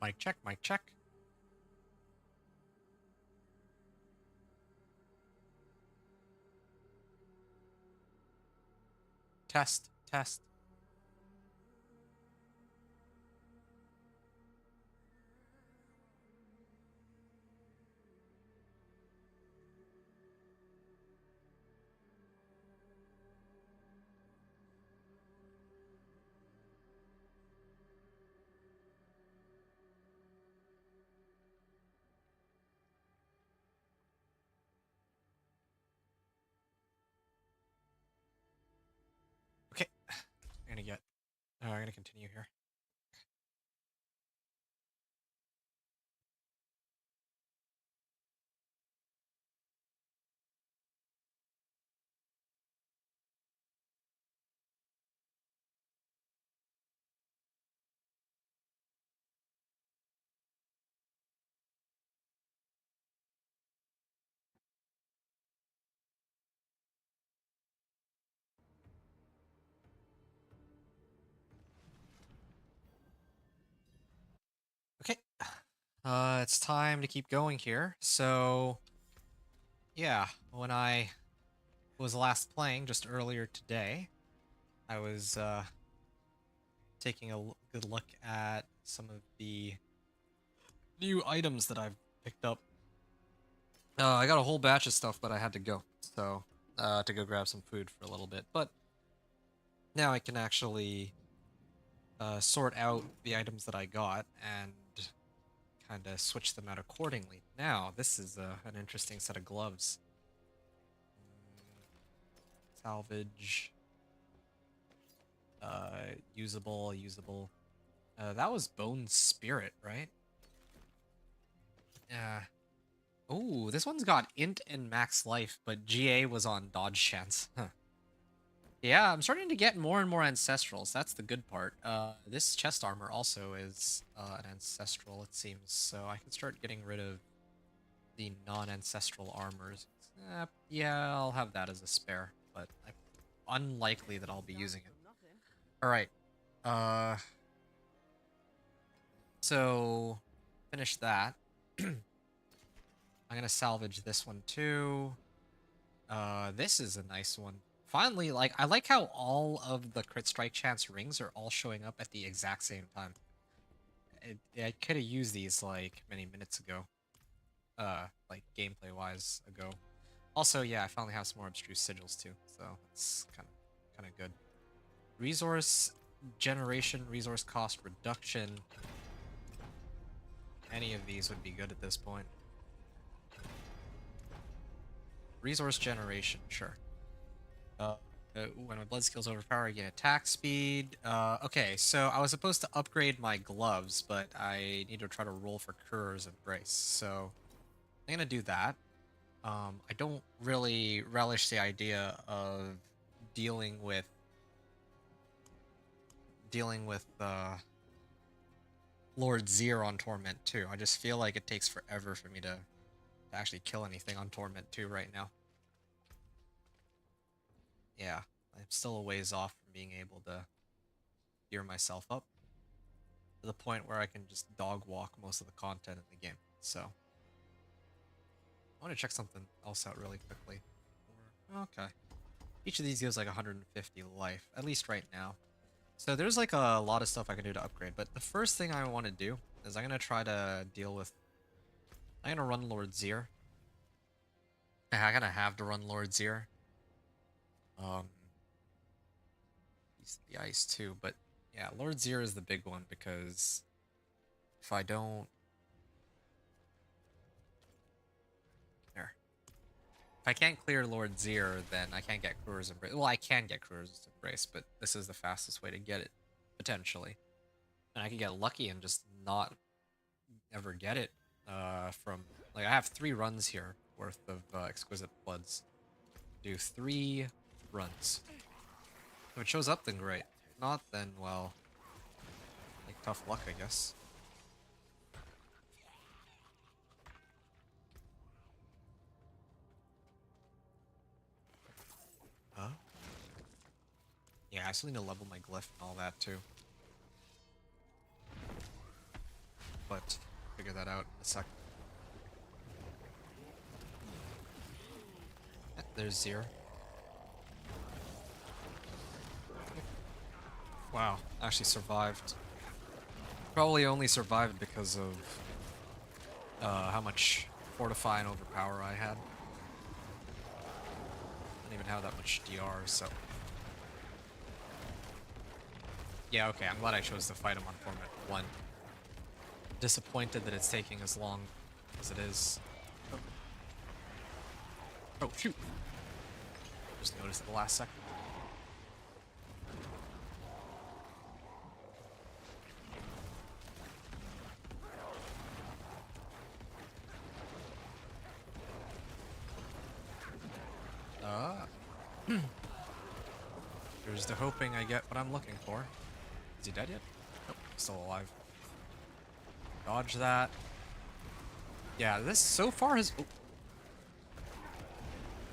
Mic check, mic check. Test, test. Okay, I'm gonna continue here. Okay, it's time to keep going here. So, yeah, when I was last playing just earlier today, I was taking a good look at some of the new items that I've picked up. I got a whole batch of stuff, but I had to go. So, to go grab some food for a little bit. But now I can actually sort out the items that I got and kind of switch them out accordingly. Now, this is an interesting set of gloves. Salvage. Usable. That was Bone Spirit, right? Yeah. Oh, this one's got int and max life, but GA was on dodge chance. Huh. Yeah, I'm starting to get more and more ancestrals. That's the good part. This chest armor also is an ancestral, it seems. So I can start getting rid of the non-ancestral armors. Yeah, I'll have that as a spare, but unlikely that I'll be using it. All right. So finish that. I'm gonna salvage this one too. This is a nice one. Finally, like I like how all of the crit strike chance rings are all showing up at the exact same time. I could have used these like many minutes ago. Like gameplay wise ago. Also, yeah, I finally have some more abstruse sigils too, so it's kind of good. Resource generation, resource cost reduction. Any of these would be good at this point. Resource generation, sure. When my blood skills overpower, I gain attack speed. Okay, so I was supposed to upgrade my gloves, but I need to try to roll for Curer's Embrace. So I'm gonna do that. I don't really relish the idea of dealing with Lord Zir on Torment 2. I just feel like it takes forever for me to actually kill anything on Torment 2 right now. Yeah, I'm still a ways off from being able to gear myself up to the point where I can just dog walk most of the content in the game. So I want to check something else out really quickly. Okay. Each of these gives like 150 life, at least right now. So there's like a lot of stuff I can do to upgrade, but the first thing I want to do is I'm going to try to deal with... I'm going to run Lord Zir. I'm going to have to run Lord Zir. He's the ice too, but yeah, Lord Zir is the big one because if I don't... There. If I can't clear Lord Zir, then I can't get Crewers Embrace. Well, I can get Crewers Embrace, but this is the fastest way to get it, potentially. And I could get lucky and just not ever get it from... Like, I have 3 runs here worth of Exquisite Bloods. Do 3 runs. If it shows up, then great. If not, then, well, like, tough luck, I guess. Huh? Yeah, I still need to level my glyph and all that, too. But that out in a second. There's Zero. Wow, actually survived. Probably only survived because of how much fortify and overpower I had. I didn't even have that much DR, so... Yeah, okay, I'm glad I chose to fight him on Torment 1. Disappointed that it's taking as long as it is. Oh, shoot! Just noticed at the last second. Here's the hoping I get what I'm looking for. Is he dead yet? Nope, still alive. Dodge that. Yeah, this so far has... Oh.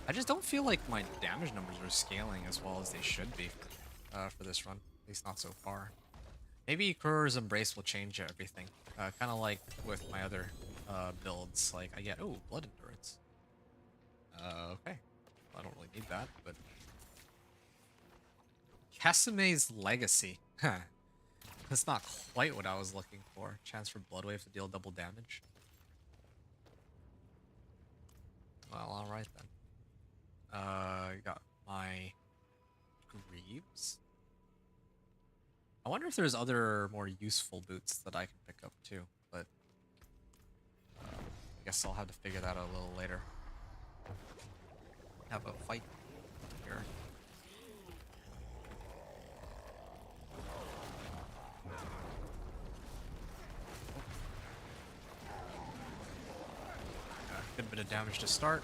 I just don't feel like my damage numbers are scaling as well as they should be for this run. At least not so far. Maybe Kuror's Embrace will change everything. Kind of like with my other builds. Like, I get... Oh, Blood Endurance. Okay. I don't really need that, but... Kasame's Legacy. Huh. That's not quite what I was looking for. Chance for Bloodwave to deal double damage. Well, alright then. Got my Greaves. I wonder if there's other more useful boots that I can pick up too, but I guess I'll have to figure that out a little later. Have a fight here. Good bit of damage to start.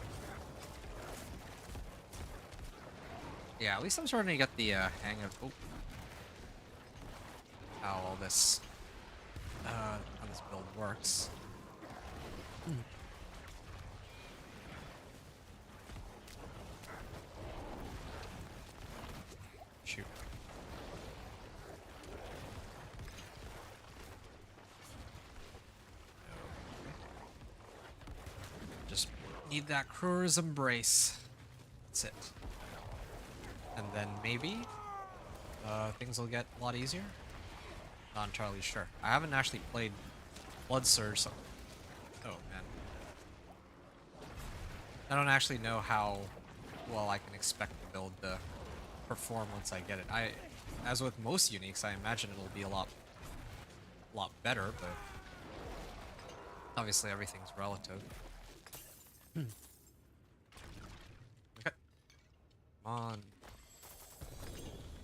Yeah, at least I'm starting to get the hang of how all this how this build works. Shoot. Just need that Crew's Embrace. That's it. And then maybe things will get a lot easier. Not entirely sure. I haven't actually played Blood Surge, so... Oh, man. I don't actually know how well I can expect the build to perform once I get it. As with most uniques, I imagine it'll be a lot better, but... Obviously, everything's relative. Okay. Come on.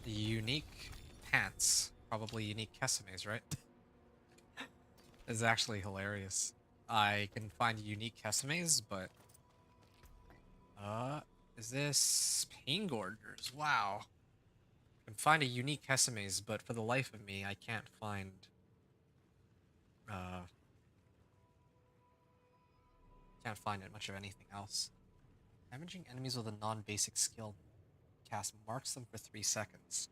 Unique pants. Probably unique Kesames, right? It's actually hilarious. I can find unique Kesames, but... is this Pain Gorgers? Wow. I can find a unique Kesames, but for the life of me, I can't find... Can't find it much of anything else. Damaging enemies with a non-basic skill cast marks them for 3 seconds.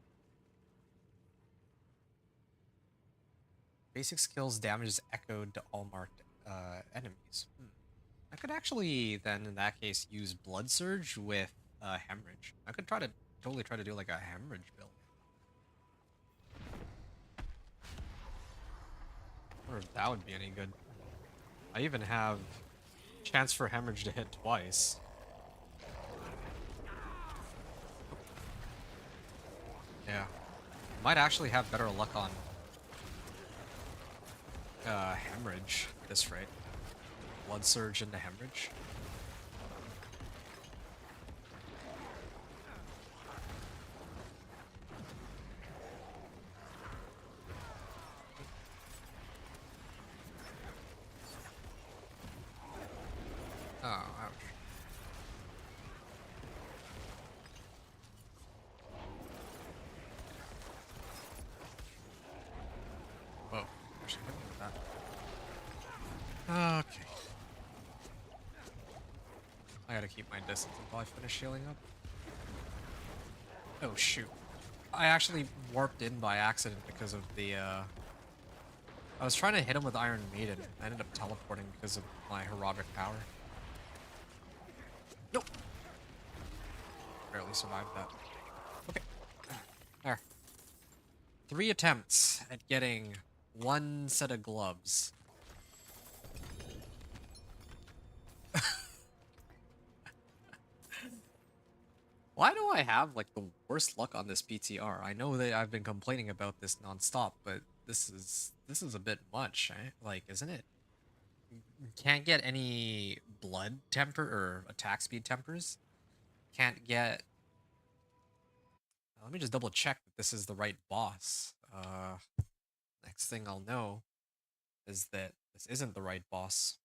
Basic skills damages echoed to all marked enemies. I could actually then, in that case, use Blood Surge with Hemorrhage. I could totally try to do like a Hemorrhage build. I wonder if that would be any good. I even have chance for Hemorrhage to hit twice. Yeah. Might actually have better luck on Hemorrhage at this rate. Blood Surge into Hemorrhage. Oh, ouch. Whoa, actually hit me with that. Okay. I gotta keep my distance until I finish healing up. Oh shoot. I actually warped in by accident because of the I was trying to hit him with Iron Maiden. I ended up teleporting because of my heroic power. Nope. Barely survived that. Okay. There. 3 attempts at getting 1 set of gloves. Why do I have like the worst luck on this PTR? I know that I've been complaining about this nonstop, but this is a bit much, eh? Like, isn't it? Can't get any blood temper or attack speed tempers. Can't get. Let me just double check that this is the right boss. Next thing I'll know is that this isn't the right boss.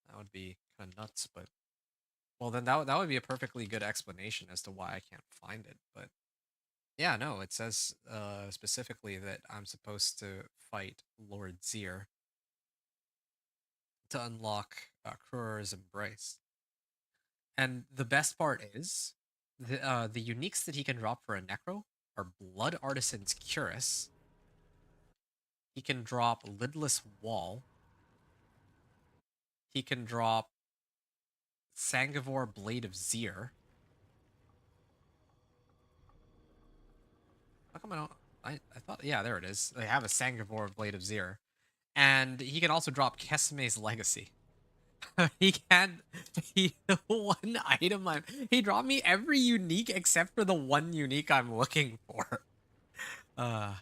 That would be kind of nuts, but well, then that would be a perfectly good explanation as to why I can't find it. But yeah, no, it says specifically that I'm supposed to fight Lord Zier to unlock Krur's Embrace. And the best part is the uniques that he can drop for a Necro are Blood Artisan's Cuirass. He can drop Lidless Wall. He can drop Sangavor Blade of Zier. How come I don't... I thought... Yeah, there it is. They have a Sangavor Blade of Zier. And he can also drop Keseme's Legacy. He can't... one item he dropped me every unique except for the one unique I'm looking for. I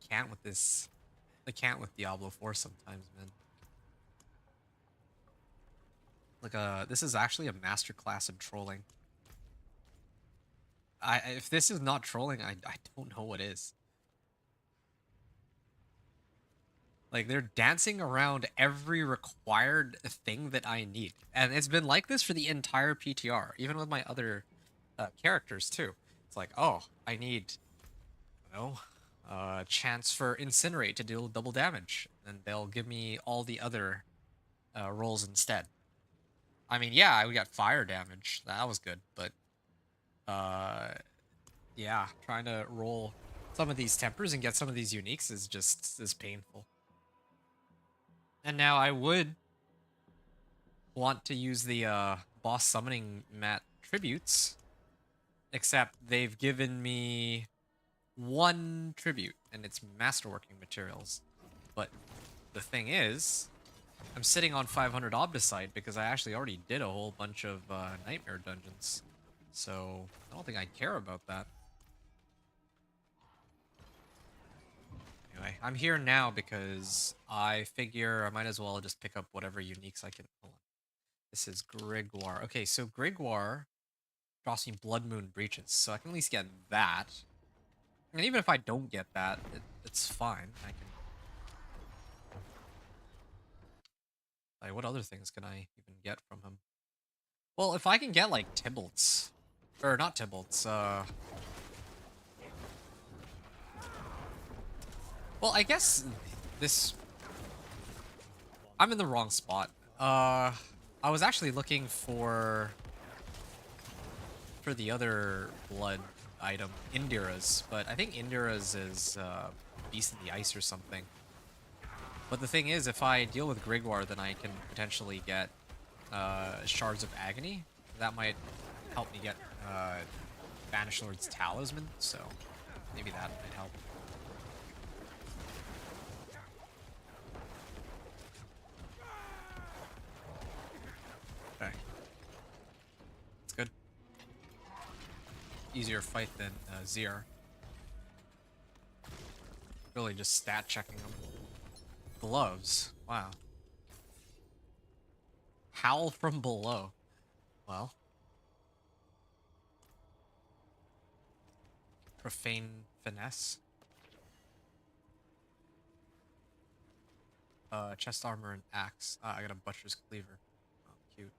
can't with this. I can't with Diablo 4 sometimes, man. Like, this is actually a masterclass in trolling. If this is not trolling, I don't know what is. Like, they're dancing around every required thing that I need. And it's been like this for the entire PTR, even with my other characters, too. It's like, oh, I need, you know, a chance for Incinerate to deal double damage. And they'll give me all the other rolls instead. I mean, yeah, we got fire damage. That was good, but yeah, trying to roll some of these tempers and get some of these uniques is painful. And now I would want to use the boss summoning mat tributes, except they've given me 1 tribute, and it's masterworking materials. But the thing is, I'm sitting on 500 Obdicite because I actually already did a whole bunch of nightmare dungeons. So I don't think I care about that. Anyway, I'm here now because I figure I might as well just pick up whatever uniques I can. Hold on. This is Grigwar. Okay, so Grigwar drops me Blood Moon Breaches, so I can at least get that. And even if I don't get that, it's fine. I can... Like, what other things can I even get from him? Well, if I can get, like, Tybalt's... Or, not Tybalt's, well, I guess this... I'm in the wrong spot. I was actually looking for the other blood item, Indira's, but I think Indira's is Beast in the Ice or something. But the thing is, if I deal with Grigwar, then I can potentially get Shards of Agony. That might help me get Banished Lord's Talisman, so maybe that might help. Okay. It's good. Easier fight than Zier. Really just stat checking them. Gloves. Wow. Howl from below. Well. Profane finesse. Chest armor and axe. I got a butcher's cleaver. Oh, cute.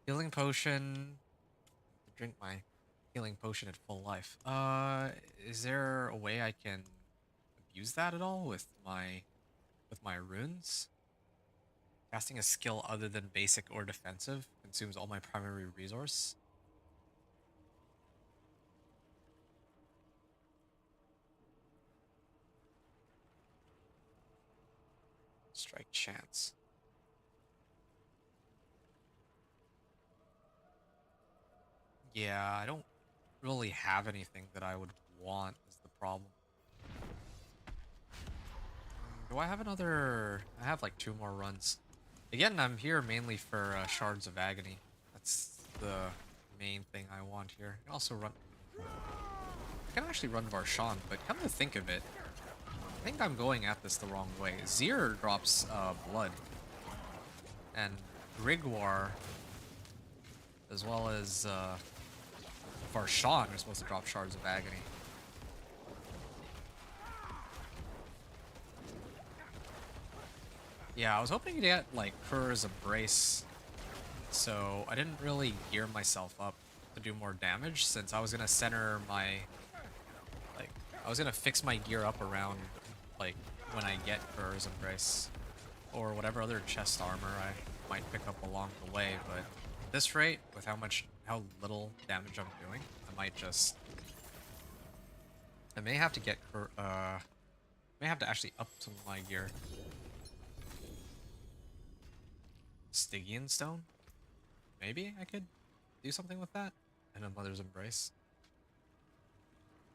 Healing potion. Drink my healing potion at full life. Is there a way I can abuse that at all with my runes? Casting a skill other than basic or defensive consumes all my primary resource. Strike chance. Yeah, I don't really have anything that I would want is the problem. Do I have another... I have like 2 more runs. Again, I'm here mainly for Shards of Agony. That's the main thing I want here. I can also run... I can actually run Varshan, but come to think of it, I think I'm going at this the wrong way. Zir drops blood. And Grigwar, as well as Varshan, are supposed to drop Shards of Agony. Yeah, I was hoping to get, like, Kur's Embrace, so I didn't really gear myself up to do more damage, since I was gonna center my... Like, I was gonna fix my gear up around, like, when I get Kur's Embrace, or whatever other chest armor I might pick up along the way, but at this rate, with how little damage I'm doing, I might just... I may have to get may have to actually up some of my gear. Stygian Stone? Maybe I could do something with that? And a Mother's Embrace.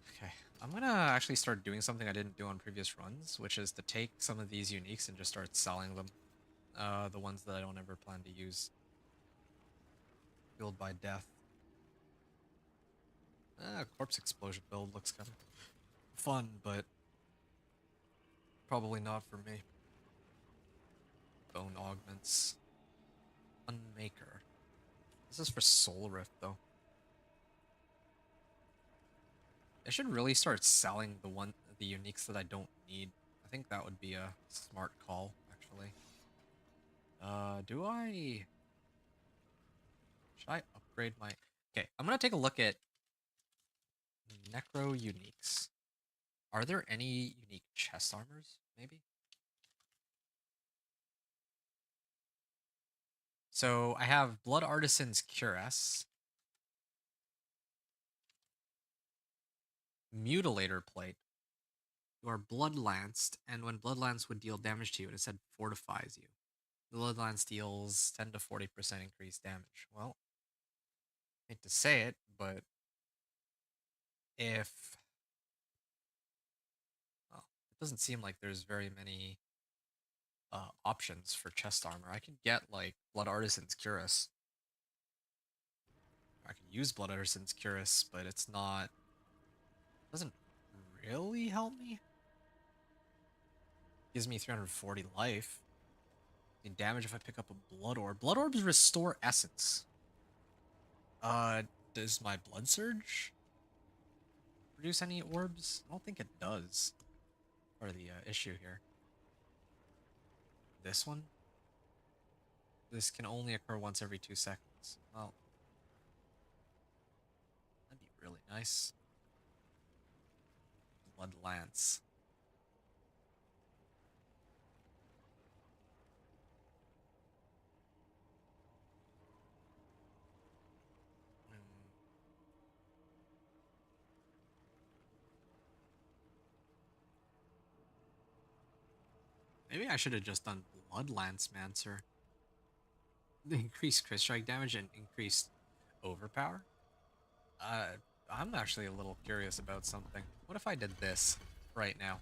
Okay, I'm gonna actually start doing something I didn't do on previous runs, which is to take some of these uniques and just start selling them. The ones that I don't ever plan to use. Fueled by death. Corpse Explosion build looks kind of fun, but probably not for me. Bone Augments. Unmaker. This is for Soul Rift, though. I should really start selling the uniques that I don't need. I think that would be a smart call, actually. Do I... Should I upgrade my... Okay, I'm gonna take a look at Necro uniques. Are there any unique chest armors, maybe? So I have Blood Artisan's Cuirass, Mutilator Plate. You are Blood Lanced, and when Blood Lance would deal damage to you, it said fortifies you. The Blood Lance deals 10 to 40% increased damage. Well, hate to say it, but if... Well, it doesn't seem like there's very many options for chest armor. I can get, like, Blood Artisan's Cuirass. I can use Blood Artisan's Cuirass, but it's not... doesn't really help me. Gives me 340 life. And damage if I pick up a Blood Orb. Blood Orbs restore essence. Does my Blood Surge produce any orbs? I don't think it does. Part of the issue here. This one? This can only occur once every 2 seconds. Well, that'd be really nice. Blood Lance. Maybe I should have just done Blood Lance Mancer. Increased crit strike damage and increased overpower. I'm actually a little curious about something. What if I did this right now?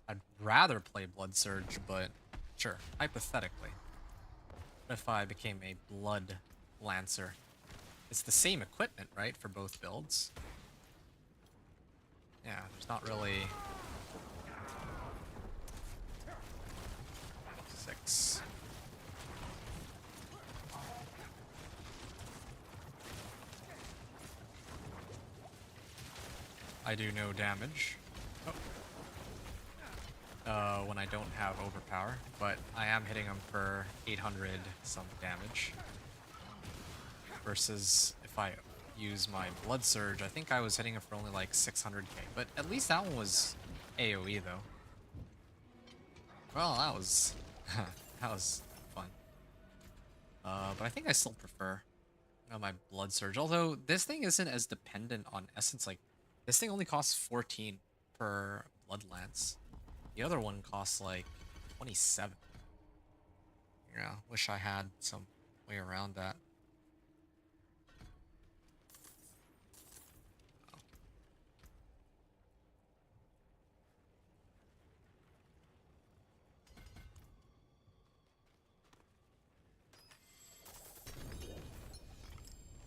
I'd rather play Blood Surge, but sure, hypothetically. What if I became a Blood Lancer? It's the same equipment, right, for both builds? Yeah, there's not really... 6. I do no damage. When I don't have overpower, but I am hitting him for 800 some damage. Versus if I use my Blood Surge, I think I was hitting him for only like 600k, but at least that one was AoE though. Well, that was that was fun. But I think I still prefer my Blood Surge, although this thing isn't as dependent on essence. Like, this thing only costs 14 per Blood Lance. The other one costs like 27. Yeah, wish I had some way around that.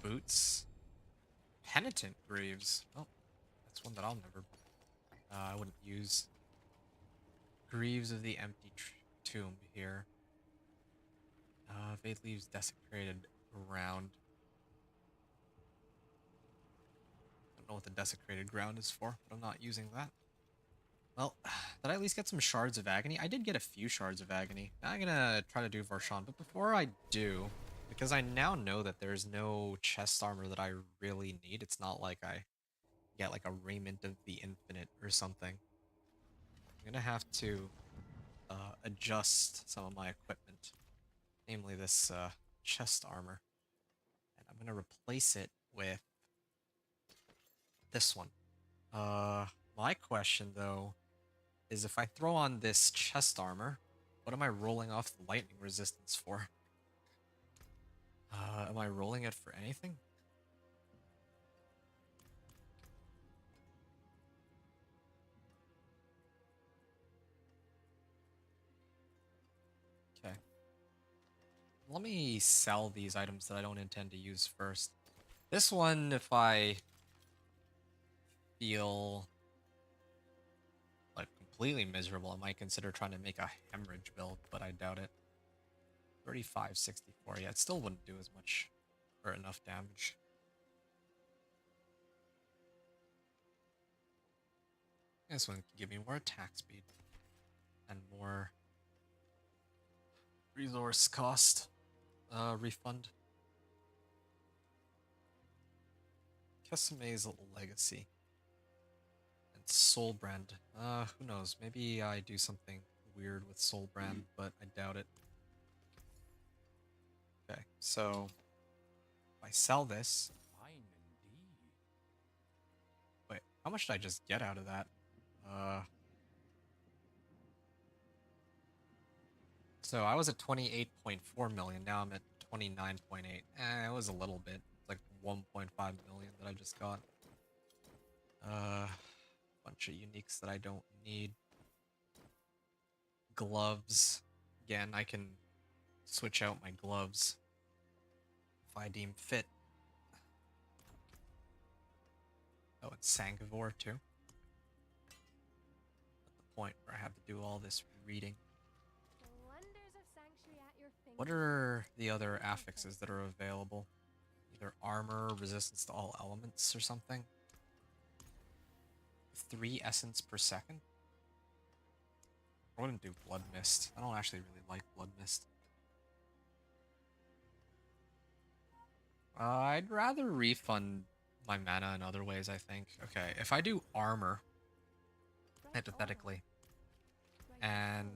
Boots. Penitent Greaves. Oh, that's one that I'll never. I wouldn't use. Greaves of the Empty Tomb here. Fate leaves desecrated ground. Don't know what the desecrated ground is for, but I'm not using that. Well, did I at least get some Shards of Agony? I did get a few Shards of Agony. Now I'm gonna try to do Varshan, but before I do, because I now know that there's no chest armor that I really need, it's not like I get like a Raiment of the Infinite or something. I'm gonna have to adjust some of my equipment, namely this chest armor, and I'm gonna replace it with this one. My question though is if I throw on this chest armor, what am I rolling off the lightning resistance for? Am I rolling it for anything? Okay. Let me sell these items that I don't intend to use first. This one, if I feel like completely miserable, I might consider trying to make a hemorrhage build, but I doubt it. 3564, yeah, it still wouldn't do as much or enough damage. This one can give me more attack speed and more resource cost refund. Keseme's Legacy and Soulbrand. Who knows? Maybe I do something weird with Soulbrand, but I doubt it. Okay, so if I sell this, wait, how much did I just get out of that? So I was at 28.4 million. Now I'm at 29.8. It was a little bit. It's like 1.5 million that I just got. Bunch of uniques that I don't need. Gloves. Again, I can switch out my gloves if I deem fit. Oh, and Sangavore too. At the point where I have to do all this reading. What are the other affixes that are available? Either armor, resistance to all elements, or something? 3 essence per second? I wouldn't do Blood Mist. I don't actually really like Blood Mist. I'd rather refund my mana in other ways, I think. Okay, if I do armor, hypothetically, and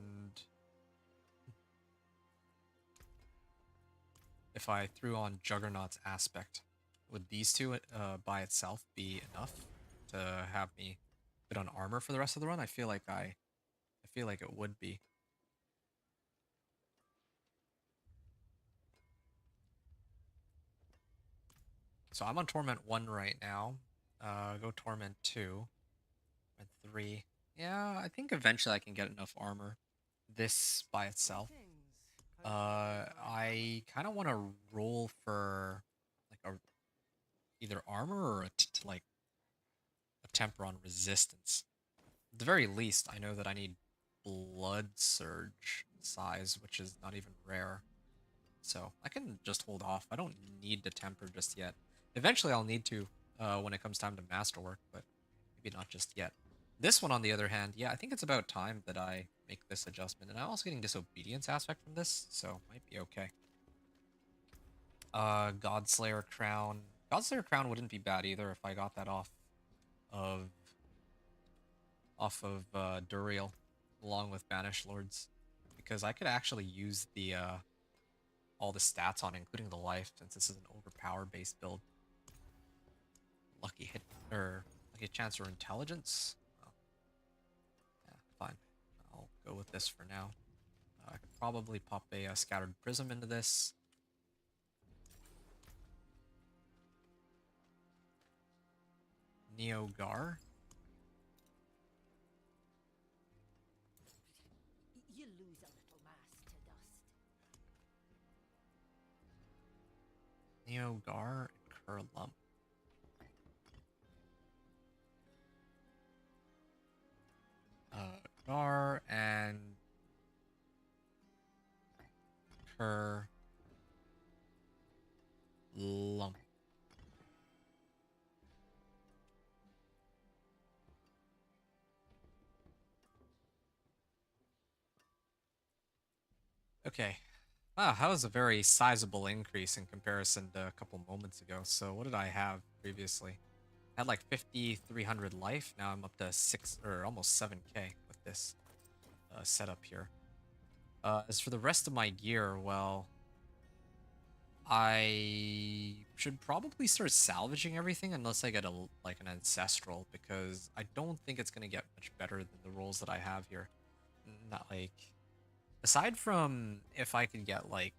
if I threw on Juggernaut's Aspect, would these two by itself be enough to have me put on armor for the rest of the run? I feel like it would be. So I'm on Torment 1 right now. Go Torment 2. And 3. Yeah, I think eventually I can get enough armor. This by itself. I kind of want to roll for like either armor or like a temper on resistance. At the very least, I know that I need Blood Surge size, which is not even rare. So I can just hold off. I don't need the temper just yet. Eventually I'll need to when it comes time to masterwork, but maybe not just yet. This one, on the other hand, yeah, I think it's about time that I make this adjustment. And I'm also getting Disobedience aspect from this, so might be okay. Godslayer Crown. Godslayer Crown wouldn't be bad either if I got that off of Duriel, along with Banished Lords. Because I could actually use the all the stats on it, including the life, since this is an overpower based build. Lucky hit or lucky chance or intelligence. Oh. Yeah, fine. I'll go with this for now. I could probably pop a Scattered Prism into this. Neogar. You lose a little mass to dust. Neogar and Curlump. Gar and Curlump. Okay. Ah, that was a very sizable increase in comparison to a couple moments ago. So what did I have previously? I had like 5,300 life. Now I'm up to 6 or almost 7k with this setup here. As for the rest of my gear, well, I should probably start salvaging everything unless I get a like an ancestral, because I don't think it's gonna get much better than the rolls that I have here. Not like, aside from if I could get like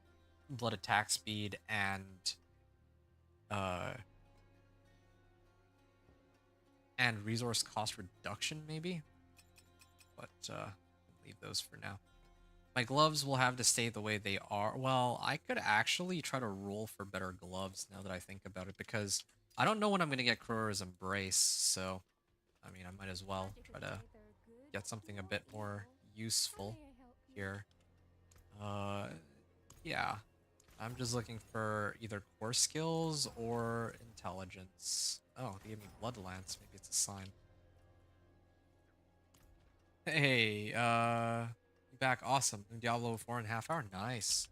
blood attack speed uh and resource cost reduction maybe, but leave those for now. My gloves will have to stay the way they are. Well, I could actually try to roll for better gloves now that I think about it, because I don't know when I'm going to get Krora's Embrace, so, I mean, I might as well try to get something a bit more useful here. Uh, yeah. I'm just looking for either core skills or intelligence. Oh, they gave me Blood Lance. Maybe it's a sign. Hey, back. Awesome. New Diablo 4.5 hours. Nice.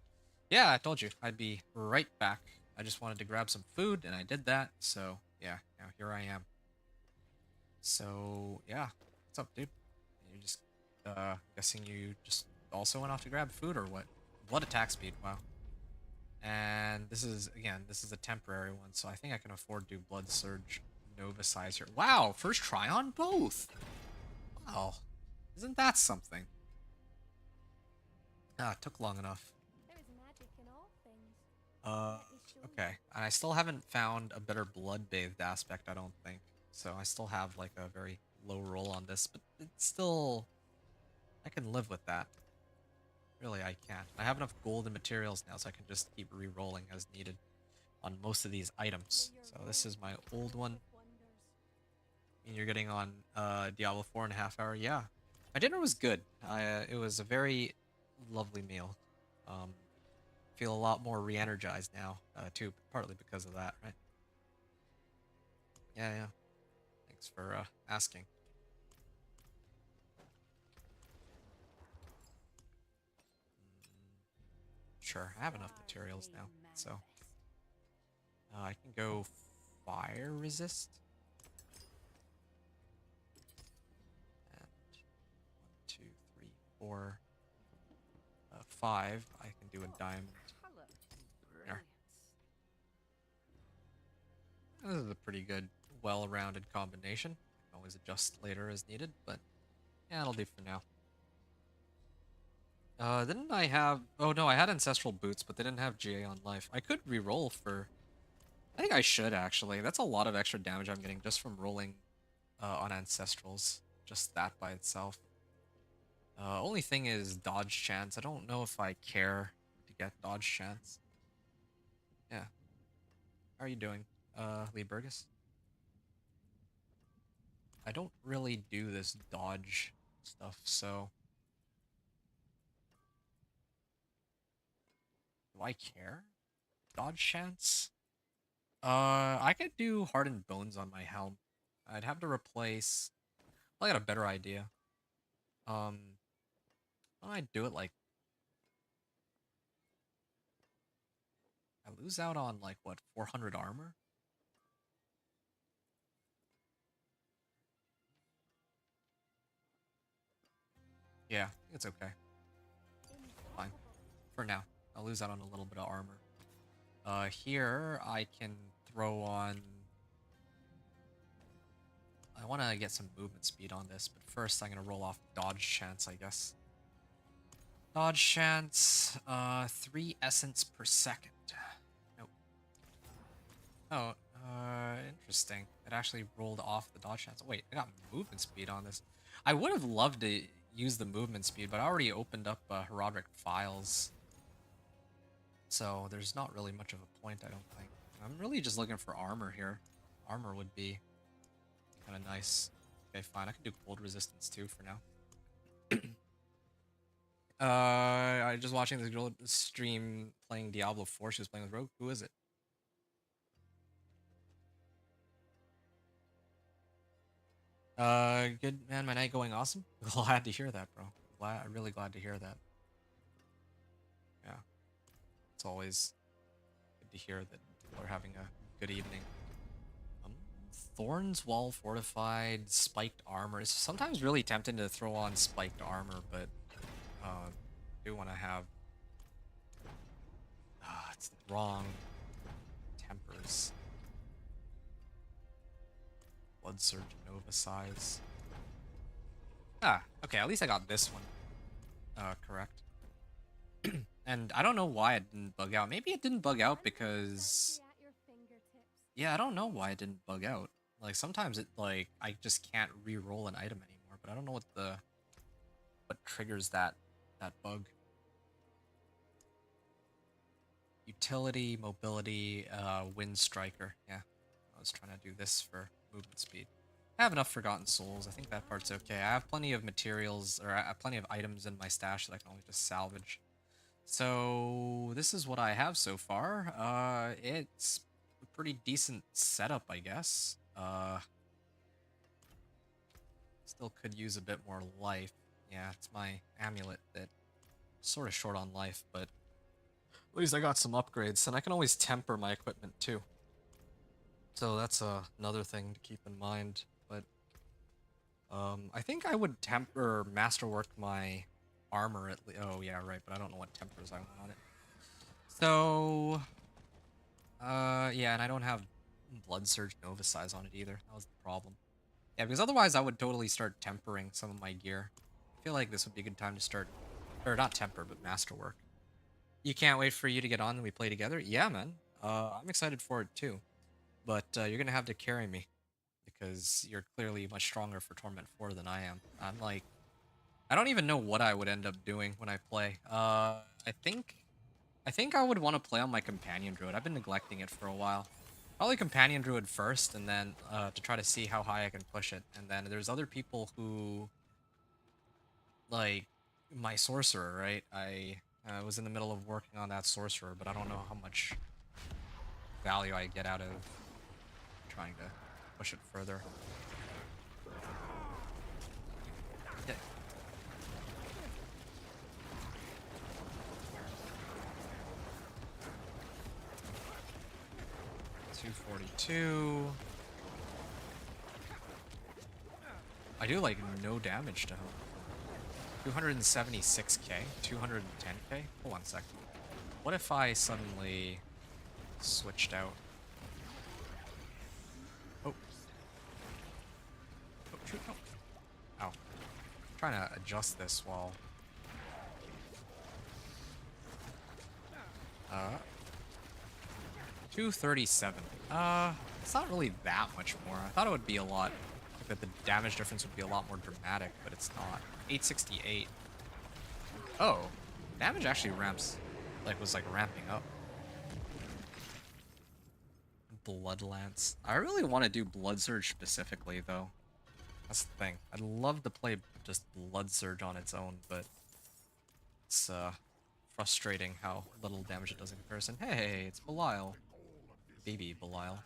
Yeah, I told you I'd be right back. I just wanted to grab some food, and I did that. So, yeah, now here I am. So, yeah. What's up, dude? You just, guessing you just also went off to grab food or what? Blood attack speed, wow. And this is, again, this is a temporary one, so I think I can afford to do Blood Surge Nova Size here. Wow, first try on both! Wow. Isn't that something? Ah, it took long enough. There is magic in all things. Uh, Let me show okay. And I still haven't found a better blood-bathed aspect, I don't think. So I still have like a very low roll on this, but it's still, I can live with that. Really, I can. I have enough gold and materials now, so I can just keep re-rolling as needed on most of these items. So this is my old one. And you're getting on Diablo 4.5 hours. Yeah, my dinner was good. It was a very lovely meal. Feel a lot more re-energized now, too, partly because of that, right? Yeah, yeah. Thanks for asking. Sure, I have enough materials now, so I can go fire resist. And 1, 2, 3, 4, 5. I can do a diamond. There. This is a pretty good, well-rounded combination. I can always adjust later as needed, but yeah, it'll do for now. Didn't I have... Oh no, I had Ancestral Boots, but they didn't have GA on life. I could re-roll for... I think I should, actually. That's a lot of extra damage I'm getting just from rolling on Ancestrals. Just that by itself. Only thing is dodge chance. I don't know if I care to get dodge chance. Yeah. How are you doing, Lee Burgess? I don't really do this dodge stuff, so... Do I care? Dodge chance? I could do Hardened Bones on my helm. I'd have to replace... Well, I got a better idea. Why don't I do it like... I lose out on, like, what, 400 armor? Yeah, I think it's okay. Fine. For now. I'll lose out on a little bit of armor. Here, I can throw on... I want to get some movement speed on this, but first I'm going to roll off dodge chance, I guess. Dodge chance, 3 essence per second. Nope. Oh, interesting. It actually rolled off the dodge chance. Wait, I got movement speed on this. I would have loved to use the movement speed, but I already opened up Herodic files. So there's not really much of a point, I don't think. I'm really just looking for armor here. Armor would be kind of nice. Okay, fine. I can do cold resistance too for now. I just watching this girl stream playing Diablo 4. She was playing with Rogue. Who is it? Good man, my night going awesome. Glad to hear that, bro. Really glad to hear that. Yeah, it's always good to hear that people are having a good evening. Thorns, wall fortified, spiked armor. It's sometimes really tempting to throw on spiked armor, but I do want to have. It's the wrong tempers. Blood Surge Nova size. Okay, at least I got this one. Correct. And I don't know why it didn't bug out. Maybe it didn't bug out because... Yeah, I don't know why it didn't bug out. Like, sometimes it, like, I just can't re-roll an item anymore, but I don't know what triggers that bug. Utility, mobility, wind striker. Yeah, I was trying to do this for movement speed. I have enough Forgotten Souls. I think that part's okay. I have plenty of materials, or I have plenty of items in my stash that I can only just salvage. So this is what I have so far. It's a pretty decent setup, I guess. Still could use a bit more life. Yeah, it's my amulet that sort of short on life, but at least I got some upgrades, and I can always temper my equipment too. So that's another thing to keep in mind. But I think I would temper masterwork my armor at least. Oh yeah, right. But I don't know what tempers I want on it. So yeah, and I don't have Blood Surge Nova size on it either. That was the problem. Yeah, because otherwise I would totally start tempering some of my gear. I feel like this would be a good time to start, or not temper, but masterwork. You can't wait for you to get on and we play together? Yeah, man. I'm excited for it too. But you're gonna have to carry me because you're clearly much stronger for Torment 4 than I am. I'm like, I don't even know what I would end up doing when I play. I think I would want to play on my Companion Druid. I've been neglecting it for a while. Probably Companion Druid first, and then to try to see how high I can push it. And then there's other people who, like, my Sorcerer, right? I was in the middle of working on that Sorcerer, but I don't know how much value I get out of trying to push it further. Yeah. $242. I do like no damage to him. 276k, 210k. Hold on a second. What if I suddenly switched out? Oh. Oh, shoot, no. Ow. I'm trying to adjust this while... 237. It's not really that much more. I thought it would be a lot, like that the damage difference would be a lot more dramatic, but it's not. 868. Oh, damage actually ramps, was ramping up. Blood Lance. I really want to do Blood Surge specifically, though. That's the thing. I'd love to play just Blood Surge on its own, but it's frustrating how little damage it does in comparison. Hey, it's Belial. Baby Belial.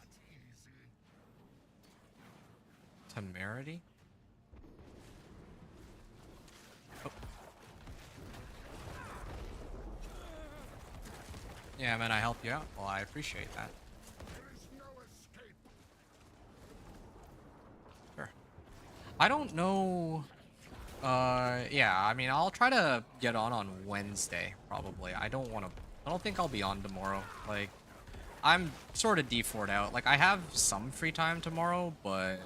Temerity? Oh. Yeah, man, I help you out. Well, I appreciate that. Sure. I don't know... yeah, I mean, I'll try to get on Wednesday, probably. I don't think I'll be on tomorrow. Like, I'm sort of D4'd out. Like, I have some free time tomorrow, but,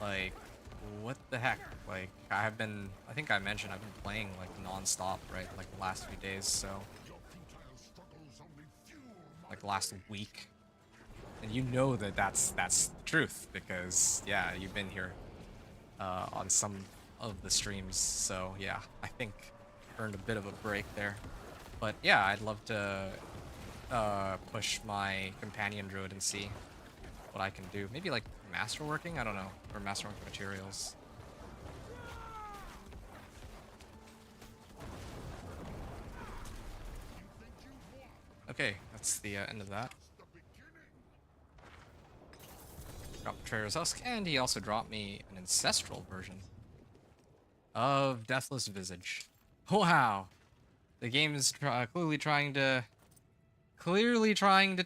like, what the heck? Like, I think I mentioned I've been playing like non-stop, right? Like the last few days, so like last week. And you know that that's the truth because yeah, you've been here on some of the streams. So yeah, I think earned a bit of a break there. But yeah, I'd love to push my companion druid and see what I can do. Maybe like masterworking? I don't know. Or masterworking materials. Okay, that's the end of that. Dropped Betrayer's Husk, and he also dropped me an ancestral version of Deathless Visage. Wow! The game is clearly trying to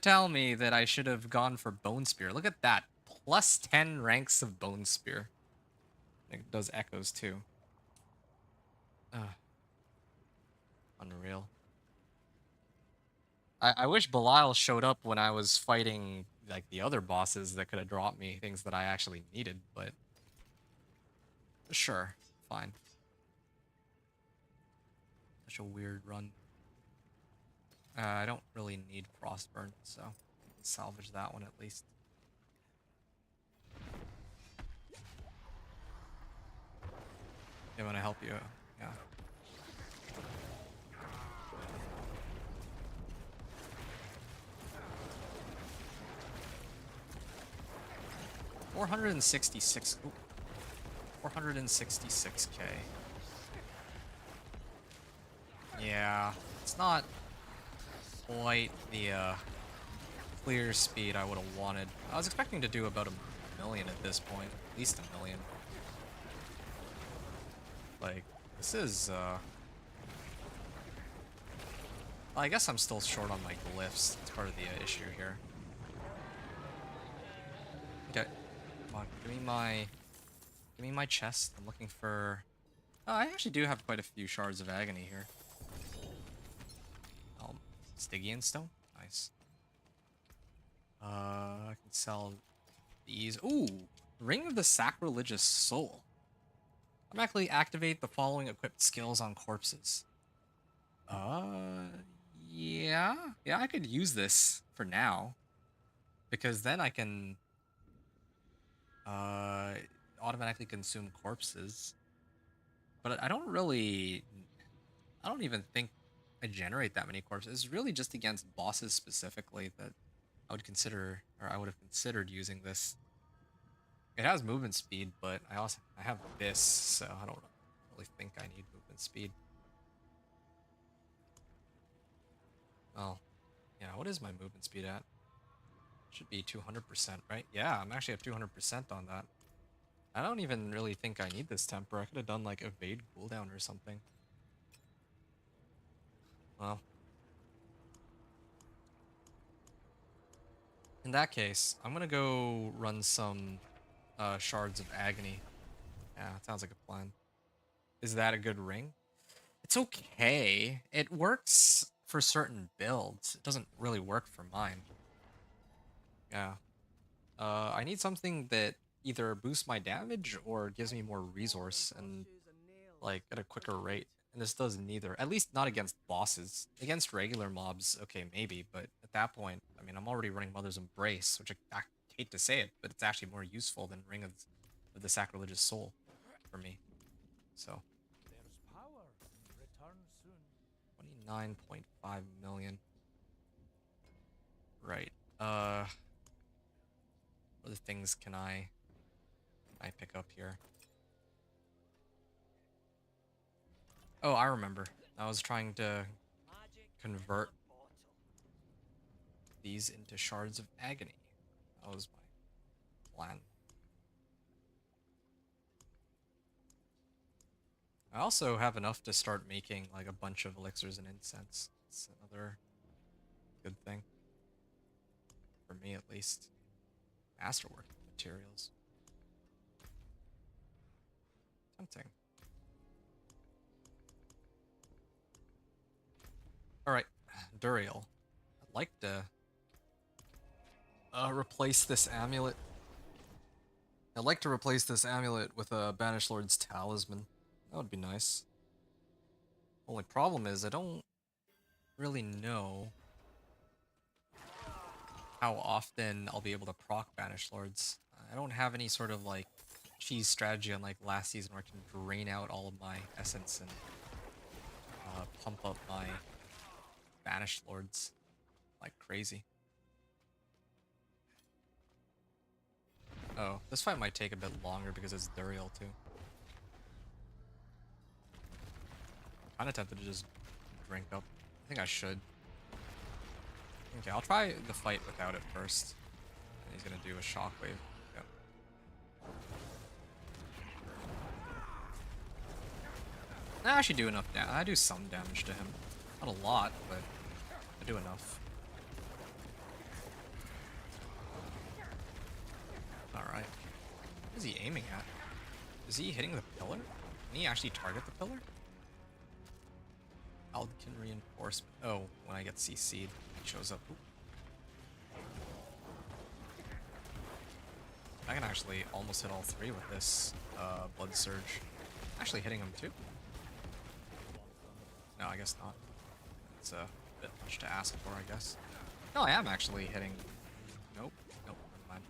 tell me that I should have gone for Bone Spear. Look at that. Plus 10 ranks of Bone Spear. It does echoes too. Unreal. I wish Belial showed up when I was fighting like the other bosses that could have dropped me things that I actually needed, but sure, fine. Such a weird run. I don't really need Frostburn, so I can salvage that one at least. Yeah, want to help you. Yeah. 466. Ooh, 466k. Yeah, it's not quite the clear speed I would have wanted. I was expecting to do about a million at this point, at least a million. Like, this is well, I guess I'm still short on my glyphs. That's part of the issue here. Okay, come on, give me my chest. I'm looking for. Oh, I actually do have quite a few shards of agony here. Stygian stone, nice. I can sell these. Ooh, Ring of the Sacrilegious Soul. Automatically activate the following equipped skills on corpses. Yeah, I could use this for now because then I can uh automatically consume corpses. But I don't even think I generate that many corpses. It's really just against bosses specifically that I would consider, or I would have considered using this. It has movement speed, but I have this, so I don't really think I need movement speed. Oh, yeah, what is my movement speed at? Should be 200%, right? Yeah, I'm actually at 200% on that. I don't even really think I need this temper. I could have done like evade cooldown or something. Well, in that case, I'm gonna go run some shards of agony. Yeah, it sounds like a plan. Is that a good ring? It's okay. It works for certain builds. It doesn't really work for mine. Yeah. I need something that either boosts my damage or gives me more resource and like at a quicker rate. And this does neither. At least not against bosses. Against regular mobs, okay, maybe. But at that point, I mean, I'm already running Mother's Embrace, which I hate to say it, but it's actually more useful than Ring of the Sacrilegious Soul for me. So. There's power. Return soon. 29.5 million. Right. What other things can I pick up here? Oh, I remember. I was trying to convert these into shards of agony. That was my plan. I also have enough to start making like a bunch of elixirs and incense. It's another good thing. For me at least. Masterwork materials. Tempting. Alright, Duriel. I'd like to replace this amulet I'd like to replace this amulet with a Banished Lord's Talisman. That would be nice. Only problem is I don't really know how often I'll be able to proc Banished Lords. I don't have any sort of like cheese strategy unlike last season where I can drain out all of my essence and pump up my Banished Lords like crazy. Oh, this fight might take a bit longer because it's Duriel too. Kinda tempted to just drink up. I think I should. Okay, I'll try the fight without it first. And he's gonna do a shockwave. Yep. I actually do enough damage. I do some damage to him. Not a lot, but I do enough. Alright. What is he aiming at? Is he hitting the pillar? Can he actually target the pillar? Aldkin reinforcement. Oh, when I get CC'd, it shows up. Ooh. I can actually almost hit all three with this Blood Surge. Actually hitting him too. No, I guess not. It's a bit much to ask for, I guess. No, I am actually hitting. Nope. Nope, never mind.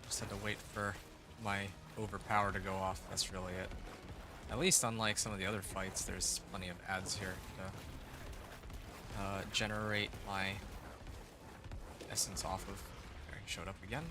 Just had to wait for my overpower to go off. That's really it. At least unlike some of the other fights, there's plenty of ads here to generate my essence off of. There, he showed up again.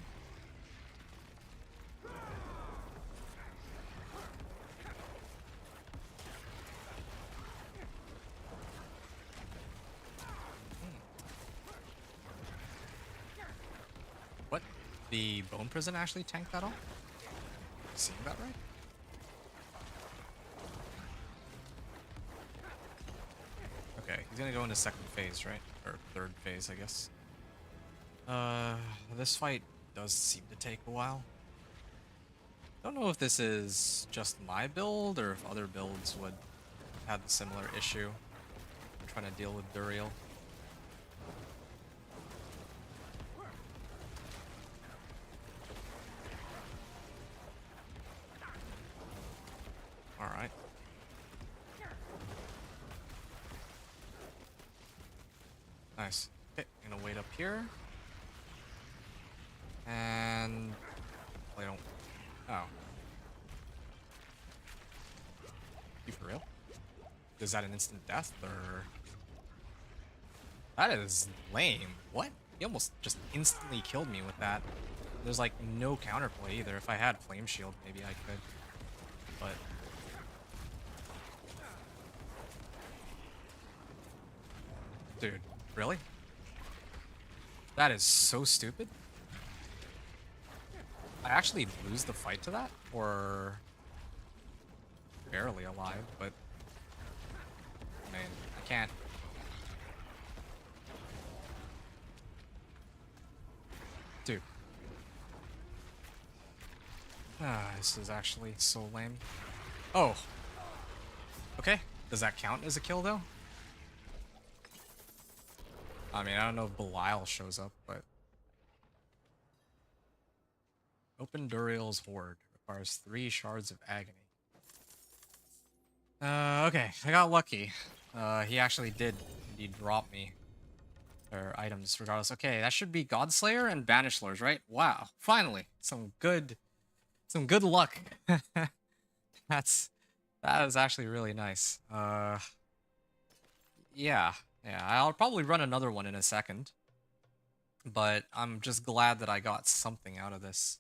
What? The Bone Prison actually tanked that all? Seeing that right? Okay, he's gonna go into second phase, right? Or third phase, I guess. This fight does seem to take a while. Don't know if this is just my build or if other builds would have a similar issue. I'm trying to deal with Duriel. Alright. Nice. Okay, I'm gonna wait up here. And... well, I don't... oh. You for real? Is that an instant death, or... that is lame. What? He almost just instantly killed me with that. There's like no counterplay either. If I had Flame Shield, maybe I could. But... dude, really? That is so stupid. I actually lose the fight to that? Or... barely alive, but... I mean, I can't... dude. Ah, this is actually so lame. Oh. Okay. Does that count as a kill, though? I mean, I don't know if Belial shows up, but... open Duriel's Horde. Requires 3 Shards of Agony. Okay. I got lucky. He actually did indeed drop me their items regardless. Okay, that should be Godslayer and Banished Lords, right? Wow. Finally. Some good luck. That is actually really nice. Yeah. Yeah, I'll probably run another one in a second. But I'm just glad that I got something out of this.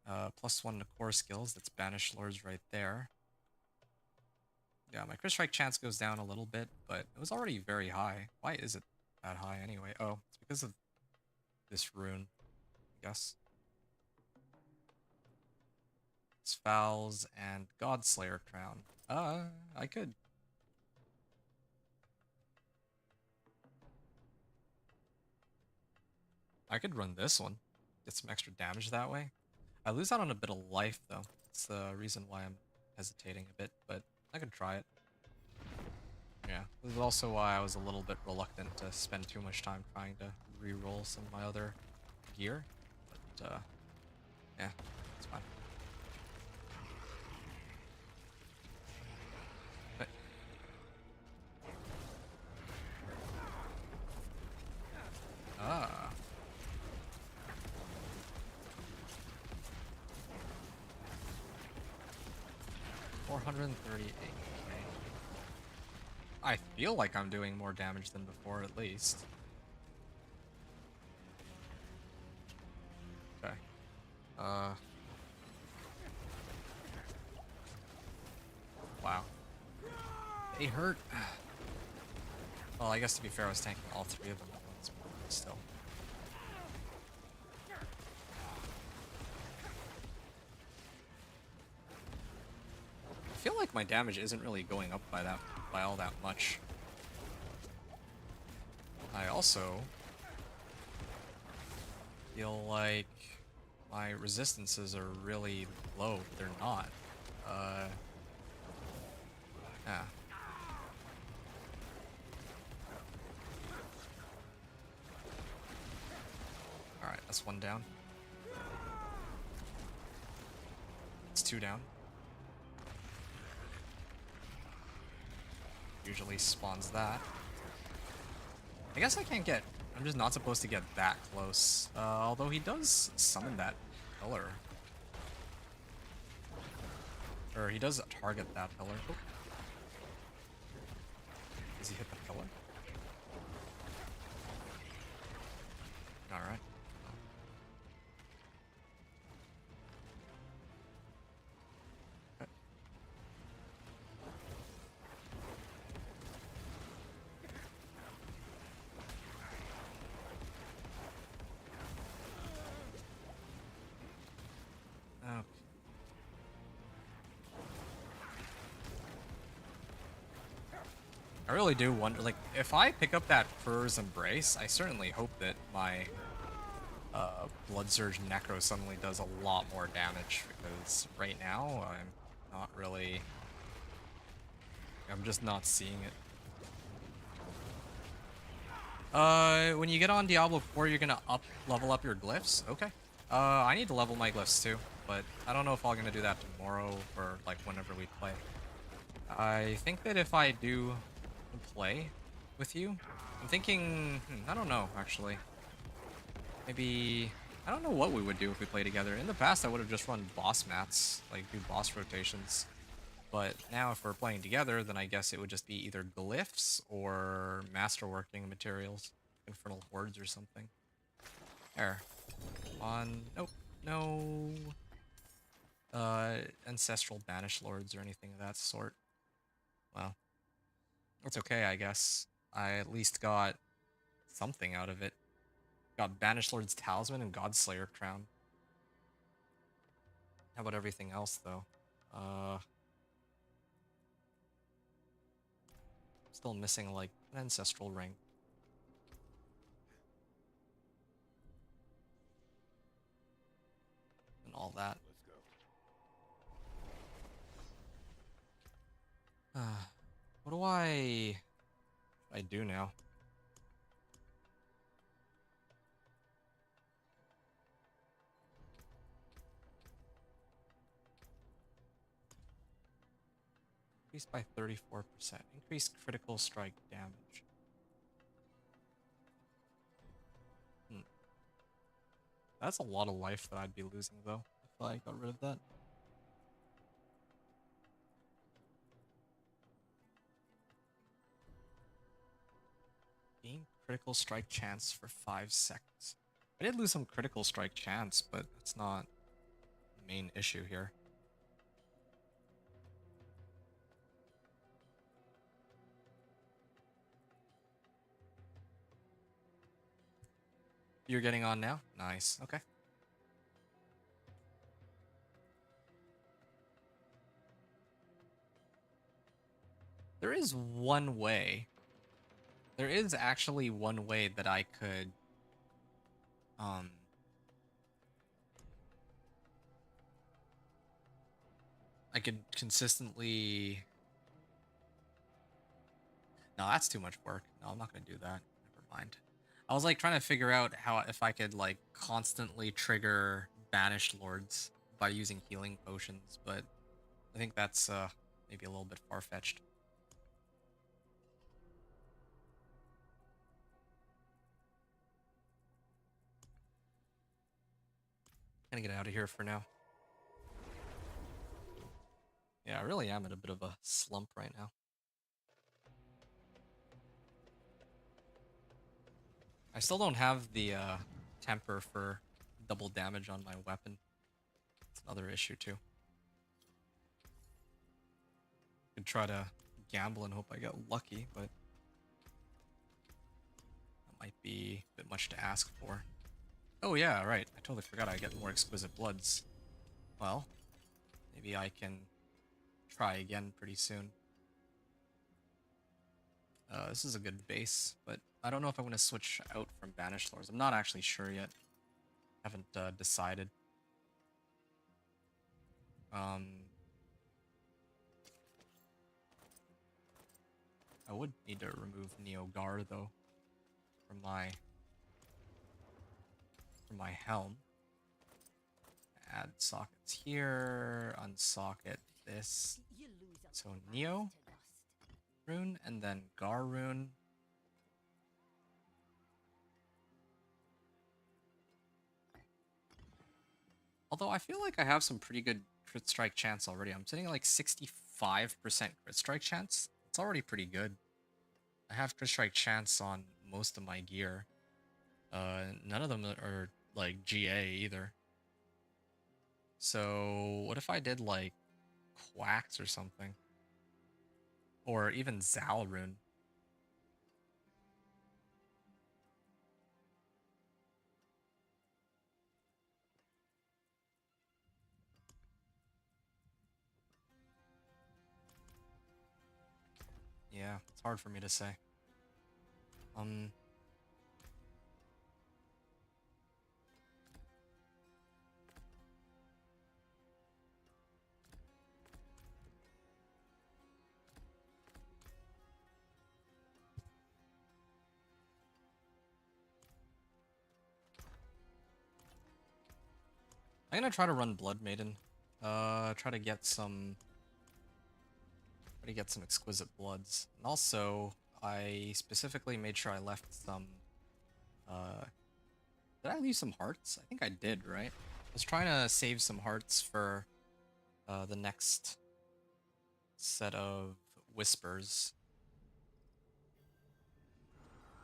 +1 to core skills. That's Banished Lords right there. Yeah, my crit strike chance goes down a little bit, but it was already very high. Why is it that high anyway? Oh, it's because of this rune, I guess. It's Fouls and Godslayer Crown. I could. I could run this one. Get some extra damage that way. I lose out on a bit of life, though. That's the reason why I'm hesitating a bit, but I could try it. Yeah, this is also why I was a little bit reluctant to spend too much time trying to re-roll some of my other gear. But, yeah, it's fine. But, ah. 438. I feel like I'm doing more damage than before, at least. Okay. Wow. They hurt. Well, I guess to be fair, I was tanking all three of them at once, but still. I feel like my damage isn't really going up by all that much. I also feel like my resistances are really low. They're not. Yeah. Alright, that's one down. It's two down. Usually spawns that. I guess I can't get... I'm just not supposed to get that close. Although he does summon that pillar. Or he does target that pillar. Oh. Does he hit the pillar? Alright. Okay. I really do wonder, like, if I pick up that Fur's Embrace, I certainly hope that my Blood Surge Necro suddenly does a lot more damage, because right now I'm not really... I'm just not seeing it. When you get on Diablo 4, you're gonna level up your glyphs? Okay. I need to level my glyphs too, but I don't know if I'm gonna do that tomorrow or, like, whenever we play. I think that if I do play with you, I'm thinking, I don't know, actually. Maybe, I don't know what we would do if we play together. In the past, I would have just run boss mats, like do boss rotations. But now if we're playing together, then I guess it would just be either glyphs or masterworking materials. Infernal Hordes or something. There. On, nope, no ancestral banish lords or anything of that sort. Well, that's okay, I guess. I at least got something out of it. Got Banished Lord's Talisman and Godslayer Crown. How about everything else, though? Still missing, like, an Ancestral Ring. And all that. What do I do now? Increased by 34%. Increased critical strike damage. That's a lot of life that I'd be losing, though, if I got rid of that. Gain critical strike chance for 5 seconds. I did lose some critical strike chance, but that's not the main issue here. You're getting on now? Nice. Okay. There is one way. There is actually one way that I could Um, I could consistently... No, that's too much work. No, I'm not gonna do that. Never mind. I was like trying to figure out how if I could like constantly trigger banished lords by using healing potions, but I think that's maybe a little bit far-fetched. Gonna get out of here for now. Yeah, I really am in a bit of a slump right now. I still don't have the temper for double damage on my weapon. It's another issue too. Could try to gamble and hope I get lucky, but that might be a bit much to ask for. Oh yeah, right. I totally forgot I get more exquisite bloods. Well, maybe I can try again pretty soon. This is a good base, but I don't know if I want to switch out from Banished Lords. I'm not actually sure yet. Haven't decided. I would need to remove Neogar though from my helm. Add sockets here, unsocket this. You lose a So little Neo mass to dust. rune and then Gar rune. Although I feel like I have some pretty good crit strike chance already. I'm sitting at like 65% crit strike chance. It's already pretty good. I have crit strike chance on most of my gear. None of them are like GA either. So what if I did like Quacks or something? Or even Zal rune? Yeah, it's hard for me to say. I'm gonna try to run Blood Maiden. Try to get some exquisite bloods. And also, I specifically made sure I left some did I leave some hearts? I think I did, right? I was trying to save some hearts for the next set of whispers.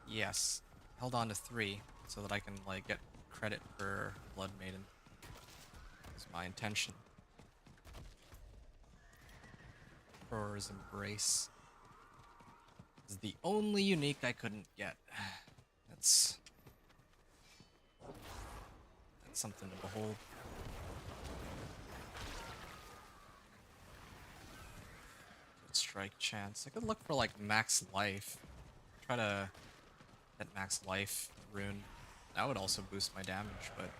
Yes. Held on to 3 so that I can like get credit for Blood Maiden. That's my intention. Horror's Embrace is the only unique I couldn't get. That's something to behold. Good strike chance. I could look for like max life. Try to hit max life rune. That would also boost my damage, but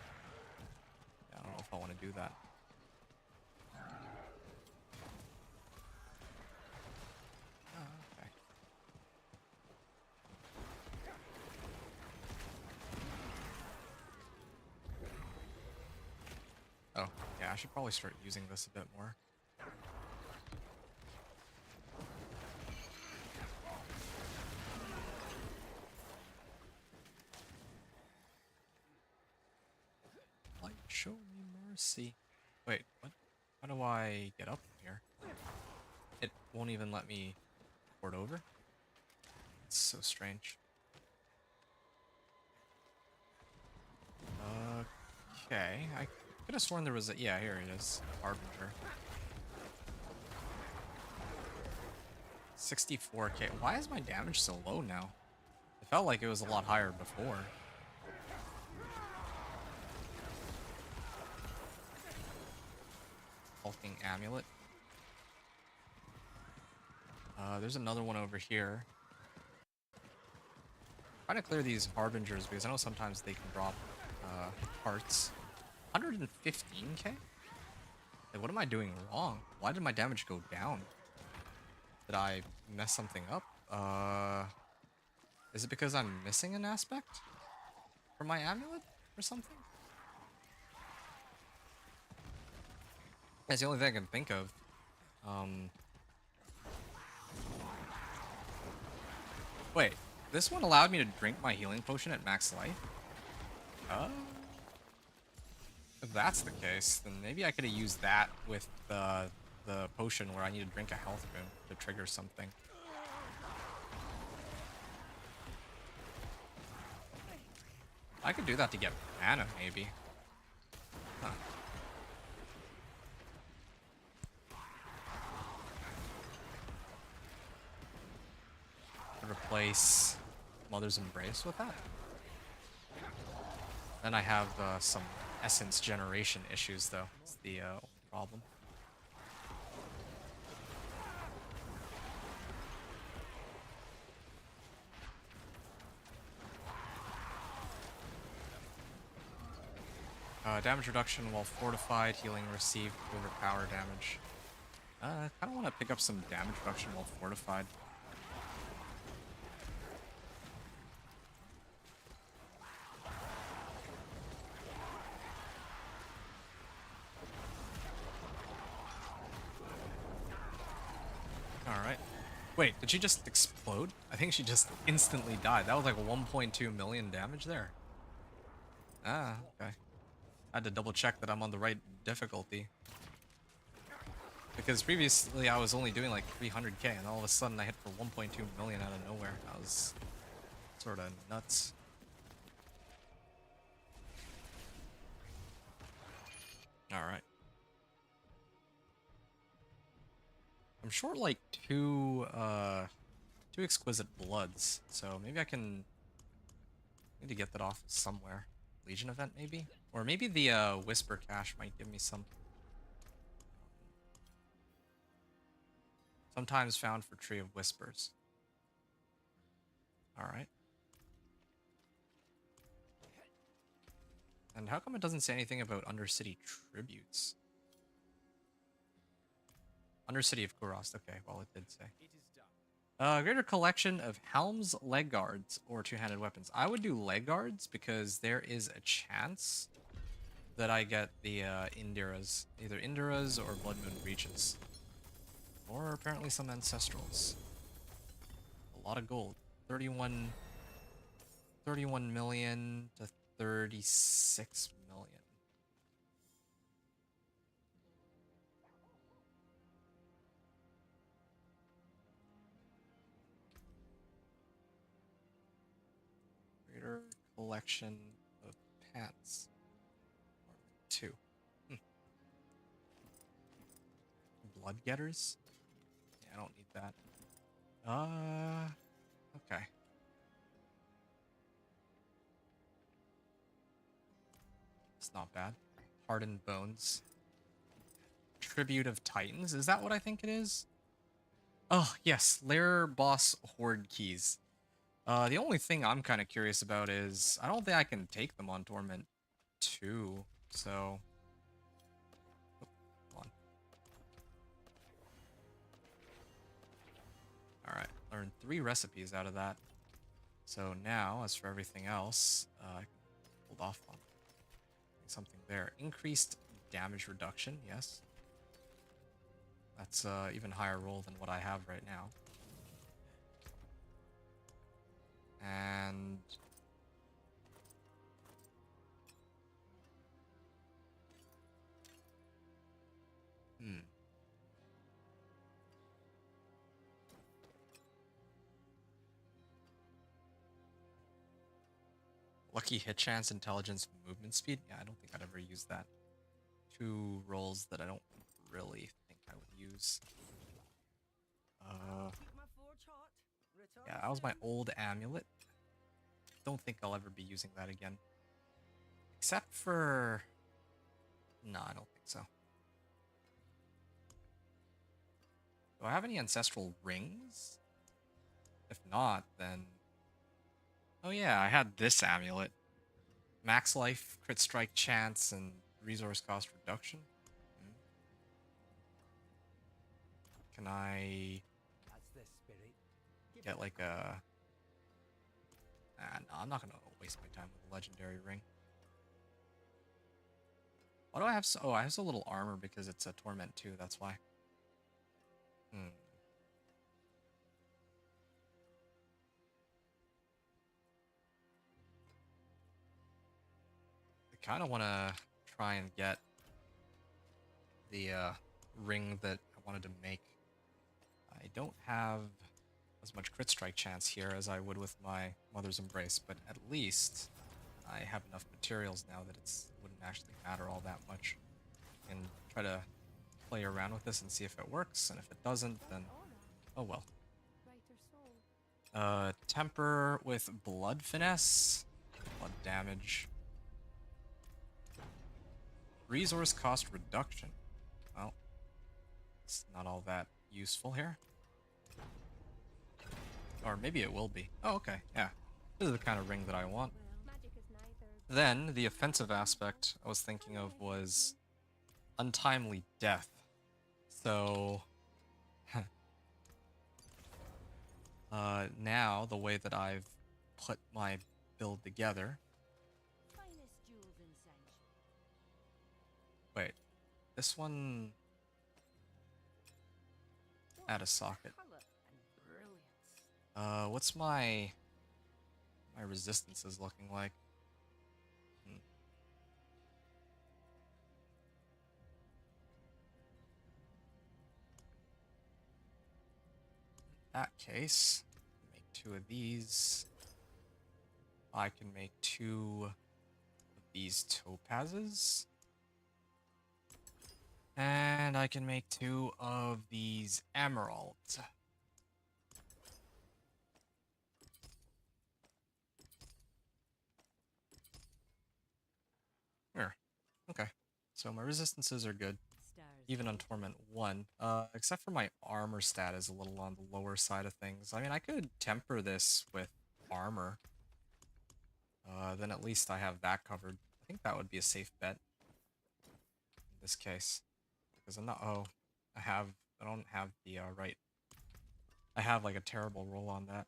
yeah, I don't know if I want to do that. Oh, okay. Oh, yeah, I should probably start using this a bit more. Light, show me mercy. Wait, what? How do I get up from here? It won't even let me port over? It's so strange. Okay, I could have sworn there was a... Yeah, here it is. Harbinger. 64k. Why is my damage so low now? It felt like it was a lot higher before. Hulking Amulet. There's another one over here. Trying to clear these Harbingers because I know sometimes they can drop parts. 115k? Like, what am I doing wrong? Why did my damage go down? Did I mess something up? Is it because I'm missing an aspect for my amulet or something? That's the only thing I can think of. Wait, this one allowed me to drink my healing potion at max life? If that's the case, then maybe I could have used that with the potion where I need to drink a health boon to trigger something. I could do that to get mana, maybe. Huh. Replace Mother's Embrace with that. Then I have some essence generation issues, though. It's the problem. Damage reduction while fortified, healing received, overpower damage. I kind of want to pick up some damage reduction while fortified. Alright. Wait, did she just explode? I think she just instantly died. That was like 1.2 million damage there. Ah, okay. I had to double check that I'm on the right difficulty. Because previously I was only doing like 300k and all of a sudden I hit for 1.2 million out of nowhere. That was sort of nuts. Alright. I'm short like two exquisite bloods, so maybe I can need to get that off somewhere. Legion event maybe? Or maybe the Whisper cache might give me some. Sometimes found for Tree of Whispers. Alright. And how come it doesn't say anything about Undercity tributes? Undercity of Kurost, okay, well it did say. It is done. Greater collection of helms, leg guards, or two-handed weapons. I would do leg guards because there is a chance that I get the Indiras. Either Indiras or Blood Moon Breaches. Or apparently some Ancestrals. A lot of gold. 31 million to 36 million. Greater collection of pants. Two. Blood getters? Yeah, I don't need that. Okay. It's not bad. Hardened bones. Tribute of Titans. Is that what I think it is? Oh, yes. Lair boss horde keys. The only thing I'm kind of curious about is I don't think I can take them on Torment 2, so... Oh, hold on. Alright, learned 3 recipes out of that. So now, as for everything else, I can hold off on something there. Increased damage reduction, yes. That's even higher roll than what I have right now. And lucky hit chance, intelligence, movement speed. Yeah, I don't think I'd ever use that. 2 rolls that I don't really think I would use. Yeah, that was my old amulet. Don't think I'll ever be using that again. Except for... No, I don't think so. Do I have any ancestral rings? If not, then... Oh yeah, I had this amulet. Max life, crit strike chance, and resource cost reduction. Hmm. Can I That's the spirit. get like a... no, I'm not gonna waste my time with a legendary ring. Why do I have so... Oh, I have so little armor because it's a Torment too, that's why. Hmm. I kind of want to try and get the ring that I wanted to make. I don't have as much crit strike chance here as I would with my Mother's Embrace, but at least I have enough materials now that it wouldn't actually matter all that much. And try to play around with this and see if it works, and if it doesn't, then oh well. Brighter soul. Temper with blood finesse, blood damage, resource cost reduction. Well, it's not all that useful here. Or maybe it will be. Oh, okay, yeah. This is the kind of ring that I want. Magic is neither. Then, the offensive aspect I was thinking of was untimely death. So, now the way that I've put my build together. Finest jewels in Sanctuary. Wait, this one add a socket. Color and brilliance. What's my resistances looking like? Hmm. In that case, make 2 of these. I can make 2 of these topazes. And I can make 2 of these emeralds. Here. Okay. So my resistances are good. Stars. Even on Torment 1. Except for my armor stat is a little on the lower side of things. I mean, I could temper this with armor. Then at least I have that covered. I think that would be a safe bet in this case. Because I'm not... Oh, I don't have the right... I have like a terrible roll on that.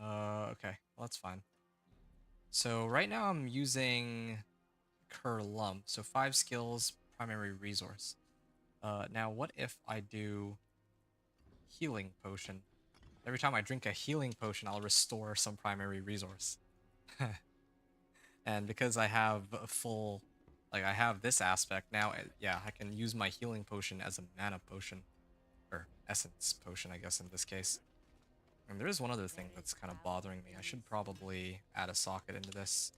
Okay. Well, that's fine. So right now I'm using Cur Lump. So 5 skills, primary resource. Now what if I do healing potion? Every time I drink a healing potion, I'll restore some primary resource. And because I have a full, like I have this aspect now, yeah, I can use my healing potion as a mana potion. Or essence potion, I guess, in this case. And there is one other thing that's kind of bothering me. I should probably add a socket into this.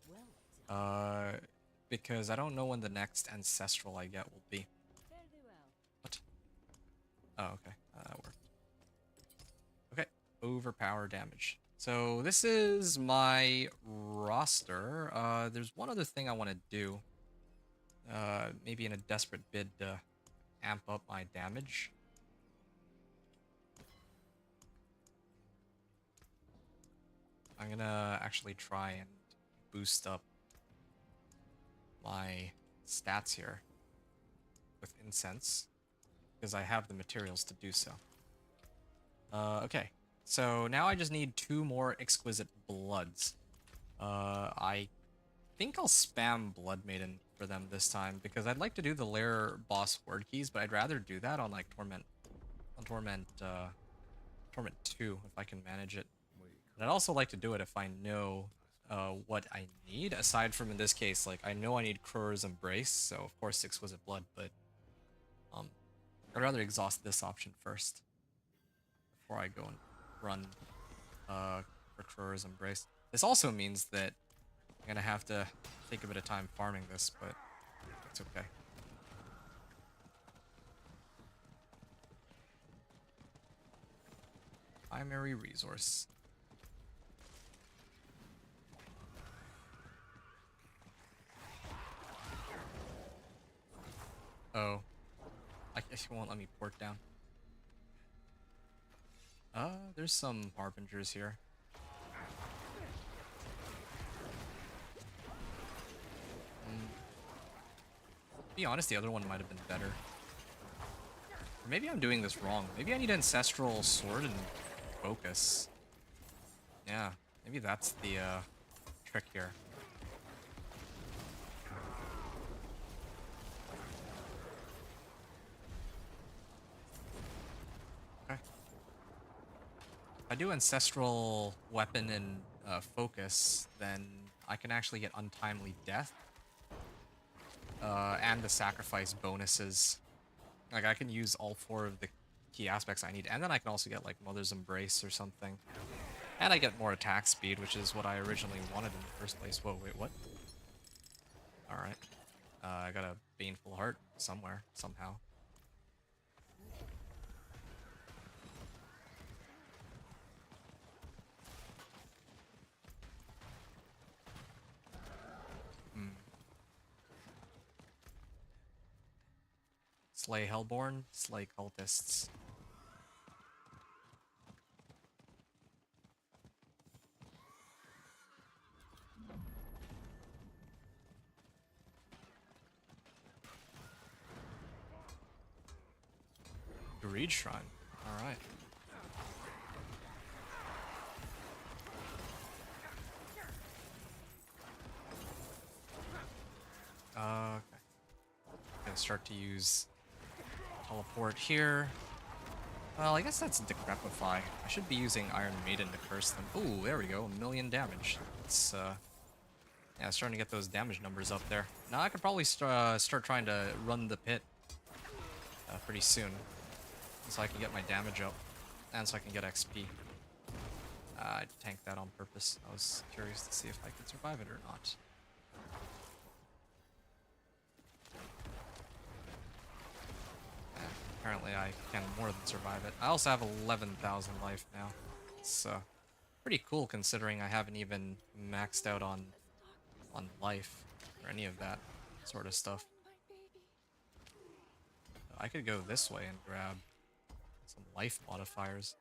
Because I don't know when the next ancestral I get will be. Fare thee well. What? Oh, okay. That worked. Okay. Overpower damage. So this is my roster. There's one other thing I want to do. Maybe in a desperate bid to amp up my damage. I'm gonna actually try and boost up my stats here with incense, because I have the materials to do so. Okay, so now I just need 2 more exquisite bloods. I think I'll spam Blood Maiden for them this time, because I'd like to do the lair boss word keys, but I'd rather do that on like Torment 2 if I can manage it. And I'd also like to do it if I know what I need, aside from in this case, like I know I need Crur's Embrace, so of course Exquisite Blood, but I'd rather exhaust this option first before I go and run for Crur's Embrace. This also means that I'm gonna have to take a bit of time farming this, but it's okay. Primary resource. Oh. I guess you won't let me port down. There's some harbingers here. be honest, the other one might have been better. Or maybe I'm doing this wrong. Maybe I need Ancestral Sword and Focus. Yeah, maybe that's the trick here. Okay. If I do Ancestral Weapon and Focus, then I can actually get Untimely Death. And the Sacrifice bonuses. Like, I can use all 4 of the key aspects I need. And then I can also get, like, Mother's Embrace or something. And I get more attack speed, which is what I originally wanted in the first place. Whoa, wait, what? Alright. I got a Baneful Heart somewhere, somehow. Slay Hellborn, slay cultists. Greed Shrine. Alright. Okay. Gonna start to use teleport here. Well, I guess that's Decrepify. I should be using Iron Maiden to curse them. Ooh, there we go, 1,000,000 damage. It's yeah, starting to get those damage numbers up there. Now I could probably start trying to run the pit pretty soon, so I can get my damage up, and so I can get XP. I tanked that on purpose. I was curious to see if I could survive it or not. Apparently I can more than survive it. I also have 11,000 life now. It's pretty cool considering I haven't even maxed out on life or any of that sort of stuff. I could go this way and grab some life modifiers.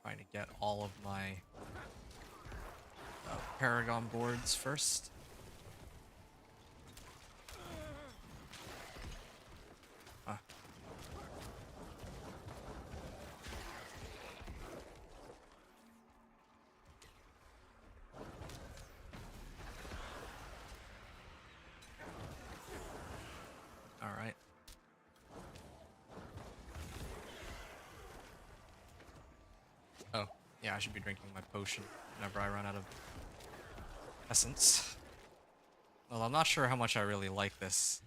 Trying to get all of my Paragon boards first. Alright. Oh, yeah, I should be drinking my potion whenever I run out of essence. Well, I'm not sure how much I really like this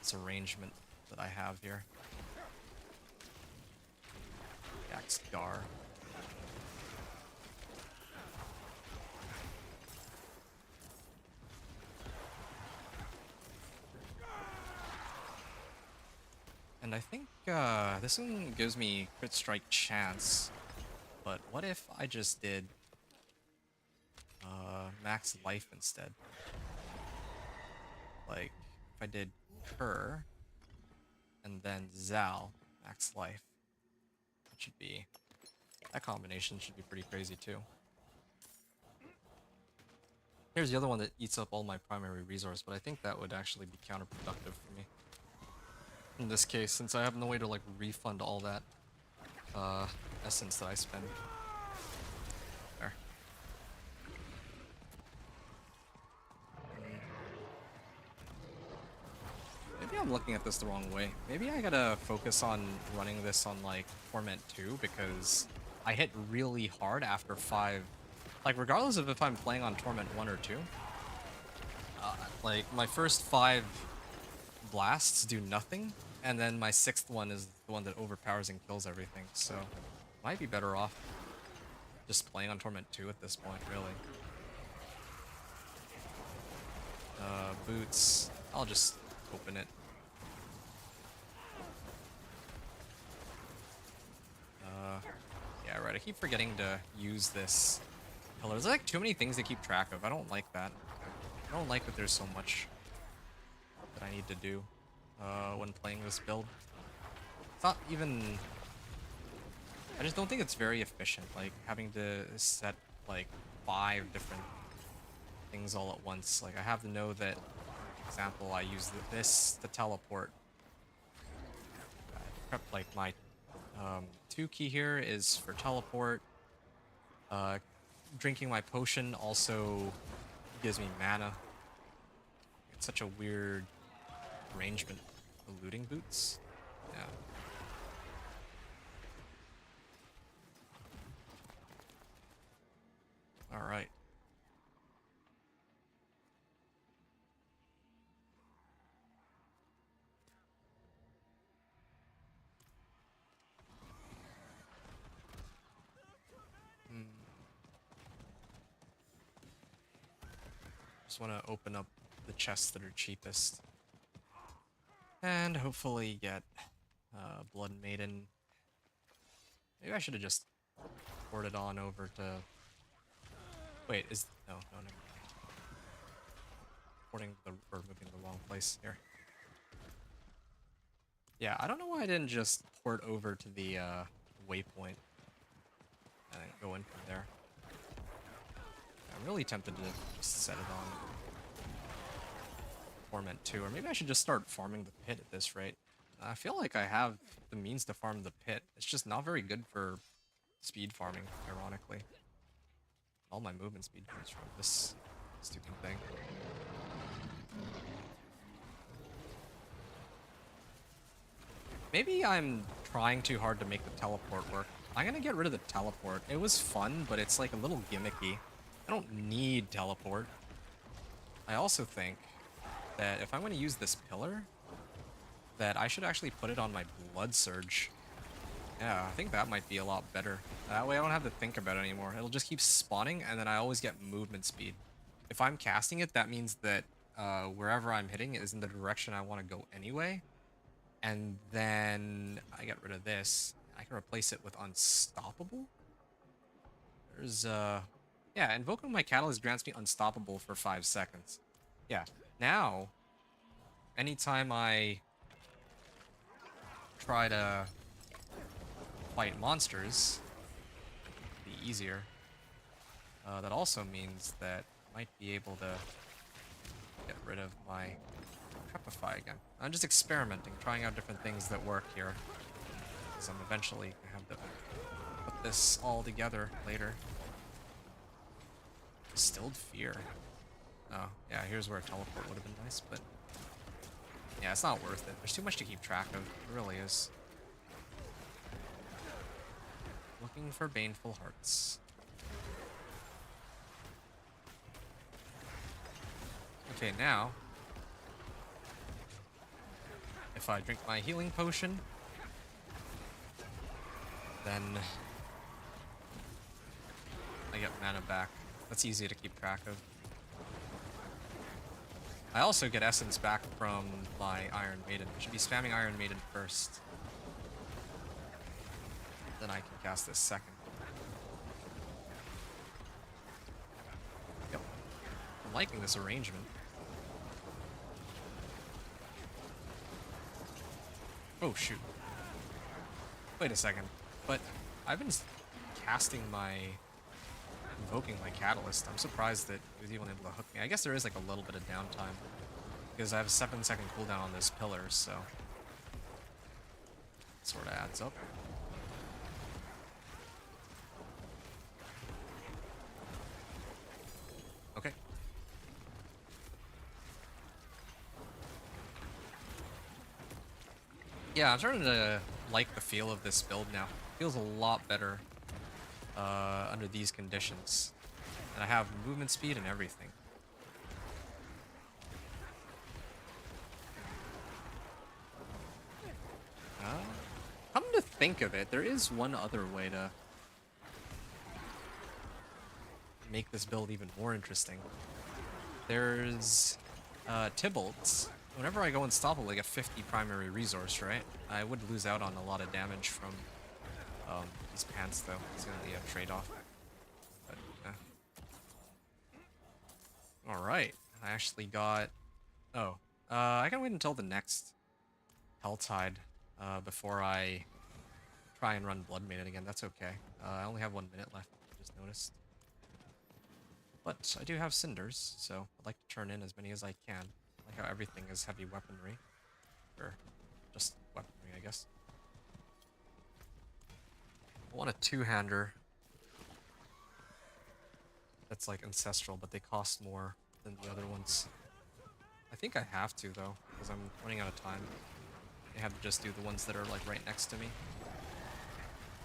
this arrangement that I have here. Axe Gar. And I think this one gives me crit strike chance, but what if I just did max life instead? Like, if I did Kerr and then Zal max life, that combination should be pretty crazy too. Here's the other one that eats up all my primary resource, but I think that would actually be counterproductive for me in this case, since I have no way to like refund all that essence that I spend. There. Maybe I'm looking at this the wrong way. Maybe I gotta focus on running this on like Torment 2, because I hit really hard after 5. Like, regardless of if I'm playing on Torment 1 or 2, like my first 5 blasts do nothing, and then my 6th one is the one that overpowers and kills everything, so might be better off just playing on Torment 2 at this point, really. Boots, I'll just open it. Yeah, right, I keep forgetting to use this pillar. There's like too many things to keep track of. I don't like that. I don't like that there's so much that I need to do when playing this build. It's not even... I just don't think it's very efficient, like having to set like 5 different things all at once. Like, I have to know that, for example, I use this to teleport. Prep, like, my 2 key here is for teleport. Drinking my potion also gives me mana. It's such a weird arrangement. The looting boots? Yeah. Alright. Just want to open up the chests that are cheapest. And hopefully get Blood Maiden. Maybe I should have just ported on over to... Wait, is... No, never mind. Porting the... or moving to the wrong place here. Yeah, I don't know why I didn't just port over to the waypoint and then go in from there. I'm really tempted to just set it on Torment 2, or maybe I should just start farming the pit at this rate. I feel like I have the means to farm the pit. It's just not very good for speed farming, ironically. All my movement speed comes from this stupid thing. Maybe I'm trying too hard to make the teleport work. I'm gonna get rid of the teleport. It was fun, but it's like a little gimmicky. I don't need teleport. I also think that if I'm going to use this pillar, that I should actually put it on my blood surge. Yeah, I think that might be a lot better. That way I don't have to think about it anymore. It'll just keep spawning, and then I always get movement speed. If I'm casting it, that means that wherever I'm hitting is in the direction I want to go anyway. And then I get rid of this. I can replace it with Unstoppable. There's, yeah, invoking my catalyst grants me Unstoppable for 5 seconds. Yeah, now, anytime I try to fight monsters, it'll be easier. That also means that I might be able to get rid of my Trepify again. I'm just experimenting, trying out different things that work here. Because I'm eventually going to have to put this all together later. Distilled Fear. Oh, yeah, here's where a teleport would have been nice, but... yeah, it's not worth it. There's too much to keep track of. It really is. Looking for Baneful Hearts. Okay, now... if I drink my healing potion... then... I get mana back. That's easy to keep track of. I also get essence back from my Iron Maiden. I should be spamming Iron Maiden first. Then I can cast this second. Yep. I'm liking this arrangement. Oh, shoot. Wait a second. But I've been casting my... invoking my catalyst. I'm surprised that he was even able to hook me. I guess there is like a little bit of downtime. Because I have a 7-second cooldown on this pillar, so... it sort of adds up. Okay. Yeah, I'm starting to like the feel of this build now. It feels a lot better under these conditions. And I have movement speed and everything. Come to think of it, there is one other way to make this build even more interesting. There's Tybalt's. Whenever I go Unstoppable, I get 50 primary resource, right? I would lose out on a lot of damage from these pants, though. It's gonna be a trade-off. But, alright. I actually got... oh. I can wait until the next Helltide before I try and run Blood Maiden again. That's okay. I only have 1 minute left, I just noticed. But I do have cinders, so I'd like to turn in as many as I can. I like how everything is heavy weaponry. Or just weaponry, I guess. I want a two-hander that's like ancestral, but they cost more than the other ones. I think I have to, though, because I'm running out of time. I have to just do the ones that are like right next to me.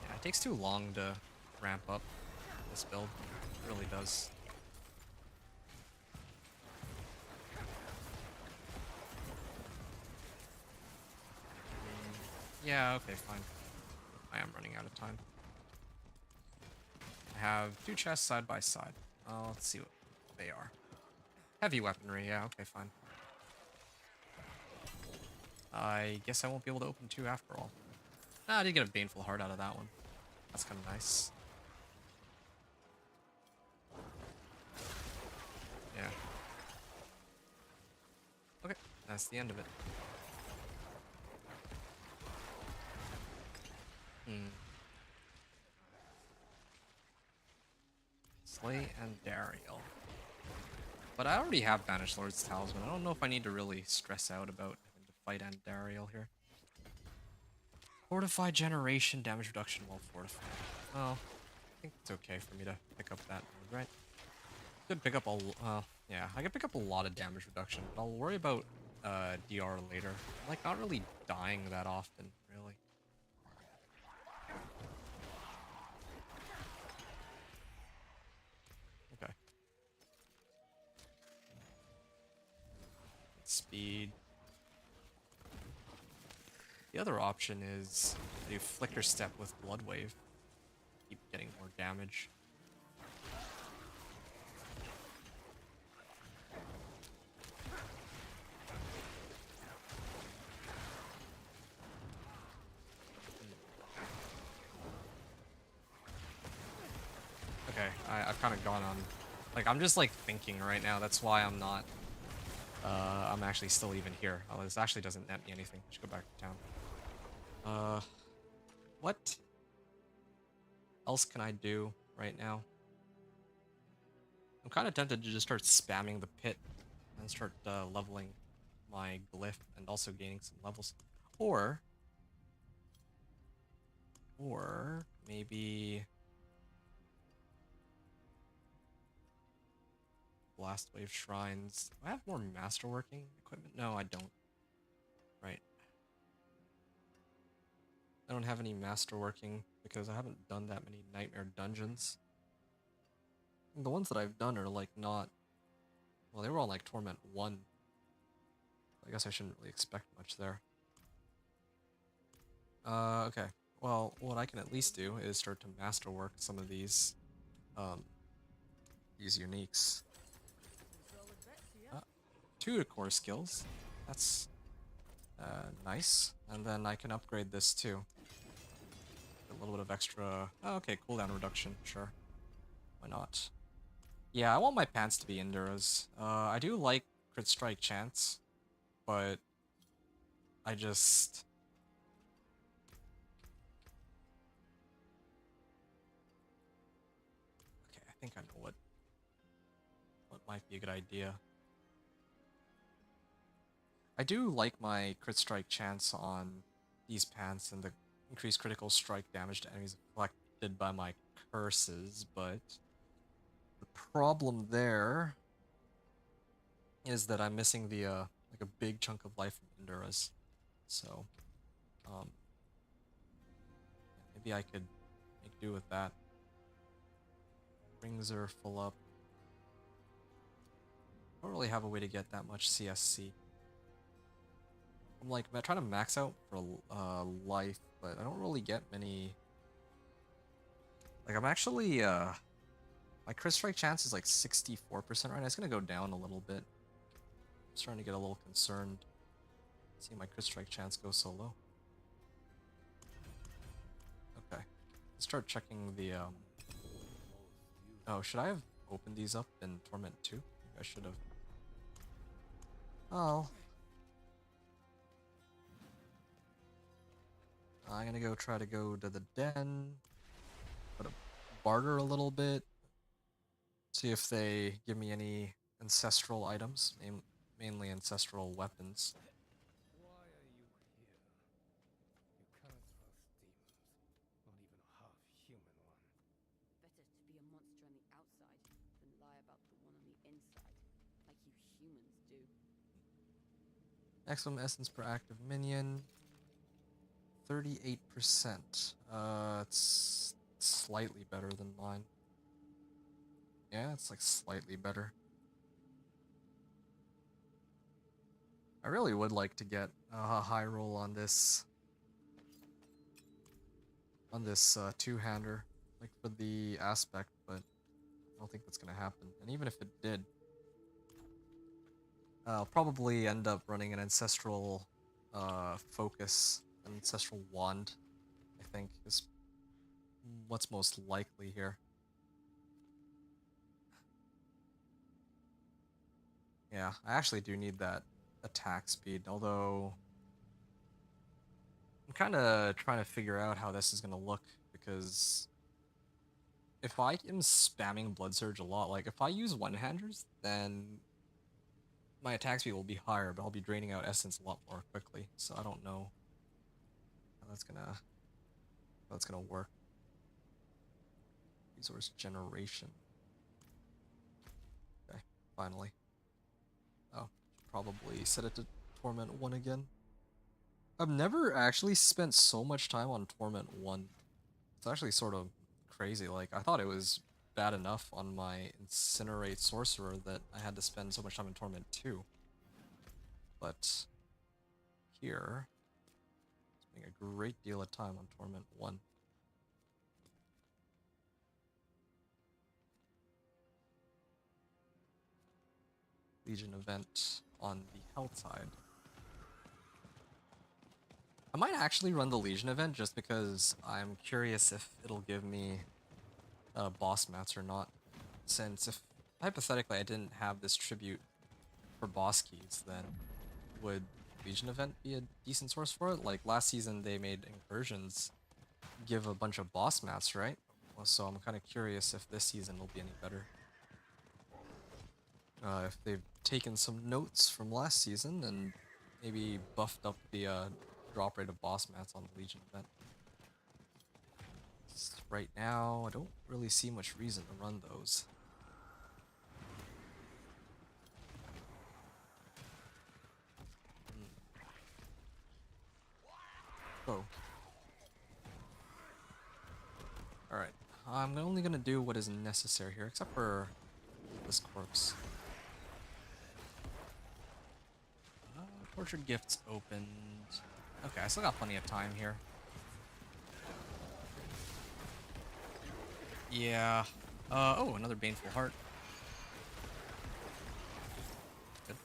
Yeah, it takes too long to ramp up this build. It really does. Yeah, okay, fine. I am running out of time. I have two chests side by side. Let's see what they are. Heavy weaponry, yeah, okay, fine. I guess I won't be able to open two after all. Ah, I did get a Baneful Heart out of that one. That's kind of nice. Yeah. Okay, that's the end of it. Slay and Dariel. But I already have Banished Lord's Talisman. I don't know if I need to really stress out about having to fight Andariel here. Fortify generation, damage reduction while fortified. Well, I think it's okay for me to pick up that mode, right? Could pick up a, yeah, I could pick up a lot of damage reduction, but I'll worry about DR later. I'm, like, not really dying that often, really. Okay. Speed. The other option is do Flicker Step with Blood Wave. Keep getting more damage. Okay, I've kind of gone on... Like, I'm just, like, thinking right now. That's why I'm not... I'm actually still even here. Oh, this actually doesn't net me anything. I should go back to town. What else can I do right now? I'm kind of tempted to just start spamming the pit and start leveling my glyph and also gaining some levels. Or maybe Blast Wave Shrines. Do I have more masterworking equipment? No, I don't. Right. I don't have any masterworking because I haven't done that many Nightmare Dungeons. The ones that I've done are like not... Well, they were all like Torment 1. I guess I shouldn't really expect much there. Okay. Well, what I can at least do is start to masterwork some of these uniques. Two core skills. That's nice. And then I can upgrade this too. A little bit of extra... Oh, okay, cooldown reduction, sure. Why not? Yeah, I want my pants to be Enduras. I do like crit strike chance, but I just... Okay, I think I know what might be a good idea. I do like my crit strike chance on these pants and the increased critical strike damage to enemies afflicted by my curses, but the problem there is that I'm missing the like a big chunk of life from Enduras. So maybe I could make do with that. Rings are full up. I don't really have a way to get that much CSC. I'm like trying to max out for life, but I don't really get many. Like I'm actually my crit strike chance is like 64% right now. It's gonna go down a little bit. I'm starting to get a little concerned. Seeing my crit strike chance go so low. Okay, let's start checking the Oh, should I have opened these up in Torment 2? Maybe I should have. Oh. I'm gonna go try to go to the den. Barter a little bit. See if they give me any ancestral items, mainly ancestral weapons. Why are you here? You cannot trust demons, not even a half-human one. Better to be a monster on the outside than lie about the one on the inside, like you humans do. Maximum essence per active minion, 38%. It's slightly better than mine. Yeah, it's like slightly better. I really would like to get a high roll on this two-hander, like for the aspect, but I don't think that's gonna happen. And even if it did, I'll probably end up running an ancestral focus, an ancestral wand, I think is what's most likely here. Yeah, I actually do need that attack speed, although I'm kind of trying to figure out how this is going to look, because if I am spamming Blood Surge a lot, like if I use one-handers, then my attack speed will be higher, but I'll be draining out essence a lot more quickly, so I don't know how that's gonna work. Resource generation. Okay, finally. Oh, should probably set it to Torment 1 again. I've never actually spent so much time on Torment 1. It's actually sort of crazy. Like, I thought it was bad enough on my Incinerate Sorcerer that I had to spend so much time in Torment 2. But here, spending a great deal of time on Torment 1. Legion event on the Hell side. I might actually run the Legion event just because I'm curious if it'll give me boss mats or not. Since if hypothetically I didn't have this tribute for boss keys, then would Legion event be a decent source for it? Like last season they made incursions give a bunch of boss mats, right? Well, so I'm kind of curious if this season will be any better. If they've taken some notes from last season and maybe buffed up the drop rate of boss mats on the Legion event. Right now, I don't really see much reason to run those. Oh. Alright, I'm only gonna do what is necessary here, except for this corpse. Tortured gifts opened. Okay, I still got plenty of time here. Yeah. Oh, another Baneful Heart. Good.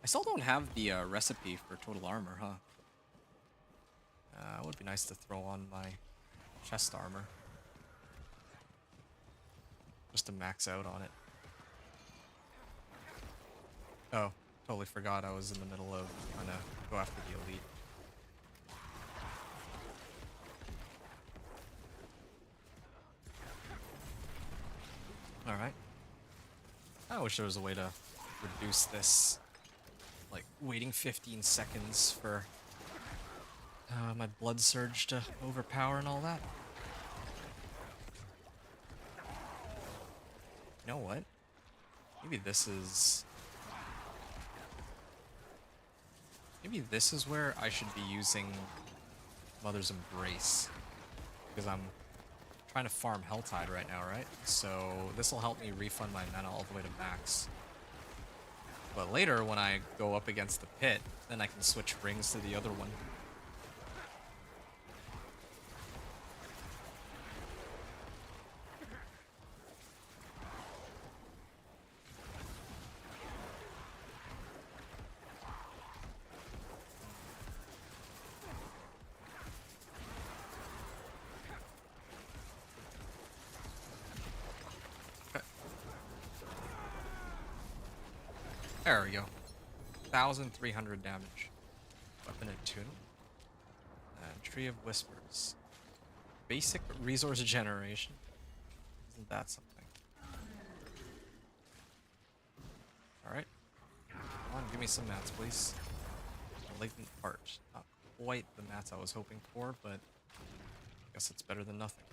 I still don't have the recipe for total armor, huh? It would be nice to throw on my chest armor. Just to max out on it. Oh, totally forgot I was in the middle of trying to go after the elite. Alright. I wish there was a way to reduce this. Like, waiting 15 seconds for my blood surge to overpower and all that. You know what? Maybe this is where I should be using Mother's Embrace. Because I'm trying to farm Helltide right now, right? So this will help me refund my mana all the way to max. But later, when I go up against the pit, then I can switch rings to the other one. There we go. 1,300 damage. Weapon attunement. Tree of Whispers. Basic resource generation. Isn't that something? Alright. Come on, give me some mats, please. Latent part. Not quite the mats I was hoping for, but I guess it's better than nothing.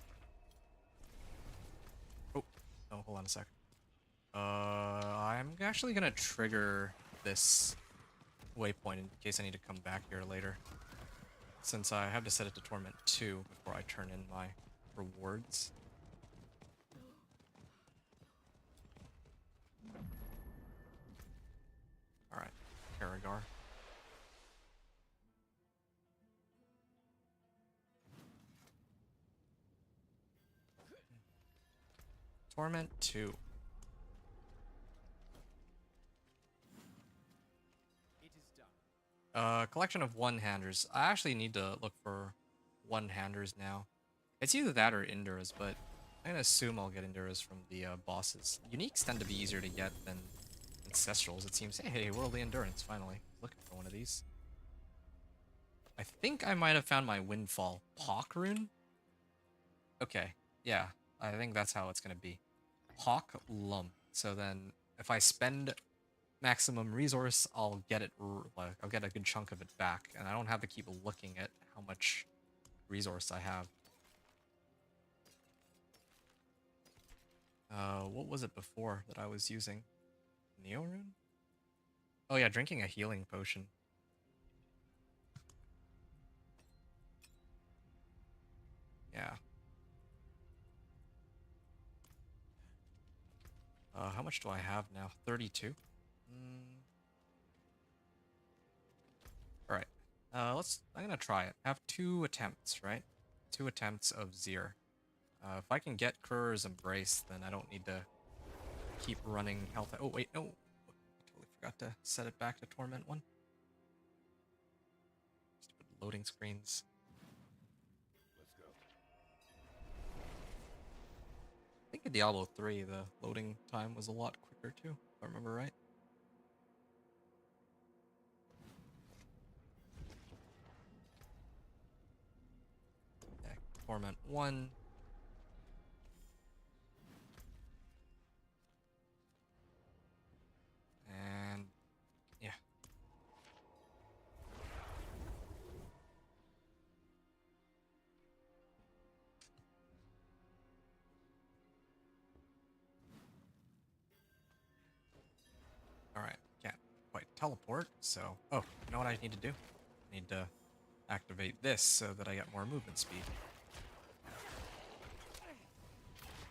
Oh, no, hold on a second. I'm actually gonna trigger this waypoint in case I need to come back here later. Since I have to set it to Torment 2 before I turn in my rewards. Alright, Karagar. Torment 2. Collection of one-handers. I actually need to look for one-handers now. It's either that or Indoras, but I'm gonna assume I'll get Indoras from the bosses. Uniques tend to be easier to get than Ancestrals, it seems. Hey, Worldly Endurance, finally. Looking for one of these. I think I might have found my Windfall Hawk rune. Okay, yeah, I think that's how it's gonna be. Hawk Lump. So then, if I spend maximum resource, I'll get it. Like, I'll get a good chunk of it back, and I don't have to keep looking at how much resource I have. What was it before that I was using? Neo rune? Oh yeah, drinking a healing potion. Yeah. How much do I have now? 32? Alright. I'm gonna try it. I have 2 attempts, right? 2 attempts of Zir. If I can get Kur's Embrace, then I don't need to keep running health. Oh, wait, no. I totally forgot to set it back to Torment 1. Stupid loading screens. Let's go. I think in Diablo 3, the loading time was a lot quicker too, if I remember right. Okay, Torment 1. And yeah. Alright, can't quite teleport, so... Oh, you know what I need to do? I need to activate this so that I get more movement speed.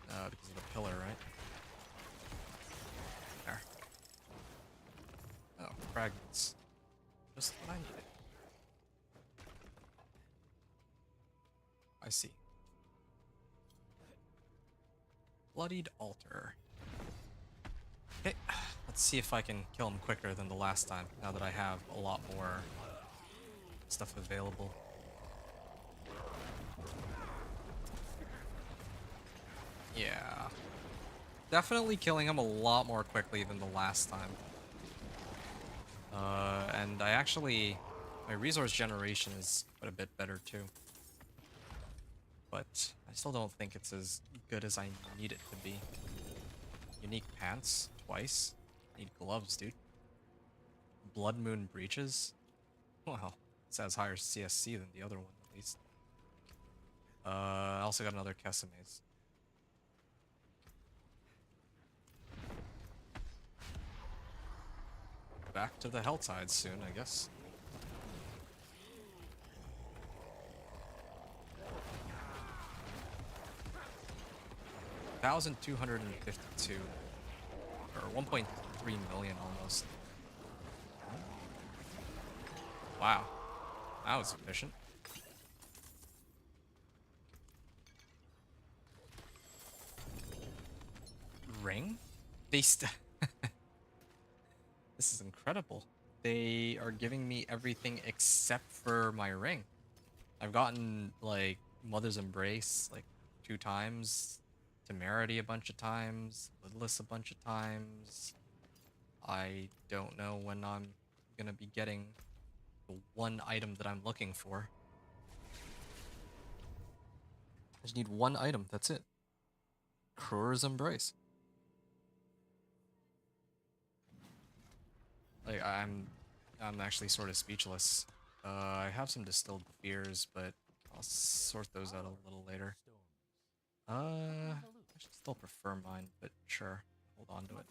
Because of the pillar, right? There. Oh, fragments. Just what I needed. I see. Bloodied altar. Okay, let's see if I can kill him quicker than the last time, now that I have a lot more stuff available. Yeah. Definitely killing him a lot more quickly than the last time. And I actually... My resource generation is quite a bit better too. But I still don't think it's as good as I need it to be. Unique pants, twice. Need gloves, dude. Blood Moon breaches? Well, it has higher CSC than the other one, at least. I also got another Kesame's. Back to the Helltide soon, I guess. $1,252. Or 1.3 million almost. Wow. That was efficient. Ring? They This is incredible. They are giving me everything except for my ring. I've gotten, like, Mother's Embrace, like, 2 times. Temerity a bunch of times. Lidless a bunch of times. I don't know when I'm gonna be getting the one item that I'm looking for. I just need one item, that's it. Crew's Embrace. Like I'm actually sort of speechless. I have some distilled fears, but I'll sort those out a little later. I should still prefer mine, but sure. Hold on to it.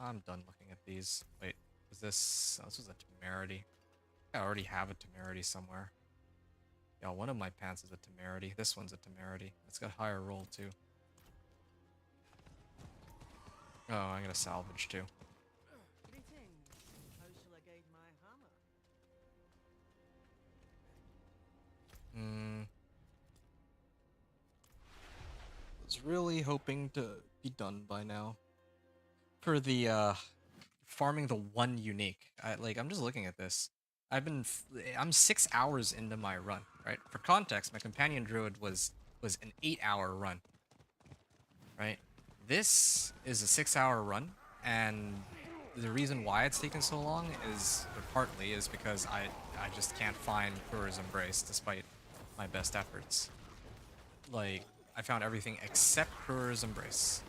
I'm done looking at these. Wait, was this? Oh, this was a temerity. I already have a temerity somewhere. Yeah, one of my pants is a temerity. This one's a temerity. It's got higher roll too. Oh, I'm gonna salvage too. Greetings. How shall I guide my hammer? Was really hoping to be done by now. For the farming the one unique. I'm just looking at this. I'm 6 hours into my run, right? For context, my companion druid was an 8-hour run. Right? This is a 6-hour run, and the reason why it's taken so long is partly because I just can't find Kura's Embrace despite my best efforts. Like, I found everything except Kura's Embrace.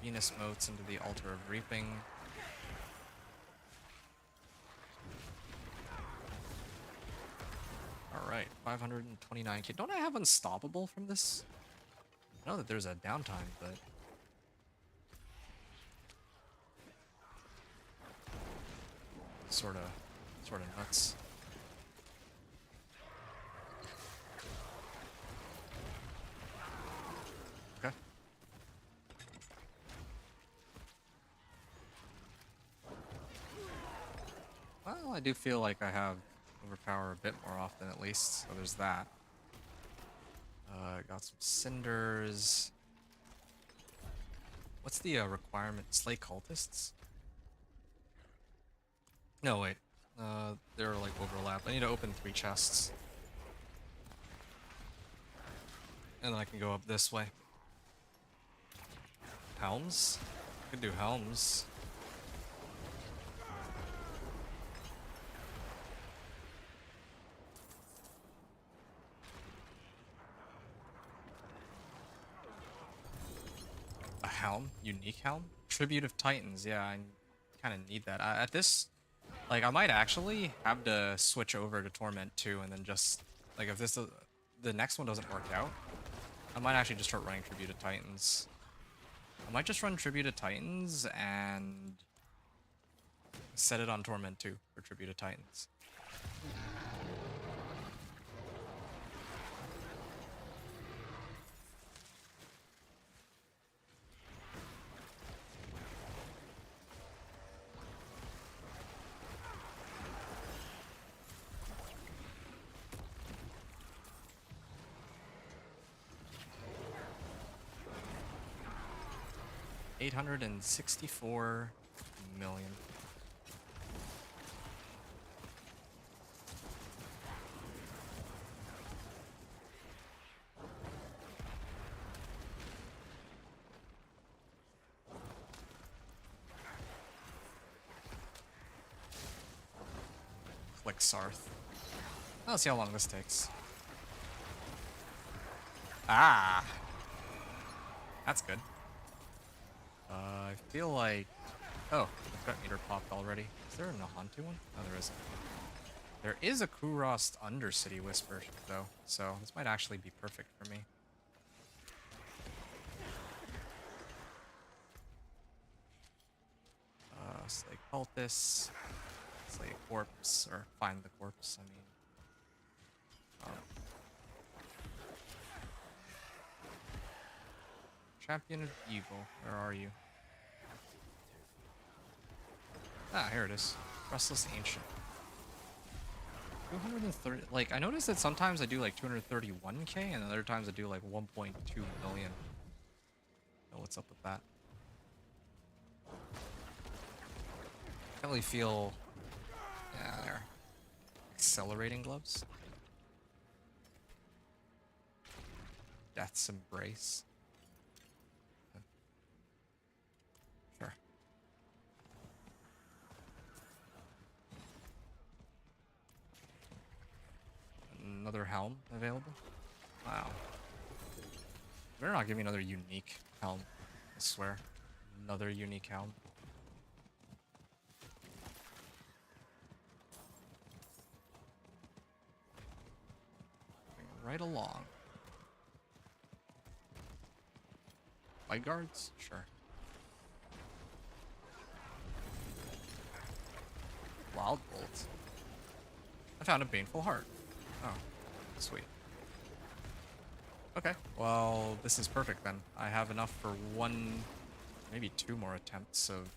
Venus motes into the Altar of Reaping. Alright, 529k. Don't I have Unstoppable from this? I know that there's a downtime, but... Sorta nuts. Okay. Well, I do feel like I have overpower a bit more often at least, so there's that. Got some cinders. What's the requirement? Slay cultists? No, wait. They're like overlap. I need to open 3 chests. And then I can go up this way. Helms? I could do helms. A helm? Unique helm? Tribute of Titans, yeah, I kind of need that. At this, like, I might actually have to switch over to Torment 2 and then just, like, if this, the next one doesn't work out, I might actually just start running Tribute of Titans. I might just run Tribute of Titans and set it on Torment 2 for Tribute of Titans. $864 million. Click Sarth. Let's see how long this takes. Ah! That's good. I feel like... Oh, the threat meter popped already. Is there a Nahantu one? No, there isn't. There is a Kurost Undercity Whisper, though, so this might actually be perfect for me. Slay Cultists. Slay Corpse, or find the corpse, I mean. Champion of Evil, where are you? Ah, here it is. Restless Ancient. 230, like, I noticed that sometimes I do like 231k, and other times I do like 1.2 million. Oh, what's up with that? I really feel... Yeah, there. Accelerating gloves? Death's Embrace. Sure. Another helm available? Wow. Better not give me another unique helm. I swear. Another unique helm. Moving right along. Light guards? Sure. Wild Bolt. I found a Baneful Heart. Oh, sweet. Okay, well, this is perfect then. I have enough for one, maybe two more attempts of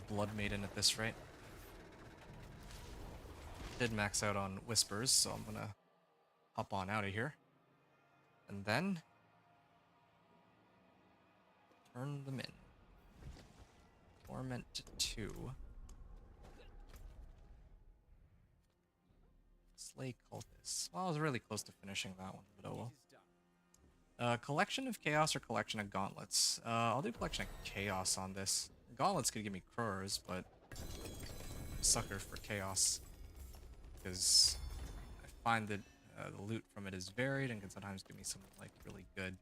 Blood Maiden at this rate. Did max out on Whispers, so I'm gonna hop on out of here. And then turn them in. Torment 2. Slay Cultists. Well, I was really close to finishing that one, but oh well. Collection of Chaos or Collection of Gauntlets? I'll do Collection of Chaos on this. Gauntlets could give me Crurs, but I'm a sucker for Chaos. Because I find that the loot from it is varied and can sometimes give me some like really good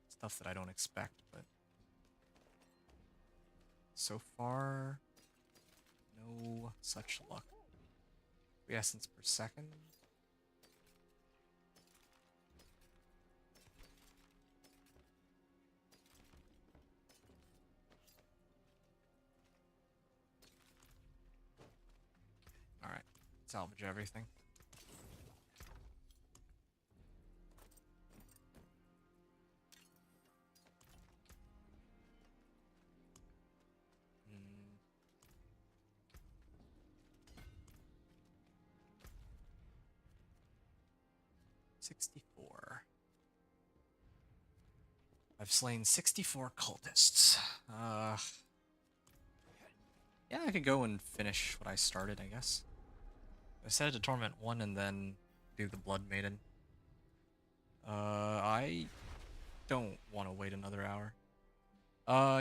stuff that I don't expect, but so far, no such luck. 3 essence per second. Alright, salvage everything. Hmm. 64. I've slain 64 cultists. Yeah, I could go and finish what I started, I guess. I set it to Torment 1 and then do the Blood Maiden. I don't want to wait another hour.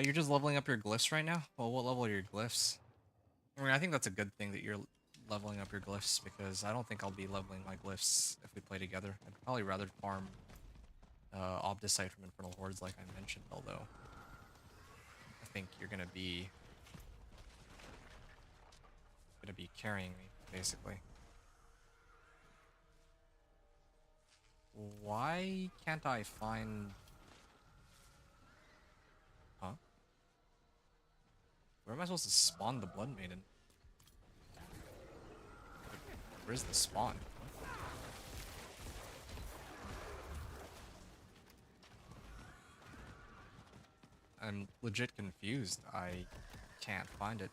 You're just leveling up your glyphs right now? Well, what level are your glyphs? I mean, I think that's a good thing that you're leveling up your glyphs, because I don't think I'll be leveling my glyphs if we play together. I'd probably rather farm Obdicite from Infernal Hordes like I mentioned, although I think you're gonna be carrying me, basically. Why can't I find... Huh? Where am I supposed to spawn the Blood Maiden? Where's the spawn? I'm legit confused. I can't find it.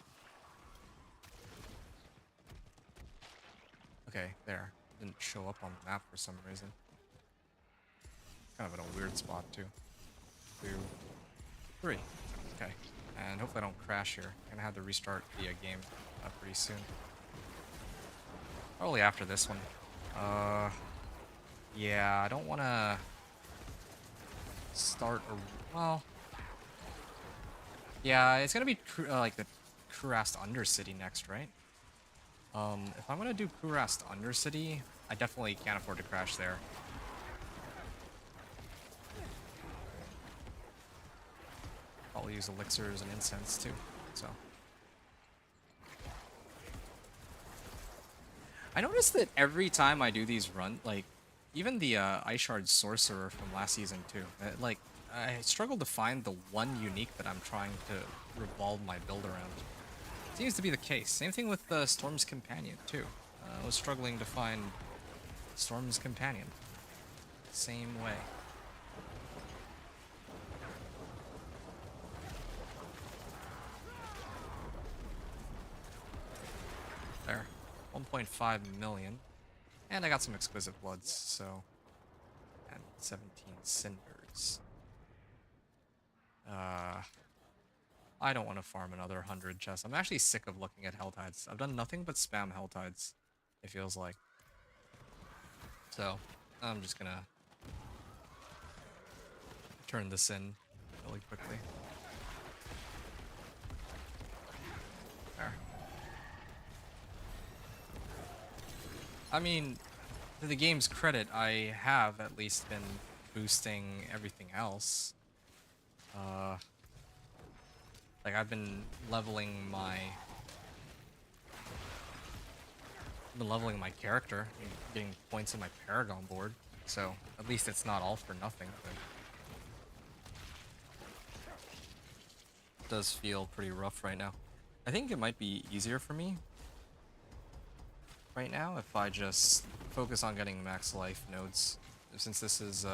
Okay, there. Didn't show up on the map for some reason. Kind of in a weird spot, too. 2, 3. Okay. And hopefully I don't crash here. I'm gonna have to restart the game pretty soon. Probably after this one. Yeah, I don't want to start a... Well... Yeah, it's gonna be like the Kurast Undercity next, right? If I'm gonna do Kurast Undercity, I definitely can't afford to crash there. Probably use elixirs and incense too, so. I noticed that every time I do these runs, like, even the Ice Shard Sorcerer from last season too, like, I struggle to find the one unique that I'm trying to revolve my build around. Seems to be the case. Same thing with Storm's Companion too. I was struggling to find Storm's Companion. Same way. There. 1.5 million. And I got some Exquisite Bloods, so... And 17 Cinders. I don't want to farm another 100 chests. I'm actually sick of looking at Helltides. I've done nothing but spam Helltides, it feels like. So, I'm just gonna turn this in really quickly. There. I mean, to the game's credit, I have at least been boosting everything else. Like I've been leveling my character and getting points in my Paragon board, so at least it's not all for nothing, but it does feel pretty rough right now. I think it might be easier for me right now if I just focus on getting max life nodes, since this is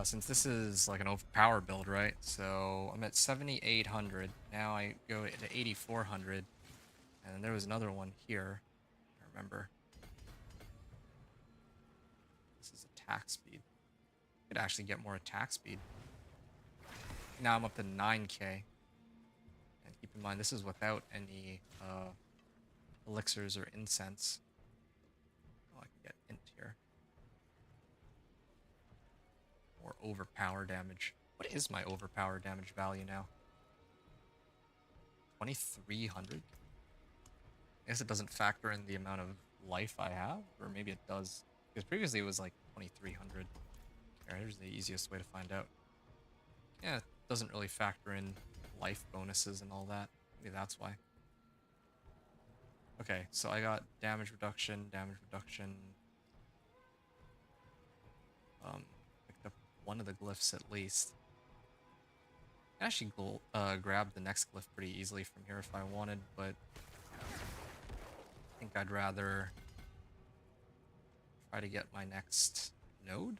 since this is like an overpower build, right? So I'm at 7,800. Now I go to 8,400. And then there was another one here. I remember. This is attack speed. Could actually get more attack speed. Now I'm up to 9k. And keep in mind, this is without any elixirs or incense. Oh, I can get int here. Or overpower damage. What is my overpower damage value now? 2,300? I guess it doesn't factor in the amount of life I have, or maybe it does. Because previously it was like 2,300. Here's the easiest way to find out. Yeah, it doesn't really factor in life bonuses and all that. Maybe that's why. Okay, so I got damage reduction. Picked up one of the glyphs at least. I actually grab the next glyph pretty easily from here if I wanted, but I think I'd rather try to get my next node.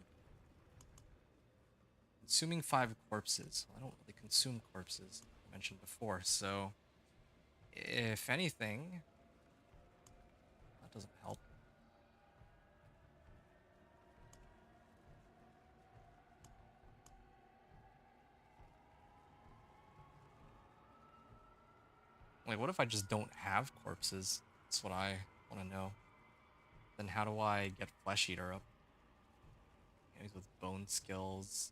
Consuming 5 corpses. Well, I don't really consume corpses, I mentioned before, so if anything, that doesn't help. Like, what if I just don't have corpses? That's what I want to know. Then how do I get Flesh Eater up? Enemies with bone skills.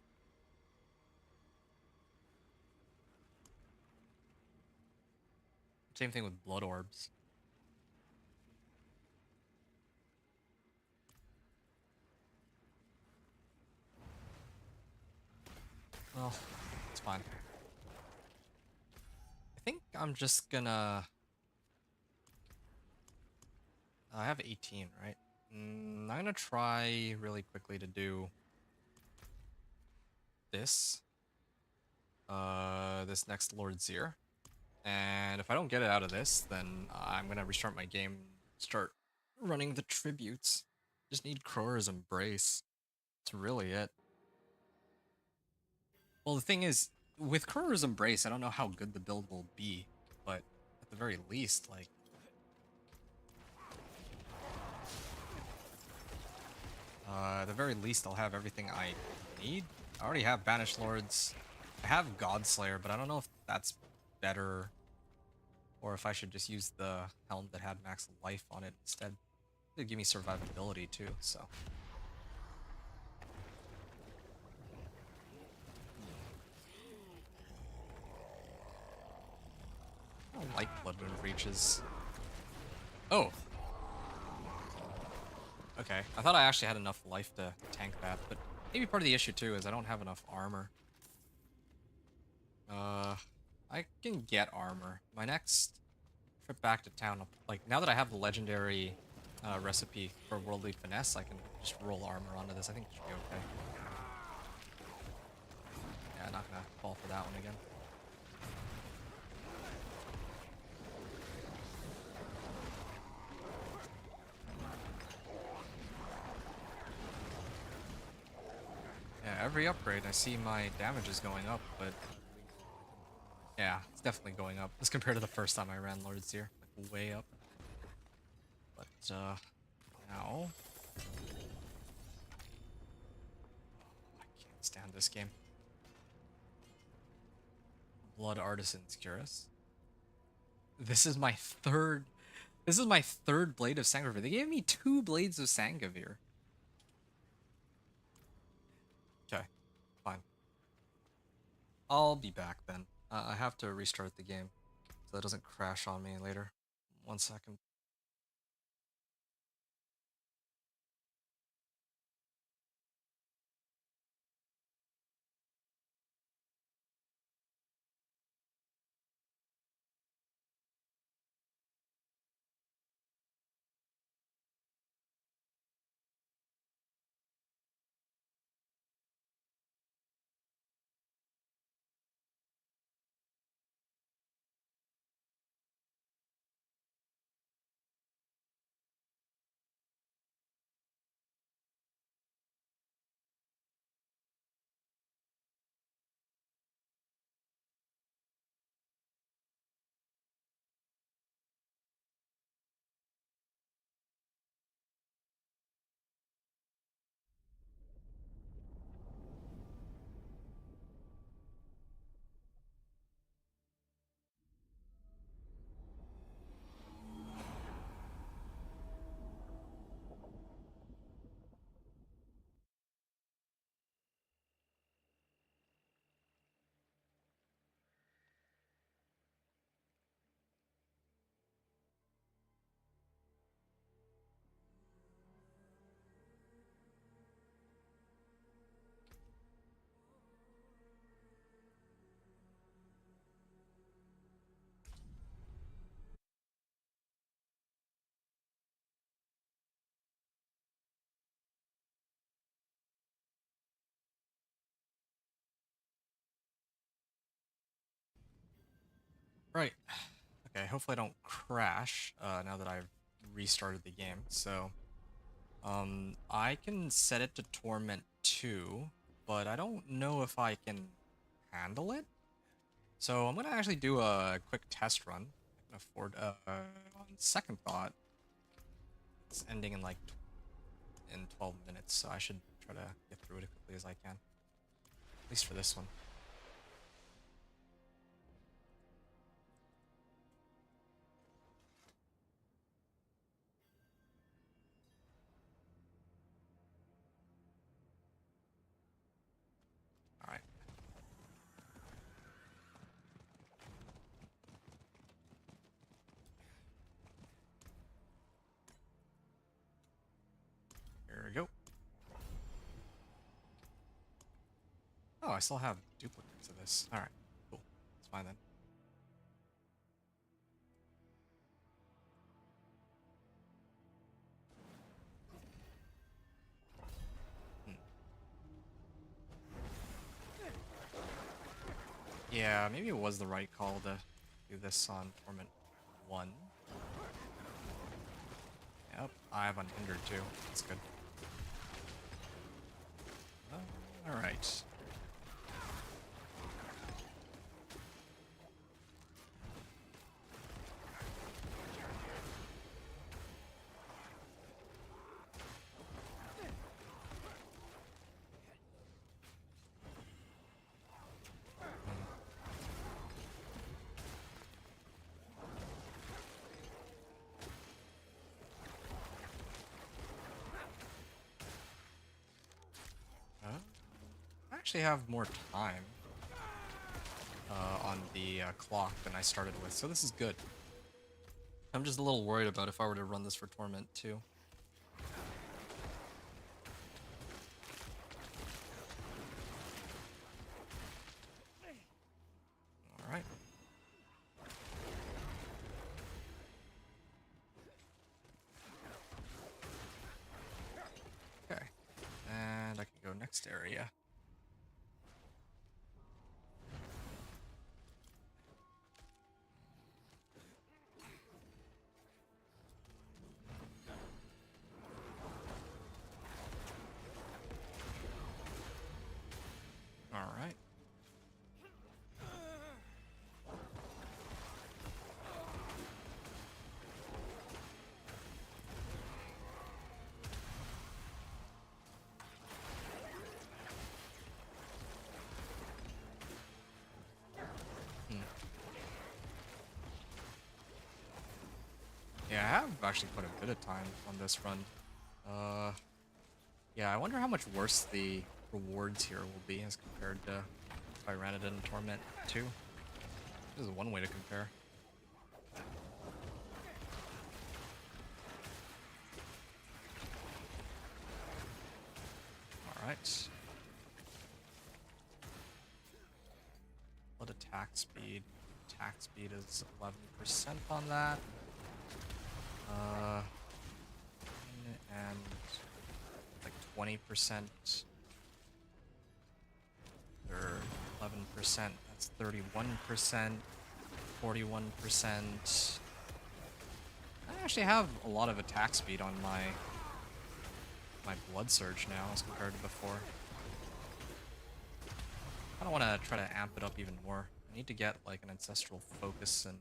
Same thing with blood orbs. Well, it's fine. I think I'm just gonna... I have 18, right? I'm gonna try really quickly to do this. This next Lord Zir. And if I don't get it out of this, then I'm gonna restart my game, start running the tributes. Just need Crow's Embrace. That's really it. Well, the thing is, with Crow's Embrace, I don't know how good the build will be, but at the very least, like... at the very least, I'll have everything I need. I already have Banished Lords. I have Godslayer, but I don't know if that's better, or if I should just use the helm that had max life on it instead. It'd give me survivability too, so. I don't like Blood Moon Breaches. Oh! Okay, I thought I actually had enough life to tank that, but maybe part of the issue too is I don't have enough armor. I can get armor. My next trip back to town, like, now that I have the legendary recipe for Worldly Finesse, I can just roll armor onto this. I think it should be okay. Yeah, not gonna fall for that one again. Yeah, every upgrade I see my damage is going up, but yeah, it's definitely going up as compared to the first time I ran Lord Zir, like way up. But now I can't stand this game. Blood Artisan's Cuirass. This is my third This is my third blade of Sangavir. They gave me 2 blades of Sangavir. Okay, fine. I'll be back then. I have to restart the game so that doesn't crash on me later. 1 second. Right. Okay, hopefully I don't crash now that I've restarted the game. So, I can set it to Torment 2, but I don't know if I can handle it. So I'm gonna actually do a quick test run. I can afford, on second thought, it's ending in like in 12 minutes, so I should try to get through it as quickly as I can. At least for this one. Alright. Here we go. Oh, I still have duplicates of this. Alright, cool. It's fine then. Hmm. Yeah, maybe it was the right call to do this on Torment 1. Yep, I have unhindered too. That's good. Alright. I actually have more time on the clock than I started with, so this is good. I'm just a little worried about if I were to run this for Torment too. Alright. Okay. And I can go next area. Alright. Yeah, I have actually put a bit of time on this run. Yeah, I wonder how much worse the rewards here will be as compared to if I ran it in Torment 2. This is one way to compare. Alright. What attack speed? Attack speed is 11% on that. And like 20% or 11%. That's 31%, 41%. I actually have a lot of attack speed on my blood surge now as compared to before. I don't want to try to amp it up even more. I need to get like an ancestral focus and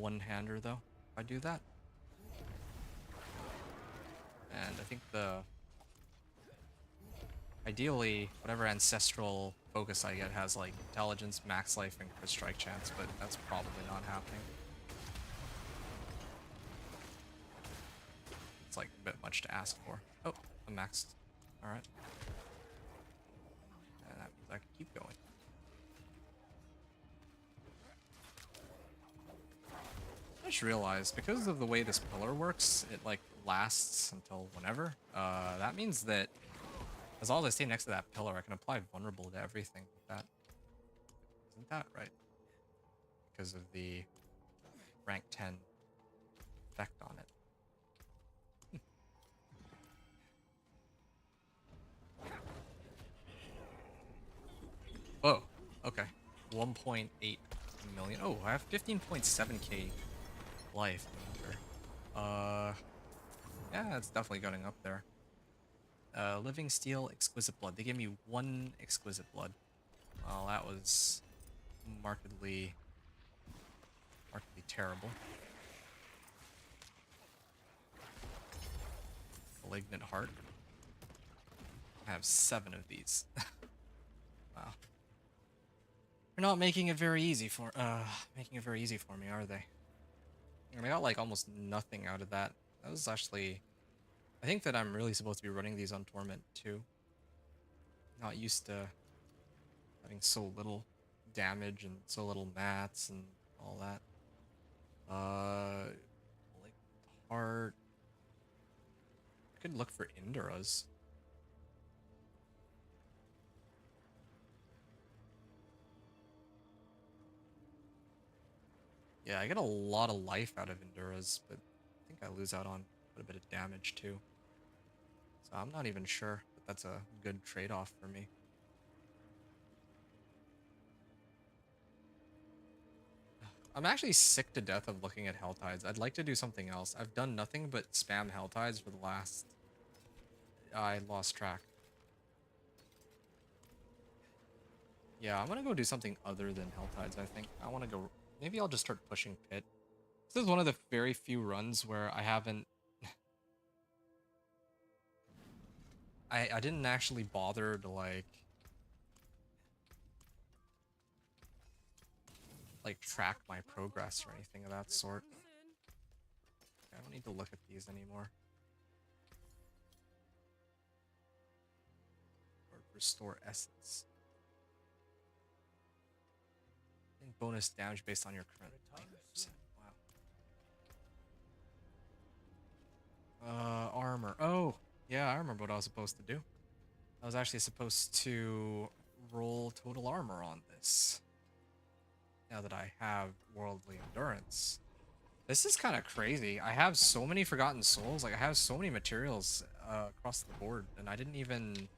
one-hander though, if I do that. And I think ideally, whatever ancestral focus I get has like intelligence, max life, and crit strike chance, but that's probably not happening. It's like a bit much to ask for. Oh, I'm maxed. Alright. And that means I can keep going. I just realized, because of the way this pillar works, it like lasts until whenever. That means that as long as I stay next to that pillar, I can apply vulnerable to everything with that. Isn't that right? Because of the rank 10 effect on it. Oh, okay. 1.8 million. Oh, I have 15.7k life. Yeah, it's definitely going up there. Living Steel, Exquisite Blood. They gave me 1 Exquisite Blood. Well, that was markedly terrible. Malignant Heart. I have 7 of these. Wow. They're not making it very easy for me, are they? And I got like almost nothing out of that. That was actually, I think that I'm really supposed to be running these on Torment too. Not used to having so little damage and so little mats and all that. Like heart. I could look for Indaras. Yeah, I get a lot of life out of Enduras, but I think I lose out on quite a bit of damage too. So I'm not even sure that that's a good trade-off for me. I'm actually sick to death of looking at Hell Tides. I'd like to do something else. I've done nothing but spam Hell Tides for the last... I lost track. Yeah, I'm gonna go do something other than Hell Tides, I think. I want to go... Maybe I'll just start pushing Pit. This is one of the very few runs where I haven't... I didn't actually bother to, like track my progress or anything of that sort. Okay, I don't need to look at these anymore. Or restore essence. I think bonus damage based on your current 90%. Wow. Armor. Oh, yeah, I remember what I was supposed to do. I was actually supposed to roll total armor on this. Now that I have worldly endurance. This is kind of crazy. I have so many Forgotten Souls. Like, I have so many materials across the board. And I didn't even...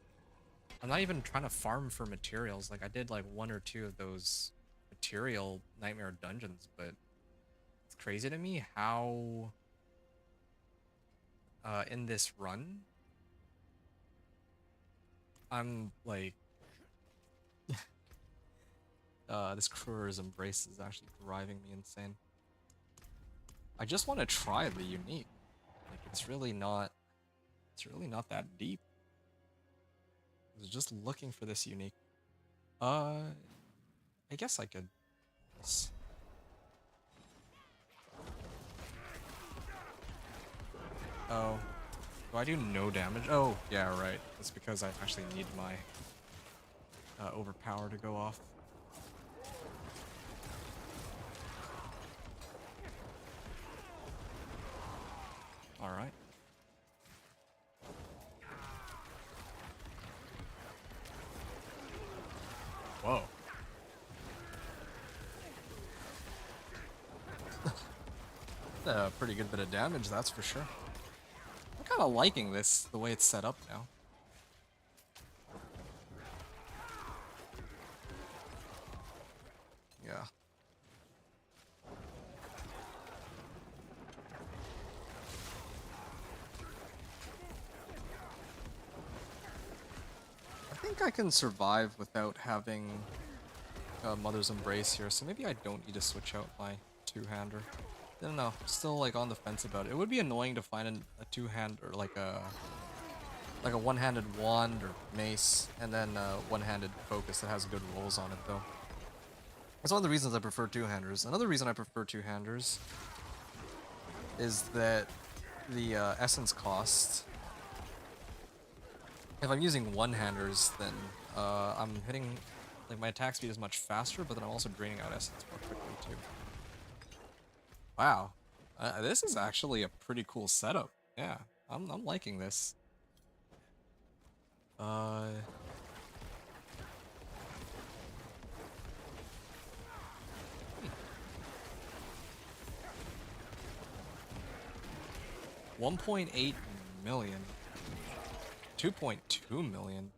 I'm not even trying to farm for materials. Like, I did, like, 1 or 2 of those material nightmare dungeons. But it's crazy to me how... in this run... I'm, like... this Crewers Embrace is actually driving me insane. I just want to try the unique. Like, it's really not that deep. I was just looking for this unique. I guess I could. Yes. Oh. Do I do no damage? Oh, yeah, right. It's because I actually need my overpower to go off. Alright. Whoa. A pretty good bit of damage, that's for sure. I'm kind of liking this, the way it's set up now. Yeah. I think I can survive without having Mother's Embrace here, so maybe I don't need to switch out my two-hander. I don't know, still like on the fence about it. It would be annoying to find a two-hand or like a one-handed wand or mace, and then one-handed focus that has good rolls on it though. That's one of the reasons I prefer two-handers. Another reason I prefer two-handers is that the essence cost. If I'm using one-handers, then I'm hitting, like my attack speed is much faster, but then I'm also draining out essence more quickly too. Wow, this is actually a pretty cool setup. Yeah, I'm liking this. 1.8 million. 2.2 million.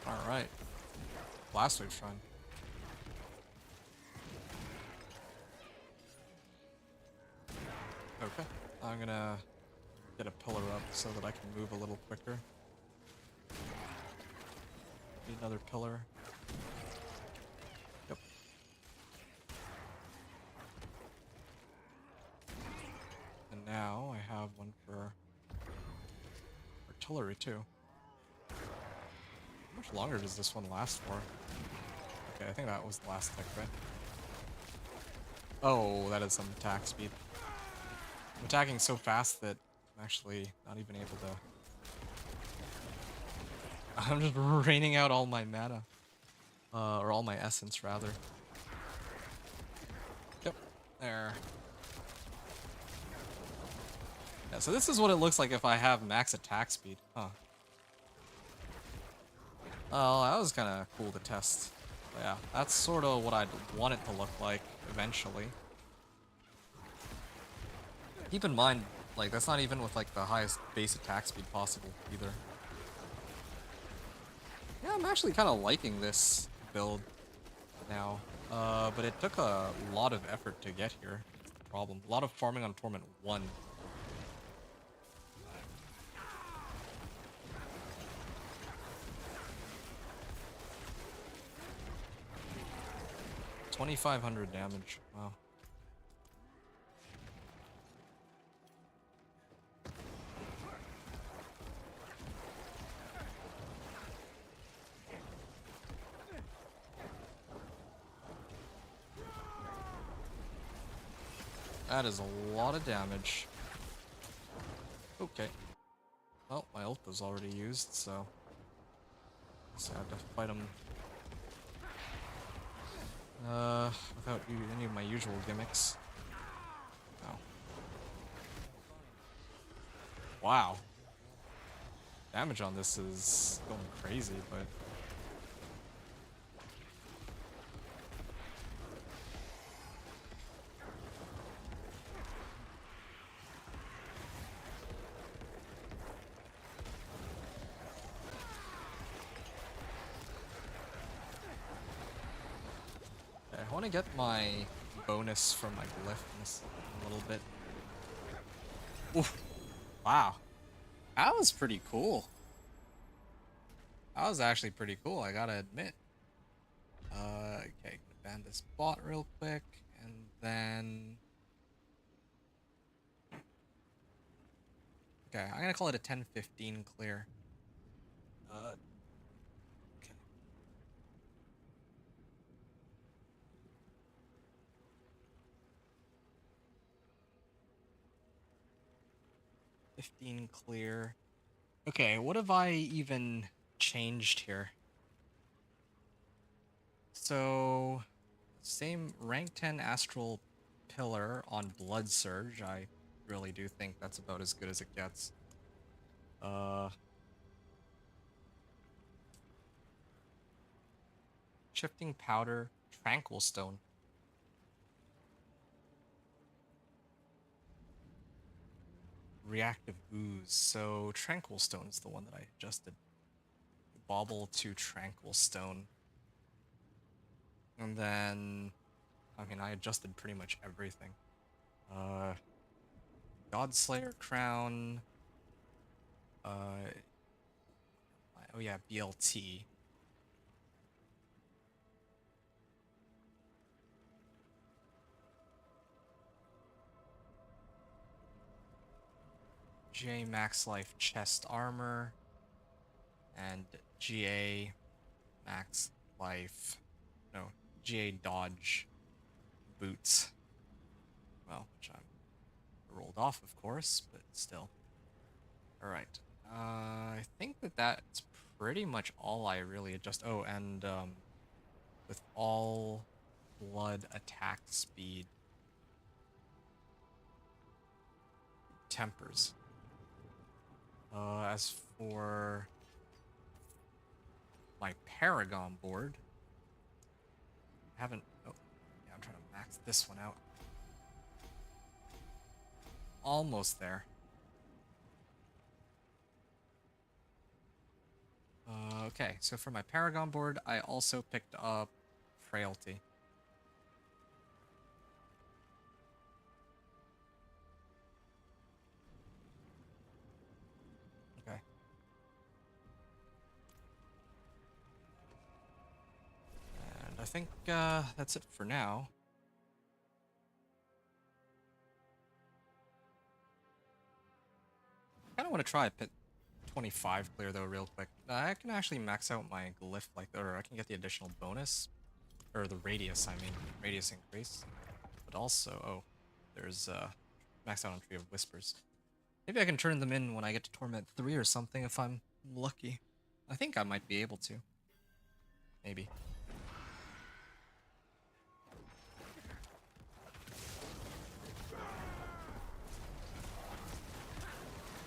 Alright. Blast Wave Shrine. Okay. I'm gonna get a pillar up so that I can move a little quicker. Need another pillar. Yep. And now I have one for artillery too. How much longer does this one last for? Okay, I think that was the last tech, right? Oh, that is some attack speed. I'm attacking so fast that I'm actually not even able to... I'm just raining out all my mana. Or all my essence, rather. Yep, there. Yeah, so this is what it looks like if I have max attack speed. Huh. Oh, that was kind of cool to test. But yeah, that's sort of what I'd want it to look like eventually. Keep in mind, like, that's not even with, like, the highest base attack speed possible, either. Yeah, I'm actually kind of liking this build now. But it took a lot of effort to get here. That's the problem. A lot of farming on Torment 1. $2,500 damage. Wow. That is a lot of damage. Okay. Well, my ult was already used, so I have to fight him without any of my usual gimmicks. Oh. Wow. Damage on this is going crazy, but... I want to get my bonus from my glyph in this a little bit. Oof. Wow. That was pretty cool. That was actually pretty cool, I gotta admit. Okay, gonna ban this bot real quick, and then... Okay, I'm gonna call it a 10-15 clear. Okay. 15 clear. Okay, what have I even changed here? So, same rank 10 Astral Pillar on Blood Surge. I really do think that's about as good as it gets. Shifting Powder, Tranquil Stone. Reactive Ooze. So, Tranquil Stone is the one that I adjusted. Bauble to Tranquil Stone. And then, I mean, I adjusted pretty much everything. Godslayer Crown. Oh yeah, BLT. J Max Life Chest Armor. And GA Max Life. No, GA Dodge Boots. Well, which I'm rolled off, of course, but still. Alright. I think that's pretty much all I really adjust. Oh, and with all blood attack speed tempers. As for my Paragon board, I haven't. Oh, yeah, I'm trying to max this one out. Almost there. Okay, so for my Paragon board, I also picked up Frailty. Okay. And I think that's it for now. I kind of want to try a pit 25 clear though real quick. I can actually max out my glyph like that, or I can get the additional bonus. Or the radius, I mean. Radius increase. But also, oh, there's max out on Tree of Whispers. Maybe I can turn them in when I get to Torment 3 or something if I'm lucky. I think I might be able to. Maybe.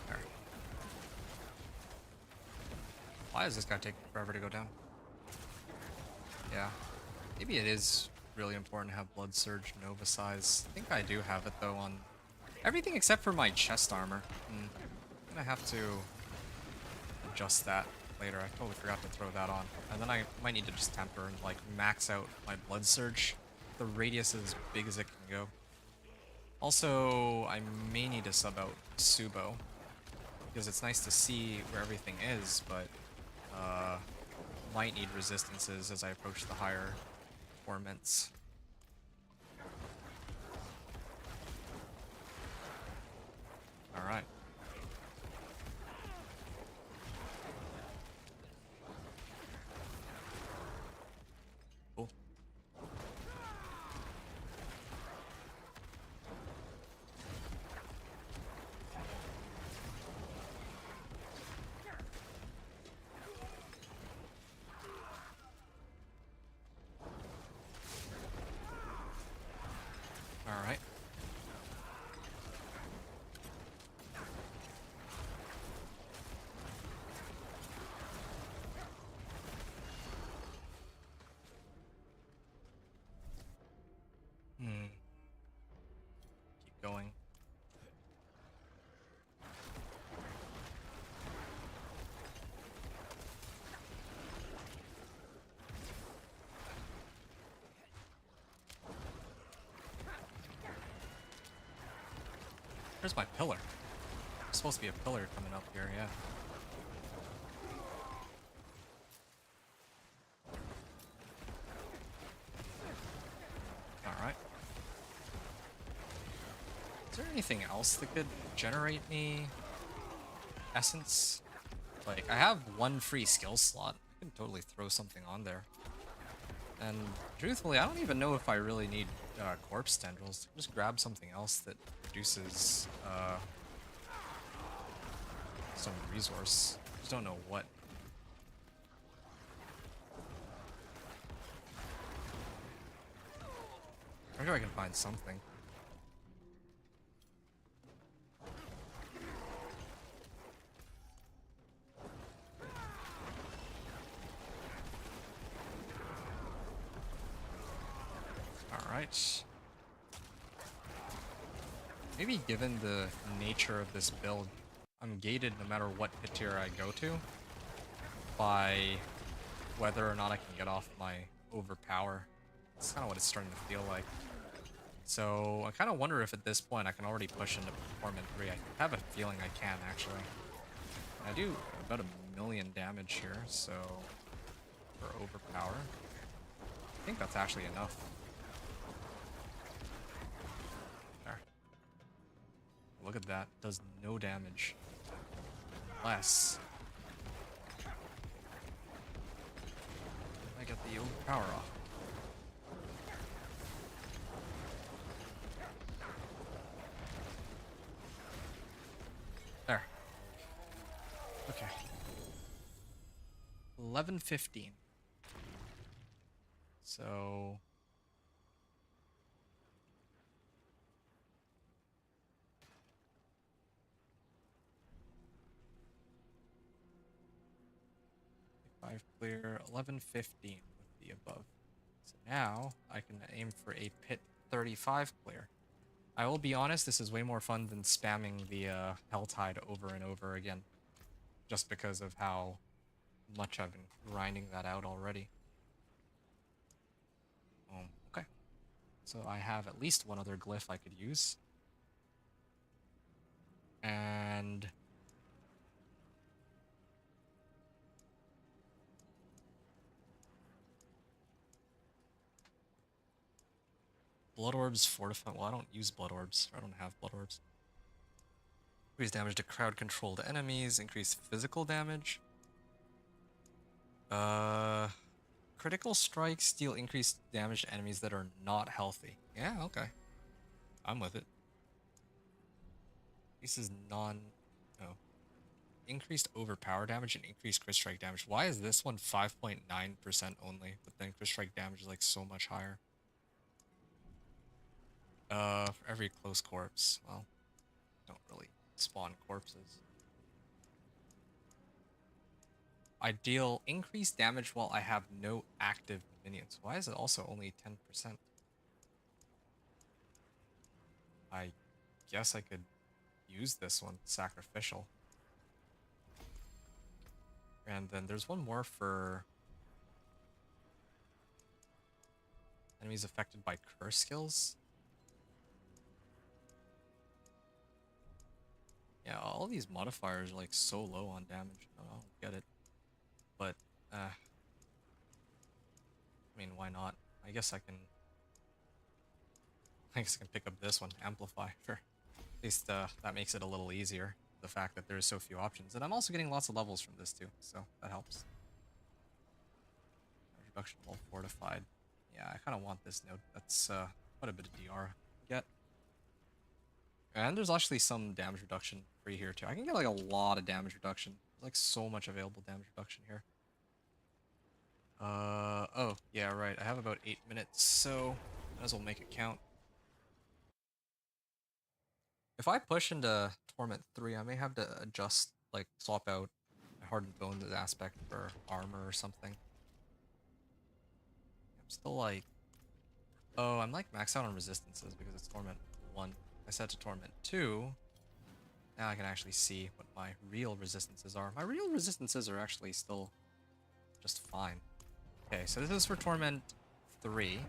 There. Why does this guy take forever to go down? Yeah. Maybe it is really important to have Blood Surge Nova Size. I think I do have it though on everything except for my chest armor. I'm gonna have to adjust that later. I totally forgot to throw that on. And then I might need to just temper and like max out my Blood Surge. The radius is as big as it can go. Also, I may need to sub out Subo, because it's nice to see where everything is, but might need resistances as I approach the higher torments. Alright. Cool. Alright. Keep going. There's my pillar. There's supposed to be a pillar coming up here, yeah. Alright. Is there anything else that could generate me essence? Like, I have one free skill slot. I can totally throw something on there. And truthfully, I don't even know if I really need corpse tendrils. Just grab something else that produces some resource. Just don't know what. I'm sure I can find something. Alright. Maybe given the nature of this build, I'm gated no matter what pit tier I go to by whether or not I can get off my overpower. That's kind of what it's starting to feel like. So I kind of wonder if at this point I can already push into Torment 3. I have a feeling I can, actually. I do about 1,000,000 damage here, so for overpower. I think that's actually enough. There. Look at that. Does no damage. Less. I get the overpower off. There. Okay. 11:15. So five clear, 11:15 with the above. So now I can aim for a pit 35 clear. I will be honest, this is way more fun than spamming the Helltide over and over again, just because of how much I've been grinding that out already. Okay. So I have at least one other glyph I could use. And blood orbs fortify. Well, I don't use blood orbs. I don't have blood orbs. Increase damage to crowd controlled enemies, increase physical damage. Critical strikes deal increased damage to enemies that are not healthy. Yeah, okay. I'm with it. This is no. Increased overpower damage and increased crit strike damage. Why is this one 5.9% only, but then crit strike damage is like so much higher? For every close corpse. Well, don't really spawn corpses. I deal increased damage while I have no active minions. Why is it also only 10%? I guess I could use this one, sacrificial. And then there's one more for enemies affected by curse skills. Yeah, all these modifiers are like so low on damage. I don't get it. But, I mean, why not? I guess I can pick up this one, Amplify, for at least that makes it a little easier. The fact that there's so few options. And I'm also getting lots of levels from this too, so that helps. Reduction while fortified. Yeah, I kind of want this node. That's quite a bit of DR to get. And there's actually some damage reduction free here too. I can get like a lot of damage reduction. There's like so much available damage reduction here. Oh, yeah, right. I have about 8 minutes, so might as well make it count. If I push into Torment 3, I may have to adjust, like, swap out my Hardened Bones aspect for armor or something. I'm still like... Oh, I'm like maxed out on resistances because it's Torment 1. I set to Torment 2. Now I can actually see what my real resistances are. My real resistances are actually still just fine. Okay, so this is for Torment 3.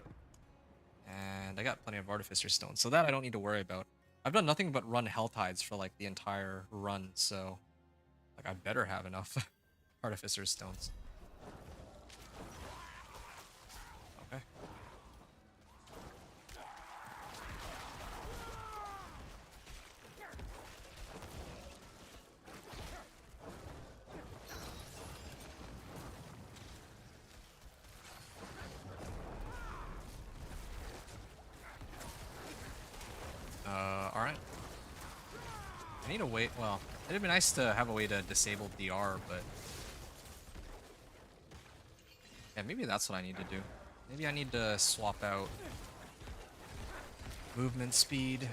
And I got plenty of Artificer Stones, so that I don't need to worry about. I've done nothing but run Helltides for like the entire run, so like I better have enough Artificer Stones. Okay. Alright. I need a way. Well, it'd be nice to have a way to disable DR, but yeah, maybe that's what I need to do. Maybe I need to swap out movement speed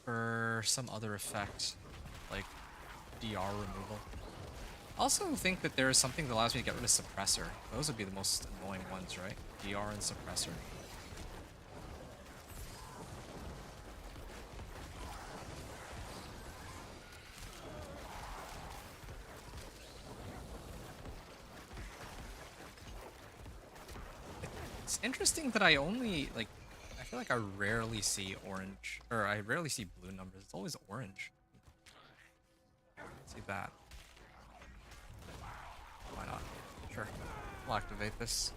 for some other effect, like DR removal. I also think that there is something that allows me to get rid of suppressor. Those would be the most annoying ones, right? DR and suppressor. It's interesting that I only, like, I feel like I rarely see orange, or I rarely see blue numbers. It's always orange. Let's see that. Why not? Sure. We'll activate this.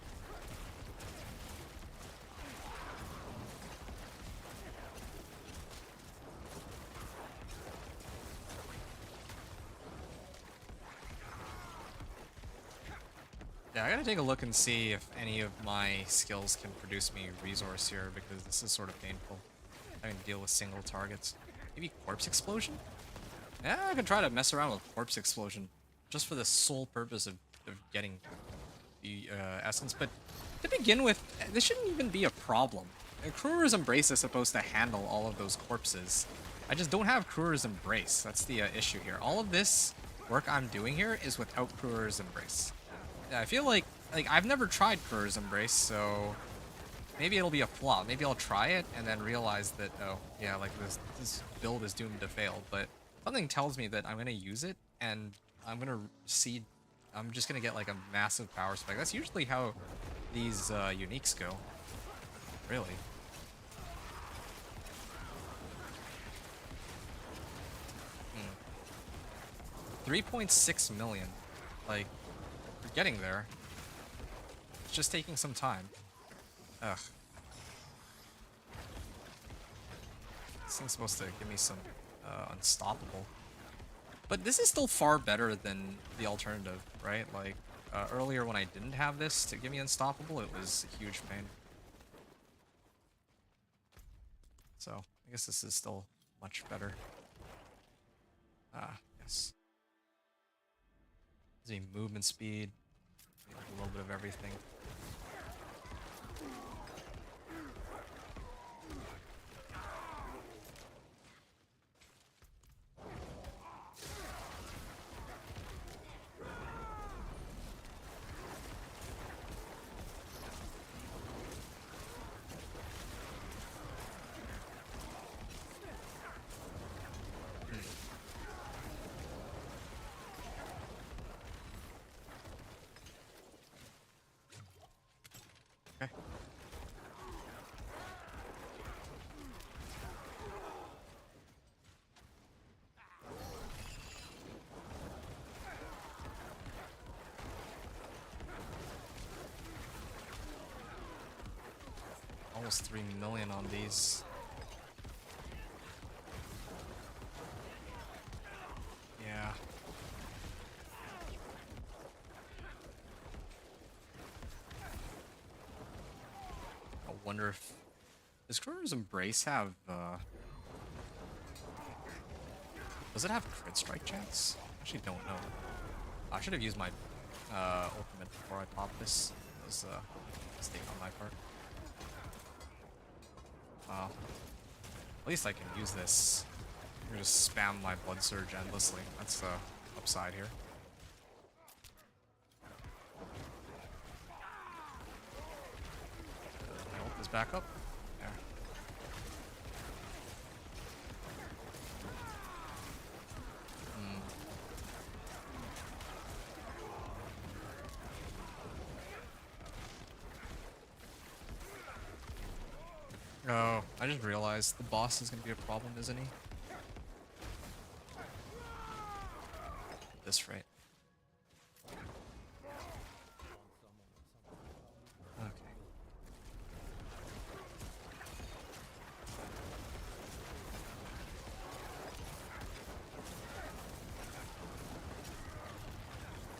Yeah, I gotta take a look and see if any of my skills can produce me resource here, because this is sort of painful. Having to deal with single targets. Maybe Corpse Explosion? Yeah, I could try to mess around with Corpse Explosion, just for the sole purpose of getting the essence. But to begin with, this shouldn't even be a problem. Kruger's Embrace is supposed to handle all of those corpses. I just don't have Kruger's Embrace. That's the issue here. All of this work I'm doing here is without Kruger's Embrace. Yeah, I feel like I've never tried Kruger's Embrace, so maybe it'll be a flaw. Maybe I'll try it and then realize that, oh, yeah, like this build is doomed to fail. But something tells me that I'm gonna use it, and I'm gonna see. I'm just gonna get like a massive power spike. That's usually how these uniques go. Really. Hmm. 3.6 million. Like, we're getting there. It's just taking some time. Ugh. This thing's supposed to give me some unstoppable. But this is still far better than the alternative, right? Like, earlier when I didn't have this to give me unstoppable, it was a huge pain. So, I guess this is still much better. Ah, yes. Gives me movement speed, a little bit of everything. Okay. Almost 3 million on these. Yeah. I wonder if... Does Kruger's Embrace have, does it have crit strike chance? I actually don't know. I should have used my, ultimate before I popped this. That was, a mistake on my part. Wow. At least I can use this. I can just spam my Blood Surge endlessly. That's the upside here. My ult is back up. There. Oh, I just realized the boss is gonna be a problem, isn't he? At this rate.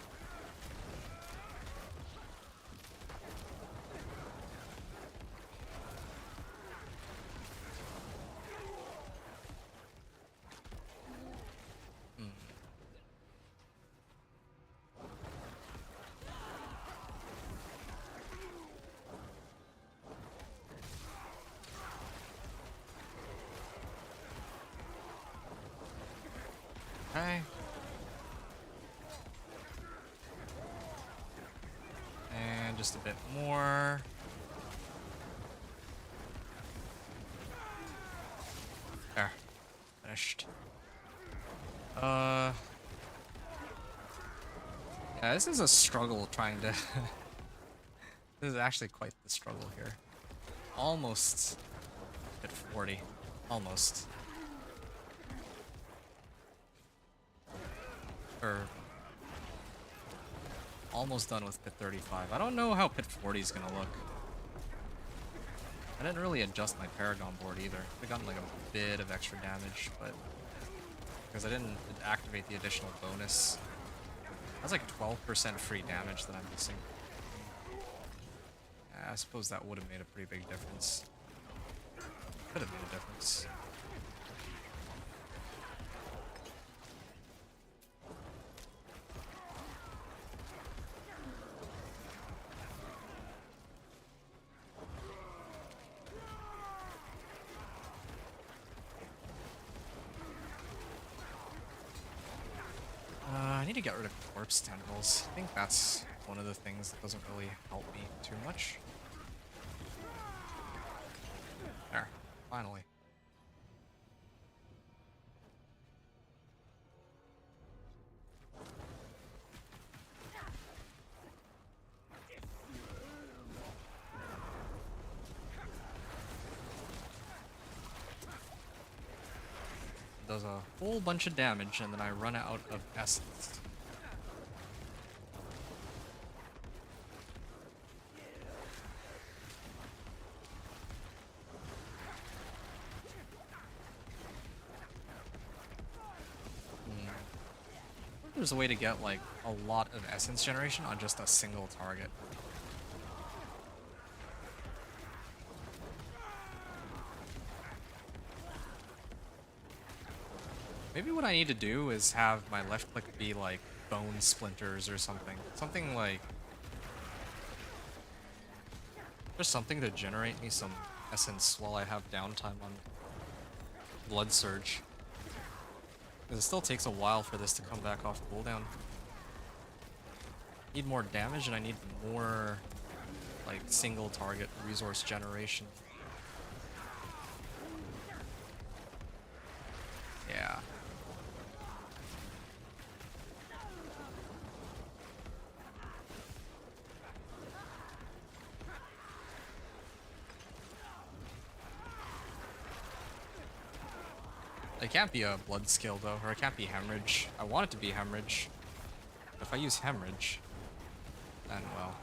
Okay. Okay. And just a bit more. There. Finished. Yeah, this is a struggle trying to... This is actually quite the struggle here. Almost at 40. Almost. Or... Almost done with pit 35. I don't know how pit 40 is gonna look. I didn't really adjust my Paragon board either. I gotten like a bit of extra damage, but... Because I didn't activate the additional bonus. That's like 12% free damage that I'm missing. Yeah, I suppose that would have made a pretty big difference. Could have made a difference. I need to get rid of corpse tendrils. I think that's one of the things that doesn't really help me too much. There, finally. Does a whole bunch of damage and then I run out of essence. There's a way to get like a lot of essence generation on just a single target. Maybe what I need to do is have my left click be like bone splinters or something. Something like... Just something to generate me some essence while I have downtime on Blood Surge. Because it still takes a while for this to come back off cooldown. Need more damage and I need more like single target resource generation. Yeah. It can't be a blood skill though, or it can't be hemorrhage. I want it to be hemorrhage. If I use hemorrhage, then well,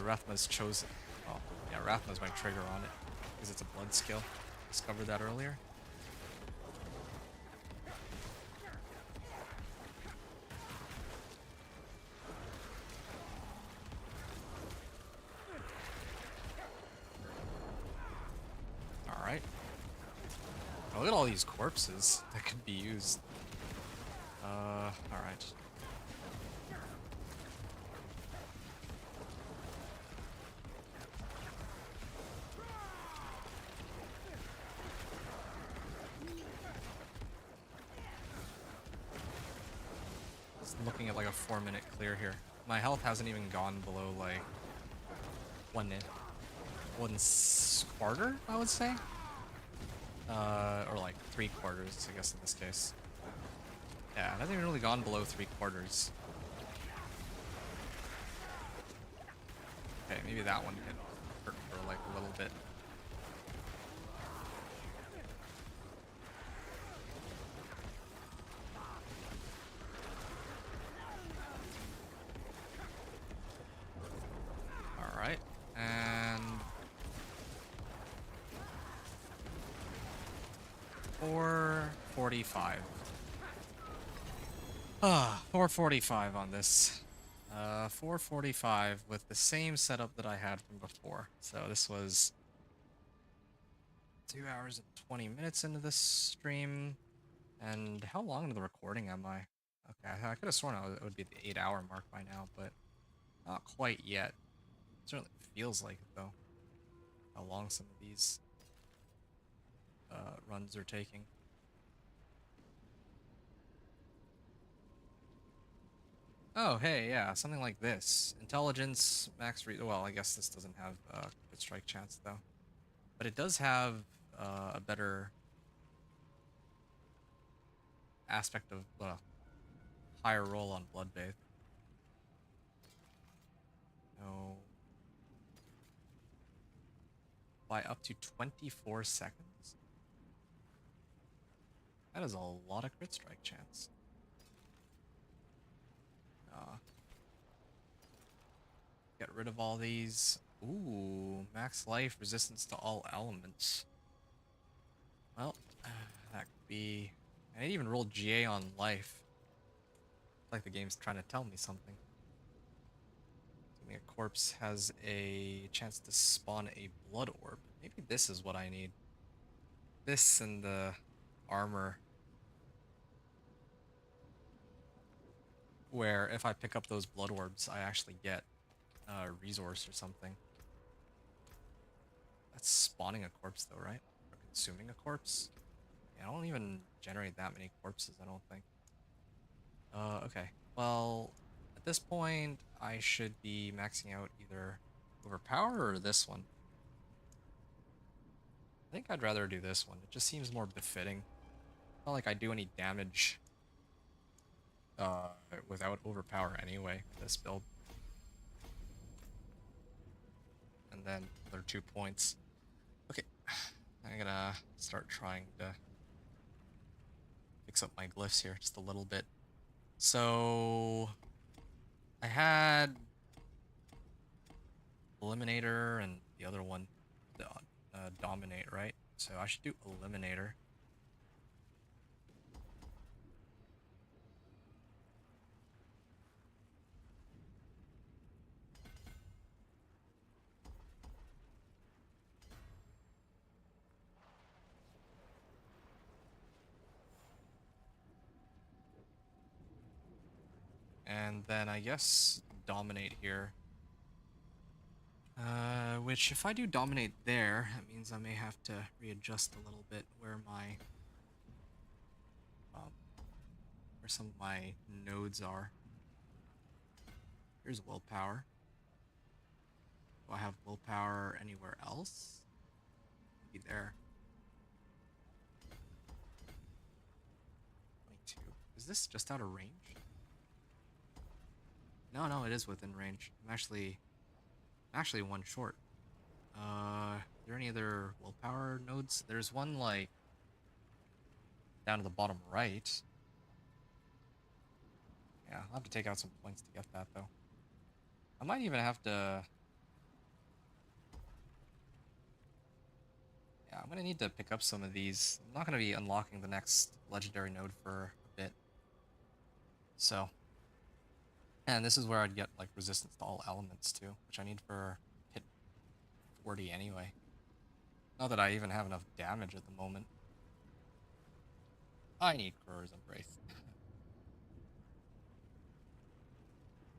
Rathma's chosen. Oh, yeah, Rathma's my trigger on it because it's a blood skill. Discovered that earlier. All right. Oh, look at all these corpses that could be used. All right. Just looking at like a 4-minute clear here. My health hasn't even gone below like one quarter, I would say. Or like 3/4, I guess in this case. Yeah, it hasn't even really gone below 3/4. Okay, maybe that one can hurt for like a little bit. Alright, and 445. 445 on this. 445 with the same setup that I had from before. So this was 2 hours and 20 minutes into this stream. And how long into the recording am I? Okay, I could have sworn it would be the 8-hour mark by now, but not quite yet. Certainly feels like it though. How long some of these runs are taking. Oh, hey, yeah, something like this. Intelligence, max well, I guess this doesn't have crit strike chance though. But it does have a better aspect of, well, higher roll on Bloodbathe. No. By up to 24 seconds? That is a lot of crit strike chance. Get rid of all these. Ooh, max life, resistance to all elements. Well, that could be... I didn't even roll GA on life. Like the game's trying to tell me something. Assuming a corpse has a chance to spawn a blood orb. Maybe this is what I need. This and the armor. Where if I pick up those blood orbs, I actually get a resource or something. That's spawning a corpse though, right? Or consuming a corpse? Yeah, I don't even generate that many corpses, I don't think. Okay. Well, at this point, I should be maxing out either Overpower or this one. I think I'd rather do this one. It just seems more befitting. Not like I do any damage without Overpower anyway for this build. And then another 2 points. Okay, I'm gonna start trying to fix up my glyphs here just a little bit. So I had Eliminator and the other one, Dominate, right? So I should do Eliminator. And then I guess Dominate here. Which if I do Dominate there, that means I may have to readjust a little bit where my where some of my nodes are. Here's Willpower. Do I have Willpower anywhere else? Maybe there. 22. Is this just out of range? No, it is within range. I'm actually one short. Are there any other Willpower nodes? There's one like down to the bottom right. Yeah, I'll have to take out some points to get that though. I might even have to... Yeah, I'm gonna need to pick up some of these. I'm not gonna be unlocking the next legendary node for a bit. So... And this is where I'd get like resistance to all elements too, which I need for hit 40 anyway. Not that I even have enough damage at the moment. I need Crow's Embrace.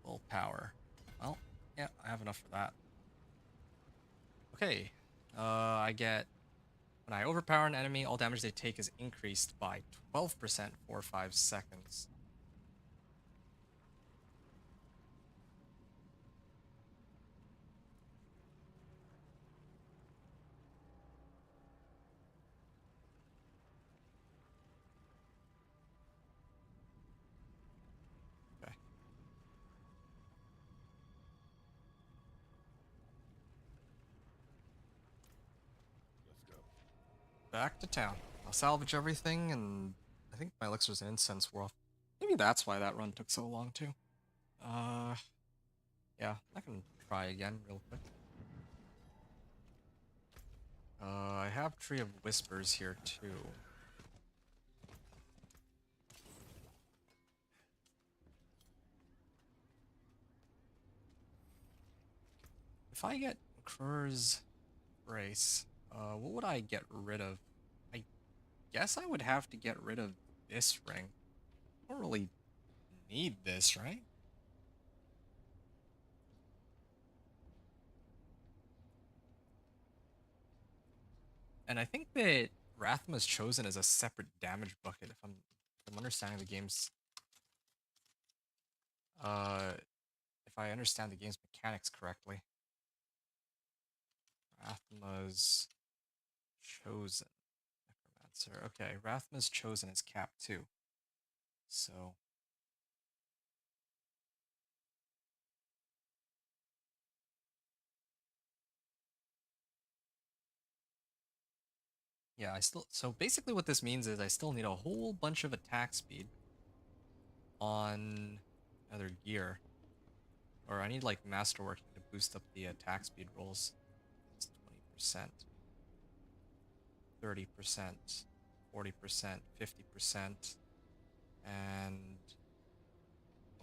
Willpower. Well, yeah, I have enough for that. Okay, I get... When I overpower an enemy, all damage they take is increased by 12% for 5 seconds. Okay. Let's go. Back to town. I'll salvage everything, and I think my elixirs and incense were off. Maybe that's why that run took so long, too. Yeah, I can try again real quick. I have Tree of Whispers here, too. If I get Krur's Brace, what would I get rid of? I guess I would have to get rid of this ring. I don't really need this, right? And I think that Rathma's chosen as a separate damage bucket, if I'm understanding the game's if I understand the game's mechanics correctly. Rathma's chosen. Necromancer. Okay, Rathma's chosen is cap 2. So yeah, so basically what this means is I still need a whole bunch of attack speed on other gear. Or I need like masterworking to boost up the attack speed rolls. It's 20%, 30%, 40%, 50%, and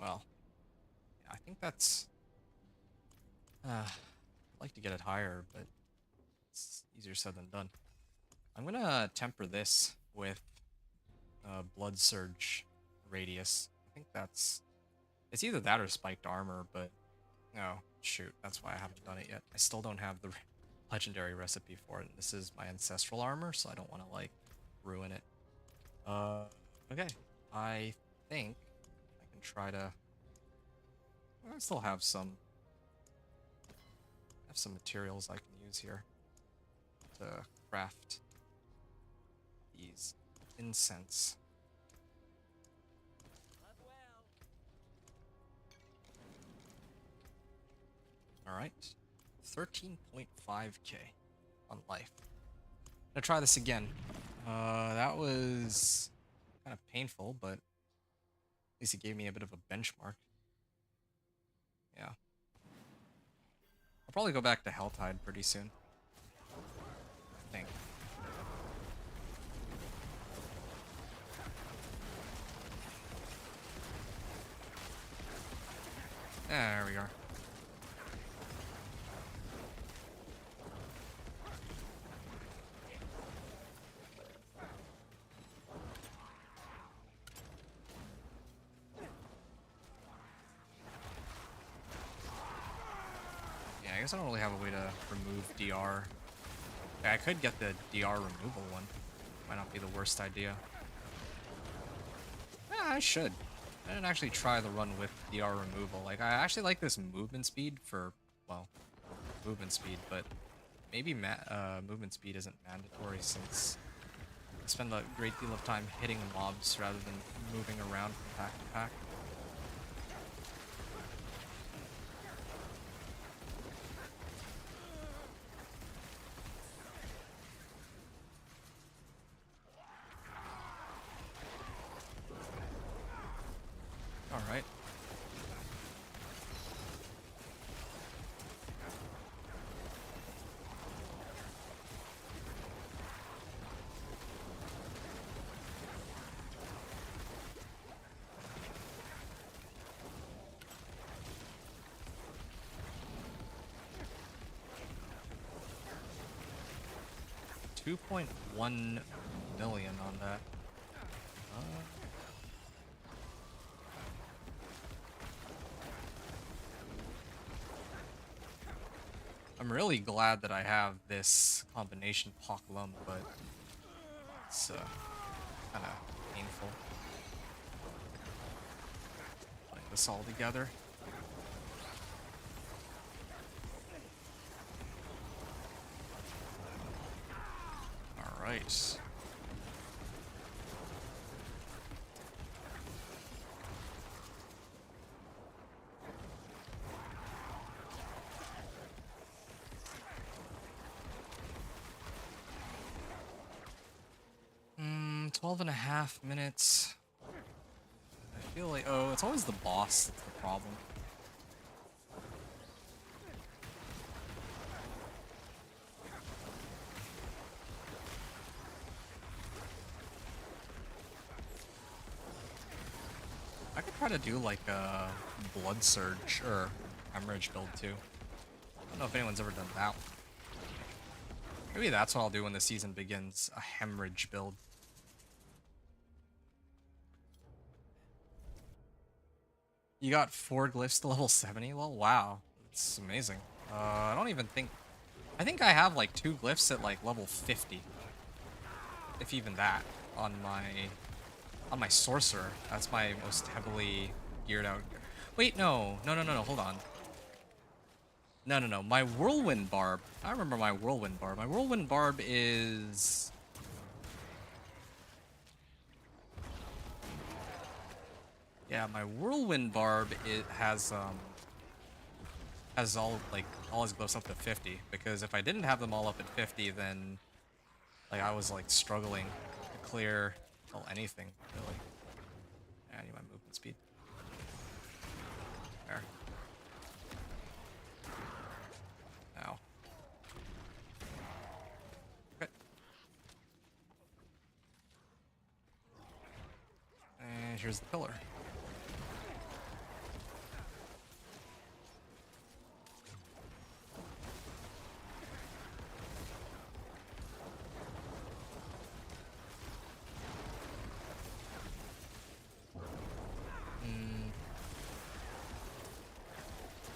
well, yeah, I think that's I'd like to get it higher, but it's easier said than done. I'm gonna temper this with blood surge radius. I think it's either that or spiked armor, but no, shoot, that's why I haven't done it yet. I still don't have the legendary recipe for it. And this is my ancestral armor, so I don't want to like ruin it. Okay, I think I can try to. I still have some materials I can use here to craft these incense. Alright. 13.5k on life. Gonna try this again. That was kind of painful, but at least it gave me a bit of a benchmark. Yeah. I'll probably go back to Helltide pretty soon. I think. There we are. I guess I don't really have a way to remove DR. I could get the DR removal one. Might not be the worst idea. Yeah, I should. I didn't actually try the run with DR removal. Like, I actually like this movement speed for, well, movement speed, but maybe movement speed isn't mandatory since I spend a great deal of time hitting mobs rather than moving around from pack to pack. Alright. $2.1 million on that. I'm really glad that I have this combination Poklum, but it's kind of painful putting this all together. All right. Hmm, 12.5 minutes. I feel like, oh, it's always the boss that's the problem. I could try to do like a blood surge or hemorrhage build too. I don't know if anyone's ever done that one. Maybe that's what I'll do when the season begins, a hemorrhage build. You got 4 glyphs to level 70? Well, wow. That's amazing. I don't even think... I think I have like 2 glyphs at like level 50. If even that. On my sorcerer. That's my most heavily geared out Wait, no. No, no, no, no. Hold on. No, no, no. My whirlwind barb. I remember my whirlwind barb. My whirlwind barb is... Yeah, my whirlwind barb, it has all, like, all his gloves up to 50. Because if I didn't have them all up at 50, then, like, I was, like, struggling to clear, well, anything, really. Yeah, I need my movement speed. There. Ow. Okay. And here's the pillar.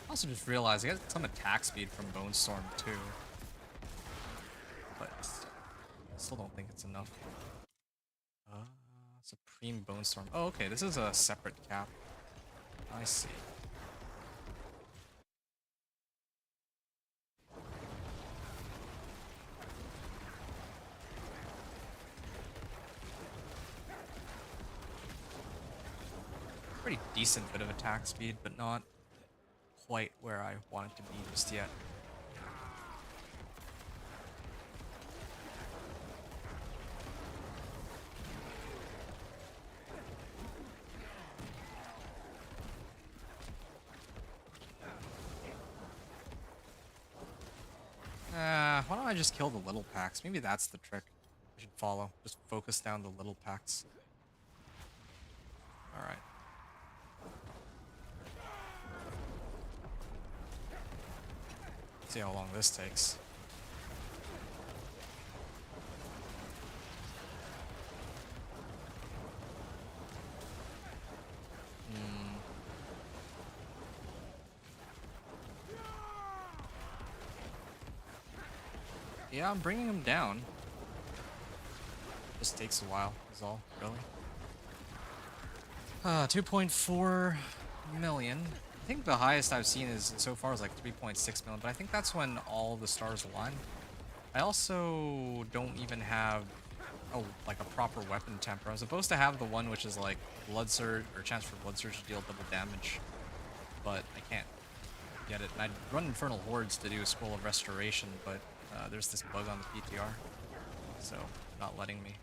I also just realized I get some attack speed from Bone Storm too. But I still don't think it's enough. Supreme Bone Storm. Oh, okay, this is a separate cap. I see. Pretty decent bit of attack speed, but not quite where I want it to be just yet. Why don't I just kill the little packs? Maybe that's the trick I should follow. Just focus down the little packs. Alright. See how long this takes. Yeah, I'm bringing him down. Just takes a while, is all, really. 2.4 million. I think the highest I've seen is so far is like 3.6 million, but I think that's when all the stars align. I also don't even have like a proper weapon temper. I was supposed to have the one which is like blood surge or chance for blood surge to deal double damage, but I can't get it. And I'd run Infernal Hordes to do a Scroll of Restoration, but there's this bug on the PTR, so not letting me.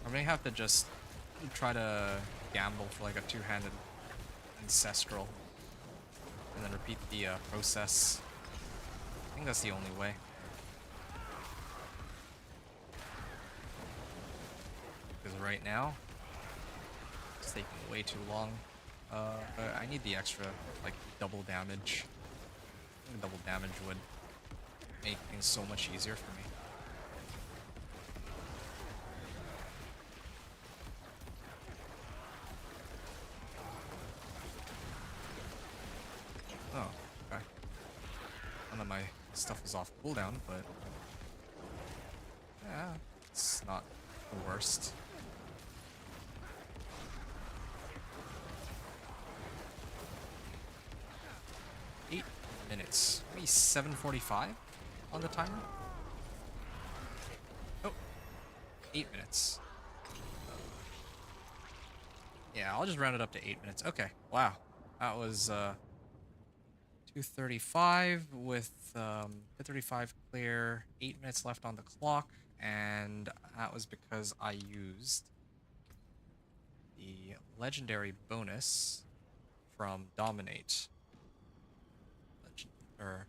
I'm gonna have to just try to gamble for like a two-handed Ancestral, and then repeat the process. I think that's the only way. Because right now, it's taking way too long. But I need the extra, like, double damage. I think double damage would make things so much easier for me. Oh, okay. None of my stuff is off cooldown, but yeah, it's not the worst. Minutes. Maybe 7:45 on the timer. Oh, 8 minutes. Yeah, I'll just round it up to 8 minutes. Okay, wow. That was 2:35 with 2:35 clear, 8 minutes left on the clock, and that was because I used the legendary bonus from Dominate. Or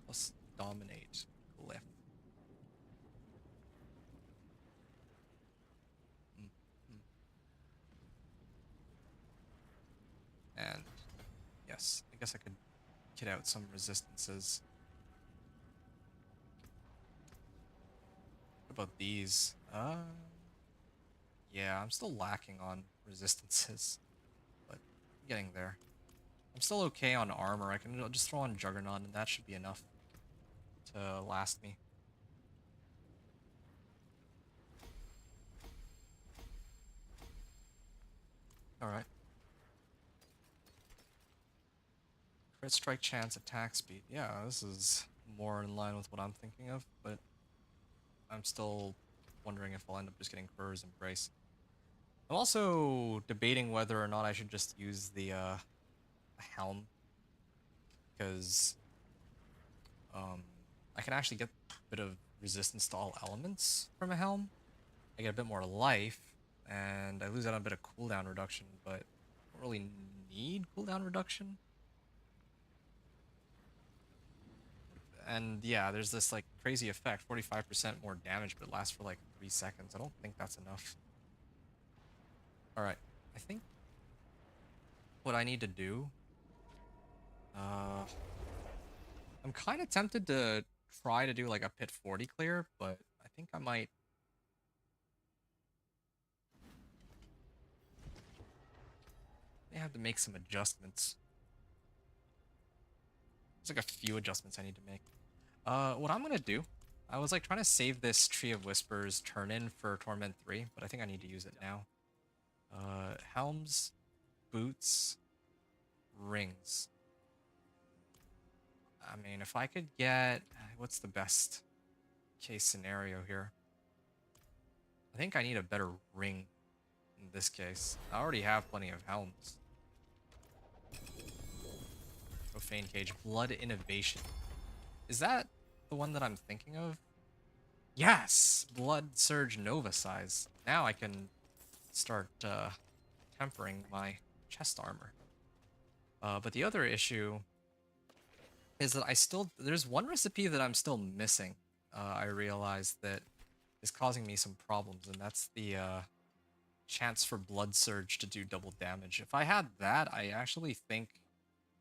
plus Dominate glyph. And yes, I guess I could kit out some resistances. What about these? Yeah, I'm still lacking on resistances, but I'm getting there. I'm still okay on armor. I can just throw on Juggernaut and that should be enough to last me. Alright. Crit strike chance, attack speed. Yeah, this is more in line with what I'm thinking of, but I'm still wondering if I'll end up just getting Crow's Embrace. I'm also debating whether or not I should just use the helm, because I can actually get a bit of resistance to all elements from a helm. I get a bit more life, and I lose out on a bit of cooldown reduction, but I don't really need cooldown reduction. And yeah, there's this like crazy effect, 45% more damage, but it lasts for like 3 seconds. I don't think that's enough. Alright, I think what I need to do, I'm kind of tempted to try to do like a pit 40 clear, but I think I might have to make some adjustments. There's like a few adjustments I need to make. What I'm gonna do, I was like trying to save this Tree of Whispers turn in for Torment 3, but I think I need to use it now. Helms, boots, rings. I mean, if I could get, what's the best case scenario here? I think I need a better ring in this case. I already have plenty of helms. Profane Cage, Blood Innovation. Is that the one that I'm thinking of? Yes! Blood Surge Nova size. Now I can start tempering my chest armor. But the other issue is that there's one recipe that I'm still missing. I realized that is causing me some problems, and that's the chance for Blood Surge to do double damage. If I had that, I actually think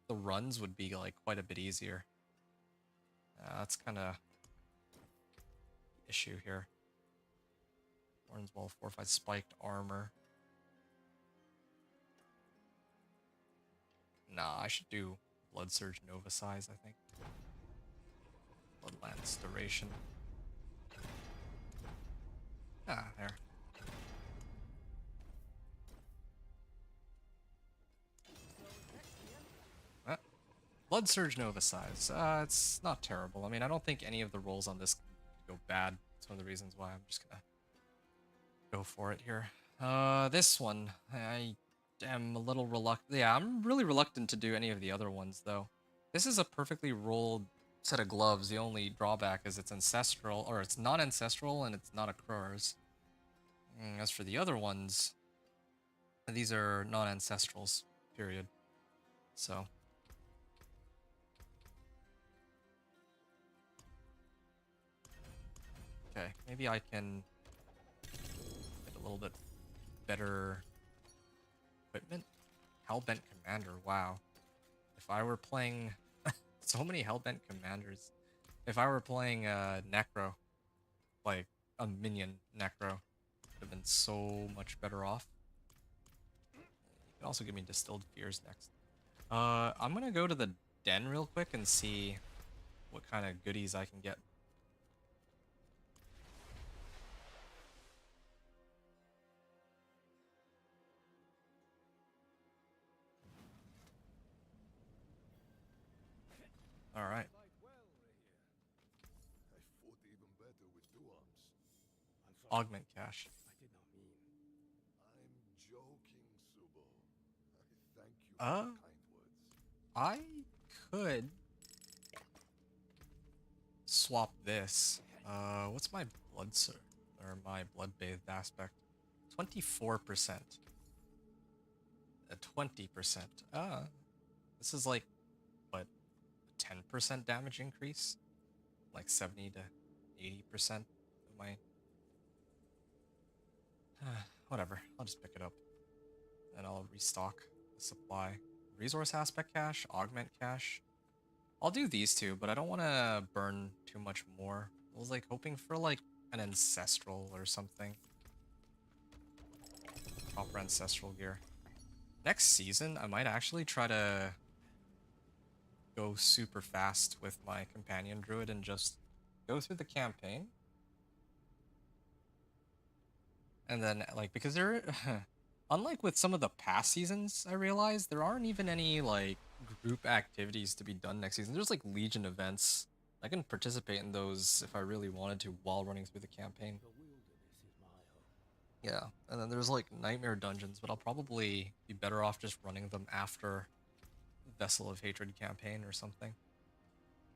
the runs would be like quite a bit easier. That's kind of issue here. Hornswall fortified spiked armor. Nah, I should do Blood Surge Nova size, I think. Bloodlance duration. Ah, there. Blood Surge Nova size. It's not terrible. I mean, I don't think any of the rolls on this go bad. It's one of the reasons why I'm just gonna go for it here. This one, I am a little reluctant. Yeah, I'm really reluctant to do any of the other ones, though. This is a perfectly rolled set of gloves. The only drawback is it's ancestral, or it's not ancestral, and it's not a Crow's. As for the other ones, these are non-ancestrals, period. So... okay, maybe I can get a little bit better equipment. Hellbent Commander, wow. If I were playing... so many Hellbent Commanders. If I were playing Necro, like a minion Necro, would have been so much better off. You can also give me Distilled Fears next. I'm gonna go to the den real quick and see what kind of goodies I can get. All right. I fought even better with 2 arms. I'm sorry. Augment cache. I did not mean. I'm joking, Subo. I thank you for Uh, your kind words. I could swap this. What's my blood sur or my blood bathed aspect? 24%. 20%. This is like what, 10% damage increase? Like 70 to 80% of my. Whatever. I'll just pick it up, and I'll restock the supply. Resource aspect cache, augment cache. I'll do these two, but I don't want to burn too much more. I was like hoping for like an ancestral or something. Proper ancestral gear. Next season, I might actually try to go super fast with my companion druid and just go through the campaign. And then, like, because there... Unlike with some of the past seasons, I realized there aren't even any like group activities to be done next season. There's like Legion events. I can participate in those if I really wanted to while running through the campaign. The wilderness is my home. Yeah, and then there's like nightmare dungeons, but I'll probably be better off just running them after Vessel of Hatred campaign or something.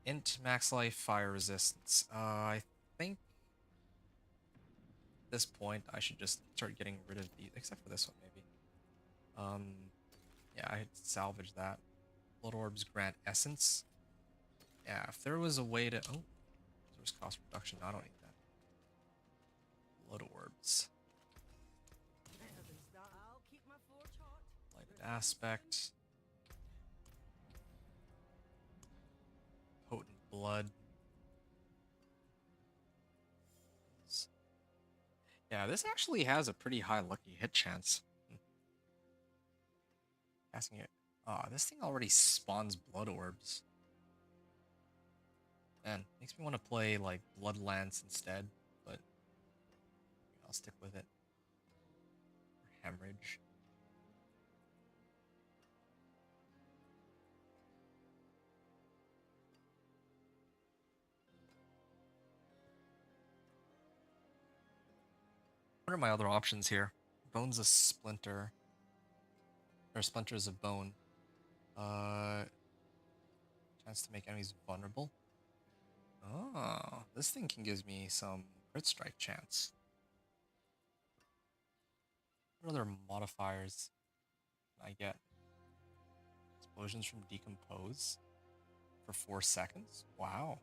Int max life fire resistance. I think at this point I should just start getting rid of these, except for this one maybe. Yeah, I'd salvage that. Blood orbs grant essence. Yeah, if there was a way to, oh, resource cost reduction. No, I don't need that. Blood orbs. Better than start. I'll keep my forge hot. Lighted aspect. Potent blood. Yeah, this actually has a pretty high lucky hit chance. Casting it. Ah, this thing already spawns blood orbs. Man, makes me want to play like Blood Lance instead, but I'll stick with it. Or Hemorrhage. What are my other options here? Bone's a splinter. Or splinters of bone. Chance to make enemies vulnerable. Oh, this thing can give me some crit strike chance. What other modifiers can I get? Explosions from decompose for 4 seconds. Wow.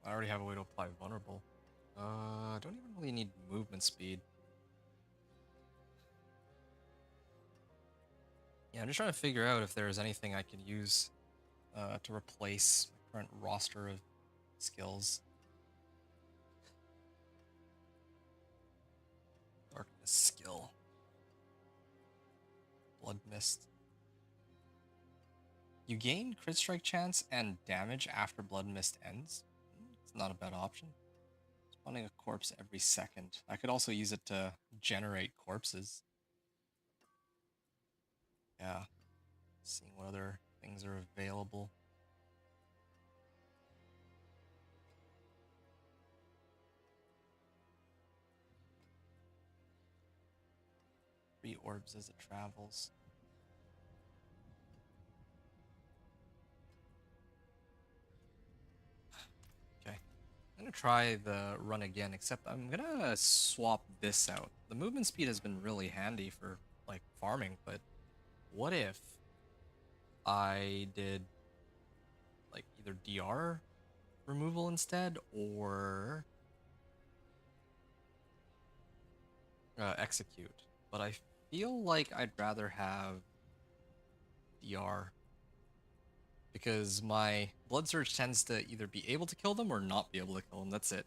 I already have a way to apply vulnerable. I don't even really need movement speed. Yeah, I'm just trying to figure out if there's anything I can use to replace my current roster of skills. Darkness skill. Blood mist. You gain crit strike chance and damage after blood mist ends. It's not a bad option. Spawning a corpse every second. I could also use it to generate corpses. Yeah. Seeing what other things are available. Free orbs as it travels. Okay. I'm gonna try the run again, except I'm gonna swap this out. The movement speed has been really handy for like farming, but what if I did like either DR removal instead or execute? But I feel like I'd rather have DR because my blood surge tends to either be able to kill them or not be able to kill them. That's it.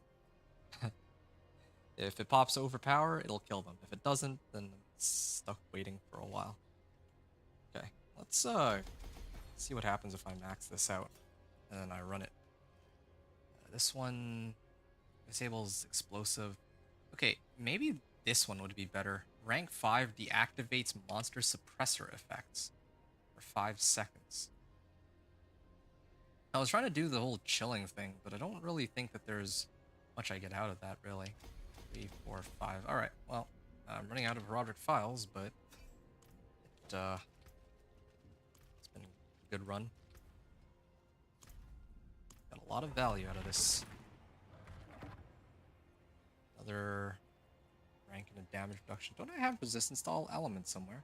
If it pops overpower, it'll kill them. If it doesn't, then it's stuck waiting for a while. Okay, let's see what happens if I max this out and then I run it. This one disables explosive. Okay, maybe this one would be better. Rank 5 deactivates monster suppressor effects for 5 seconds. I was trying to do the whole chilling thing, but I don't really think that there's much I get out of that, really. 3, 4, 5. Alright, well, I'm running out of Roderick files, but it's been a good run. Got a lot of value out of this. Another rank and a damage reduction. Don't I have resistance to all elements somewhere?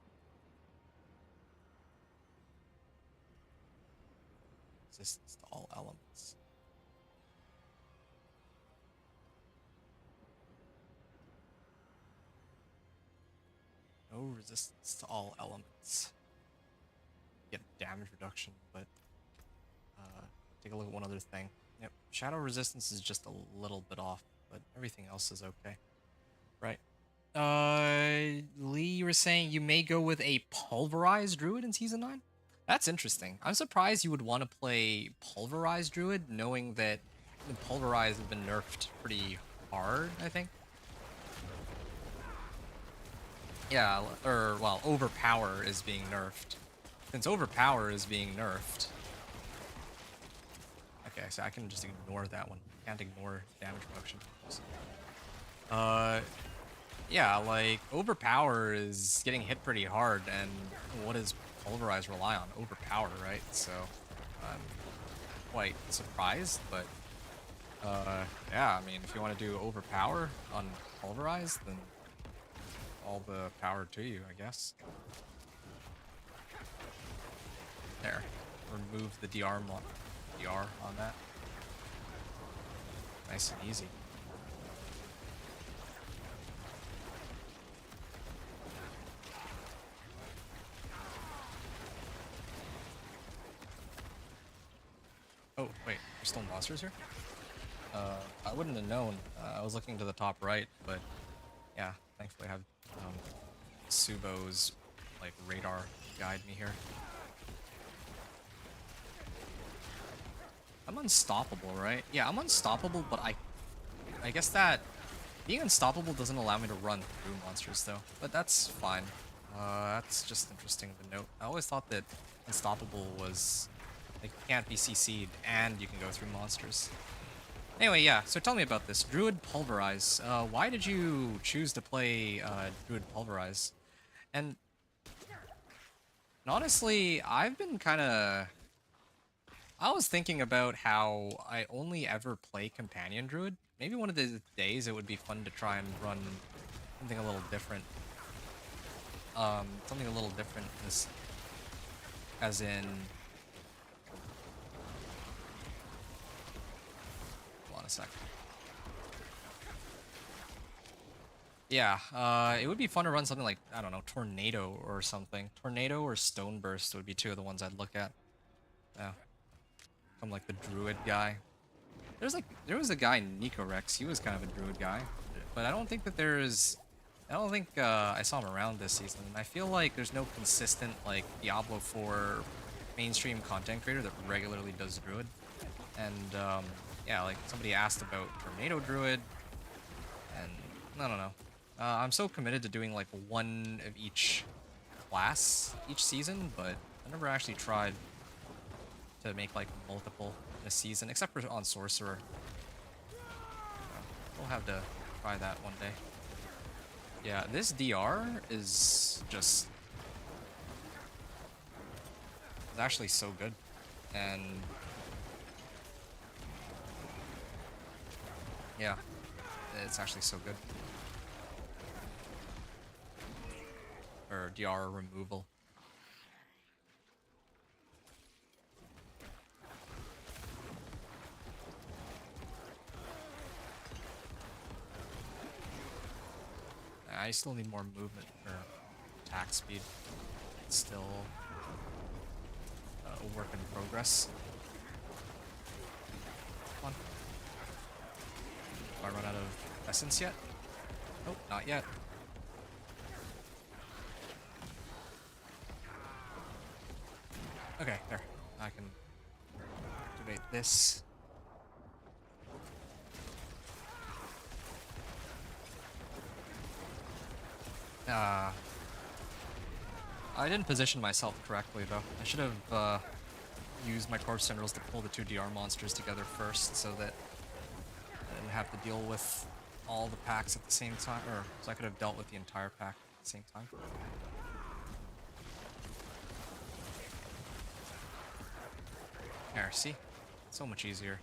Resistance to all elements. No resistance to all elements. Get damage reduction, but take a look at one other thing. Yep, shadow resistance is just a little bit off, but everything else is okay. Right. Lee, you were saying you may go with a pulverized druid in season 9? That's interesting. I'm surprised you would want to play Pulverized Druid, knowing that the Pulverized has been nerfed pretty hard, I think. Yeah, or, well, Overpower is being nerfed. Since Overpower is being nerfed... Okay, so I can just ignore that one. Can't ignore damage reduction. Yeah, like, Overpower is getting hit pretty hard, and what does Pulverize rely on? Overpower, right? So, I'm quite surprised, but, yeah, I mean, if you want to do Overpower on Pulverize, then all the power to you, I guess. There. Remove the DR on that. Nice and easy. Oh, wait, there's still monsters here? I wouldn't have known. I was looking to the top right, but yeah, thankfully I have Subo's like radar guide me here. I'm unstoppable, right? Yeah, I'm unstoppable, but I guess that being unstoppable doesn't allow me to run through monsters though, but that's fine. That's just interesting to note. I always thought that unstoppable was like you can't be CC'd and you can go through monsters. Anyway, yeah, so tell me about this. Druid Pulverize. Why did you choose to play Druid Pulverize? And honestly, I've been kind of... I was thinking about how I only ever play Companion Druid. Maybe one of the days it would be fun to try and run something a little different. Something a little different, as in... Hold on a sec. Yeah, it would be fun to run something like, I don't know, Tornado or something. Tornado or Stone Burst would be two of the ones I'd look at. Yeah. I'm like the Druid guy. There was a guy, Necro, he was kind of a Druid guy. But I don't think that I saw him around this season. And I feel like there's no consistent, like, Diablo 4 mainstream content creator that regularly does Druid. And, yeah, like, somebody asked about Tornado Druid, and I don't know. I'm so committed to doing, like, one of each class each season, but I never actually tried to make, like, multiple in a season, except for on Sorcerer. We'll have to try that one day. Yeah, this DR is just... It's actually so good. And... yeah, it's actually so good. Or DR removal. I still need more movement for attack speed. It's still a work in progress. Come on. Do I run out of essence yet? Nope, not yet. Okay, there. I can activate this. I didn't position myself correctly though. I should have used my Corpse Tendrils to pull the two DR monsters together first so that I didn't have to deal with all the packs at the same time, or so I could have dealt with the entire pack at the same time. There, see? So much easier.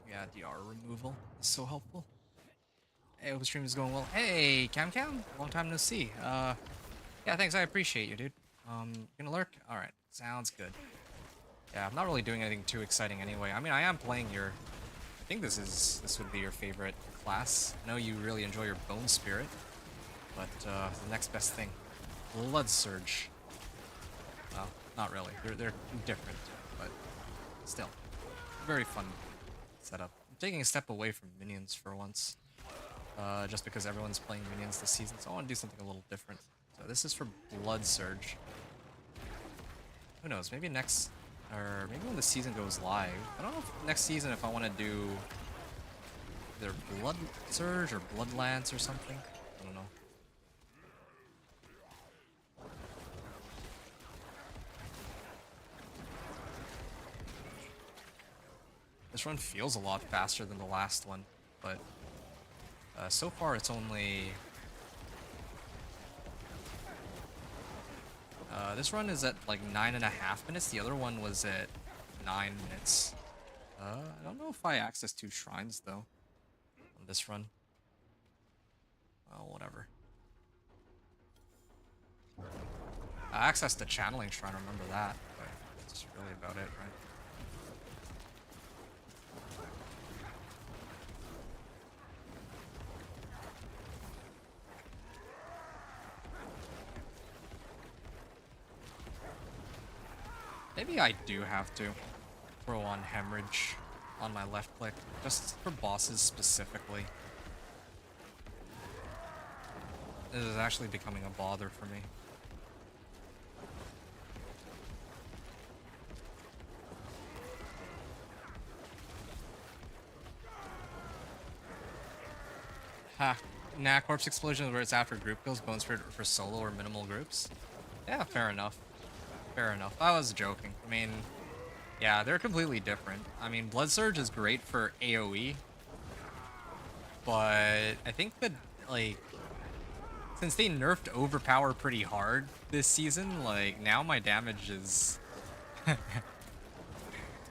Yeah, DR removal is so helpful. Hey, hope the stream is going well. Hey, Cam, long time no see. Yeah, thanks, I appreciate you, dude. Gonna lurk? Alright, sounds good. Yeah, I'm not really doing anything too exciting anyway. I mean, I am playing your... I think this would be your favorite class. I know you really enjoy your Bone Spirit, but, the next best thing. Blood Surge. Well, not really. They're different, but still. Very fun setup. I'm taking a step away from minions for once. Just because everyone's playing minions this season, so I want to do something a little different. So this is for Blood Surge. Who knows? Maybe next, or maybe when the season goes live. I don't know if next season if I want to do either Blood Surge or Blood Lance or something. I don't know. This run feels a lot faster than the last one, but so far it's only... this run is at like 9.5 minutes. The other one was at 9 minutes. I don't know if I access 2 shrines though on this run. Well, whatever. I accessed the channeling shrine, I remember that, but that's really about it, right? Maybe I do have to throw on Hemorrhage on my left click, just for bosses specifically. This is actually becoming a bother for me. Ha! Nah, Corpse Explosion is where it's after group kills, Bone Spirit for solo or minimal groups. Yeah, fair enough. Fair enough. I was joking. I mean, yeah, they're completely different. I mean, Blood Surge is great for AoE, but I think that, like, since they nerfed Overpower pretty hard this season, like, now my damage is...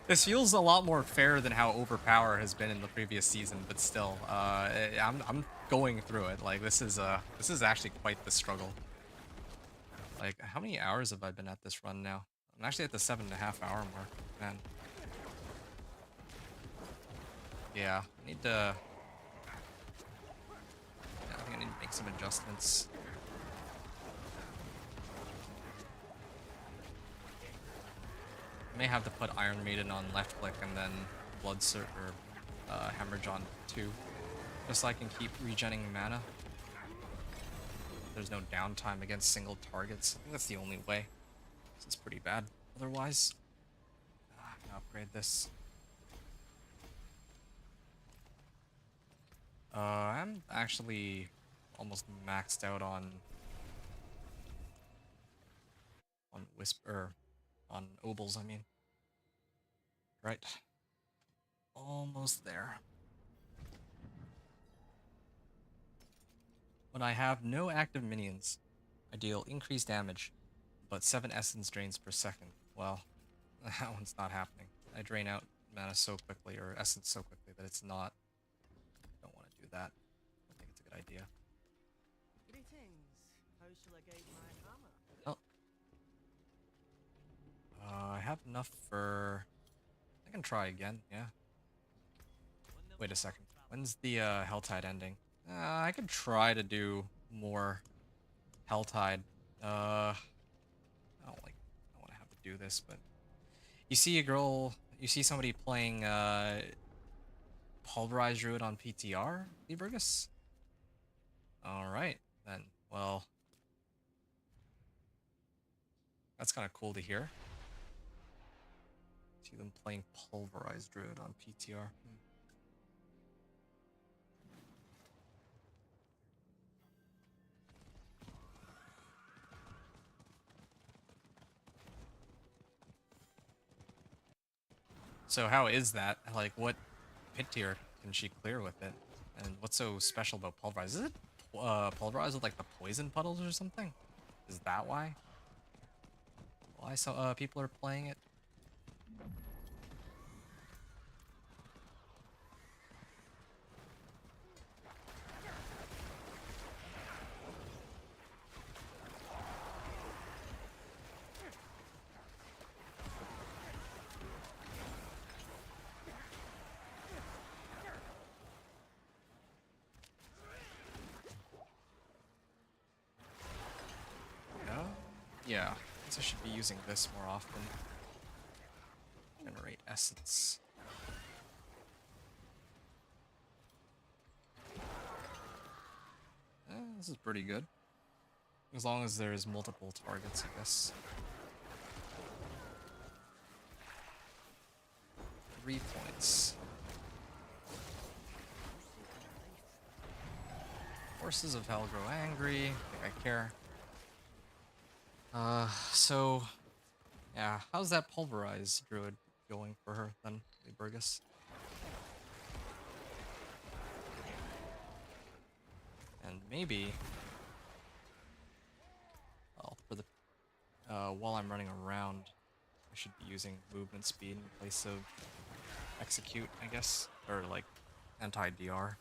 This feels a lot more fair than how Overpower has been in the previous season, but still, I'm going through it. Like, this is actually quite the struggle. Like, how many hours have I been at this run now? I'm actually at the 7.5 hour mark, man. Yeah, I need to... Yeah, I think I need to make some adjustments. I may have to put Iron Maiden on left click and then Blood Surge or Hemorrhage on 2, just so I can keep regenning mana. There's no downtime against single targets. I think that's the only way. This is pretty bad. Otherwise, I'm gonna upgrade this. I'm actually almost maxed out on Whisper, on Obols, I mean. Right. Almost there. When I have no active minions, I deal increased damage, but 7 essence drains per second. Well, that one's not happening. I drain out mana so quickly, or essence so quickly, that it's not. I don't want to do that. I think it's a good idea. Greetings. How shall I guide my hammer? Oh. I have enough for... I can try again, yeah. Wait a second. When's the Helltide ending? I could try to do more Helltide. I don't want to have to do this, but you see a girl, you see somebody playing Pulverized Druid on PTR, Liebergus? Alright, then. Well, that's kind of cool to hear. See them playing Pulverized Druid on PTR. So how is that? Like, what pit tier can she clear with it? And what's so special about Pulverize? Is it Pulverize with like the poison puddles or something? Is that why? Why so people are playing it? Yeah, I guess I should be using this more often. Generate essence. This is pretty good. As long as there's multiple targets, I guess. 3 points. Forces of Hell grow angry. I think I care. So yeah, how's that pulverize druid going for her then, Burgess? And maybe, well, for the while I'm running around, I should be using movement speed in place of execute, I guess, or like anti-DR.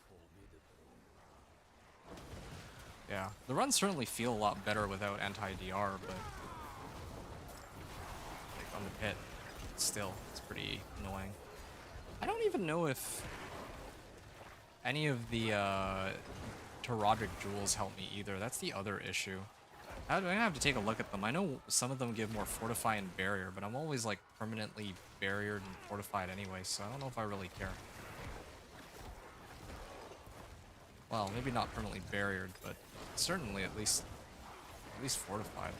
Yeah, the runs certainly feel a lot better without anti-DR, but like on the pit, still, it's pretty annoying. I don't even know if any of the Terodric jewels help me either. That's the other issue. I'm gonna have to take a look at them. I know some of them give more fortify and barrier, but I'm always like permanently barriered and fortified anyway, so I don't know if I really care. Well, maybe not permanently barriered, but certainly at least fortified.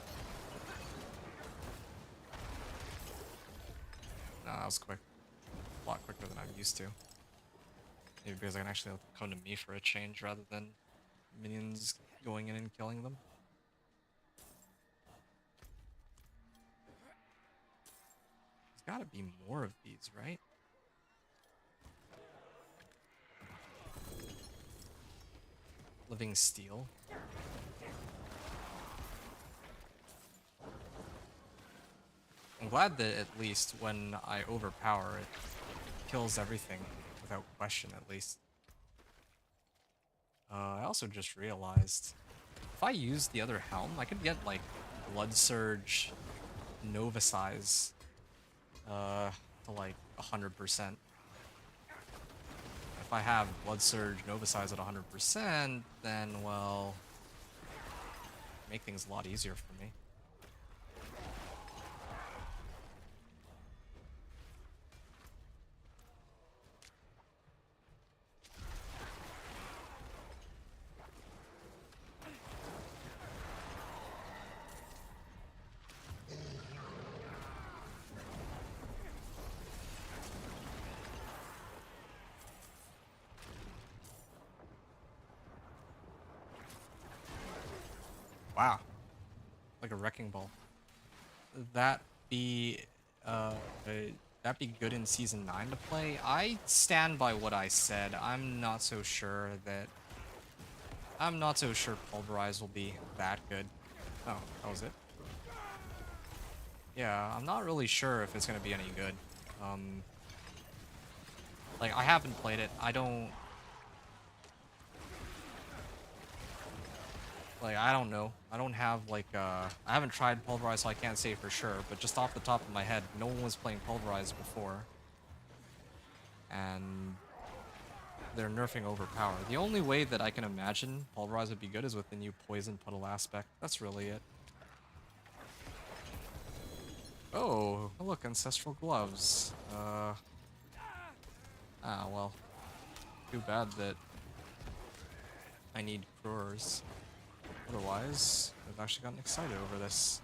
No, that was quick. A lot quicker than I'm used to. Maybe because I can actually let them come to me for a change rather than minions going in and killing them. There's gotta be more of these, right? Living Steel. I'm glad that at least when I overpower it, kills everything without question at least. I also just realized if I use the other helm, I could get like Blood Surge Nova size to like 100%. If I have Blood Surge Nova size at 100%, then well, make things a lot easier for me. Wow. Like a wrecking ball. That be that be good in season 9 to play? I stand by what I said. I'm not so sure Pulverize will be that good. Oh, that was it? Yeah, I'm not really sure if it's gonna be any good. Like I haven't played it. I don't know. I don't have like I haven't tried Pulverize, so I can't say for sure, but just off the top of my head, no one was playing Pulverize before. And they're nerfing overpower. The only way that I can imagine Pulverize would be good is with the new Poison Puddle aspect. That's really it. Oh, look, Ancestral Gloves. Well. Too bad that I need Crewers. Otherwise, I've actually gotten excited over this.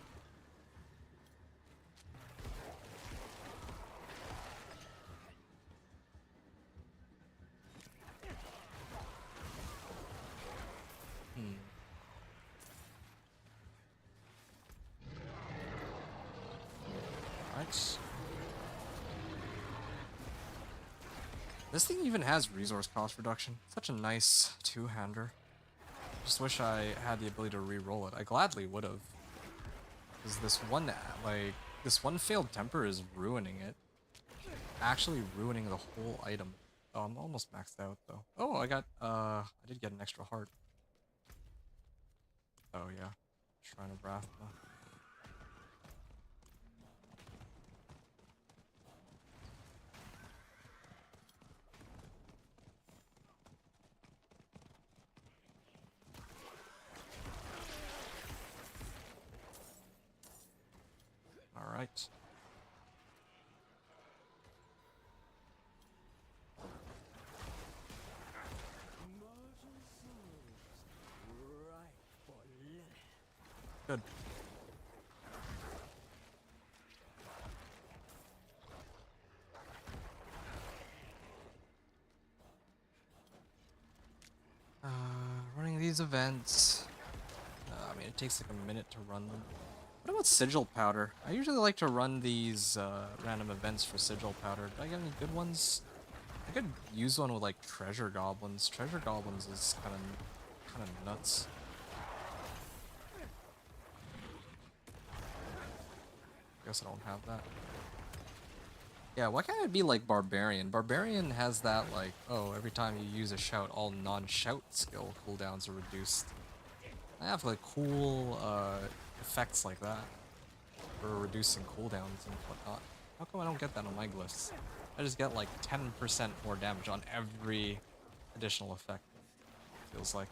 Right. This thing even has resource cost reduction. Such a nice two-hander. Just wish I had the ability to re-roll it. I gladly would have. Because this one failed temper is ruining it. Actually ruining the whole item. Oh, I'm almost maxed out though. Oh, I did get an extra heart. Oh yeah. Shrine of Wrath though. Alright. Good. these events. I mean, it takes like a minute to run them. What about sigil powder? I usually like to run these random events for sigil powder. Do I get any good ones? I could use one with like treasure goblins. Treasure goblins is kind of nuts. Guess I don't have that. Yeah, why can't it be like Barbarian? Barbarian has that like, oh, every time you use a shout, all non-shout skill cooldowns are reduced. I have like cool effects like that for reducing cooldowns and whatnot. How come I don't get that on my glyphs? I just get like 10% more damage on every additional effect, feels like.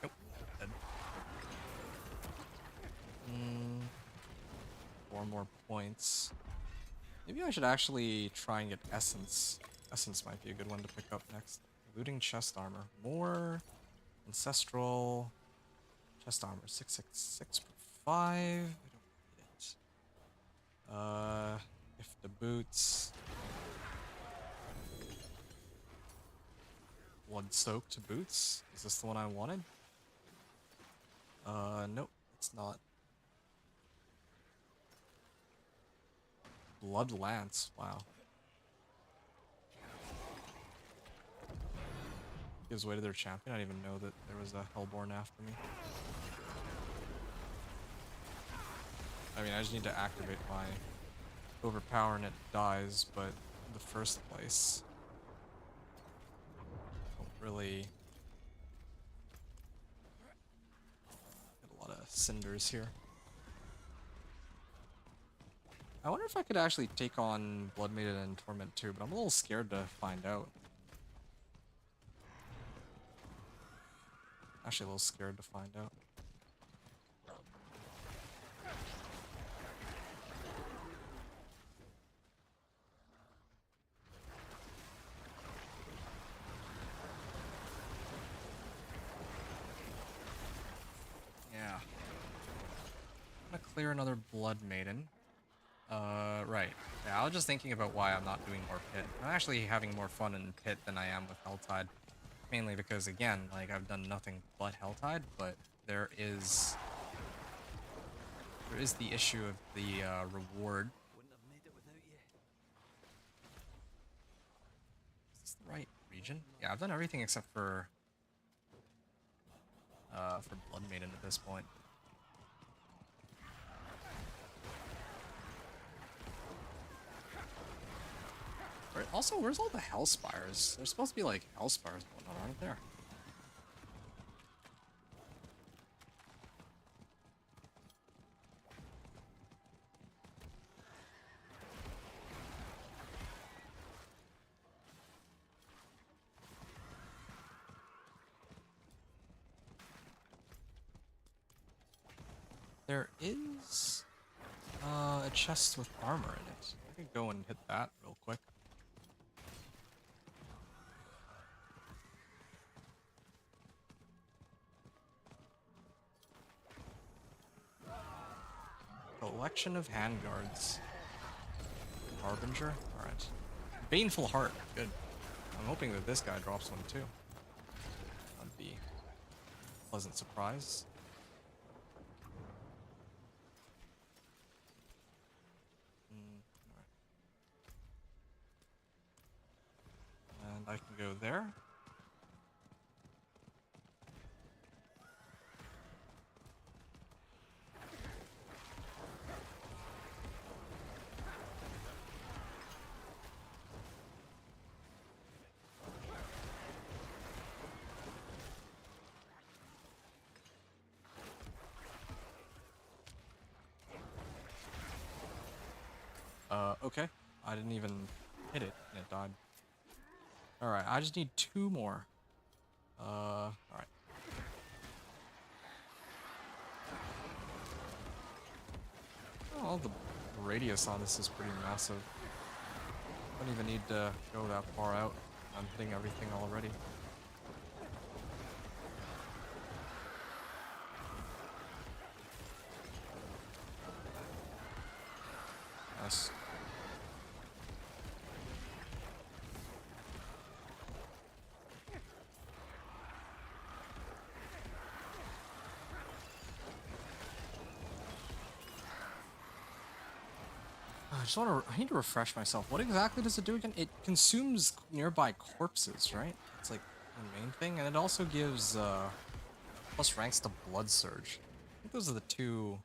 Nope, dead. 4 more points. Maybe I should actually try and get Essence. Essence might be a good one to pick up next. Looting chest armor. More ancestral chest armor. 666 per 5. I don't need it. If the boots. Blood soaked boots. Is this the one I wanted? Nope, it's not. Blood Lance, wow. Gives way to their champion. I didn't even know that there was a Hellborn after me. I mean, I just need to activate my overpower and it dies, but in the first place, I don't really get a lot of cinders here. I wonder if I could actually take on Blood Maiden and Torment too, but I'm a little scared to find out. Actually, a little scared to find out. Yeah. I'm gonna clear another Blood Maiden. Right. Yeah, I was just thinking about why I'm not doing more Pit. I'm actually having more fun in Pit than I am with Helltide. Mainly because, again, like, I've done nothing but Helltide, but there is the issue of the, reward. Wouldn't have made it without you. Is this the right region? Yeah, I've done everything except for Blood Maiden at this point. Right, also, where's all the Hellspires? There's supposed to be, like, Hellspires going on, aren't there? There is a chest with armor in it. I could go and hit that real quick. Collection of handguards. Harbinger? Alright. Baneful Heart. Good. I'm hoping that this guy drops one too. That'd be a pleasant surprise. Alright. And I can go there. Okay. I didn't even hit it, and it died. Alright, I just need 2 more. Alright. Oh, the radius on this is pretty massive. Don't even need to go that far out. I'm hitting everything already. Nice. I need to refresh myself. What exactly does it do again? It consumes nearby corpses, right? It's like the main thing, and it also gives plus ranks to Blood Surge. I think those are the two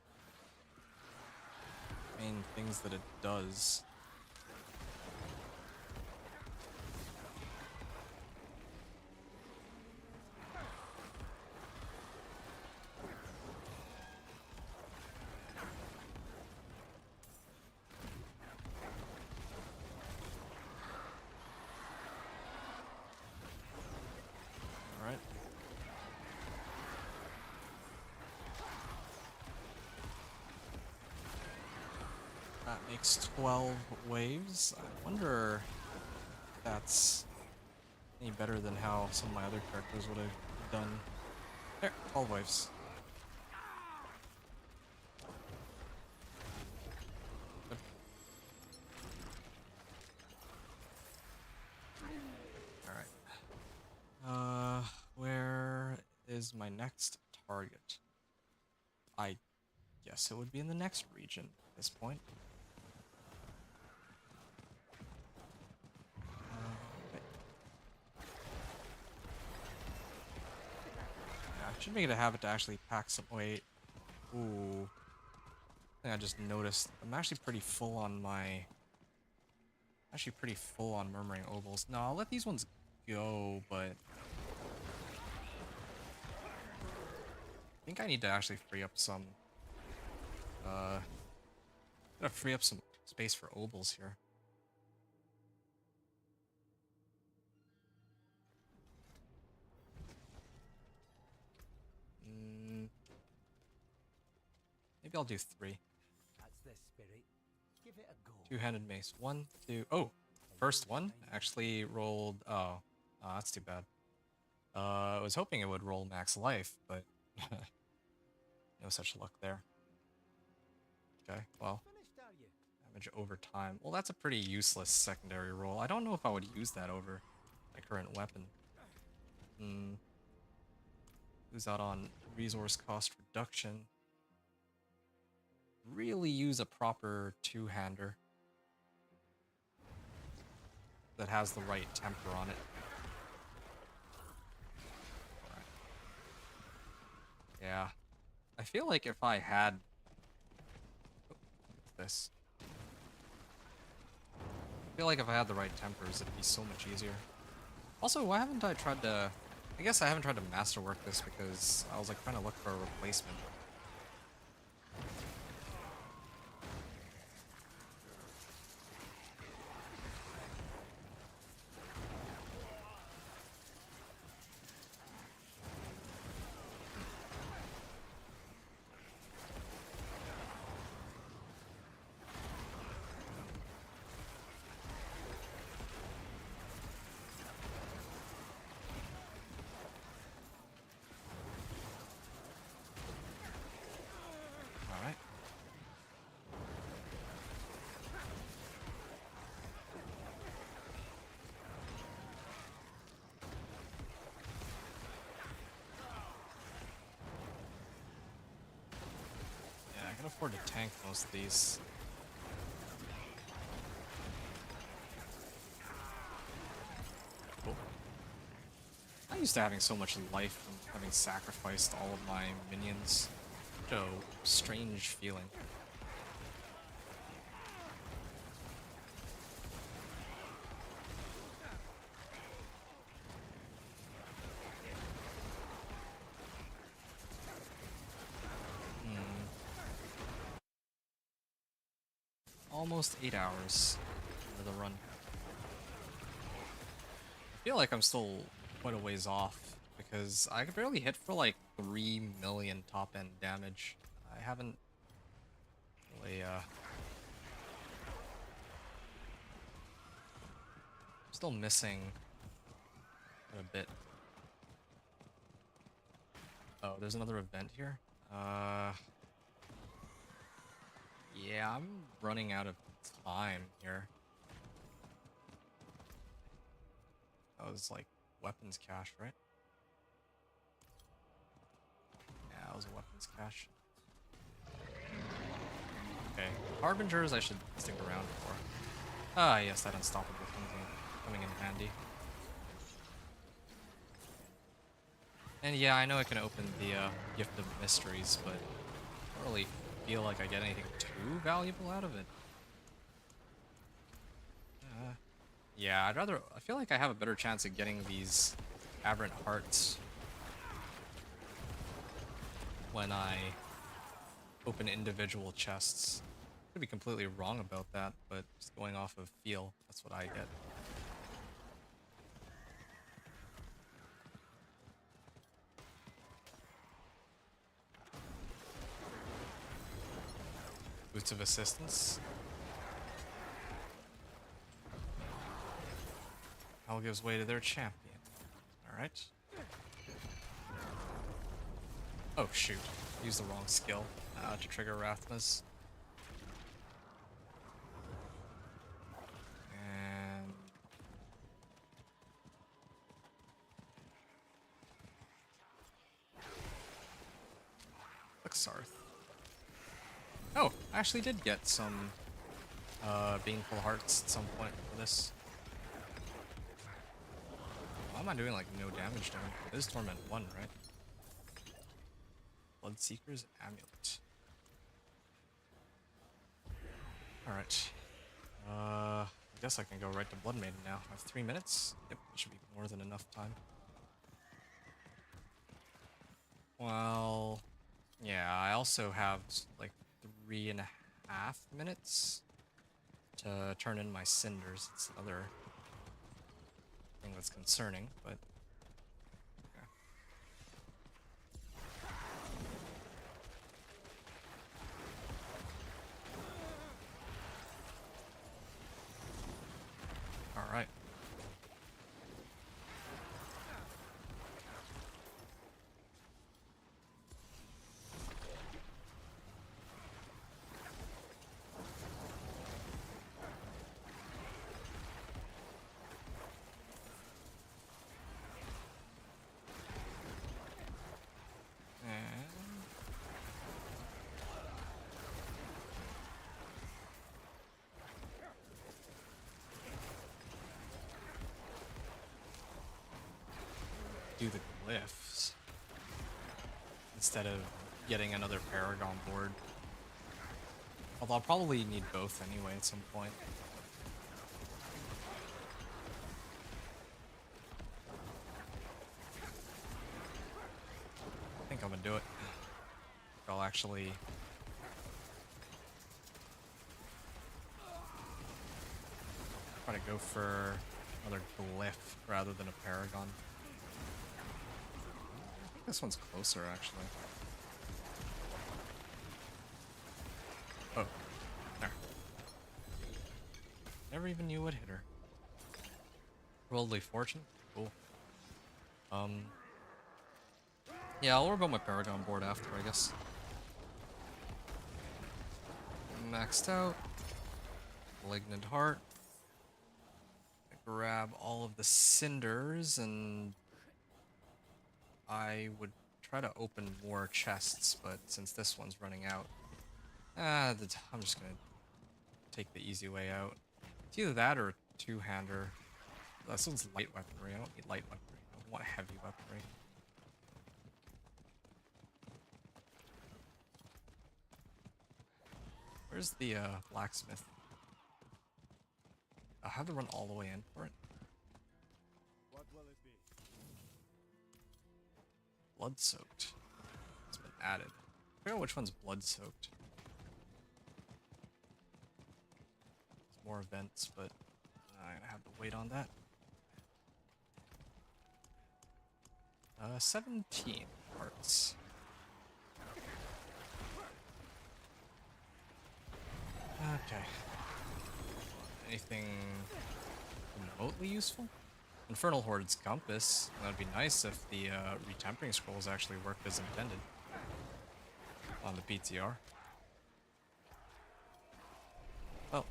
main things that it does. Alright. That makes 12 waves. I wonder if that's any better than how some of my other characters would have done. There, 12 waves. Good. Alright. Where is my next target? I guess it would be in the next region at this point. Okay. Yeah, I should make it a habit to actually pack some weight. Ooh. I think I just noticed I'm actually pretty full on my... Actually pretty full on Murmuring Ovals. No, I'll let these ones go, but... I think I need to actually free up some... Gotta free up some space for Ovals here. Maybe I'll do 3. That's the spirit. Give it a go. Two-handed mace. 1, 2... Oh! First one actually rolled... Oh. Oh, that's too bad. I was hoping it would roll max life, but... no such luck there. Okay, well... Finished, are you? Damage over time. Well, that's a pretty useless secondary roll. I don't know if I would use that over my current weapon. Lose out on resource cost reduction. Really use a proper two-hander that has the right temper on it. Alright. Yeah. I feel like if I had... this. I feel like if I had the right tempers, it'd be so much easier. Also, why haven't I tried to... I guess I haven't tried to masterwork this because I was like trying to look for a replacement. Alright. Yeah, I can afford to tank most of these. Cool. I'm used to having so much life from having sacrificed all of my minions. Such a strange feeling. Almost 8 hours into the run. I feel like I'm still quite a ways off because I could barely hit for like 3 million top end damage. I haven't really still missing a bit. Oh, there's another event here. Yeah, I'm running out of time here. That was like weapons cache, right? Yeah, that was a weapons cache. Okay, Harbingers I should stick around for. Ah, yes, that unstoppable coming in handy. And yeah, I know I can open the Gift of Mysteries, but I don't really feel like I get anything too valuable out of it. Yeah, I feel like I have a better chance of getting these aberrant hearts when I open individual chests. Could be completely wrong about that, but just going off of feel, that's what I get. Boots of Assistance. Hell gives way to their champion. Alright. Oh shoot. Used the wrong skill to trigger Rathmas. And... Sarth. Oh, I actually did get some Baneful Hearts at some point for this. Why am I doing like no damage to him? It is Torment 1, right? Bloodseeker's Amulet. Alright. I guess I can go right to Blood Maiden now. I have 3 minutes. Yep, that should be more than enough time. Well, yeah, I also have like 3.5 minutes to turn in my cinders. It's another thing that's concerning, but yeah. All right. Do the glyphs instead of getting another Paragon board. Although I'll probably need both anyway at some point. I think I'm gonna do it. I'll actually try to go for another glyph rather than a Paragon. I think this one's closer, actually. Oh, there. Never even knew what hit her. Worldly Fortune? Cool. Yeah, I'll worry about my Paragon board after, I guess. Maxed out. Malignant Heart. Grab all of the cinders, and I would try to open more chests, but since this one's running out, I'm just gonna take the easy way out. It's either that or a two-hander. This one's light weaponry. I don't need light weaponry. I want heavy weaponry. Where's the blacksmith? I'll have to run all the way in for it. What will it be? Blood soaked. It's been added. I forget which one's blood soaked. There's more events, but I'm gonna have to wait on that. 17 parts. Okay. Anything remotely useful? Infernal Horde's Compass. That'd be nice if the retempering scrolls actually worked as intended on the PTR. Oh,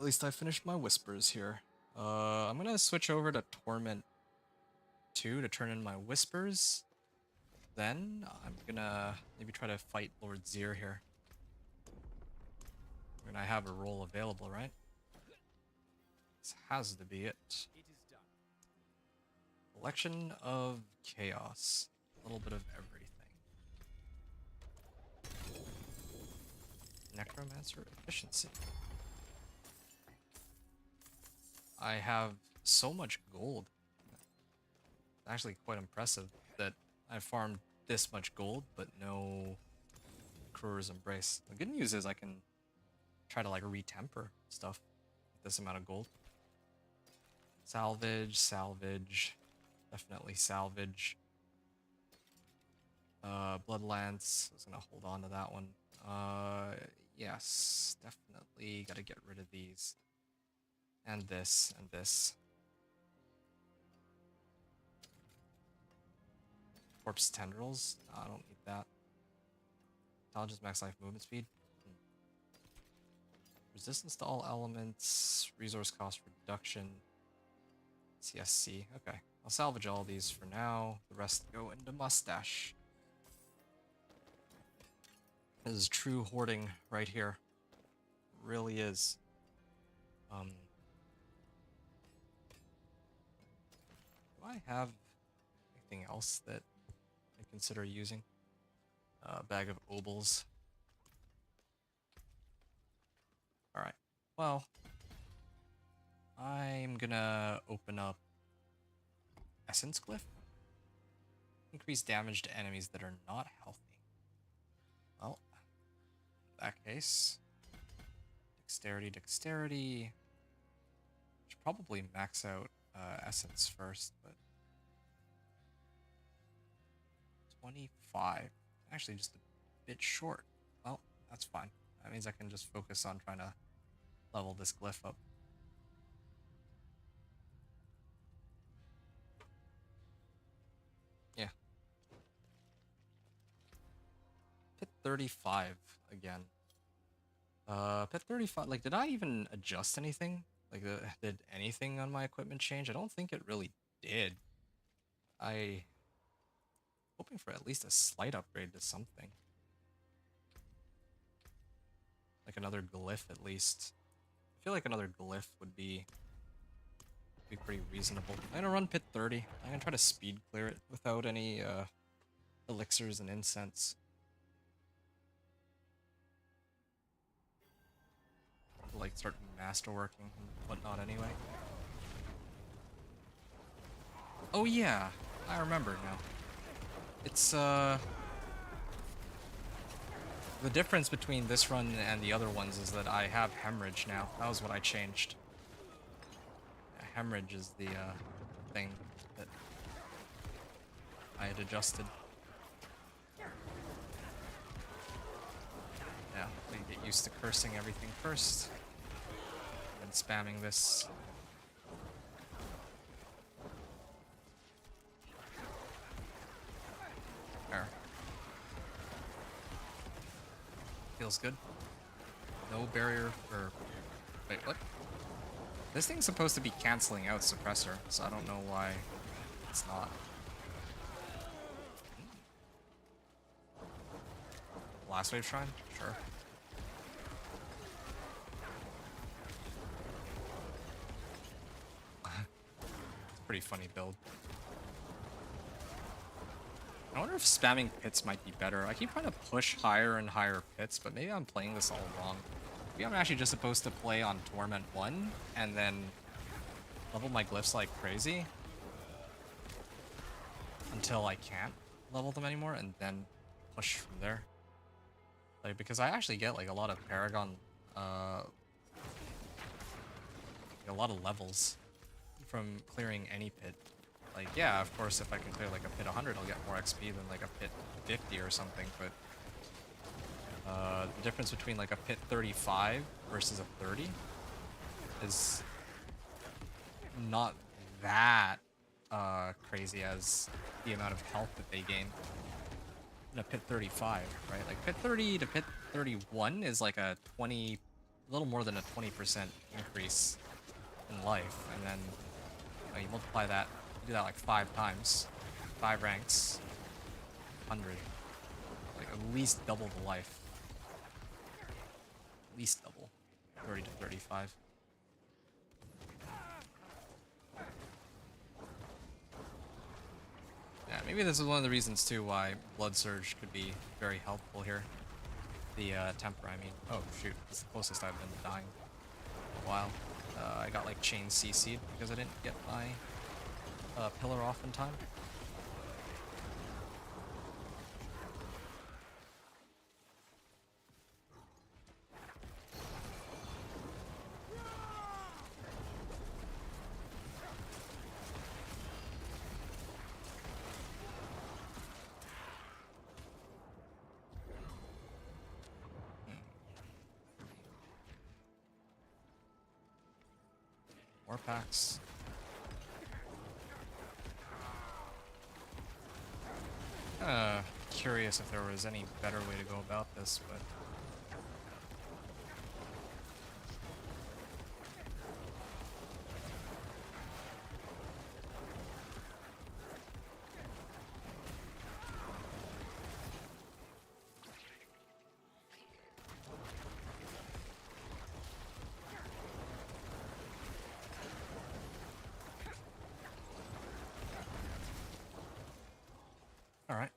least I finished my whispers here. I'm gonna switch over to Torment 2 to turn in my whispers. Then I'm gonna maybe try to fight Lord Zir here. When I have a role available, right? This has to be it. Collection of chaos. A little bit of everything. Necromancer efficiency. I have so much gold. It's actually quite impressive that I farmed this much gold, but no Crew's Embrace. The good news is I can try to like retemper stuff with this amount of gold. Salvage, salvage, definitely salvage. Bloodlance, I was gonna hold on to that one. Yes, definitely gotta get rid of these. And this, and this. Corpse tendrils? No, I don't need that. Intelligence, max life, movement speed. Resistance to all elements, resource cost reduction, CSC. Okay, I'll salvage all these for now. The rest go into mustache. This is true hoarding right here. Really is. Do I have anything else that I consider using? A bag of obols. Alright, well, I'm gonna open up Essence Glyph. Increase damage to enemies that are not healthy. Well, in that case, dexterity, dexterity. Should probably max out Essence first, but 25. Actually, just a bit short. Well, that's fine. That means I can just focus on trying to level this glyph up. Yeah. Pit 35 again. Pit 35, like, did I even adjust anything? Like, did anything on my equipment change? I don't think it really did. Hoping for at least a slight upgrade to something. Like another glyph at least. I feel like another glyph would be pretty reasonable. I'm gonna run pit 30. I'm gonna try to speed clear it without any elixirs and incense. Like start masterworking and whatnot anyway. Oh yeah, I remember now. It's the difference between this run and the other ones is that I have hemorrhage now. That was what I changed. Yeah, hemorrhage is the thing that I had adjusted. Yeah, we get used to cursing everything first. And spamming this. There. Feels good. No barrier or... Wait, what? This thing's supposed to be canceling out suppressor, so I don't know why it's not. Last wave shrine? Sure. It's a pretty funny build. I wonder if spamming pits might be better. I keep trying to push higher and higher pits, but maybe I'm playing this all wrong. Maybe I'm actually just supposed to play on Torment 1 and then level my glyphs like crazy until I can't level them anymore and then push from there. Like, because I actually get like a lot of Paragon, a lot of levels from clearing any pit. Like, yeah, of course, if I can clear like a pit 100, I'll get more XP than like a pit 50 or something, but the difference between like a pit 35 versus a 30 is not that crazy as the amount of health that they gain in a pit 35, right? Like pit 30 to pit 31 is like a 20 a little more than a 20% increase in life, and then you multiply that, you do that like 5 times, 5 ranks, 100, like at least double the life, at least double, 30 to 35. Yeah, maybe this is one of the reasons too why Blood Surge could be very helpful here. The temper, I mean. Oh shoot, that's the closest I've been to dying in a while. I got like chain CC'd because I didn't get my pillar off in time. More packs. Curious if there was any better way to go about this, but all right.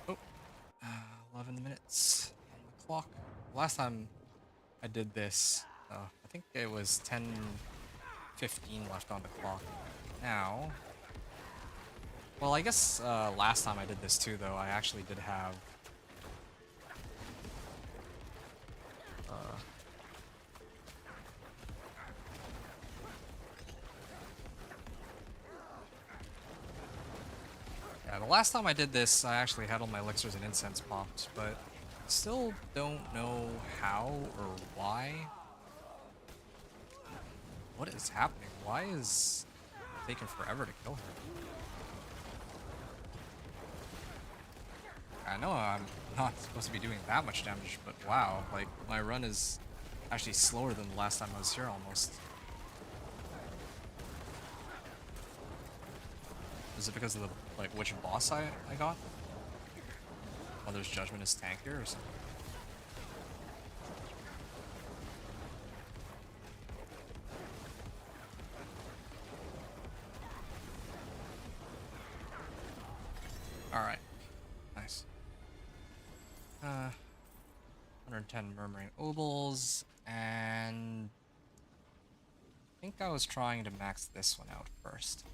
Oh, 11 minutes on the clock. Last time I did this, I think it was 10:15 left on the clock. Now, well, I guess last time I did this too, though, I actually did have yeah, the last time I did this, I actually had all my elixirs and incense popped, but still don't know how or why. What is happening? Why is it taking forever to kill her? I know I'm not supposed to be doing that much damage, but wow, like, my run is actually slower than the last time I was here almost. Is it because of the, like, which boss I got? Mother's Judgment is tankier or something? Alright. Nice. 110 Murmuring Obols, and I think I was trying to max this one out first.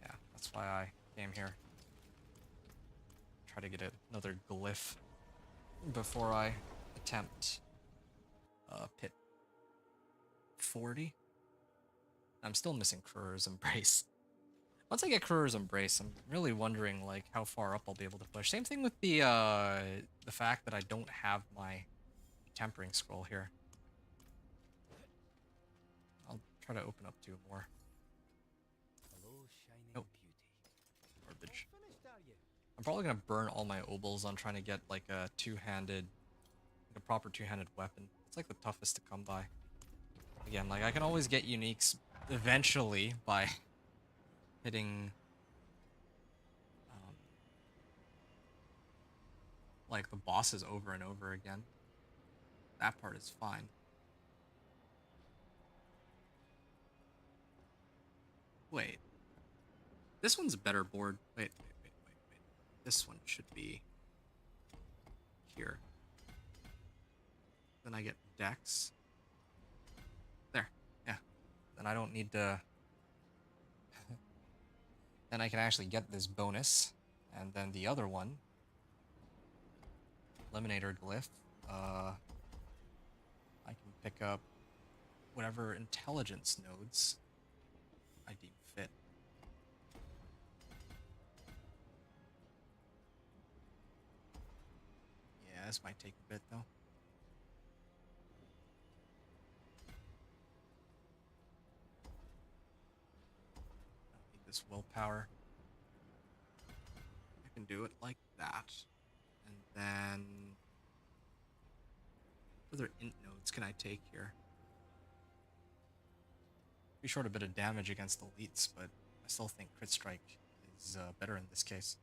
Yeah, that's why I came here. Try to get another glyph before I attempt pit 40. I'm still missing Kruger's Embrace. Once I get Kruger's Embrace, I'm really wondering like how far up I'll be able to push. Same thing with the fact that I don't have my tempering scroll here. I'll try to open up 2 more. Hello, shining Nope. beauty. Garbage. All finished, are you? I'm probably gonna burn all my obols on trying to get like a two-handed, like a proper two-handed weapon. It's like the toughest to come by. Again, like I can always get uniques eventually by hitting like the bosses over and over again. That part is fine. Wait. This one's a better board. Wait. This one should be here. Then I get Dex. There. Yeah. Then I don't need to... Then I can actually get this bonus. And then the other one, Eliminator Glyph, I can pick up whatever intelligence nodes I deem fit. Yeah, this might take a bit though. this willpower. I can do it like that. And then... what other int nodes can I take here? Pretty short a bit of damage against elites, but I still think crit strike is better in this case.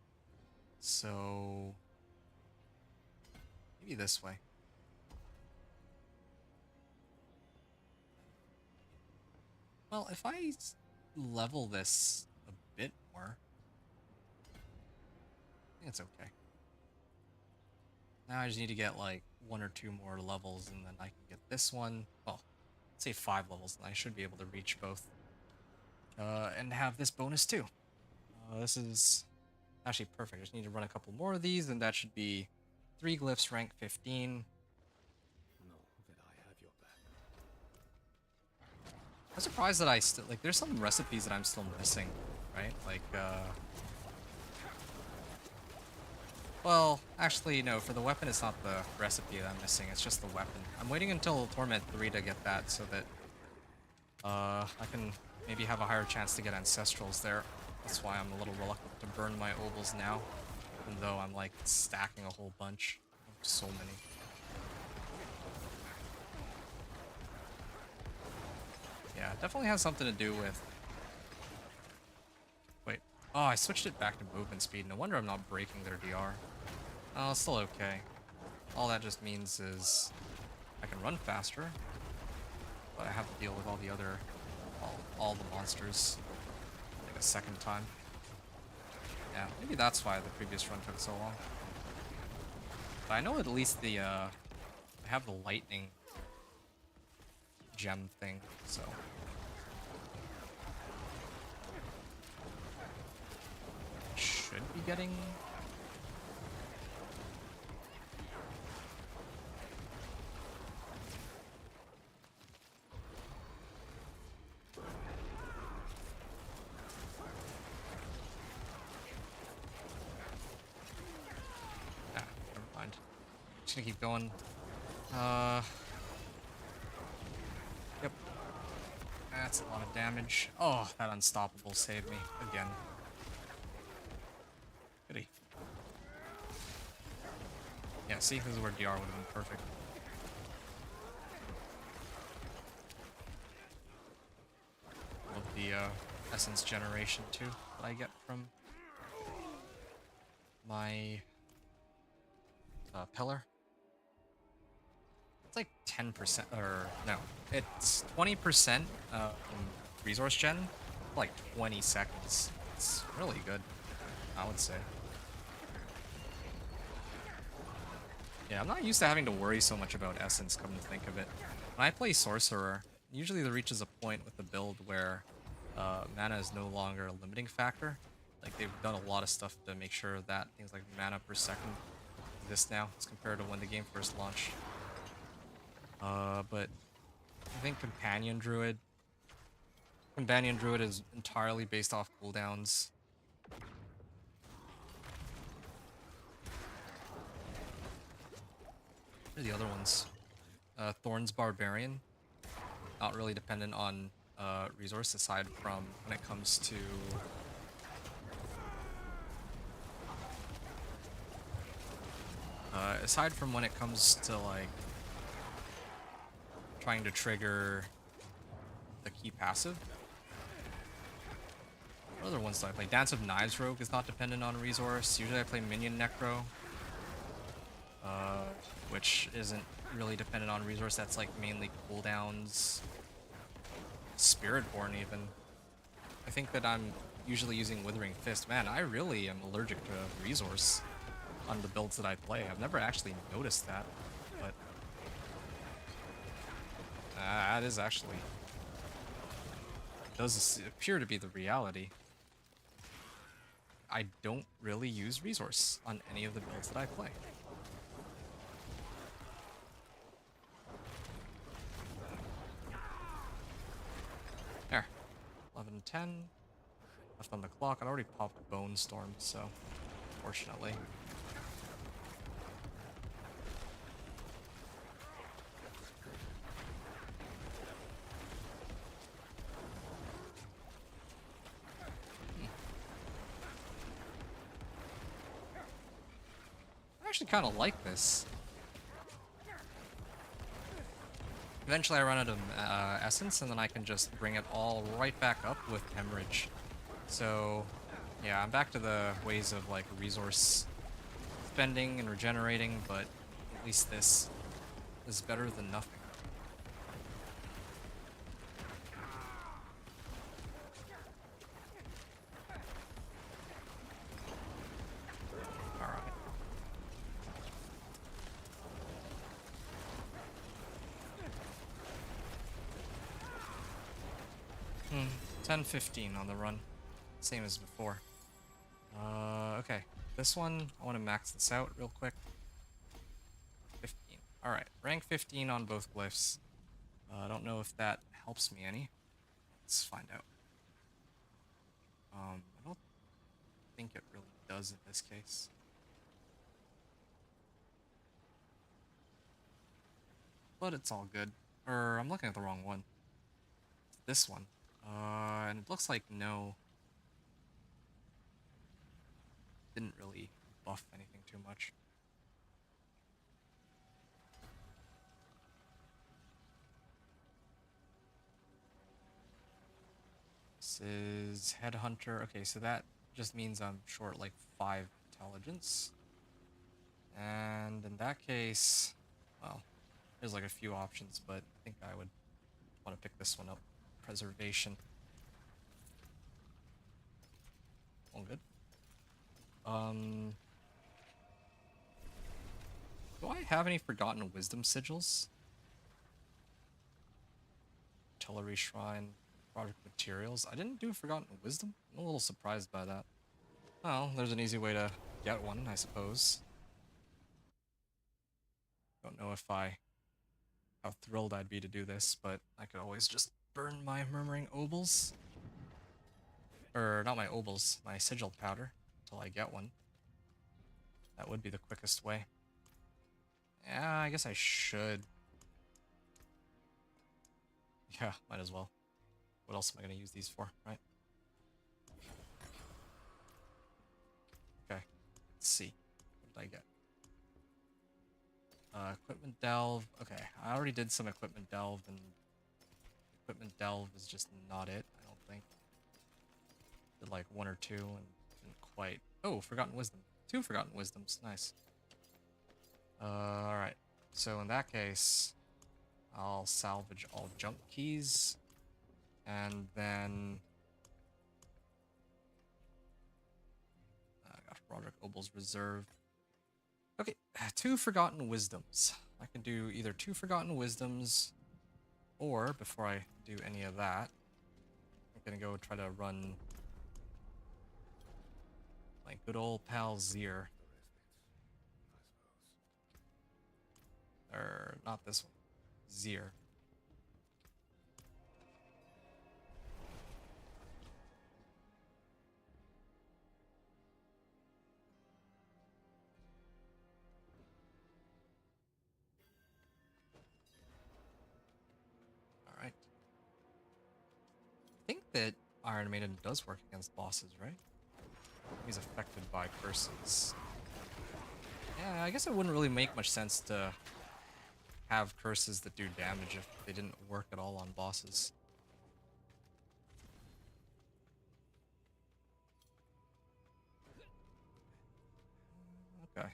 So... maybe this way. Well, if I level this a bit more, I think it's okay. Now I just need to get like 1 or 2 more levels, and then I can get this one. Well, let's say 5 levels, and I should be able to reach both. And have this bonus too. This is actually perfect. I just need to run a couple more of these, and that should be 3 glyphs, rank 15. Know that I have your back. I'm surprised that I still, like, there's some recipes that I'm still missing, right? Like, well, actually, no, for the weapon, it's not the recipe that I'm missing, it's just the weapon. I'm waiting until Torment 3 to get that so that, I can maybe have a higher chance to get Ancestrals there. That's why I'm a little reluctant to burn my ovals now, even though I'm, like, stacking a whole bunch. So many. Yeah, it definitely has something to do with... wait. Oh, I switched it back to movement speed. No wonder I'm not breaking their DR. Oh, it's still okay. All that just means is I can run faster, but I have to deal with all the other... all the monsters like a second time. Yeah, maybe that's why the previous run took so long. But I know at least the, I have the lightning gem thing, so... should be getting... ah, never mind. Just gonna keep going. Yep. That's a lot of damage. Oh, that unstoppable saved me again. Goody. Yeah, see, this is where DR would have been perfect. Love the essence generation too that I get from my pillar. It's like 10%, or no, it's 20% resource gen, for like 20 seconds. It's really good, I would say. Yeah, I'm not used to having to worry so much about essence, come to think of it. When I play Sorcerer, usually there reaches a point with the build where mana is no longer a limiting factor. Like, they've done a lot of stuff to make sure that things like mana per second exist now, as compared to when the game first launched. But I think Companion Druid is entirely based off cooldowns. What are the other ones? Thorn's Barbarian. Not really dependent on resource, aside from when it comes to... aside from when it comes to, like, trying to trigger the key passive. What other ones do I play? Dance of Knives Rogue is not dependent on resource. Usually I play Minion Necro, which isn't really dependent on resource. That's like mainly cooldowns. Spiritborn even. I think that I'm usually using Withering Fist. Man, I really am allergic to resource on the builds that I play. I've never actually noticed that, but that is actually... does appear to be the reality. I don't really use resource on any of the builds that I play. There. 11:10. Left on the clock. I'd already popped Bone Storm, so fortunately. actually kind of like this. Eventually I run out of essence, and then I can just bring it all right back up with hemorrhage. So, yeah, I'm back to the ways of, like, resource spending and regenerating, but at least this is better than nothing. Alright. 10-15 on the run. Same as before. Okay. This one, I want to max this out real quick. 15. Alright, rank 15 on both glyphs. I don't know if that helps me any. Let's find out. I don't think it really does in this case. But it's all good. Or, I'm looking at the wrong one. It's this one. And it looks like no. Didn't really buff anything too much. This is Headhunter. Okay, so that just means I'm short like 5 intelligence. And in that case, well, there's like a few options, but I think I would want to pick this one up. Preservation. All good. Do I have any Forgotten Wisdom sigils? Artillery Shrine, Project Materials. I didn't do Forgotten Wisdom? I'm a little surprised by that. Well, there's an easy way to get one, I suppose. Don't know how thrilled I'd be to do this, but I could always just burn my Murmuring Obols. Or, not my Obols, my Sigil Powder, until I get one. That would be the quickest way. Yeah, I guess I should. Yeah, might as well. What else am I going to use these for, right? Okay, let's see. What did I get? Equipment Delve. Okay, I already did some Equipment Delve, and Equipment Delve is just not it, I don't think. Did like 1 or 2 and didn't quite. Oh, Forgotten Wisdom. 2 Forgotten Wisdoms, nice. Alright, so in that case, I'll salvage all junk keys, and then I got Roderick Obel's Reserve. Okay, 2 Forgotten Wisdoms. I can do either 2 Forgotten Wisdoms, or before I do any of that, I'm gonna go try to run my good old pal Zir. Or not this one. Zir. Alright. I think that Iron Maiden does work against bosses, right? He's affected by curses. Yeah, I guess it wouldn't really make much sense to have curses that do damage if they didn't work at all on bosses. Okay.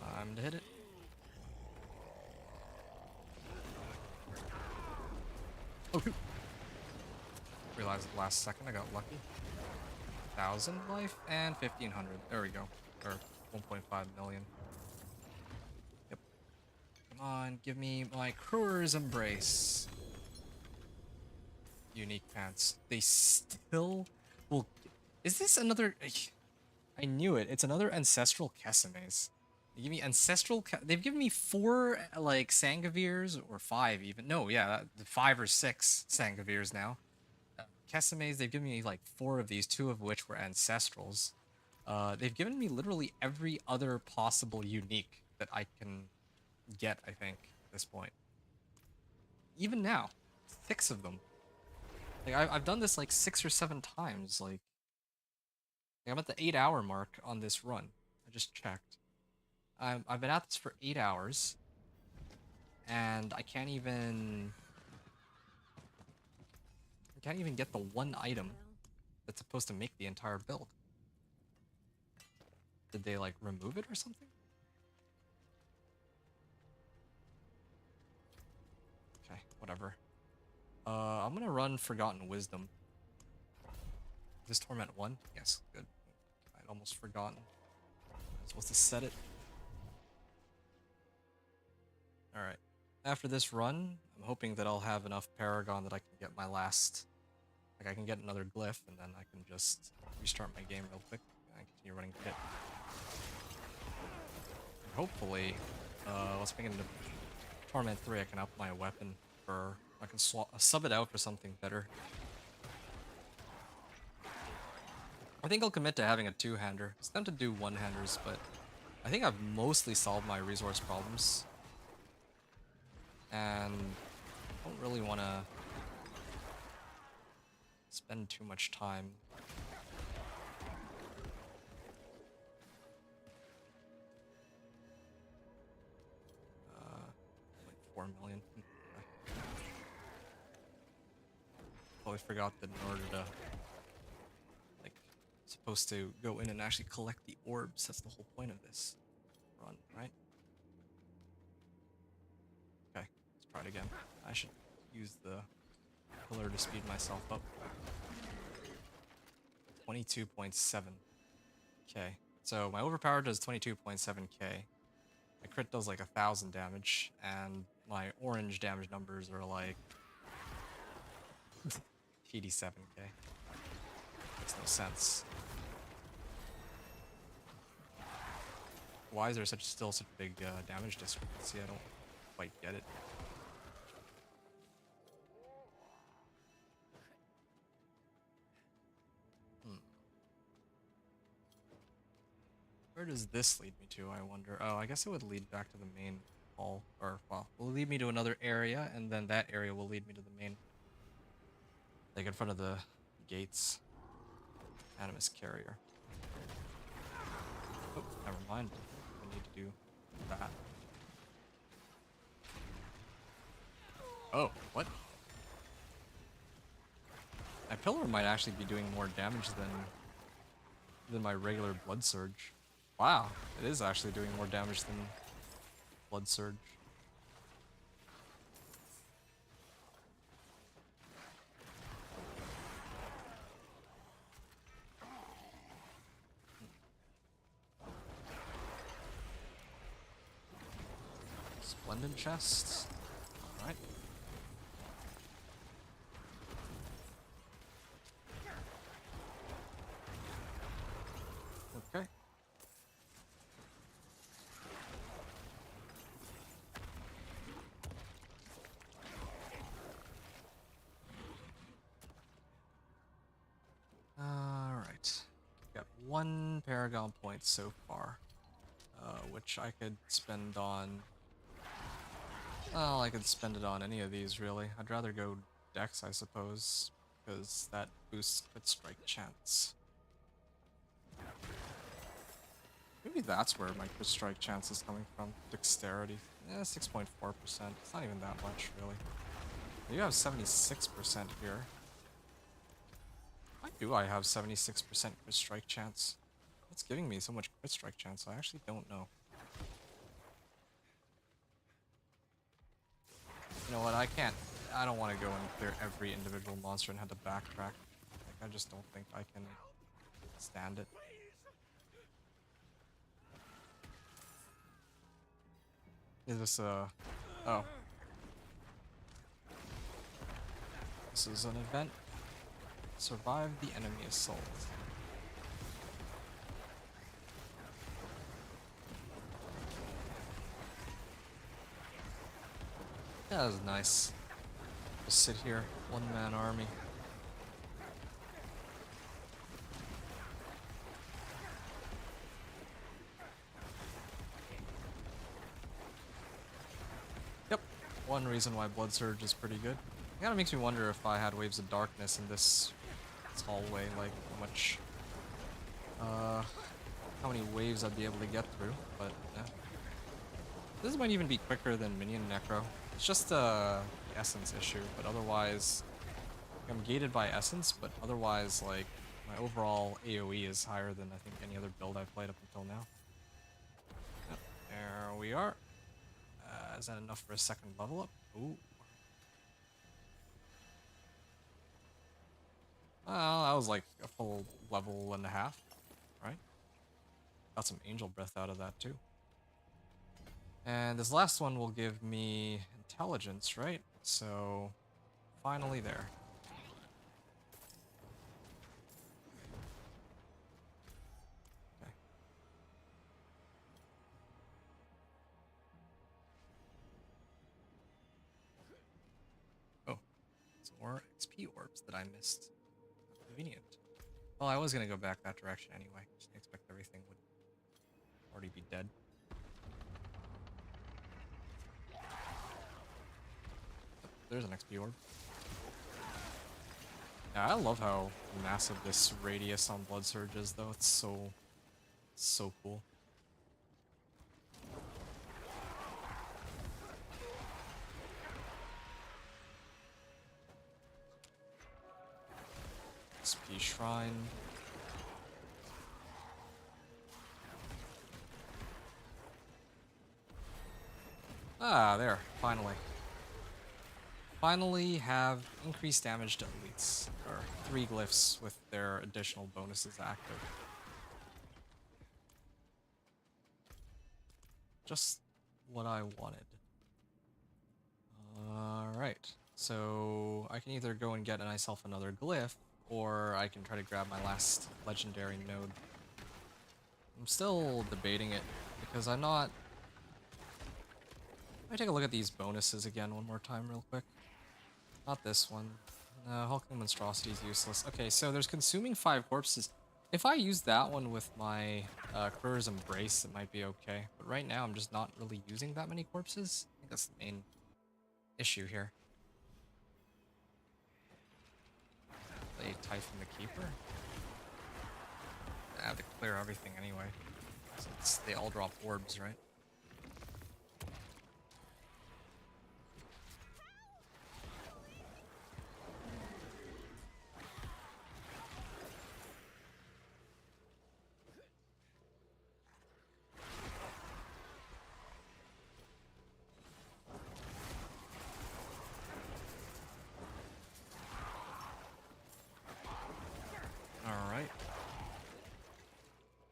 Time to hit it. Oh, shoot. Realized at the last second I got lucky. 1,000 life and 1,500. There we go. Or 1.5 million. Yep. Come on, give me my Crewer's Embrace. Unique pants. They still will. Is this another? I knew it. It's another ancestral Kesemes. They give me ancestral. They've given me 4 like Sangavirs, or 5 even. No, yeah, 5 or 6 Sangavirs now. Kesemes, they've given me like 4 of these, 2 of which were ancestrals. They've given me literally every other possible unique that I can get, I think, at this point. Even now, 6 of them. Like I've done this like 6 or 7 times. Like I'm at the 8 hour mark on this run. I just checked. I've been at this for 8 hours, and I can't even get the one item Well, that's supposed to make the entire build. Did they like remove it or something? Okay, whatever. I'm gonna run Forgotten Wisdom. Is this Torment 1? Yes, good. I'd almost forgotten. I'm supposed to set it. Alright. After this run, I'm hoping that I'll have enough Paragon that I can get my last... Like, I can get another glyph, and then I can just restart my game real quick, and I continue running Pit. And hopefully, let's make it into Torment 3, I can up my weapon for... I can sub it out for something better. I think I'll commit to having a two-hander. It's time to do one-handers, but I think I've mostly solved my resource problems. And I don't really want to spend too much time. Like 4 million. Totally forgot that in order to, like, supposed to go in and actually collect the orbs. That's the whole point of this run, right? Okay, let's try it again. I should use the pillar to speed myself up. 22.7. Okay, so my overpower does 22.7k. My crit does like 1,000 damage, and my orange damage numbers are like 87k. Makes no sense. Why is there still such a big damage discrepancy? I don't quite get it. Where does this lead me to, I wonder? Oh, I guess it would lead back to the main hall. Or, well, will lead me to another area, and then that area will lead me to the main. Like in front of the gates. Animus Carrier. Oh, never mind. I need to do that. Oh, what? My pillar might actually be doing more damage than my regular Blood Surge. Wow, it is actually doing more damage than Blood Surge. Splendid chests. Alright. Okay. Alright. Got 1 Paragon point so far. Which I could spend on... Well, I could spend it on any of these, really. I'd rather go Dex, I suppose, because that boosts crit strike chance. Maybe that's where my crit strike chance is coming from. Dexterity. 6.4%. It's not even that much, really. You have 76% here. Why do I have 76% crit strike chance? What's giving me so much crit strike chance? I actually don't know. You know what, I don't want to go and clear every individual monster and have to backtrack. Like, I just don't think I can stand it. Is this oh. This is an event. Survive the enemy assault. That was nice. Just sit here, one-man army. Yep, one reason why Blood Surge is pretty good. kind of makes me wonder if I had waves of darkness in this hallway, like how many waves I'd be able to get through. But yeah. This might even be quicker than Minion Necro. It's just a essence issue, but otherwise, I'm gated by essence. But otherwise, like my overall AOE is higher than I think any other build I've played up until now. Yep, there we are. Is that enough for a second level up? Ooh. Well, that was like a full level and a half, right? Got some angel breath out of that too. And this last one will give me intelligence, right? So, finally there. Okay. Oh, some more XP orbs that I missed. Convenient. Well, I was gonna go back that direction anyway. Just didn't expect everything would already be dead. Oh, there's an XP orb. Yeah, I love how massive this radius on Blood Surge is, though. It's so cool. SP Shrine. Ah, there, finally. Finally have increased damage to elites, or 3 glyphs with their additional bonuses active. Just what I wanted. Alright, so I can either go and get myself another glyph, or I can try to grab my last legendary node. I'm still debating it, because I'm not... Let me take a look at these bonuses again one more time real quick. Not this one. No, Hulking Monstrosity is useless. Okay, so there's consuming 5 corpses. If I use that one with my Crew's Embrace, it might be okay. But right now, I'm just not really using that many corpses. I think that's the main issue here. Play Typhon the Keeper. I have to clear everything anyway, since they all drop orbs, right? Alright.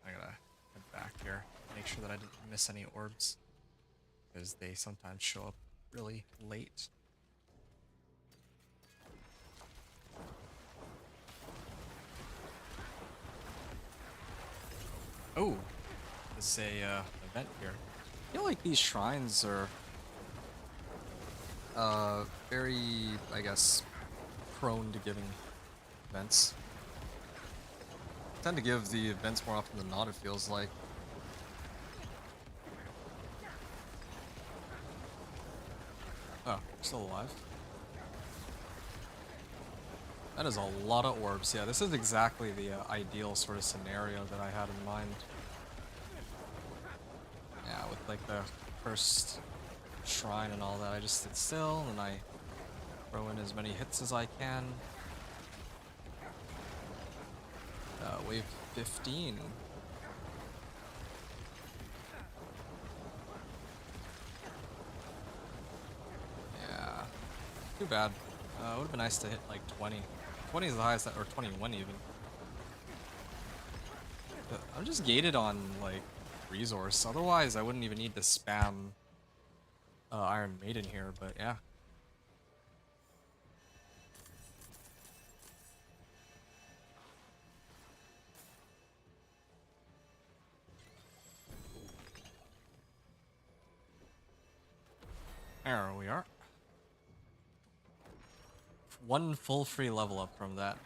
I gotta head back here. Make sure that I didn't miss any orbs. Because they sometimes show up really late. Oh! There's a event here. I feel like these shrines are very, I guess, prone to giving events. Tend to give the events more often than not, it feels like. Oh, still alive. That is a lot of orbs. Yeah, this is exactly the ideal sort of scenario that I had in mind. Yeah, with like the first shrine and all that, I just sit still and I throw in as many hits as I can. Wave 15. Yeah, too bad. It would have been nice to hit like 20. 20 is the highest, or 21 even. But I'm just gated on like resource. Otherwise, I wouldn't even need to spam Iron Maiden here. But yeah. There we are. One full free level up from that.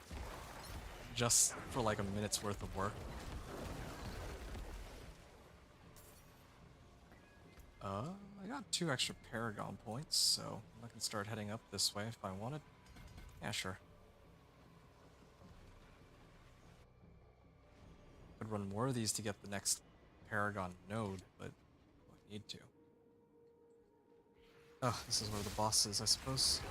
Just for like a minute's worth of work. I got 2 extra Paragon points, so I can start heading up this way if I wanted. Yeah, sure. Could run more of these to get the next Paragon node, but don't need to. Oh, this is where the boss is, I suppose.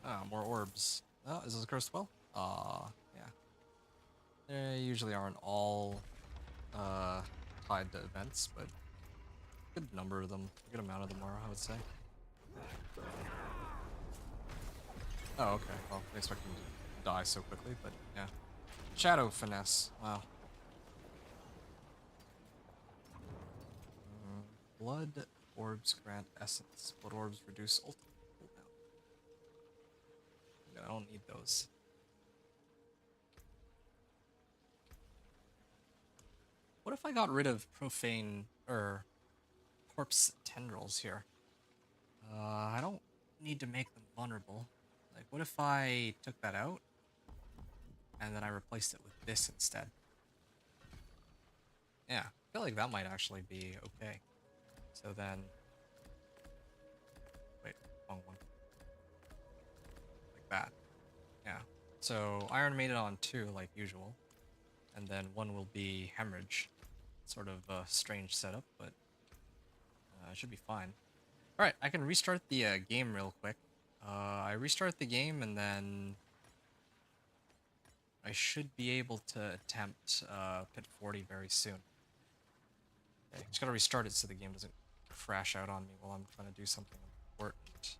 Ah, more orbs. Oh, is this a cursed well? Yeah. They usually aren't all tied to events, but a good number of them, a good amount of them are, I would say. Oh, okay. Well, I expect them to die so quickly, but yeah. Shadow finesse. Wow. Blood orbs grant essence. Blood orbs reduce ultimate cooldown. I don't need those. What if I got rid of profane or corpse tendrils here? I don't need to make them vulnerable. Like, what if I took that out and then I replaced it with this instead? Yeah, I feel like that might actually be okay. So then, wait, wrong one. Like that. Yeah. So Iron Maiden on 2, like usual. And then 1 will be Hemorrhage. Sort of a strange setup, but it should be fine. Alright, I can restart the game real quick. I restart the game and then I should be able to attempt Pit 40 very soon. Okay, just gotta restart it so the game doesn't crash out on me while I'm trying to do something important.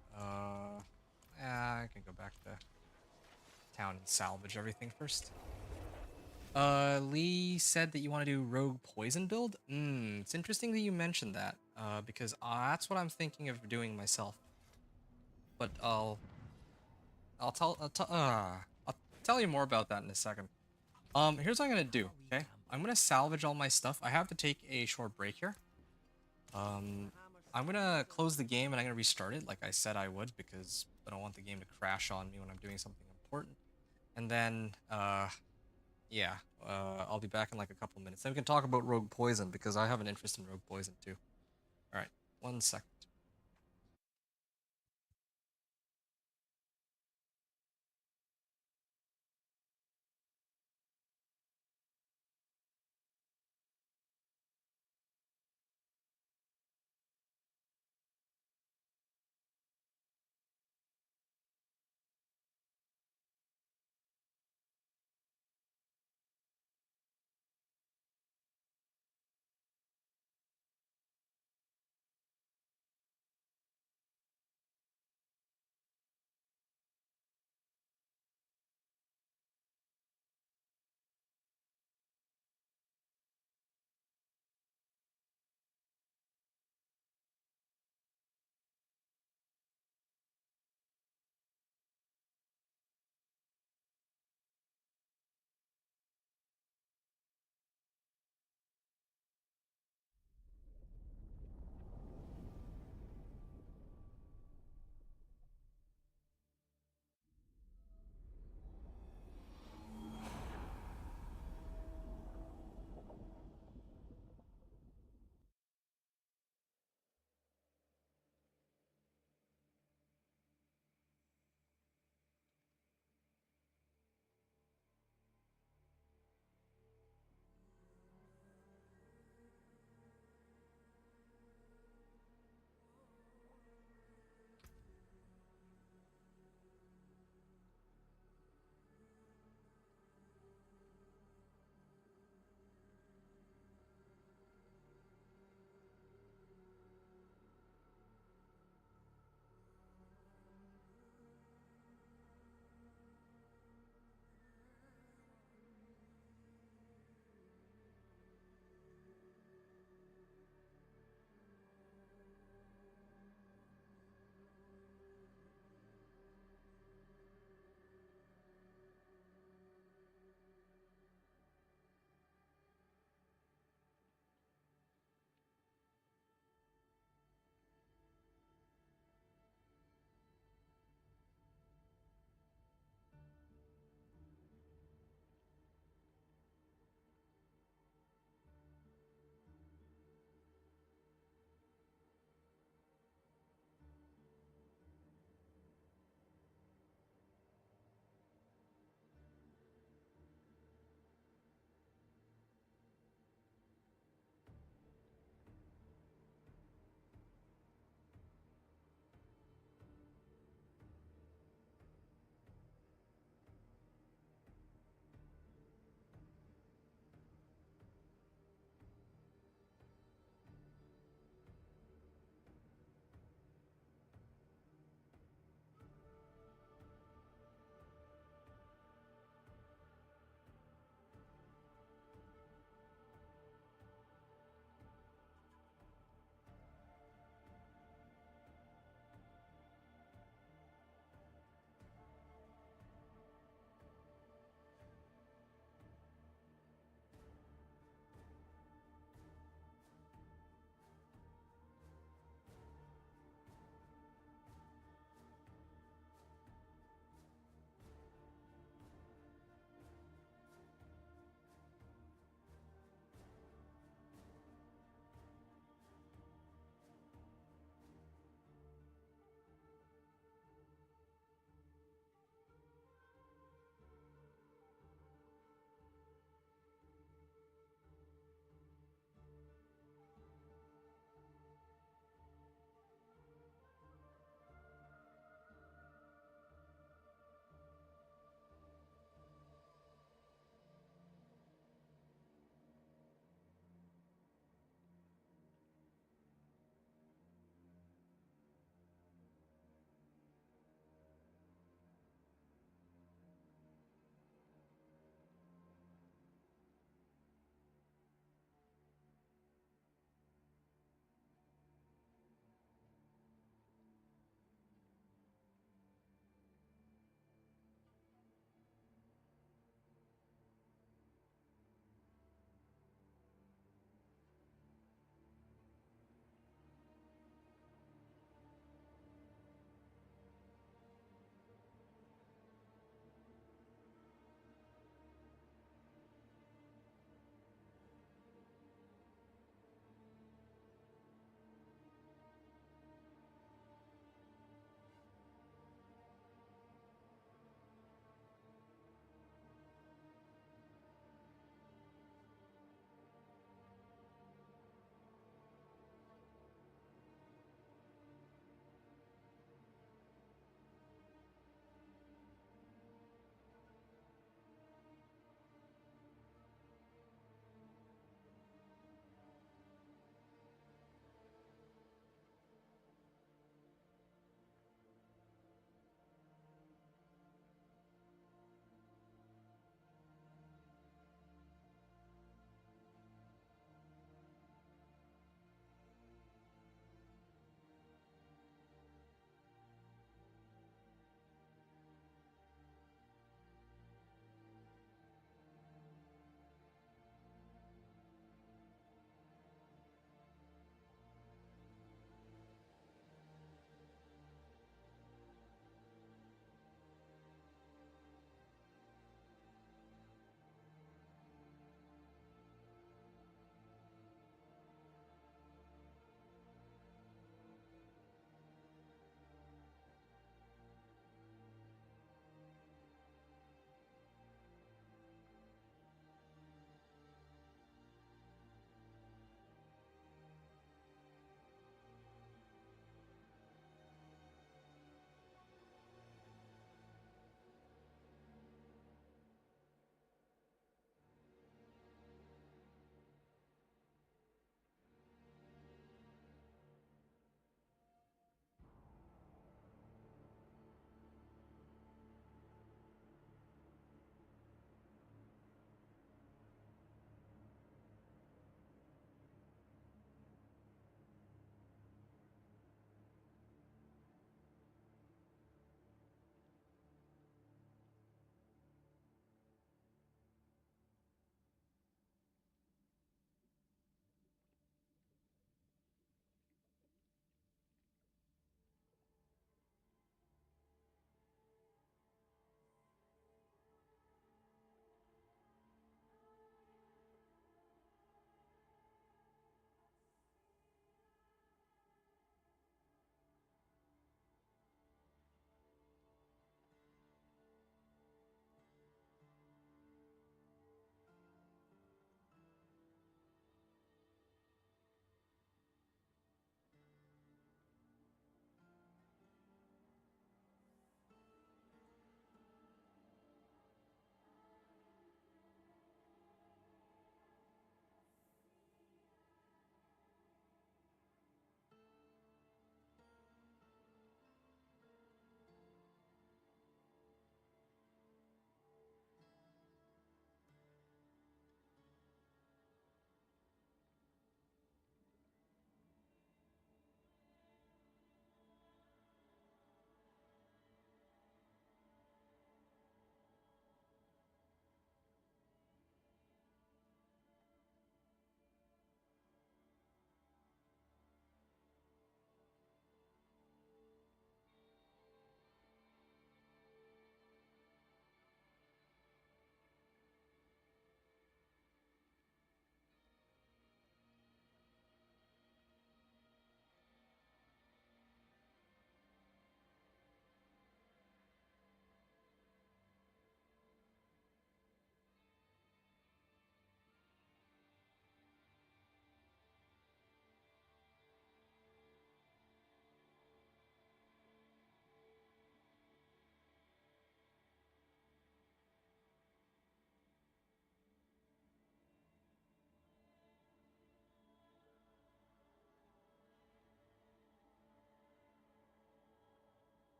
Yeah, I can go back to town and salvage everything first. Lee said that you want to do rogue poison build. It's interesting that you mentioned that, because that's what I'm thinking of doing myself. But I'll tell you more about that in a second. Here's what I'm gonna do. Okay, I'm gonna salvage all my stuff. I have to take a short break here. I'm gonna close the game and I'm gonna restart it, like I said I would, because I don't want the game to crash on me when I'm doing something important. And then, yeah, I'll be back in like a couple minutes. Then we can talk about Rogue Poison, because I have an interest in Rogue Poison too. Alright, 1 second.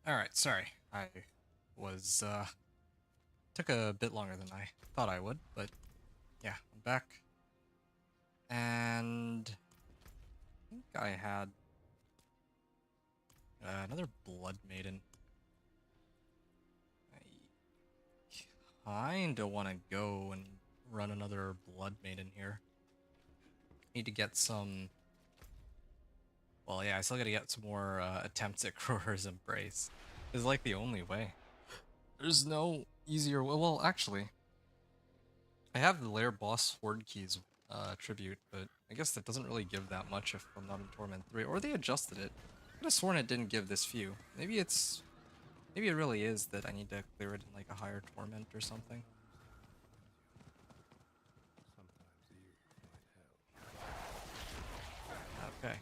Alright, sorry. I was, took a bit longer than I thought I would, but yeah, I'm back. And I think I had another Blood Maiden. I kinda want to go and run another Blood Maiden here. Need to get some... Well, yeah, I still gotta get some more attempts at Crowher's Embrace. It's like the only way. There's no easier way. Well, actually, I have the Lair Boss Horde Keys tribute, but I guess that doesn't really give that much if I'm not in Torment 3. Or they adjusted it. I could have sworn it didn't give this few. Maybe it's... Maybe it really is that I need to clear it in like a higher Torment or something. Sometimes you might help. Okay.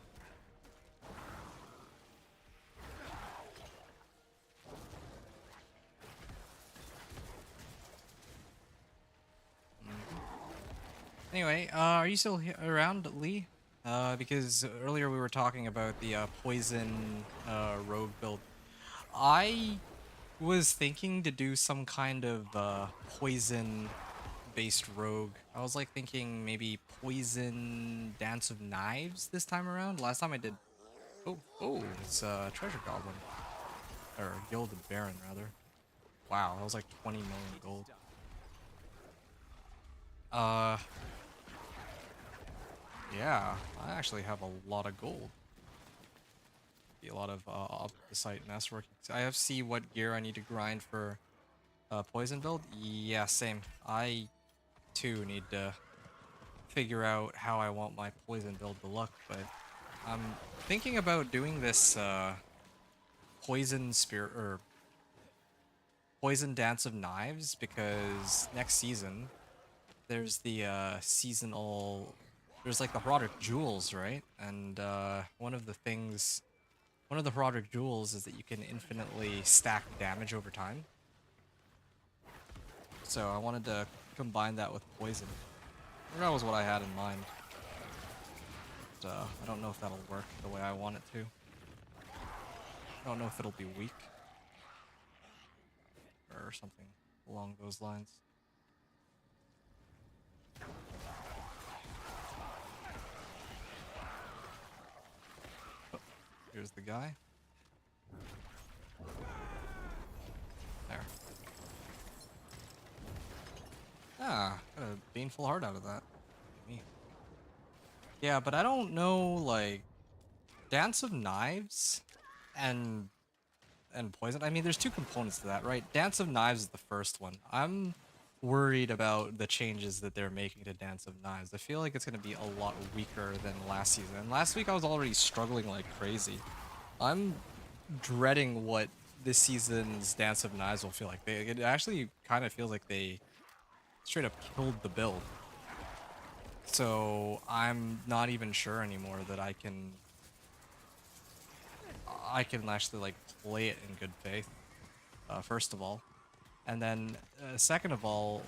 Anyway, are you still around, Lee? Because earlier we were talking about the poison rogue build. I was thinking to do some kind of poison-based rogue. I was like thinking maybe poison Dance of Knives this time around. Last time I did... Oh, it's Treasure Goblin. Or Gilded Baron, rather. Wow, that was like 20 million gold. Yeah, I actually have a lot of gold. Be a lot of opposite masterwork. I have see what gear I need to grind for poison build. Yeah, same. I too need to figure out how I want my poison build to look, but I'm thinking about doing this poison spirit or poison Dance of Knives because next season there's the seasonal. There's like the Herodic Jewels, right? And one of the Herodic Jewels is that you can infinitely stack damage over time. So I wanted to combine that with poison. That was what I had in mind. But, I don't know if that'll work the way I want it to. I don't know if it'll be weak. Or something along those lines. Here's the guy. There. Ah, got a baneful heart out of that. Me. Yeah, but I don't know, like, Dance of Knives and poison. I mean, there's two components to that, right? Dance of Knives is the first one. I'm worried about the changes that they're making to Dance of Knives. I feel like it's going to be a lot weaker than last season. And last week I was already struggling like crazy. I'm dreading what this season's Dance of Knives will feel like. It actually kind of feels like they straight up killed the build. So I'm not even sure anymore that I can actually like play it in good faith. First of all. And then, second of all,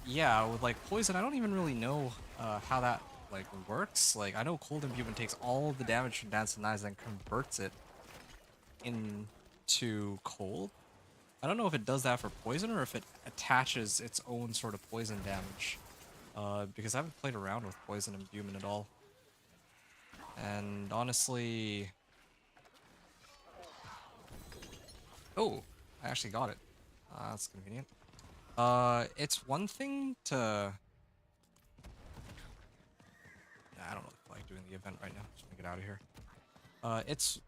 yeah, with like poison, I don't even really know how that like works. Like, I know Cold Imbuement takes all of the damage from Dance of Knives and converts it into cold. I don't know if it does that for poison or if it attaches its own sort of poison damage. Because I haven't played around with Poison Imbuement at all. And honestly... Oh, I actually got it. That's convenient. It's one thing to... I don't know if I like doing the event right now. Just gonna get out of here. It's...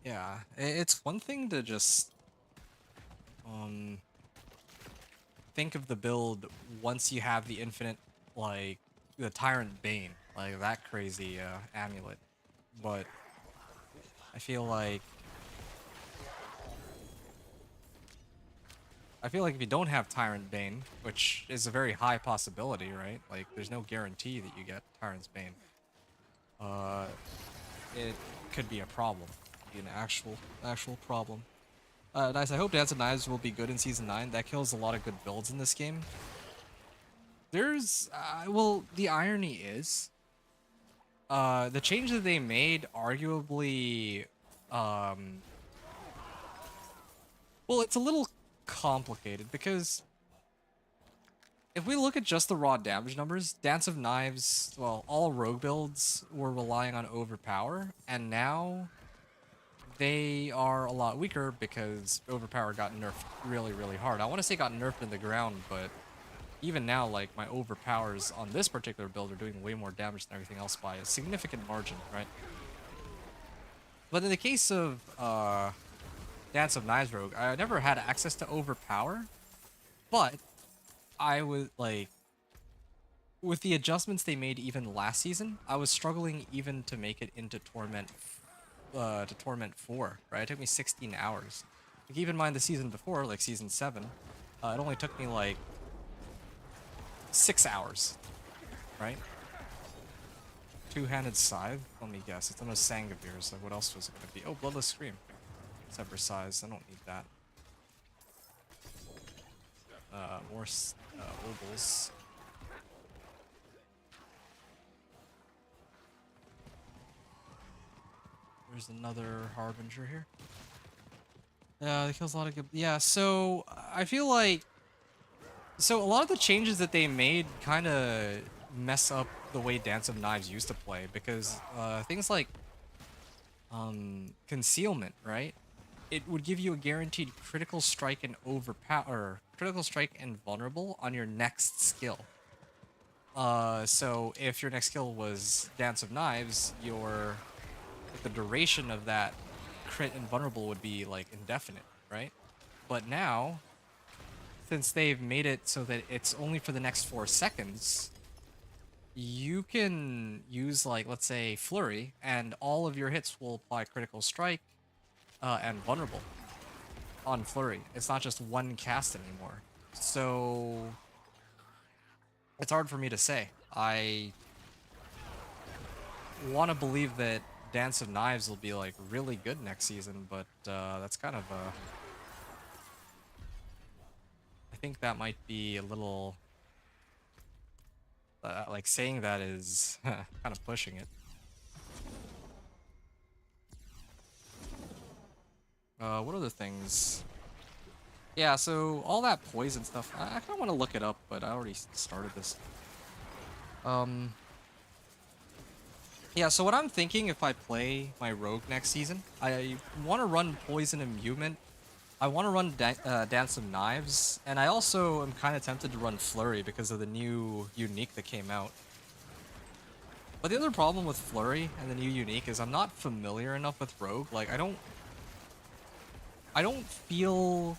Yeah, it's one thing to just... think of the build once you have the infinite, like, the Tyrant Bane. Like, that crazy, amulet. But... I feel like if you don't have Tyrant Bane, which is a very high possibility, right? Like, there's no guarantee that you get Tyrant's Bane. It could be a problem. Be an actual problem. Nice, I hope Dance of Knives will be good in Season 9. That kills a lot of good builds in this game. There's, well, the irony is, the change that they made arguably, um, well, it's a little complicated because if we look at just the raw damage numbers, Dance of Knives, well, all rogue builds were relying on overpower, and now they are a lot weaker because overpower got nerfed really, really hard. I want to say got nerfed in the ground, but even now, like, my overpowers on this particular build are doing way more damage than everything else by a significant margin, right? But in the case of Dance of Knives Rogue, I never had access to overpower, but I was like, with the adjustments they made even last season, I was struggling even to make it into Torment 4, right? It took me 16 hours. Like, keep in mind the season before, like season 7, it only took me like 6 hours, right? Two-handed scythe? Let me guess. It's almost Sangavir, so what else was it going to be? Oh, Bloodless Scream. Sever size. I don't need that. More Obels. There's another Harbinger here. Yeah, it kills a lot of good... Yeah, so I feel like... So a lot of the changes that they made kind of mess up the way Dance of Knives used to play, because things like concealment, right? It would give you a guaranteed critical strike and overpower, critical strike and vulnerable on your next skill. So if your next skill was Dance of Knives, the duration of that crit and vulnerable would be like indefinite, right? But now, since they've made it so that it's only for the next 4 seconds, you can use, like, let's say Flurry, and all of your hits will apply critical strike and vulnerable on Flurry. It's not just one cast anymore. So it's hard for me to say. I want to believe that Dance of Knives will be like really good next season, but that's kind of I think that might be a little like saying that is kind of pushing it. What other things? Yeah, so all that poison stuff, I kind of want to look it up, but I already started this. Yeah, so what I'm thinking if I play my rogue next season, I want to run Poison Imbuement. I want to run Dance of Knives, and I also am kind of tempted to run Flurry because of the new unique that came out. But the other problem with Flurry and the new unique is I'm not familiar enough with rogue. Like, I don't feel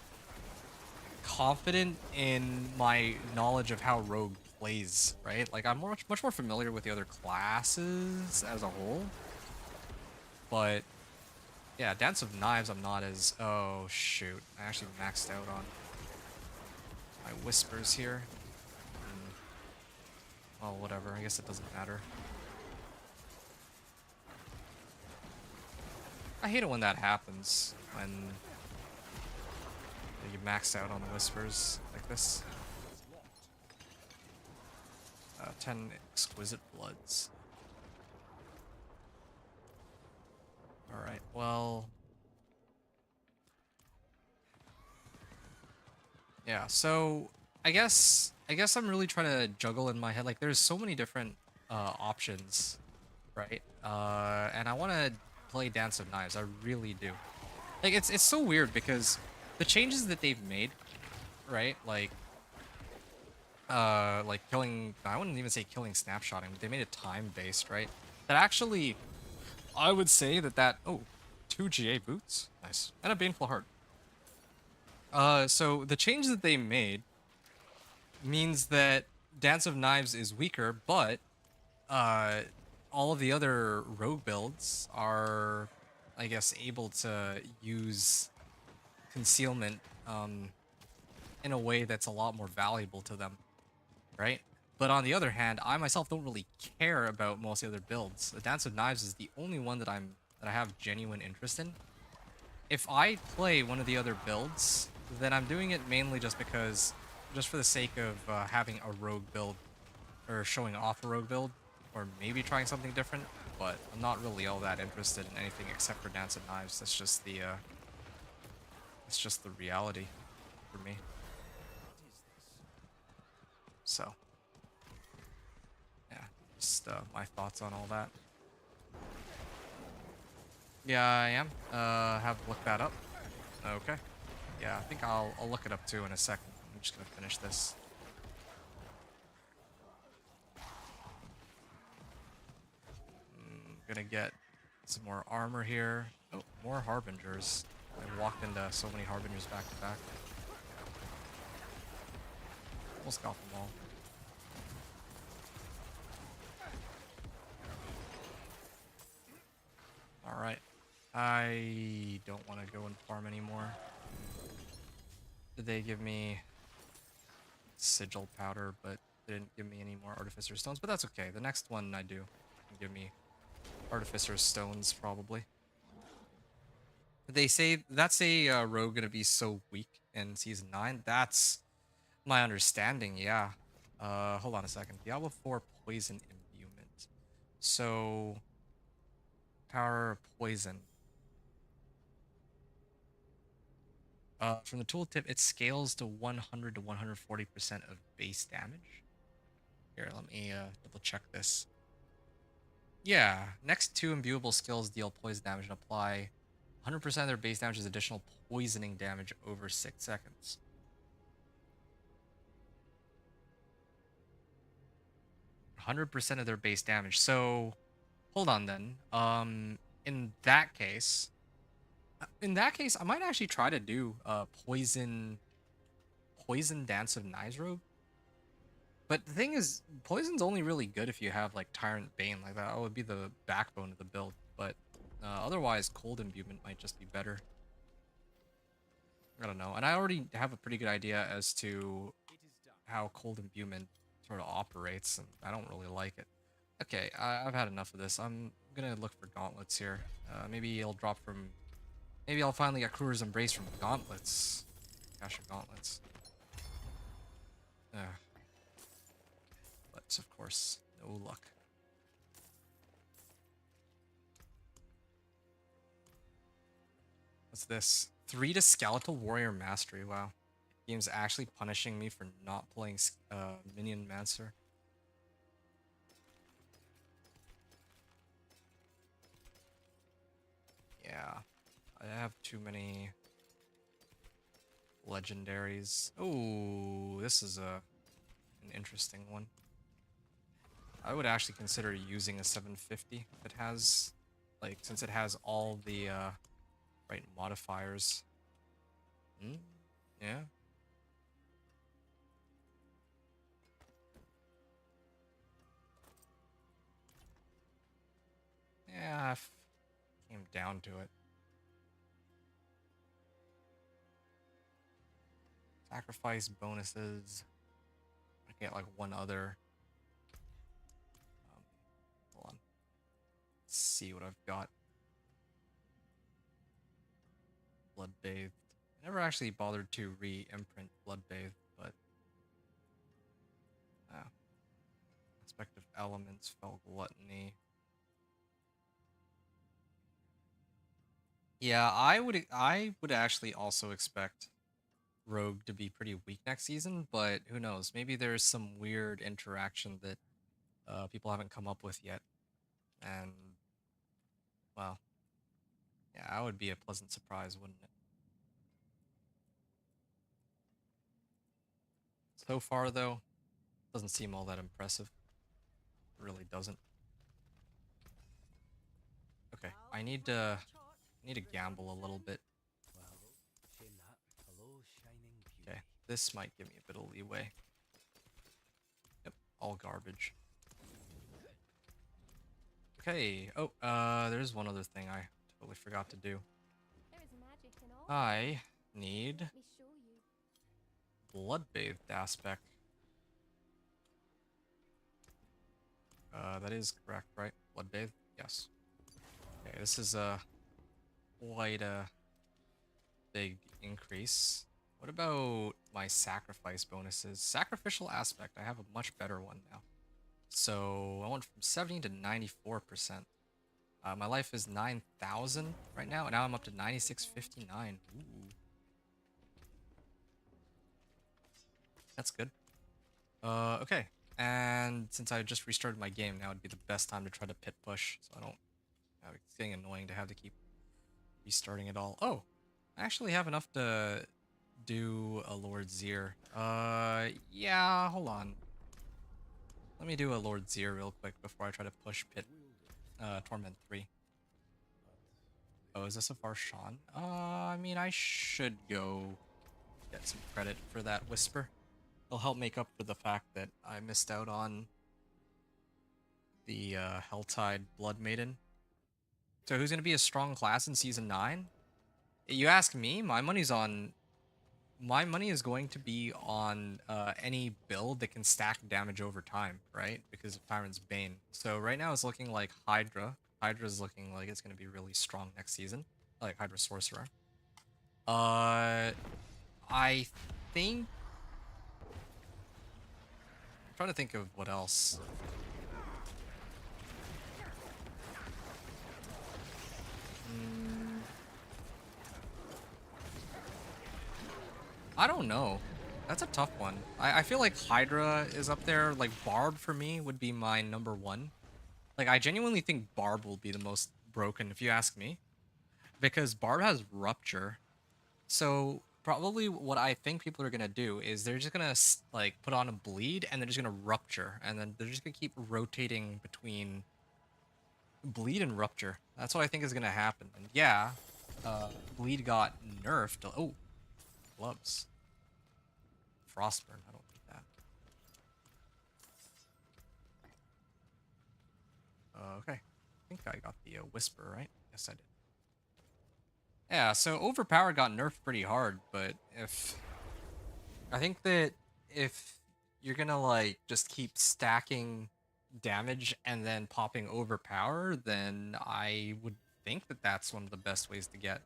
confident in my knowledge of how rogue plays, right? Like, I'm much more familiar with the other classes as a whole. But yeah, Dance of Knives I'm not as... Oh, shoot. I actually maxed out on my Whispers here. Well, whatever. I guess it doesn't matter. I hate it when that happens. When you max out on the Whispers like this. 10 Exquisite Bloods. Alright, well... Yeah, so I guess I'm really trying to juggle in my head. Like, there's so many different options, right? And I want to play Dance of Knives. I really do. Like, it's so weird because the changes that they've made, right? Like killing... I wouldn't even say killing snapshotting, but they made it time-based, right? That actually... I would say that... Oh, 2 GA boots? Nice. And a Baneful Heart. So the change that they made means that Dance of Knives is weaker, but all of the other rogue builds are, I guess, able to use concealment in a way that's a lot more valuable to them, right? But on the other hand, I myself don't really care about most of the other builds. The Dance of Knives is the only one that I have genuine interest in. If I play one of the other builds, then I'm doing it mainly just for the sake of having a rogue build, or showing off a rogue build, or maybe trying something different. but I'm not really all that interested in anything except for Dance of Knives. That's just the reality for me. So, yeah, just my thoughts on all that. Yeah, I am. Have looked that up. Okay. Yeah, I think I'll look it up too in a second. I'm just gonna finish this. Gonna get some more armor here. Oh, more Harbingers. I walked into so many Harbingers back to back. Almost got them all. Alright. I don't want to go and farm anymore. Did they give me sigil powder, but they didn't give me any more artificer stones, but that's okay. The next one I do can give me artificer stones probably. They say that's a rogue gonna be so weak in season 9. That's my understanding, yeah. Hold on a second. Diablo 4 poison imbuement. So power of poison. From the tooltip, it scales to 100 to 140% of base damage. Here, let me double check this. Yeah, next two imbuable skills deal poison damage and apply 100% of their base damage as additional poisoning damage over 6 seconds. 100% of their base damage. So, hold on then. In that case, I might actually try to do poison Dance of Knives Rogue. But the thing is, poison's only really good if you have like Tyrant Bane, like that would be the backbone of the build. But otherwise, cold imbuement might just be better. I don't know, and I already have a pretty good idea as to how cold imbuement sort of operates, and I don't really like it. Okay, I've had enough of this. I'm gonna look for gauntlets here. Maybe it'll drop from. Maybe I'll finally get Kruger's Embrace from gauntlets. Cache of gauntlets. But of course, no luck. What's this? 3 to Skeletal Warrior Mastery. Wow. Game's actually punishing me for not playing Minion Mancer. Yeah. I have too many legendaries. Oh, this is an interesting one. I would actually consider using a 750 if it has, like, since it has all the right modifiers. Yeah. Yeah, if it came down to it. Sacrifice bonuses. I get like one other. Hold on. Let's see what I've got. Bloodbathed. I never actually bothered to re-imprint Bloodbathed, but Aspect of Elements, Fell Gluttony. Yeah, I would actually also expect Rogue to be pretty weak next season, but who knows? Maybe there's some weird interaction that people haven't come up with yet, and well, yeah, that would be a pleasant surprise, wouldn't it? So far, though, doesn't seem all that impressive. It really doesn't. Okay, I need to gamble a little bit. Okay, this might give me a bit of leeway. Yep, all garbage. Okay, oh, there's one other thing I totally forgot to do. There is magic in all. I need Let me show you. Bloodbathed aspect. That is correct, right? Bloodbathed? Yes. Okay, this is quite a big increase. What about my sacrifice bonuses? Sacrificial aspect, I have a much better one now. So I went from 70 to 94%. My life is 9,000 right now, and now I'm up to 9659. Ooh. That's good. Okay. And since I just restarted my game, now would be the best time to try to pit push, so I don't... it's getting annoying to have to keep restarting it all. Oh! I actually have enough to do a Lord Zir. Yeah, hold on. Let me do a Lord Zir real quick before I try to push pit Torment 3. Oh, is this a Varshan? I mean, I should go get some credit for that Whisper. It'll help make up for the fact that I missed out on the Helltide Blood Maiden. So who's going to be a strong class in Season 9? You ask me, my money is going to be on any build that can stack damage over time, right? Because of Tyrant's Bane. So right now it's looking like Hydra. Hydra's looking like it's going to be really strong next season. Like Hydra Sorcerer. I think... I'm trying to think of what else. I don't know. That's a tough one. I feel like Hydra is up there. Like, Barb for me would be my number one. Like, I genuinely think Barb will be the most broken, if you ask me. Because Barb has Rupture. So, probably what I think people are going to do is they're just going to, like, put on a Bleed, and they're just going to Rupture. And then they're just going to keep rotating between Bleed and Rupture. That's what I think is going to happen. And yeah, Bleed got nerfed. Oh, gloves. Frostburn, I don't need that. Okay, I think I got the Whisper, right? Yes, I did. Yeah, so Overpower got nerfed pretty hard, but I think that if you're gonna, like, just keep stacking damage and then popping Overpower, then I would think that that's one of the best ways to get.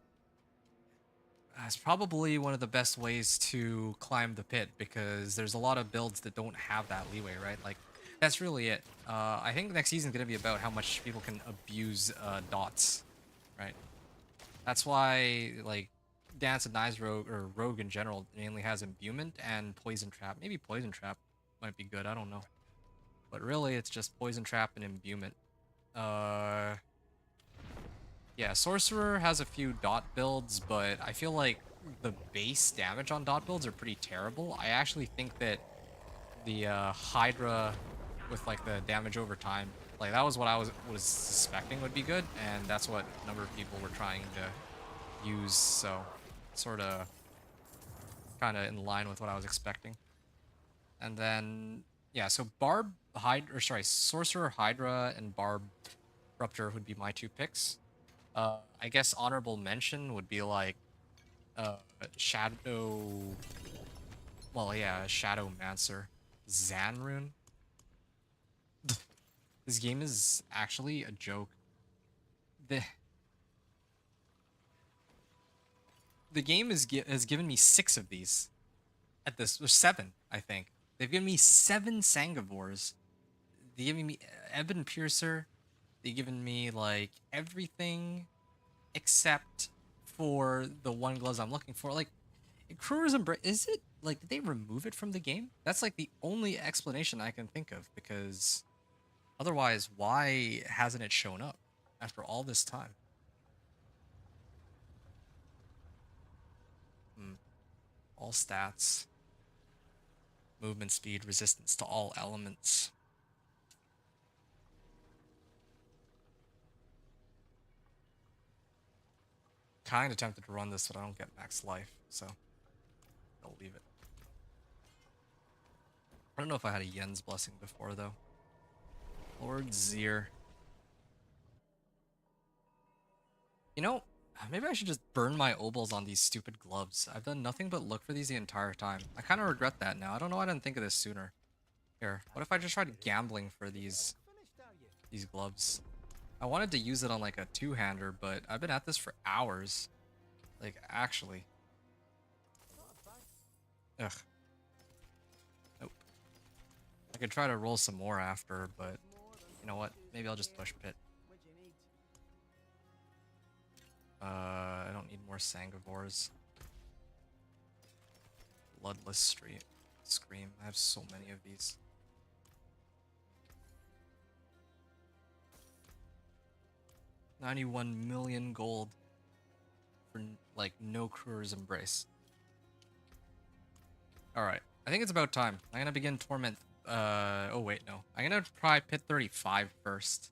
It's probably one of the best ways to climb the pit, because there's a lot of builds that don't have that leeway, right? Like, that's really it. I think next season's gonna be about how much people can abuse dots, right? That's why, like, Dance and Knives Rogue, or Rogue in general, mainly has Imbuement and Poison Trap. Maybe Poison Trap might be good, I don't know. But really, it's just Poison Trap and Imbuement. Yeah, Sorcerer has a few dot builds, but I feel like the base damage on dot builds are pretty terrible. I actually think that the Hydra with, like, the damage over time, like, that was what I was suspecting would be good, and that's what a number of people were trying to use, so sort of kind of in line with what I was expecting. And then, yeah, so Sorcerer, Hydra, and Barb Rupture would be my two picks. I guess honorable mention would be like Shadow... Well, yeah, Shadow Mancer. Zanrune. This game is actually a joke. The game has given me 6 of these. At this, or 7, I think. They've given me 7 Sangavors. They've given me Ebon Piercer. They've given me, like, everything except for the one gloves I'm looking for. Like, Kruger's Embrace, is it, like, did they remove it from the game? That's, like, the only explanation I can think of, because otherwise, why hasn't it shown up after all this time? All stats. Movement speed, resistance to all elements. Kind of tempted to run this, but I don't get max life, so I'll leave it. I don't know if I had a Yen's Blessing before, though. Lord Zir. You know, maybe I should just burn my obols on these stupid gloves. I've done nothing but look for these the entire time. I kind of regret that now. I don't know why I didn't think of this sooner. Here, what if I just tried gambling for these gloves? I wanted to use it on, like, a two-hander, but I've been at this for hours. Like, actually. Ugh. Nope. I could try to roll some more after, but you know what? Maybe I'll just push pit. I don't need more Sangavors. Bloodless Street. Scream. I have so many of these. $91 million gold for like no Crewers Embrace. Alright, I think it's about time. I'm gonna begin Torment. Oh wait, no. I'm gonna try Pit 35 first.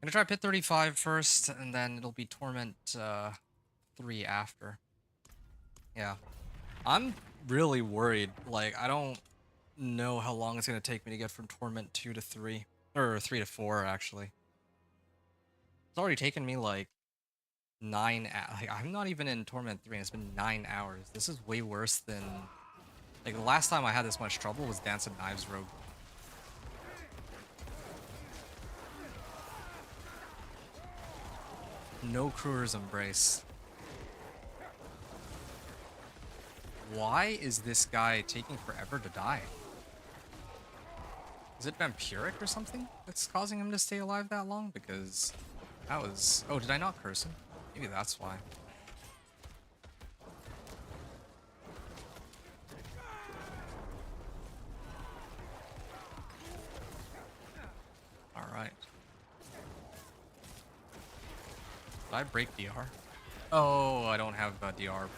I'm gonna try Pit 35 first, and then it'll be Torment 3 after. Yeah. I'm really worried. Like, I don't know how long it's gonna take me to get from Torment 2 to 3. Or 3 to 4, actually. It's already taken me like 9 hours. Like, I'm not even in Torment 3 and it's been 9 hours. This is way worse than... Like, the last time I had this much trouble was Dance of Knives Rogue. No Crewer's Embrace. Why is this guy taking forever to die? Is it vampiric or something that's causing him to stay alive that long? Because that was... Oh, did I not curse him? Maybe that's why. Alright. Did I break DR? Oh, I don't have DR.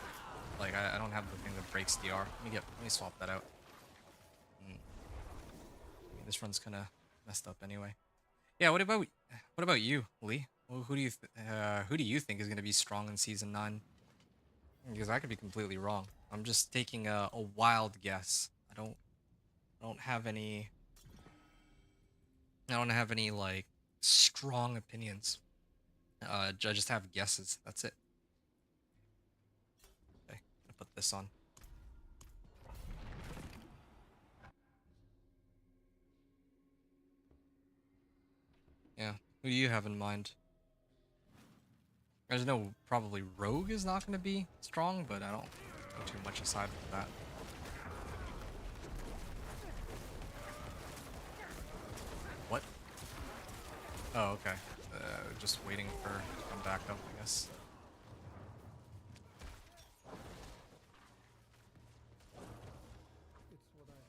Like, I don't have the thing that breaks DR. Let me swap that out. This run's kinda messed up anyway. Yeah, what about you, Lee? Well, who do you think is gonna be strong in season 9? Because I could be completely wrong. I'm just taking a wild guess. I don't have any like strong opinions. I just have guesses. That's it. Okay, gonna put this on. Yeah, who do you have in mind? I just know probably Rogue is not going to be strong, but I don't go too much aside from that. What? Oh, okay. Just waiting for it to come back up, I guess. It's what I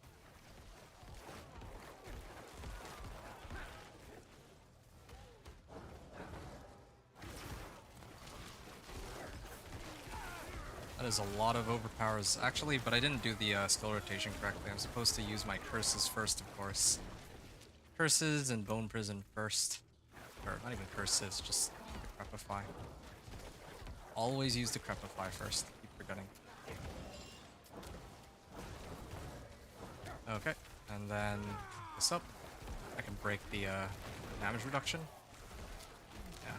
That is a lot of overpowers. Actually, but I didn't do the skill rotation correctly. I'm supposed to use my curses first, of course. Curses and Bone Prison first. Or not even curses, just the Crepify. Always use the Crepify first. Keep forgetting. Okay, and then this up. I can break the damage reduction. Yeah.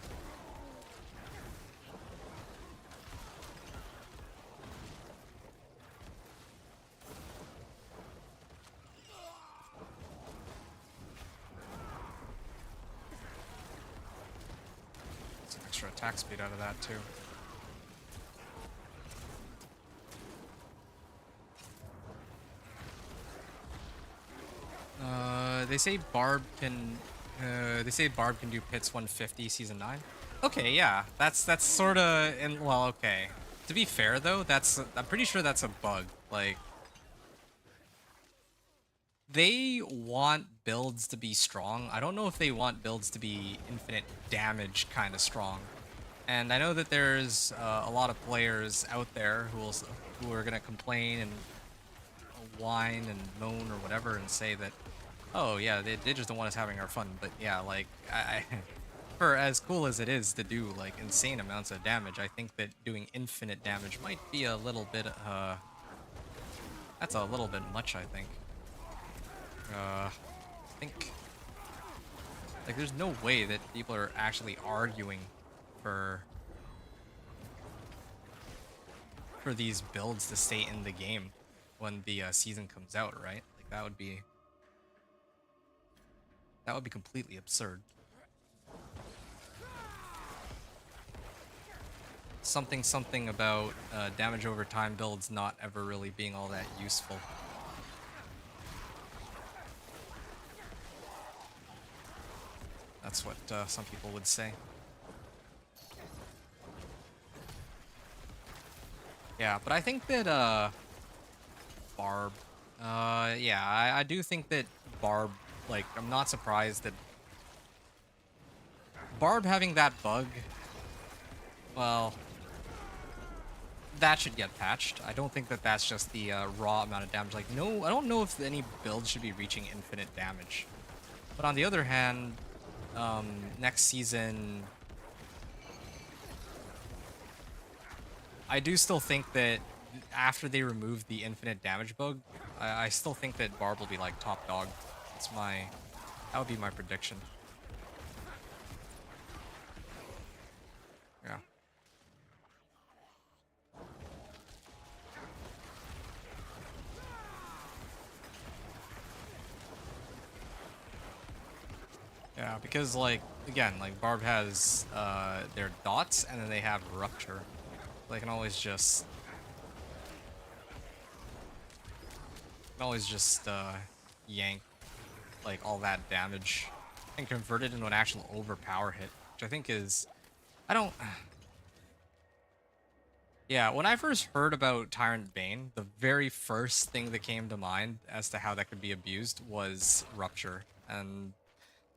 Some extra attack speed out of that too. They say Barb can do pits 150 season 9. Okay, yeah. That's sort of well, okay. To be fair though, I'm pretty sure that's a bug. Like they want builds to be strong. I don't know if they want builds to be infinite damage kind of strong. And I know that there's a lot of players out there who are gonna complain and whine and moan or whatever and say that, oh yeah, they just don't want us having our fun. But yeah, like for as cool as it is to do like insane amounts of damage, I think that doing infinite damage might be a little bit that's a little bit much, I think. I think like there's no way that people are actually arguing for these builds to stay in the game when the season comes out, right? Like that would be completely absurd. Something about damage over time builds not ever really being all that useful. That's what some people would say. Yeah, but I think that Barb, yeah, I do think that Barb, like, I'm not surprised that Barb having that bug, well, that should get patched. I don't think that that's just the raw amount of damage. Like, no, I don't know if any build should be reaching infinite damage. But on the other hand, next season, I do still think that after they remove the infinite damage bug, I still think that Barb will be like top dog. That would be my prediction. Yeah. Yeah, because like again, like Barb has their dots and then they have rupture. They can always just yank like all that damage and convert it into an actual overpower hit, which I think is I don't yeah, when I first heard about Tyrant Bane, the very first thing that came to mind as to how that could be abused was rupture. And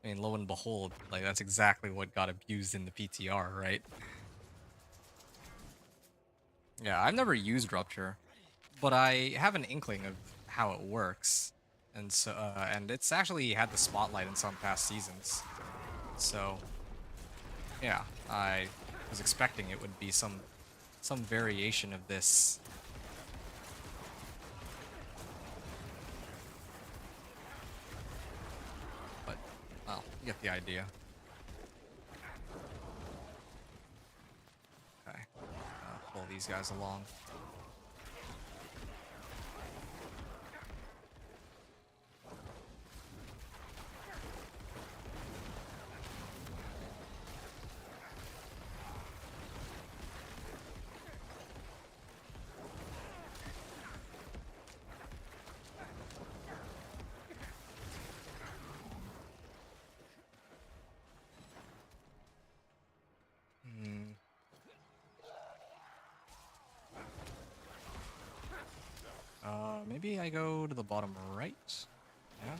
I mean, lo and behold, like that's exactly what got abused in the PTR, right? Yeah, I've never used rupture, but I have an inkling of how it works. And so and it's actually had the spotlight in some past seasons. So, yeah, I was expecting it would be some variation of this. But well, you get the idea. Okay. Pull these guys along. Hmm. Maybe I go to the bottom right? Yeah.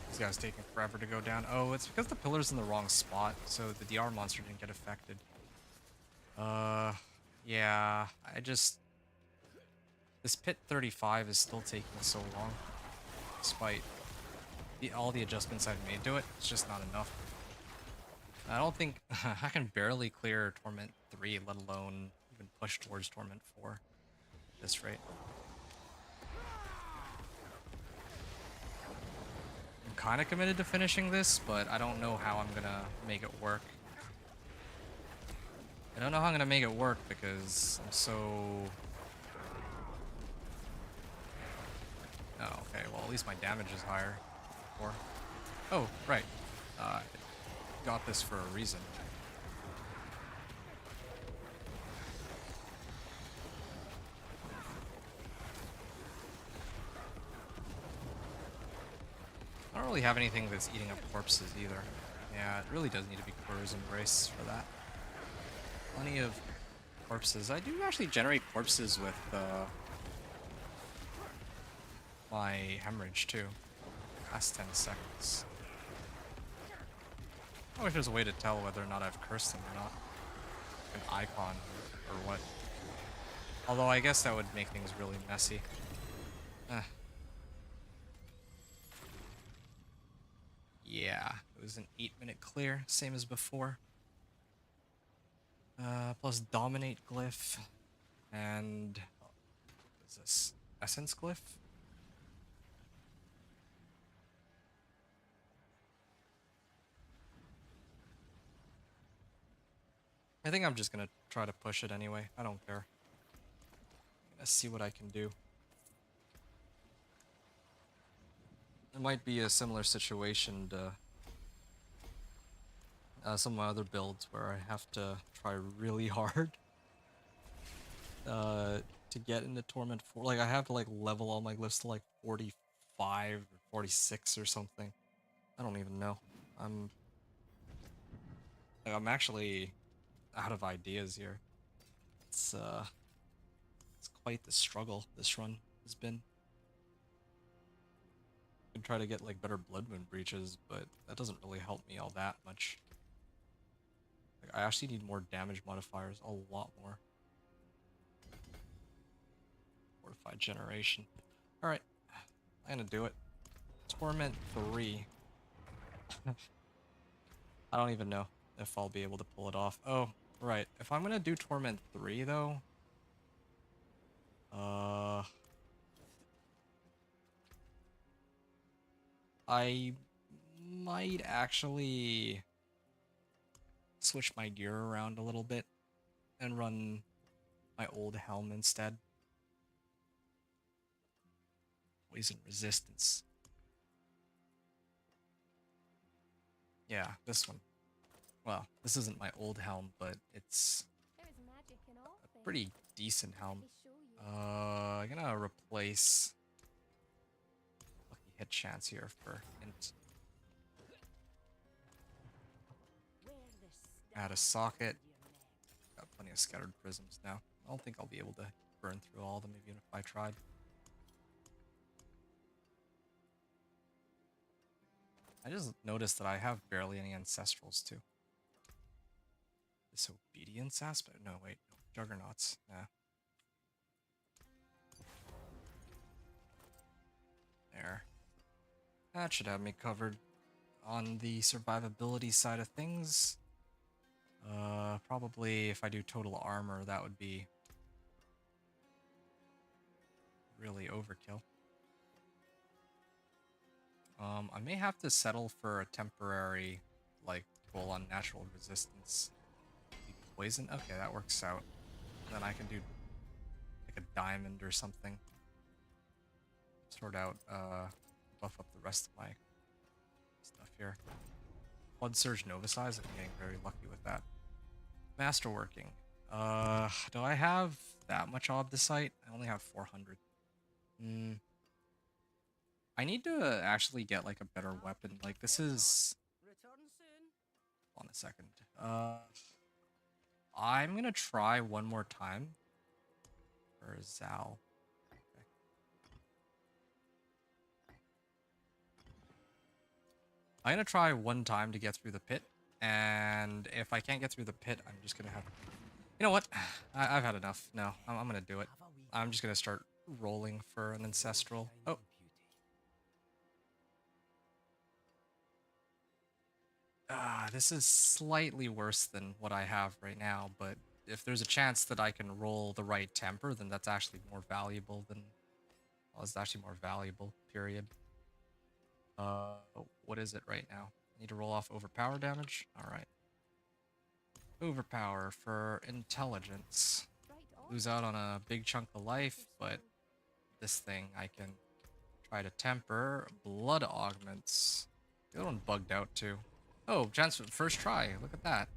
These guys taking forever to go down. Oh, it's because the pillar's in the wrong spot, so the DR monster didn't get affected. Yeah, this pit 35 is still taking so long, despite all the adjustments I've made to it. It's just not enough. I don't think I can barely clear Torment 3, let alone even push towards Torment 4 at this rate. I'm kind of committed to finishing this, but I don't know how I'm gonna make it work. I don't know how I'm gonna make it work because I'm so... Oh, okay, well at least my damage is higher. Oh, right. Got this for a reason. I don't really have anything that's eating up corpses either. Yeah, it really does need to be Quir's Embrace for that. Plenty of corpses. I do actually generate corpses with my hemorrhage too. Last 10 seconds. I wish there's a way to tell whether or not I've cursed them or not. An icon or what. Although I guess that would make things really messy. Yeah, it was an 8-minute clear, same as before. Plus Dominate Glyph. And... what is this? Essence Glyph? I think I'm just gonna try to push it anyway. I don't care. Let's see what I can do. It might be a similar situation to some of my other builds where I have to try really hard to get into Torment 4. Like, I have to, like, level all my glyphs to, like, 45 or 46 or something. I don't even know. I'm actually out of ideas here. It's quite the struggle this run has been. I can try to get, like, better Blood Moon breaches, but that doesn't really help me all that much. Like, I actually need more damage modifiers, a lot more. Fortified generation. Alright, I'm gonna do it. Torment 3. I don't even know if I'll be able to pull it off. Oh, right. If I'm gonna do Torment 3, though... I might actually switch my gear around a little bit and run my old helm instead. Poison resistance. Yeah, this one. Well, this isn't my old helm, but it's There is magic in all a things. pretty decent helm. Let me show you. I'm gonna replace lucky hit chance here for int. Add a socket. Got plenty of scattered prisms now. I don't think I'll be able to burn through all of them even if I tried. I just noticed that I have barely any ancestrals too. Disobedience aspect? No, wait. No. Juggernauts. Nah. There. That should have me covered on the survivability side of things. Probably if I do total armor, that would be really overkill. I may have to settle for a temporary, like, full on natural resistance. Poison? Okay, that works out. Then I can do, like, a diamond or something. Sort out, buff up the rest of my stuff here. Blood Surge Nova Size, I'm getting very lucky with that. Masterworking. Do I have that much Obdicite? I only have 400. I need to actually get, like, a better weapon. Like, this is... Return soon. Hold on a second. I'm gonna try one more time for Zal. Okay. I'm gonna try one time to get through the pit, and if I can't get through the pit, I'm just gonna have... You know what? I've had enough. No, I'm gonna do it. I'm just gonna start rolling for an ancestral. Oh. This is slightly worse than what I have right now, but if there's a chance that I can roll the right temper, then that's actually more valuable than... Well, it's actually more valuable, period. What is it right now? I need to roll off overpower damage? Alright. Overpower for intelligence. Right on. Lose out on a big chunk of life, but this thing I can try to temper. Blood augments. The other one bugged out too. Oh, chance for first try. Look at that.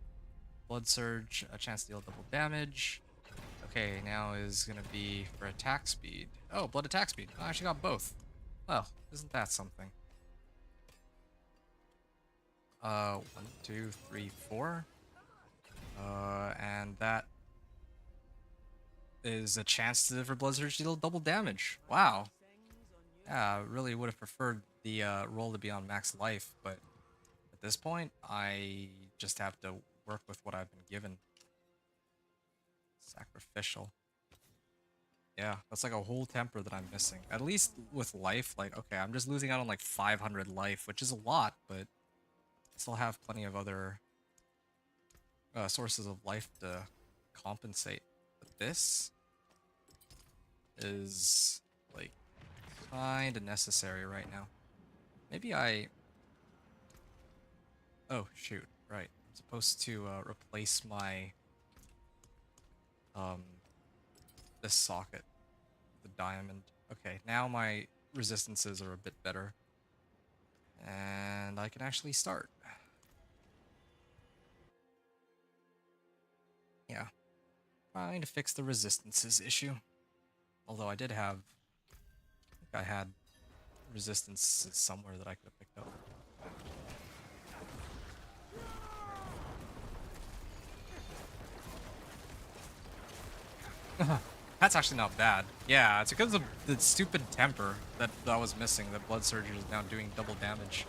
Blood surge, a chance to deal double damage. Okay, now is gonna be for attack speed. Oh, blood attack speed. I actually got both. Well, isn't that something? 1, 2, 3, 4. And that is a chance for blood surge to deal double damage. Wow. Yeah, I really would have preferred the roll to be on max life, but at this point, I just have to work with what I've been given. Sacrificial. Yeah, that's like a whole temper that I'm missing. At least with life, like, okay, I'm just losing out on like 500 life, which is a lot, but I still have plenty of other sources of life to compensate. But this is, like, kind of necessary right now. Maybe I... Oh, shoot, right. I'm supposed to replace my... this socket. The diamond. Okay, now my resistances are a bit better. And I can actually start. Yeah. Trying to fix the resistances issue. Although I did have, I think I had resistance somewhere that I could have picked up. That's actually not bad. Yeah, it's because of the stupid temper that I was missing. That Blood Surger is now doing double damage.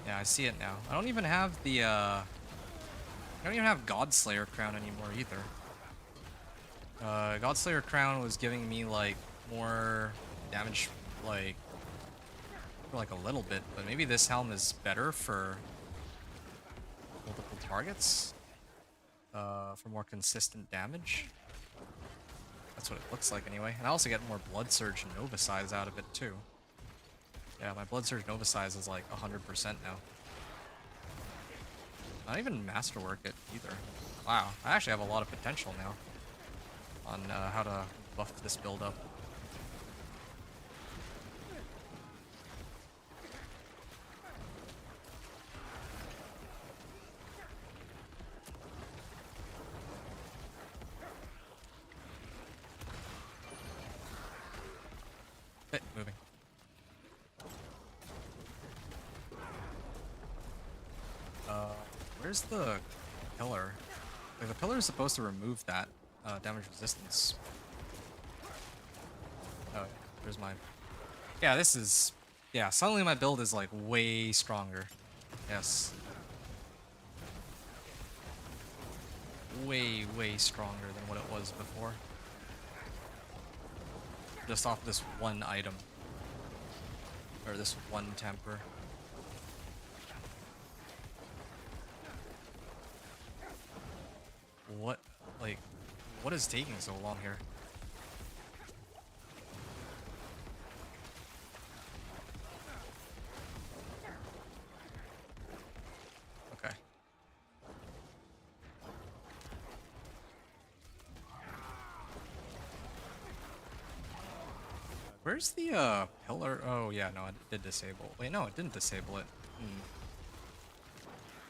Yeah, I see it now. I don't even have the I don't even have Godslayer crown anymore either. Godslayer crown was giving me like more damage, like for like a little bit, but maybe this helm is better for multiple targets, for more consistent damage. That's what it looks like anyway. And I also get more Blood Surge Nova Size out of it too. Yeah, my Blood Surge Nova Size is like 100% now. Not even Masterwork it either. Wow, I actually have a lot of potential now on how to buff this build up. Moving. Where's the pillar? Like, the pillar is supposed to remove that damage resistance. Oh, there's my... Yeah, this is... Yeah, suddenly my build is like way stronger. Yes. Way, way stronger than what it was before. Just off this one item. Or this one temper. What, like, what is taking so long here? Okay. Where's the pillar? Oh yeah, no, it did disable. Wait, no, it didn't disable it.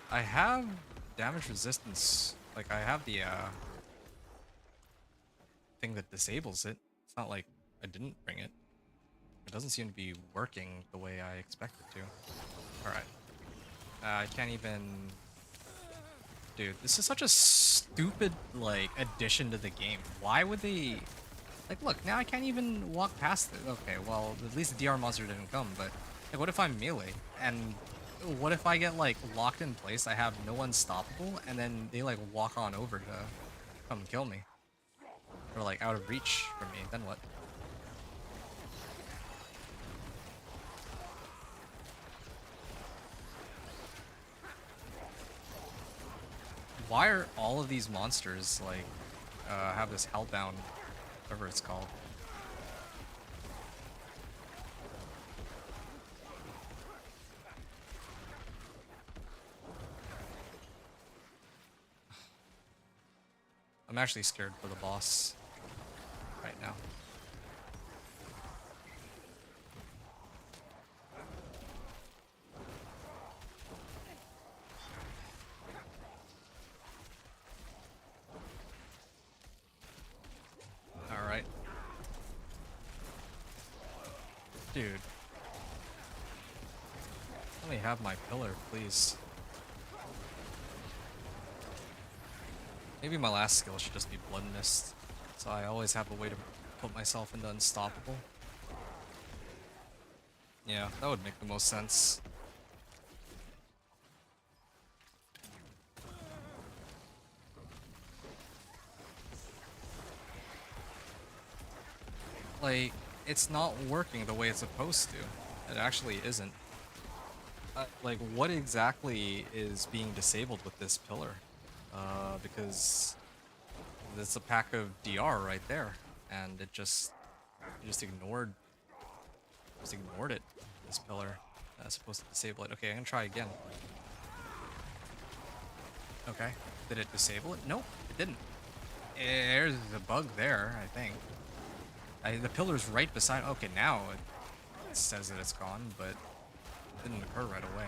I have damage resistance. Like, I have the thing that disables it. It's not like I didn't bring it. It doesn't seem to be working the way I expect it to. Alright. I can't even... Dude, this is such a stupid, like, addition to the game. Why would they... Like, look, now I can't even walk past it. Okay, well, at least the DR monster didn't come, but... Like, what if I'm melee? And what if I get, like, locked in place, I have no unstoppable, and then they, like, walk on over to come kill me? Or, like, out of reach from me, then what? Why are all of these monsters, like, have this hellbound, whatever it's called? I'm actually scared for the boss right now. Alright. Dude. Let me have my pillar, please. Maybe my last skill should just be Blood Mist, so I always have a way to put myself into unstoppable. Yeah, that would make the most sense. Like, it's not working the way it's supposed to. It actually isn't. Like, what exactly is being disabled with this pillar? Because it's a pack of DR right there, and it just ignored it. This pillar that's supposed to disable it. Okay, I'm gonna try again. Okay, did it disable it? Nope, it didn't. There's a bug there, I think. The pillar's right beside. Okay, now it says that it's gone, but it didn't occur right away.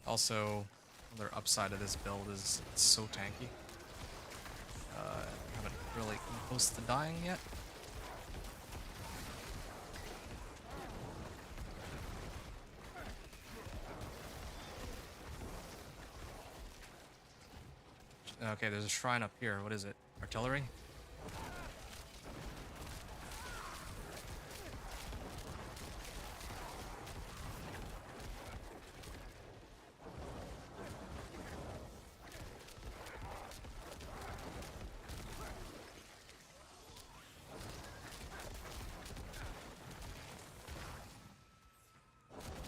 Also, another upside of this build is it's so tanky. Haven't really come close to dying yet. Okay, there's a shrine up here. What is it? Artillery?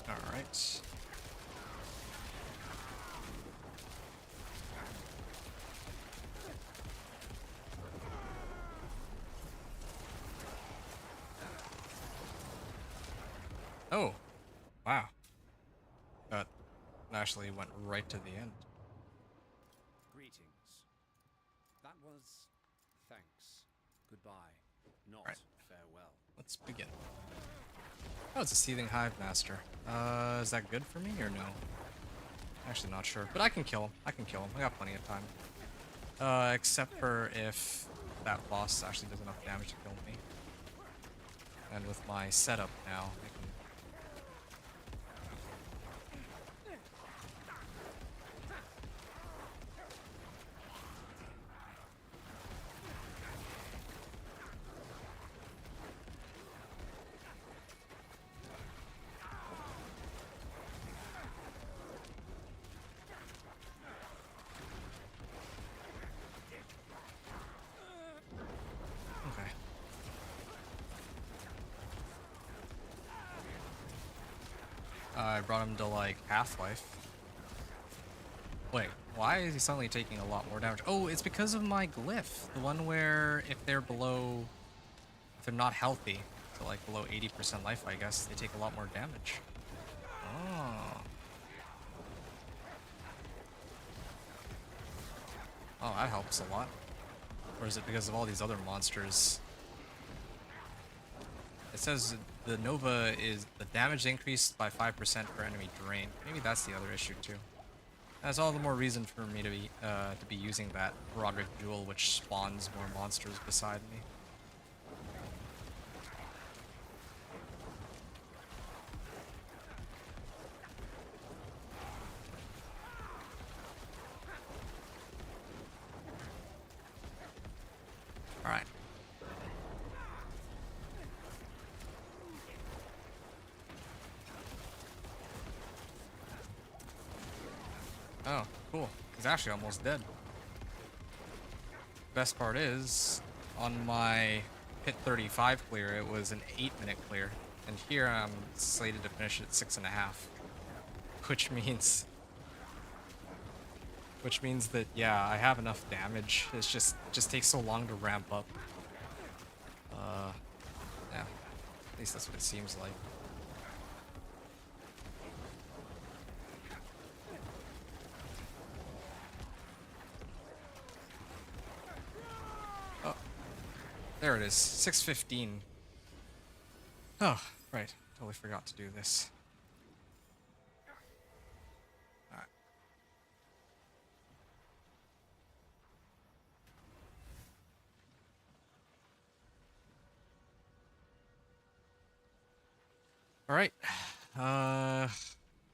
Alright. Oh, wow. That actually went right to the end. Greetings. That was thanks. Goodbye. Not Right. farewell. Let's begin. Oh, it's a Seething Hive Master. Is that good for me or no? Actually not sure, but I can kill him. I can kill him. I got plenty of time. Except for if that boss actually does enough damage to kill me. And with my setup now, I can... Okay. I brought him to like half-life. Wait, why is he suddenly taking a lot more damage? Oh, it's because of my glyph. The one where if they're below, if they're not healthy, so like below 80% life, I guess, they take a lot more damage. Oh. Oh, that helps a lot. Or is it because of all these other monsters? It says the Nova is the damage increased by 5% per enemy drain. Maybe that's the other issue too. That's all the more reason for me to be using that Roderick Jewel, which spawns more monsters beside me. All right. Oh, cool. He's actually almost dead. Best part is, on my Pit 35 clear, it was an 8-minute clear. And here I'm slated to finish at 6.5. Which means that, yeah, I have enough damage. It just takes so long to ramp up. Yeah. At least that's what it seems like. Oh, there it is. 6:15. Oh, right. Totally forgot to do this. Alright. Alright.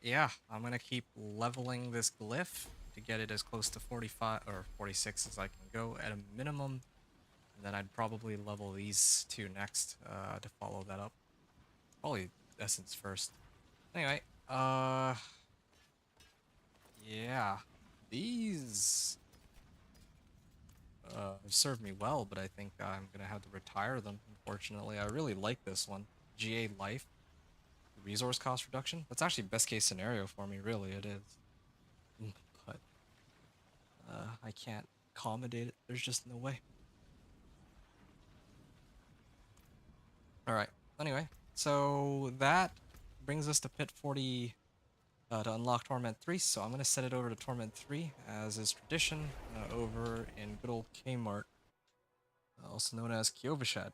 Yeah, I'm gonna keep leveling this glyph to get it as close to 45 or 46 as I can go at a minimum. And then I'd probably level these two next to follow that up. Probably Essence first. Anyway, yeah, these have served me well, but I think I'm gonna have to retire them, unfortunately. I really like this one. GA Life, resource cost reduction. That's actually best case scenario for me, really, it is. But I can't accommodate it. There's just no way. Alright, anyway, so that brings us to Pit 40 to unlock Torment 3, so I'm going to set it over to Torment 3, as is tradition, over in good old Kmart, also known as Kyovashad.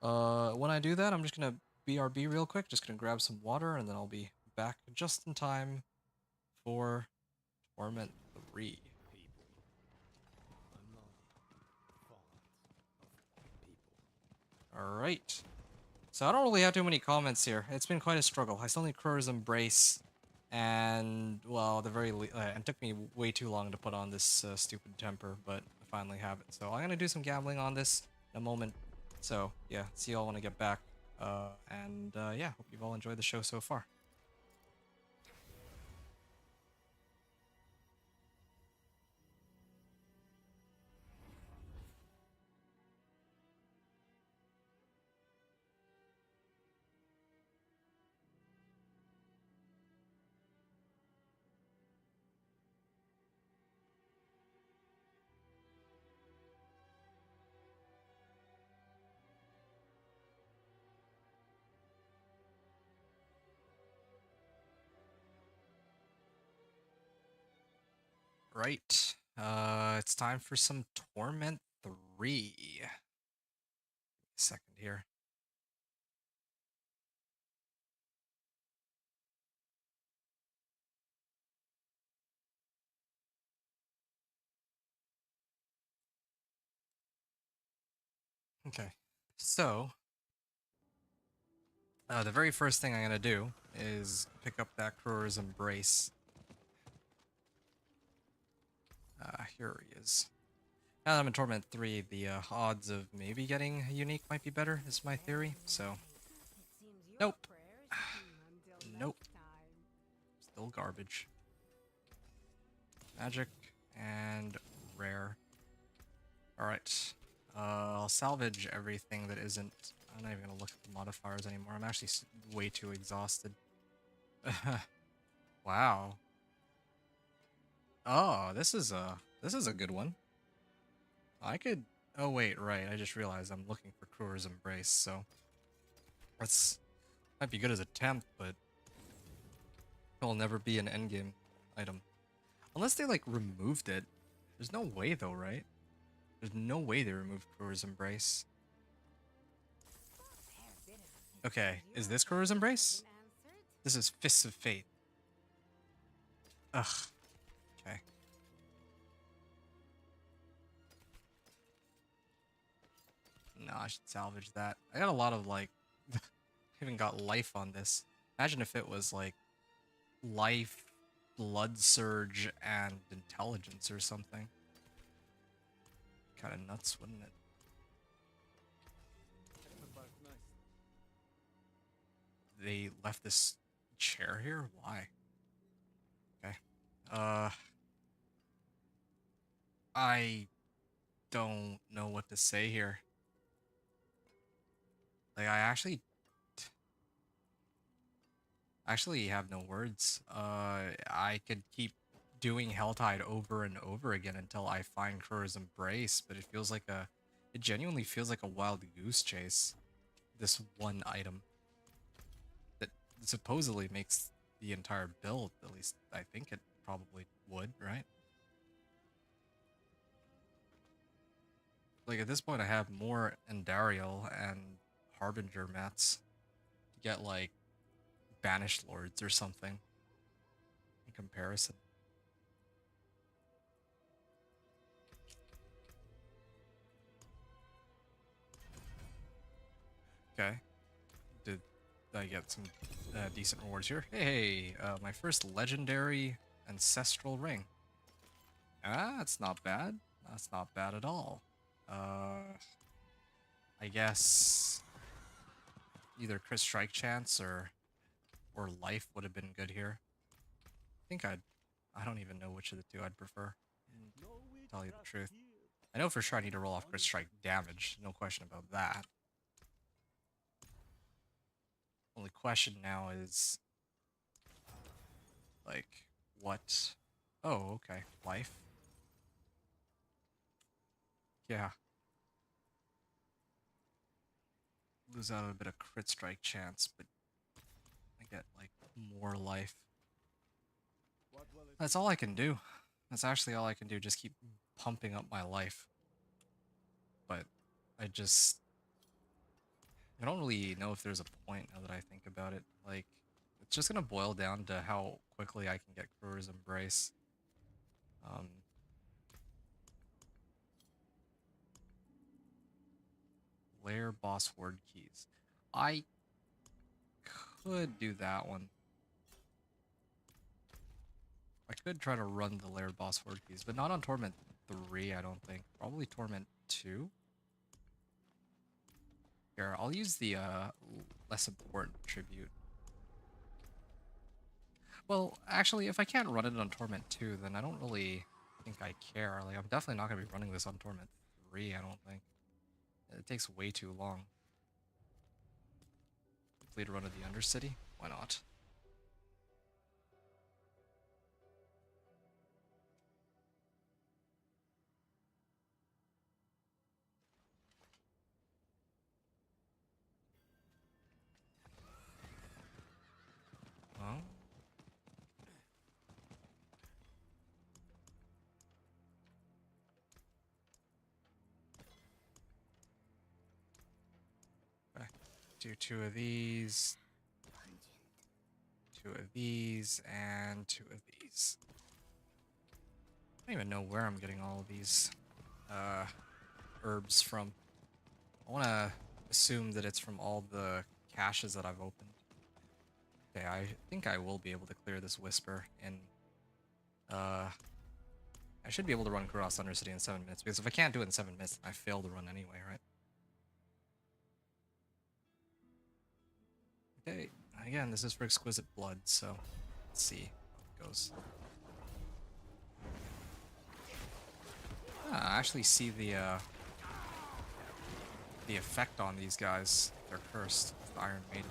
When I do that, I'm just going to BRB real quick, just going to grab some water, and then I'll be back just in time for Torment 3. People. I'm not fond of people. Alright. So I don't really have too many comments here. It's been quite a struggle. I still need Crow's Embrace. And, well, it took me way too long to put on this stupid temper, but I finally have it. So I'm going to do some gambling on this in a moment. So, yeah, see y'all when I get back. Yeah, hope you've all enjoyed the show so far. Right. It's time for some Torment 3. Second here. Okay. So, the very first thing I'm gonna do is pick up that Crow's Embrace. Here he is. Now that I'm in Torment 3, the odds of maybe getting a unique might be better, is my theory, so... Nope. Nope. Still garbage. Magic and rare. Alright. I'll salvage everything that isn't... I'm not even gonna look at the modifiers anymore. I'm actually way too exhausted. Wow. Oh, this is a good one. I could... Oh wait, right. I just realized I'm looking for Crow's Embrace, so... That's... Might be good as a temp, but... It'll never be an endgame item. Unless they, like, removed it. There's no way, though, right? There's no way they removed Crow's Embrace. Okay, is this Crow's Embrace? This is Fists of Fate. Ugh. Okay. No, I should salvage that. I got a lot of, like... I even got life on this. Imagine if it was, like... Life, Blood Surge, and Intelligence or something. Kinda nuts, wouldn't it? They left this chair here? Why? Okay. I don't know what to say here. Like, I actually have no words. I could keep doing Helltide over and over again until I find Crow's Embrace, but it genuinely feels like a wild goose chase. This one item that supposedly makes the entire build, at least I think it probably would, right? Like, at this point I have more Endariel and Harbinger mats to get, like, Banished Lords or something in comparison. Okay. Did I get some decent rewards here? Hey, my first legendary ancestral ring. Ah, that's not bad. That's not bad at all. I guess either Chris Strike Chance or life would have been good here. I think I don't even know which of the two I'd prefer. To tell you the truth. I know for sure I need to roll off Chris Strike damage, no question about that. Only question now is, like, what? Oh, okay. Life? Yeah. Lose out a bit of crit strike chance, but I get, like, more life. That's all I can do. That's actually all I can do, just keep pumping up my life. But I don't really know if there's a point now that I think about it. Like, it's just gonna boil down to how quickly I can get Crew's Embrace. Lair boss horde keys. I could do that one. I could try to run the lair boss horde keys, but not on Torment 3, I don't think. Probably Torment 2. Here, I'll use the less important tribute. Well, actually, if I can't run it on Torment 2, then I don't really think I care. Like, I'm definitely not going to be running this on Torment 3, I don't think. It takes way too long. Complete a run of the Undercity? Why not? Well, okay. Do 2 of these, 2 of these, and 2 of these. I don't even know where I'm getting all of these herbs from. I want to assume that it's from all the caches that I've opened. Okay, I think I will be able to clear this Whisper in... I should be able to run across Undercity in 7 minutes, because if I can't do it in 7 minutes, then I fail to run anyway, right? Okay, again, this is for Exquisite Blood, so let's see how it goes. I actually see the effect on these guys. They're cursed with Iron Maiden.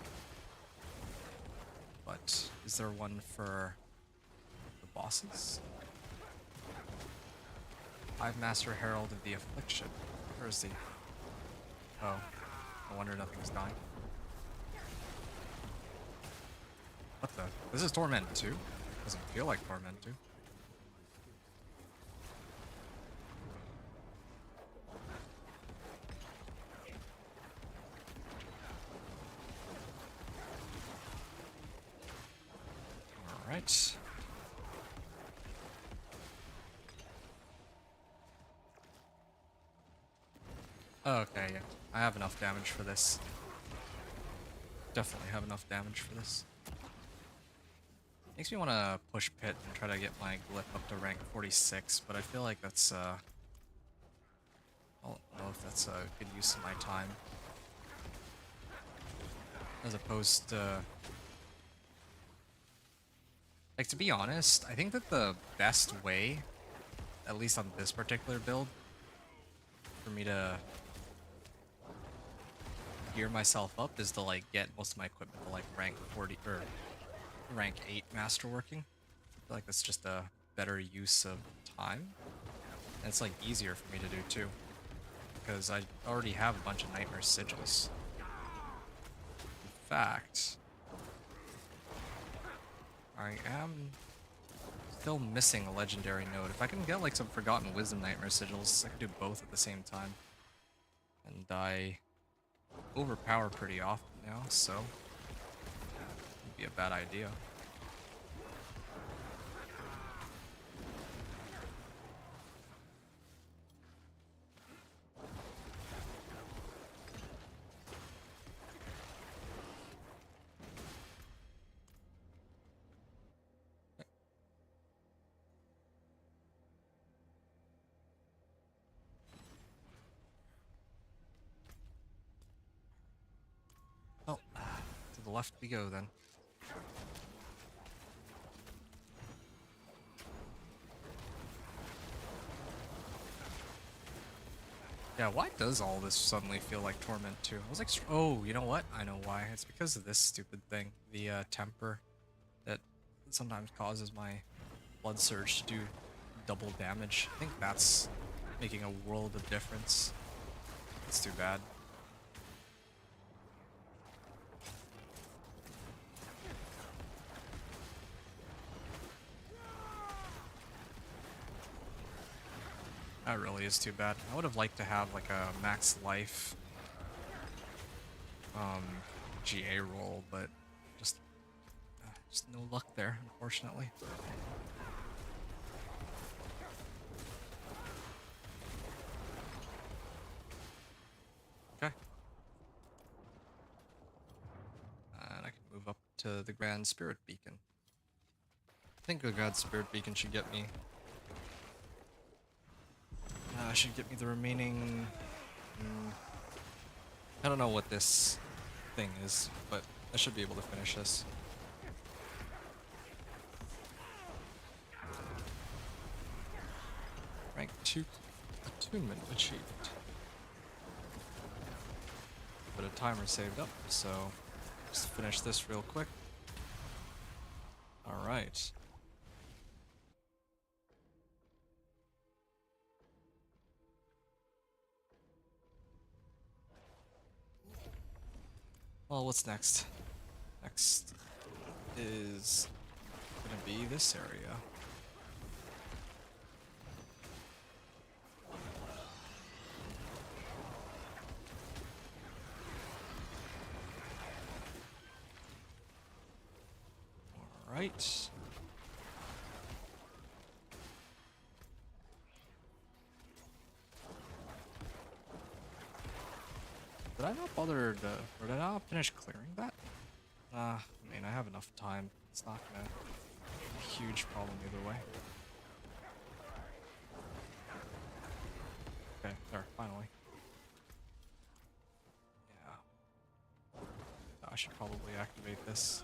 But is there one for the bosses? Hive Master Herald of the Affliction. Where is he? Oh, I wonder nothing's dying. What the? This is Torment 2? Doesn't feel like Torment 2. Alright. Okay, yeah. I have enough damage for this. Definitely have enough damage for this. Makes me want to push Pit and try to get my glyph up to rank 46, but I feel like that's, I don't know if that's a good use of my time. As opposed to... Like, to be honest, I think that the best way, at least on this particular build, for me to gear myself up is to, like, get most of my equipment to, like, rank 40, or rank 8 masterworking. I feel like that's just a better use of time. And it's, like, easier for me to do, too. Because I already have a bunch of Nightmare Sigils. In fact... I am still missing a legendary node. If I can get like some Forgotten Wisdom Nightmare Sigils, I can do both at the same time. And I overpower pretty often now, so it'd be a bad idea. Oh, to the left we go then. Yeah, why does all this suddenly feel like Torment 2? I was like, oh, you know what? I know why. It's because of this stupid thing. The temper that sometimes causes my blood surge to do double damage. I think that's making a world of difference. It's too bad. That really is too bad. I would have liked to have like a max life GA roll, but Just no luck there, unfortunately. Okay. And I can move up to the Grand Spirit Beacon. I think the Grand Spirit Beacon should get me... should get me the remaining... I don't know what this thing is, but I should be able to finish this. Rank 2 attunement achieved. But a timer saved up, so just finish this real quick. Alright. Well, what's next? Next is gonna be this area. Alright. Did I not bother to, or did I not finish clearing that? I mean, I have enough time. It's not gonna be a huge problem either way. Okay, there, finally. Yeah. I should probably activate this.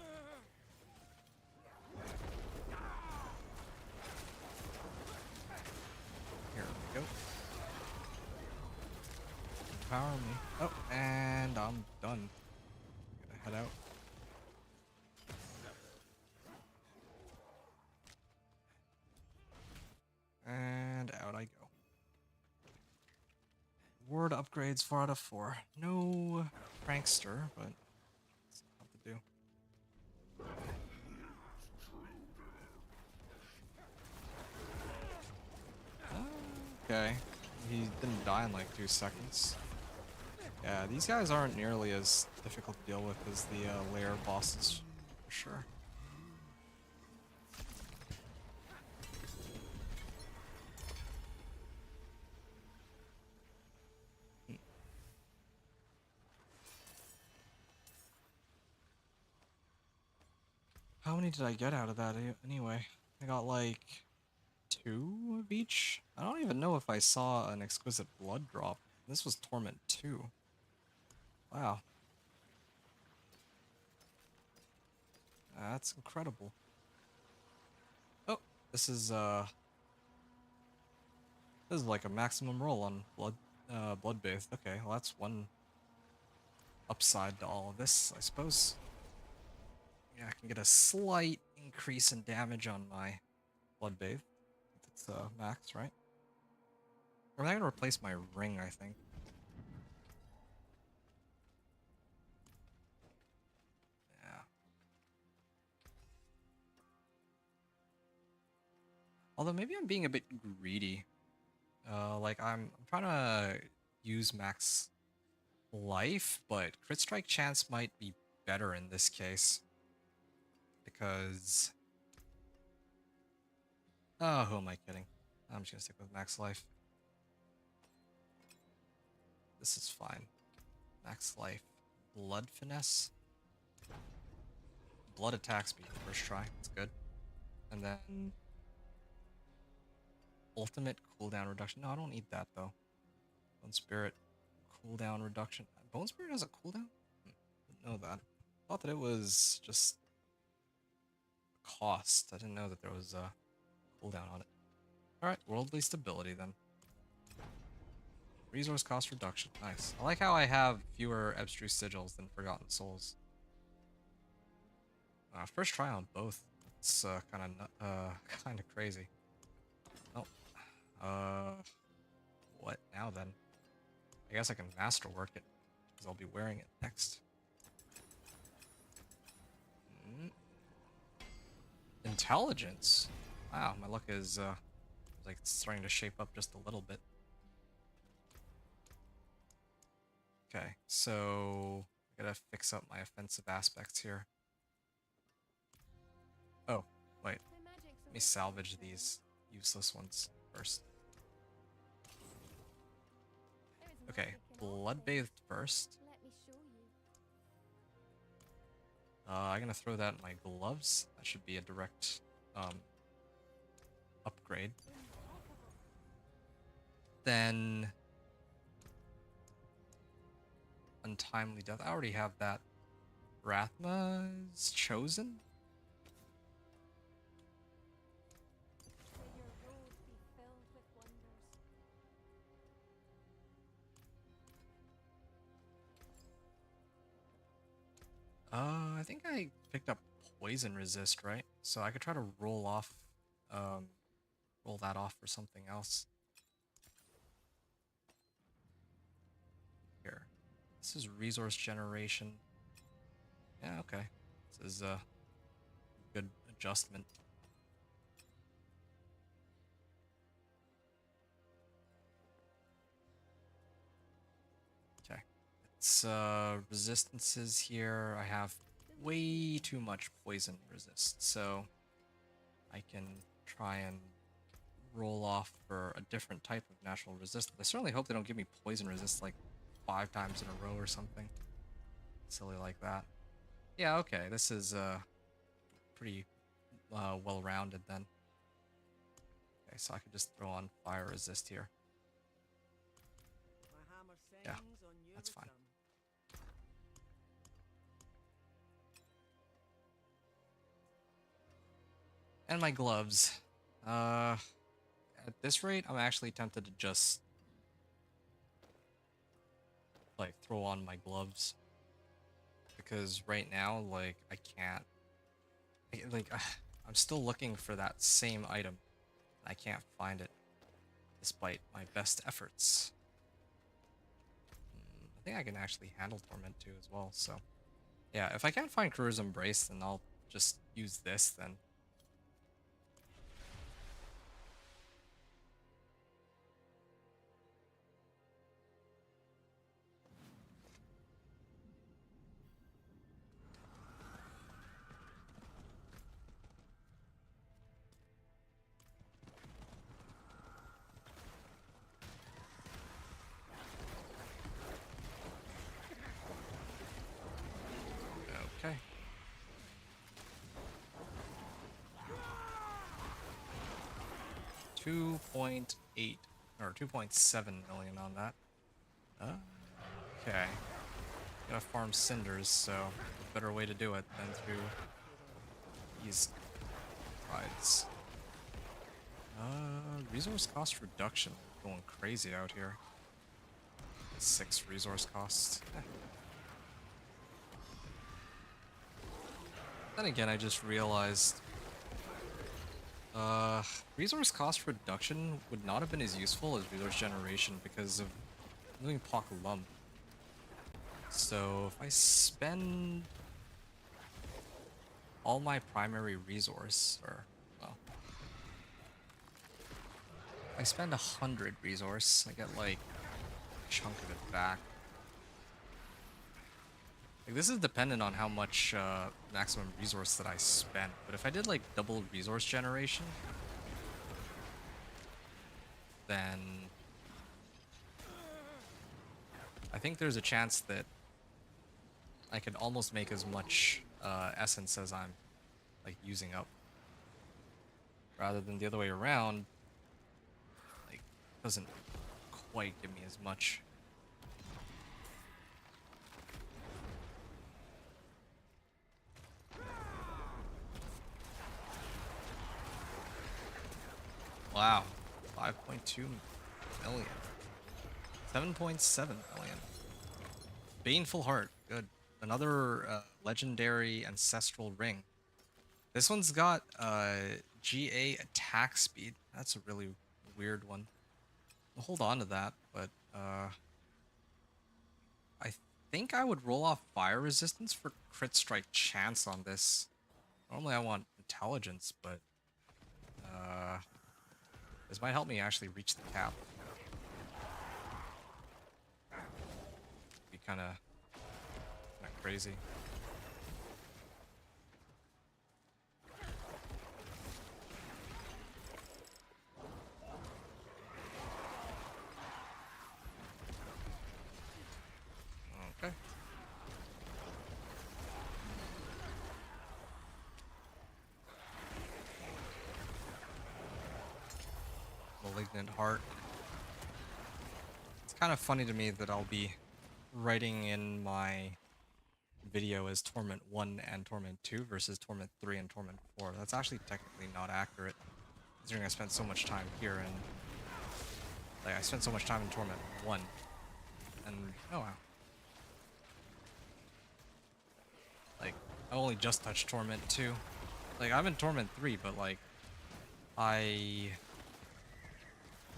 Here we go. Empower me. Oh, and I'm done. Gonna head out. And out I go. Ward upgrades 4 out of 4. No prankster, but it's what to do. Okay. He didn't die in like 2 seconds. Yeah, these guys aren't nearly as difficult to deal with as the lair bosses, for sure. How many did I get out of that anyway? I got like 2 of each? I don't even know if I saw an exquisite blood drop. This was Torment 2. Wow. That's incredible. Oh, this is like a maximum roll on blood-bathed. Okay, well that's one upside to all of this, I suppose. Yeah, I can get a slight increase in damage on my blood-bathed. It's max, right? Or am I gonna replace my ring, I think. Yeah. Although maybe I'm being a bit greedy. Like I'm trying to use max life, but crit strike chance might be better in this case. Because... Oh, who am I kidding? I'm just gonna stick with max life. This is fine. Max life. Blood finesse. Blood attack speed first try. That's good. And then... Ultimate cooldown reduction. No, I don't need that though. Bone Spirit cooldown reduction. Bone Spirit has a cooldown? Didn't know that. Thought that it was just a cost. I didn't know that there was a cooldown on it. Alright, worldly stability then. Resource cost reduction. Nice. I like how I have fewer abstruse sigils than Forgotten Souls. First try on both. It's kind of crazy. Oh. What now then? I guess I can masterwork it, because I'll be wearing it next. Intelligence? Wow, my luck is, like it's starting to shape up just a little bit. Okay, so I gotta fix up my offensive aspects here. Wait, My magic's let me salvage these useless ones first. There is Okay, magic in all blood things. bathed first. Let me show you. I'm gonna throw that in my gloves. That should be a direct upgrade. Impeccable. Then untimely death. I already have that. Rathma's chosen. May your road be filled with wonders. I think I picked up poison resist, right? So I could try to roll that off for something else. Here, this is resource generation. Yeah, okay. This is a good adjustment. Okay, it's resistances here. I have way too much poison resist, so I can try and roll off for a different type of natural resistance. I certainly hope they don't give me poison resist like 5 times in a row or something silly like that. Yeah, okay, this is pretty well-rounded then. Okay, so I could just throw on fire resist here. My hammer Yeah, sings on you that's the fine. sun. And my gloves. At this rate, I'm actually tempted to just like throw on my gloves because right now, like, I can't. I'm still looking for that same item. I can't find it, despite my best efforts. I think I can actually handle Torment too as well. So, yeah, if I can't find Crew's Embrace, then I'll just use this then. Okay. $2.8 or 2.7 million on that. Okay. Gotta farm cinders, so better way to do it than through these rides. Resource cost reduction. Going crazy out here. 6 resource costs. Then again, I just realized resource cost reduction would not have been as useful as resource generation because of doing Pock Lump. So if I spend all my primary resource, or well, if I spend 100 resource, I get like a chunk of it back. Like, this is dependent on how much maximum resource that I spend, but if I did like double resource generation, then I think there's a chance that I could almost make as much essence as I'm like using up, rather than the other way around. Like, doesn't quite give me as much. Wow, 5.2 million. 7.7 million. Baneful Heart, good. Another legendary ancestral ring. This one's got GA attack speed. That's a really weird one. We'll hold on to that, but I think I would roll off fire resistance for crit strike chance on this. Normally I want intelligence, but this might help me actually reach the cap. Be kind of crazy. Malignant Heart. It's kind of funny to me that I'll be writing in my video as Torment 1 and Torment 2 versus Torment 3 and Torment 4. That's actually technically not accurate, considering I spent so much time here, and like I spent so much time in Torment 1, and oh wow. Like, I only just touched Torment 2. Like, I'm in Torment 3, but like, I'm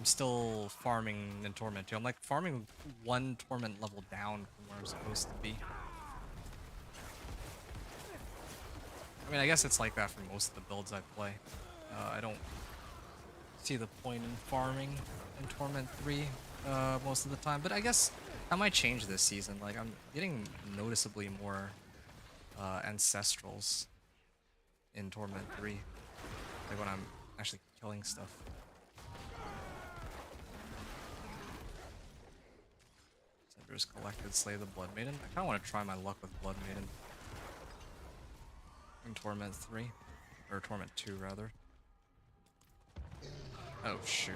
still farming in Torment 2. I'm like farming one Torment level down from where I'm supposed to be. I mean, I guess it's like that for most of the builds I play. I don't see the point in farming in Torment 3 most of the time, but I guess that might change this season. Like, I'm getting noticeably more Ancestrals in Torment 3. Like, when I'm actually killing stuff. Cinders collected, slay the Blood Maiden. I kinda wanna try my luck with Blood Maiden. In Torment 3. Or Torment 2, rather. Oh, shoot.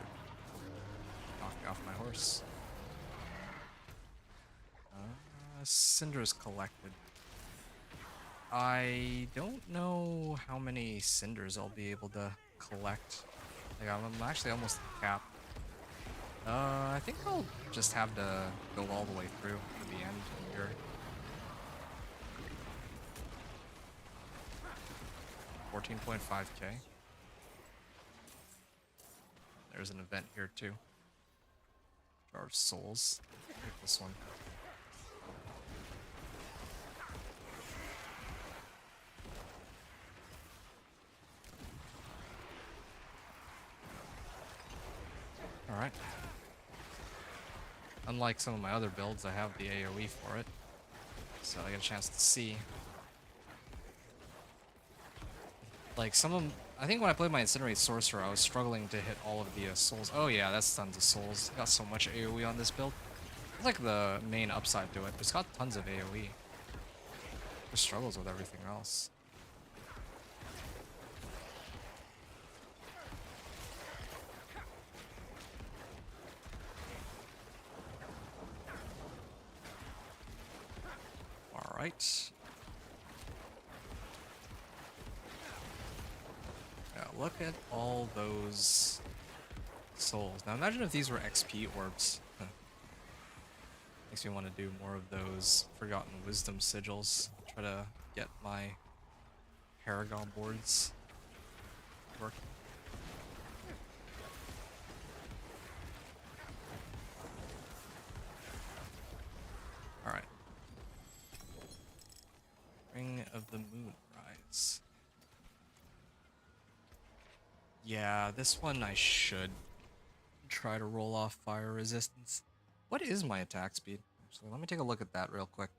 Knocked me off my horse. Cinders collected. I don't know how many Cinders I'll be able to collect. Like, I'm actually almost at cap. I think I'll just have to go all the way through to the end here. 14.5k. There's an event here too. Jar of Souls. Take this one. Alright. Unlike some of my other builds, I have the AoE for it. So I get a chance to see. Like, some of them, I think when I played my Incinerate Sorcerer, I was struggling to hit all of the souls. Oh yeah, that's tons of souls. Got so much AoE on this build. It's like the main upside to it. It's got tons of AoE. Just struggles with everything else. Alright. Yeah, look at all those souls. Now imagine if these were XP orbs. Makes me want to do more of those Forgotten Wisdom sigils. Try to get my Paragon boards working. Alright. Ring of the Moonrise. Yeah, this one I should try to roll off fire resistance. What is my attack speed? Actually, let me take a look at that real quick.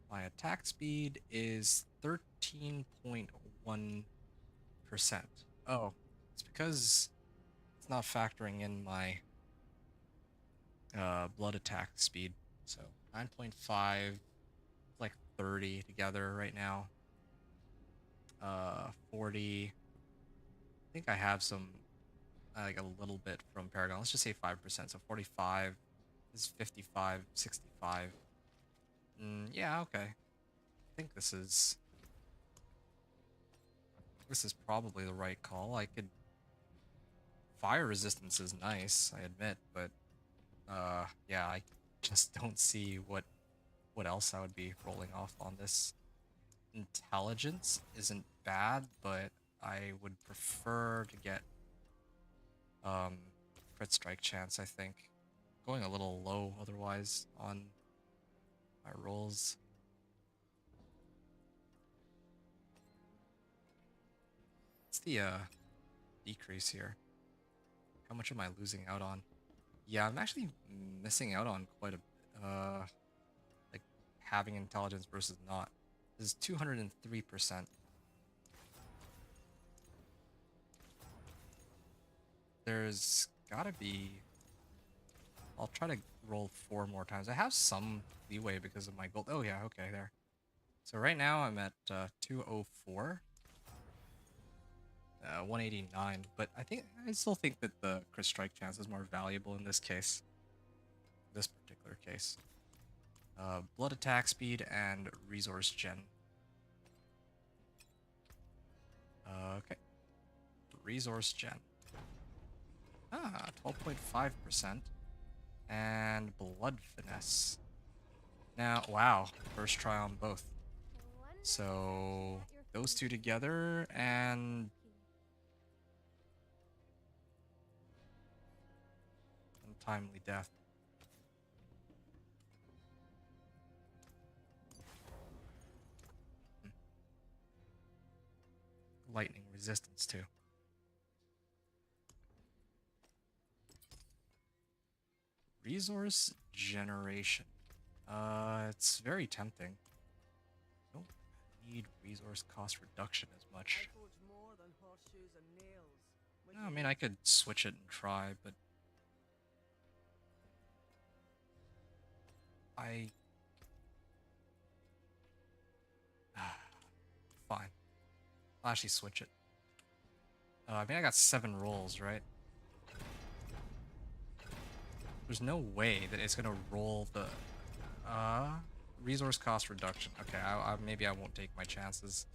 My attack speed is 13.1%. Oh, it's because it's not factoring in my blood attack speed. So 9.5, like 30 together right now. 40. I think I have some, like a little bit from Paragon. Let's just say 5%. So 45 is 55, 65. Yeah, okay. I think this is probably the right call. I could. Fire resistance is nice, I admit, but yeah, I just don't see what else I would be rolling off on this. Intelligence isn't bad, but I would prefer to get crit strike chance, I think. Going a little low otherwise on my rolls. What's the decrease here? How much am I losing out on? Yeah, I'm actually missing out on quite a like having intelligence versus not. This is 203%. There's gotta be. I'll try to roll 4 more times. I have some leeway because of my gold. Oh yeah, okay, there. So right now I'm at 204. 189, but I still think that the crit strike chance is more valuable in this case. This particular case. Blood attack speed and resource gen. Okay. Resource gen. 12.5%. And blood finesse. Now, wow, first try on both. So those two together and untimely death. Lightning resistance too. Resource generation. It's very tempting. Don't need resource cost reduction as much. I forge more than horseshoes and nails. When No, I you mean, I could switch it and try, but I fine. I'll actually switch it. I mean, I got 7 rolls, right? There's no way that it's gonna roll the resource cost reduction. Okay, maybe I won't take my chances.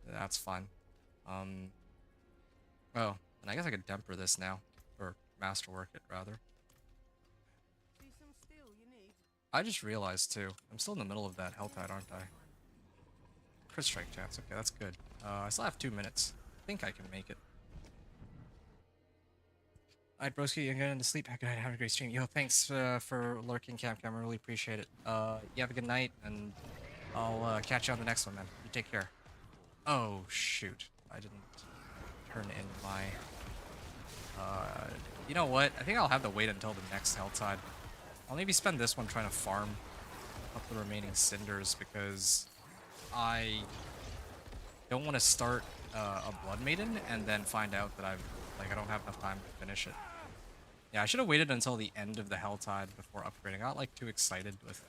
That's fine. Oh, and I guess I could temper this now, or masterwork it rather. see some steel you need. I just realized too, I'm still in the middle of that Helltide, aren't I? Crit strike chance. Okay, that's good. I still have 2 minutes. I think I can make it. Alright, broski, I'm going to sleep. Good night. Have a great stream. Yo, thanks for lurking, Cam. I really appreciate it. You have a good night, and I'll catch you on the next one, man. You take care. Oh, shoot. I didn't turn in my... you know what? I think I'll have to wait until the next Helltide. I'll maybe spend this one trying to farm up the remaining cinders, because I don't want to start a Blood Maiden and then find out that I don't have enough time to finish it. Yeah, I should have waited until the end of the Helltide before upgrading. I got like too excited with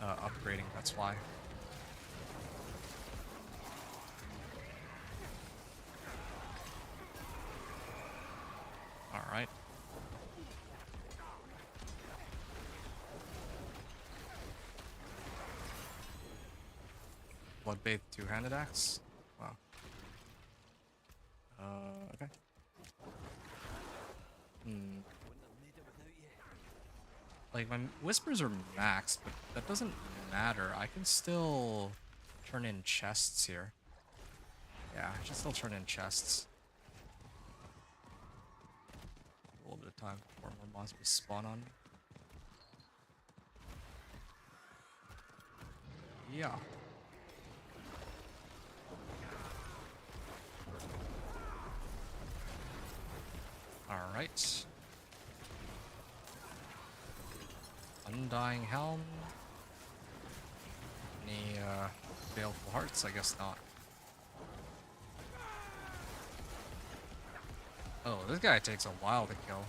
upgrading, that's why. Alright. Bloodbathed two-handed axe? Wow. Okay. Like, my whispers are maxed, but that doesn't matter. I can still turn in chests here. Yeah, I should still turn in chests. A little bit of time before more monsters spawn on me. Yeah. Alright. Undying Helm. Any baleful hearts? I guess not. Oh, this guy takes a while to kill.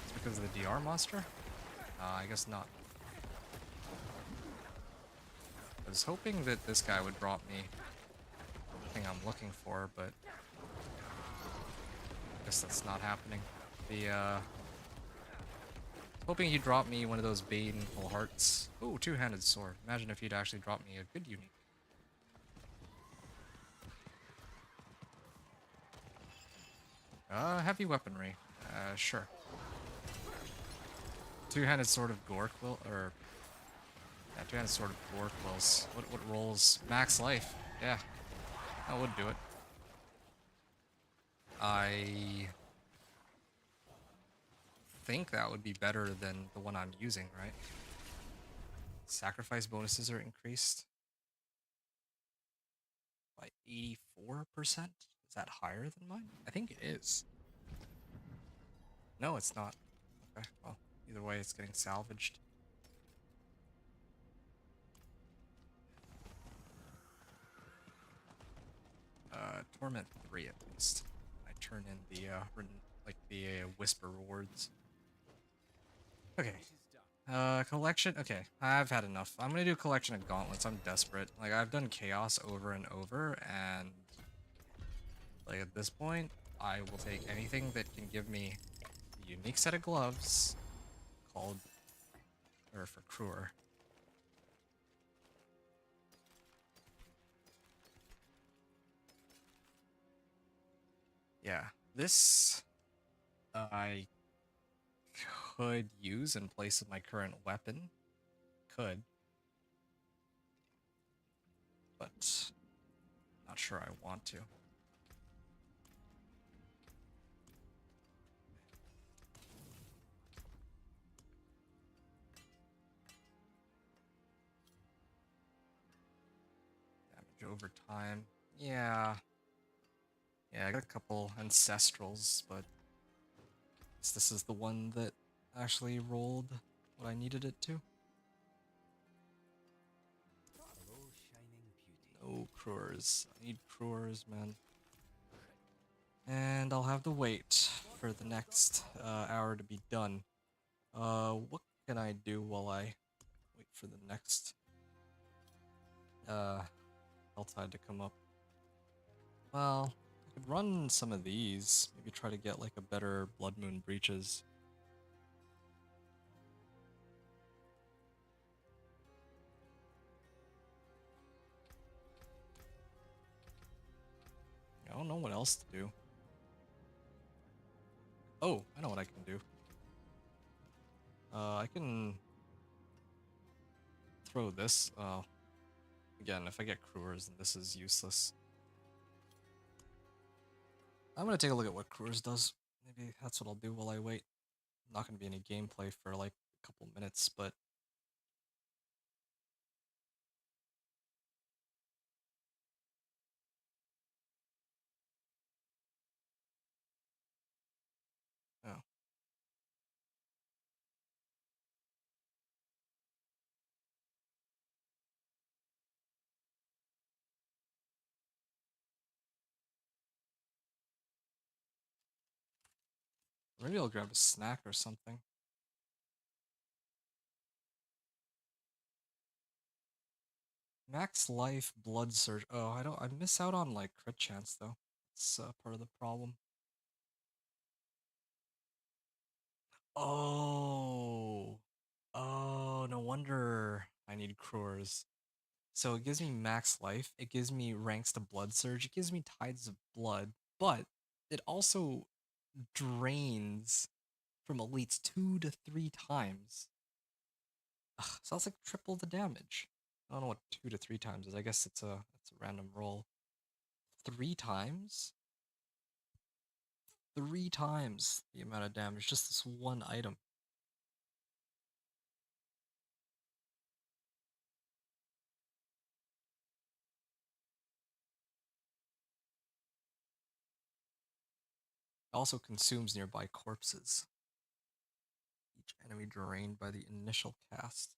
It's because of the DR monster? I guess not. I was hoping that this guy would drop me the thing I'm looking for, but I guess that's not happening. Hoping he'd drop me one of those baneful hearts. Ooh, two-handed sword. Imagine if he'd actually drop me a good unique. Heavy weaponry. Sure. Two-handed sword of Gorkwill, or... Yeah, two-handed sword of Gorkwills. What rolls? Max life. Yeah. That would do it. I think that would be better than the one I'm using, right? Sacrifice bonuses are increased by 84%? Is that higher than mine? I think it is. No, it's not. Okay, well, either way, it's getting salvaged. Torment 3 at least. I turn in the, whisper rewards. Okay. Collection. Okay, I've had enough. I'm gonna do a collection of gauntlets. I'm desperate. Like, I've done chaos over and over, and Like at this point, I will take anything that can give me a unique set of gloves called, or for Kruer. Yeah, this I could use in place of my current weapon. Could. But not sure I want to. Damage over time. Yeah. Yeah, I got a couple ancestrals, but I guess this is the one that actually rolled what I needed it to. Hello, shining beauty. No Kruers. I need Kruers, man. And I'll have to wait for the next hour to be done. What can I do while I wait for the next Helltide to come up? Well, I could run some of these. Maybe try to get like a better Blood Moon Breaches. I don't know what else to do. Oh, I know what I can do. I can throw this. Again, if I get Kruers, then this is useless. I'm gonna take a look at what Kruers does. Maybe that's what I'll do while I wait. I'm not gonna be any gameplay for like a couple minutes, but oh. Maybe I'll grab a snack or something. Max life, blood surge. Oh, I miss out on like crit chance though. It's part of the problem. Oh. Oh, no wonder I need Kruers. So it gives me max life, it gives me ranks to blood surge, it gives me tides of blood, but it also drains from elites 2 to 3 times. Ugh, so that's like triple the damage. I don't know what 2 to 3 times is. I guess it's a random roll. 3 times? 3 times the amount of damage, just this one item. It also consumes nearby corpses. Each enemy drained by the initial cast.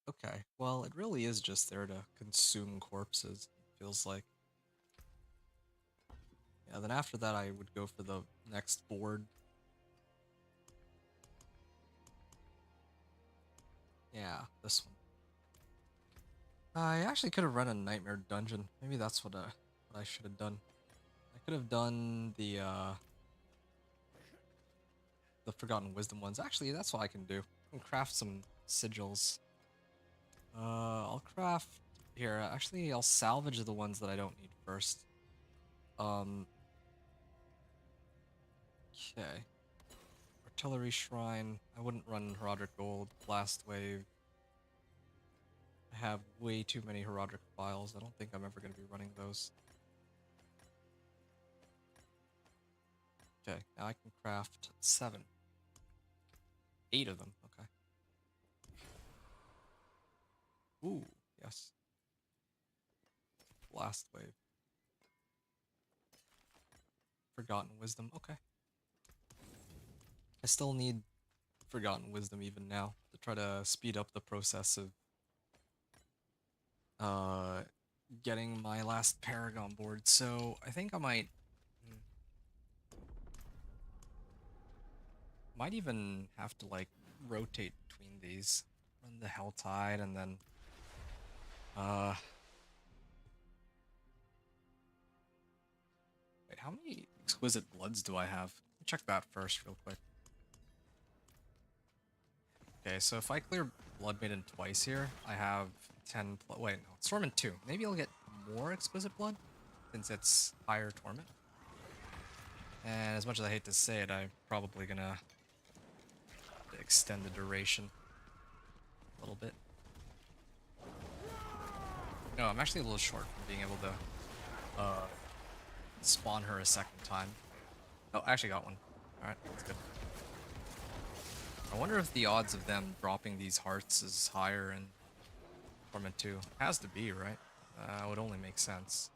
Okay. Well, it really is just there to consume corpses, it feels like. Yeah, then after that I would go for the next board. Yeah, this one. I actually could have run a Nightmare Dungeon. Maybe that's what I should have done. I could have done the Forgotten Wisdom ones. Actually, that's what I can do. I can craft some sigils. I'll craft... Here, actually, I'll salvage the ones that I don't need first. Okay. Artillery Shrine. I wouldn't run Herodric Gold. Blast Wave. I have way too many Herodric Files. I don't think I'm ever going to be running those. Okay, now I can craft 7. 8 of them, okay. Ooh, yes. Blast Wave. Forgotten Wisdom, okay. I still need Forgotten Wisdom even now to try to speed up the process of getting my last Paragon board, so I think I might Might even have to like rotate between these. Run the Hell Tide and then wait, how many exquisite bloods do I have? Let me check that first real quick. Okay, so if I clear Blood Maiden twice here, I have 10 wait, no, it's Torment 2. Maybe I'll get more exquisite blood since it's higher Torment. And as much as I hate to say it, I'm probably gonna extend the duration a little bit. No, I'm actually a little short from being able to spawn her a second time. Oh, I actually got one. Alright, that's good. I wonder if the odds of them dropping these hearts is higher in Torment 2. Has to be, right? Would only make sense.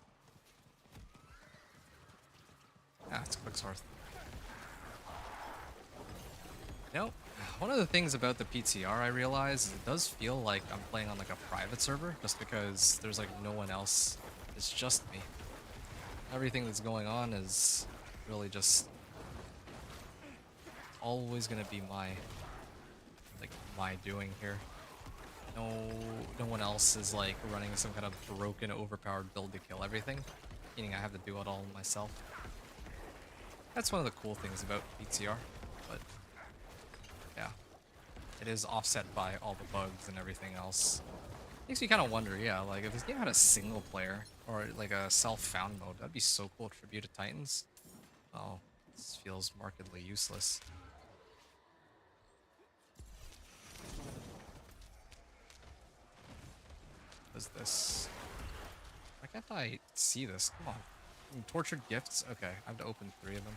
Yeah, it's Quickshearth. You know, one of the things about the PTR I realize is it does feel like I'm playing on like a private server just because there's like no one else. It's just me. Everything that's going on is really just always gonna be my doing here. No one else is like running some kind of broken, overpowered build to kill everything, meaning I have to do it all myself. That's one of the cool things about PTR, but yeah, it is offset by all the bugs and everything else. Makes me kind of wonder, yeah, like if this game had a single player or like a self-found mode, that'd be so cool. Tribute to Titans. Oh, this feels markedly useless. What is this? Why can't I see this? Come on. Tortured gifts? Okay, I have to open 3 of them.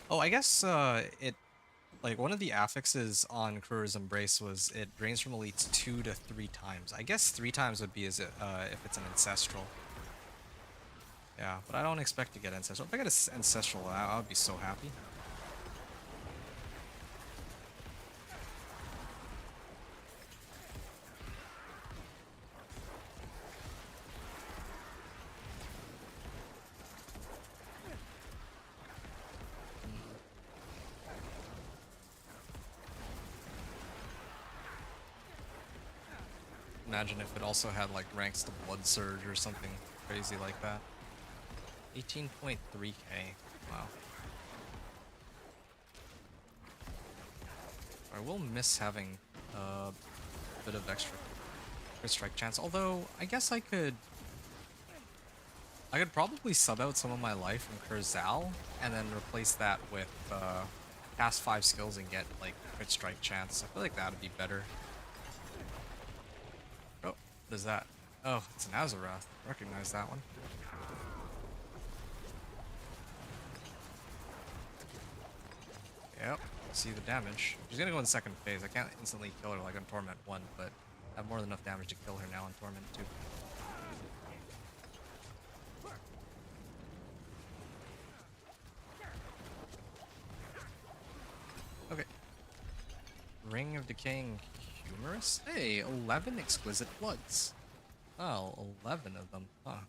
Oh, I guess like one of the affixes on Kruger's Embrace was it drains from elites 2 to 3 times. I guess 3 times would be if it's an ancestral. Yeah, but I don't expect to get ancestral. If I get an ancestral, I would be so happy. Imagine if it also had like ranks to Blood Surge or something crazy like that. 18.3k. Wow. I will miss having a bit of extra crit strike chance, although I guess I could probably sub out some of my life from Kurzal and then replace that with cast 5 skills and get like crit strike chance. I feel like that would be better. Oh, what is that? Oh, it's an Azeroth. Recognize that one. Yep, see the damage. She's gonna go in second phase. I can't instantly kill her like on Torment 1, but I have more than enough damage to kill her now on Torment 2. Okay. Ring of Decaying Humorous? Hey, 11 exquisite bloods. Oh, 11 of them. Huh.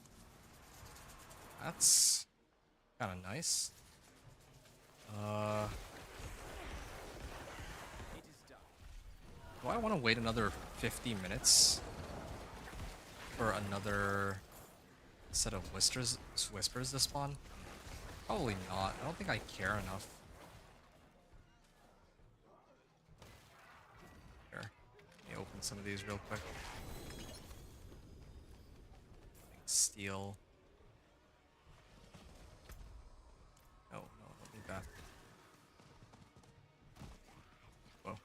That's kind of nice. Do I want to wait another 50 minutes for another set of whispers to spawn? Probably not. I don't think I care enough. Here, let me open some of these real quick. Steel. No, don't need that. Whoa.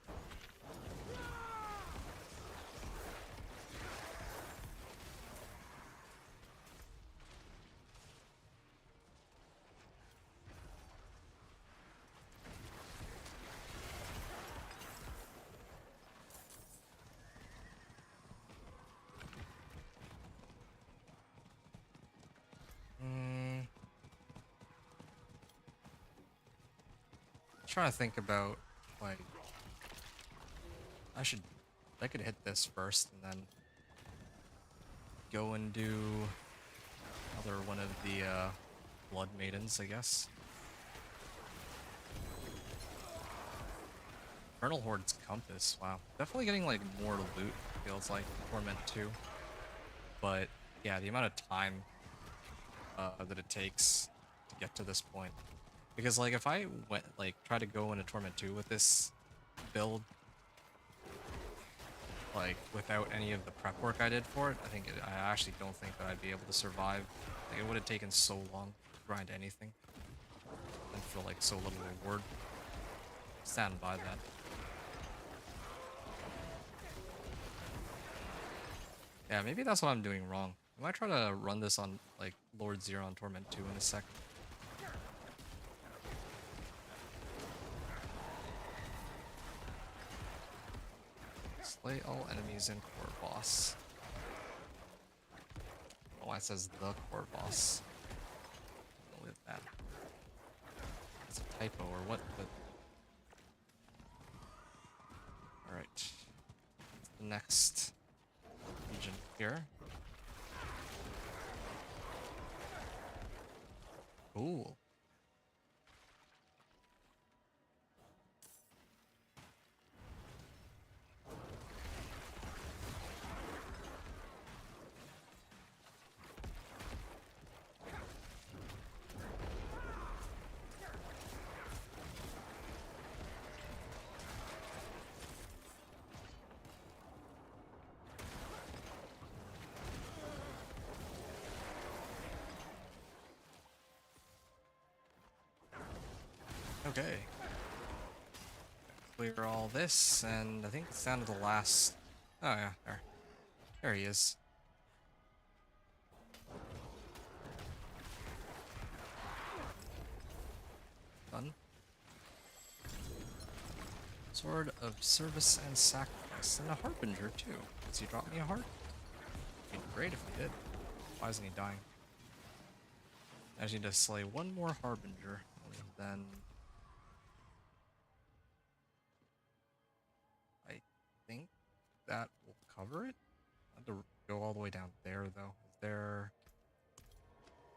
Trying to think about like I could hit this first and then go and do another one of the blood maidens, I guess. Infernal Horde's Compass, wow. Definitely getting like more loot, feels like, Torment 2. But yeah, the amount of time that it takes to get to this point. Because like if I went like try to go into Torment 2 with this build, like without any of the prep work I did for it, I actually don't think that I'd be able to survive. Like it would have taken so long to grind anything. And for like so little reward. Stand by that. Yeah, maybe that's what I'm doing wrong. I might try to run this on like Lord Zero on Torment 2 in a sec. Slay all enemies in core boss. Oh, it says the core boss. Look at that. It's a typo or what? But alright. The next region here. Cool. Okay. Clear all this, and I think it's down to the last... Oh yeah, there. There he is. Done. Sword of Service and Sacrifice, and a Harbinger too. Does he drop me a heart? It'd be great if he did. Why isn't he dying? I just need to slay one more Harbinger, and then... I think that will cover it. I have to go all the way down there, though. Is there...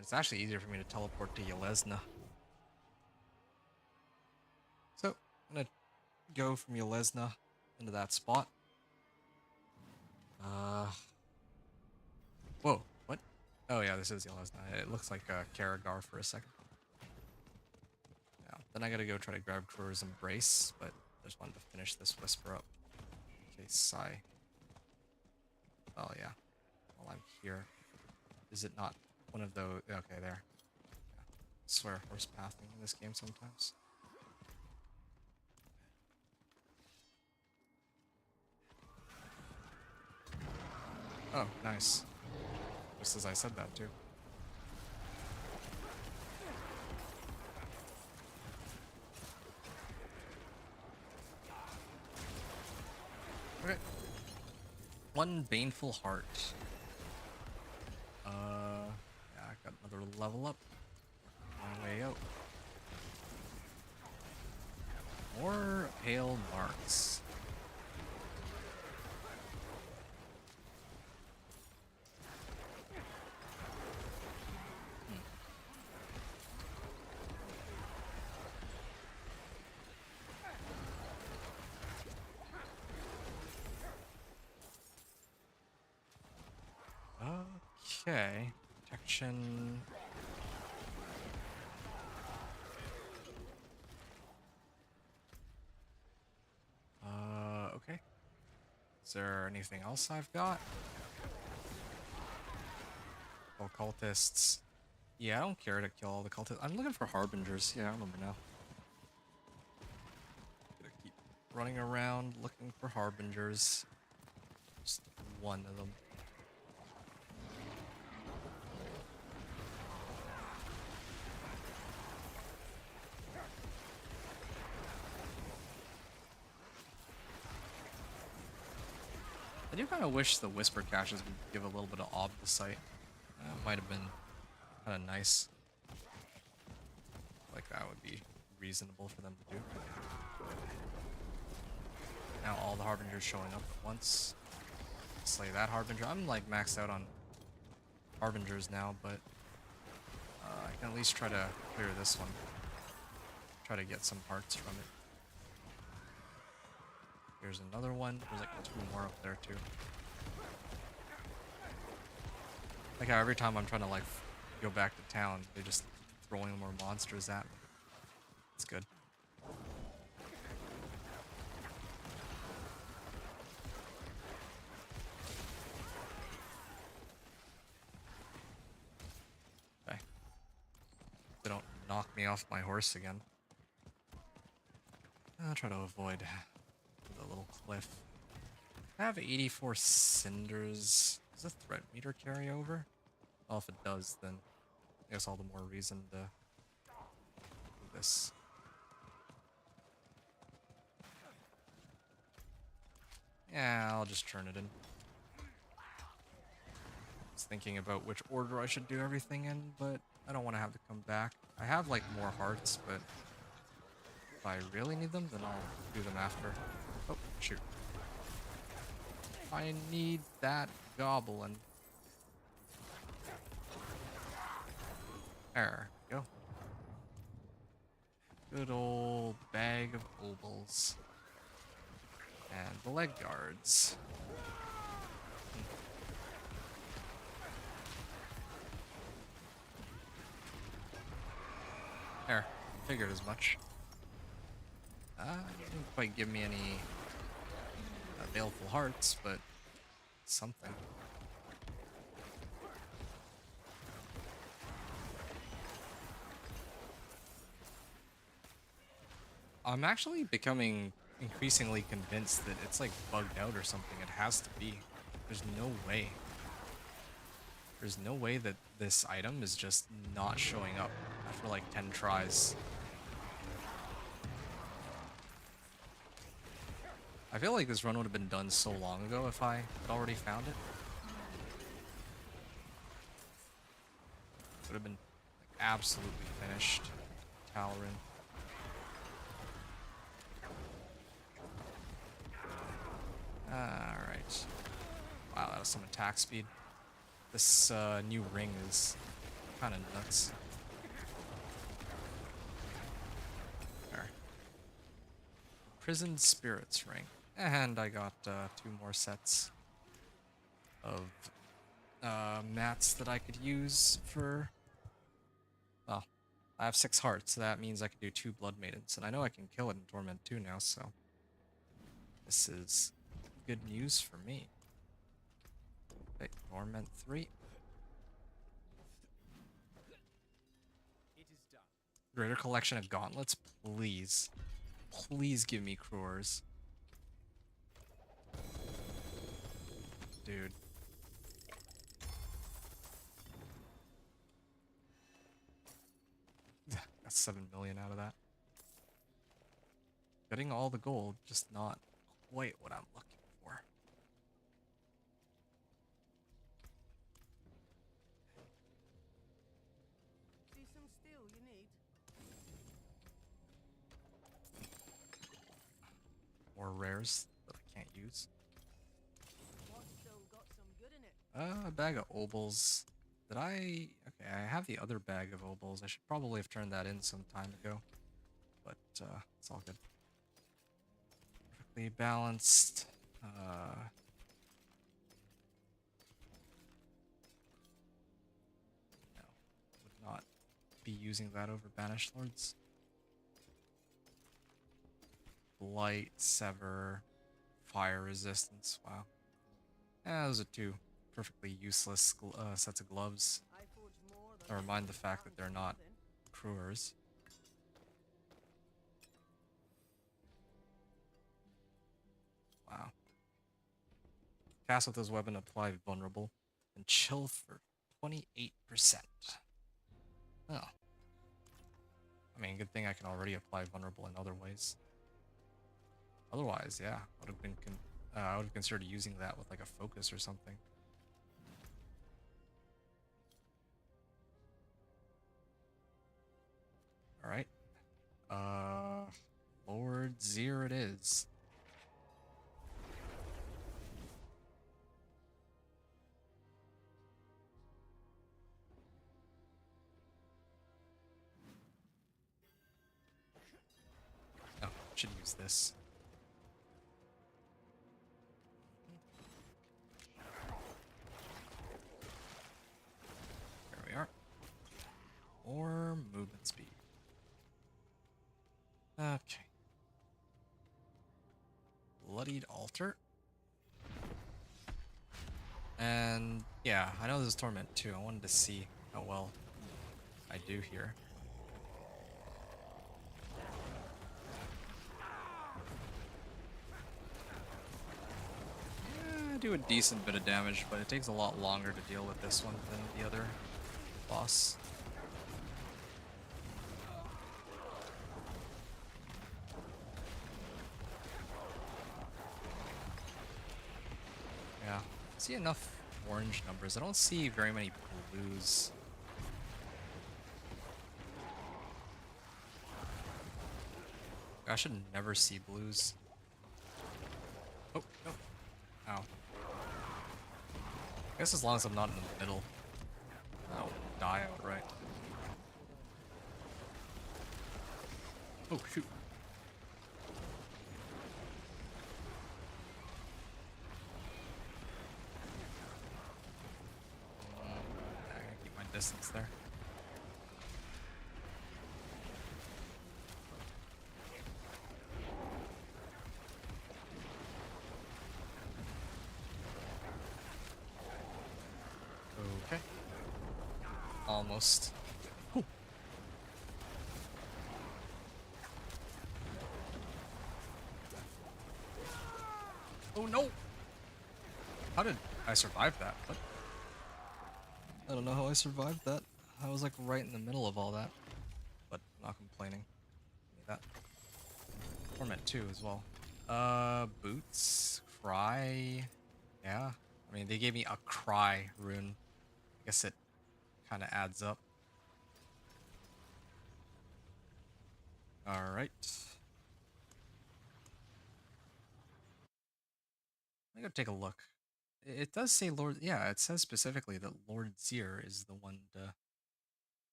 It's actually easier for me to teleport to Yelesna. So, I'm gonna go from Yelesna into that spot. Whoa, what? Oh yeah, this is Yelesna. It looks like Karagar for a second. Yeah, then I gotta go try to grab Kruger's Embrace, but I just wanted to finish this Whisper up. In case I... Oh yeah, while I'm here. Is it not one of those? Okay, there. Yeah. I swear, horse pathing in this game sometimes. Oh, nice. Just as I said that, too. Okay. One Baneful Heart. Yeah, I got another level up. On my way out. More Pale Marks. Okay, protection. Okay. Is there anything else I've got? Oh, cultists. Yeah, I don't care to kill all the cultists. I'm looking for harbingers. Yeah, I remember now. Gonna keep running around looking for harbingers. Just one of them. I do kind of wish the Whisper caches would give a little bit of ob to sight. Might have been kind of nice. Like that would be reasonable for them to do. Now all the Harbingers showing up at once. Slay that Harbinger. I'm like maxed out on Harbingers now, but can at least try to clear this one. Try to get some hearts from it. Here's another one. There's like 2 more up there too. Like how every time I'm trying to like go back to town, they just keep throwing more monsters at me. It's good. Okay. They don't knock me off my horse again. I'll try to avoid the little cliff. I have 84 cinders. Does the threat meter carry over? Well, if it does, then I guess all the more reason to do this. Yeah, I'll just turn it in. I was thinking about which order I should do everything in, but I don't want to have to come back. I have like more hearts, but if I really need them, then I'll do them after. Oh, shoot. I need that goblin. There we go. Good old bag of obols. And the leg guards. There, figured as much. Didn't quite give me any baleful hearts, but something. I'm actually becoming increasingly convinced that it's like bugged out or something. It has to be. There's no way. There's no way that this item is just not showing up after like 10 tries. I feel like this run would have been done so long ago if I had already found it. Would have been like, absolutely finished. Tal'Arin. Alright. Wow, that was some attack speed. This new ring is kind of nuts. There. Prison Spirits ring. And I got 2 more sets of mats that I could use for... Well, I have 6 hearts, so that means I can do 2 Blood Maidens. And I know I can kill it in Torment 2 now, so... This is good news for me. Okay, Torment 3. It is done. Greater collection of gauntlets, please. Please give me Crores. Dude. Got 7 million out of that. Getting all the gold, just not quite what I'm looking for. See some steel you need? More rares that I can't use. What's still got some good in it? A bag of obols. Did I... Okay, I have the other bag of obols. I should probably have turned that in some time ago. But, it's all good. Perfectly balanced. No. Would not be using that over Banished Lords. Blight, Sever, Fire Resistance. Wow. Yeah, those are 2 perfectly useless sets of gloves. I forge more than Never mind the fact that they're not Crewers. Wow. Cast with his weapon, apply vulnerable, and chill for 28%. Oh. I mean, good thing I can already apply vulnerable in other ways. Otherwise, yeah, I would have considered using that with like a focus or something. All right. Lord Zir it is. should use this. There we are. Or movement speed. Okay. Bloodied altar. And yeah, I know this is Torment too. I wanted to see how well I do here. Yeah, I do a decent bit of damage, but it takes a lot longer to deal with this one than the other boss. Yeah, I see enough orange numbers. I don't see very many blues. I should never see blues. Oh, no. Ow. I guess as long as I'm not in the middle, I'll die outright. Oh, shoot. I gotta keep my distance there. Okay. Almost. Ooh. Oh no! How did I survive that? What? I don't know how I survived that. I was like right in the middle of all that. But not complaining. Give me that. Torment 2 as well. Boots. Cry. Yeah. I mean, they gave me a cry rune. I guess it kind of adds up. Alright. I'm gonna take a look. It does say Lord. Yeah, it says specifically that Lord Zir is the one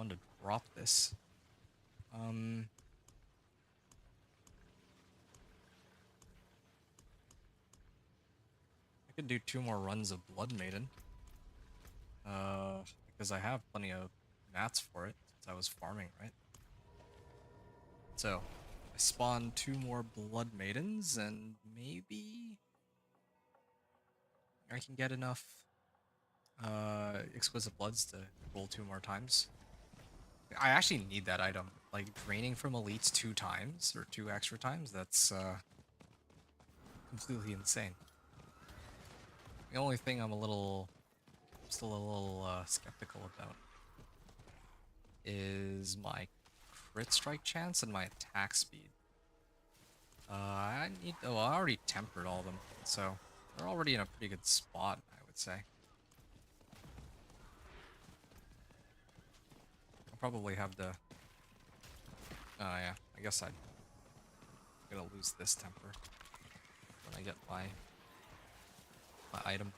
to drop this. I could do 2 more runs of Blood Maiden. Because I have plenty of mats for it since I was farming, right? So, I spawn 2 more Blood Maidens, and maybe I can get enough Exquisite Bloods to roll 2 more times. I actually need that item. Like, draining from elites 2 times, or 2 extra times, that's completely insane. The only thing I'm still a little skeptical about is my crit strike chance and my attack speed. I already tempered all of them, so they're already in a pretty good spot, I would say. I'll probably have to. Oh yeah, I guess I'm gonna lose this temper when I get my item.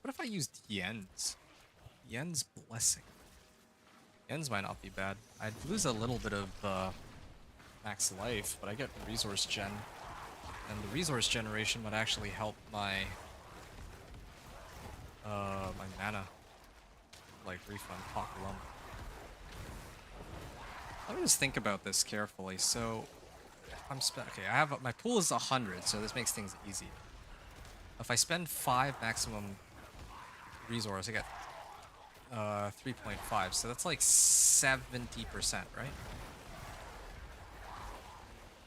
What if I used Yen's? Yen's Blessing. Yen's might not be bad. I'd lose a little bit of max life, but I get resource gen. And the resource generation would actually help my my mana like refund Hawk Lump. Let me just think about this carefully. So okay, I have my pool is 100, so this makes things easy. If I spend 5 maximum resource, I get 3.5, so that's like 70%, right?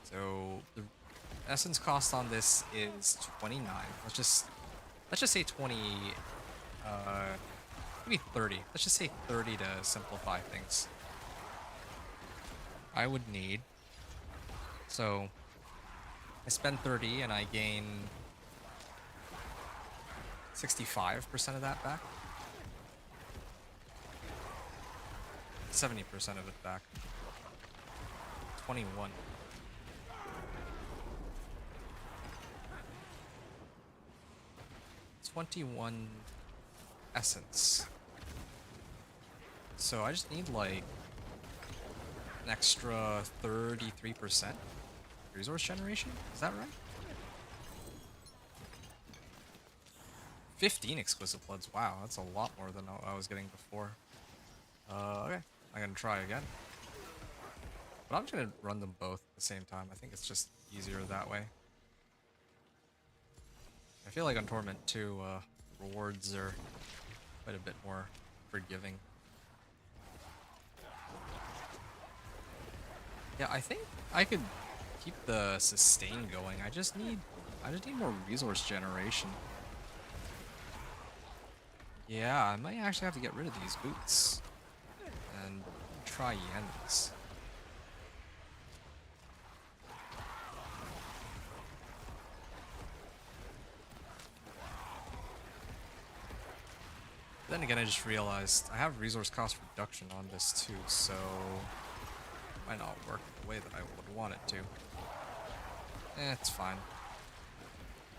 So the essence cost on this is 29. Let's just say 20. Maybe 30. Let's just say 30 to simplify things. I would need. So I spend 30 and I gain 65% of that back. 70% of it back. 21. $21 essence. So I just need like an extra 33% resource generation? Is that right? 15 exquisite bloods. Wow, that's a lot more than I was getting before. Okay, I'm gonna try again. But I'm just gonna run them both at the same time. I think it's just easier that way. I feel like on Torment too, rewards are quite a bit more forgiving. Yeah, I think I could keep the sustain going. I just need more resource generation. Yeah, I might actually have to get rid of these boots and try Yens. Then again, I just realized I have resource cost reduction on this too, so it might not work the way that I would want it to. It's fine.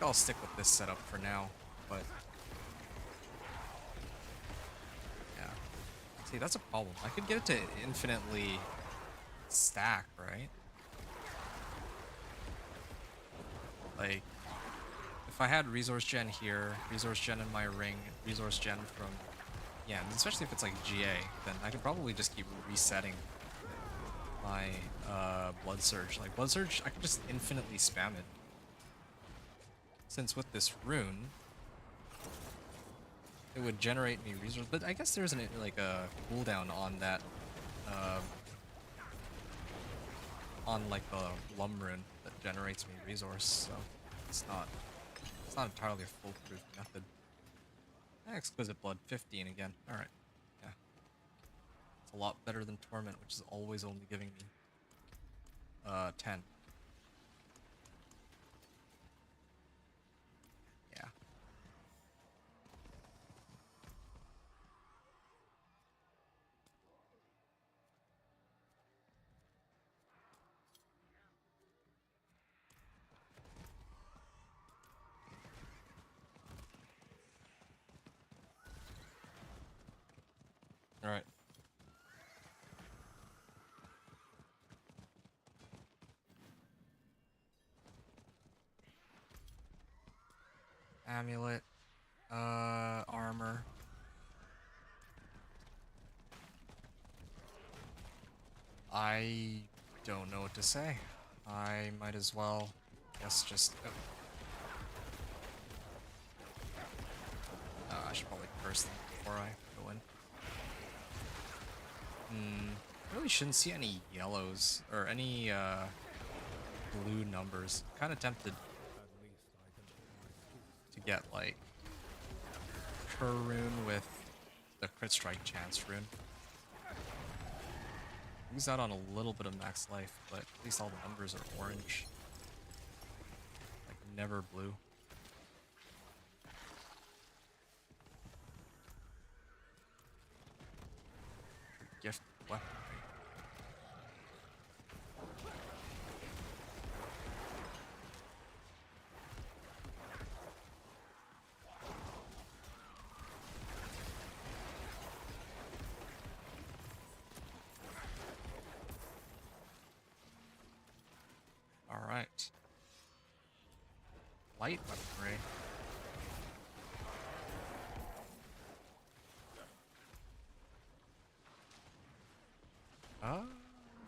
I'll stick with this setup for now, but yeah. See, that's a problem. I could get it to infinitely stack, right? Like, if I had resource gen here, resource gen in my ring, resource gen from, yeah, and especially if it's like GA, then I could probably just keep resetting my blood surge. Like blood surge, I could just infinitely spam it. Since with this rune, it would generate me resource, but I guess there's like a cooldown on that, on like the Lum rune that generates me resource, so it's not entirely a foolproof method. Exquisite blood, 15 again. Alright. Yeah. It's a lot better than Torment, which is always only giving me 10. Yeah. Alright. Amulet. Armor. I don't know what to say. I might as well, guess just... I should probably curse them before I go in. Really shouldn't see any yellows, or any, blue numbers. Kinda tempted to get, like, Cur rune with the crit strike chance rune. Lose out on a little bit of max life, but at least all the numbers are orange. Like, never blue. Gift weapon. Alright. Light weaponry.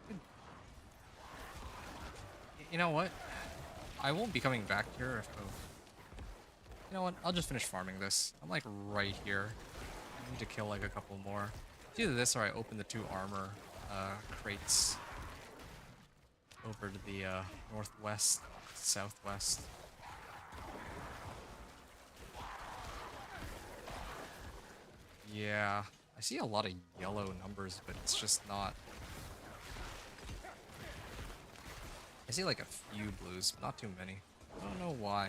Good. You know what? I won't be coming back here if... You know what? I'll just finish farming this. I'm like right here. I need to kill like a couple more. It's either this or I open the 2 armor crates over to the northwest, southwest. Yeah, I see a lot of yellow numbers, but it's just not... I see like a few blues, but not too many. I don't know why.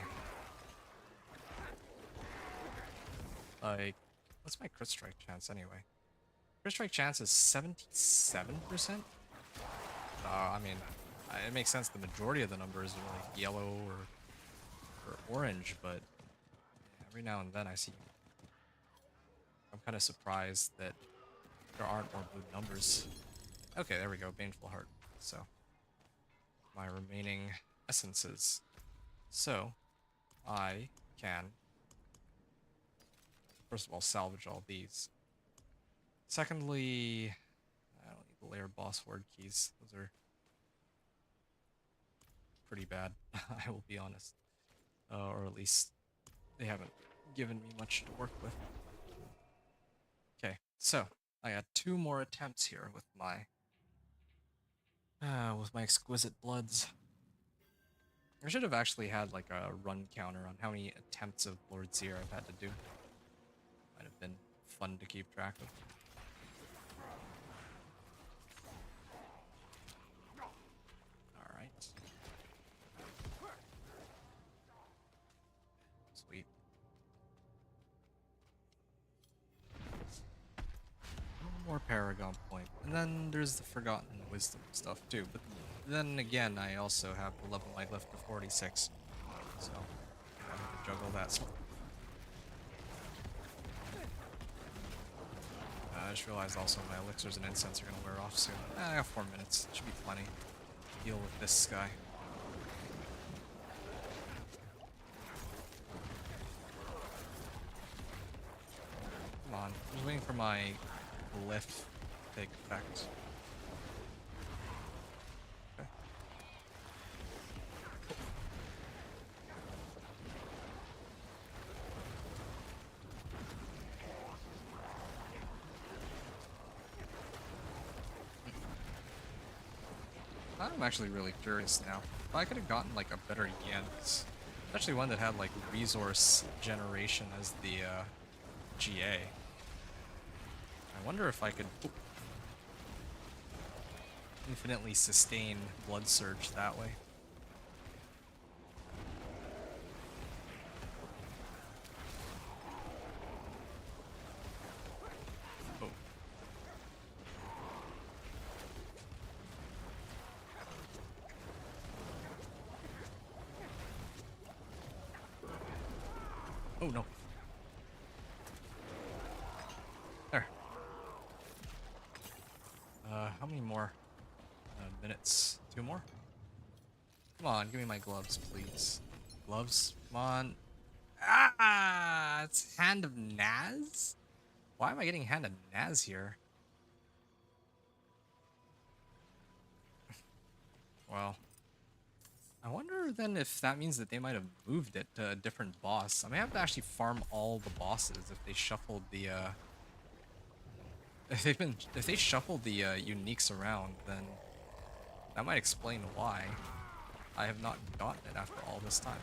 Like, what's my crit strike chance anyway? Crit strike chance is 77%. I mean, it makes sense. The majority of the numbers are like yellow or orange, but every now and then I see. I'm kind of surprised that there aren't more blue numbers. Okay, there we go. Baneful Heart. So, my remaining essences. So, I can, first of all, salvage all these. Secondly, I don't need the layer boss horde keys. Those are pretty bad, I will be honest. Or at least they haven't given me much to work with. Okay, so I got 2 more attempts here with my exquisite bloods. I should have actually had like a run counter on how many attempts of Lord Zir I've had to do. Might have been fun to keep track of. Alright. Sweet. One more Paragon point. And then there's the Forgotten Wisdom stuff too. But then again, I also have the level I left to 46. So, I have to juggle that stuff. I just realized also my elixirs and incense are going to wear off soon. I got 4 minutes. Should be plenty to deal with this guy. Come on. I'm just waiting for my glyph to take effect. Okay. I'm actually really curious now. If I could have gotten like a better Yens, especially one that had like resource generation as the GA. I wonder if I could infinitely sustain Blood Surge that way. Oh. Oh no. There. How many more minutes? 2 more? Come on, give me my gloves, please. Gloves? Come on. Ah! It's Hand of Naz? Why am I getting Hand of Naz here? Well, I wonder then if that means that they might have moved it to a different boss. I may have to actually farm all the bosses if they shuffled the if they shuffled the uniques around, then that might explain why I have not gotten it after all this time.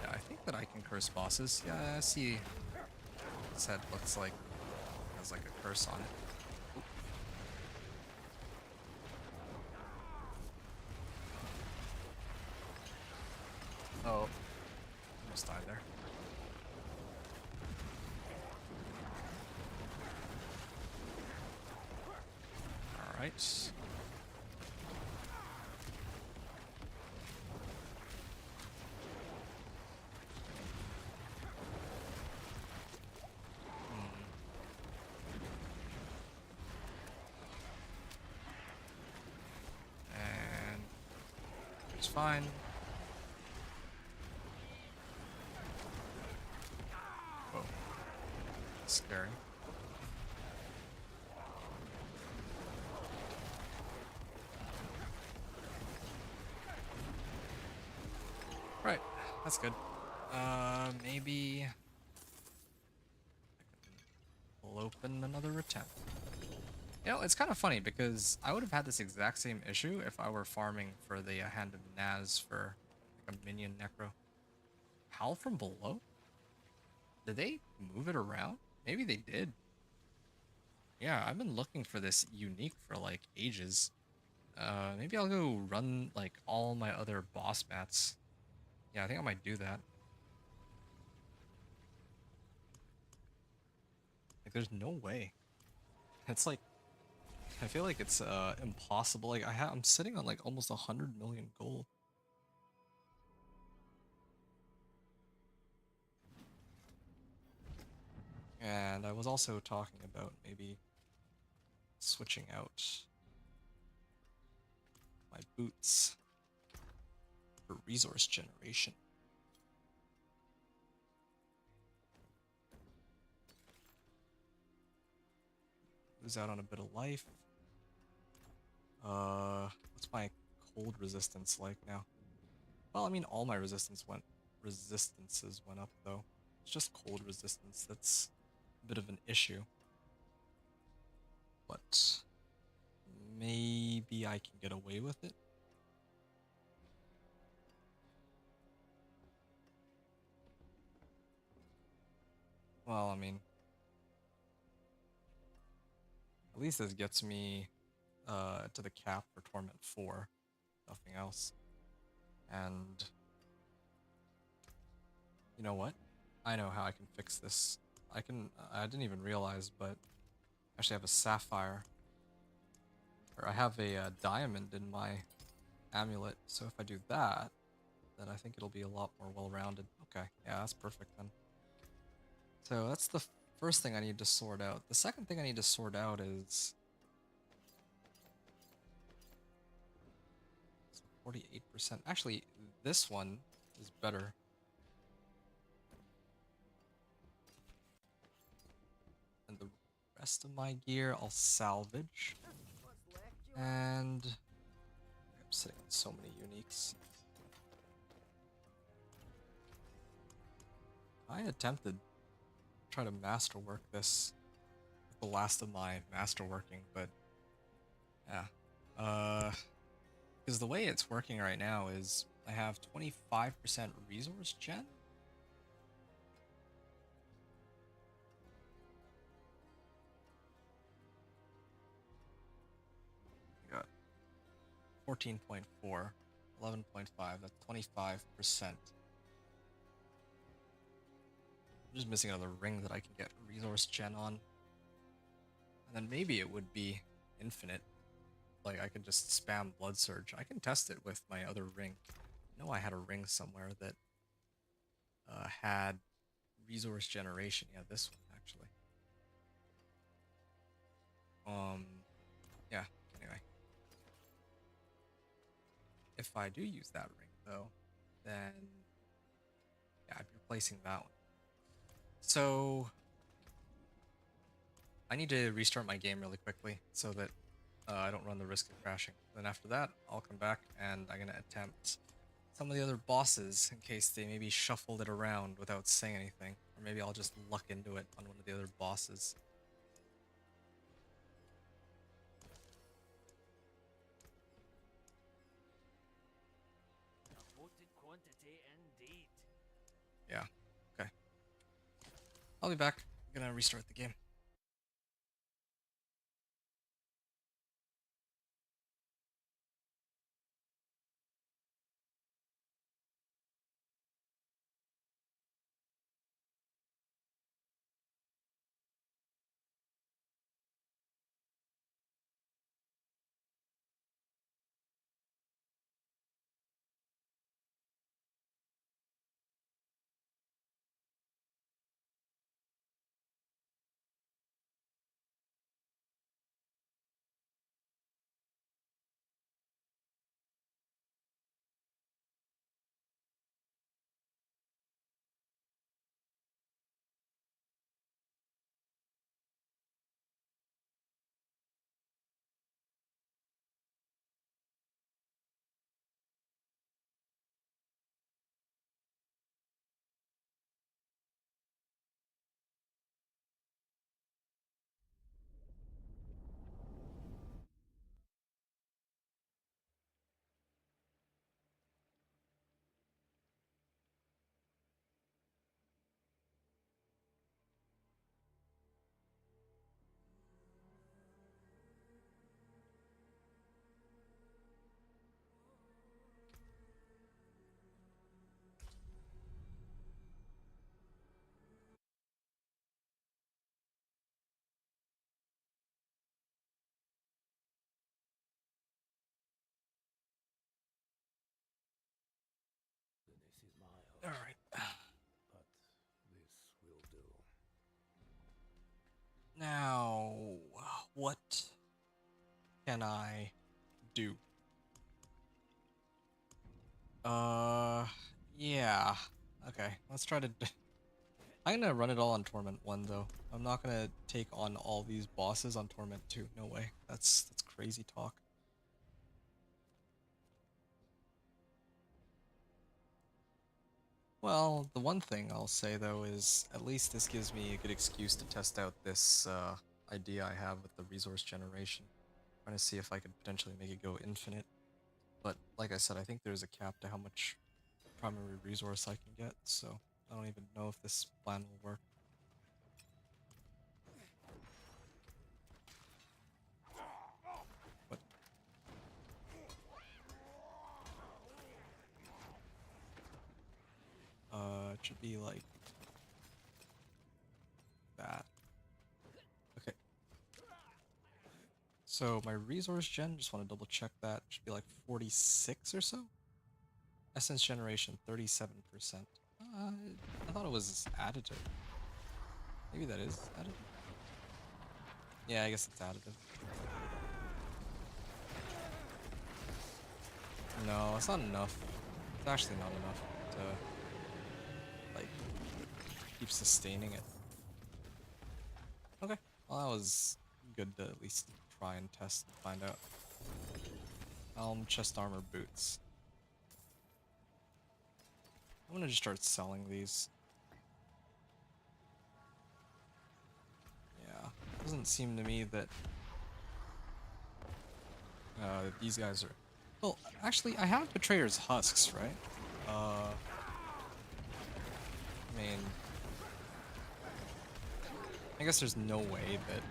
Yeah, I think that I can curse bosses. Yeah, I see. This head looks like it has like a curse on it. Oh, almost died there. All right. And it's fine. Whoa. Scary. Right, that's good. Maybe we'll open another attempt. You know, it's kind of funny because I would have had this exact same issue if I were farming for the Hand of Naz for like a minion Necro. Howl from Below? Did they move it around? Maybe they did. Yeah, I've been looking for this unique for like ages. Maybe I'll go run like all my other boss mats. Yeah, I think I might do that. Like, there's no way. It's like, I feel like it's impossible. Like, I'm sitting on like almost 100 million gold. And I was also talking about maybe switching out my boots for resource generation. Lose out on a bit of life. What's my cold resistance like now? Well, I mean, all my resistances went up though. It's just cold resistance that's a bit of an issue. But maybe I can get away with it. Well, I mean, at least this gets me to the cap for Torment 4. Nothing else. And you know what? I know how I can fix this. I didn't even realize, but I actually have a sapphire. Or I have a diamond in my amulet, so if I do that, then I think it'll be a lot more well-rounded. Okay, yeah, that's perfect then. So that's the first thing I need to sort out. The second thing I need to sort out is 48%. Actually, this one is better. And the rest of my gear I'll salvage. And I'm sitting on so many uniques. I attempted to try to masterwork this with the last of my masterworking, but yeah. Because the way it's working right now is I have 25% resource gen. I got 14.4, 11.5, that's 25%. I'm just missing another ring that I can get resource gen on. And then maybe it would be infinite. Like, I could just spam Blood Surge. I can test it with my other ring. I know I had a ring somewhere that had resource generation. Yeah, this one, actually. Yeah, anyway. If I do use that ring, though, then yeah, I'd be replacing that one. So I need to restart my game really quickly so that I don't run the risk of crashing. Then after that, I'll come back and I'm gonna attempt some of the other bosses in case they maybe shuffled it around without saying anything. Or maybe I'll just luck into it on one of the other bosses. A potent quantity indeed. Yeah, okay. I'll be back. I'm gonna restart the game. Now, what can I do? Yeah. Okay, let's try to. I'm gonna run it all on Torment 1 though. I'm not gonna take on all these bosses on Torment 2. No way. That's crazy talk. Well, the one thing I'll say though is at least this gives me a good excuse to test out this idea I have with the resource generation. Trying to see if I could potentially make it go infinite. But like I said, I think there's a cap to how much primary resource I can get, so I don't even know if this plan will work. But it should be like that. Okay. So my resource gen, just want to double check that, should be like 46 or so. Essence generation 37%. I thought it was additive. Maybe that is additive. Yeah, I guess it's additive. No, it's not enough. It's actually not enough to like keep sustaining it. Okay, well that was good to at least try and test and find out. Helm, chest armor, boots. I'm gonna just start selling these. Yeah, doesn't seem to me that these guys are. Well, actually, I have Betrayer's Husks, right? I mean, I guess there's no way that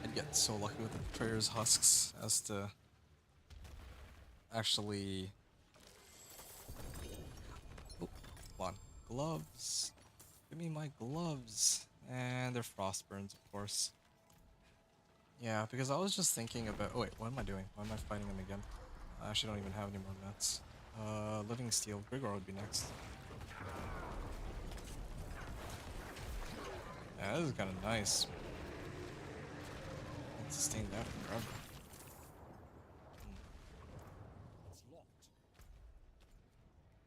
I'd get so lucky with the Betrayer's Husks as to actually. Oh, hold on. Gloves. Give me my gloves. And they're Frostburns, of course. Yeah, because I was just thinking about. Oh wait, what am I doing? Why am I fighting them again? I actually don't even have any more nuts. Living Steel. Grigor would be next. Yeah, this is kind of nice. I can sustain that forever. It's locked.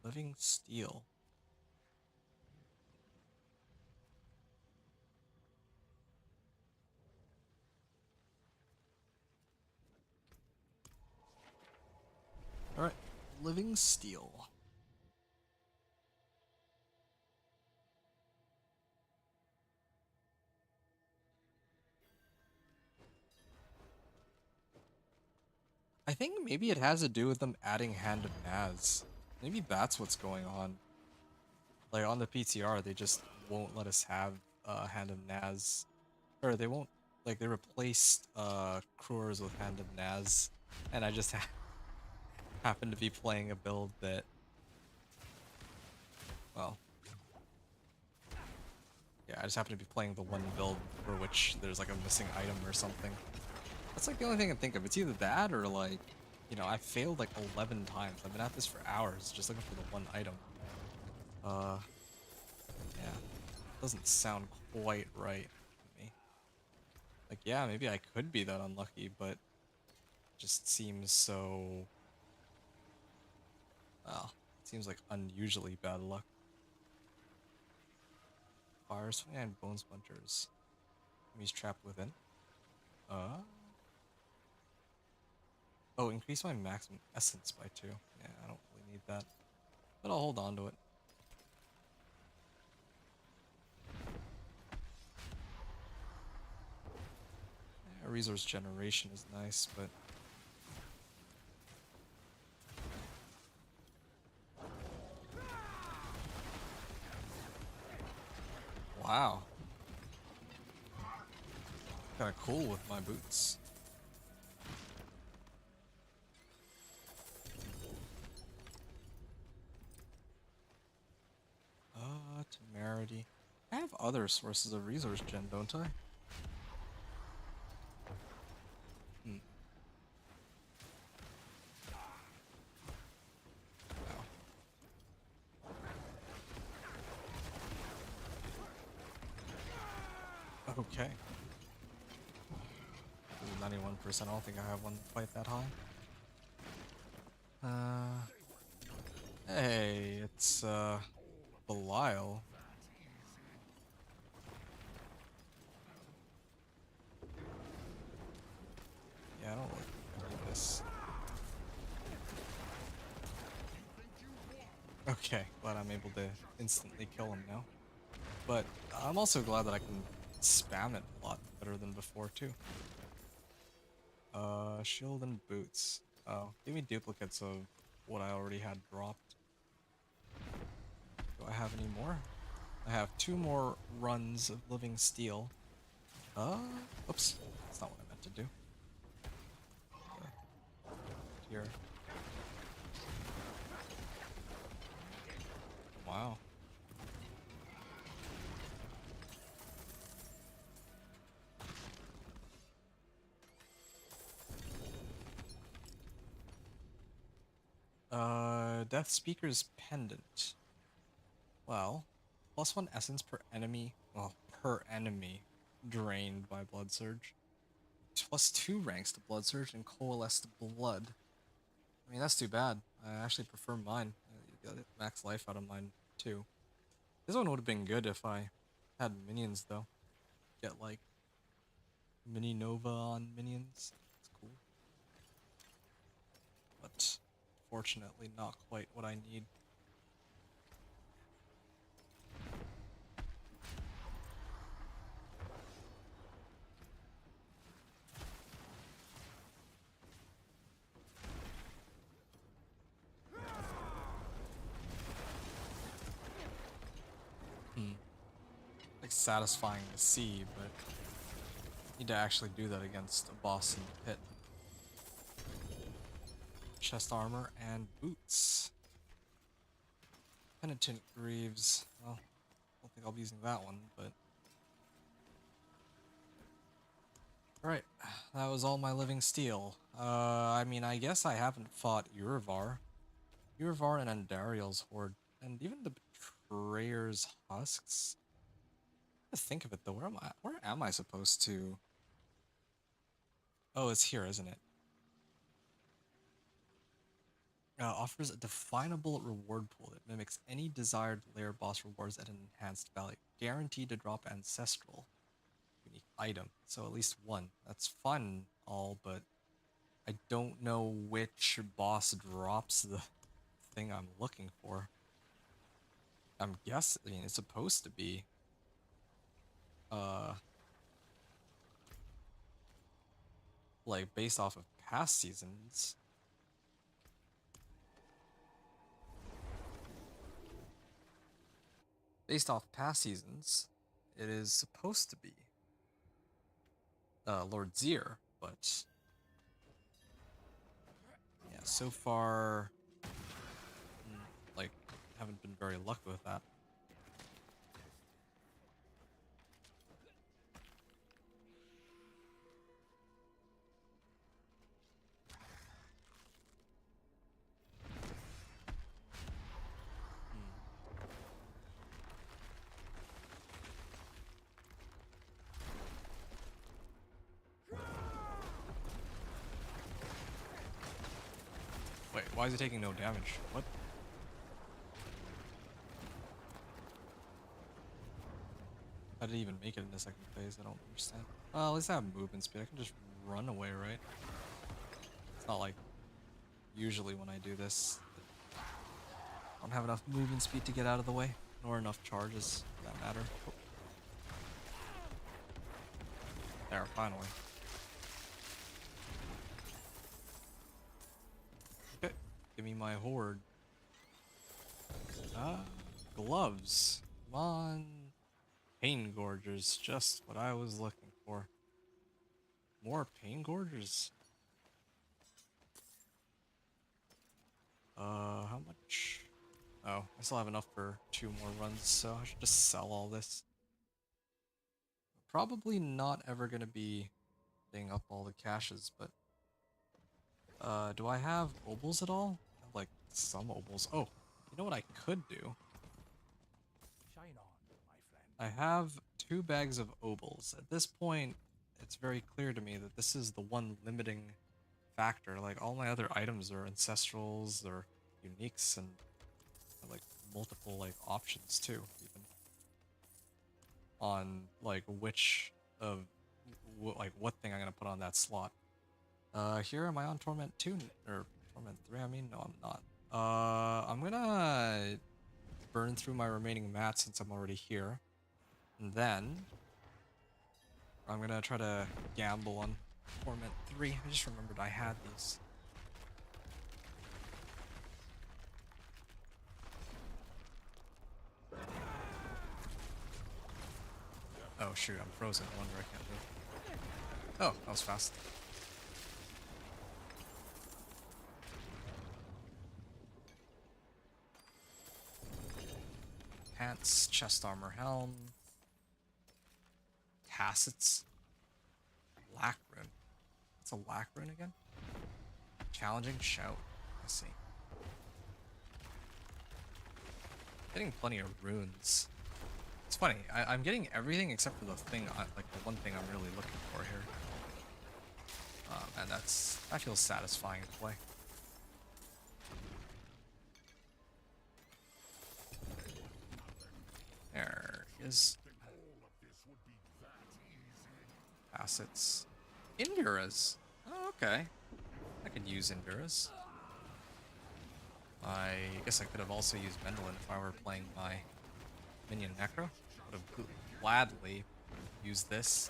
Living Steel. Alright, Living Steel. I think maybe it has to do with them adding Hand of Naz. Maybe that's what's going on. Like on the PTR, they just won't let us have Hand of Naz. Or they won't, like they replaced Crewers with Hand of Naz. And I just happened to be playing a build that, well, yeah, I just happen to be playing the one build for which there's like a missing item or something. That's like the only thing I can think of. It's either that or like, you know, I failed like 11 times. I've been at this for hours just looking for the one item. Yeah, doesn't sound quite right to me. Like, yeah, maybe I could be that unlucky, but it just seems so, well, it seems like unusually bad luck. Fire swing and bone splinters. Enemies trapped within. Oh, increase my maximum essence by 2. Yeah, I don't really need that, but I'll hold on to it. Yeah, resource generation is nice, but wow, kind of cool with my boots. Temerity. I have other sources of resource gen, don't I? Hmm. Wow. Okay. 91%. I don't think I have one quite that high. Hey, it's Belial. Yeah, I don't really need this. Okay, glad I'm able to instantly kill him now. But I'm also glad that I can spam it a lot better than before too. Shield and boots. Oh, give me duplicates of what I already had dropped. Do I have any more? I have 2 more runs of living steel. Oops. That's not what I meant to do. Here. Wow. Death Speaker's Pendant. Well, +1 essence per enemy. Well, per enemy drained by Blood Surge. +2 ranks to Blood Surge and Coalesced Blood. I mean, that's too bad. I actually prefer mine. You got max life out of mine, too. This one would have been good if I had minions, though. Get, like, mini Nova on minions. It's cool. But, fortunately, not quite what I need. Like, satisfying to see, but need to actually do that against a boss in the pit. Chest armor and boots. Penitent Greaves. Well, I don't think I'll be using that one, but... Alright, that was all my living steel. I mean, I guess I haven't fought Urivar. Urivar and Andariel's Horde, and even the Betrayer's Husks. I think of it though, where am I supposed to? Oh, it's here, isn't it? Offers a definable reward pool that mimics any desired layer boss rewards at an enhanced value. Guaranteed to drop ancestral. Unique item. So at least one. That's fun, all, but I don't know which boss drops the thing I'm looking for. I'm guessing it's supposed to be like based off of past seasons. Based off past seasons, it is supposed to be Lord Zier, but yeah, so far, like, haven't been very lucky with that. Wait, why is it taking no damage? What? How did it even make it in the second phase? I don't understand. Well, at least I have movement speed. I can just run away, right? It's not like usually when I do this, I don't have enough movement speed to get out of the way, nor enough charges for that matter. Oh. There, finally. Okay, give me my horde. Gloves. Come on. Pain Gorgers, just what I was looking for. More Pain Gorgers? How much? Oh, I still have enough for 2 more runs, so I should just sell all this. Probably not ever gonna be getting up all the caches, but... do I have obols at all? I have, like, some obols. Oh, you know what I could do? Shine on, my friend. I have 2 bags of obols. At this point, it's very clear to me that this is the one limiting factor. Like, all my other items are ancestrals or uniques and have, like, multiple, like, options too, even. On, like, which of, like, what thing I'm gonna put on that slot. Here, am I on Torment 2? Or Torment 3, I mean? No, I'm not. I'm gonna burn through my remaining mats since I'm already here. And then I'm gonna try to gamble on Torment 3. I just remembered I had these. Oh shoot, I'm frozen. No wonder I can't move. Oh, that was fast. Pants, chest armor, helm. Tassets. Lack rune. What's a lack rune again? Challenging shout. I see. Getting plenty of runes. It's funny. I'm getting everything except for the thing, like the one thing I'm really looking for here. And that feels satisfying to play. There is assets. Induras. Oh, okay. I could use Induras. I guess I could have also used Mendelin if I were playing my minion Necro. Would have gladly used this,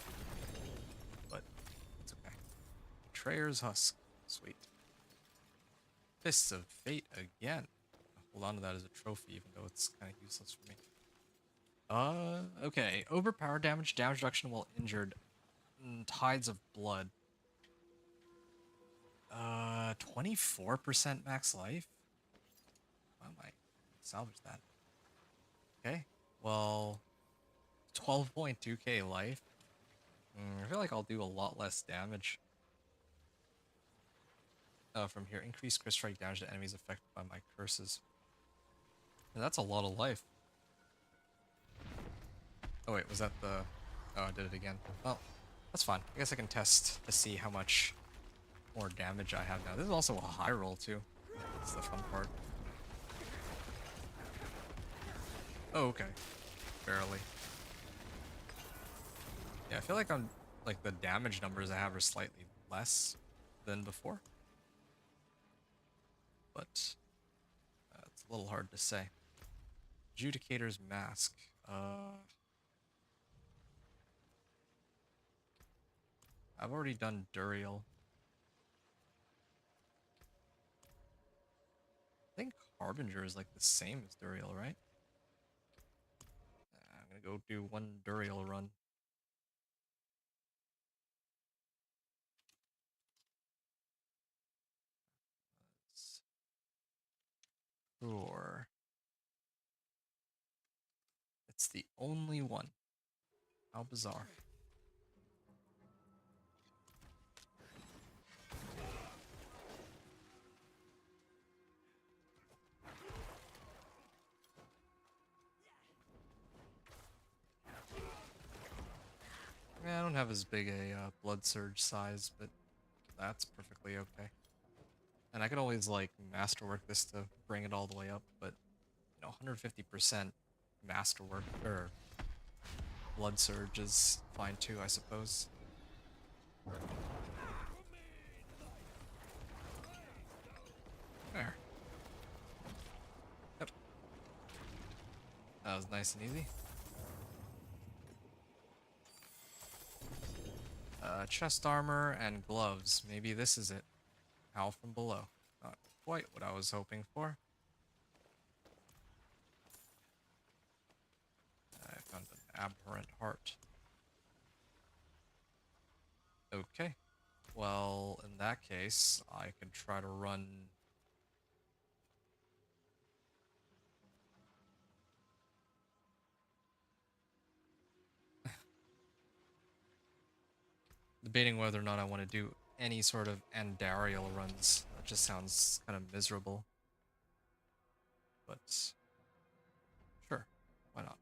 but it's okay. Betrayer's Husk. Sweet. Fists of Fate again. Hold on to that as a trophy, even though it's kind of useless for me. Okay. Overpower damage, damage reduction while injured. Tides of Blood. 24% max life? I might salvage that. Okay. Well, 12.2k life. I feel like I'll do a lot less damage. From here, increase crit strike damage to enemies affected by my curses. And that's a lot of life. Oh wait, was that the... Oh, I did it again. Well, that's fine. I guess I can test to see how much more damage I have now. This is also a high roll too. That's the fun part. Oh, okay. Barely. Yeah, I feel like I'm... Like, the damage numbers I have are slightly less than before. But... it's a little hard to say. Adjudicator's Mask. I've already done Duriel. I think Harbinger is like the same as Duriel, right? I'm gonna go do one Duriel run. Sure. It's the only one. How bizarre. Yeah, I don't have as big a blood surge size, but that's perfectly okay. And I could always like masterwork this to bring it all the way up, but you know, 150% masterwork or blood surge is fine too, I suppose. There. Yep. That was nice and easy. Chest armor and gloves. Maybe this is it. Howl from below. Not quite what I was hoping for. I found an abhorrent heart. Okay. Well, in that case, I could try to run... Debating whether or not I want to do any sort of Andariel runs. That just sounds kind of miserable. But... sure. Why not?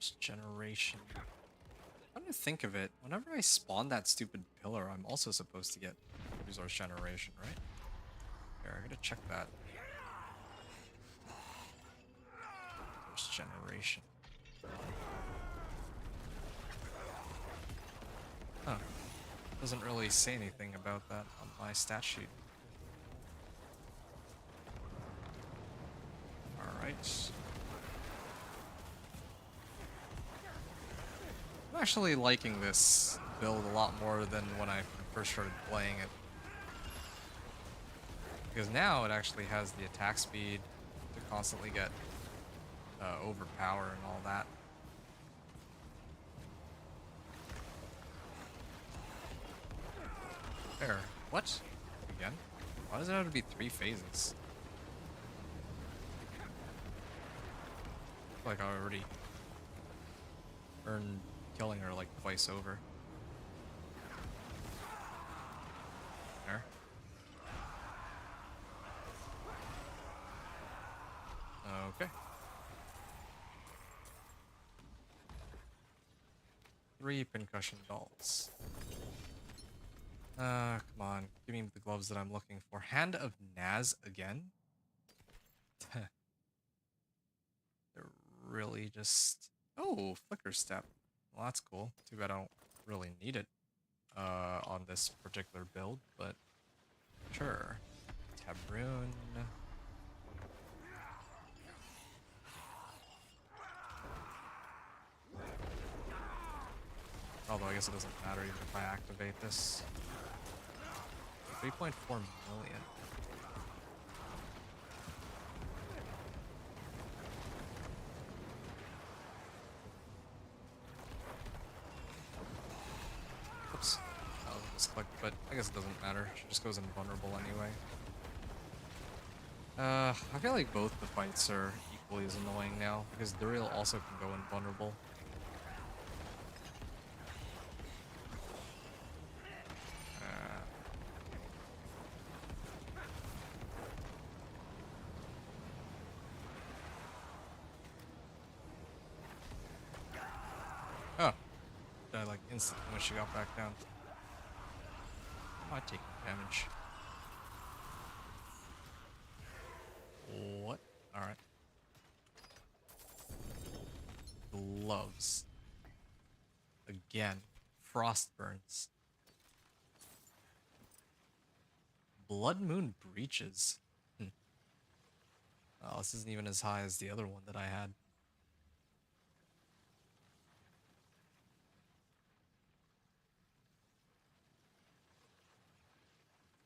Resource generation. Come to think of it, whenever I spawn that stupid pillar, I'm also supposed to get resource generation, right? Here, I gotta check that. Resource generation. Huh. Doesn't really say anything about that on my stat sheet. Alright. I'm actually liking this build a lot more than when I first started playing it. Because now it actually has the attack speed to constantly get overpower and all that. There. What? Again? Why does it have to be 3 phases? I feel like I already earned killing her like twice over. There. Okay. 3 pincushion dolls. Come on. Give me the gloves that I'm looking for. Hand of Naz again? They're really just... Oh, Flicker Step. Well, that's cool. Too bad I don't really need it on this particular build, but sure. Tabroon. Although I guess it doesn't matter even if I activate this. 3.4 million. Oops. I misclicked, but I guess it doesn't matter. She just goes invulnerable anyway. I feel like both the fights are equally as annoying now, because Duriel also can go invulnerable. Oh. Died like instantly when she got back down. Am I taking damage? What? Alright. Gloves. Again. Frost burns. Blood Moon breaches. Oh, this isn't even as high as the other one that I had.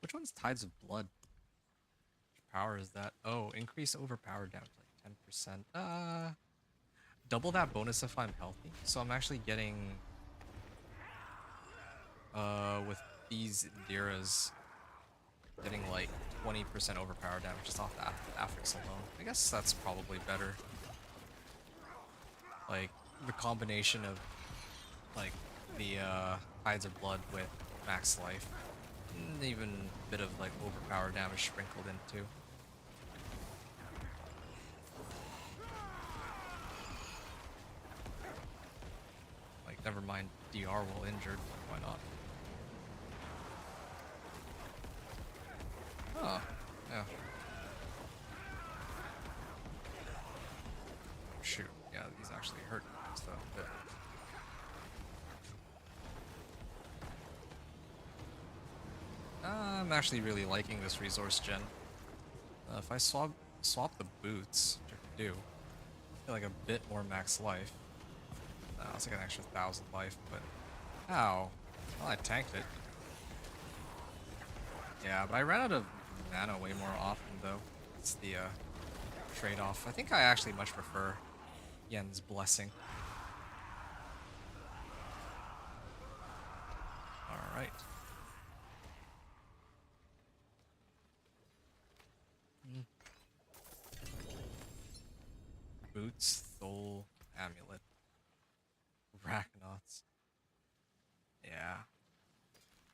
Which one's Tides of Blood? Which power is that? Oh, increase overpower damage like 10%. Double that bonus if I'm healthy. So I'm actually getting with these Indiras getting like 20% overpower damage just off the affix alone. I guess that's probably better. Like the combination of like the Tides of Blood with max life. And even a bit of like overpower damage sprinkled in too. Like never mind DR while injured, why not? Oh, yeah. Shoot, yeah, these actually hurt stuff a bit. I'm actually really liking this resource gen. If I swap the boots, which I can do, I feel like a bit more max life. It's like an extra 1,000 life, but ow. Well, I tanked it. Yeah, but I ran out of mana way more often though. It's the trade-off. I think I actually much prefer Yen's Blessing. Alright. Boots, Thole, Amulet. Rachnots. Yeah.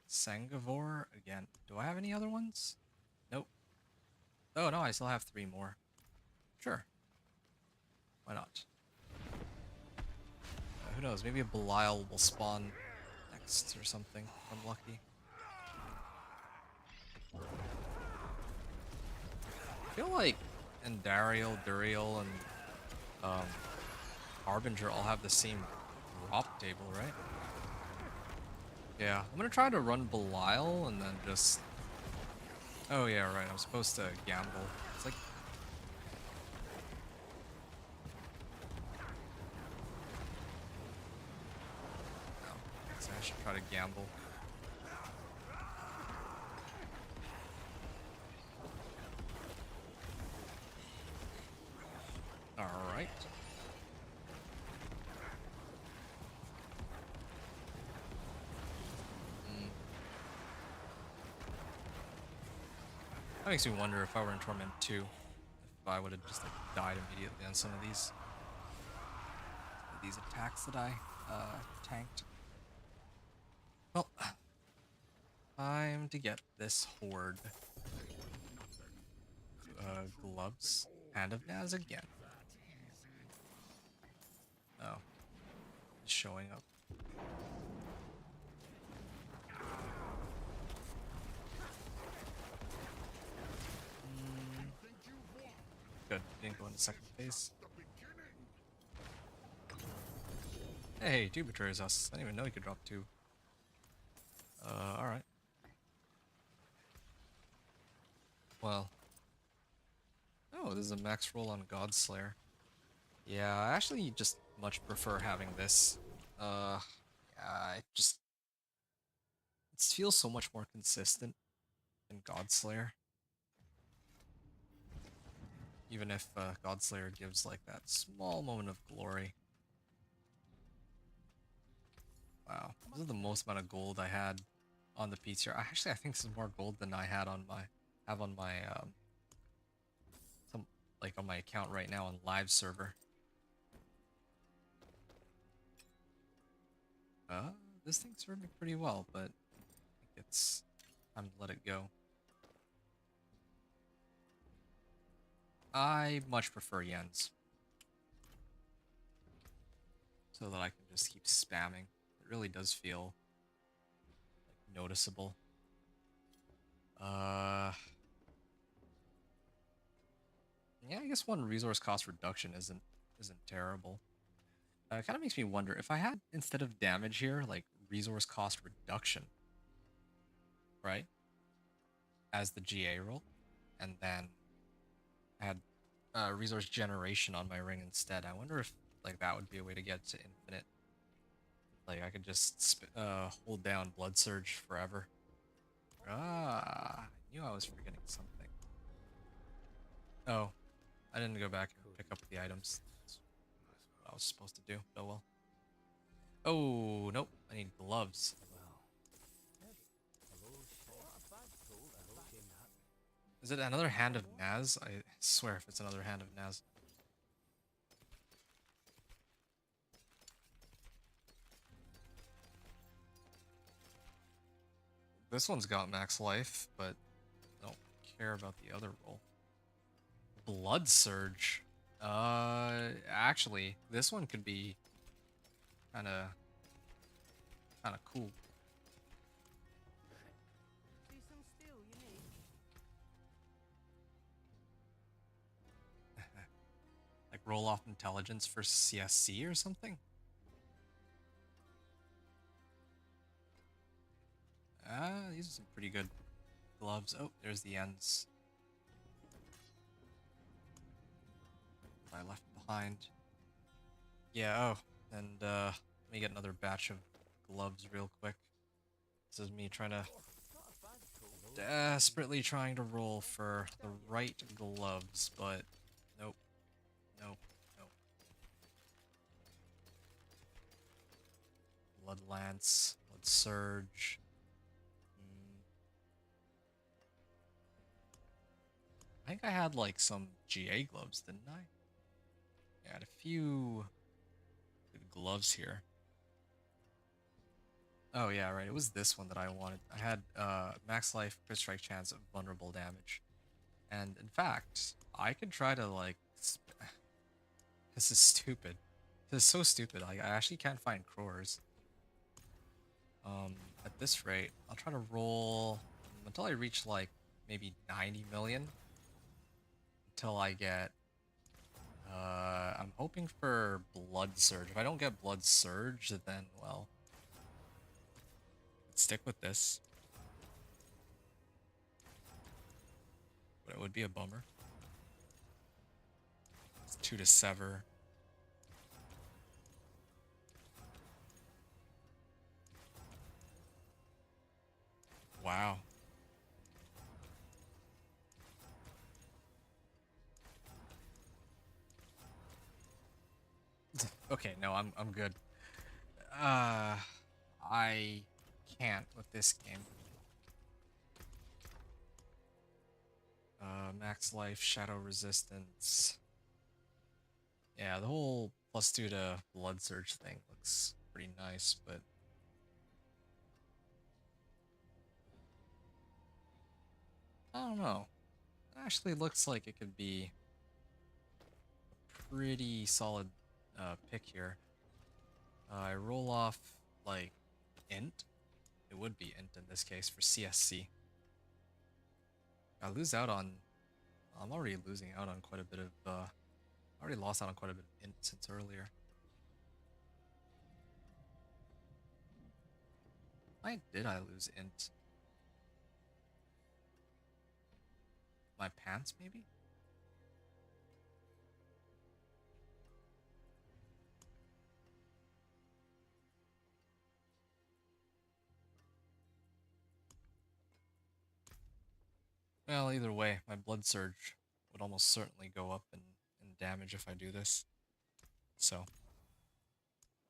Sangavor again. Do I have any other ones? Nope. Oh no, I still have 3 more. Sure. Why not? who knows? Maybe a Belial will spawn next or something. If I'm lucky. I feel like Andariel, Duriel, and Harbinger all have the same drop table, right? Yeah, I'm gonna try to run Belial and then just... Oh yeah, right, I'm supposed to gamble. It's like... No, so I should try to gamble. Alright. That makes me wonder if I were in Torment 2, if I would have just like died immediately on some of these attacks that I tanked. Well, time to get this horde. Gloves. Hand of Naz again. Oh. It's showing up. Good. Didn't go into second phase. Hey, 2 betrays us. I didn't even know he could drop 2. Alright. Well. Oh, this is a max roll on Godslayer. Yeah, I actually just much prefer having this. Yeah, it feels so much more consistent than Godslayer. Even if Godslayer gives like that small moment of glory. Wow, this is the most amount of gold I had on the PTR. Actually, I think this is more gold than I had on my on my account right now on live server. This thing served me pretty well, but I think it's time to let it go. I much prefer Yens, so that I can just keep spamming. It really does feel like noticeable. Yeah, I guess one resource cost reduction isn't terrible. It kind of makes me wonder if I had, instead of damage here, like resource cost reduction, right, as the GA roll, and then I had resource generation on my ring instead. I wonder if like that would be a way to get to infinite. Like I could just hold down Blood Surge forever. Ah, I knew I was forgetting something. Oh, I didn't go back and pick up the items. That's what I was supposed to do. Oh well. Oh, nope. I need gloves. Is it another Hand of Naz? I swear if it's another Hand of Naz. This one's got max life, but I don't care about the other roll. Blood Surge. Actually, this one could be kind of cool. See some steel you need. Like roll off intelligence for CSC or something? These are some pretty good gloves. Oh, there's the ends. I left behind. Yeah, oh, and let me get another batch of gloves real quick. This is me trying to desperately trying to roll for the right gloves, but nope. Nope. Nope. Blood Lance, Blood Surge. I think I had like some GA gloves, didn't I? Yeah, I had a few good gloves here. Oh yeah, right. It was this one that I wanted. I had max life, crit strike chance of vulnerable damage. And in fact, I could try to like this is stupid. This is so stupid. Like, I actually can't find crores. At this rate, I'll try to roll until I reach like maybe 90 million. Until I get, I'm hoping for Blood Surge. If I don't get Blood Surge, then, well, let's stick with this. But it would be a bummer. It's 2 to sever. Wow. Okay, no, I'm good. I can't with this game. Max life, shadow resistance. Yeah, the whole +2 to blood surge thing looks pretty nice, but I don't know. It actually looks like it could be a pretty solid pick here. I roll off like int. It would be int in this case for CSC. I lose out on. I'm already losing out on quite a bit of. I already lost out on quite a bit of int since earlier. Why did I lose int? My pants, maybe? Well, either way, my blood surge would almost certainly go up in damage if I do this. So,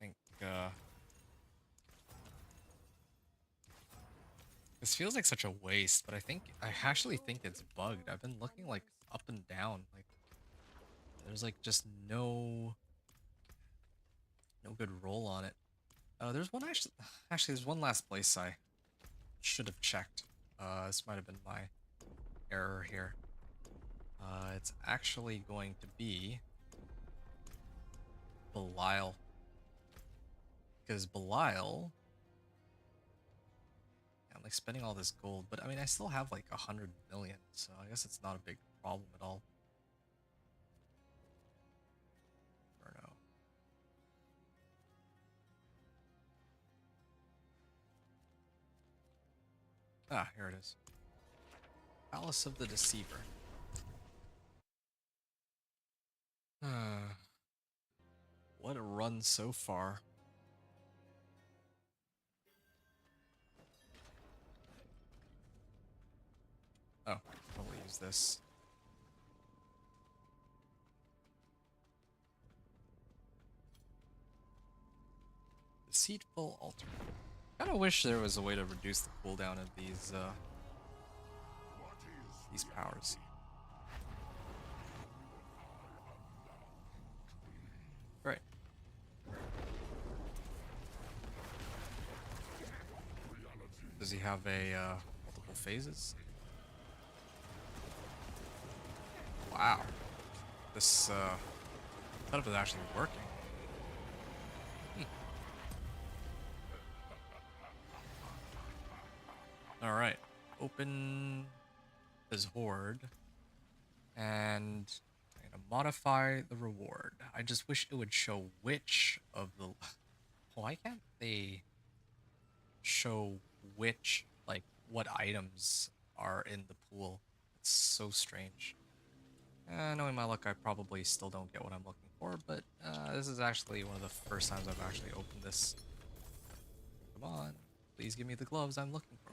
I think, this feels like such a waste, but I actually think it's bugged. I've been looking, like, up and down, like, there's, like, just no good roll on it. There's one actually, there's one last place I should have checked. This might have been my error here. It's actually going to be Belial. Because Belial... I'm like spending all this gold, but I mean, I still have like 100 million, so I guess it's not a big problem at all. Or no. Ah, here it is. Palace of the Deceiver. What a run so far. Oh, probably use this. Deceitful Altar. Kinda wish there was a way to reduce the cooldown of these powers. Right. Does he have a multiple phases? Wow. This setup is actually working. Alright. Open his horde. And I'm gonna modify the reward. I just wish it would show which of the... Why can't they show which, like, what items are in the pool? It's so strange. Knowing my luck, I probably still don't get what I'm looking for, but this is actually one of the first times I've actually opened this. Come on, please give me the gloves I'm looking for.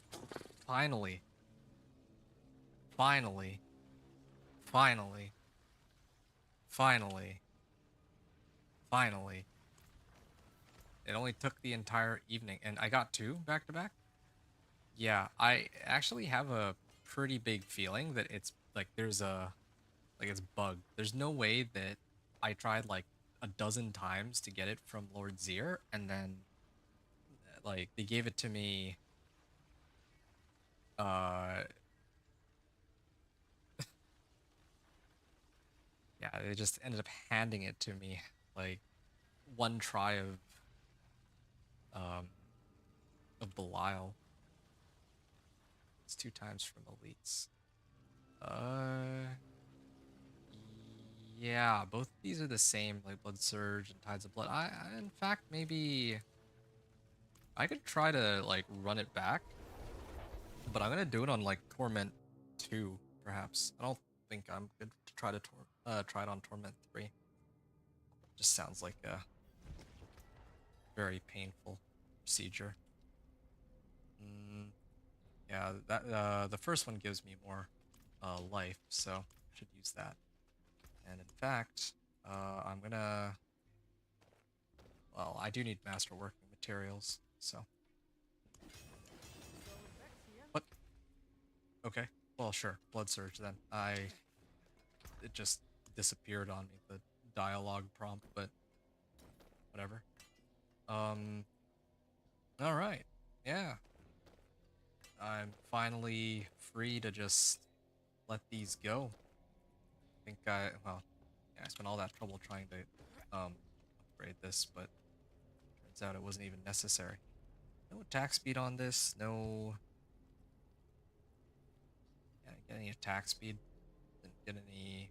Finally. Finally. Finally. Finally. Finally. It only took the entire evening, and I got 2 back to back. Yeah, I actually have a pretty big feeling that it's like there's a like it's bugged. There's no way that I tried like a dozen times to get it from Lord Zier, and then like they gave it to me yeah, they just ended up handing it to me like one try um of Belial. It's 2 times from elites. Yeah, both these are the same, like Blood Surge and Tides of Blood. In fact, maybe I could try to like run it back, but I'm gonna do it on like Torment 2, perhaps. I don't think I'm good to try to try it on Torment 3. Just sounds like a very painful procedure. Yeah, that the first one gives me more life, so I should use that. And in fact, I'm gonna. Well, I do need masterworking materials, so. What? Okay. Well, sure. Blood Surge then. It just disappeared on me, the dialogue prompt, but whatever. All right. Yeah. I'm finally free to just let these go. Well, yeah, I spent all that trouble trying to upgrade this, but turns out it wasn't even necessary. No attack speed on this, no. Yeah, get any attack speed. Didn't get any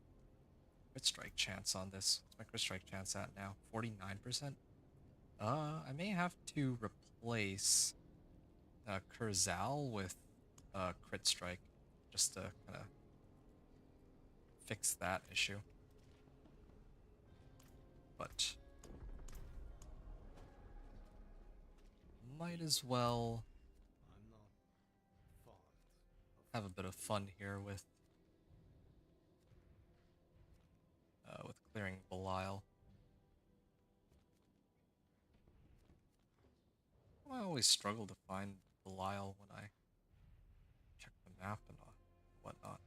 crit strike chance on this. What's my crit strike chance at now? 49%? I may have to replace Kurzal with crit strike just to kind of fix that issue. But might as well I'm not fond of have a bit of fun here with clearing Belial. I always struggle to find Belial when I check the map and whatnot.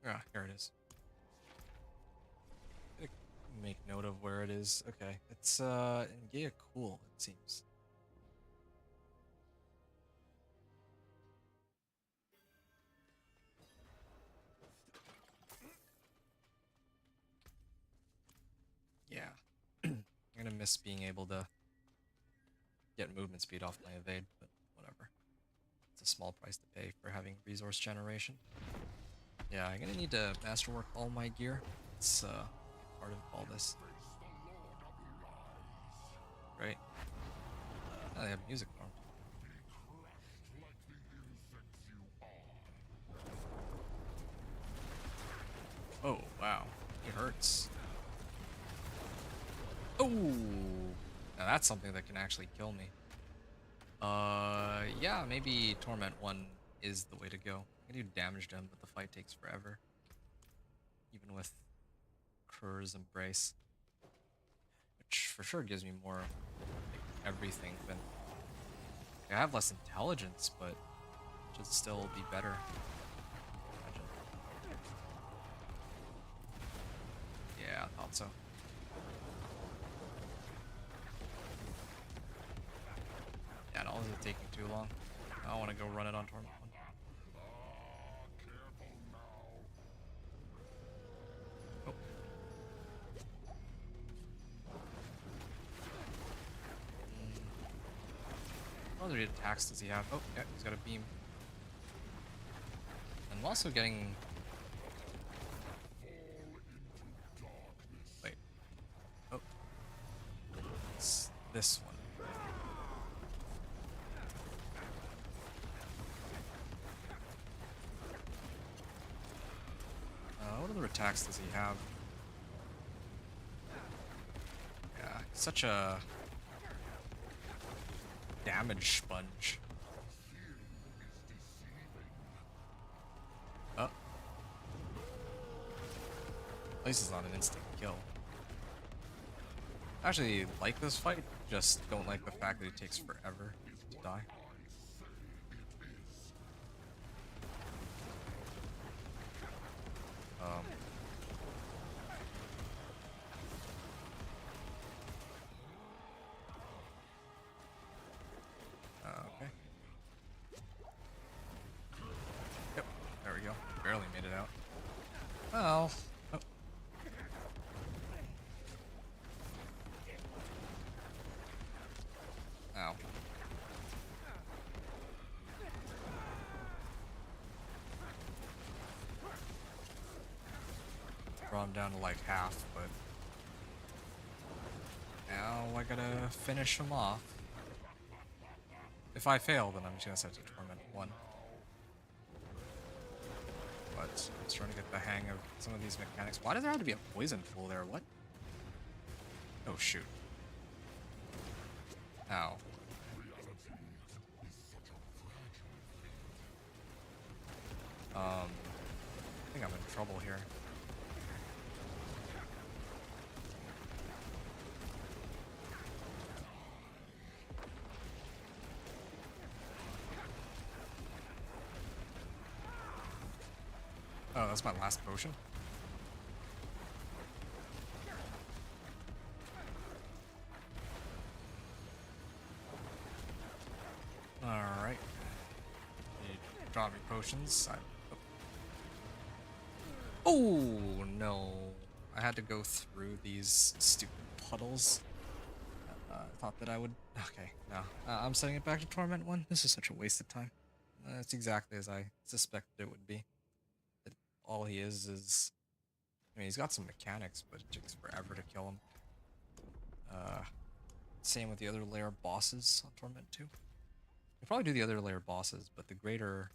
Ah, here it is. Make note of where it is. Okay, it's in Gaia Cool, it seems. Yeah. I'm gonna miss being able to get movement speed off my evade, but whatever. It's a small price to pay for having resource generation. Yeah, I'm gonna need to masterwork all my gear. It's part of all this. Right? Oh, they have music for 'em. Oh, wow. He hurts. Oh! Now that's something that can actually kill me. Yeah, maybe Torment 1 is the way to go. I can do damage to him, but the fight takes forever. Even with Kerr's Embrace. Which for sure gives me more like, everything, but I have less intelligence, but it should still be better. Imagine. Yeah, I thought so. Yeah, no, this is taking too long. I don't want to go run it on Torment 1. Oh. What other attacks does he have? Oh, yeah, he's got a beam. And I'm also getting... Wait. Oh. It's this one. What other attacks does he have? Yeah, he's such a damage sponge. Oh. At least it's not an instant kill. I actually like this fight, just don't like the fact that it takes forever to die. Well. Oh. Ow. Brought him down to like half, but now I gotta finish him off. If I fail, then I'm just gonna set to Torment 1. But I'm just trying to get the hang of some of these mechanics. Why does there have to be a poison pool there? What? Oh shoot. Ow. I think I'm in trouble here. Oh, that's my last potion. Alright. Drop me potions. Oh no. I had to go through these stupid puddles. I thought that I would... Okay, no. I'm setting it back to Torment 1. This is such a waste of time. It's exactly as I suspected it would be. All he is... I mean, he's got some mechanics, but it takes forever to kill him. Same with the other layer bosses on Torment 2. You'll probably do the other layer bosses, but the greater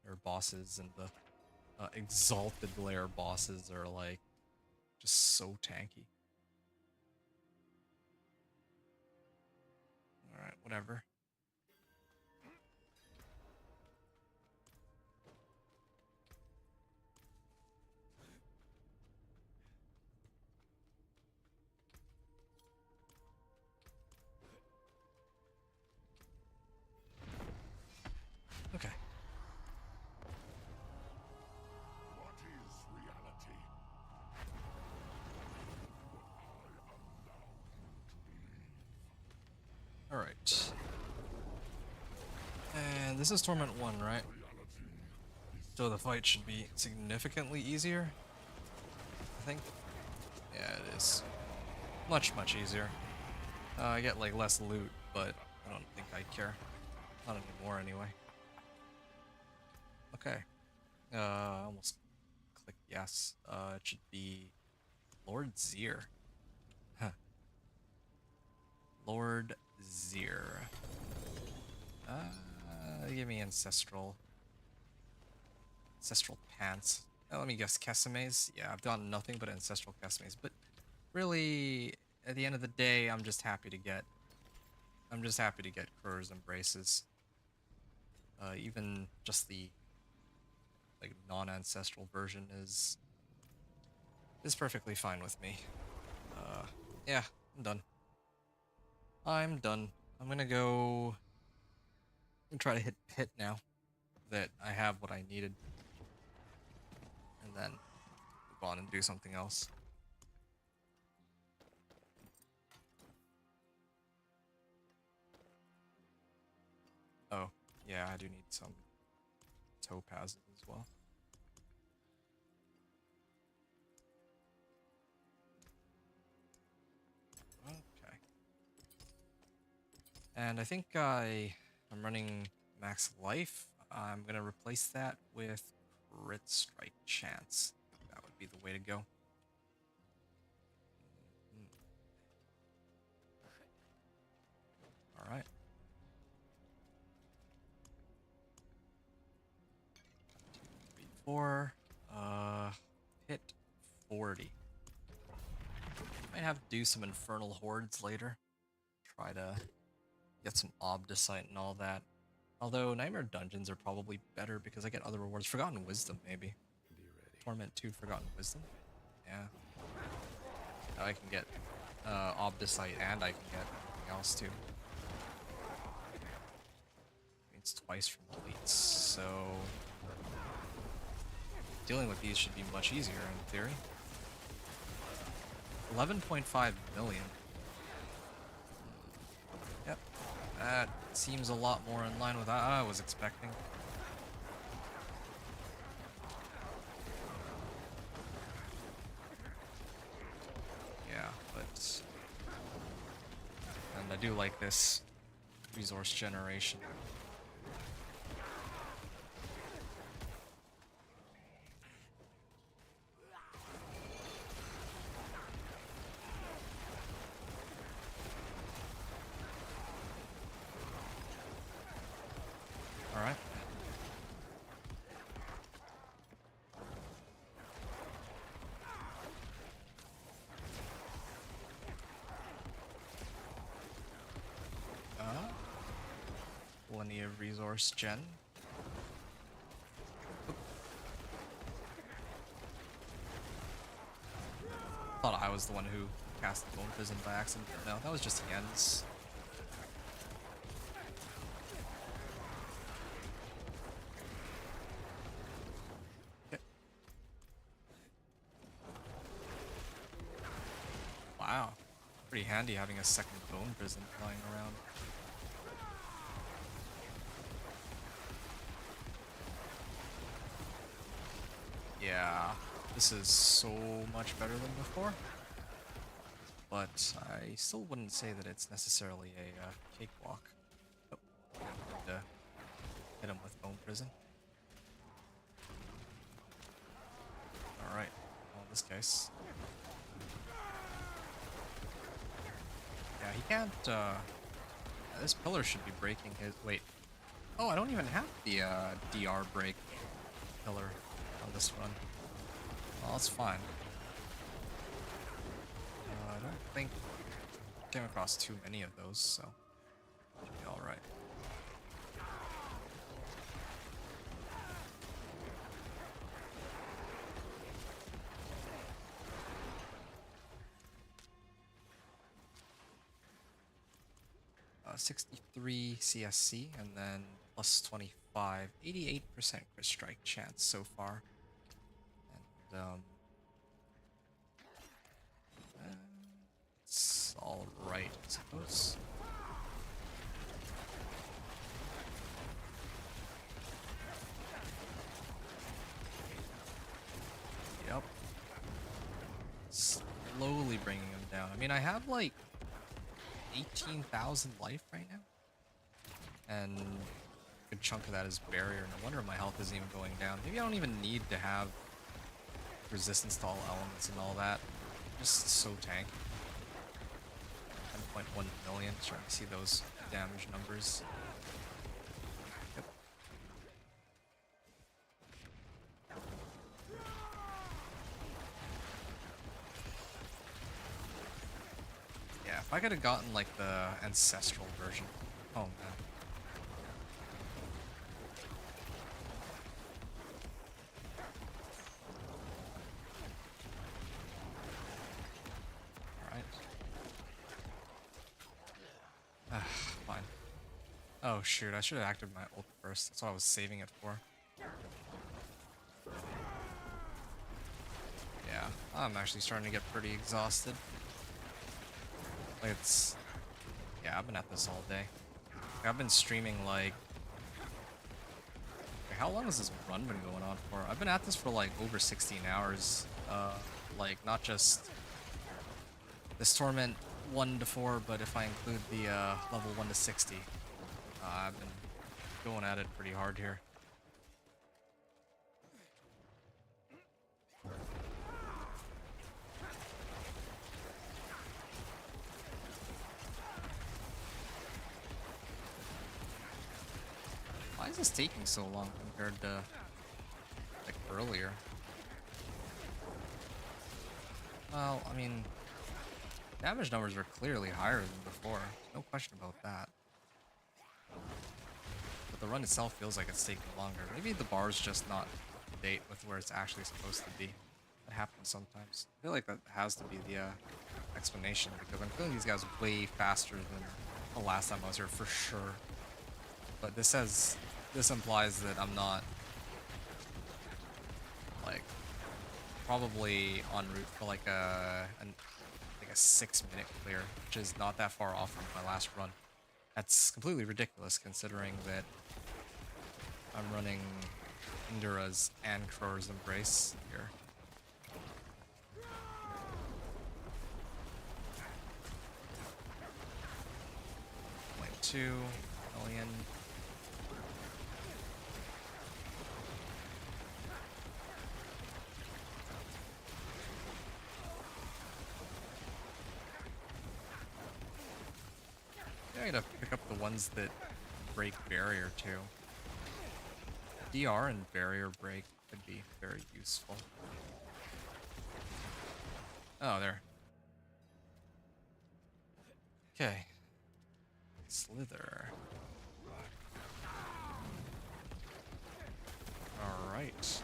layer bosses and the exalted layer bosses are like just so tanky. Alright, whatever. Okay. What is reality? Alright. And this is Torment 1, right? So the fight should be significantly easier, I think. Yeah, it is. Much, much easier. I get like less loot, but I don't think I care. Not anymore anyway. Okay. Almost click yes. It should be Lord Zir. Huh. Lord Zir. Give me ancestral pants. Let me guess, Kesemes? Yeah, I've gotten nothing but ancestral Kesemes, but really, at the end of the day, I'm just happy to get Crow's Embraces. Even just the like non-ancestral version is perfectly fine with me. Yeah, I'm done. I'm done. I'm gonna go and try to hit Pit now that I have what I needed, and then move on and do something else. Oh, yeah, I do need some topazes as well. Okay. And I think I'm running max life. I'm gonna replace that with crit strike chance. That would be the way to go. All right. Four, hit 40. Might have to do some infernal hordes later. Try to get some obdicite and all that. Although Nightmare Dungeons are probably better because I get other rewards. Forgotten Wisdom, maybe. Torment 2, Forgotten Wisdom. Yeah. Now I can get obdicite and I can get anything else too. It's twice from elites, so dealing with these should be much easier in theory. 11.5 million. Yep, that seems a lot more in line with what I was expecting. Alright. And I do like this resource generation. Alright. Linear resource gen. Thought I was the one who cast the Bone Prison by accident. No, that was just Yen's. Okay. Wow. Pretty handy having a second Bone Prison flying around. Yeah, this is so much better than before, but I still wouldn't say that it's necessarily a cakewalk. Oh, and, hit him with Bone Prison. Alright, well in this case. Yeah, he can't, this pillar should be breaking his, wait. Oh, I don't even have the, DR break pillar on this run. Well, that's fine. I don't think I came across too many of those, so should be alright. +63 CSC and then +25, 88% crit strike chance so far. And it's all right, I suppose. Yep. Slowly bringing him down. I mean, I have like 18,000 life right now, and a good chunk of that is barrier. No wonder my health isn't even going down. Maybe I don't even need to have resistance to all elements and all that. Just so tanky. 10.1 million. Starting to see those damage numbers. Yep. Yeah, if I could have gotten like the ancestral version. Oh man. Fine. Oh shoot, I should have activated my ult first. That's what I was saving it for. Yeah, I'm actually starting to get pretty exhausted. Like it's... Yeah, I've been at this all day. I've been streaming like... How long has this run been going on for? I've been at this for like over 16 hours. Like not just this Torment 1 to 4, but if I include the level 1 to 60, I've been going at it pretty hard here. Why is this taking so long compared to like earlier? Well, I mean, damage numbers are clearly higher than before. No question about that. But the run itself feels like it's taking longer. Maybe the bar's just not up to date with where it's actually supposed to be. That happens sometimes. I feel like that has to be the explanation, because I'm feeling these guys way faster than the last time I was here for sure. But this implies that I'm not like probably en route for like a 6-minute clear, which is not that far off from my last run. That's completely ridiculous considering that I'm running Indura's and Crow's Embrace here. 2 million. Yeah, I gotta pick up the ones that break barrier too. DR and barrier break could be very useful. Oh, there. Okay. Slither. Alright.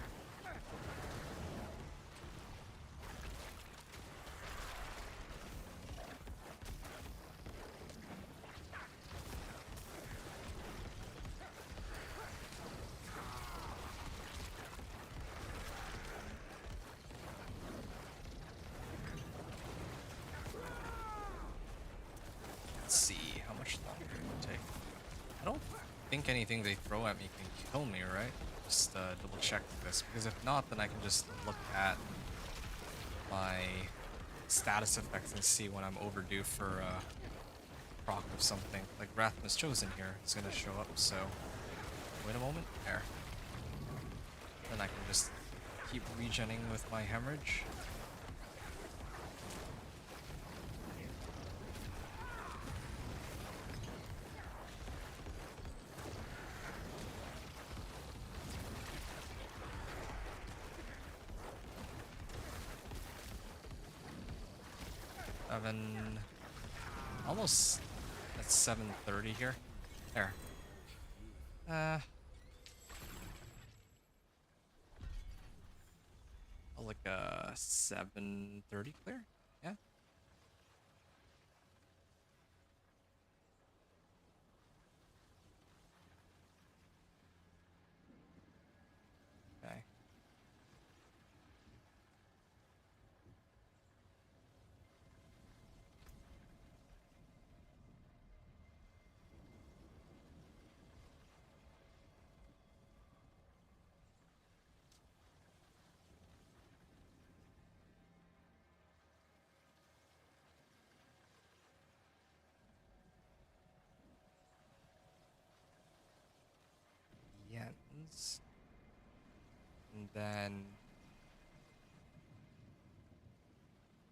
Let's see how much longer it will take. I don't think anything they throw at me can kill me, right? Just double check this, because if not, then I can just look at my status effects and see when I'm overdue for proc of something. Like Rathmas Chosen here is gonna show up, so wait a moment. There. Then I can just keep regenning with my hemorrhage. Almost at 7:30 here. There. I'll like 7:30 clear. Yeah. Okay. Yens. And then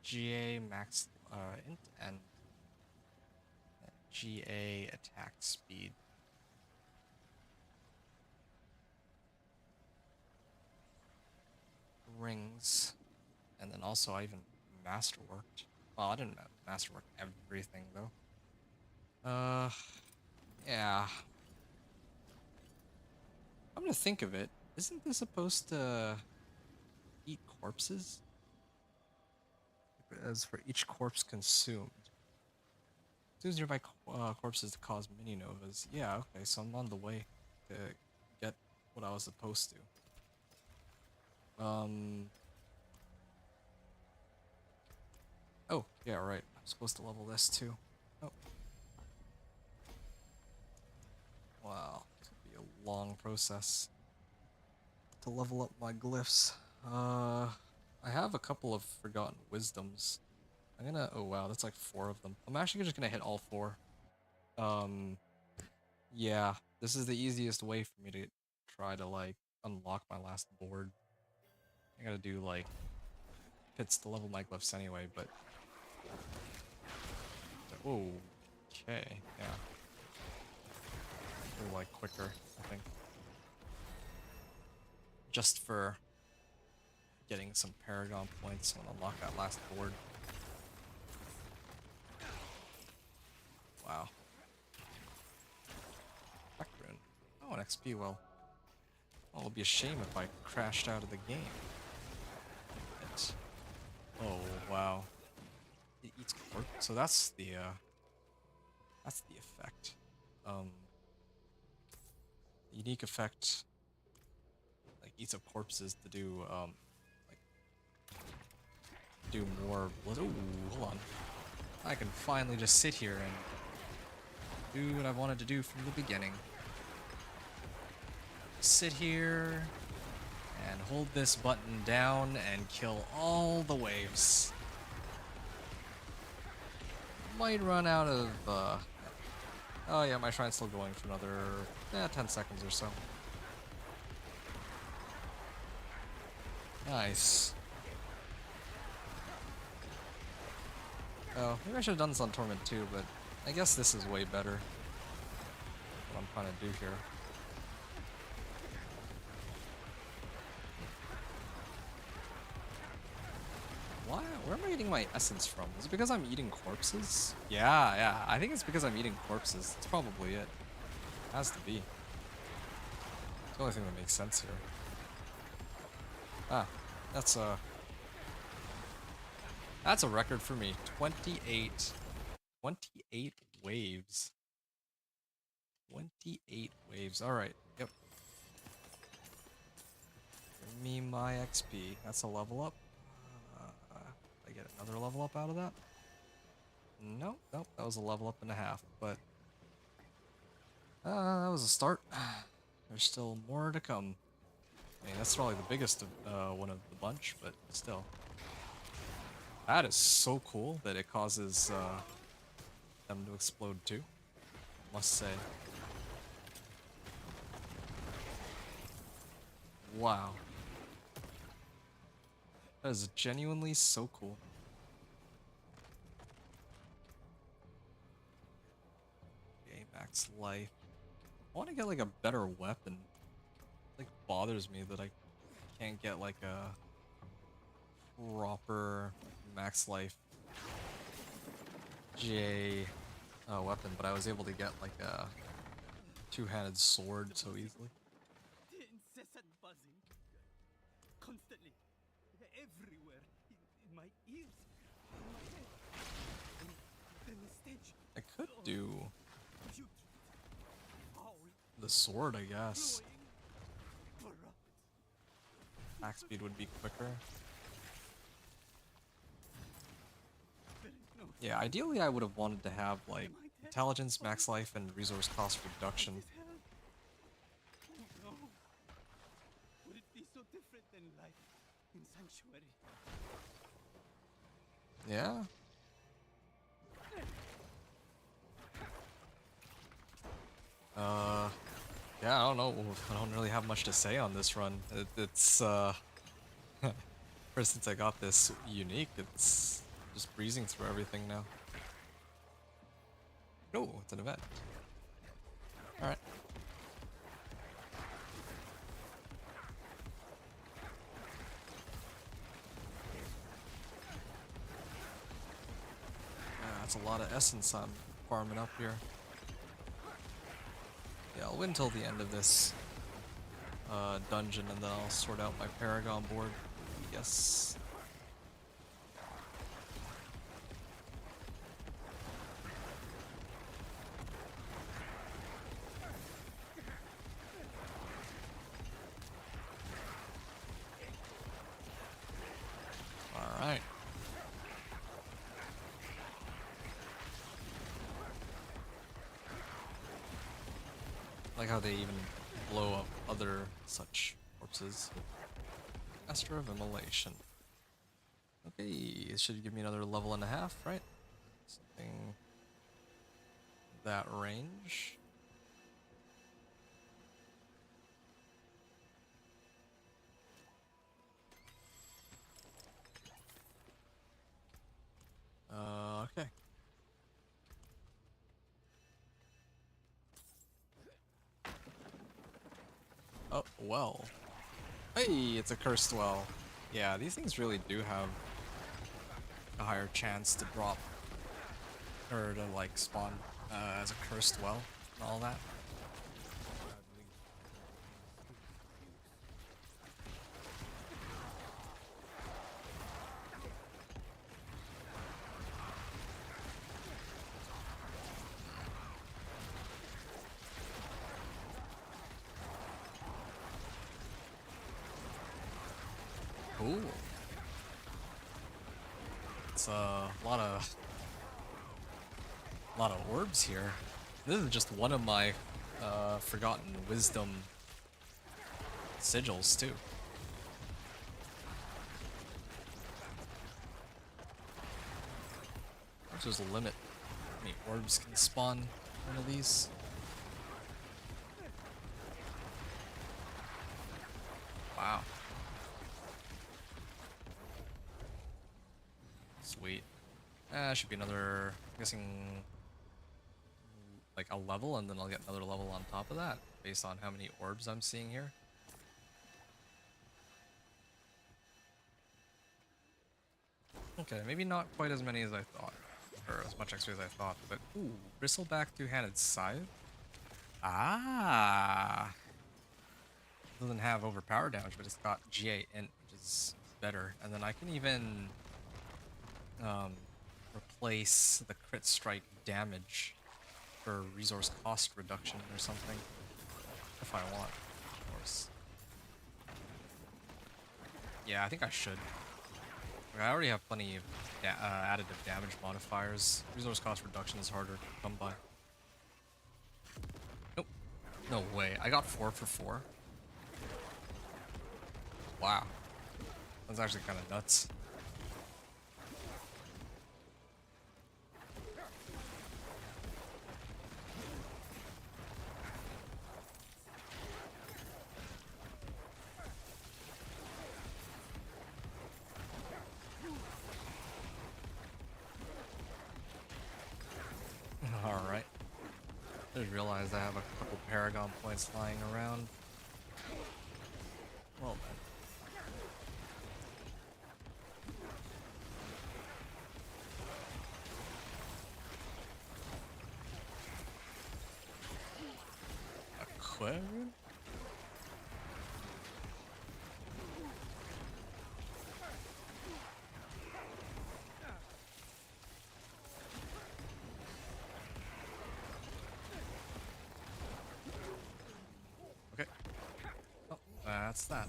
GA max int and GA attack speed. Rings. And then also I even masterworked. Well, I didn't masterwork everything though. Yeah. I'm gonna think of it. Isn't this supposed to eat corpses? As for each corpse consumed. Consumes nearby corpses to cause mini novas. Yeah, okay, so I'm on the way to get what I was supposed to. Oh, yeah, right. I'm supposed to level this too. Oh. Wow, it's gonna be a long process to level up my glyphs. I have a couple of forgotten wisdoms. I'm gonna, oh wow, that's like 4 of them. I'm actually just gonna hit all 4. Yeah, this is the easiest way for me to try to like unlock my last board. I gotta do like pits to level my glyphs anyway, but oh, okay, yeah. Or like quicker, I think. Just for getting some Paragon points and unlock that last board. Wow. Background. Oh, an XP well. Well, it'll be a shame if I crashed out of the game. Oh wow. It eats corpse. So that's the effect. Unique effect like eats up corpses to do like do more blood. Ooh, hold on. I can finally just sit here and do what I wanted to do from the beginning. Sit here and hold this button down and kill all the waves. Might run out of Oh yeah, my shrine's still going for another 10 seconds or so. Nice. Oh, maybe I should have done this on Torment too, but I guess this is way better. What I'm trying to do here. Why? Where am I getting my essence from? Is it because I'm eating corpses? Yeah, I think it's because I'm eating corpses. That's probably it. Has to be. It's the only thing that makes sense here. Ah, that's a record for me. 28 waves. 28 waves. Alright, yep. Give me my XP. That's a level up. I get another level up out of that? Nope, that was a level up and a half, but that was a start. There's still more to come. I mean, that's probably the biggest of one of the bunch, but still. That is so cool that it causes them to explode too, must say. Wow. That is genuinely so cool. Okay, max life. I want to get like a better weapon. It like bothers me that I can't get like a proper max life J weapon, but I was able to get like a two-handed sword so easily. The incessant buzzing. Constantly. Everywhere. In my ears. In my head. And then the stench. I could do Putrid. Foul. the sword, I guess. Cloying. Corrupt. Attack speed would be quicker. There is no Yeah, ideally I would have wanted to have like Am I dead? intelligence, max life, and resource cost reduction. This hell. Oh no. Would it be so different than life in Sanctuary? Yeah. Yeah, I don't know. I don't really have much to say on this run. It's ever since I got this unique, it's just breezing through everything now. Oh, it's an event. Alright. That's a lot of essence I'm farming up here. Yeah, I'll wait until the end of this dungeon and then I'll sort out my Paragon board. Yes. Alright. Like how they even blow up other such corpses. Master of Immolation. Okay, it should give me another level and a half, right? Something that range. Okay. Oh, well. Hey, it's a cursed well. Yeah, these things really do have a higher chance to drop, or to like spawn as a cursed well and all that. Cool. It's a lot of orbs here. This is just one of my forgotten wisdom sigils too. There's a limit how many orbs can spawn one of these. Wow. Sweet. Should be another, I'm guessing, like a level, and then I'll get another level on top of that, based on how many orbs I'm seeing here. Okay, maybe not quite as many as I thought, or as much XP as I thought, but ooh, bristleback two-handed scythe. Ah, doesn't have overpower damage, but it's got GA int, which is better. And then I can even replace the crit strike damage for resource cost reduction or something, if I want, of course. Yeah, I think I should. I already have plenty of additive damage modifiers. Resource cost reduction is harder to come by. Nope. No way. I got 4 for 4. Wow. That's actually kind of nuts. Alright. I just realized I have a couple Paragon points lying around. Well then. Aquarium? Okay. Oh, that's that.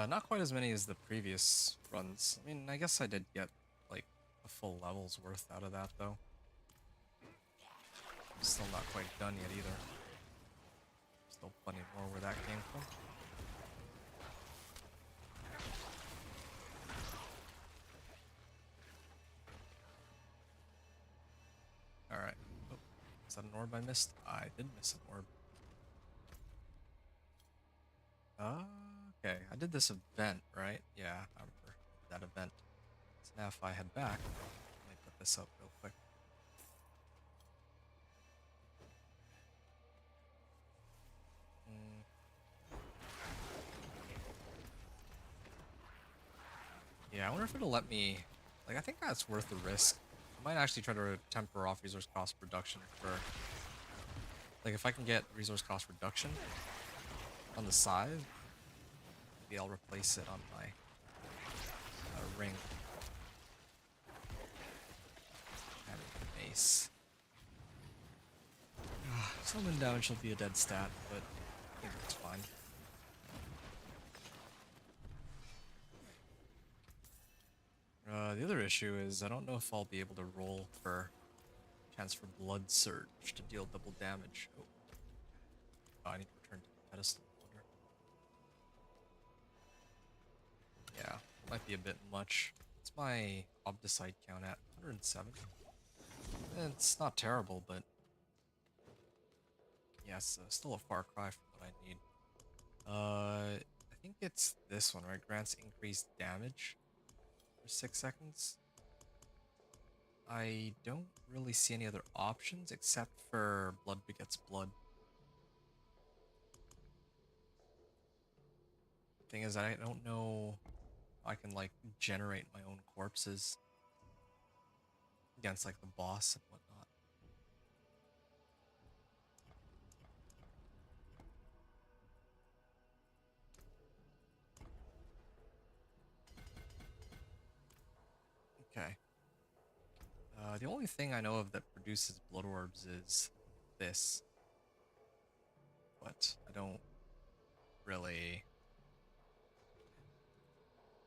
Not quite as many as the previous runs. I mean, I guess I did get, like, a full level's worth out of that, though. Still not quite done yet, either. Still plenty more where that came from. Alright. Oh, is that an orb I missed? I did miss an orb. Okay, I did this event, right? Yeah, I remember that event. So now if I head back, let me put this up real quick. Yeah, I wonder if it'll let me... Like, I think that's worth the risk. I might actually try to temper off resource cost reduction for... Like, if I can get resource cost reduction on the side, maybe I'll replace it on my ring. And mace. Summon damage will be a dead stat, but I think it's fine. The other issue is I don't know if I'll be able to roll for chance for Blood Surge to deal double damage. Oh, I need to return to the pedestal. Yeah, might be a bit much. What's my Obdicite count at? 107. It's not terrible, but yeah, it's still a far cry from what I need. I think it's this one, right? Grants increased damage for 6 seconds. I don't really see any other options except for Blood Begets Blood. Thing is, I don't know if I can like generate my own corpses against like the boss and whatnot. Okay. The only thing I know of that produces blood orbs is this. But I don't really...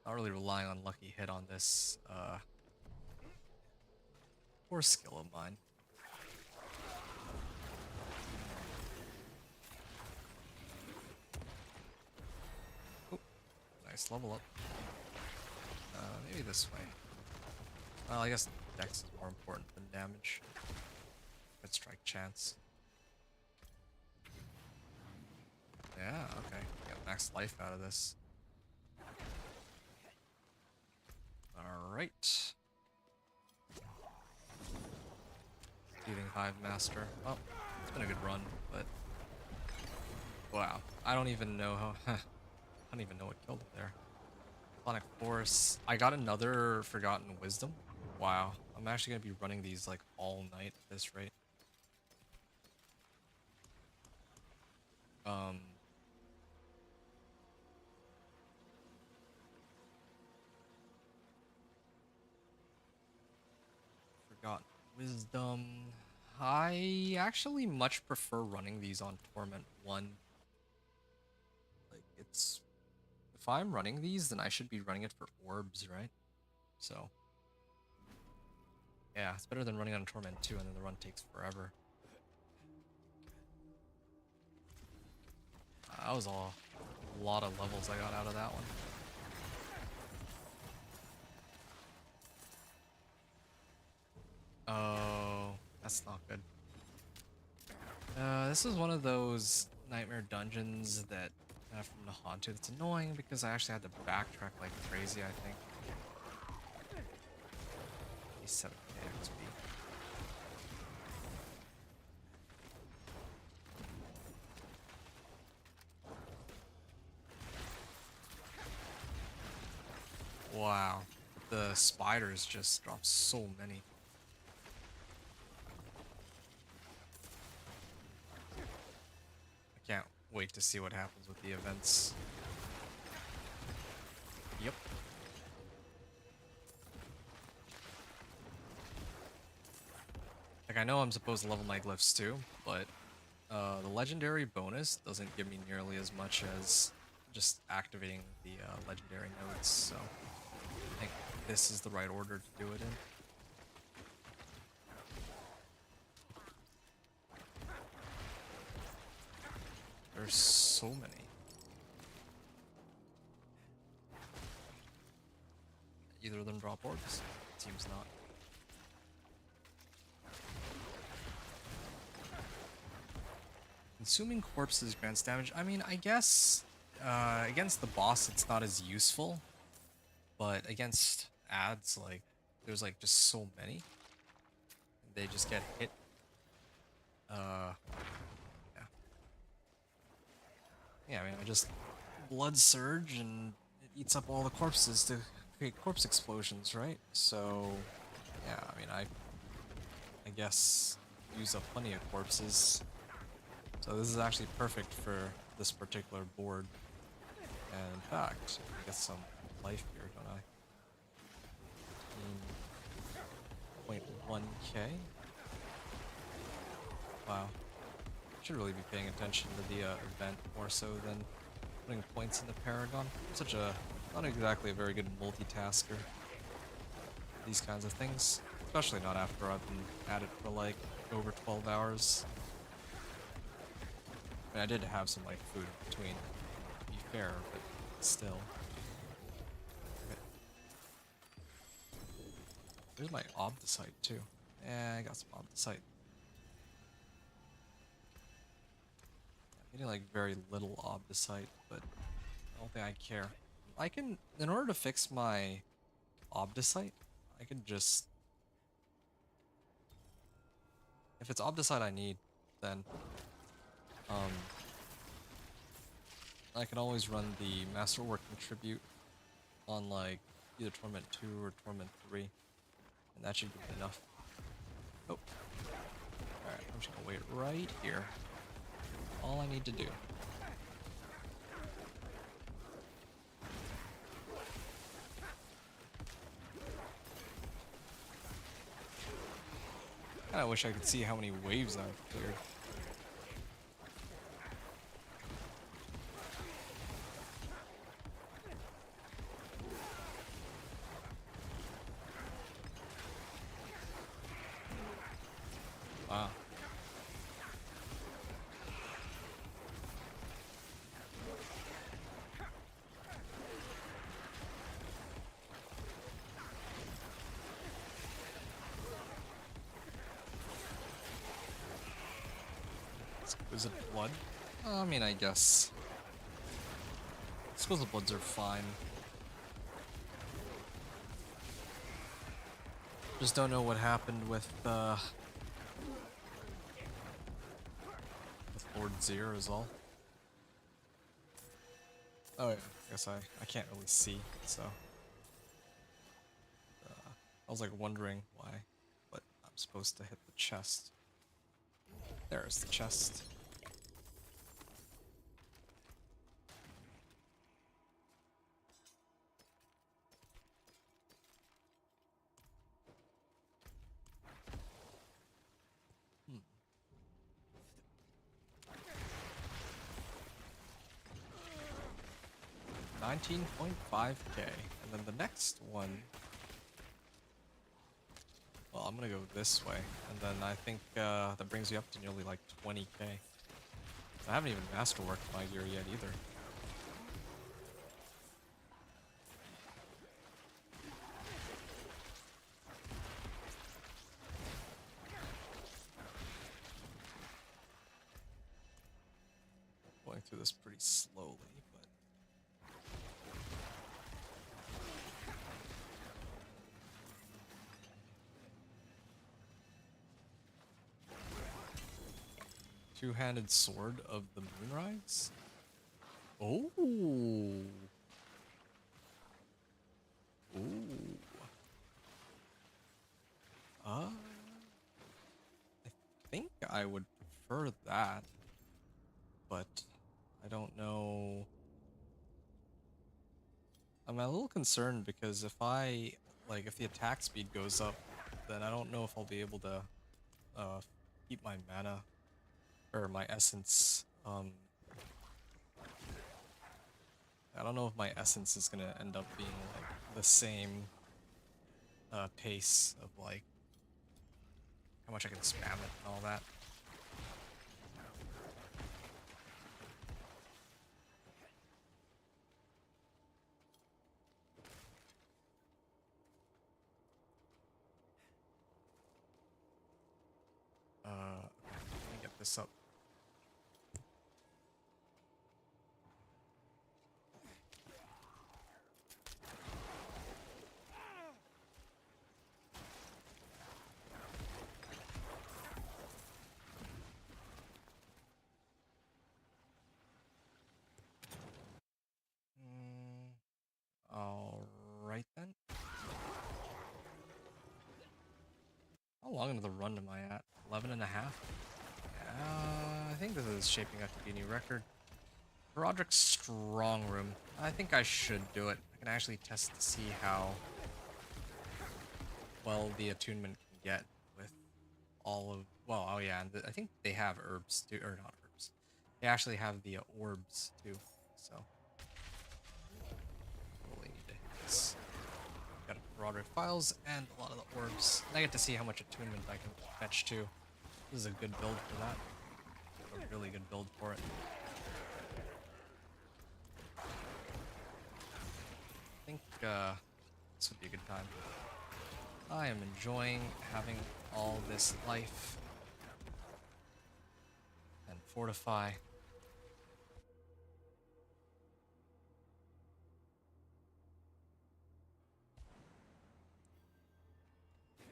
Not really relying on lucky hit on this, poor skill of mine. Ooh, nice level up. Maybe this way. Well, I guess dex is more important than damage. Good strike chance. Yeah, okay. Got max life out of this. Alright. Thieving Hive Master. Oh, it's been a good run, but wow. I don't even know how I don't even know what killed it there. Sonic Force. I got another Forgotten Wisdom. Wow. I'm actually gonna be running these like all night at this rate. Forgotten Wisdom. I actually much prefer running these on Torment 1. Like, it's... If I'm running these, then I should be running it for orbs, right? So... Yeah, it's better than running on Torment 2 and then the run takes forever. That was a lot of levels I got out of that one. Oh, that's not good. This is one of those nightmare dungeons that from the Haunted. It's annoying because I actually had to backtrack like crazy, I think. 7k XP. Wow, the spiders just dropped so many. I can't wait to see what happens with the events. Yep. Like, I know I'm supposed to level my glyphs too, but the legendary bonus doesn't give me nearly as much as just activating the legendary nodes, so I think this is the right order to do it in. There's so many. Either of them drop orbs? Seems not. Consuming corpses grants damage. I mean, I guess against the boss it's not as useful, but against ads, like, there's like just so many. They just get hit. Yeah. Yeah, I mean, I just blood surge and it eats up all the corpses to create corpse explosions, right? So, yeah, I mean, I guess use up plenty of corpses. So this is actually perfect for this particular board. And in fact, I get some life here, don't I? 0.1k? Wow. Should really be paying attention to the event more so than putting points in the Paragon. I'm such a, not exactly a very good multitasker. These kinds of things. Especially not after I've been at it for like over 12 hours. I mean, I did have some like food in between, to be fair, but still. Okay. There's my Obdicite too. Yeah, I got some Obdicite. I'm getting like very little Obdicite, but I don't think I care. I can, in order to fix my Obdicite, I can just... If it's Obdicite I need, then I can always run the Masterwork Contribute on like either Torment 2 or Torment 3, and that should give me enough. Oh. Alright, I'm just gonna wait right here. All I need to do. I wish I could see how many waves I've cleared. Wow. Exquisite blood. I mean, I guess exquisite bloods are fine. Just don't know what happened with Lord Zir is all. Oh yeah, I guess I can't really see, so I was like wondering why, but I'm supposed to hit the chest. There's the chest. Hmm. 19.5k, and then the next one. Well, I'm gonna go this way, and then I think that brings you up to nearly like 20k. I haven't even masterworked my gear yet either. Going through this pretty slowly, but two-handed sword of the Moonrise? Oh. Ooh. I think I would prefer that, but I don't know. I'm a little concerned because if if the attack speed goes up, then I don't know if I'll be able to keep my mana or my essence. I don't know if my essence is gonna end up being like the same pace of like how much I can spam it and all that. Let me get this up. Alright then. How long into the run am I at? 11 and a half? I think this is shaping up to be a new record. Roderick's Strong Room. I think I should do it. I can actually test to see how well the attunement can get with all of... Well, oh yeah, and I think they have herbs too, or not herbs. They actually have the orbs too, so... Really need to hit this. Got Roderick Files and a lot of the orbs. And I get to see how much attunement I can fetch too. This is a good build for that. A really good build for it. I think this would be a good time. I am enjoying having all this life and fortify.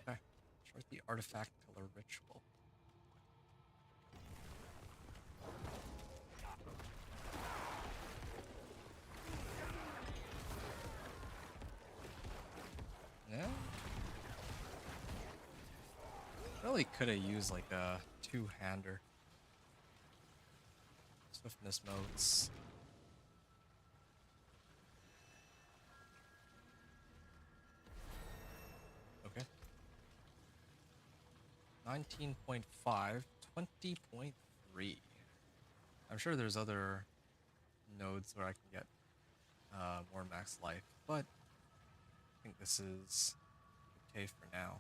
Okay, start the artifact color ritual. Yeah. Really could have used like a two-hander. Swiftness modes. Okay. 19.5, 20.3. I'm sure there's other nodes where I can get more max life, but I think this is okay for now.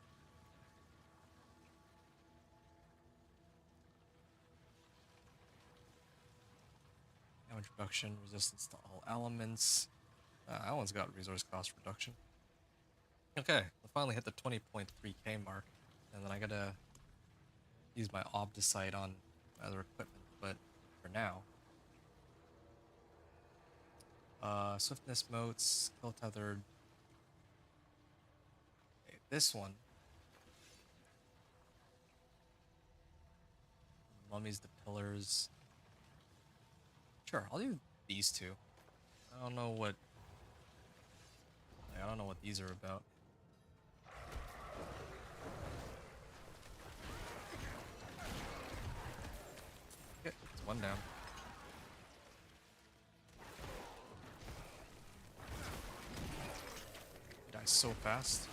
Damage reduction, resistance to all elements. That one's got resource cost reduction. Okay, I finally hit the 20.3k mark, and then I gotta use my Obdicite on my other equipment. but for now. Swiftness motes, kill tethered. Okay, this one. Mummies the pillars. Sure, I'll do these two. I don't know what these are about. Okay, it's one down. He dies so fast.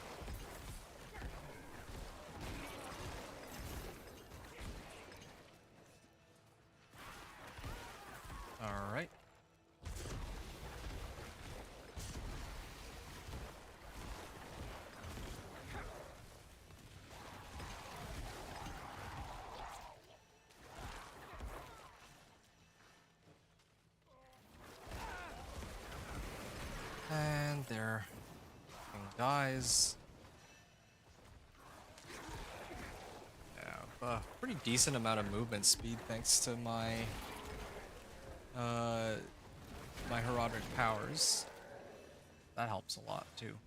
Alright. And their thing dies. Yeah, pretty decent amount of movement speed thanks to my my herodic powers. That helps a lot too.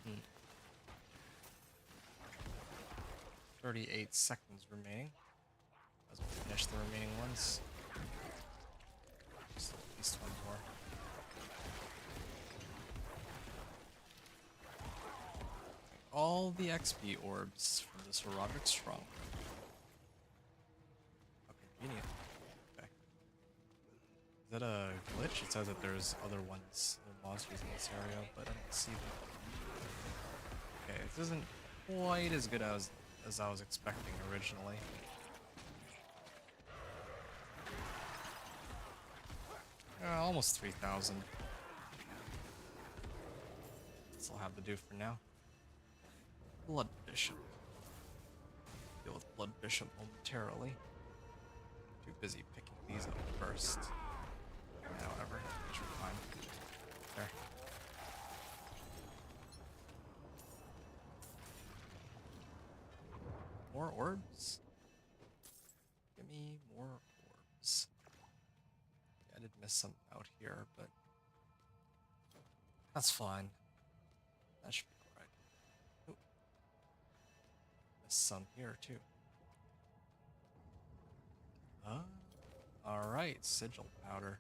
Hmm. 38 seconds remaining. As we finish the remaining ones. Just at least one more. All the XP orbs from this Herodic Strong. How convenient. Okay. Is that a glitch? It says that there's other monsters in this area, but I don't see them. Okay, this isn't quite as good as I was expecting originally. Almost 3,000. That's all I have to do for now. Blood Bishop. Deal with Blood Bishop momentarily. Too busy picking these up first. However, which are fine. There. More orbs? Give me more orbs. Yeah, I did miss some out here, but that's fine. That should be alright. Ooh. Missed some here too. Alright, sigil powder.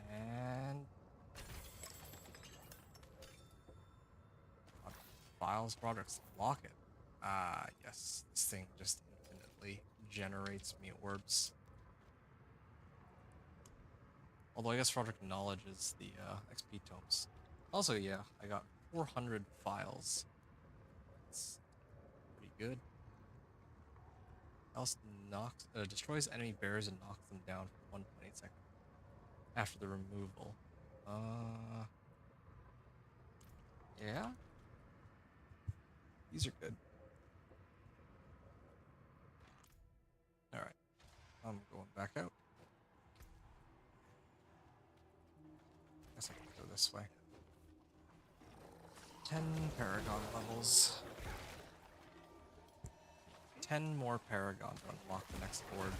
And files, products, locket. Ah, yes, this thing just infinitely generates me orbs. Although I guess Roderick Knowledge is the XP tomes. Also, yeah, I got 400 files. That's pretty good. Else destroys enemy bears and knocks them down for 120 seconds after the removal. Yeah? These are good. Alright. I'm going back out. Guess I can go this way. 10 Paragon levels. 10 more Paragon to unlock the next board.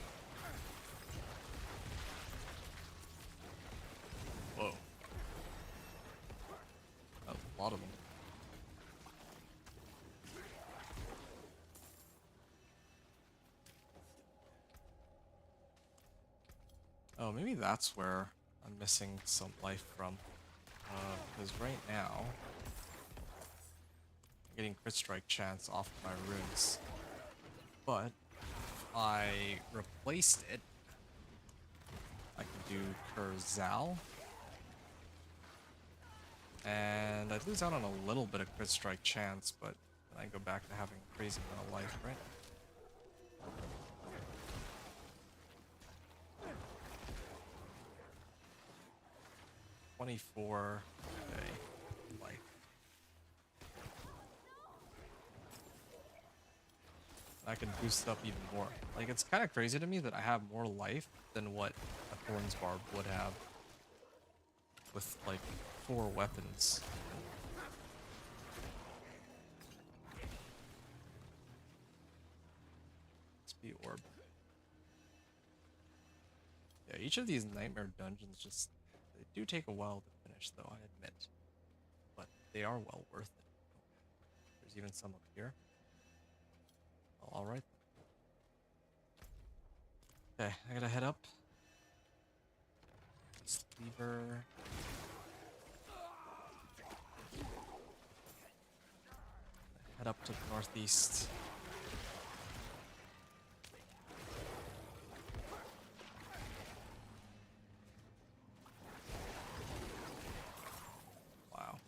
Whoa. A lot of them. Oh, maybe that's where I'm missing some life from. Because right now, I'm getting crit strike chance off of my runes. But if I replaced it, I could do Kurzal. And I'd lose out on a little bit of crit strike chance, but then I go back to having a crazy amount of life, right? $24. Okay. Life. I can boost it up even more. Like, it's kind of crazy to me that I have more life than what a Thorn's Barb would have with, like, 4 weapons. Speed Orb. Yeah, each of these Nightmare dungeons just, they do take a while to finish, though, I admit. But they are well worth it. There's even some up here. Well, alright then. Okay, I gotta head up. This lever. Head up to the northeast. Wow.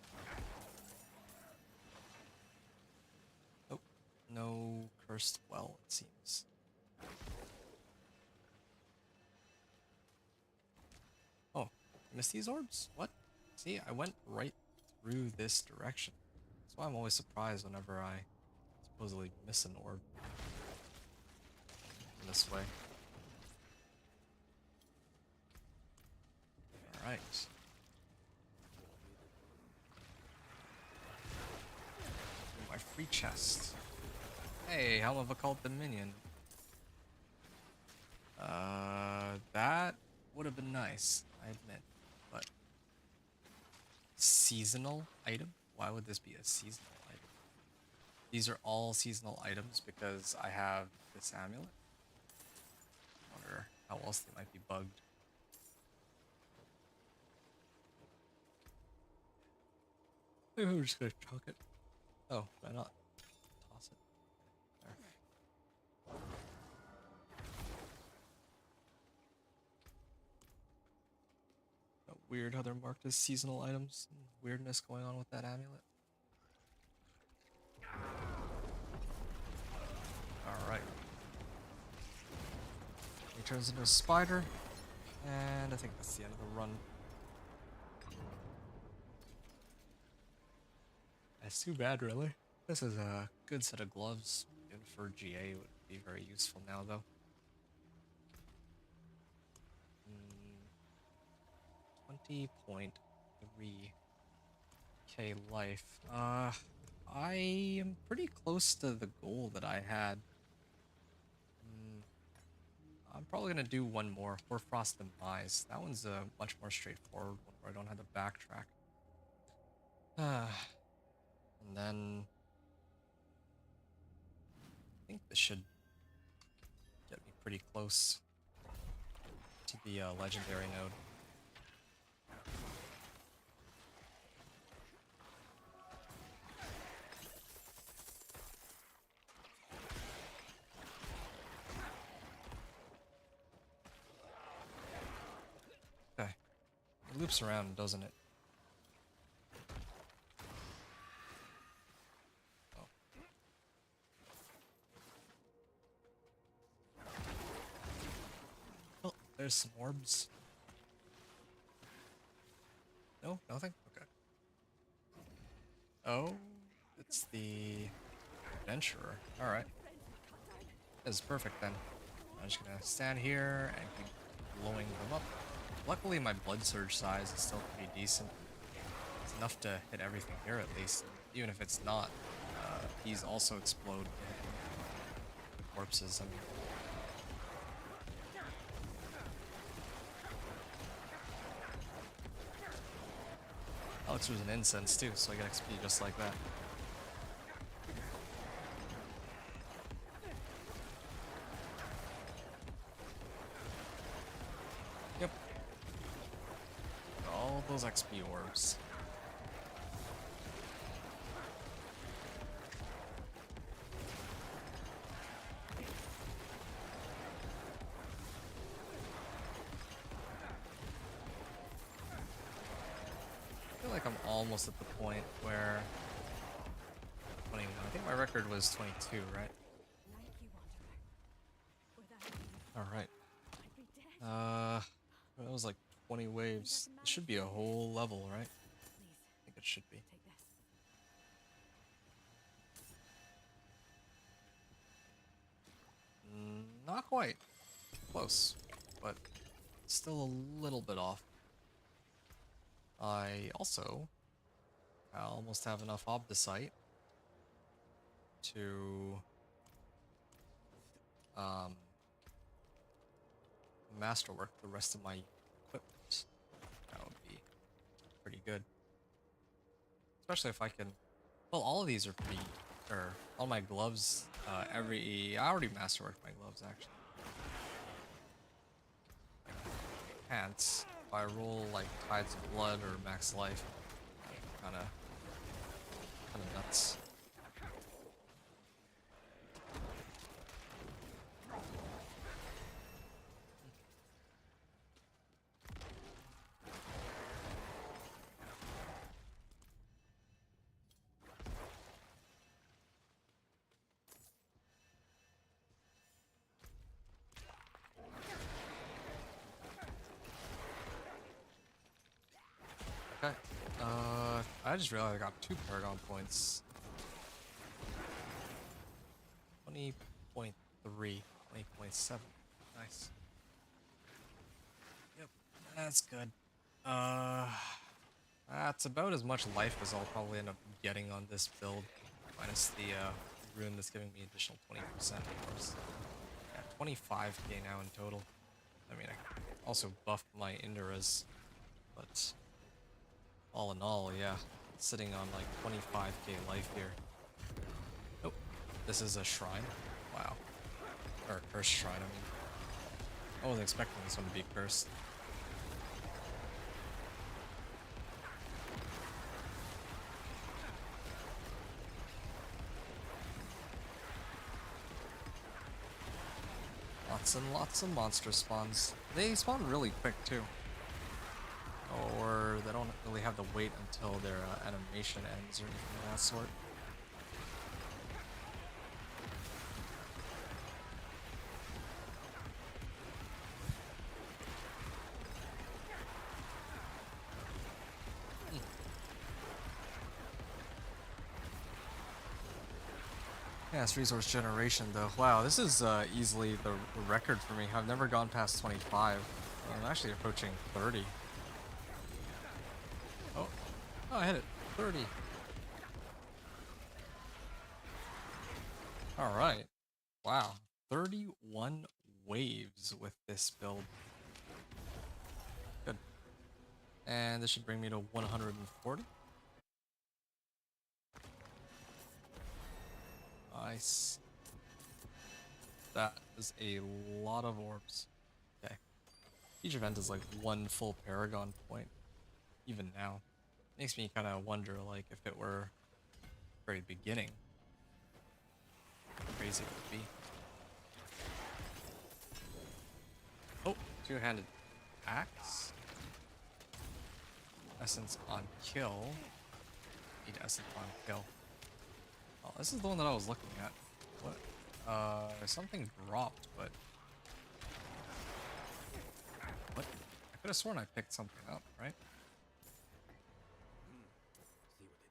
Nope. No cursed well, it seems. Oh, missed these orbs? What? See, I went right through this direction. That's why I'm always surprised whenever I supposedly miss an orb in this way. Alright. My free chest. Hey, Helm of Occult Dominion. That would have been nice, I admit, but seasonal item? Why would this be a seasonal item? These are all seasonal items because I have this amulet. I wonder how else they might be bugged. Maybe we're just gonna chuck it. Oh, why not? Toss it. There. Weird how they're marked as seasonal items. Weirdness going on with that amulet. Alright. He turns into a spider. And I think that's the end of the run. That's too bad, really. This is a good set of gloves. Even for GA, it would be very useful now, though. 20.3k life. I am pretty close to the goal that I had. I'm probably gonna do one more. Hoarfrost Demise. That one's a much more straightforward one where I don't have to backtrack. And then I think this should get me pretty close to the legendary node. Okay. It loops around, doesn't it? Oh. Oh, there's some orbs. No? Nothing? Okay. Oh, it's the adventurer. Alright. This is perfect then. I'm just gonna stand here and keep blowing them up. Luckily my blood surge size is still pretty decent. It's enough to hit everything here at least. Even if it's not, these also explode the corpses. I mean, Alex was an incense too, so I get XP just like that. Yep. All those XP orbs. I feel like I'm almost at the point where 20, I think my record was 22, right? Like you, Wanderer. Without you, Alright. I'd be dead. That was like 20 waves. It should be a whole level, right? Please, I think it should be. take this. quite. Close, but still a little bit off. I almost have enough obdicite to masterwork the rest of my equipment. That would be pretty good. Especially if I can, well, all of these are pretty, or all my gloves, I already masterworked my gloves actually. Pants, if I roll like Tides of Blood or Max Life, kinda nuts. Okay. I just realized I got 2 Paragon points. 20.3, 20.7. Nice. Yep, that's good. That's about as much life as I'll probably end up getting on this build, minus the rune that's giving me additional 20%, of course. Yeah, 25k now in total. I mean, I also buffed my Indaras, but all in all, yeah, sitting on like 25k life here. Oh, this is a shrine. Wow. Or a cursed shrine, I mean. I wasn't expecting this one to be cursed. Lots and lots of monster spawns. They spawn really quick too. Or they don't really have to wait until their animation ends or anything of that sort. Yeah, it's resource generation though. Wow, this is easily the record for me. I've never gone past 25. I'm actually approaching 30. Oh, I hit it. 30. Alright. Wow. 31 waves with this build. Good. And this should bring me to 140. Nice. That is a lot of orbs. Okay. Each event is like 1 full Paragon point. Even now. Makes me kind of wonder, like, if it were very beginning, how crazy it would be. Oh, 2-handed axe. Essence on kill. Need essence on kill. Oh, this is the one that I was looking at. What? Something dropped, but what? I could have sworn I picked something up, right? See what it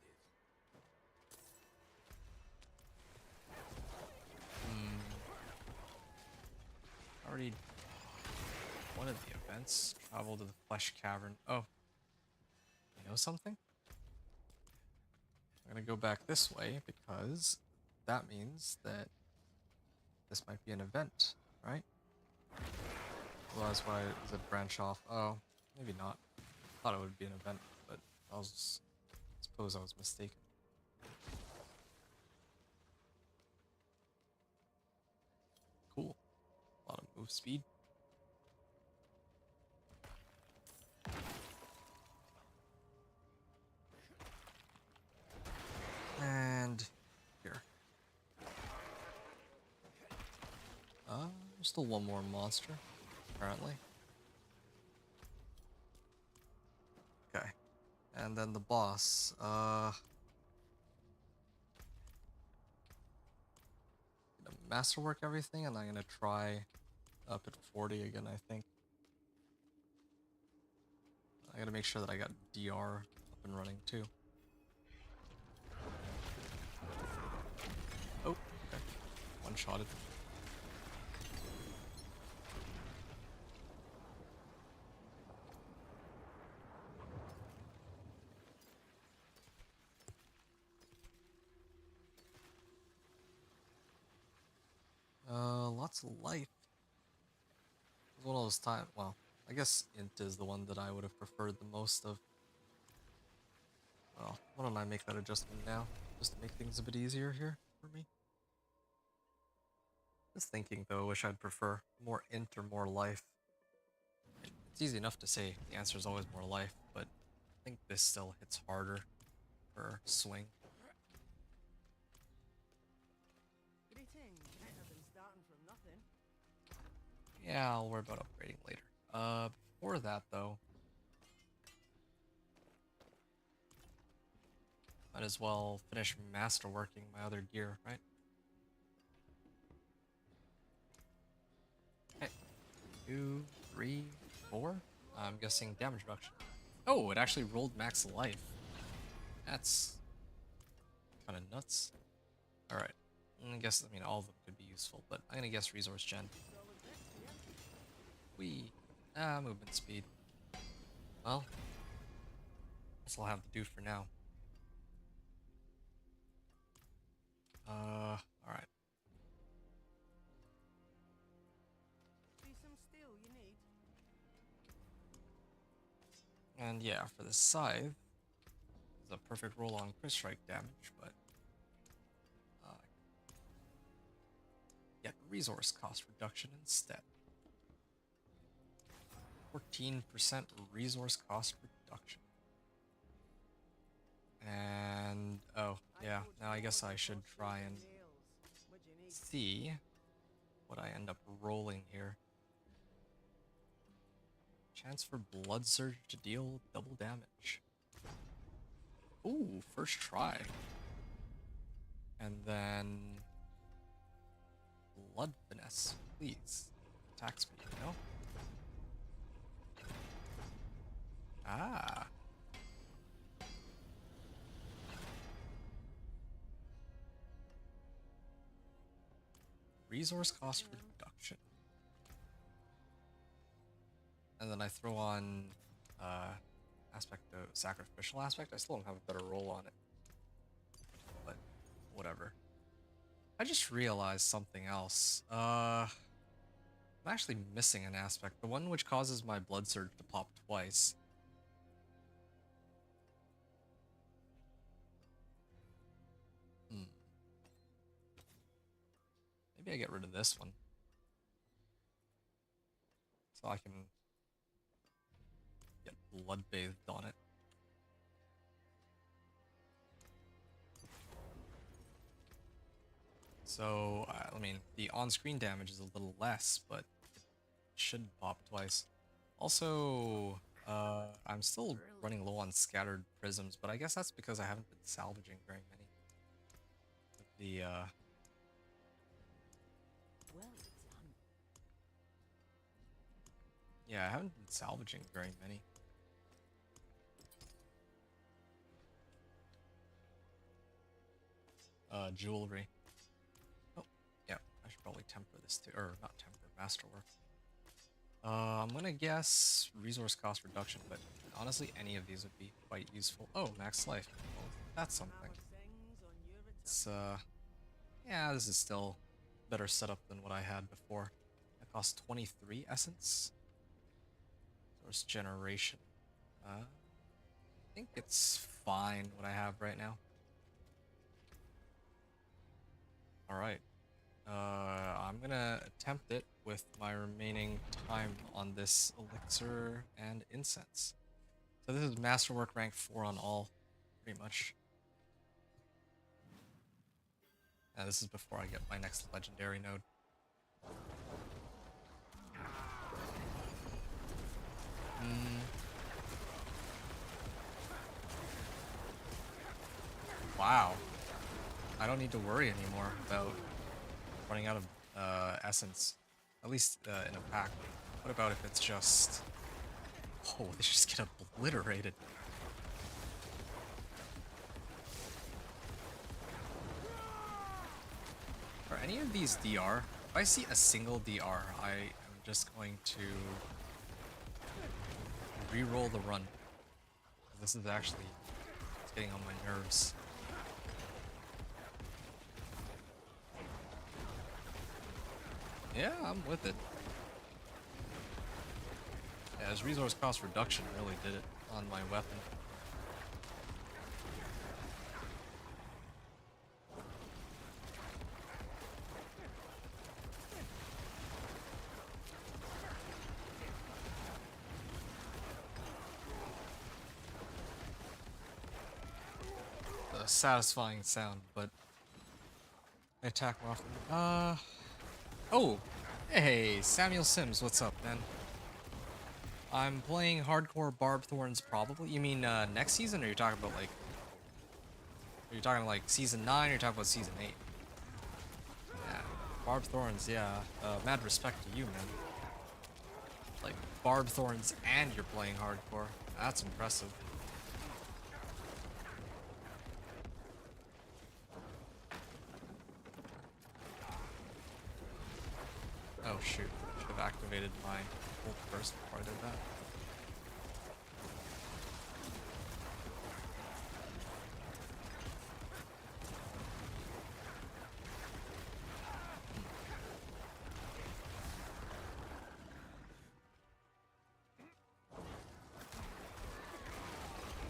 is. Already one of the events. Travel to the Flesh Cavern. Oh. You know something? I'm gonna go back this way because that means that this might be an event, right? Otherwise, why does it branch off? Oh, maybe not. Thought it would be an event, but I suppose I was mistaken. Cool. A lot of move speed. And here. There's still one more monster, apparently. Okay. And then the boss. Gonna masterwork everything, and I'm gonna try up at 40 again, I think. I gotta make sure that I got DR up and running too. Oh, okay. One-shotted. lots of life. It was one of those times. Well, I guess Int is the one that I would have preferred the most of. Well, why don't I make that adjustment now, just to make things a bit easier here for me. Just thinking though, wish I'd prefer more Int or more life. It's easy enough to say the answer is always more life, but I think this still hits harder for swing. Greetings. Better than starting from nothing. Yeah, I'll worry about upgrading later. Before that though, might as well finish masterworking my other gear, right? Okay, 2, 3, 4. I'm guessing damage reduction. Oh, it actually rolled max life. That's kind of nuts. All right, I guess all of them could be useful, but I'm gonna guess resource gen. Movement speed. Well, that's all I have to do for now. All right. See some steel you need. And yeah, for the scythe, it's a perfect roll on crit strike damage, but get resource cost reduction instead. 14% resource cost reduction. And oh yeah, now I guess I should try and see what I end up rolling here. Chance for blood surge to deal double damage. Ooh, first try. And then blood finesse, please. Attack speed, no? Ah. Resource cost reduction. And then I throw on aspect of sacrificial aspect. I still don't have a better roll on it. But whatever. I just realized something else. I'm actually missing an aspect. The one which causes my blood surge to pop twice. Maybe I get rid of this one. So I can get blood bathed on it. So, the on-screen damage is a little less, but it should pop twice. Also, I'm still running low on scattered prisms, but I guess that's because I haven't been salvaging very many. The, Well done. yeah, I haven't been salvaging very many. Jewelry. Oh, yeah, I should probably temper this too, or not temper, masterwork. I'm gonna guess resource cost reduction, but honestly, any of these would be quite useful. Oh, max life. Well, that's something. It's, yeah, this is still better setup than what I had before. It costs 23 essence. Source generation. I think it's fine what I have right now. Alright. I'm gonna attempt it with my remaining time on this elixir and incense. So this is masterwork rank 4 on all, pretty much. And this is before I get my next legendary node. Wow. I don't need to worry anymore about running out of essence. At least in a pack. What about if it's just... Oh, they just get obliterated. Are any of these DR? If I see a single DR, I am just going to re-roll the run. This is actually it's getting on my nerves. Yeah, I'm with it. Yeah, his resource cost reduction really did it on my weapon. A satisfying sound, but I attack more often. Oh! Hey, Samuel Sims, what's up, man? I'm playing hardcore Barb Thorns probably. You mean next season, or you're talking about like... Are you talking like season 9, or you're talking about season 8? Yeah, Barb Thorns, yeah. Mad respect to you, man. Like, Barb Thorns and you're playing hardcore. That's impressive. Oh shoot, should have activated my ult first before I did that.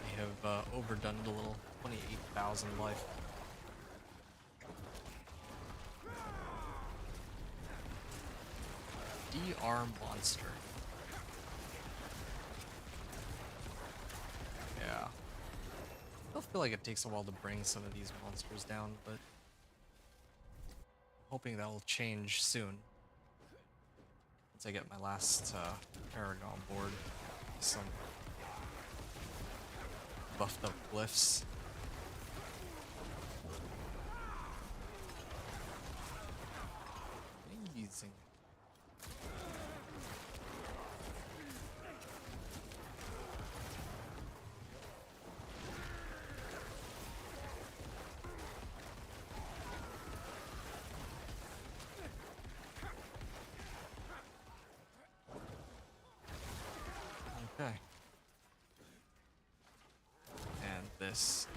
I have overdone it a little. 28,000 life. DR monster. Yeah. I feel like it takes a while to bring some of these monsters down, but I'm hoping that will change soon. Once I get my last Paragon board. Some buffed up glyphs. Amazing. Okay. And this.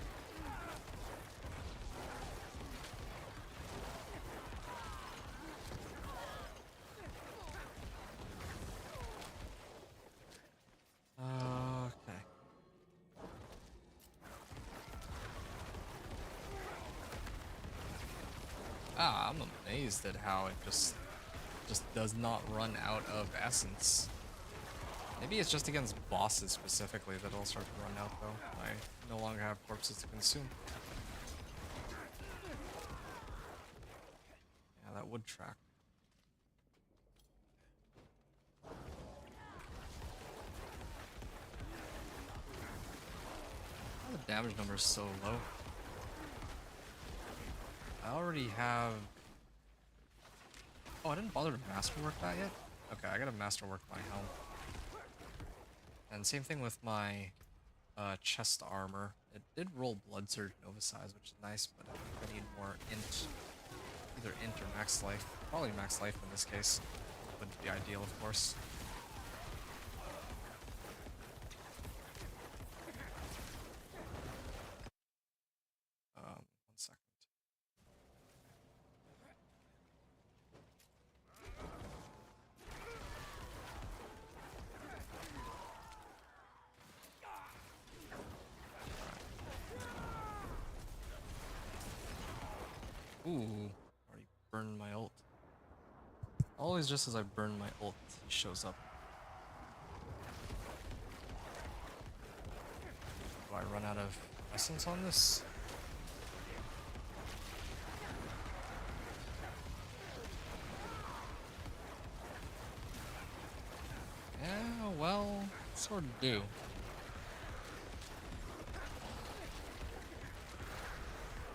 Okay. Ah, I'm amazed at how it just does not run out of essence. Maybe it's just against bosses specifically that it'll start to run out though. I no longer have corpses to consume. Yeah, that would track. Why the damage number is so low? I already have... Oh, I didn't bother to masterwork that yet? Okay, I gotta masterwork my helm. And same thing with my chest armor. It did roll Blood Surge Nova Size, which is nice, but I need more int. Either int or max life. Probably max life in this case. Wouldn't be ideal, of course. One second. Ooh, already burned my ult. Always just as I burn my ult, he shows up. Do I run out of essence on this? Yeah, well, sort of do.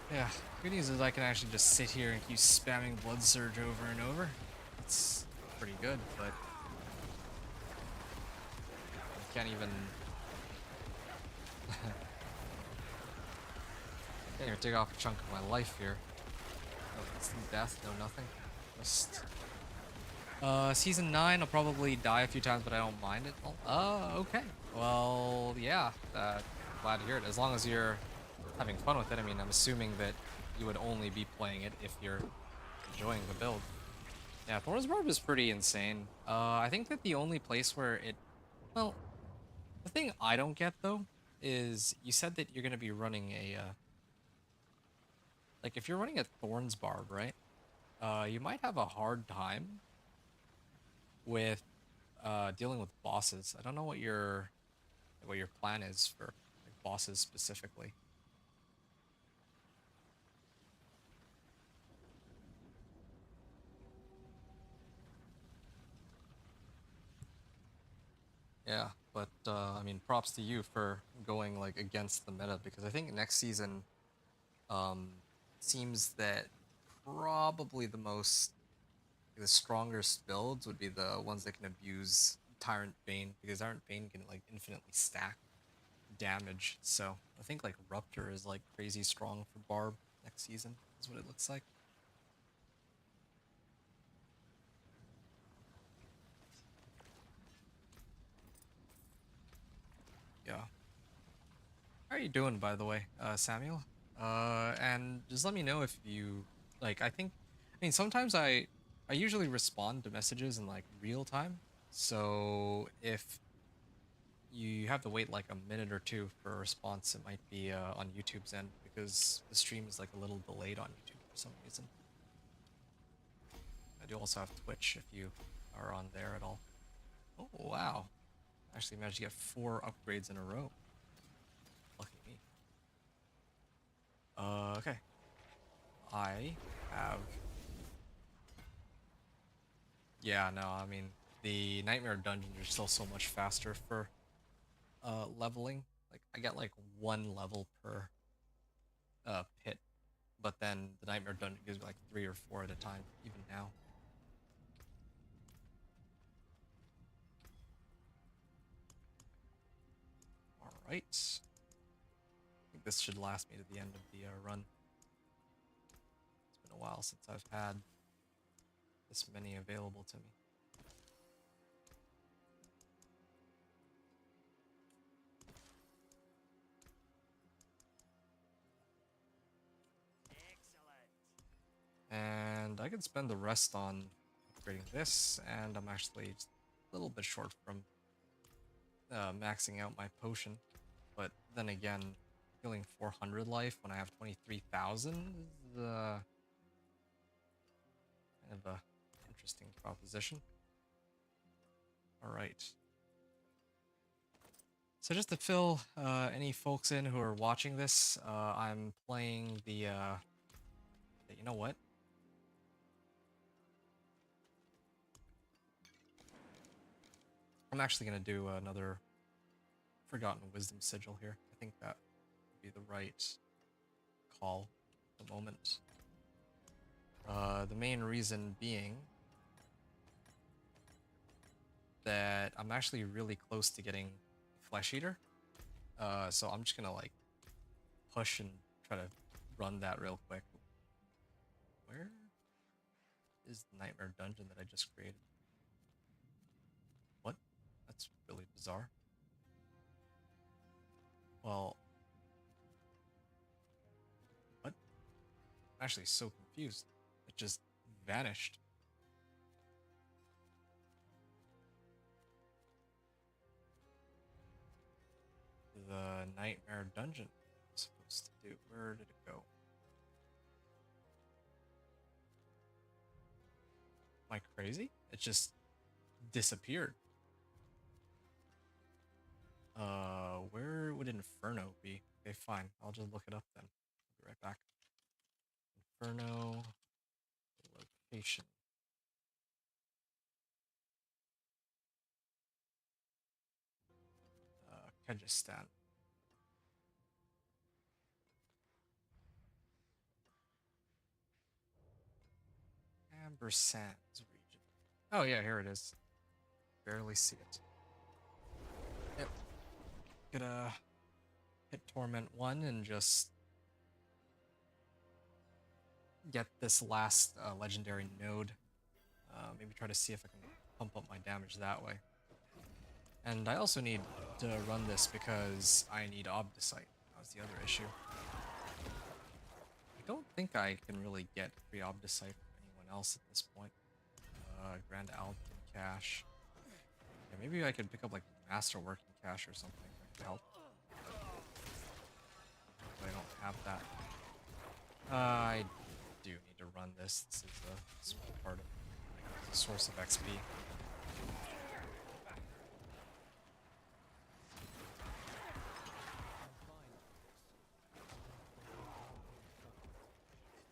Yeah, good news is I can actually just sit here and keep spamming Blood Surge over and over. It's pretty good, but I can't even... can't even take off a chunk of my life here. No instant death, no nothing. Just... Season 9, I'll probably die a few times, but I don't mind it. Okay. Well, yeah, glad to hear it. As long as you're having fun with it. I mean, I'm assuming that you would only be playing it if you're enjoying the build. Yeah, Thorn's Barb is pretty insane. I think that the only place where it, well, the thing I don't get though is you said that you're gonna be running a, like if you're running a Thorn's Barb, right? You might have a hard time with dealing with bosses. I don't know what your plan is for like bosses specifically. Yeah, but I mean, props to you for going like against the meta because I think next season seems that probably the strongest builds would be the ones that can abuse Tyrant Bane because Tyrant Bane can like infinitely stack damage. So I think like Rupture is like crazy strong for Barb next season is what it looks like. Yeah. How are you doing, by the way, Samuel? And just let me know if you like. I mean, sometimes I usually respond to messages in like real time. So if you have to wait like a minute or two for a response, it might be on YouTube's end because the stream is like a little delayed on YouTube for some reason. I do also have Twitch if you are on there at all. Oh wow! I actually managed to get 4 upgrades in a row. Lucky me. Okay. I have. Yeah, no, I mean, the Nightmare dungeons are still so much faster for leveling. Like, I get like 1 level per pit, but then the Nightmare dungeon gives me like 3 or 4 at a time, even now. Alright. I think this should last me to the end of the run. It's been a while since I've had this many available to me. Excellent. And I could spend the rest on upgrading this, and I'm actually just a little bit short from maxing out my potion. But then again, healing 400 life when I have 23,000 is kind of a interesting proposition. All right. So just to fill any folks in who are watching this, I'm playing the. You know what? I'm actually gonna do another Forgotten Wisdom Sigil here. I think that would be the right call at the moment. The main reason being that I'm actually really close to getting Flesh Eater. So I'm just gonna like push and try to run that real quick. Where is the Nightmare Dungeon that I just created? What? That's really bizarre. Well, what? I'm actually so confused. It just vanished. The Nightmare Dungeon was supposed to do. Where did it go? Am I crazy? It just disappeared. Where would Inferno be? Okay, fine. I'll just look it up then. I'll be right back. Inferno location. Kyrgyzstan. Amber Sands region. Oh yeah, here it is. Barely see it. Yep. Gonna hit Torment 1 and just get this last legendary node. Maybe try to see if I can pump up my damage that way. And I also need to run this because I need Obdicite. That was the other issue. I don't think I can really get free Obdicite from anyone else at this point. Grand Alpine Cache. Yeah, maybe I could pick up like Master Working Cache or something that could help. But I don't have that. I do need to run this. This is a small part of the source of XP.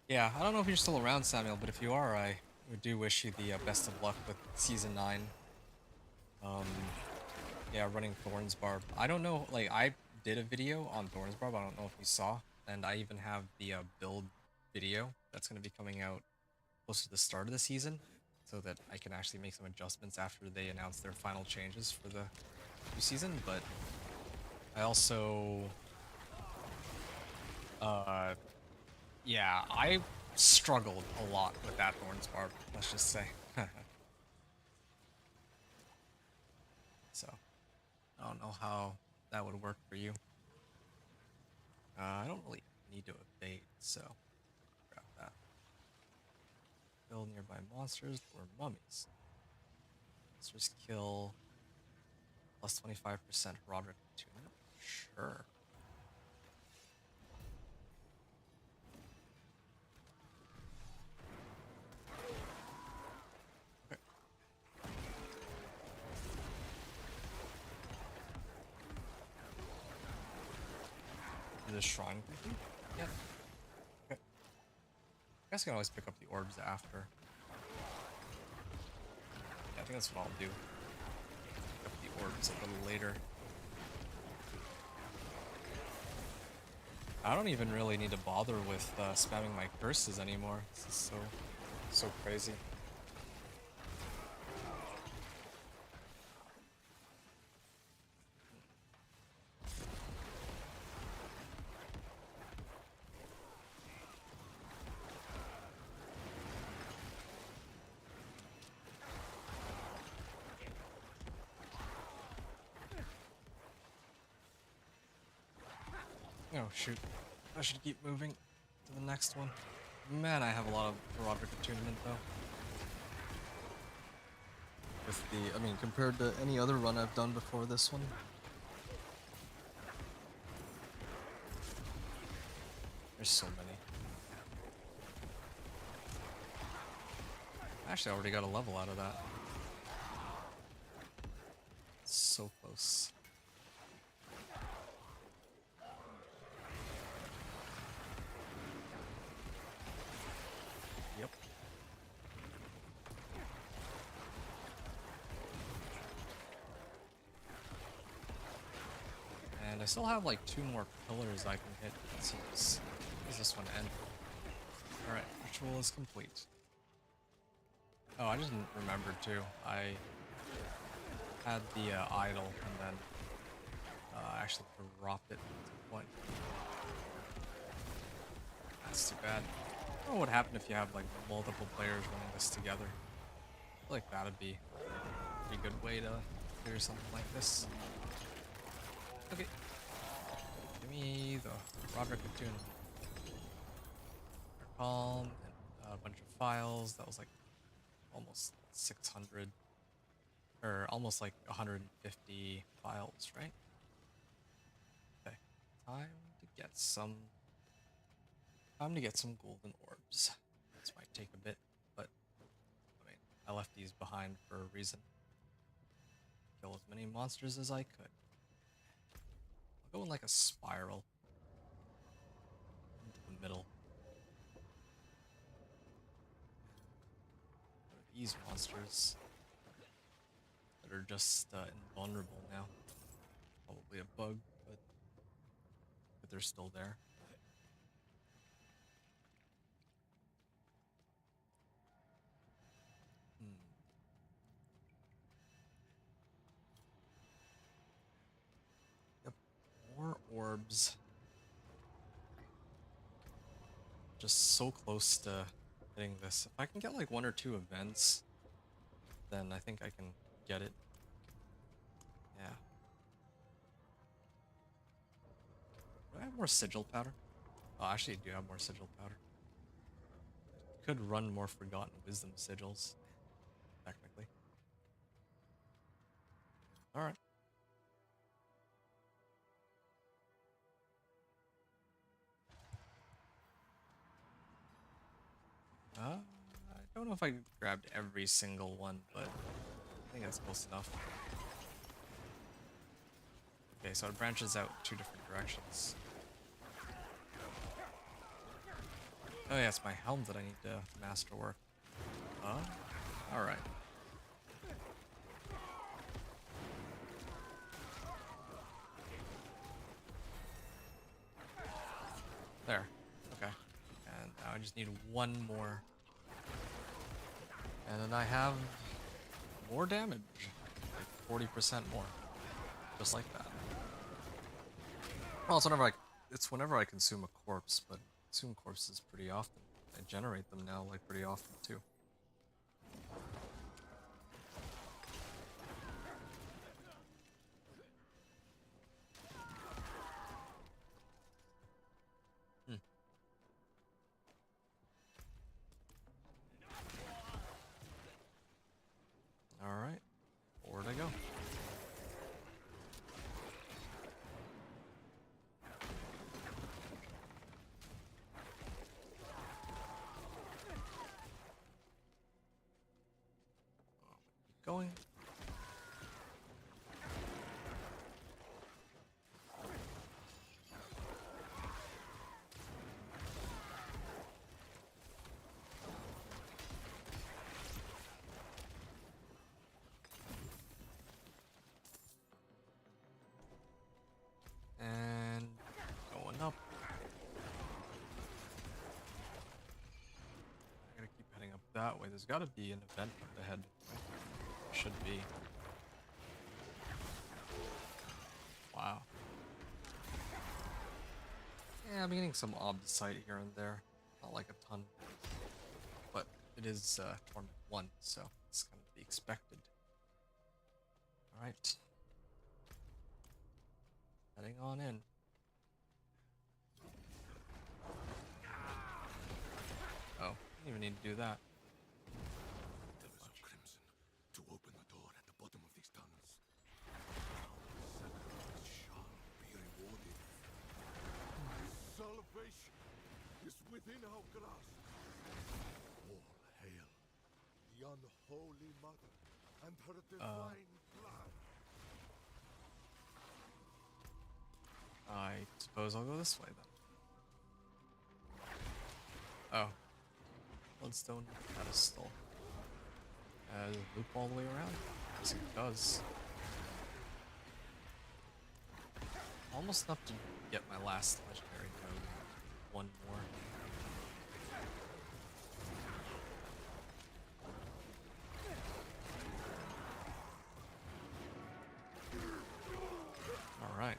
Yeah, I don't know if you're still around, Samuel, but if you are, I do wish you the best of luck with Season 9. Yeah, running Thorns Barb. I don't know, like, I did a video on Thorns Barb, I don't know if you saw, and I even have the build video that's going to be coming out close to the start of the season, so that I can actually make some adjustments after they announce their final changes for the new season, but I also... yeah, I struggled a lot with that Thorns Barb, let's just say. So, I don't know how that would work for you. I don't really need to evade, so grab that. Kill nearby monsters or mummies. Monsters kill plus 25% Roderick attunement. Sure. Okay. Is this shrine complete? Yep. Okay. I guess I can always pick up the orbs after. Yeah, I think that's what I'll do. Pick up the orbs a little later. I don't even really need to bother with spamming my curses anymore. This is so crazy. Oh shoot, I should keep moving to the next one. Man, I have a lot of Roderick attunement though. With the, I mean, compared to any other run I've done before this one. There's so many. Actually, I already got a level out of that. So close. Yep. And I still have like 2 more pillars I can hit. So does this one end? Alright, ritual is complete. Oh, I just remembered too. I had the idol and then actually dropped it at some point. That's too bad. I don't know what happened if you have like multiple players running this together. I feel like that'd be a pretty good way to clear something like this. Okay. Give me the Roderick attunement. Calm and a bunch of files. That was like almost 600 or almost like 150 files, right? Okay. Time to get some golden orbs. This might take a bit, but I mean, I left these behind for a reason. Kill as many monsters as I could. I'll go in like a spiral into the middle. These monsters that are just invulnerable now. Probably a bug, but they're still there. Yep, more orbs. Just so close to hitting this. If I can get like 1 or 2 events, then I think I can get it. Yeah. Do I have more sigil powder? Oh, actually, I do have more sigil powder. Could run more Forgotten Wisdom sigils. don't know if I grabbed every single one, but I think that's close enough. Okay, so it branches out 2 different directions. Oh yeah, it's my helm that I need to masterwork. Alright. There. Okay. And now I just need one more. And then I have more damage. Like 40% more. Just like that. Well, it's whenever I consume a corpse, but I consume corpses pretty often. I generate them now like pretty often too. Alright, forward I go. Keep going. And going up. I gotta keep heading up that way. There's gotta be an event up ahead. Right? Should be. Wow. Yeah, I'm getting some obdicite here and there. Not like a ton. But it is Torment 1, so it's kind of to be expected. Alright. Heading on in. Oh, didn't even need to do that. There is a crimson to open the door at the bottom of these tunnels. Sacrifice shall be rewarded. Salvation is within our grasp. All hail the unholy mother and her divine blood. I suppose I'll go this way then. Oh. Bloodstone pedestal. Loop all the way around? Yes, it does. Almost enough to get my last legendary code. One more. Alright.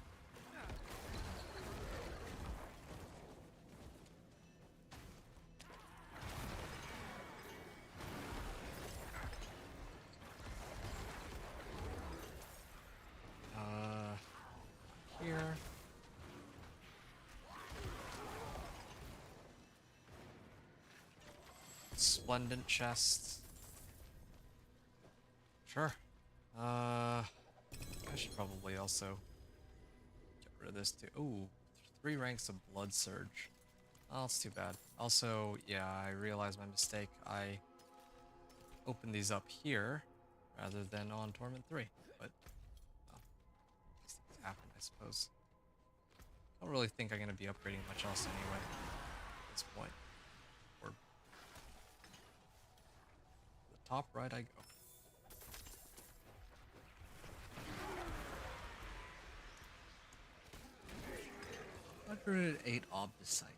Here. Splendent chest. Sure. I should probably also get rid of this too. Ooh, 3 ranks of blood surge. Oh, that's too bad. Also, yeah, I realized my mistake. I opened these up here rather than on Torment 3, but well, these things happen, I suppose. I don't really think I'm going to be upgrading much else anyway at this point. Or the top right I go. $108 obdicite.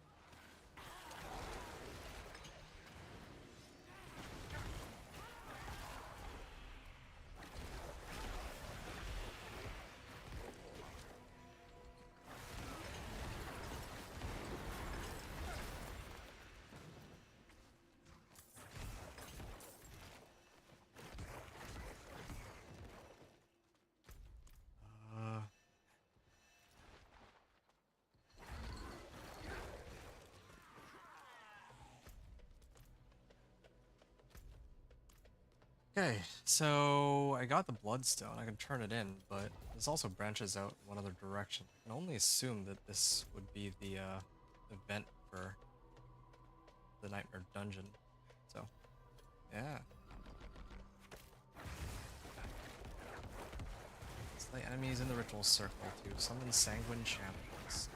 Okay, so I got the bloodstone. I can turn it in, but this also branches out in one other direction. I can only assume that this would be the event for the Nightmare Dungeon. So spiritual circle to summon sanguine champions.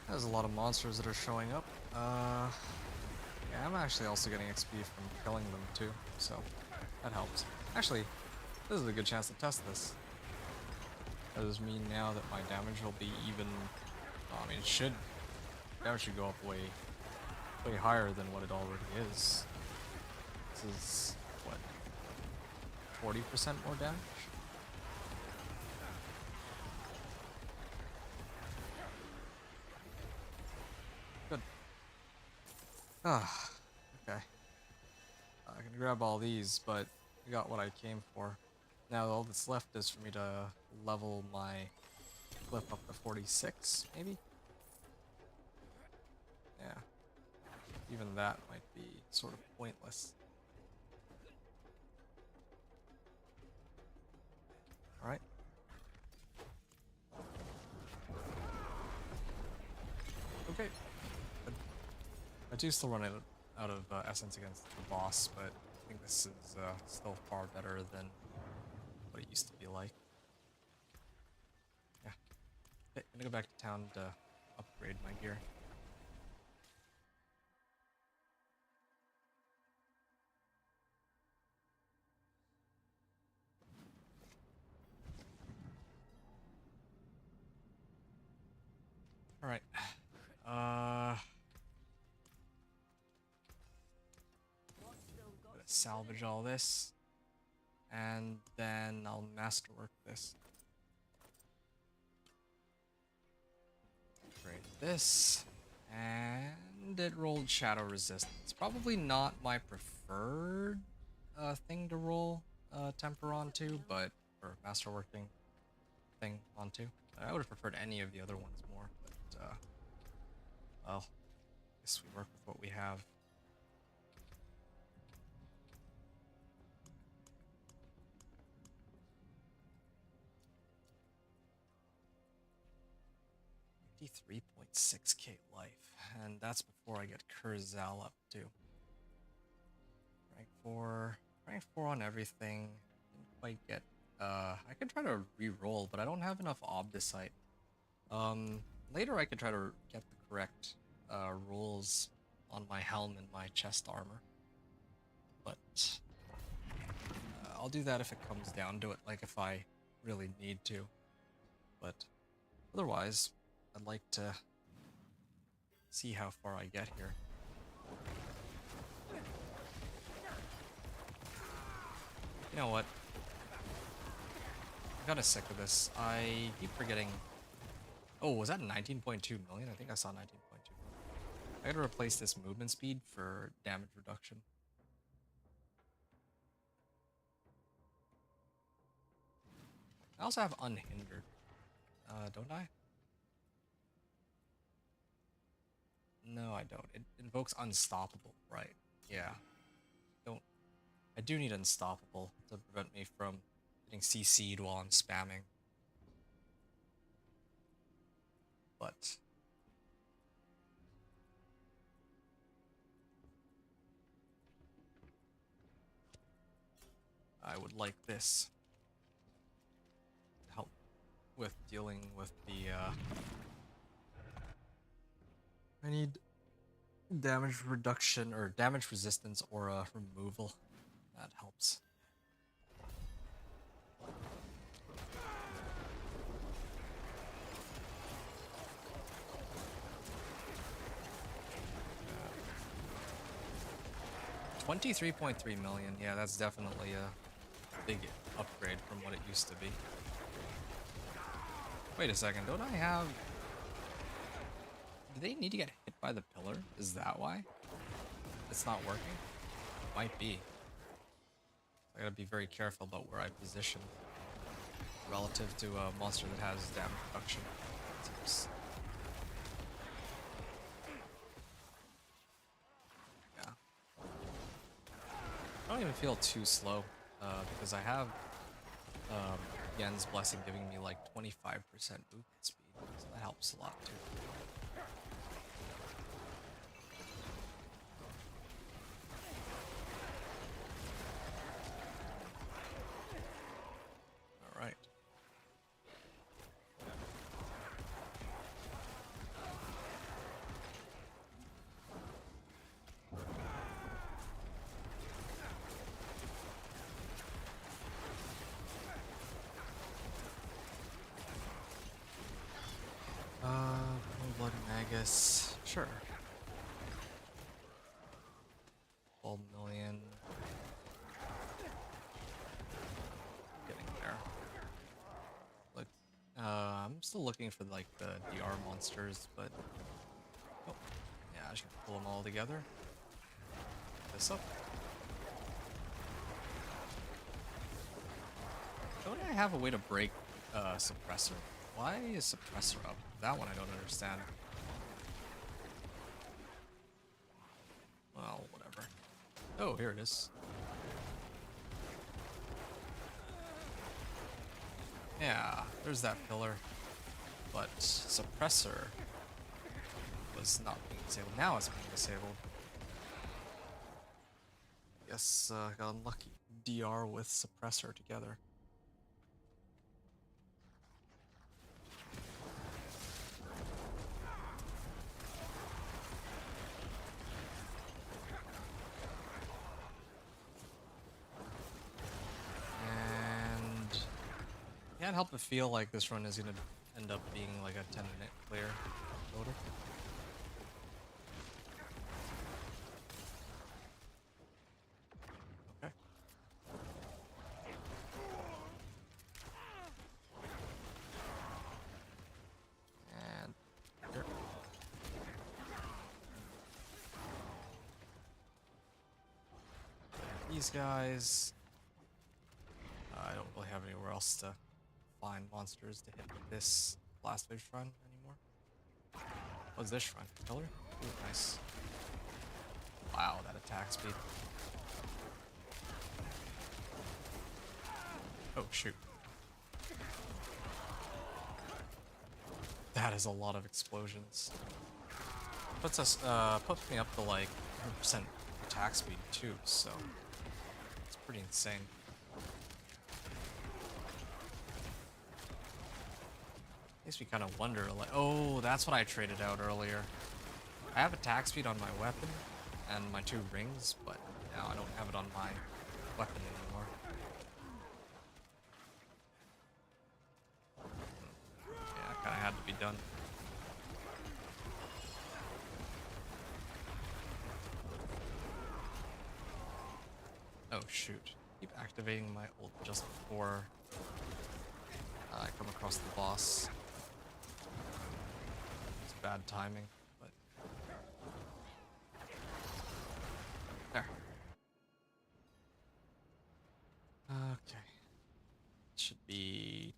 There's a lot of monsters that are showing up. Yeah, I'm actually also getting XP from killing them too, so that helps. Actually, this is a good chance to test this. That does mean now that my damage will be even. I mean, damage should go up way higher than what it already is. This is what, 40% more damage? Good. Ah, okay. I can grab all these, but I got what I came for. Now all that's left is for me to level my clip up to 46, maybe? Yeah. Even that might be sort of pointless. Alright. Okay. I do still run out of essence against the boss, but I think this is still far better than what it used to be like. Yeah. Okay, I'm gonna go back to town to upgrade my gear. Alright. Gonna salvage all this, and then I'll masterwork this. Upgrade this, and it rolled Shadow Resistance. Probably not my preferred thing to roll Temper onto, but or masterworking thing onto. I would have preferred any of the other ones more, but well, I guess we work with what we have. $53.6k life, and that's before I get Kurzel up too. Rank 4 on everything. Didn't quite get. I can try to re-roll, but I don't have enough Obdicite. Later I could try to get the correct rolls on my helm and my chest armor, but I'll do that if it comes down to it, like if I really need to. But otherwise, I'd like to see how far I get here. You know what? I'm kinda sick of this. I keep forgetting. Oh, was that 19.2 million? I think I saw 19.2 million. I gotta replace this movement speed for damage reduction. I also have unhindered. Don't I? No, I don't. It invokes unstoppable, right? Yeah. I do need unstoppable to prevent me from getting CC'd while I'm spamming. But I would like this to help with dealing with the I need damage reduction or damage resistance or removal. That helps. $23.3 million. Yeah, that's definitely a big upgrade from what it used to be. Wait a second, don't I have... Do they need to get hit by the pillar? Is that why? It's not working? Might be. I gotta be very careful about where I position relative to a monster that has damage reduction. Seems don't even feel too slow because I have Yen's Blessing giving me like 25% movement speed, so that helps a lot too. All right. Blood Magus, sure. 12 million. Getting there. Look, I'm still looking for like the DR monsters, but oh, yeah, I just gotta pull them all together. This up. Don't I have a way to break suppressor? Why is suppressor up? That one I don't understand. Well, whatever. Oh, here it is. Yeah, there's that pillar. But suppressor was not being disabled. Now it's being disabled. Guess I got unlucky. DR with suppressor together. Can't help but feel like this run is gonna end up being like a 10-minute clear total. Okay. And here. These guys. I don't really have anywhere else to find monsters to hit with this last fish run anymore. What's this run? Pillar? Ooh, nice. Wow, that attack speed. Oh shoot. That is a lot of explosions. Puts me up to like 100% attack speed too, so it's pretty insane. Makes me kind of wonder, like, oh, that's what I traded out earlier. I have attack speed on my weapon and my 2 rings, but now I don't have it on my weapon anymore. Yeah, it kind of had to be done. Oh shoot. Keep activating my ult just before I come across the boss. It's bad timing, but there. Okay. Should be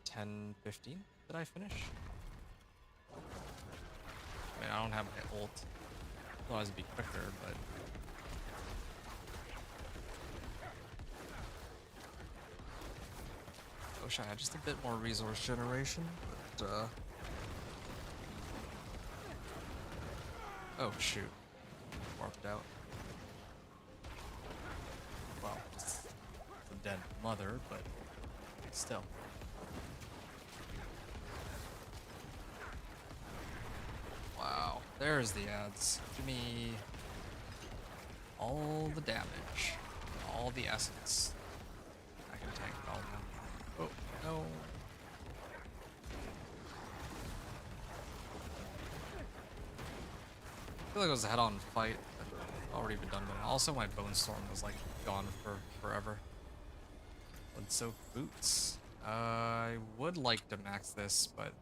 10:15. Did I finish? I mean, I don't have my ult. Otherwise it'd be quicker, but I wish I had just a bit more resource generation, but oh shoot. Warped out. Well, it's a dead mother, but still. Wow, there's the ads. Give me all the damage, all the essence. I can tank it all now. Oh, no. I feel like it was a head-on fight, but already been done. But also, my Bone Storm was like gone for forever. Blood-soaked boots. I would like to max this, but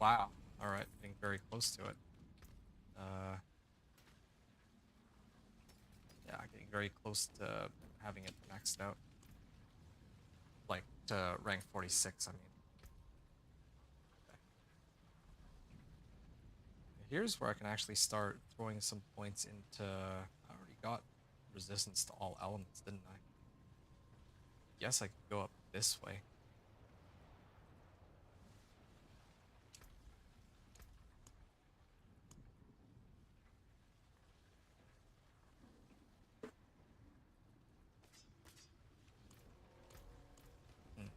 wow. All right, getting very close to it. Yeah, getting very close to having it maxed out. Like to rank 46, I mean. Okay. Here's where I can actually start throwing some points into. I already got resistance to all elements, didn't I? Guess I could go up this way. Hmm.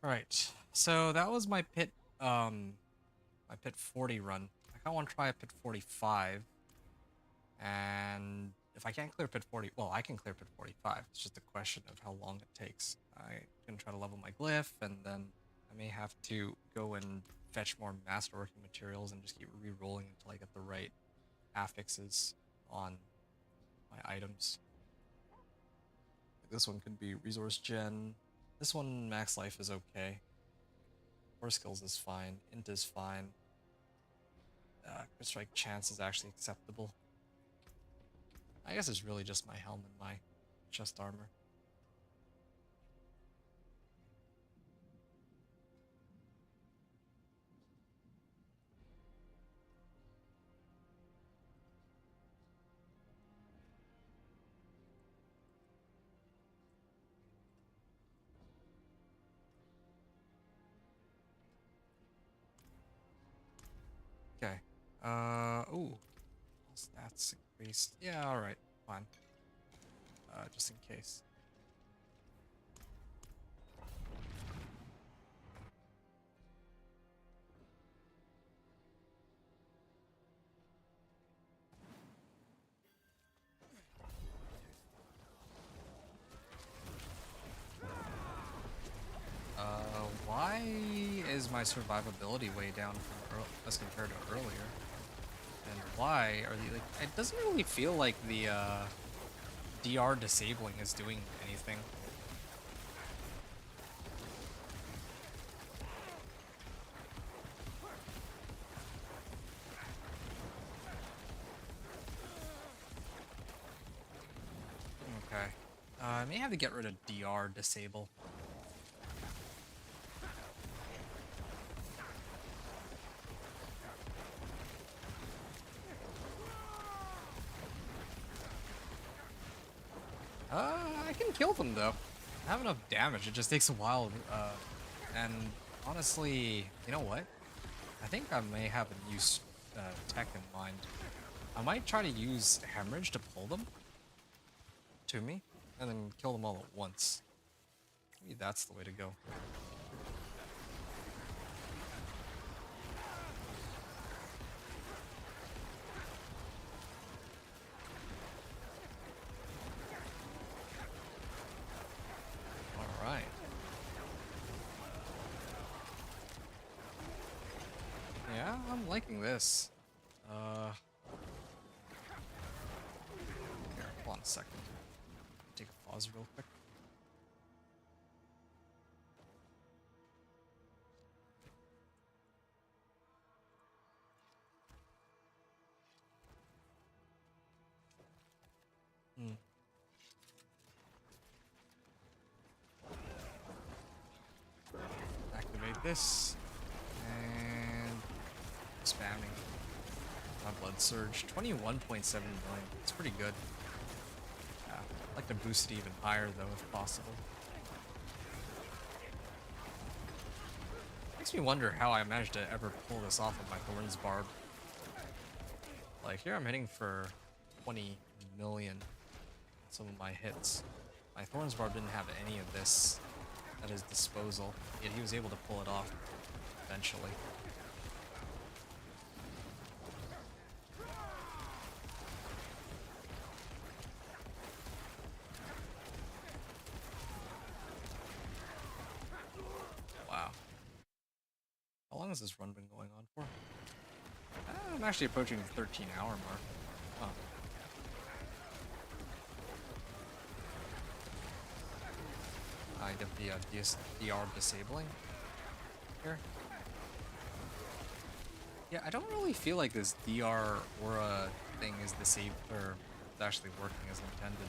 Alright, so that was my pit 40 run. I kinda wanna try a pit 45. And if I can't clear pit 40, well, I can clear pit 45. It's just a question of how long it takes. I can try to level my glyph, and then I may have to go and fetch more masterworking materials and just keep re-rolling until I get the right affixes on my items. Like this one could be resource gen. This one, max life is okay. Core skills is fine. Int is fine. Crit strike chance is actually acceptable. I guess it's really just my helm and my chest armor. Okay. Ooh. Stats increased. Yeah, alright. Fine. Just in case. Why is my survivability way down from as compared to earlier? And why are the, like, it doesn't really feel like the DR disabling is doing anything. Okay. I may have to get rid of DR disable. I can kill them though. I have enough damage, it just takes a while, and honestly, you know what? I think I may have a new tech in mind. I might try to use Hemorrhage to pull them to me, and then kill them all at once. Maybe that's the way to go. Alright. Yeah, I'm liking this. Here, hold on a second. Take a pause real quick. Activate this. And spamming my blood surge. 21.7 million. It's pretty good. Yeah, I'd like to boost it even higher though if possible. Makes me wonder how I managed to ever pull this off with my Thorns Barb. Like here I'm hitting for 20 million some of my hits. My Thorns Barb didn't have any of this at his disposal, yet he was able to pull it off eventually. Wow. How long has this run been going on for? I'm actually approaching the 13-hour mark. Huh. I get the DR disabling here. Yeah, I don't really feel like this DR aura thing is disabled or it's actually working as intended.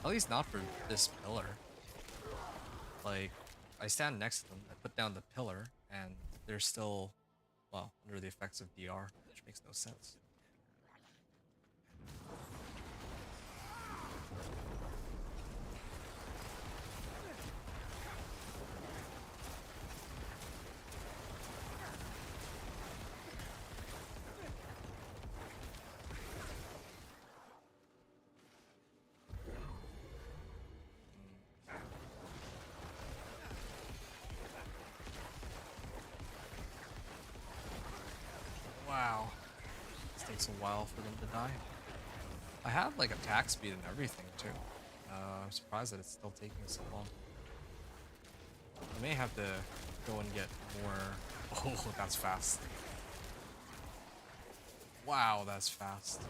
At least not for this pillar. Like, I stand next to them, I put down the pillar, and they're still, well, under the effects of DR, which makes no sense. Wow. This takes a while for them to die. I have like attack speed and everything too. I'm surprised that it's still taking so long. I may have to go and get more. Oh, that's fast. Wow, that's fast.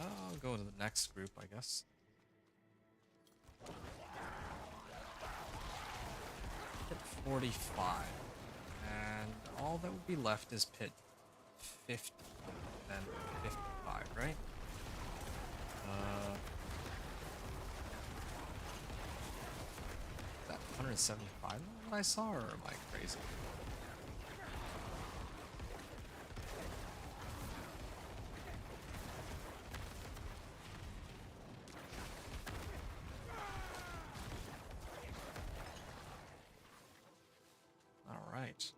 I'll go to the next group, I guess. Pit 45. And all that would be left is pit 50. Then 55, right? Is that 175 what I saw, or am I crazy? Alright.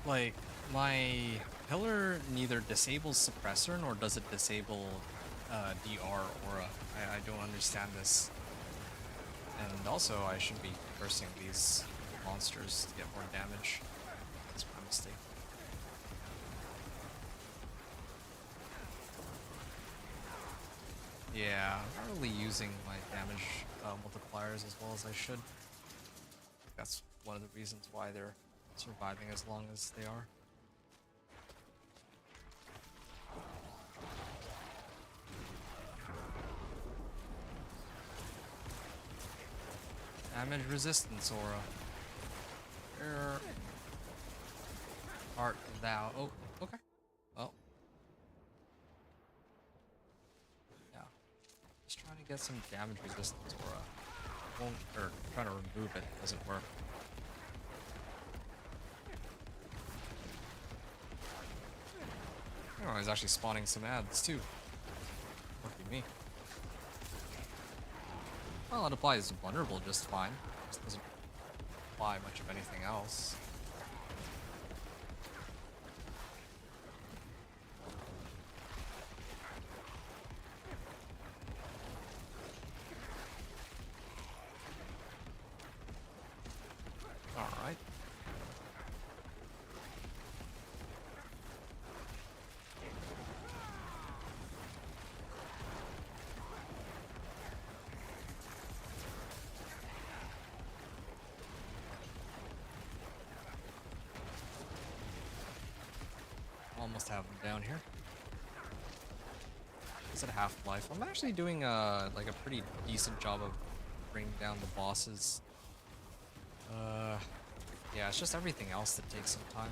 Like, my pillar neither disables suppressor nor does it disable DR aura. I don't understand this. And also, I should be cursing these monsters to get more damage. That's my mistake. Yeah, I'm not really using my damage multipliers as well as I should. That's one of the reasons why they're surviving as long as they are. Damage resistance aura. Where art thou? Oh, okay. Well. Yeah. Just trying to get some damage resistance aura. Won't, or trying to remove it doesn't work. Oh, he's actually spawning some ads too. Lucky me. Well, it applies vulnerable just fine. Just doesn't apply much of anything else. Alright. Almost have them down here. Is it half-life? I'm actually doing like a pretty decent job of bringing down the bosses. Yeah, it's just everything else that takes some time.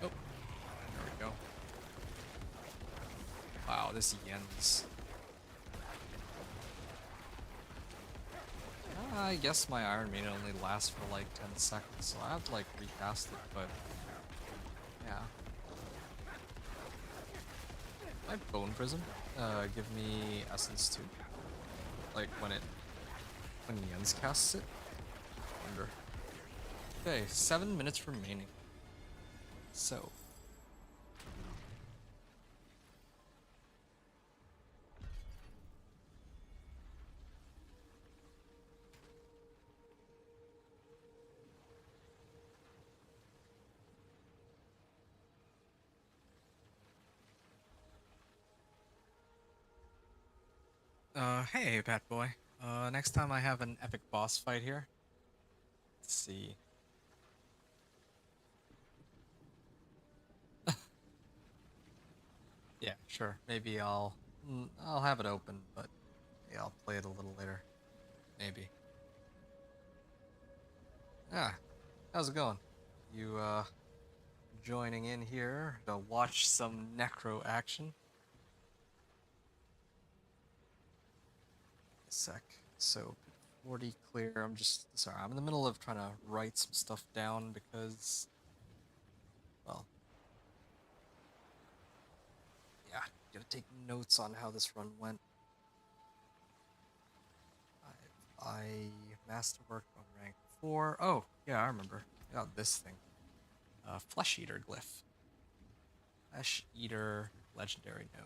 Oh, there we go. Wow, this Yen's. I guess my Iron Maiden only lasts for like 10 seconds, so I have to like recast it, but yeah. My Bone Prism give me Essence too. Like when Yen's casts it? I wonder. Okay, 7 minutes remaining. So. Hey, Bat Boy. Next time I have an epic boss fight here. Let's see. Yeah, sure. Maybe I'll have it open, but yeah, I'll play it a little later. Maybe. Ah, how's it going? You joining in here to watch some Necro action? A sec. So 40 clear. I'm just sorry. I'm in the middle of trying to write some stuff down because, well, yeah, gotta take notes on how this run went. I masterwork on rank 4. Oh, yeah, I remember. I got this thing. Flesh Eater glyph. Flesh Eater legendary node.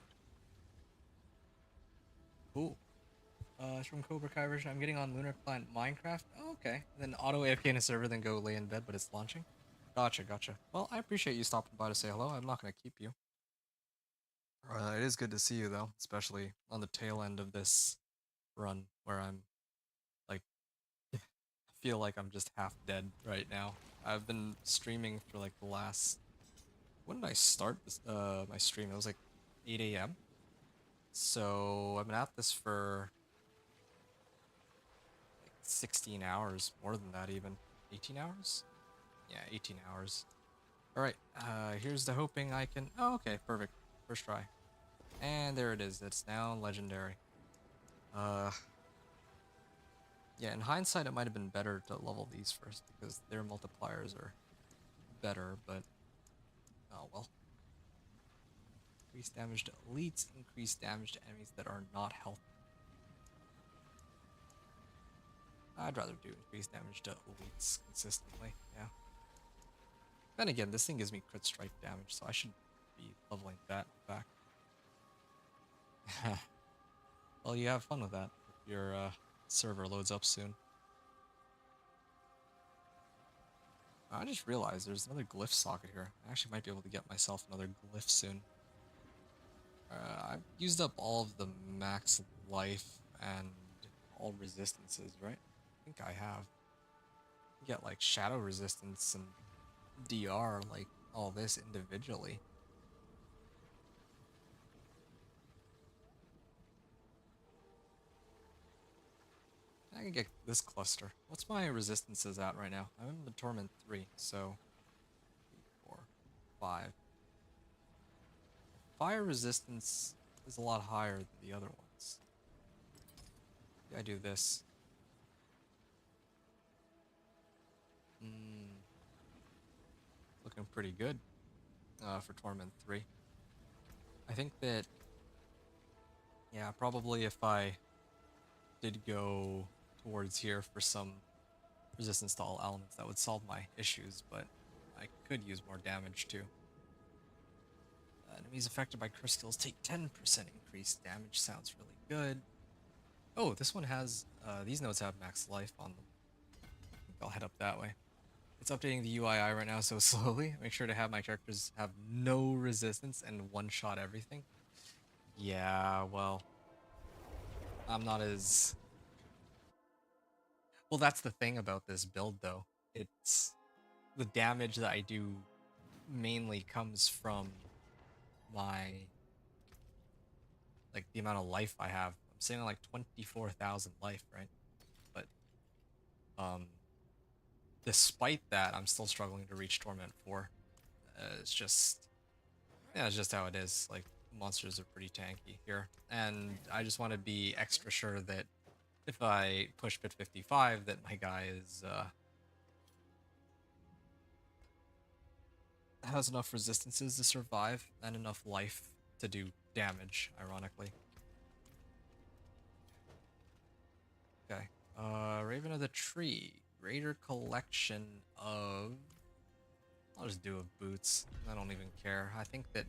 Cool. It's from Cobra Kai version. I'm getting on Lunar Client Minecraft. Oh, okay. And then auto AFK in a server, then go lay in bed, but it's launching. Gotcha, gotcha. Well, I appreciate you stopping by to say hello. I'm not going to keep you. It is good to see you, though, especially on the tail end of this run where I'm, like, I feel like I'm just half dead right now. I've been streaming for, like, the last... When did I start this, my stream? It was, like, 8 a.m. So, I've been at this for... 16 hours, more than that even. 18 hours? Yeah, 18 hours. Alright, here's the hoping I can... Oh, okay, perfect. First try. And there it is. It's now legendary. Yeah, in hindsight, it might have been better to level these first because their multipliers are better, but... Oh, well. Increase damage to elites, increase damage to enemies that are not healthy. I'd rather do increased damage to elites consistently, yeah. Then again, this thing gives me crit strike damage, so I should be leveling that back. Well, you have fun with that if your server loads up soon. I just realized there's another glyph socket here. I actually might be able to get myself another glyph soon. I've used up all of the max life and all resistances, right? I think I have. You get like shadow resistance and DR, like all this individually. I can get this cluster. What's my resistances at right now? I'm in the Torment 3, so 3, 4, 5. Fire resistance is a lot higher than the other ones. I do this. Looking pretty good for Torment 3. I think that, yeah, probably if I did go towards here for some resistance to all elements, that would solve my issues, but I could use more damage too. Enemies affected by crystals take 10% increased damage. Sounds really good. Oh, this one has, these nodes have max life on them. I think I'll head up that way. It's updating the UII right now so slowly. Make sure to have my characters have no resistance and one-shot everything. Yeah, well, I'm not as... Well, that's the thing about this build, though. It's... The damage that I do mainly comes from my... Like, the amount of life I have. I'm sitting on, like, 24,000 life, right? But, despite that, I'm still struggling to reach Torment 4. It's just... Yeah, it's just how it is. Like, monsters are pretty tanky here. And I just want to be extra sure that if I push bit 55, that my guy is, has enough resistances to survive and enough life to do damage, ironically. Okay. Raven of the Tree. greater collection of... I'll just do a boots. I don't even care. I think that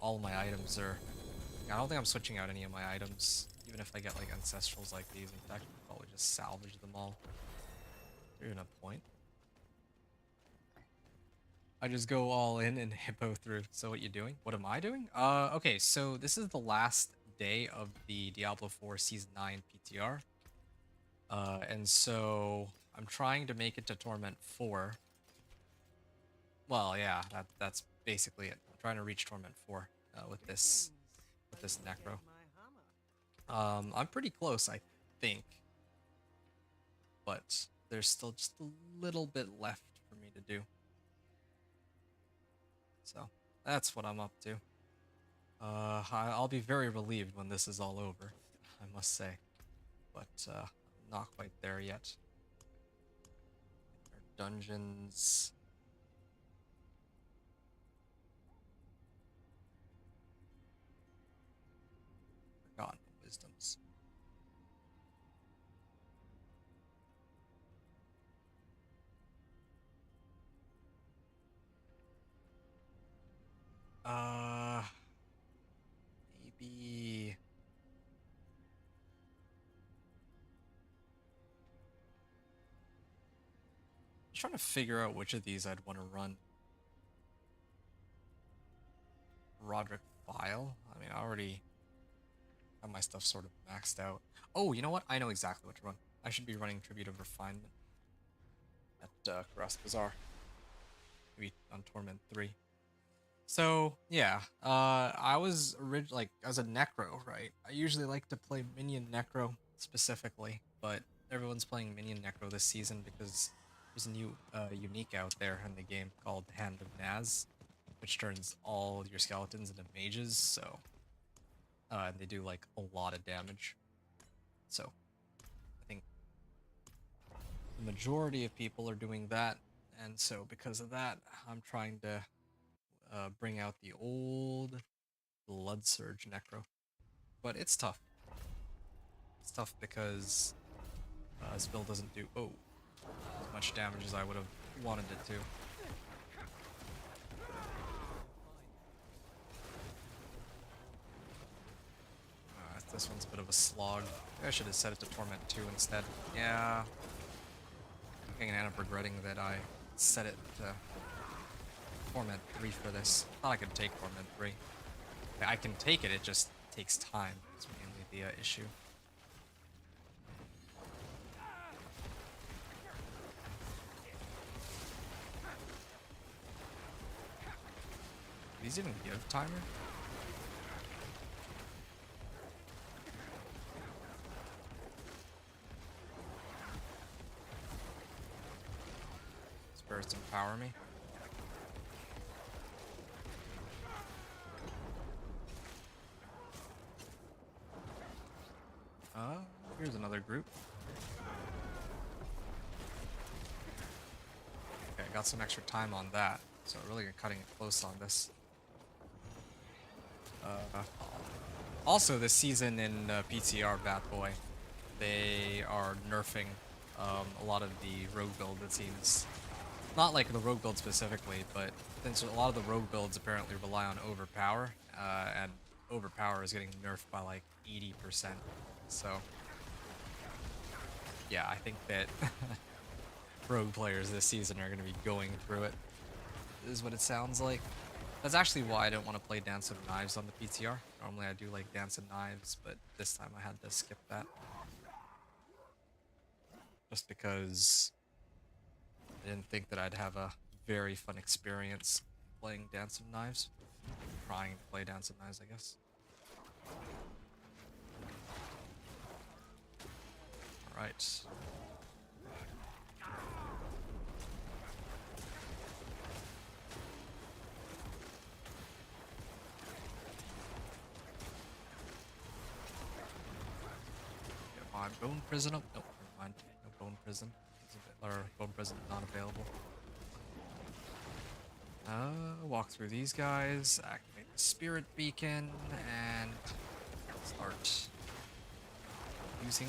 all my items are... I don't think I'm switching out any of my items. Even if I get like ancestrals like these, in fact, I'll probably just salvage them all. There's even a point. I just go all in and hippo through. So what you doing? What am I doing? Okay, so this is the last day of the Diablo 4 Season 9 PTR. And so I'm trying to make it to Torment 4. Well, yeah, that's basically it. I'm trying to reach Torment 4 with this Necro. I'm pretty close, I think. But there's still just a little bit left for me to do. So that's what I'm up to. I'll be very relieved when this is all over, I must say. But not quite there yet. Our dungeons. Forgotten wisdoms. Maybe... I'm trying to figure out which of these I'd want to run. Roderick File? I mean, I already have my stuff sort of maxed out. Oh, you know what? I know exactly what to run. I should be running Tribute of Refinement at Grass Bazaar. Maybe on Torment 3. So, yeah, I was as a Necro, right? I usually like to play Minion Necro specifically, but everyone's playing Minion Necro this season because there's a new unique out there in the game called Hand of Naz, which turns all your skeletons into mages, so... and they do, like, a lot of damage. So, I think the majority of people are doing that, and so because of that, I'm trying to bring out the old Blood Surge Necro. But it's tough. It's tough because this build doesn't do as much damage as I would have wanted it to. This one's a bit of a slog. I should have set it to Torment 2 instead. Yeah. I'm gonna end up regretting that I set it to Torment 3 for this. Thought I could take Torment 3. I can take it, it just takes time. It's mainly the issue. Do these even give timer? Spirits empower me. Here's another group. Okay, I got some extra time on that, so really cutting it close on this. Also, this season in PTR Bat Boy, they are nerfing a lot of the rogue build, it seems. Not like the rogue build specifically, but since a lot of the rogue builds apparently rely on overpower, and overpower is getting nerfed by like 80%. So, yeah, I think that rogue players this season are going to be going through it, is what it sounds like. That's actually why I don't want to play Dance of Knives on the PTR. Normally I do like Dance of Knives, but this time I had to skip that. Just because I didn't think that I'd have a very fun experience playing Dance of Knives. Trying to play Dance of Knives, I guess. Alright. Get my bone prison up. Nope, never mind. No bone prison. Or bone prison not available. Walk through these guys, activate the spirit beacon, and start using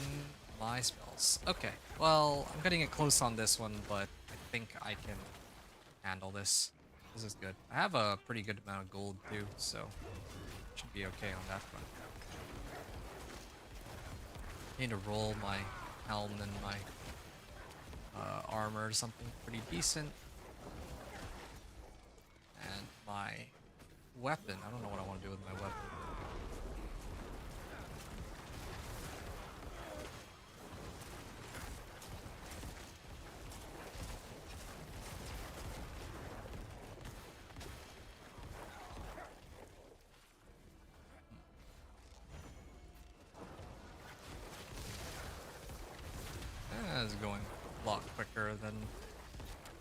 my spells. Okay, well, I'm getting it close on this one, but I think I can handle this. This is good. I have a pretty good amount of gold too, so should be okay on that front. Need to roll my helm and my armor or something pretty decent. And my weapon. I don't know what I want to do with my weapon. It's going a lot quicker than,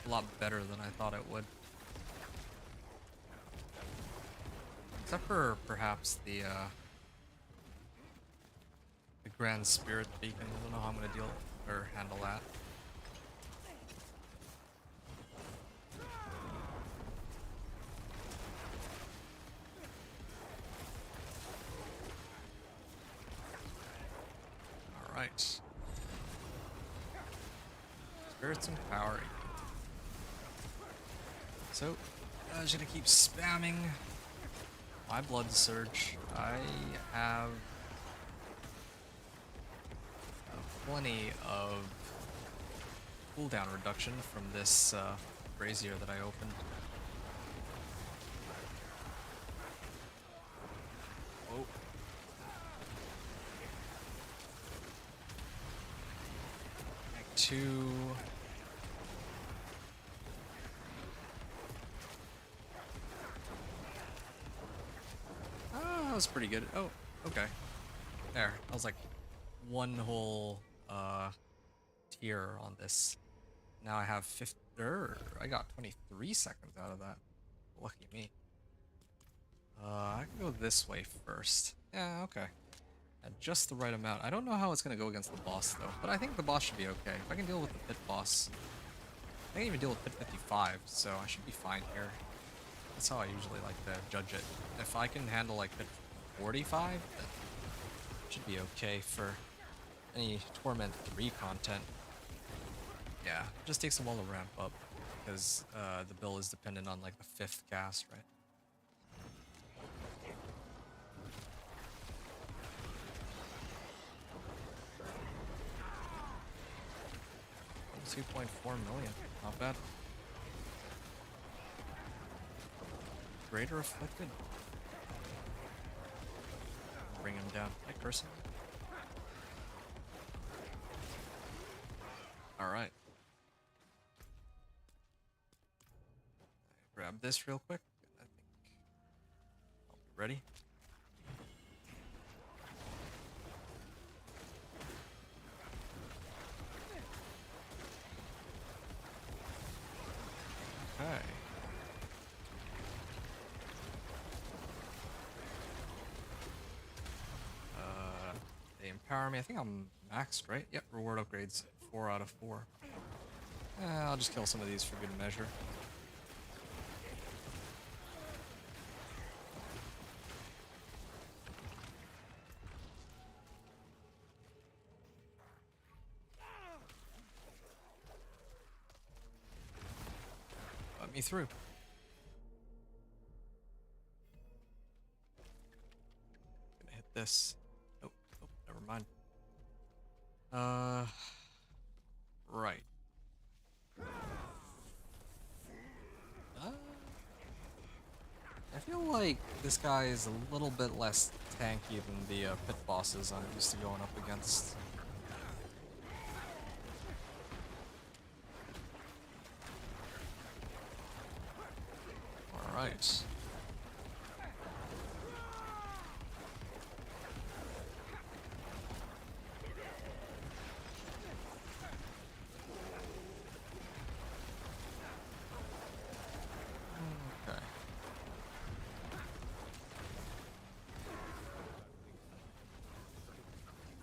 a lot better than I thought it would. Except for perhaps the Grand Spirit Beacon. I don't know how I'm gonna deal or handle that. All right. Spirits and power. So, I'm just gonna keep spamming my blood surge. I have plenty of cooldown reduction from this brazier that I opened. Oh. Act 2. That was pretty good. Oh, okay. There. I was like one whole tier on this. Now I have 50. I got 23 seconds out of that. Lucky me. I can go this way first. Yeah, okay. At just the right amount. I don't know how it's gonna go against the boss though, but I think the boss should be okay. If I can deal with the pit boss, I can even deal with pit 55, so I should be fine here. That's how I usually like to judge it. If I can handle like pit 45, then it should be okay for any Torment 3 content. Yeah, it just takes a while to ramp up because the bill is dependent on like the 5th cast, right? 2.4 million, not bad. Greater afflicted. Bring him down. Hey, person. Alright. Grab this real quick. I think I'll be ready. Okay. They empower me. I think I'm maxed, right? Yep, reward upgrades. 4 out of 4. I'll just kill some of these for good measure. Let me through. Gonna hit this. Oh, never mind. Right. I feel like this guy is a little bit less tanky than the pit bosses I'm used to going up against. Alright. Okay.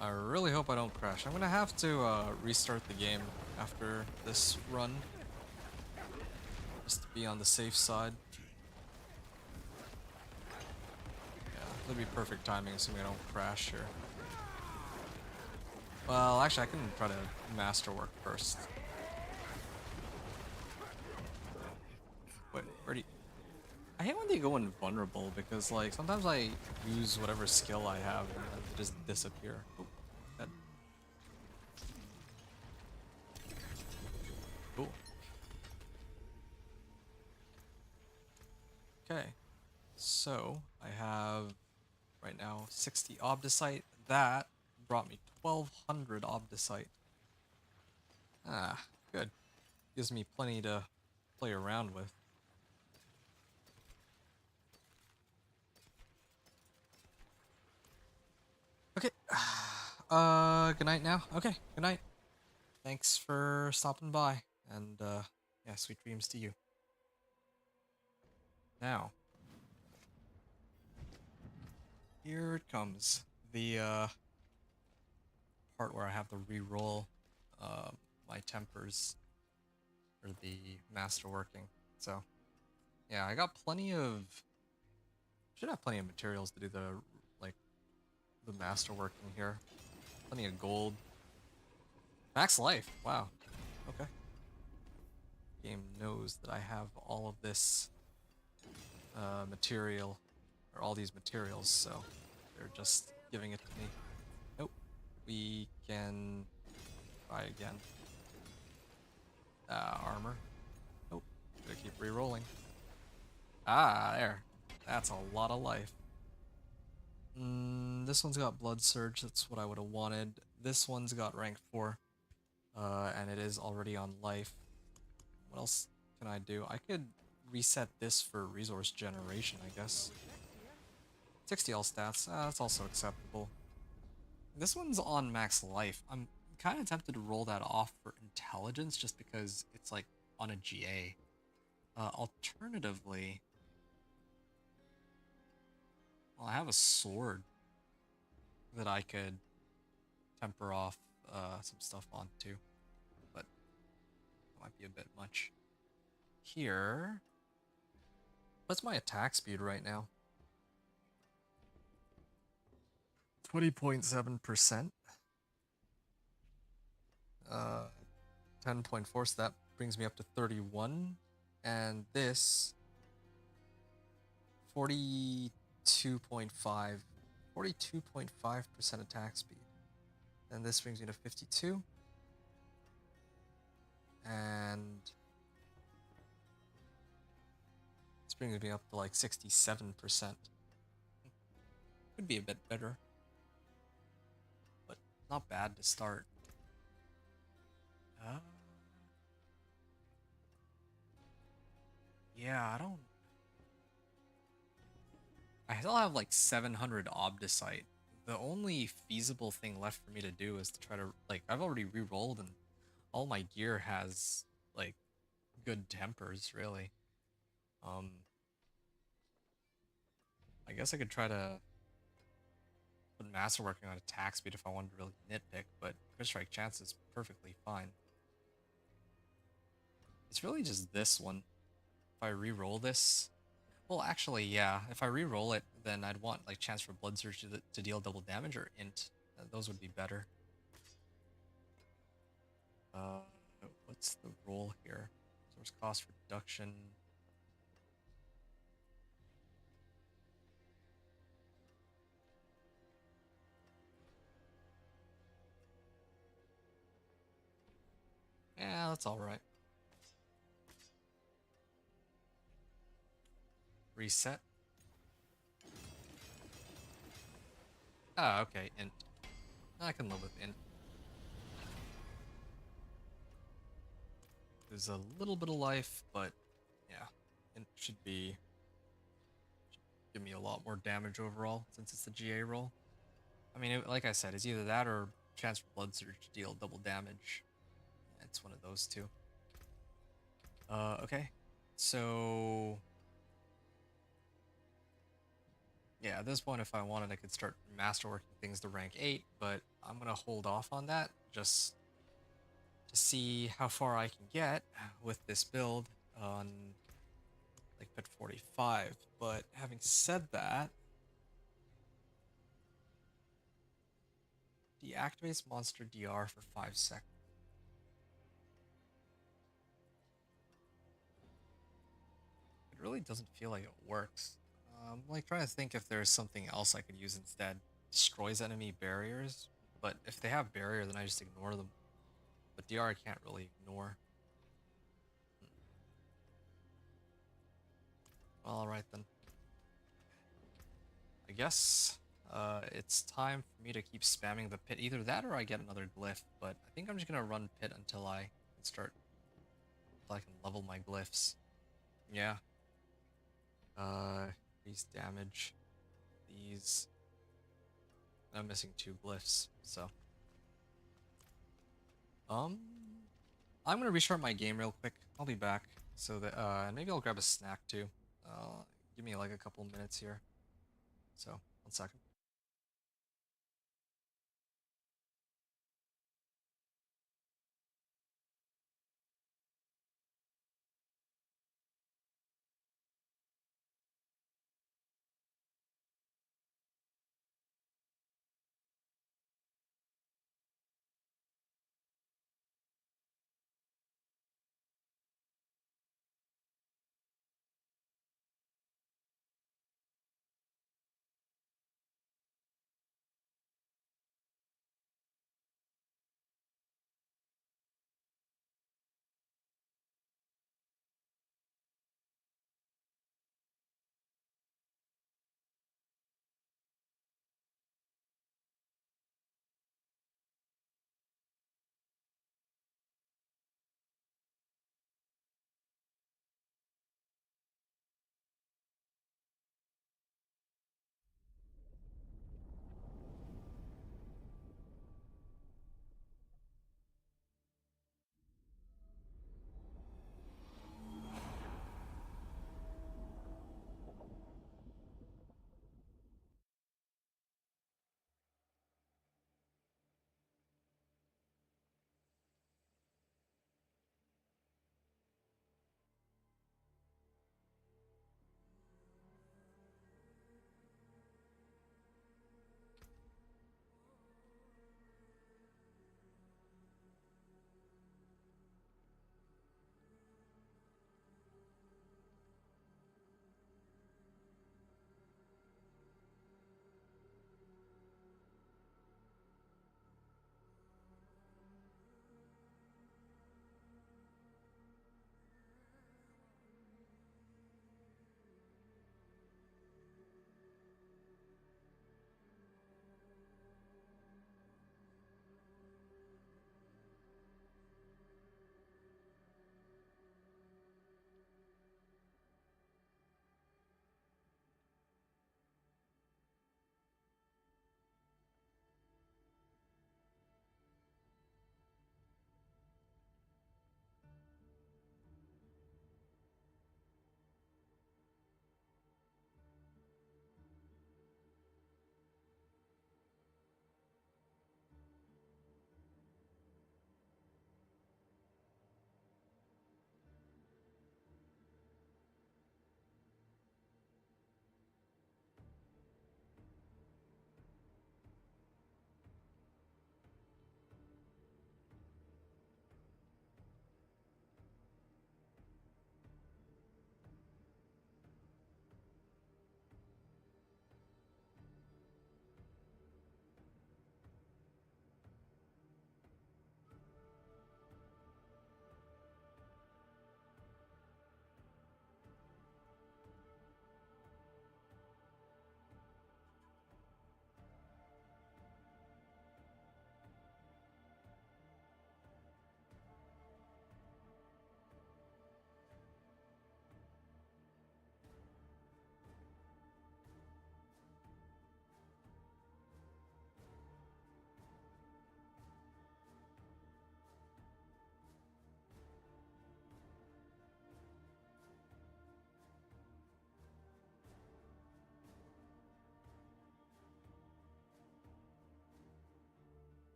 I really hope I don't crash. I'm gonna have to restart the game after this run, just to be on the safe side. Yeah, that'd be perfect timing assuming I don't crash here. Well, actually, I can try to masterwork first. Wait, where do you... I hate when they go invulnerable because, like, sometimes I use whatever skill I have and then they just disappear. Oh, dead. Cool. Okay, so I have right now 60 Obdicite. That brought me 1200 Obdicite. Ah, good. Gives me plenty to play around with. Okay. Good night now. Okay, good night. Thanks for stopping by, and yeah, sweet dreams to you. Now, here it comes. The part where I have to re-roll my tempers for the masterworking. So, yeah, I got plenty of... Should have plenty of materials to do the, like, the masterworking here. Plenty of gold. Max life. Wow. Okay. Game knows that I have all of this material, or all these materials, so they're just giving it to me. Nope. We can try again. Armor. Nope. Gotta keep re-rolling. Ah, there. That's a lot of life. This one's got Blood Surge. That's what I would have wanted. This one's got rank 4. And it is already on life. What else can I do? I could reset this for resource generation, I guess. 60 all stats. That's also acceptable. This one's on max life. I'm kind of tempted to roll that off for intelligence just because it's like on a GA. Alternatively, well, I have a sword that I could temper off some stuff onto, but that might be a bit much. Here, what's my attack speed right now? 20.7%. 10.4, so that brings me up to 31. And this 42.5 42.5% attack speed. And this brings me to 52. And this brings me up to like 67%. Could be a bit better, but not bad to start. Yeah, I still have like 700 Obdicite. The only feasible thing left for me to do is to try to, like, I've already re-rolled and all my gear has, like, good tempers, really. I guess I could try to put masterworking on attack speed if I wanted to really nitpick, but crit strike chance is perfectly fine. It's really just this one. If I re-roll this... Well, actually, yeah. If I re-roll it, then I'd want, like, chance for Blood Surge to deal double damage or int. Those would be better. What's the roll here? Source cost reduction. Yeah, that's alright. Reset. Ah, okay, int. I can live with int. There's a little bit of life, but yeah, int should give me a lot more damage overall since it's the GA roll. I mean, like I said, it's either that or chance for Blood Surge to deal double damage. It's one of those two. Okay. So... yeah, at this point, if I wanted, I could start masterworking things to rank 8, but I'm gonna hold off on that, just to see how far I can get with this build on, like, pit 45. But having said that... Deactivates monster DR for 5 seconds. It really doesn't feel like it works. I'm like trying to think if there's something else I could use instead. Destroys enemy barriers, but if they have barrier, then I just ignore them. But DR I can't really ignore. Well, alright then. I guess it's time for me to keep spamming the pit. Either that or I get another glyph, but I think I'm just gonna run pit until I can start, until I can level my glyphs. Yeah. These damage. These. I'm missing 2 glyphs, so. I'm gonna restart my game real quick. I'll be back. So that, and maybe I'll grab a snack too. Give me like a couple minutes here. So, 1 second.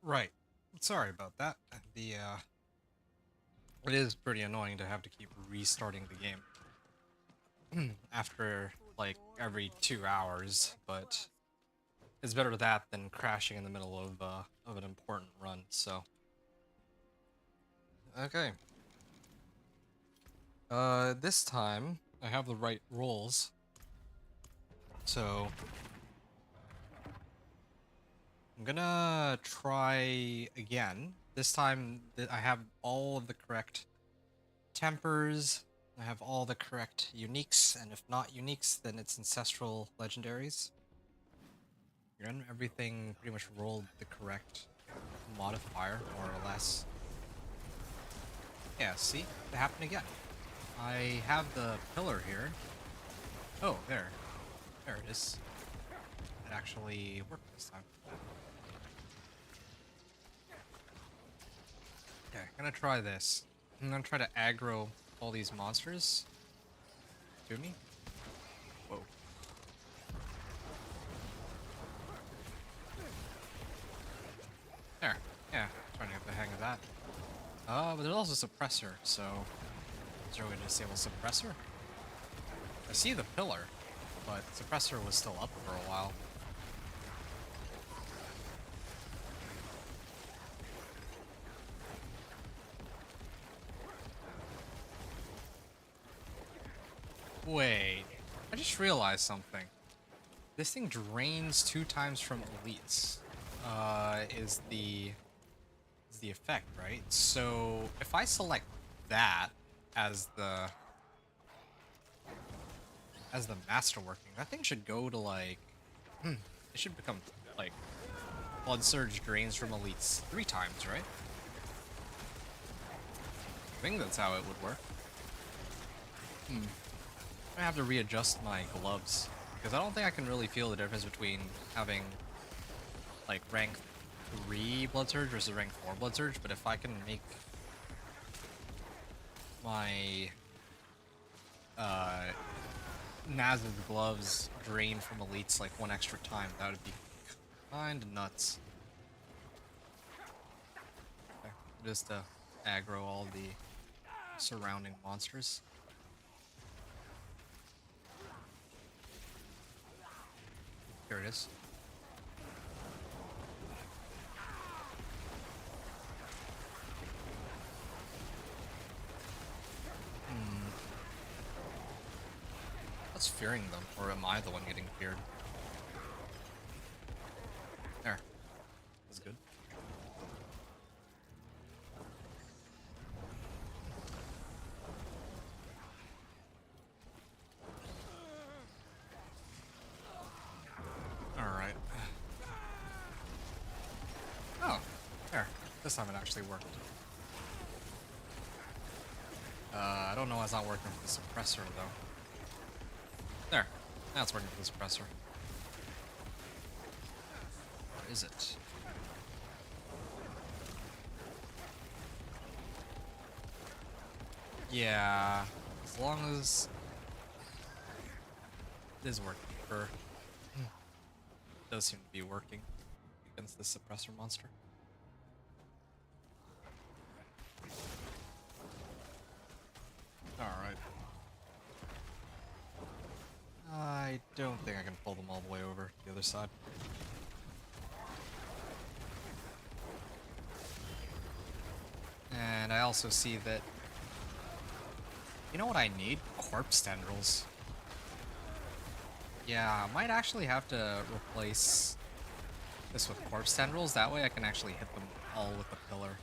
Right. Sorry about that. It is pretty annoying to have to keep restarting the game after like every 2 hours, but it's better that than crashing in the middle of an important run. So okay. This time I have the right rolls, so I'm gonna try again. This time I have all of the correct tempers. I have all the correct uniques, and if not uniques, then it's ancestral legendaries. Again, everything pretty much rolled the correct modifier, more or less. Yeah, see? It happened again. I have the pillar here. Oh, there. There it is. It actually worked this time. Okay, I'm gonna try this. I'm gonna try to aggro all these monsters to me. Whoa. There. Yeah, trying to get the hang of that. But there's also suppressor, so is there a way to disable suppressor? I see the pillar, but suppressor was still up for a while. Wait, I just realized something. This thing drains 2 times from elites. Is the effect, right? So if I select that as the master working, that thing should go to like it should become like Blood Surge drains from elites 3 times, right? I think that's how it would work. I have to readjust my gloves because I don't think I can really feel the difference between having like rank 3 Blood Surge versus rank 4 Blood Surge, but if I can make my Naz's gloves drain from elites like 1 extra time, that would be kinda nuts. Okay, just to aggro all the surrounding monsters. Here it is. What's fearing them? Or am I the one getting feared? There. That's good. Alright. Oh, there. This time it actually worked. I don't know why it's not working for the suppressor, though. There. Now it's working for the suppressor. Where is it? Yeah. As long as it is working for... It does seem to be working against the suppressor monster. Alright. I don't think I can pull them all the way over to the other side. And I also see that... You know what I need? Corpse tendrils. Yeah, I might actually have to replace this with corpse tendrils. That way I can actually hit them all with the pillar.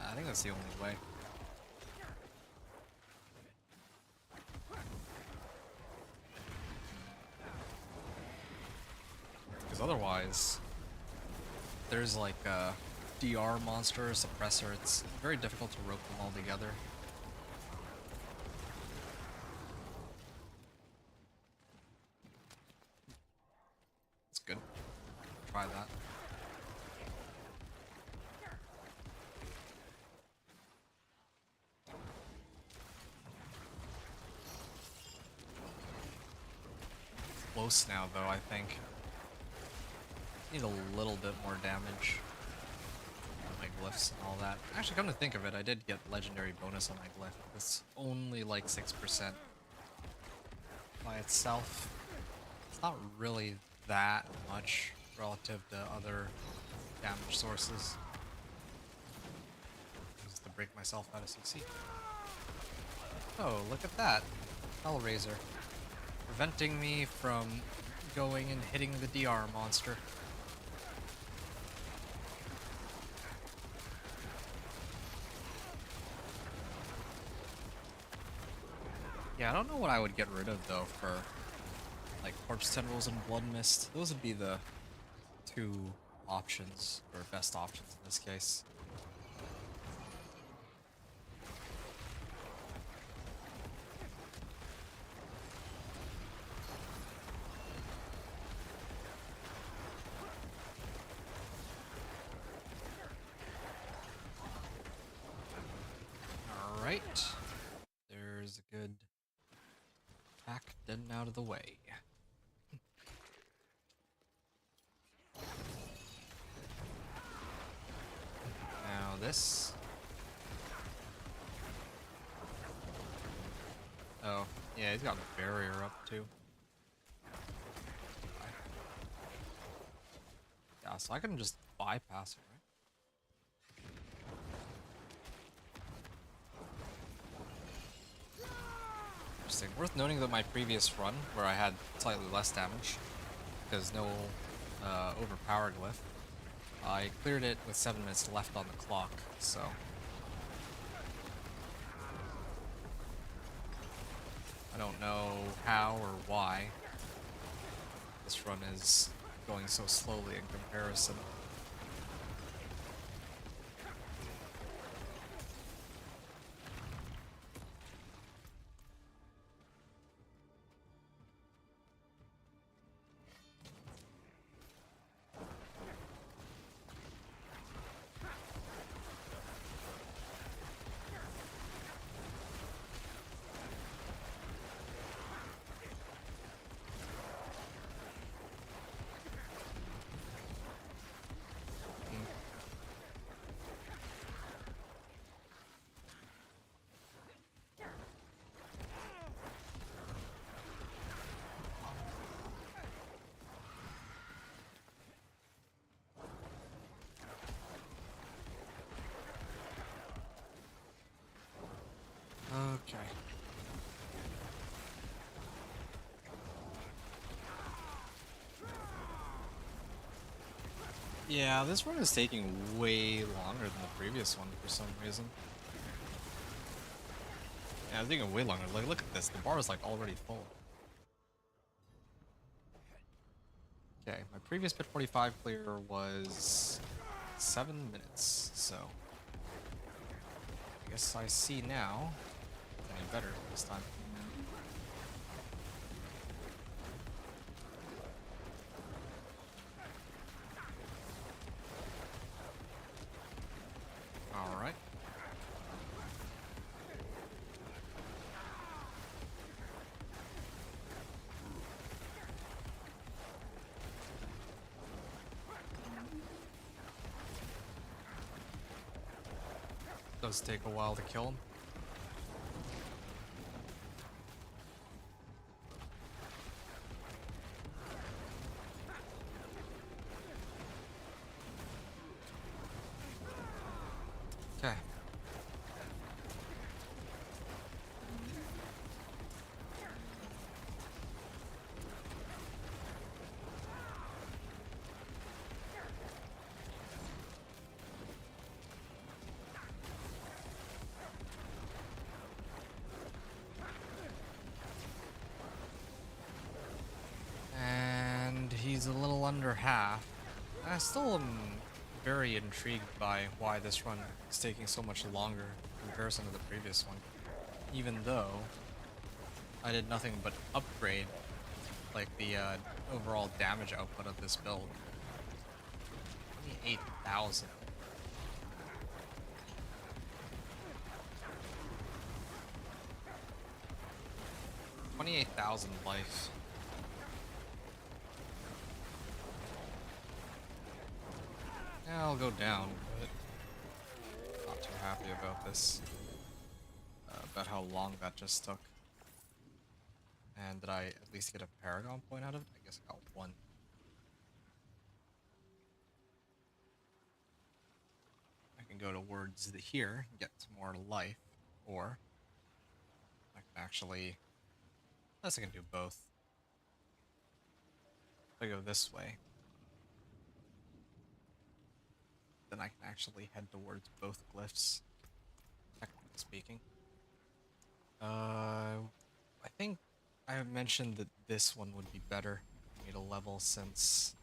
I think that's the only way. Because otherwise, there's like a DR monster, a suppressor. It's very difficult to rope them all together. It's good. Try that. Close now, though, I think. Need a little bit more damage. glyphs and all that. Actually, come to think of it, I did get legendary bonus on my glyph. It's only like 6% by itself. It's not really that much relative to other damage sources. Just to break myself out of CC. Oh, look at that. Hellraiser. Preventing me from going and hitting the DR monster. Yeah, I don't know what I would get rid of though for like corpse tendrils and blood mist. Those would be the two options, or best options in this case. Alright. There's a good attack done out of the way. Now this. Oh, yeah, he's got a barrier up too. Yeah, so I can just bypass it, right? Interesting. Worth noting that my previous run, where I had slightly less damage, because no overpower glyph, I cleared it with 7 minutes left on the clock, so... I don't know how or why this run is going so slowly in comparison. Okay. Yeah, this run is taking way longer than the previous one for some reason. Yeah, it's taking way longer. Like, look at this. The bar is like already full. Okay, my previous Pit 45 clear was 7 minutes, so I guess I see now. Any better this time. Alright. Does take a while to kill him. Okay. And he's a little under half. I still am very intrigued by why this run is taking so much longer in comparison to the previous one. Even though I did nothing but upgrade like the overall damage output of this build. 28,000. 28,000 life. Yeah, I'll go down, but happy about this. About how long that just took. And did I at least get a Paragon point out of it? I guess I got one. I can go towards here and get some more life, or I can actually, unless I can do both. If I go this way, then I can actually head towards both glyphs, technically speaking. I think I have mentioned that this one would be better for me to level since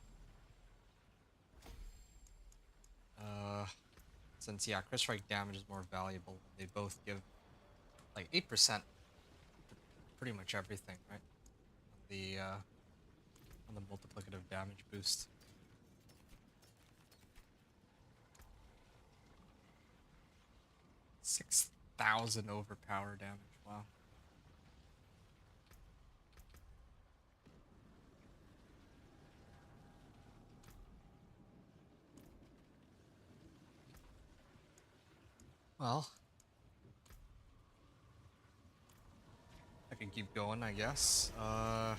yeah, crit strike damage is more valuable. They both give like 8% to pretty much everything, right? On the multiplicative damage boost. 6,000 overpower damage. Wow. Well, I can keep going, I guess. Well,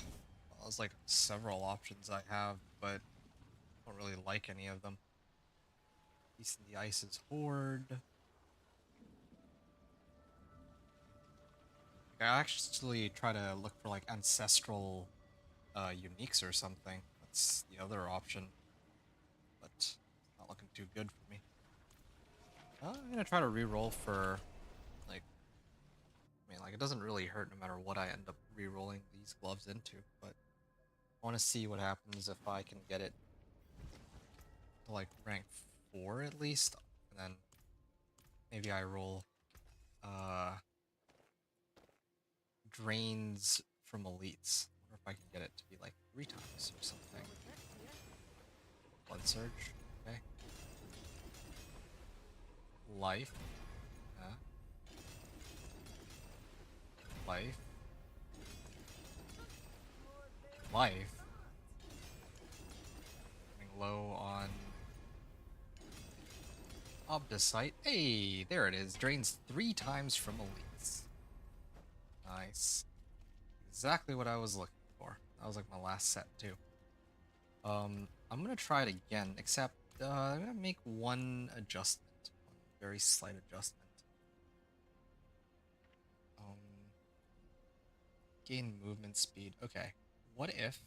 there's like several options I have, but I don't really like any of them. Beast in the Ice's Horde. Like, I actually try to look for like ancestral uniques or something. That's the other option, but it's not looking too good for me. I'm gonna try to reroll for like, I mean, like, it doesn't really hurt no matter what I end up rerolling these gloves into, but I want to see what happens if I can get it to like rank 4 at least, and then maybe I roll drains from elites. I wonder if I can get it to be like 3 times or something. Blood Surge, okay. Life, yeah. Life. Life. Running low on Obdicite. Hey, there it is. Drains 3 times from elites. Nice. Exactly what I was looking for. That was like my last set too. I'm gonna try it again, except I'm gonna make one adjustment. One very slight adjustment. Gain movement speed. Okay. What if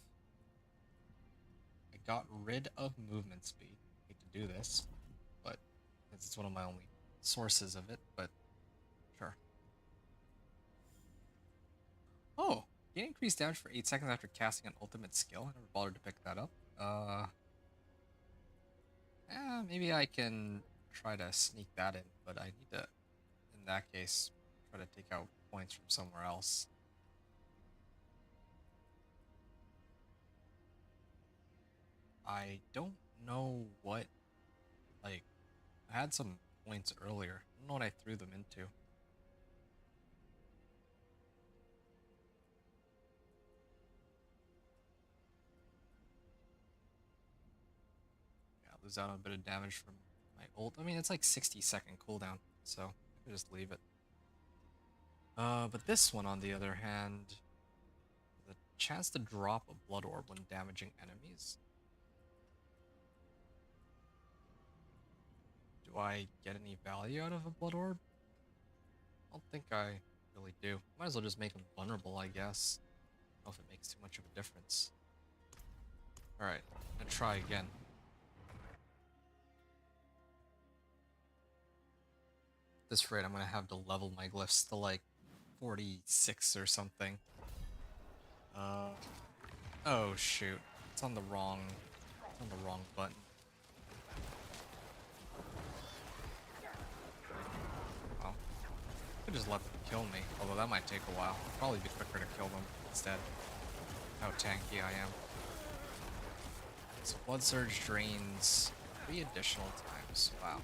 I got rid of movement speed? I hate to do this, but it's one of my only sources of it, but sure. Oh, gain increased damage for 8 seconds after casting an ultimate skill. I never bothered to pick that up. Maybe I can try to sneak that in, but I need to, in that case, try to take out points from somewhere else. I don't know what, like, I had some points earlier. I don't know what I threw them into. Yeah, lose out on a bit of damage from my ult. I mean, it's like 60-second cooldown, so I could just leave it. But this one, on the other hand, the chance to drop a blood orb when damaging enemies. Do I get any value out of a blood orb? I don't think I really do. Might as well just make them vulnerable, I guess. I don't know if it makes too much of a difference. Alright, I'm gonna try again. At this rate, I'm gonna have to level my glyphs to like 46 or something. Oh shoot. It's on the wrong button. Oh. I could just let them kill me, although that might take a while. It'll probably be quicker to kill them instead. How tanky I am. So Blood Surge drains 3 additional times. Wow.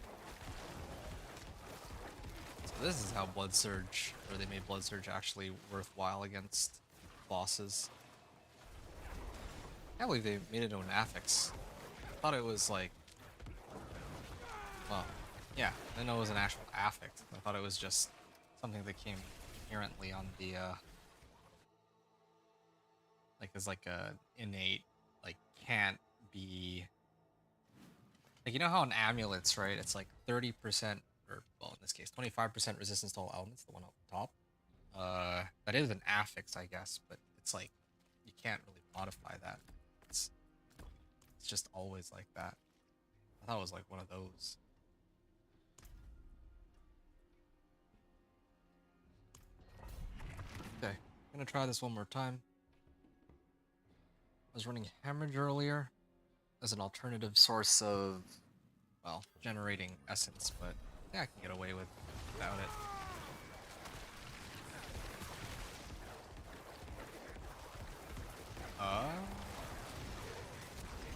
So this is how Blood Surge, or they made Blood Surge actually worthwhile against bosses. I can't believe they made it into an affix. I thought it was like, well, Yeah, I didn't know it was an actual affix. I thought it was just something that came inherently on the like as like a innate, like can't be like, you know how in amulets, right? It's like 30%, or well, in this case 25% resistance to all elements, the one up top. That is an affix, I guess, but it's like you can't really modify that. It's it's just always like that. I thought it was like one of those. Okay, I'm gonna try this one more time. I was running Hemorrhage earlier as an alternative source of, well, generating essence, but yeah, I can get away without it.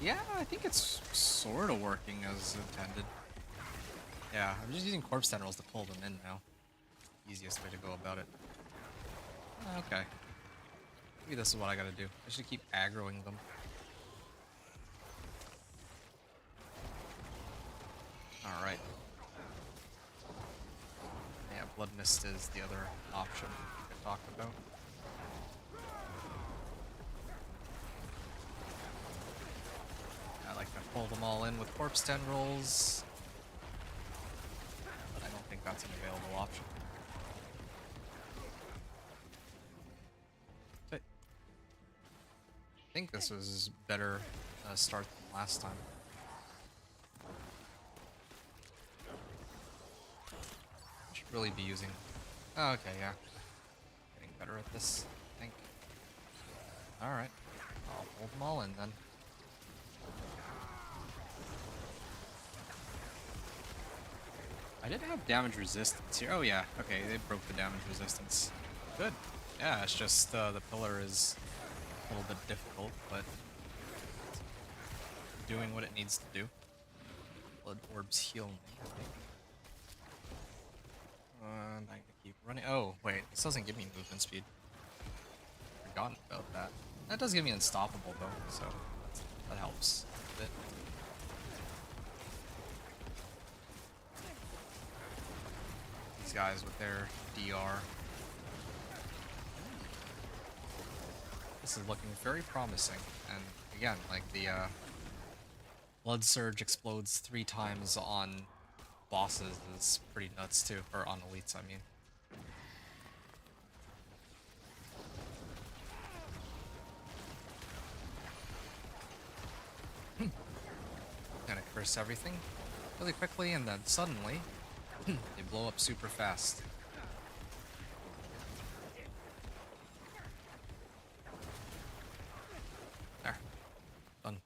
Yeah, I think it's sort of working as intended. Yeah, I'm just using corpse tendrils to pull them in now. Easiest way to go about it. Okay. Maybe this is what I gotta do. I should keep aggroing them. Alright. Yeah, Blood Mist is the other option I talked about. I like to pull them all in with corpse tendrils, but I don't think that's an available option. Okay. I think this was better start than last time. Should really be using. Oh, okay, yeah. Getting better at this, I think. Alright. I'll hold them all in then. I did have damage resistance here. Oh yeah, okay, they broke the damage resistance. Good. Yeah, it's just the pillar is a little bit difficult, but doing what it needs to do. Blood orbs heal me, I think. I'm gonna keep running. Oh, wait, this doesn't give me movement speed. Forgotten about that. That does give me unstoppable though, so that helps a bit. These guys with their DR. This is looking very promising, and again, like the Blood Surge explodes 3 times on bosses is pretty nuts too, or on elites, I mean. Gonna curse everything really quickly, and then suddenly they blow up super fast. There. Done.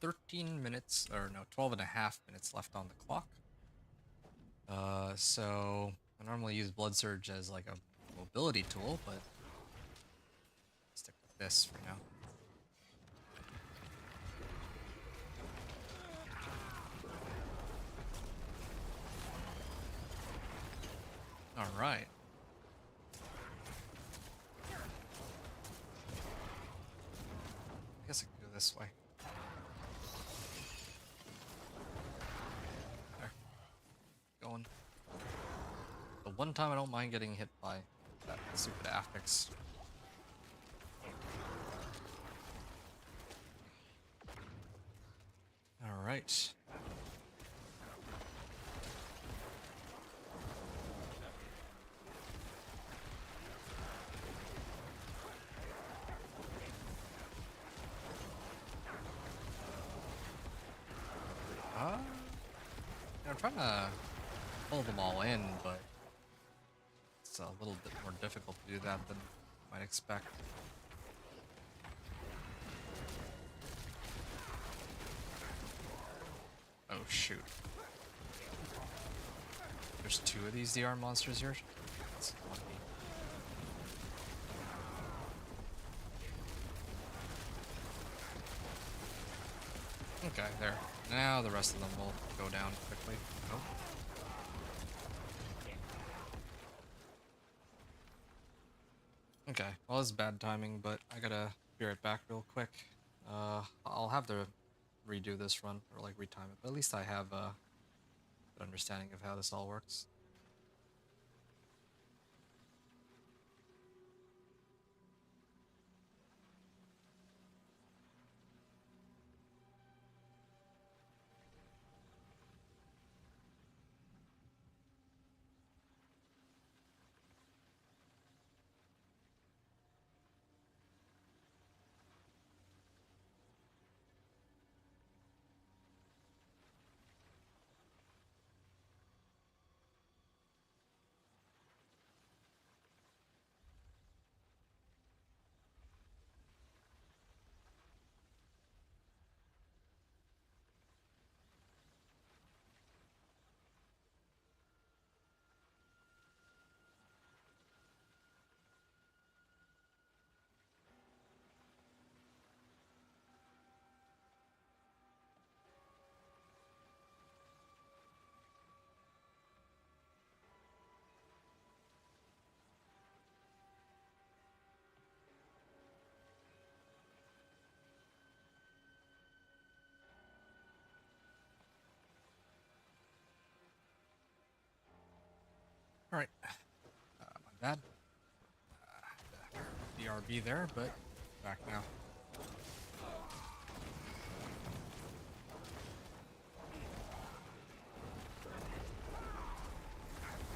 13 minutes, or no, 12 and a half minutes left on the clock. So I normally use Blood Surge as like a mobility tool, but stick with this for now. Alright. I guess I can go this way. There. Going. The one time I don't mind getting hit by that stupid affix. Alright. I'm trying to pull them all in, but it's a little bit more difficult to do that than you might expect. Oh shoot. There's 2 of these DR monsters here? That's lucky. Okay, there. Now the rest of them will go down quickly. Nope. Okay, well, it's bad timing, but I gotta be right back real quick. I'll have the redo this run or like retime it, but at least I have a good understanding of how this all works. All right, my bad. BRB there, but back now.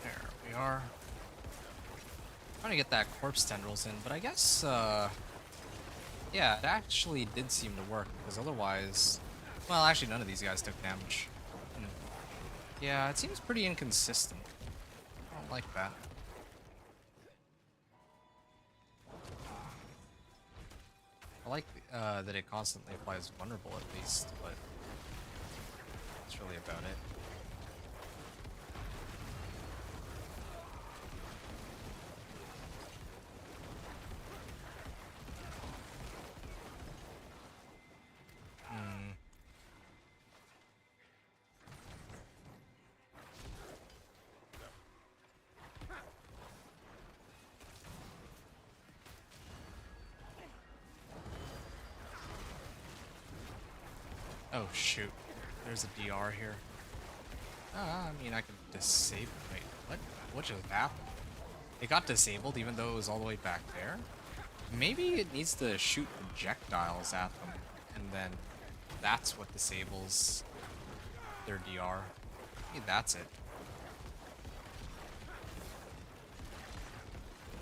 There we are. Trying to get that corpse tendrils in, but I guess, yeah, it actually did seem to work, because otherwise, well, actually none of these guys took damage. Hmm. Yeah, it seems pretty inconsistent. I don't like that. I like that it constantly applies vulnerable at least, but that's really about it. Hmm. Oh shoot, there's a DR here. I mean, I can disable. Wait, what? What just happened? It got disabled even though it was all the way back there? Maybe it needs to shoot projectiles at them, and then that's what disables their DR. Maybe that's it.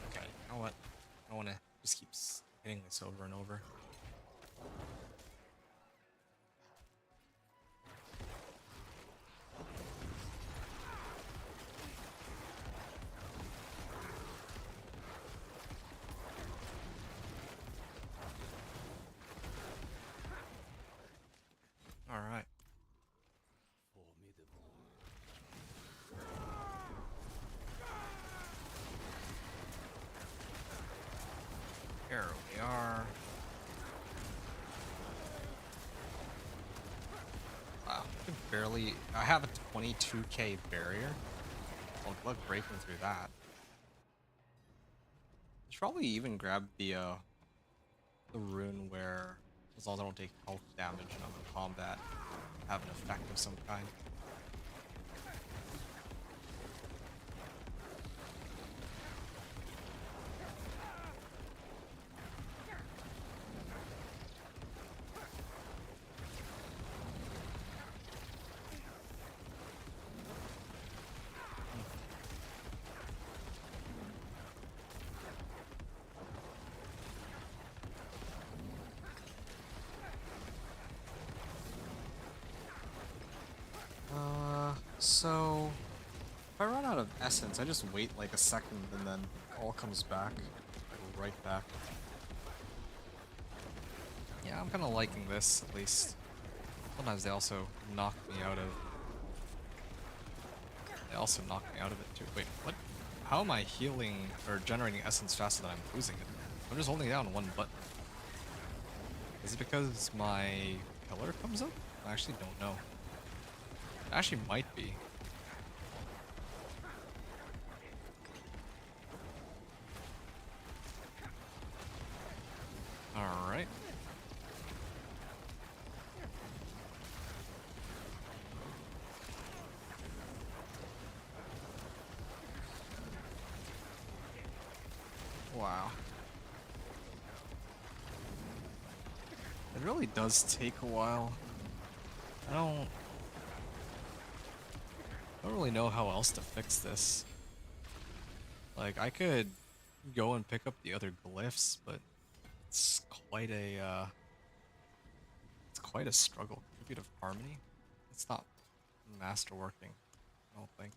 Okay, you know what? I want to just keep hitting this over and over. All right. Here we are. Wow, I can barely. I have a 22k barrier. Well, good luck breaking through that. I should probably even grab the rune where, as long as I don't take health damage and I'm in combat, have an effect of some kind. So if I run out of essence, I just wait like a second and then it all comes back. Right back. Yeah, I'm kind of liking this, at least. Sometimes they also knock me out of... They also knock me out of it too. Wait, what? How am I healing or generating essence faster than I'm losing it? I'm just holding down one button. Is it because my pillar comes up? I actually don't know. It actually might be. Alright. Wow. It really does take a while. I don't really know how else to fix this. Like, I could go and pick up the other glyphs, but it's quite a struggle. Tribute of Harmony? It's not masterworking, I don't think.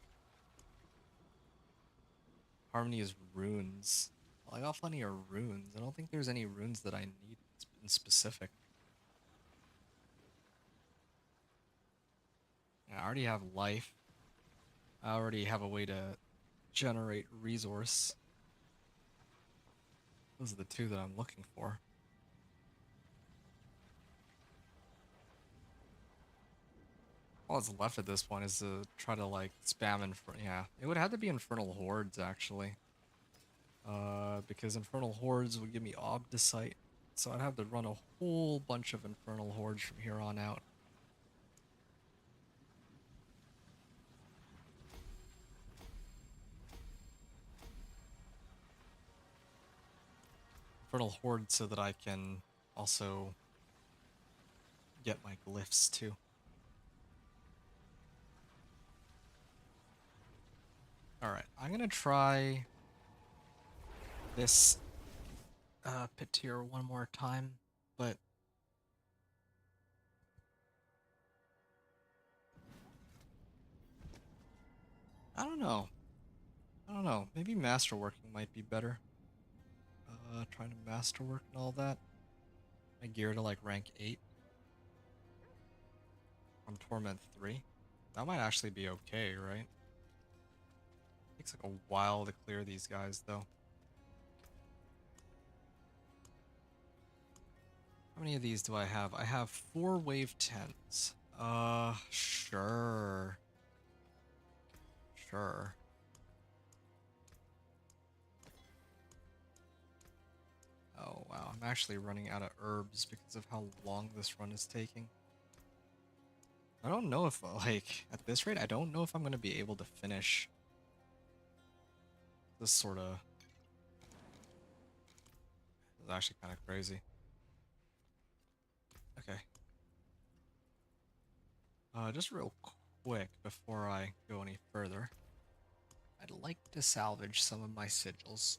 Harmony is runes. Well, I got plenty of runes. I don't think there's any runes that I need in specific. Yeah, I already have life. I already have a way to generate resource. Those are the two that I'm looking for. All that's left at this point is to try to like spam yeah, it would have to be Infernal Hordes actually. Because Infernal Hordes would give me Obdicite, so I'd have to run a whole bunch of Infernal Hordes from here on out. Infernal Hordes so that I can also get my glyphs too. Alright, I'm gonna try this pit tier one more time, but I don't know. Maybe masterworking might be better. Trying to masterwork and all that. My gear to like rank 8 from Torment 3. That might actually be okay, right? Takes like a while to clear these guys though. How many of these do I have? I have 4 wave 10s. Sure. Sure. Oh wow, I'm actually running out of herbs because of how long this run is taking. I don't know if, like, at this rate, I don't know if I'm going to be able to finish this sort of... This is actually kind of crazy. Okay. Just real quick before I go any further, I'd like to salvage some of my sigils.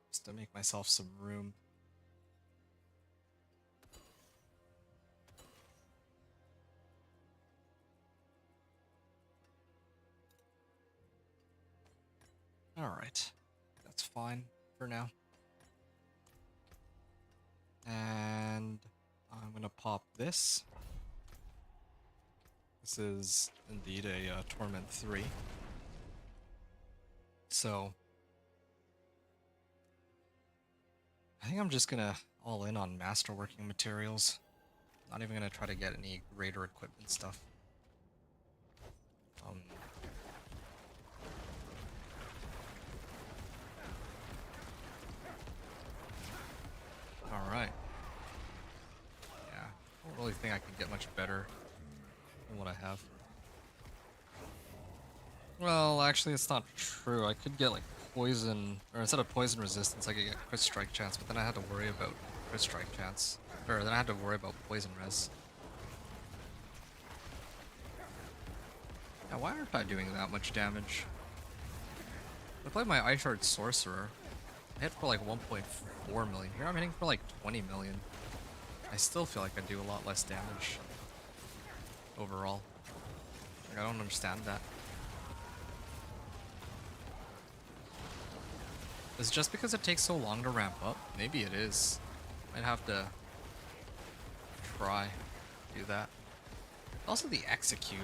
Just to make myself some room. Alright. That's fine for now. And I'm gonna pop this. This is indeed a Torment 3. So I think I'm just gonna all in on masterworking materials. Not even gonna try to get any greater equipment stuff. Alright. Yeah, I don't really think I can get much better than what I have. Well, actually, it's not true. I could get like poison, or instead of poison resistance, I could get crit strike chance, but then I had to worry about crit strike chance. Or then I had to worry about poison res. Now, why aren't I doing that much damage? I played my Ice Shard Sorcerer. I hit for like 1.4 million. Here I'm hitting for like 20 million. I still feel like I do a lot less damage overall. Like, I don't understand that. Is it just because it takes so long to ramp up? Maybe it is. Might have to try to do that. Also the execute.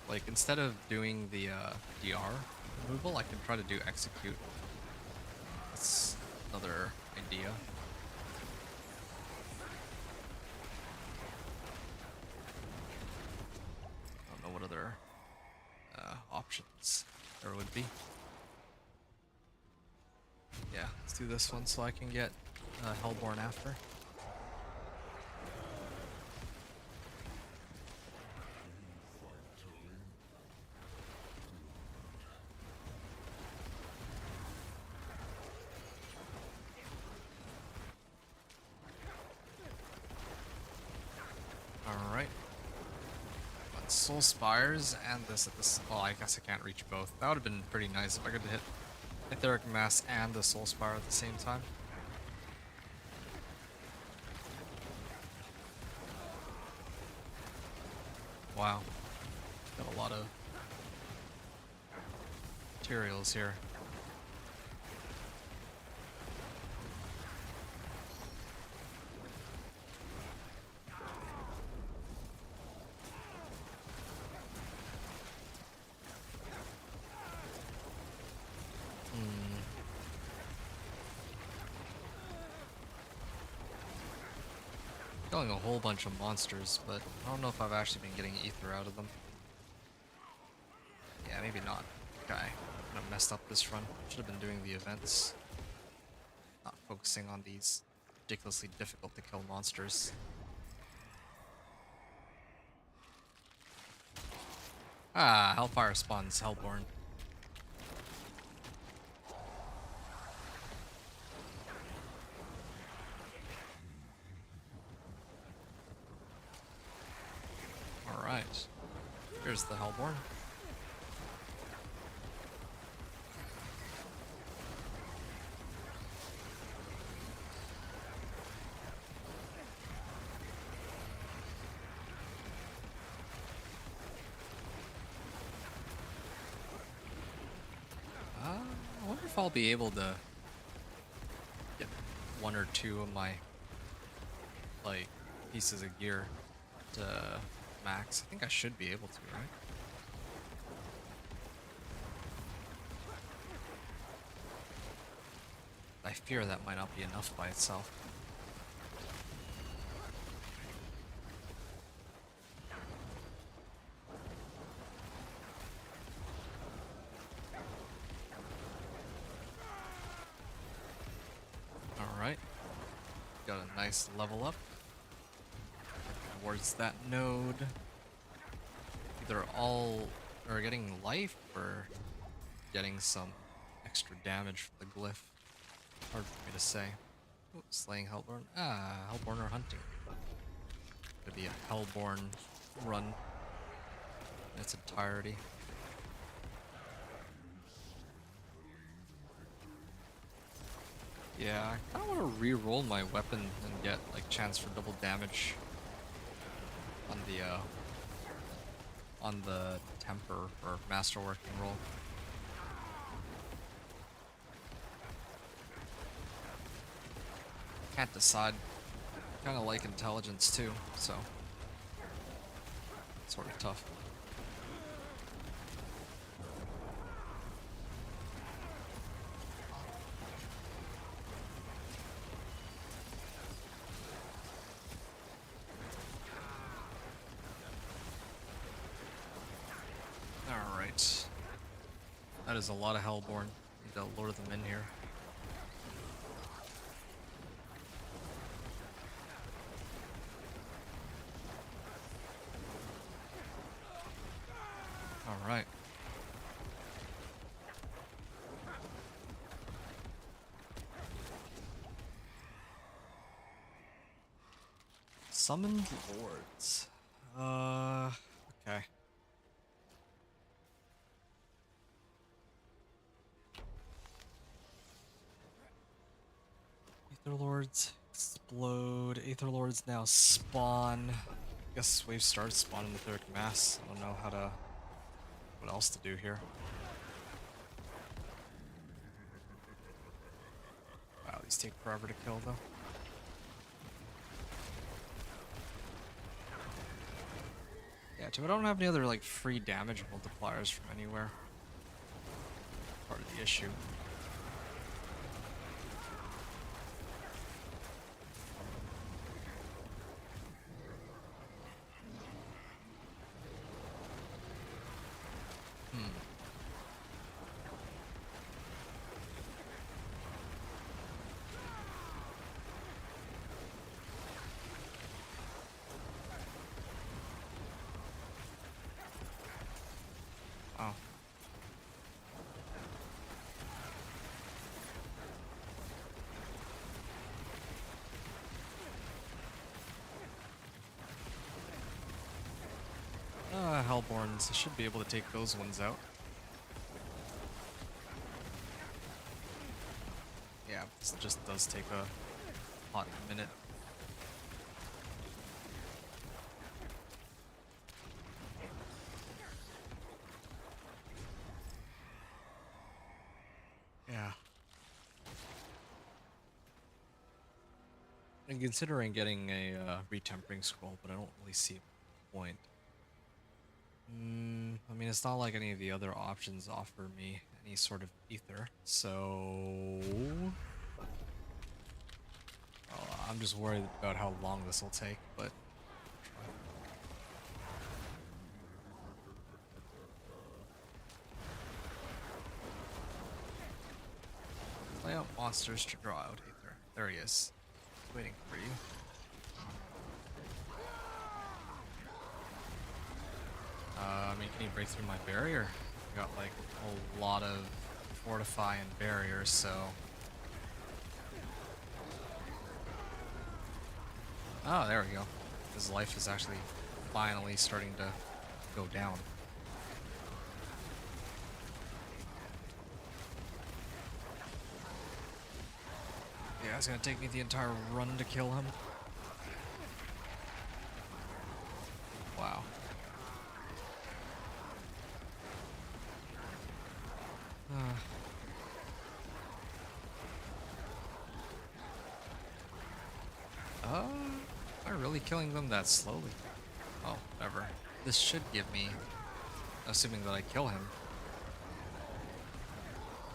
Like, instead of doing the DR removal, I can try to do execute. That's another idea. I don't know what other options there would be. Yeah, let's do this one so I can get Hellborn after. soul spires and this at this. Well, I guess I can't reach both. That would have been pretty nice if I could hit Etheric Mass and the soul spire at the same time. Wow, got a lot of materials here. Killing a whole bunch of monsters, but I don't know if I've actually been getting ether out of them. Yeah, maybe not. Okay, I messed up this run. Should have been doing the events. Not focusing on these ridiculously difficult to kill monsters. Ah, Hellfire spawns Hellborn. Alright. Here's the Hellborn. I wonder if I'll be able to get one or two of my like pieces of gear to max. I think I should be able to, right? I fear that might not be enough by itself. Alright. Got a nice level up. Towards that node. Either all are getting life or getting some extra damage from the glyph. Hard for me to say. Ooh, slaying Hellborn. Ah, Hellborn are hunting. Could be a Hellborn run in its entirety. Yeah, I kinda wanna re-roll my weapon and get like chance for double damage on the temper or masterworking roll. Can't decide. Kinda like intelligence too, so sort of tough. Alright. That is a lot of Hellborn. Need to lure them in here. Alright. Summoned lords. Okay. Aether Lords explode. Aether Lords now spawn. I guess wave starts spawning the Etheric Mass. I don't know what else to do here. Wow, these take forever to kill though. Yeah, too, I don't have any other like free damage multipliers from anywhere. Part of the issue. Oh. Hellborns, I should be able to take those ones out. Yeah, this just does take a hot minute. Yeah. I'm considering getting a retempering scroll, but I don't really see a point. I mean, it's not like any of the other options offer me any sort of ether, so... Well, I'm just worried about how long this will take, but... Play out monsters to draw out ether. There he is. He's waiting for you. I mean, can he break through my barrier? I got like a lot of fortify and barriers, so... Oh, there we go. His life is actually finally starting to go down. Yeah, it's gonna take me the entire run to kill him. Wow. Am I really killing them that slowly? Oh, whatever. This should give me, assuming that I kill him,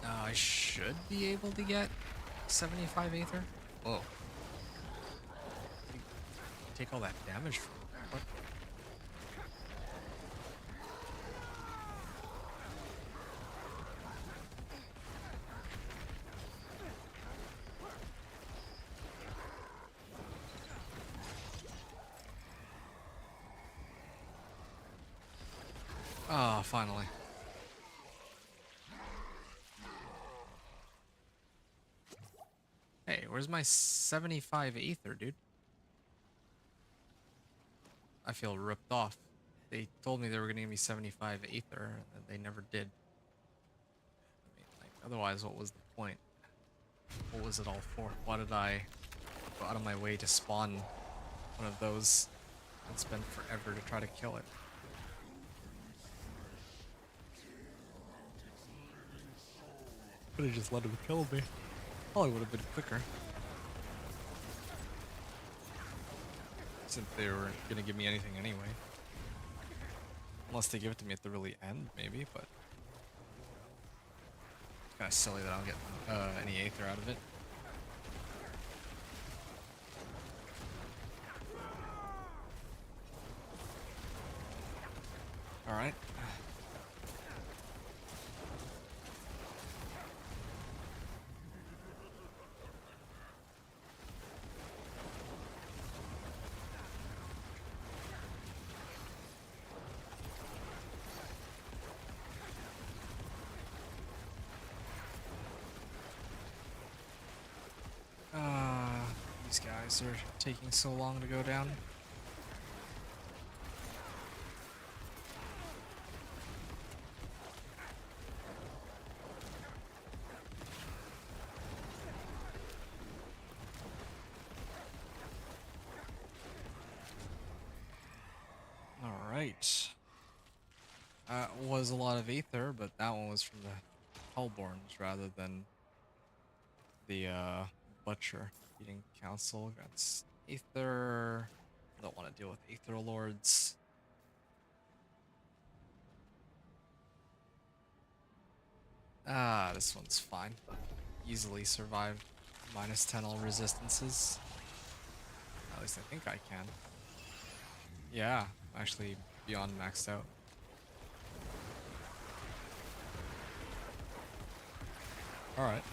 I should be able to get 75 Aether? Whoa. Take all that damage from what? Ah, finally. Hey, where's my 75 Aether, dude? I feel ripped off. They told me they were gonna give me 75 Aether, and they never did. I mean, like, otherwise, what was the point? What was it all for? Why did I go out of my way to spawn one of those and spend forever to try to kill it? Could have just let him kill me. Probably would have been quicker. Since they were gonna give me anything anyway. Unless they give it to me at the really end, maybe, but... It's kinda silly that I don't get any Aether out of it. Alright. These guys are taking so long to go down. Alright. That was a lot of Aether, but that one was from the Hellborns rather than the Butcher. Beating Council against Aether. Don't want to deal with Aether Lords. Ah, this one's fine. Easily survive minus 10 all resistances. At least I think I can. Yeah, actually beyond maxed out. Alright.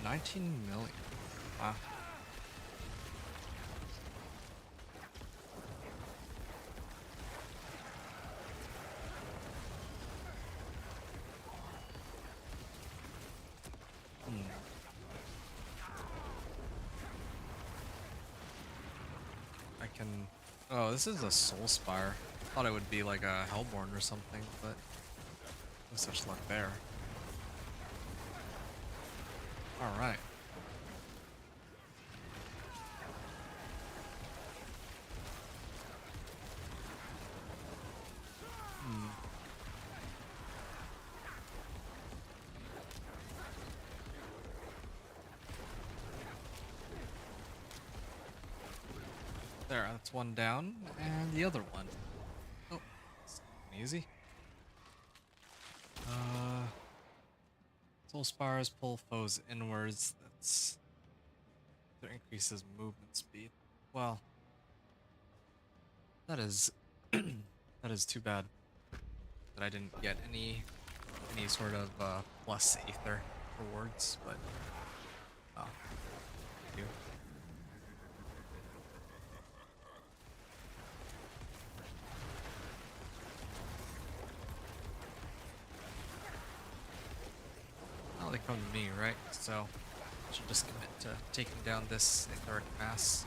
$19 million. Wow. can... Oh, this is a Soul Spire. Thought it would be like a Hellborn or something, but no such luck there. Alright. There, that's one down, and the other one. Oh, that's easy. Soul Spires pull foes inwards. That increases movement speed. Well, that is that is too bad that I didn't get any sort of plus Aether rewards, but oh, thank you. Well, they come to me, right? So I should just commit to taking down this etheric mass.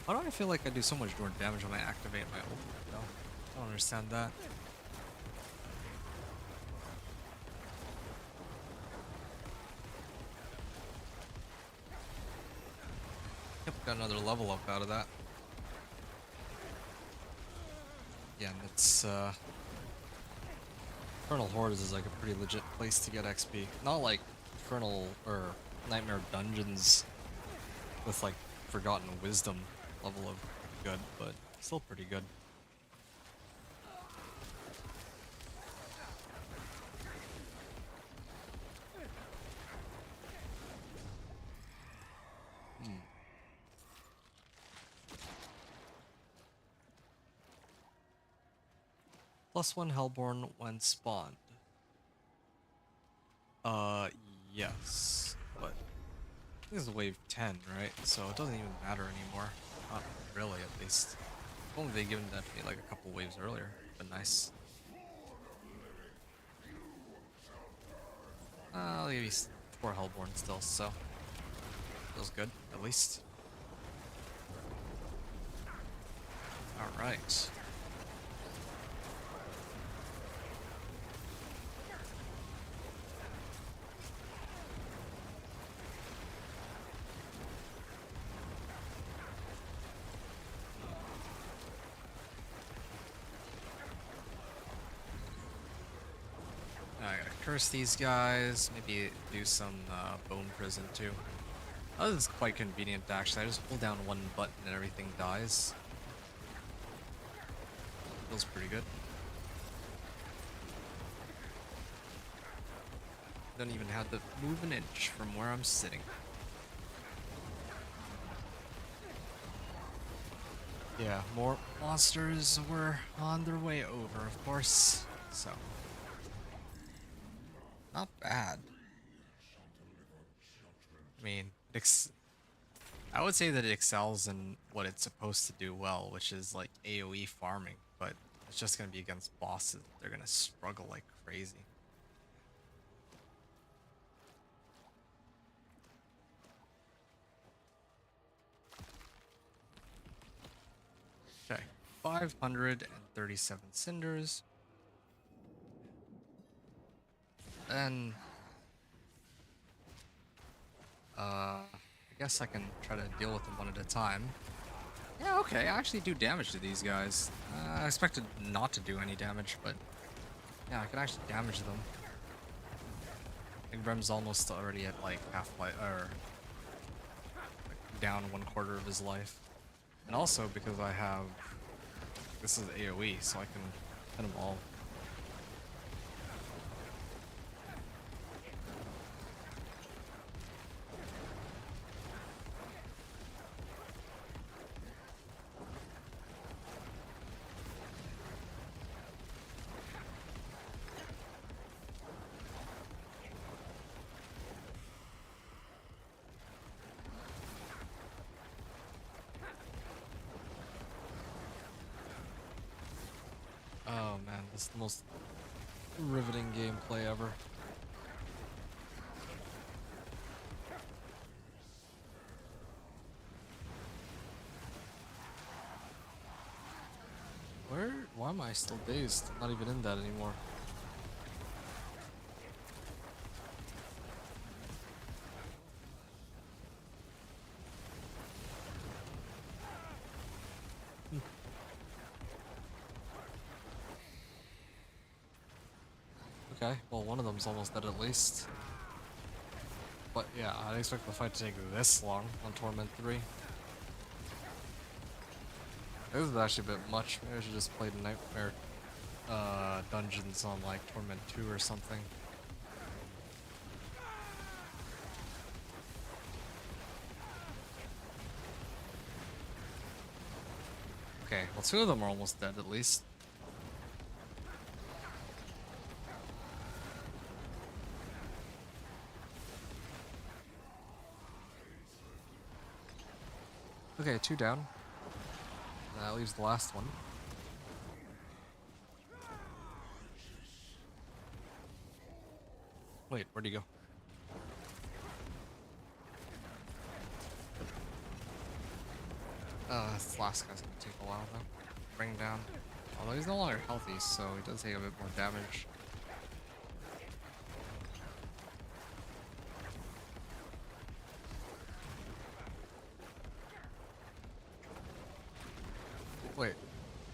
Why do I feel like I do so much more damage when I activate my ult, though? I don't understand that. Yep, got another level up out of that. Yeah, and it's, Infernal Hordes is like a pretty legit place to get XP. Not like Infernal or Nightmare Dungeons with like Forgotten Wisdom level of good, but still pretty good. +1 Hellborn when spawned. Yes, but this is wave 10, right? So it doesn't even matter anymore. Not really, at least. If only they'd given that to me like a couple waves earlier. But nice. Maybe 4 Hellborn still, so feels good, at least. Alright. I gotta curse these guys, maybe do some bone prison too. Oh, this is quite convenient actually. I just pull down one button and everything dies. Feels pretty good. Don't even have to move an inch from where I'm sitting. Yeah, more monsters were on their way over, of course. So, not bad. I mean, I would say that it excels in what it's supposed to do well, which is like AoE farming, but it's just gonna be against bosses. They're gonna struggle like crazy. Okay, 537 cinders. Then, I guess I can try to deal with them one at a time. Yeah, okay, I actually do damage to these guys. I expected not to do any damage, but yeah, I can actually damage them. I think Rem's almost already at like half-life, or like down 1/4 of his life. And also because I have, this is AoE, so I can hit them all. Oh man, this is the most riveting gameplay ever. Why am I still dazed? I'm not even in that anymore. Okay, well one of them's almost dead at least. But yeah, I didn't expect the fight to take this long on Torment 3. This is actually a bit much. Maybe I should just play Nightmare dungeons on like Torment 2 or something. Okay, well 2 of them are almost dead at least. Okay, 2 down. That leaves the last one. Wait, where'd he go? This last guy's gonna take a while though. Bring down. Although he's no longer healthy, so he does take a bit more damage. Wait,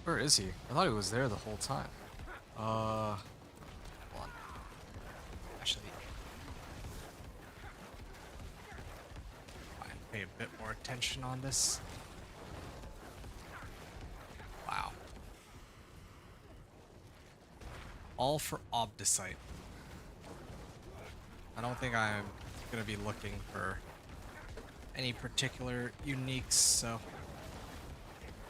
where is he? I thought he was there the whole time. Hold on. Actually, try and pay a bit more attention on this. Wow. All for Obdicite. I don't think I'm gonna be looking for any particular uniques, so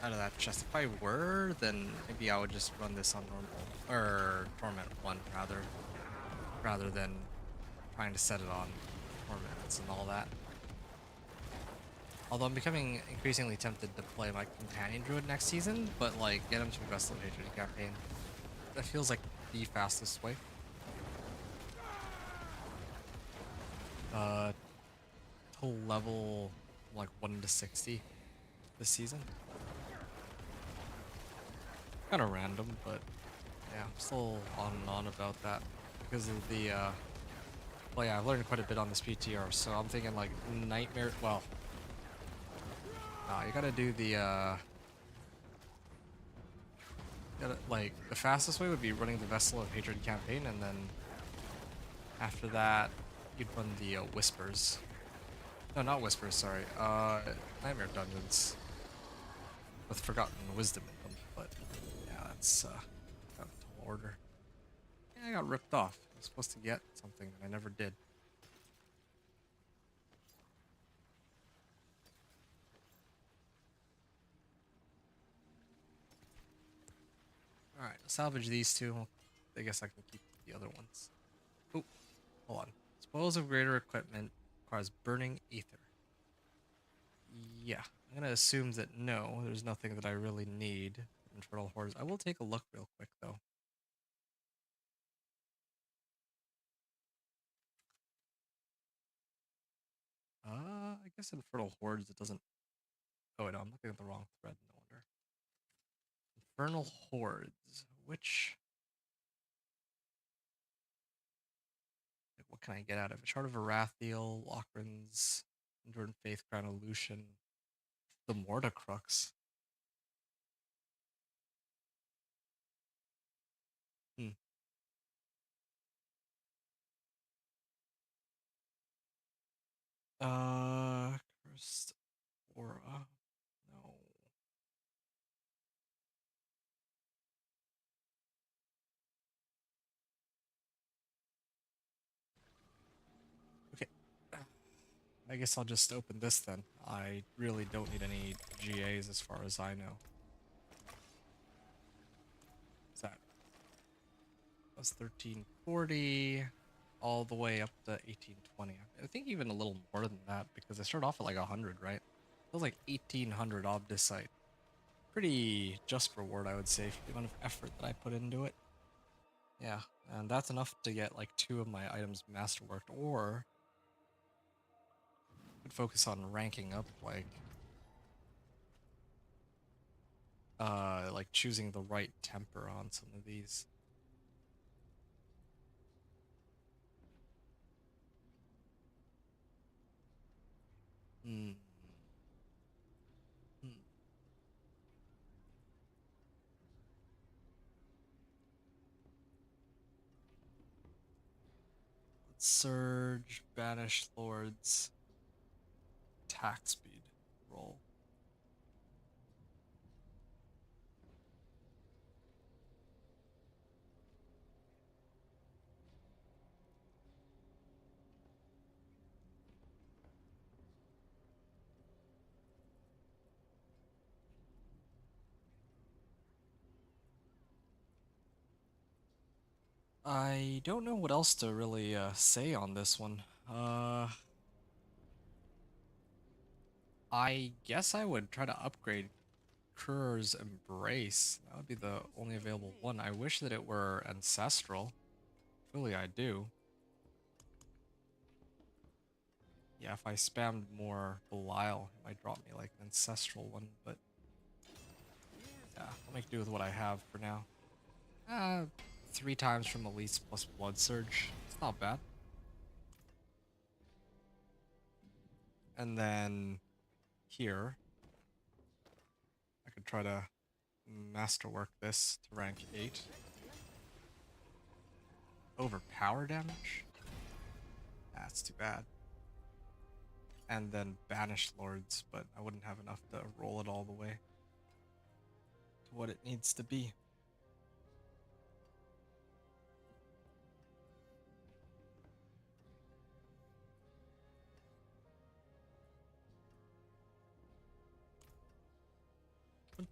out of that chest. If I were, then maybe I would just run this on normal or Torment 1 rather than trying to set it on Torments and all that. Although I'm becoming increasingly tempted to play my companion druid next season, but like get him to Vessel of Hatred campaign. That feels like the fastest way. Total level like 1 to 60 this season. Kind of random, but yeah, I'm still on and on about that because of the well, yeah, I've learned quite a bit on this PTR, so I'm thinking like Nightmare. Well, you gotta do the like the fastest way would be running the Vessel of Hatred campaign, and then after that you'd run the Whispers. No, not Whispers. Sorry, Nightmare dungeons with Forgotten Wisdom in them, but. That's out of tall order. Yeah, I got ripped off. I was supposed to get something and I never did. Alright, I'll salvage these 2. I guess I can keep the other ones. Oh, hold on. Spoils of greater equipment requires burning ether. Yeah, I'm gonna assume that no, there's nothing that I really need. Infernal Hordes. I will take a look real quick though. I guess Infernal Hordes, it doesn't. Oh, wait, no, I'm looking at the wrong thread, no wonder. Infernal Hordes. Which. Like, what can I get out of it? Shard of Arathiel, Lochran's, Enduring Faith, Crown of Lucian, the Mordecrux. Hmm. Cursed Aura. No. Okay. I guess I'll just open this then. I really don't need any GAs as far as I know. What's that? That's 1340 all the way up to 1820. I think even a little more than that because I started off at like 100, right? It was like 1800 Obdicite. Pretty just reward, I would say, for the amount of effort that I put into it. Yeah, and that's enough to get like 2 of my items masterworked, or I could focus on ranking up like like choosing the right temper on some of these. Hmm. Hmm. Surge, banish lords, attack speed, roll. I don't know what else to really say on this one. I guess I would try to upgrade Kur's Embrace. That would be the only available one. I wish that it were Ancestral. Truly, I do. Yeah, if I spammed more Belial, it might drop me like an Ancestral one, but yeah, I'll make do with what I have for now. 3 times from Elise plus Blood Surge. It's not bad. And then here, I could try to masterwork this to rank 8. Overpower damage? That's too bad. And then banish lords, but I wouldn't have enough to roll it all the way to what it needs to be.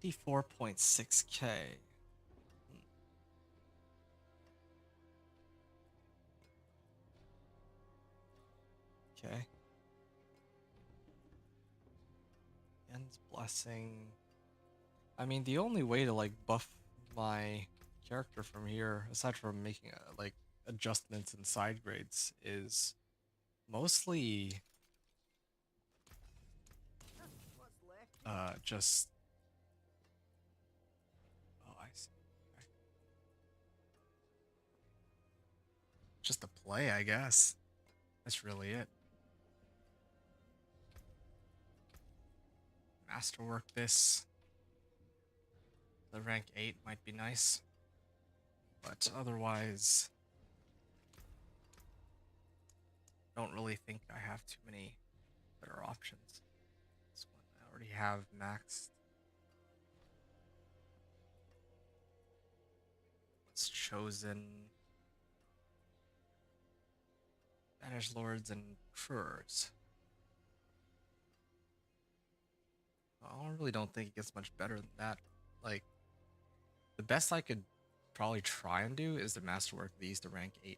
$24.6K. Okay. End's Blessing. I mean, the only way to like buff my character from here, aside from making like adjustments and side grades, is mostly just I see. Okay. Just the play, I guess. That's really it. Masterwork this. The rank 8 might be nice. But otherwise, don't really think I have too many better options. This one I already have maxed. What's chosen? Banish Lords and Furs. I really don't think it gets much better than that. Like, the best I could probably try and do is to masterwork these to rank 8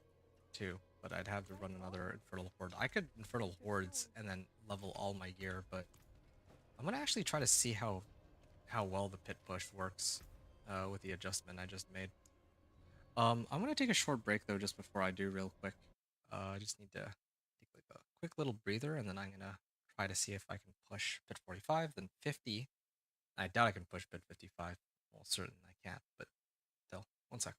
too, but I'd have to run another Infernal Horde. I could Infernal Hordes and then level all my gear, but I'm gonna actually try to see how well the pit push works with the adjustment I just made. I'm gonna take a short break though just before I do real quick. I just need to take like a quick little breather, and then I'm gonna try to see if I can push pit 45, then 50. I doubt I can push pit 55. Well, certain I can't, but still, one sec.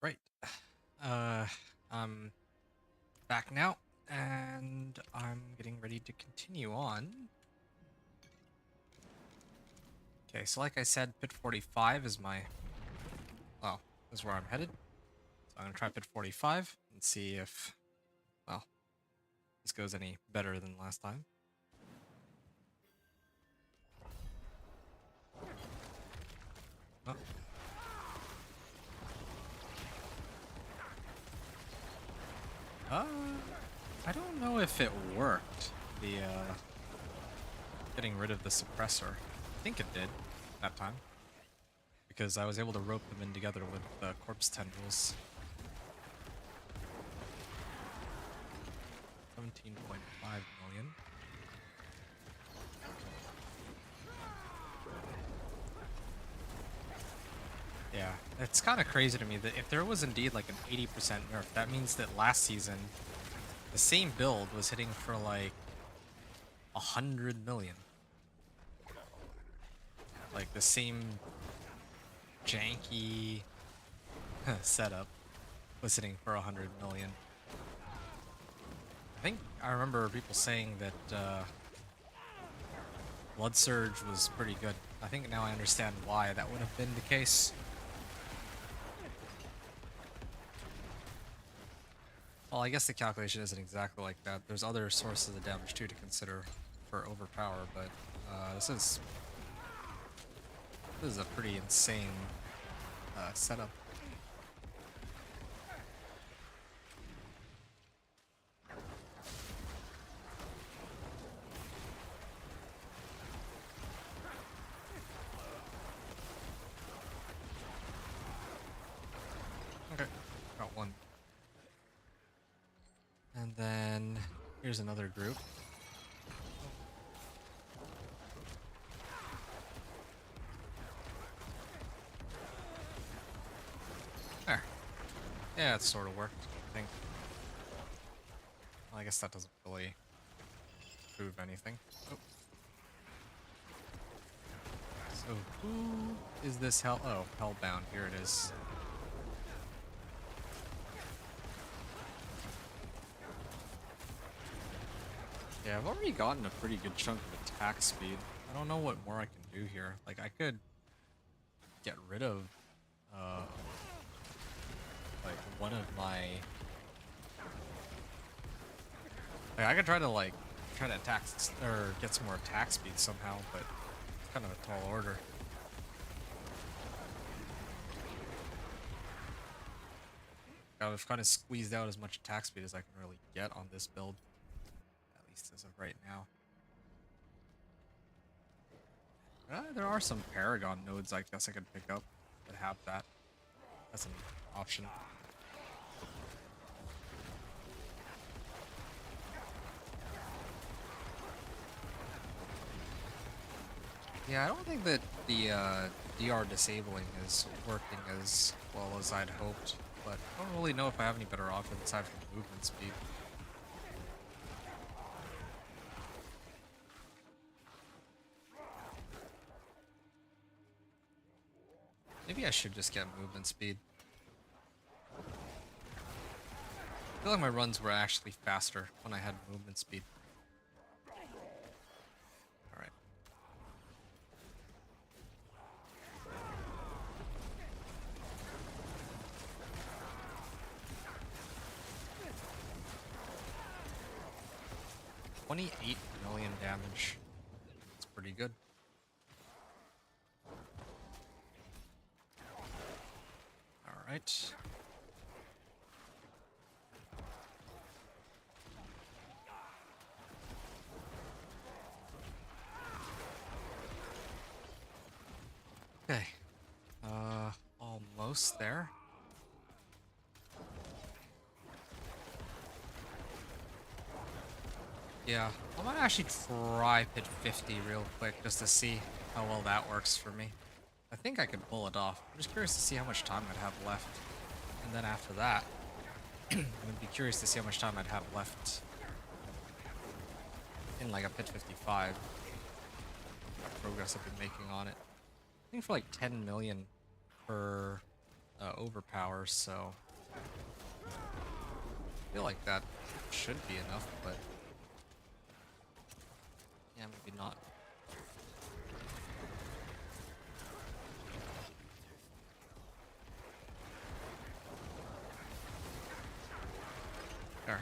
Right. Uh, I'm back now, and I'm getting ready to continue on. Okay, so like I said, pit 45 is my... well, is where I'm headed. So I'm gonna try pit 45 and see if, well, this goes any better than last time. Oh. I don't know if it worked, the, getting rid of the suppressor. I think it did, that time. Because I was able to rope them in together with the corpse tendrils. 17.5 million. Yeah, it's kind of crazy to me that if there was indeed like an 80% nerf, that means that last season, the same build was hitting for like 100 million. Like the same janky setup was hitting for 100 million. I think I remember people saying that Blood Surge was pretty good. I think now I understand why that would have been the case. Well, I guess the calculation isn't exactly like that. There's other sources of damage too to consider for overpower, but this is a pretty insane setup. Okay, got one. And then here's another group. There. Yeah, it sort of worked, I think. Well, I guess that doesn't really prove anything. Oh. So who is this hell? Oh, Hellbound. Here it is. Yeah, I've already gotten a pretty good chunk of attack speed. I don't know what more I can do here. Like, I could get rid of, like, one of my... like, I could try to attack, or get some more attack speed somehow, but it's kind of a tall order. I've kind of squeezed out as much attack speed as I can really get on this build. At least as of right now. There are some Paragon nodes I guess I could pick up that have that. That's an option. Yeah, I don't think that the DR disabling is working as well as I'd hoped, but I don't really know if I have any better options aside from movement speed. Maybe I should just get movement speed. I feel like my runs were actually faster when I had movement speed. Alright. $28 million damage. That's pretty good. Alright. Okay. Almost there. Yeah, I might actually try pit 50 real quick just to see how well that works for me. I think I could pull it off. I'm just curious to see how much time I'd have left. And then after that, I'm gonna be curious to see how much time I'd have left in like a pit 55. What progress I've been making on it. I think for like 10 million per overpower, so I feel like that should be enough, but yeah, maybe not. There.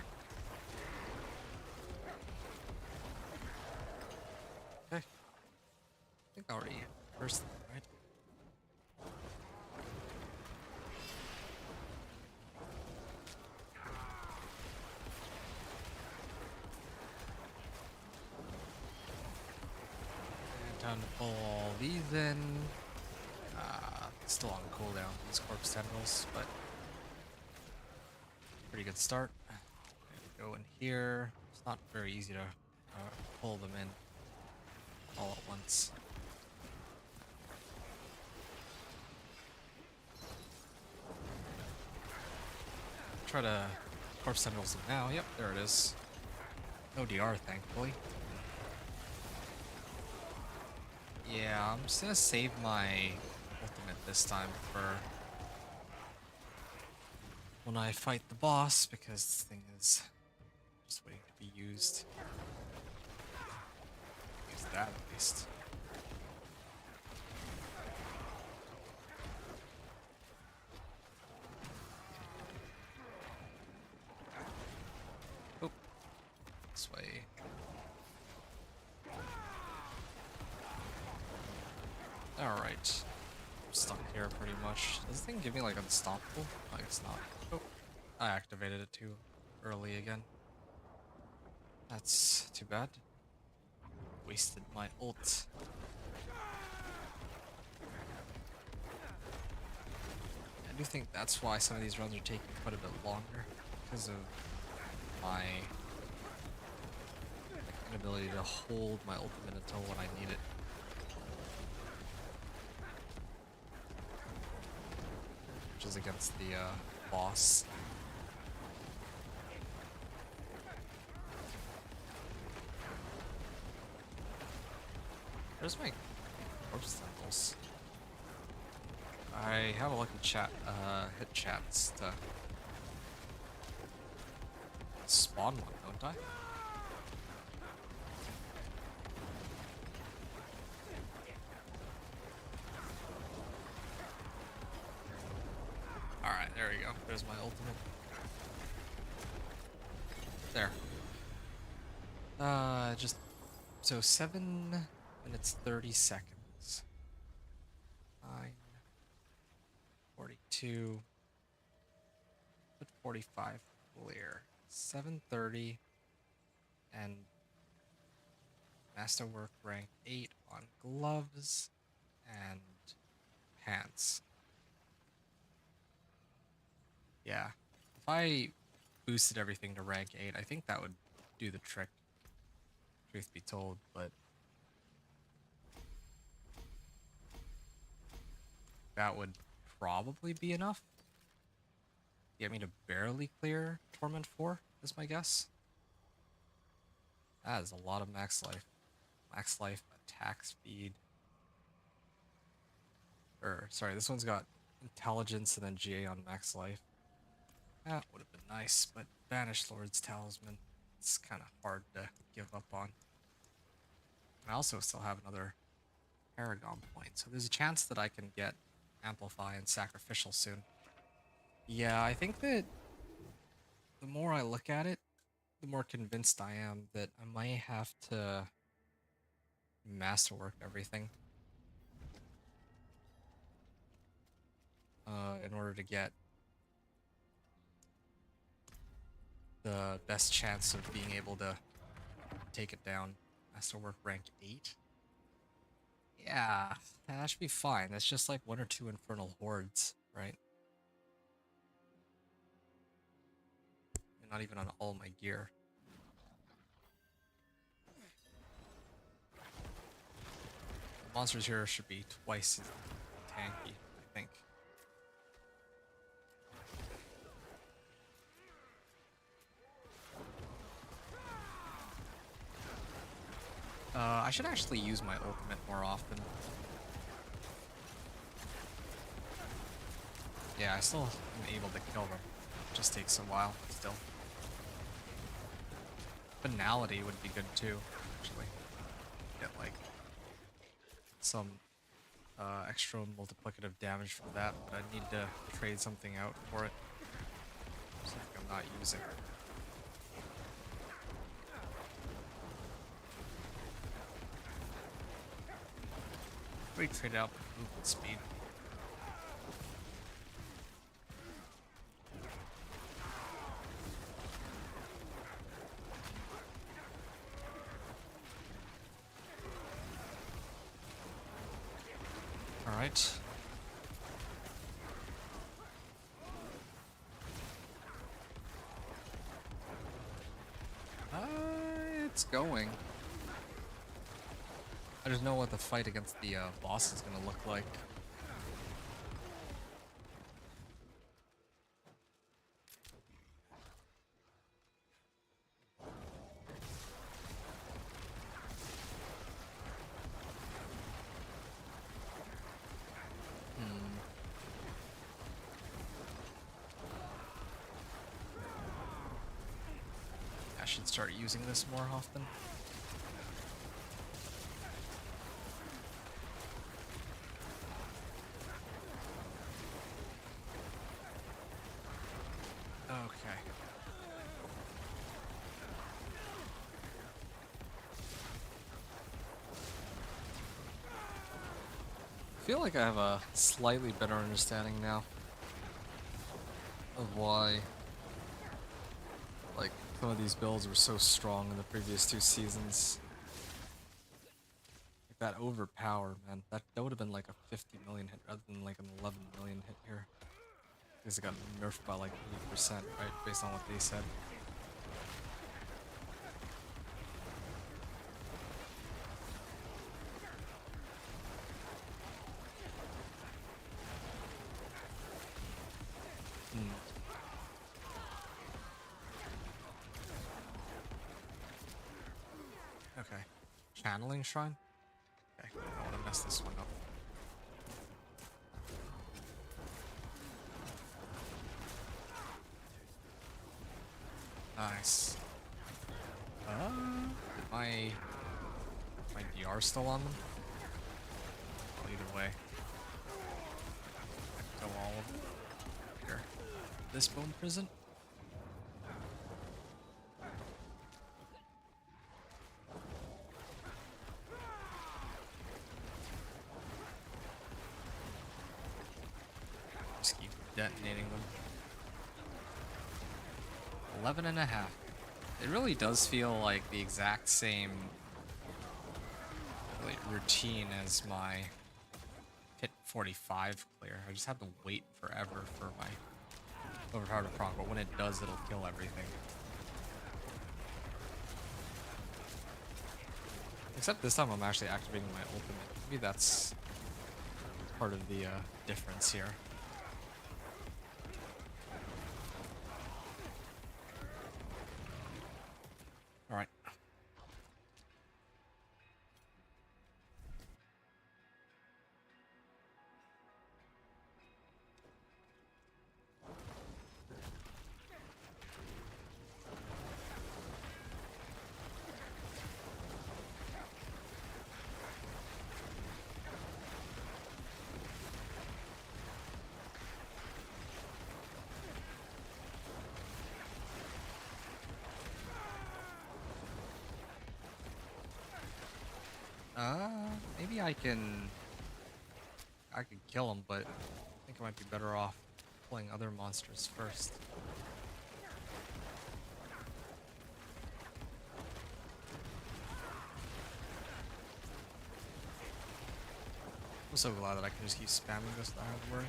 Okay. I think I already first, right? And time to pull all these in. Still on cooldown, these corpse tendrils, but pretty good start. Go in here. It's not very easy to pull them in all at once. Try to corpse tendrils them now. Yep, there it is. No DR, thankfully. Yeah, I'm just gonna save my ultimate this time for when I fight the boss, because this thing is just waiting to be used. Use that at least. Oh, this way. Alright. I'm stuck here pretty much. Does the thing give me like unstoppable? I guess not. Oh, I activated it too early again. That's too bad. Wasted my ult. I do think that's why some of these runs are taking quite a bit longer, because of my inability to hold my ultimate until when I need it. Which is against the boss. Where's my corpse tendrils? I have a lucky hit chance to spawn one, don't I? Alright, there we go. There's my ultimate. There. Just so 7 minutes 30 seconds. 9:42. Put 45 clear. 7:30 and masterwork rank 8 on gloves and pants. Yeah. If I boosted everything to rank 8, I think that would do the trick, truth be told, but that would probably be enough to get me to barely clear Torment 4, is my guess. That is a lot of max life. Max life, attack speed. Or, sorry, this one's got intelligence and then GA on max life. That would have been nice, but Banished Lord's Talisman, it's kind of hard to give up on. And I also still have another Paragon point, so there's a chance that I can get Amplify and Sacrificial soon. Yeah, I think that the more I look at it, the more convinced I am that I might have to masterwork everything in order to get the best chance of being able to take it down. Masterwork rank 8. Yeah, that should be fine. That's just like 1 or 2 Infernal Hordes, right? And not even on all my gear. The monsters here should be twice as tanky, I think. I should actually use my ultimate more often. Yeah, I still am able to kill them. It just takes a while still. Finality would be good too, actually. Get like some extra multiplicative damage from that, but I need to trade something out for it. Something I'm not using. We trade out movement speed. All right. It's going. I just know what the fight against the boss is gonna look like. I should start using this more often. Okay. I feel like I have a slightly better understanding now of why like some of these builds were so strong in the previous 2 seasons. Like that overpower, man. That would have been like a 50 million hit rather than like an 11 million hit here. Because it got nerfed by like 80%, right? Based on what they said. Okay. Channeling Shrine? Okay, I don't want to mess this one up. Nice. My DR still on them? Well, either way. I can kill all of them. Here. This bone prison? Just keep detonating them. 11 and a half. It really does feel like the exact same routine as my Pit 45 clear. I just have to wait forever for my overpower to proc, but when it does, it'll kill everything. Except this time I'm actually activating my ultimate. Maybe that's part of the difference here. Alright. Maybe I can kill him, but I think I might be better off pulling other monsters first. I'm so glad that I can just keep spamming this without having to worry.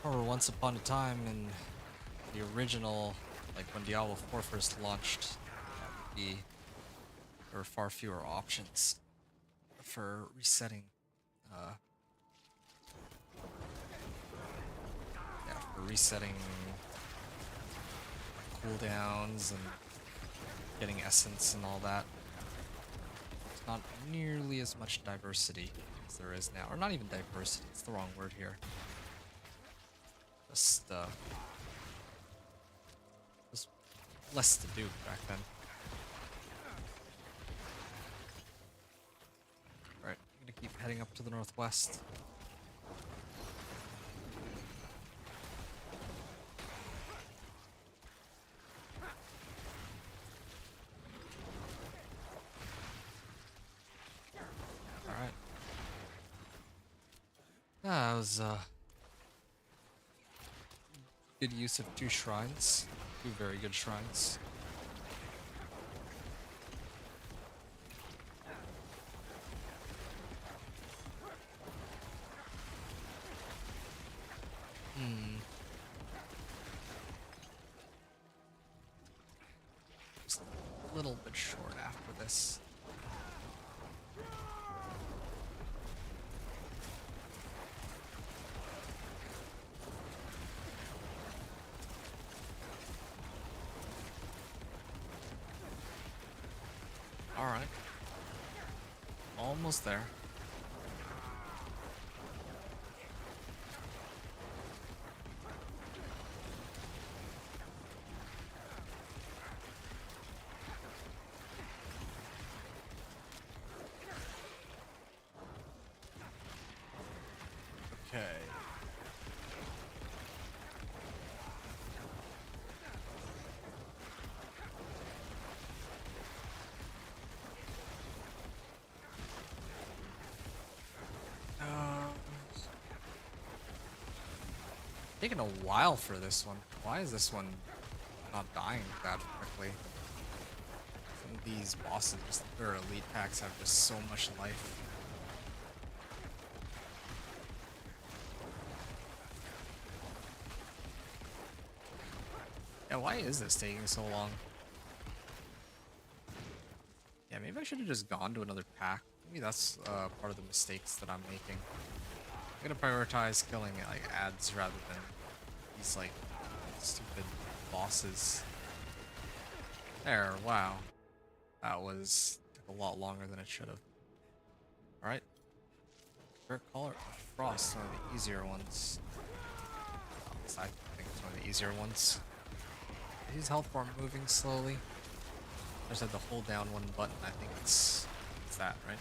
Remember once upon a time in the original, like when Diablo 4 first launched, there were far fewer options for resetting cooldowns and getting essence and all that. It's not nearly as much diversity as there is now. Or not even diversity, it's the wrong word here. Just less to do back then. Alright, I'm gonna keep heading up to the northwest. Alright. That was good use of 2 shrines. 2 very good shrines. Just a little bit short after this. Alright. Almost there. Okay. Taking a while for this one. Why is this one not dying that quickly? Some of these bosses, their elite packs have just so much life. Yeah, why is this taking so long? Yeah, maybe I should have just gone to another pack. Maybe that's part of the mistakes that I'm making. I'm gonna prioritize killing like ads rather than these like stupid bosses. There, wow. That took a lot longer than it should have. Alright. Spirit Collar Frost, one of the easier ones. At least I think it's one of the easier ones. Use health form moving slowly. I just have to hold down one button. I think it's that, right?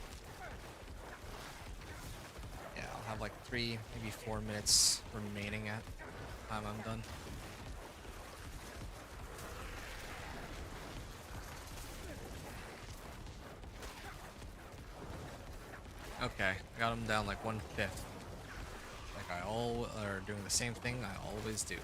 Yeah, I'll have like 3, maybe 4 minutes remaining at the time I'm done. Okay, I got him down like 1/5. Like or doing the same thing I always do.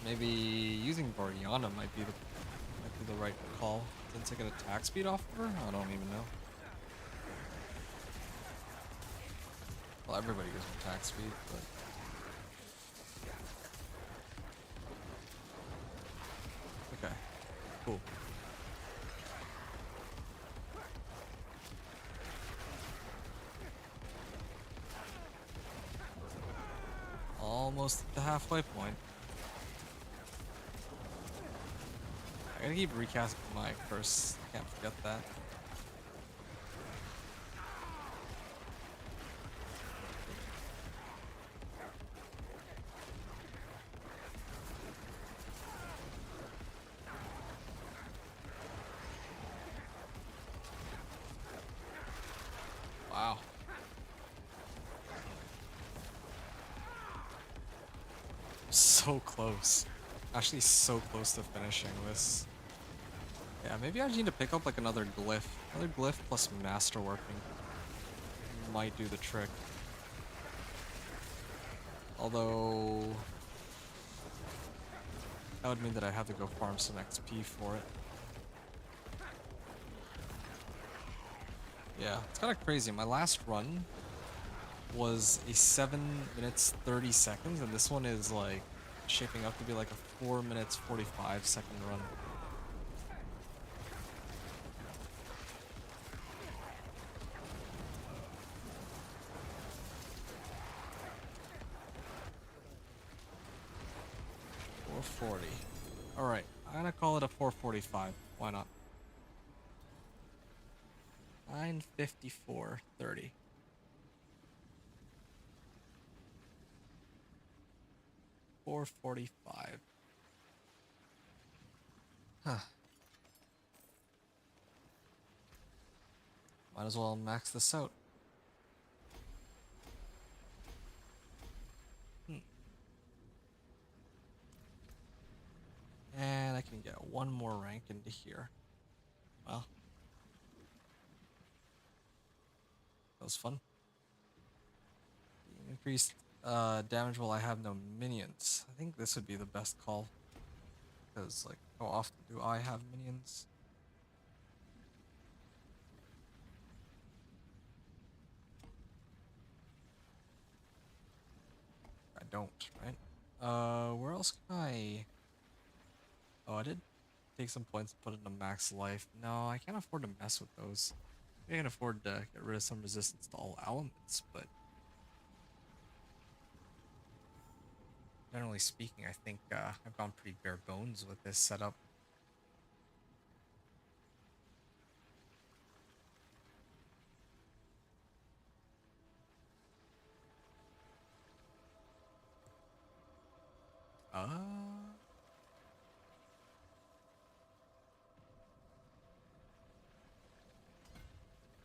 Maybe using Variana might be the right call. Since I get attack speed off of her? I don't even know. Well, everybody gives me attack speed, but... Okay. Cool. Almost at the halfway point. I gotta keep recasting my curse. Can't forget that. Wow. So close. Actually so close to finishing this. Yeah, maybe I need to pick up like another glyph. Another glyph plus masterworking might do the trick. Although that would mean that I have to go farm some XP for it. Yeah, it's kind of crazy. My last run was a 7 minutes 30 seconds, and this one is like shaping up to be like a 4 minutes 45 second run. Alright, I'm gonna call it a 445. Why not? 954.30. $445. Huh. Might as well max this out. And I can get one more rank into here. Well, that was fun. Increased damage while I have no minions. I think this would be the best call. Because, like, how often do I have minions? I don't, right? Where else can I... Oh, I did take some points and put into max life. No, I can't afford to mess with those. I can afford to get rid of some resistance to all elements, but... Generally speaking, I think I've gone pretty bare bones with this setup.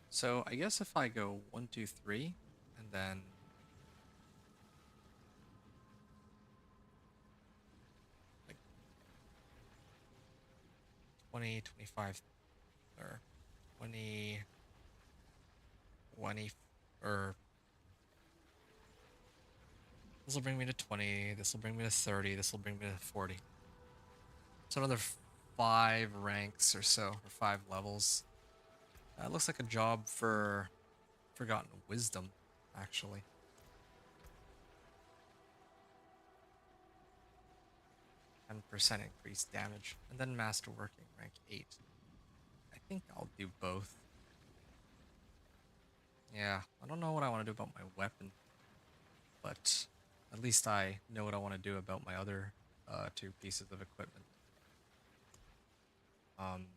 So I guess if I go 1, 2, 3, and then like 20, 25, or 20, 20, or this will bring me to 20, this will bring me to 30, this will bring me to 40. So another 5 ranks or so, or 5 levels. It looks like a job for Forgotten Wisdom, actually. %, increased damage, and then Masterworking, rank 8. I think I'll do both. Yeah, I don't know what I want to do about my weapon, but at least I know what I want to do about my other 2 pieces of equipment. I'm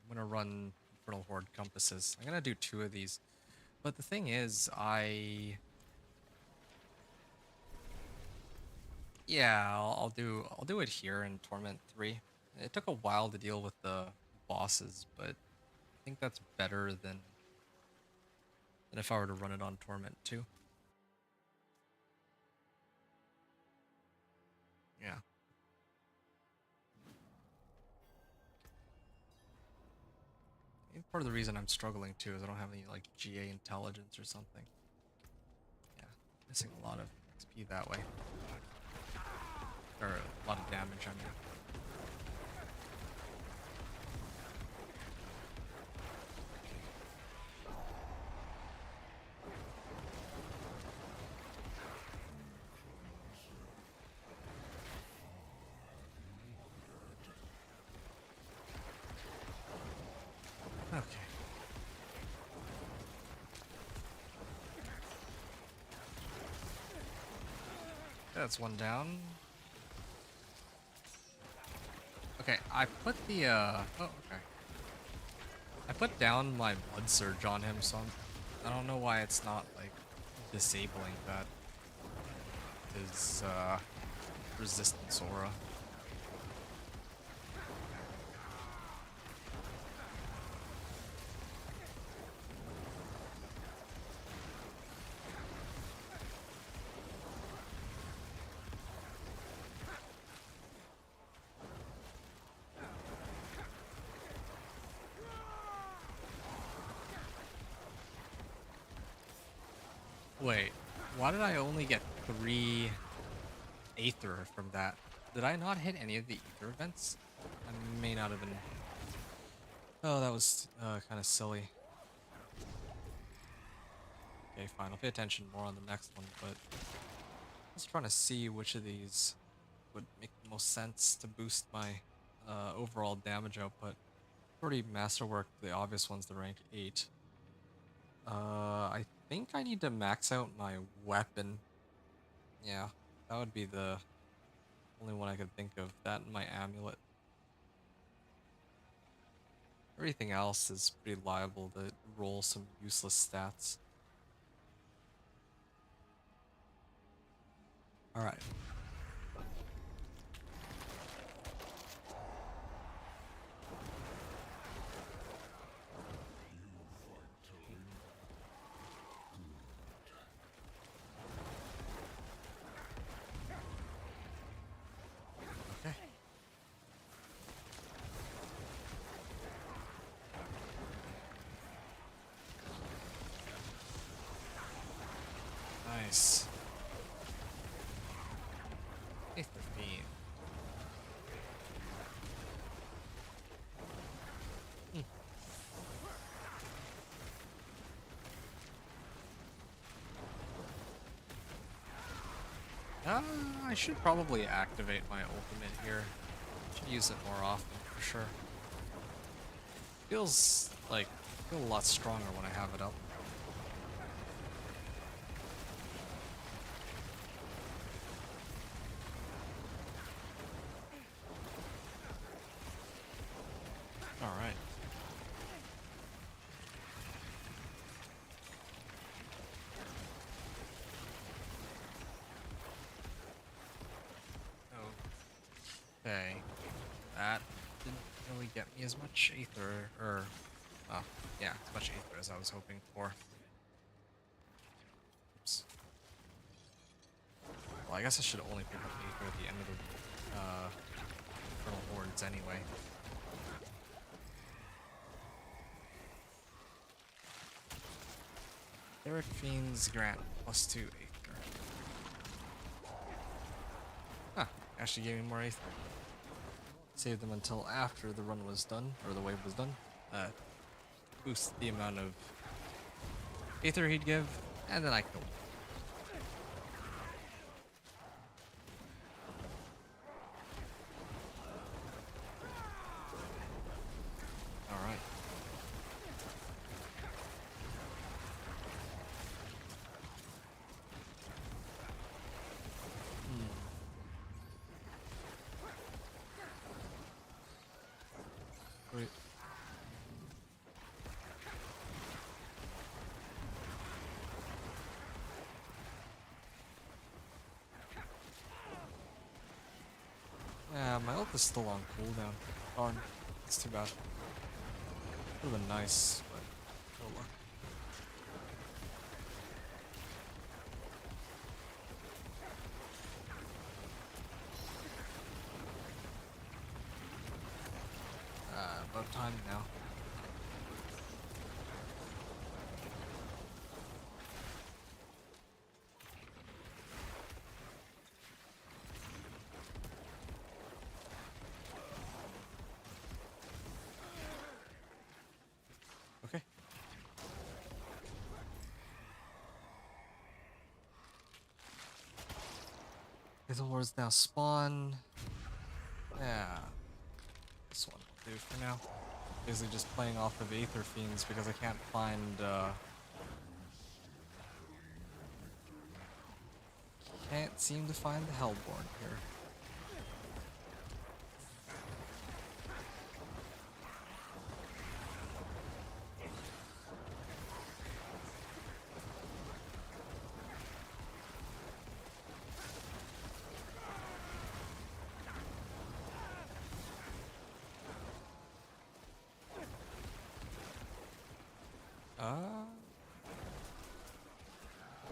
gonna run Infernal Horde compasses. I'm gonna do 2 of these, but the thing is, yeah, I'll do it here in Torment 3. It took a while to deal with the bosses, but I think that's better than if I were to run it on Torment 2. Yeah. I think part of the reason I'm struggling too is I don't have any like GA intelligence or something. Yeah, missing a lot of XP that way. Or a lot of damage, I mean. Okay. That's one down. Okay, I put the oh, okay. I put down my blood surge on him, so I don't know why it's not like disabling that his resistance aura. Wait, why did I only get 3 Aether from that? Did I not hit any of the Aether events? I may not have been... Oh, that was kind of silly. Okay, fine, I'll pay attention more on the next one, but... I was trying to see which of these would make the most sense to boost my overall damage output. Already masterworked the obvious ones, the rank 8. I think I need to max out my weapon. Yeah, that would be the only one I could think of. That and my amulet. Everything else is pretty liable to roll some useless stats. Alright. Okay. Nice. Aether Fiend. I should probably activate my ultimate here. Should use it more often for sure. Feels like I feel a lot stronger when I have it up. All right. Okay. That didn't really get me as much ether, or, oh, yeah, as much ether as I was hoping for. Oops. Well, I guess I should only pick up ether at the end of the, Infernal Hordes anyway. Etheric Fiends grant +2 ether. Huh, actually gave me more ether. Saved them until after the run was done, or the wave was done. Boost the amount of ether he'd give, and then I killed him. Alright. Wait. Yeah, my ult is still on cooldown. Darn, that's too bad. Would've been nice, but oh well. About time now. Okay. The Lords now spawn. Yeah. This one will do for now. Basically just playing off of Aether Fiends because I can't find, can't seem to find the Hellborn here.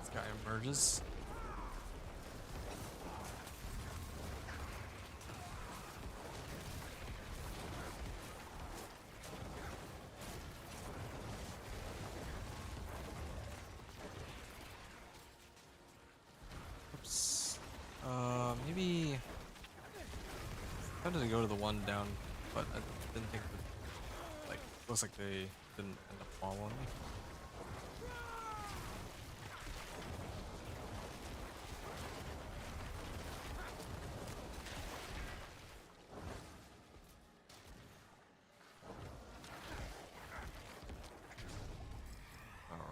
This guy emerges. Oops. Maybe I wanted to go to the one down, but I didn't think that, like, looks like they didn't end up following me.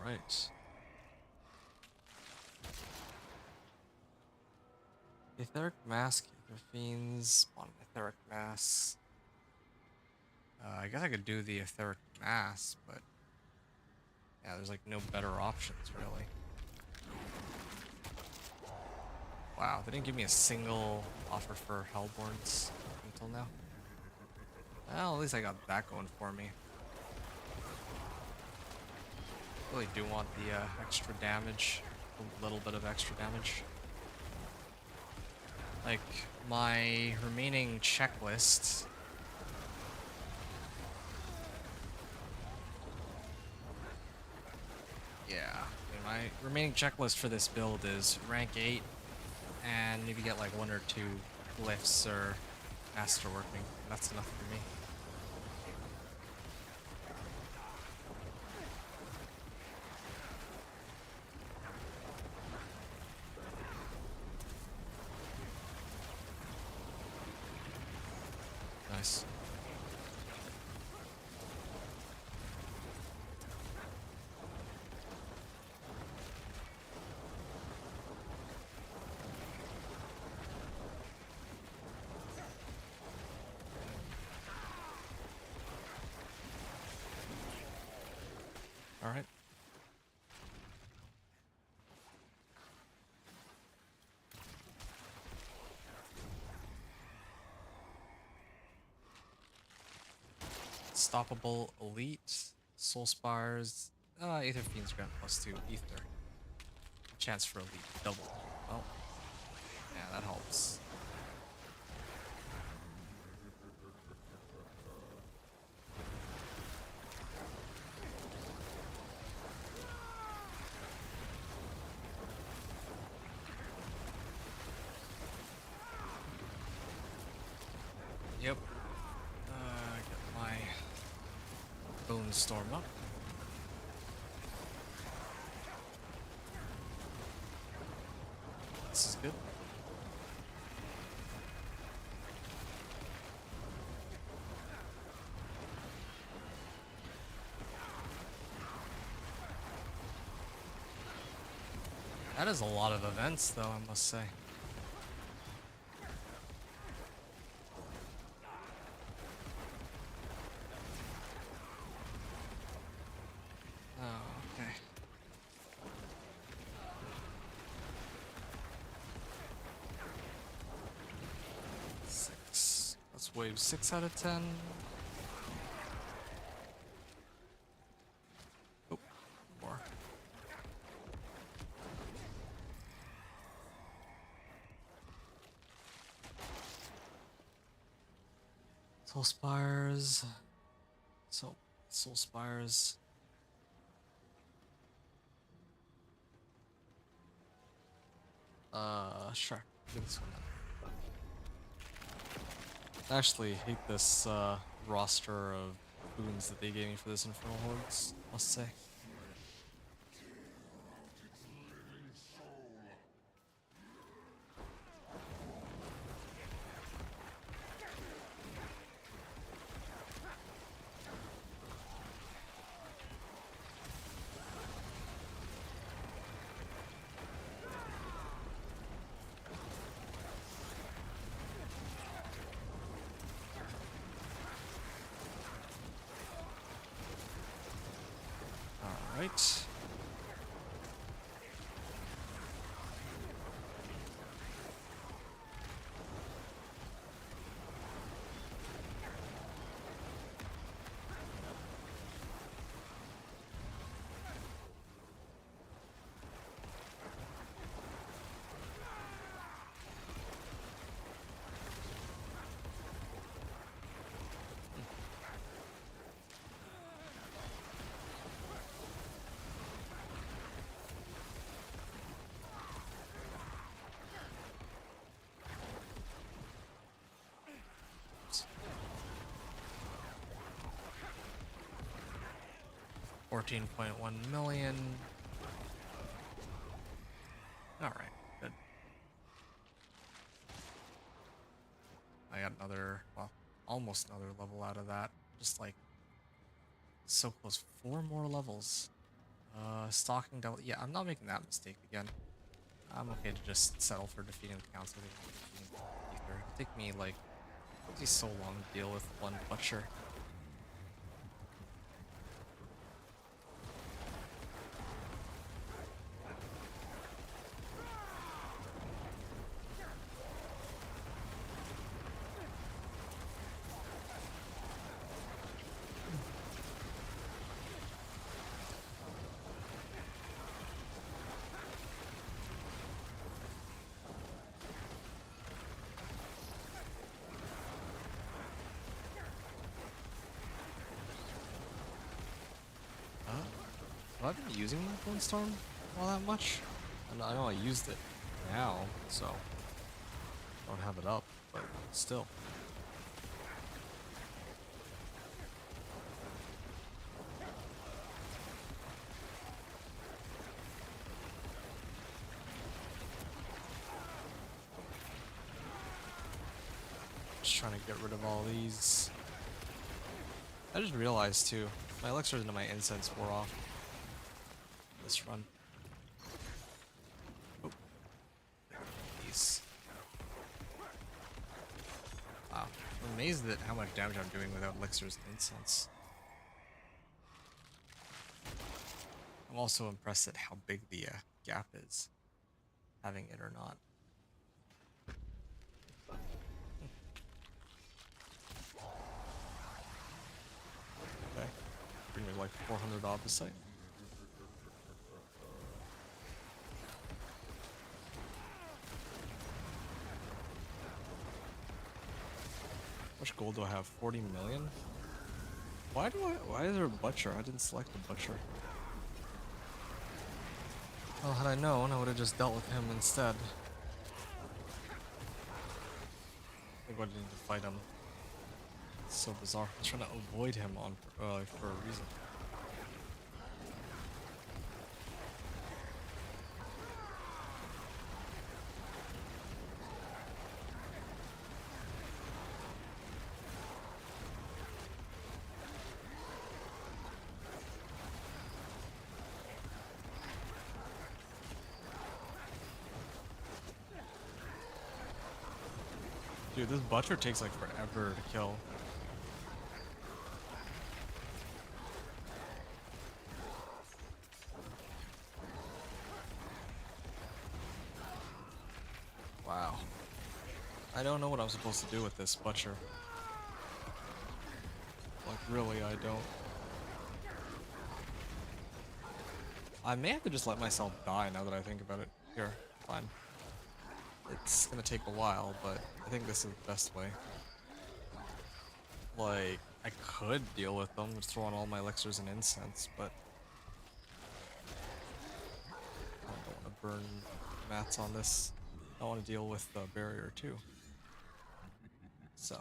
Alright. Etheric Mask, Ether Fiends, spawn Etheric Mask. I guess I could do the etheric mass, but yeah, there's like no better options really. Wow, they didn't give me a single offer for Hellborns until now. Well, at least I got that going for me. Really do want the extra damage, a little bit of extra damage. Like, my remaining checklist. Yeah, my remaining checklist for this build is rank 8, and maybe get like 1 or 2 glyphs or masterworking. That's enough for me. Nice. All right. Stoppable elite, soul spires, Aether Fiends grant +2 ether. Chance for elite double. Well, yeah, that helps. Yep. Get my Bone Storm up. This is good. That is a lot of events, though, I must say. Oh, okay. Six. That's wave 6 out of 10. Oh, more. Soul Spires. Soul Spires. Sure. Give this one then. I actually hate this roster of boons that they gave me for this Infernal Hordes, must say. Alright. $14.1 million. Alright, good. I got another, well, almost another level out of that. Just like, so close. 4 more levels. Stalking double. Yeah, I'm not making that mistake again. I'm okay to just settle for defeating the council. Ether. It'll take me like, it'll be so long to deal with one butcher. Have I been using my Bloodstorm all that much? I know I used it now, so don't have it up, but still. Just trying to get rid of all these. I just realized too, my elixirs into my incense wore off this run. Oh. These. Wow. I'm amazed at how much damage I'm doing without elixirs and incense. I'm also impressed at how big the gap is, having it or not. Okay. Bring me like 400 opposite. How much gold do I have? 40 million? Why is there a butcher? I didn't select a butcher. Well, had I known, I would have just dealt with him instead. I think I didn't need to fight him. It's so bizarre. I was trying to avoid him for a reason. Dude, this butcher takes like forever to kill. Wow. I don't know what I'm supposed to do with this butcher. Like, really, I don't. I may have to just let myself die now that I think about it. Here, fine. It's gonna take a while, but I think this is the best way. Like, I could deal with them, just throw on all my elixirs and incense, but I don't want to burn mats on this. I want to deal with the barrier too. So.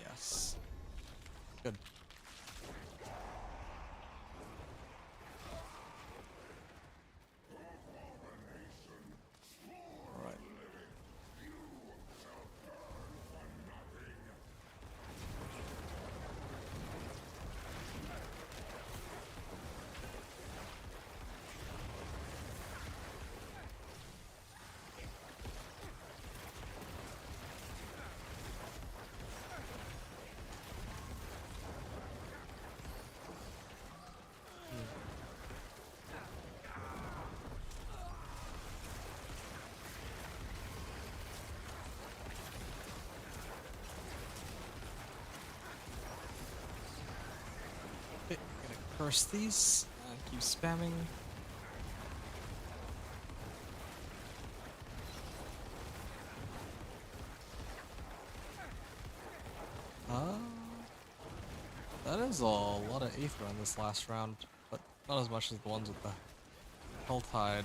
Yes. Good. Alright. Okay, gonna curse these and keep spamming. That is a lot of Aether on this last round, but not as much as the ones with the Helltide,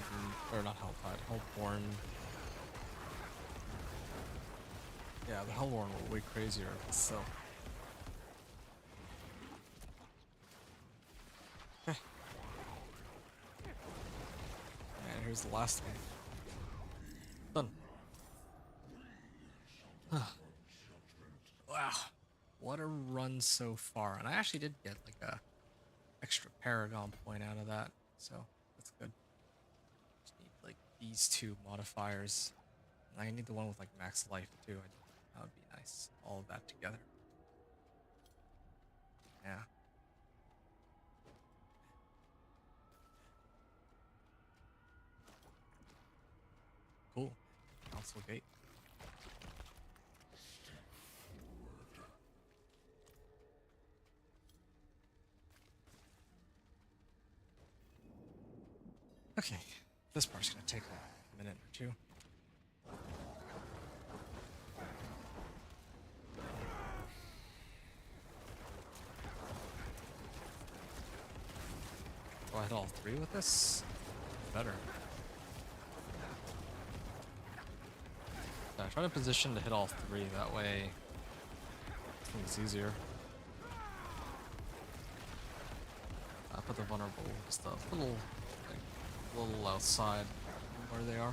or not Helltide, Hellborn. Yeah, the Hellborn were way crazier, so. Okay. And here's the last one. Done. Wow. What a run so far. And I actually did get like a extra Paragon point out of that, so that's good. Just need like these two modifiers. And I need the one with like max life too. That would be nice. All of that together. Yeah. Cool. Council gate. Okay, this part's gonna take a minute or two. hit all three with this, better. Yeah, try to position to hit all three, that way it's easier. I put the vulnerable just a little, like, a little outside from where they are.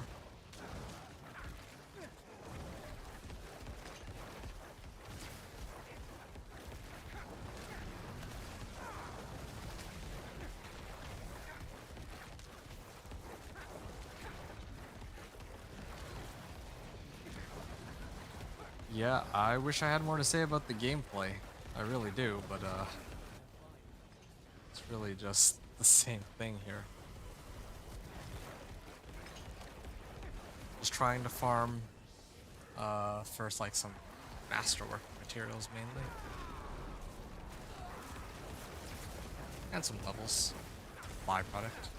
Yeah, I wish I had more to say about the gameplay. I really do, but it's really just the same thing here. Just trying to farm first like some masterwork materials mainly. And some levels. Byproduct.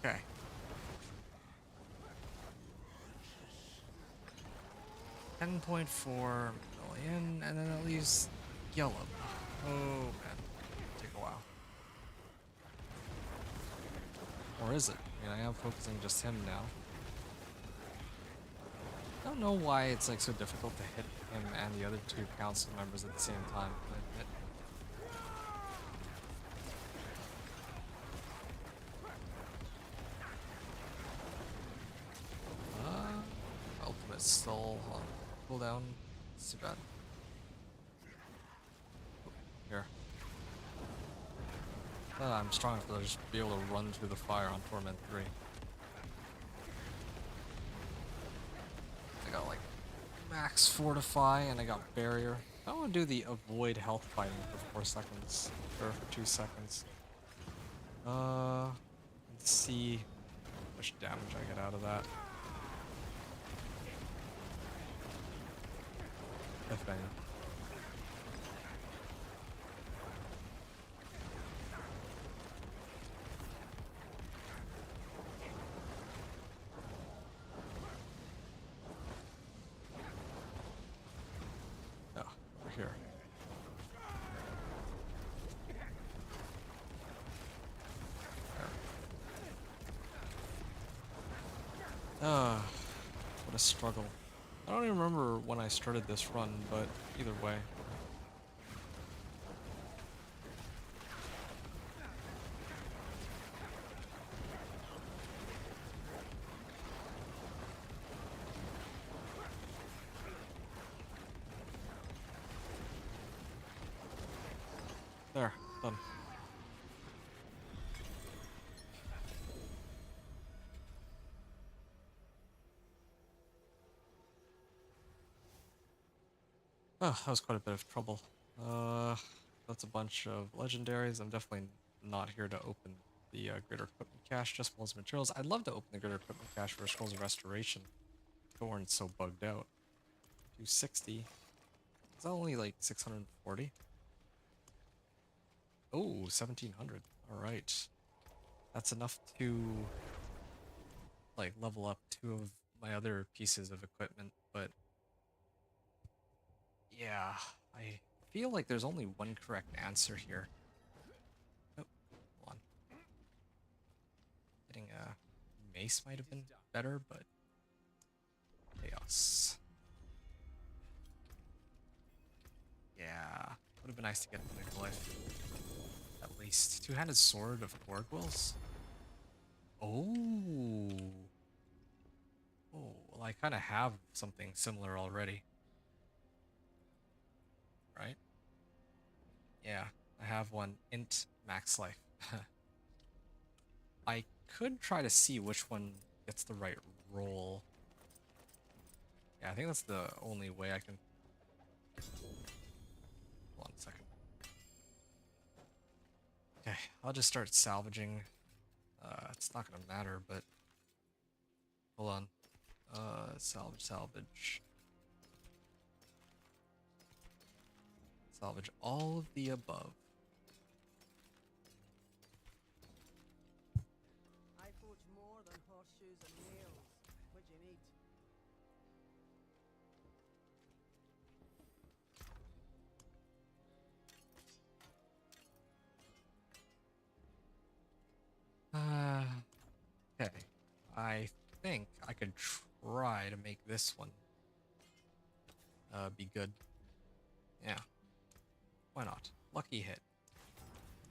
Okay. $10.4 million, and then it leaves yellow. Oh man, take a while. Or is it? I mean, I am focusing just him now. I don't know why it's like so difficult to hit him and the other two council members at the same time. I admit. Ultimate still on cooldown. It's too bad. Here. I'm strong enough to just be able to run through the fire on Torment 3. I got like max fortify and I got barrier. I want to do the avoid health fighting for 4 seconds. Or for 2 seconds. Let's see how much damage I get out of that. If any. Oh, over here. There. What a struggle. I don't even remember when I started this run, but either way. There, done. Oh, that was quite a bit of trouble. That's a bunch of legendaries. I'm definitely not here to open the greater equipment cache, just walls and materials. I'd love to open the greater equipment cache for Scrolls of Restoration. If it weren't so bugged out. 260. Is that only like 640? Oh, 1700. Alright. That's enough to like level up 2 of my other pieces of equipment, but yeah, I feel like there's only one correct answer here. Oh, hold on. Getting a mace might have been better, but chaos. Yeah, would have been nice to get the glyph. At least. Two-handed sword of Gorgwills? Oh. Oh, well I kind of have something similar already. Right? Yeah, I have one. Int max life. I could try to see which one gets the right roll. Yeah, I think that's the only way I can... Hold on a second. I'll just start salvaging. It's not gonna matter, but hold on. Salvage. Salvage all of the above. I forge more than horseshoes and nails. What do you need? Okay. I think I could try to make this one be good. Yeah. Why not? Lucky hit.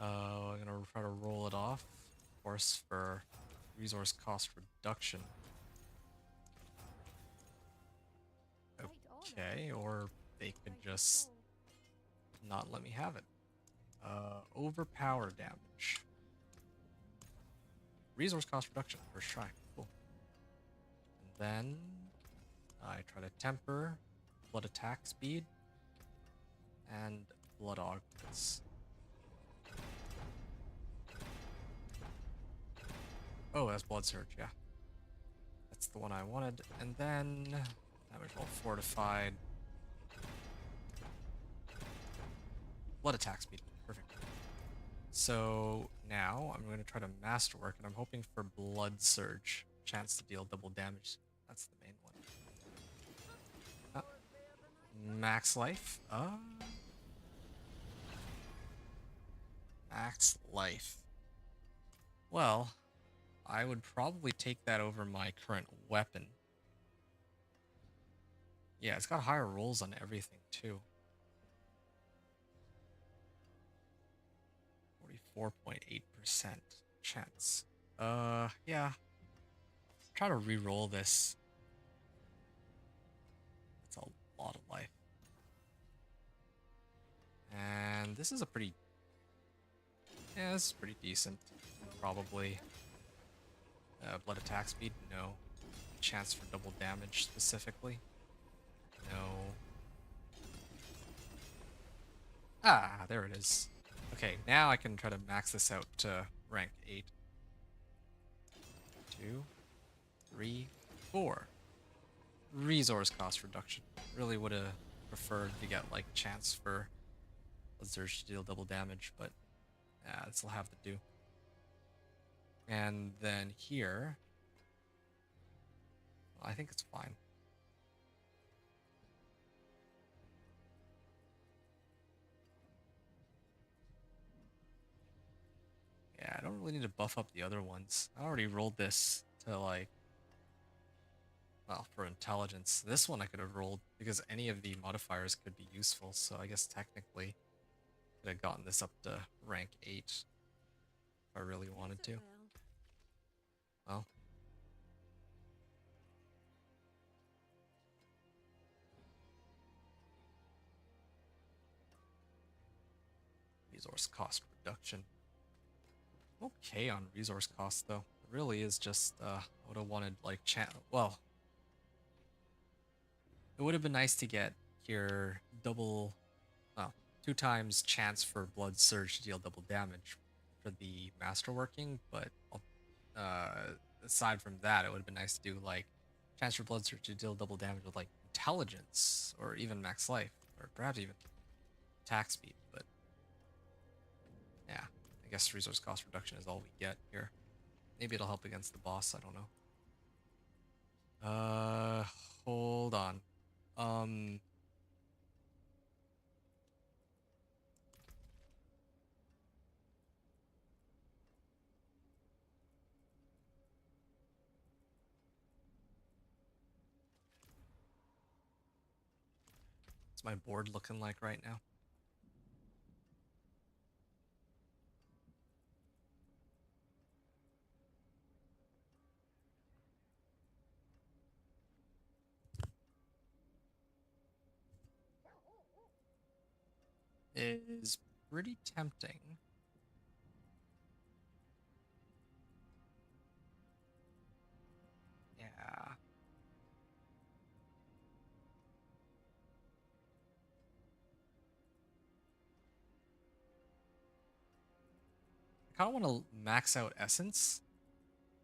I'm gonna try to roll it off. Of course, for resource cost reduction. Right on. Okay, or they could Right just so. not let me have it. Overpower damage. Resource cost reduction, first try. Cool. And then I try to temper blood attack speed and blood augments. Oh, that's blood surge, yeah. That's the one I wanted. And then damage roll fortified. Blood attack speed. Perfect. So now I'm going to try to masterwork, and I'm hoping for blood surge. Chance to deal double damage. That's the main one. Max life. Max life. Well, I would probably take that over my current weapon. Yeah, it's got higher rolls on everything too. 44.8% chance. Yeah. Try to re-roll this. That's a lot of life. And this is a pretty... Yeah, this is pretty decent. Probably. Blood attack speed? No. Chance for double damage specifically? No. Ah, there it is. Okay, now I can try to max this out to rank 8. 2, 3, 4. Resource cost reduction. Really would have preferred to get like chance for Blizzard to deal double damage, but yeah, this will have to do. And then here, I think it's fine. Yeah, I don't really need to buff up the other ones. I already rolled this to like, well, for intelligence. This one I could have rolled because any of the modifiers could be useful, so I guess technically could have gotten this up to rank 8 if I really wanted to. Well. Resource cost reduction. Okay on resource cost though. It really is just I would have wanted like well, it would have been nice to get here double, well, 2 times chance for blood surge to deal double damage for the masterworking, but aside from that, it would have been nice to do like chance for blood surge to deal double damage with like intelligence or even max life or perhaps even attack speed, but yeah, I guess resource cost reduction is all we get here. Maybe it'll help against the boss, I don't know. Hold on. What's my board looking like right now? Is pretty tempting. Yeah. kind of want to max out essence,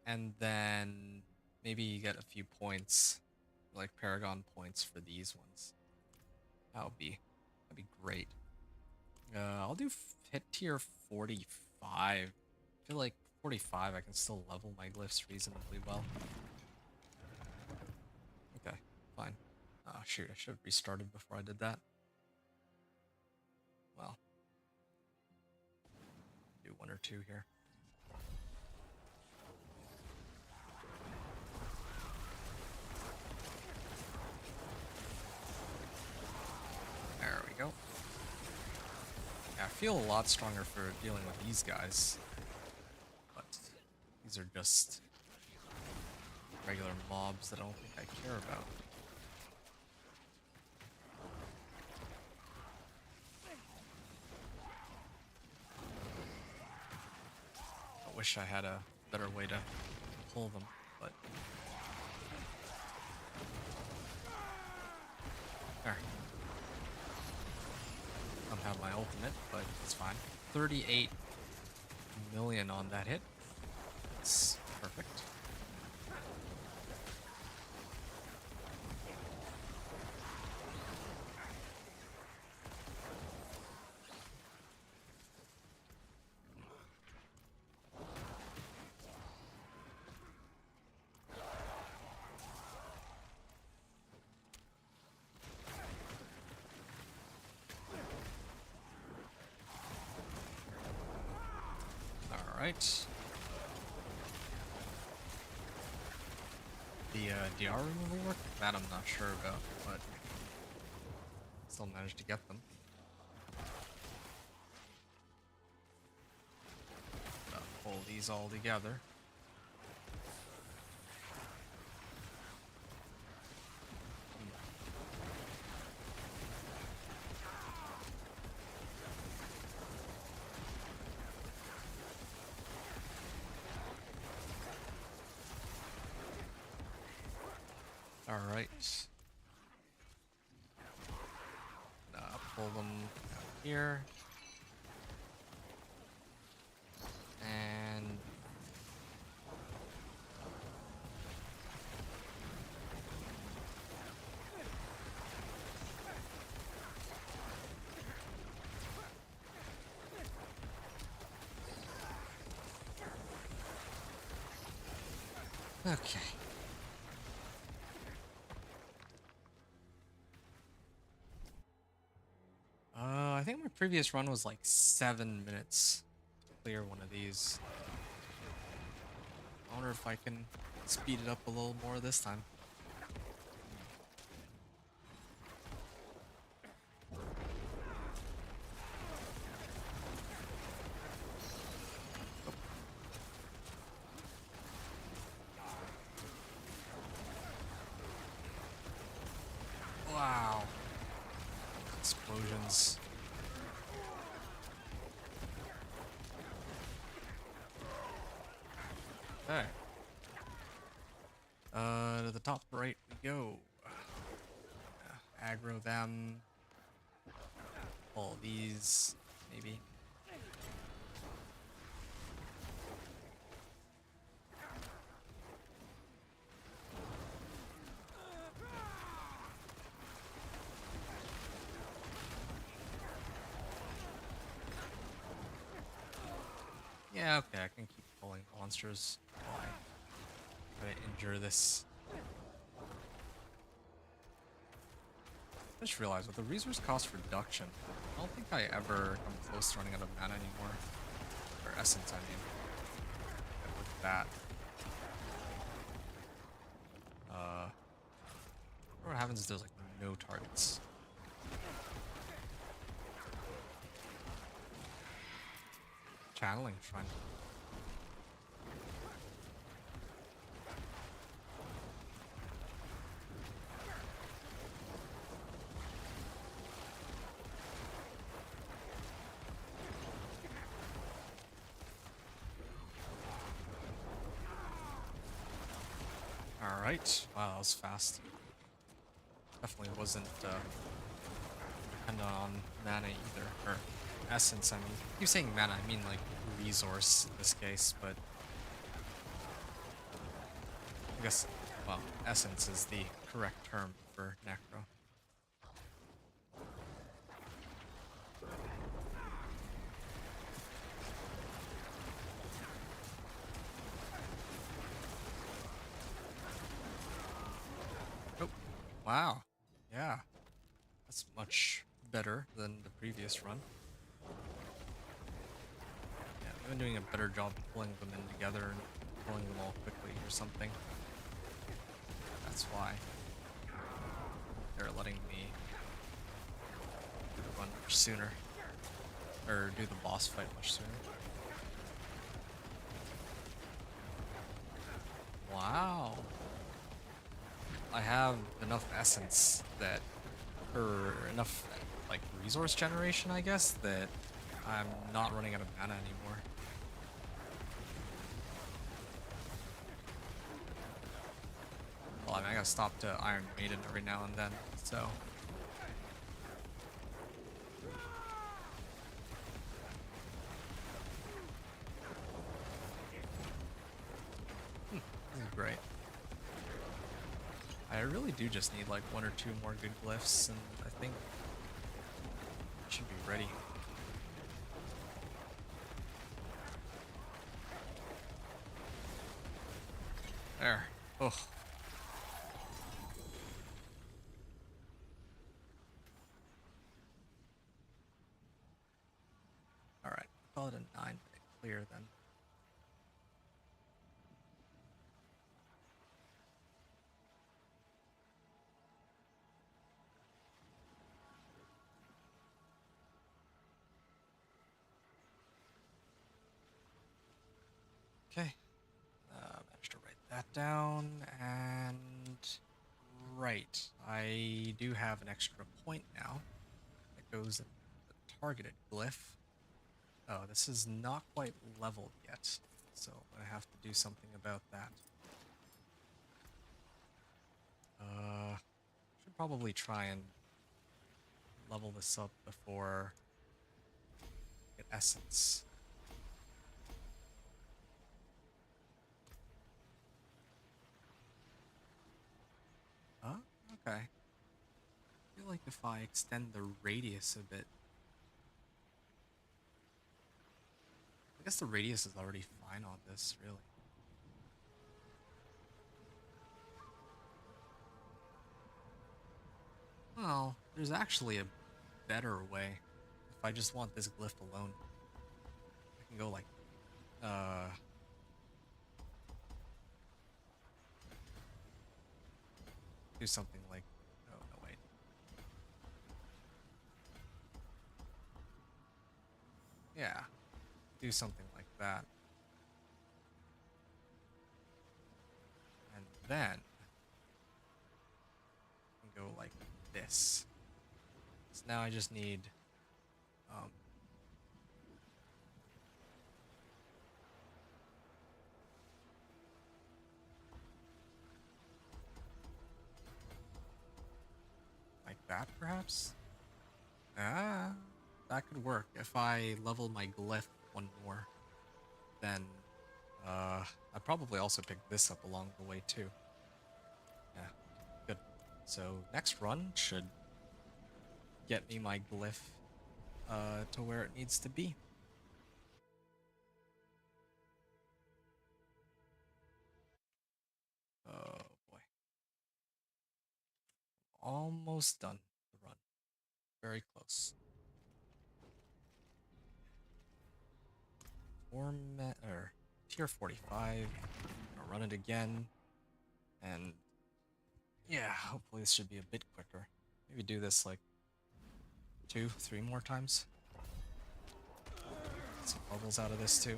and then maybe get a few points, like Paragon points for these ones. That'd be great. I'll do hit tier 45. I feel like 45 I can still level my glyphs reasonably well. Okay, fine. Oh shoot, I should have restarted before I did that. Well, do one or two here. There we go. Yeah, I feel a lot stronger for dealing with these guys. But these are just regular mobs that I don't think I care about. I wish I had a better way to pull them, but... There. I don't have my ultimate, but it's fine. 38 million on that hit. It's perfect. Alright. The DR removal work? That I'm not sure about, but still managed to get them. Pull these all together. Alright. Pull them out here. And... okay. I think my previous run was like 7 minutes to clear one of these. I wonder if I can speed it up a little more this time. Wow. Explosions. Okay. To the top right we go. Aggro them. All these, maybe. Yeah, okay, I can keep pulling monsters while I try to endure this. I just realized with the resource cost reduction, I don't think I ever come close to running out of mana anymore. Or essence, I mean. With that. What happens if there's like no targets? Channeling shrine. Alright. Wow, that was fast. Definitely wasn't dependent on mana either. Or essence, I mean. I keep saying mana, I mean like resource in this case, but I guess, well, essence is the correct term for Necro. Oh, wow. Yeah. That's much better than the previous run. Yeah, I've been doing a better job pulling them in together and pulling them all quickly or something. That's why they're letting me run much sooner. Or do the boss fight much sooner. Wow. I have enough essence that, or enough like resource generation, I guess, that I'm not running out of mana anymore. Well, I mean, I gotta stop to Iron Maiden every now and then, so. This is great. I really do just need like 1 or 2 more good glyphs, and I think I should be ready. There. Oh. Alright, call it a 9-minute clear then. Okay, managed to write that down, and right, I do have an extra point now that goes in the targeted glyph. Oh, this is not quite leveled yet, so I have to do something about that. Should probably try and level this up before I get essence. Oh, okay. I feel like if I extend the radius a bit, I guess the radius is already fine on this, really. Well, there's actually a better way. If I just want this glyph alone, I can go like, do something like, oh, no, wait. Yeah, do something like that. And then, I can go like this. So now I just need, like that, perhaps? Ah, that could work. If I level my glyph 1 more, then I'd probably also pick this up along the way too. Yeah, good. So next run should get me my glyph to where it needs to be. Oh boy. Almost done the run. Very close. Torment, or tier 45. Gonna run it again. And yeah, hopefully this should be a bit quicker. Maybe do this like 2, 3 more times. Get some bubbles out of this too.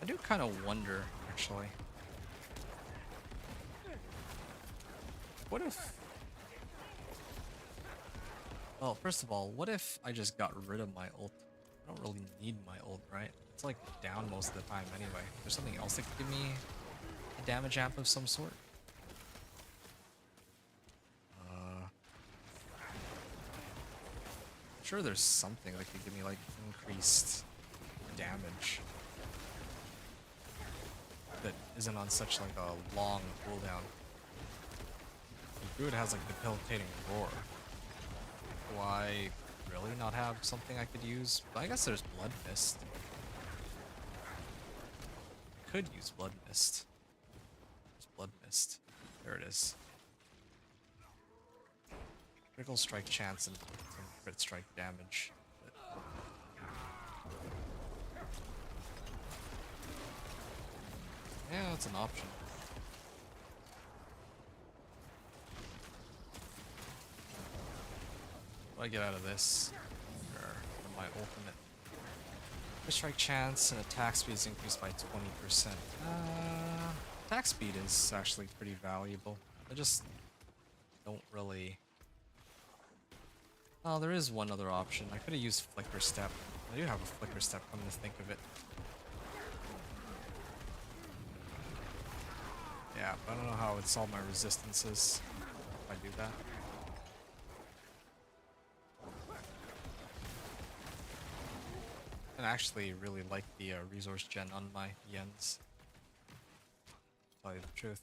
I do kind of wonder, actually. What if Well, first of all, what if I just got rid of my ult? I don't really need my ult, right? It's like down most of the time anyway. There's something else that could give me a damage amp of some sort. I'm sure there's something that could give me like increased damage that isn't on such like a long cooldown. The Druid has like debilitating roar. Why really not have something I could use? But I guess there's Blood Mist. I could use Blood Mist. There's Blood Mist. There it is. Critical strike chance and some crit strike damage. But yeah, it's an option. What do I get out of this? Or my ultimate. Crit strike chance and attack speed is increased by 20%. Attack speed is actually pretty valuable. I just don't really... Oh, there is one other option. I could have used Flicker Step. I do have a Flicker Step, come to think of it. Yeah, but I don't know how it would solve my resistances if I do that. I actually really like the resource gen on my Yens. To tell you the truth.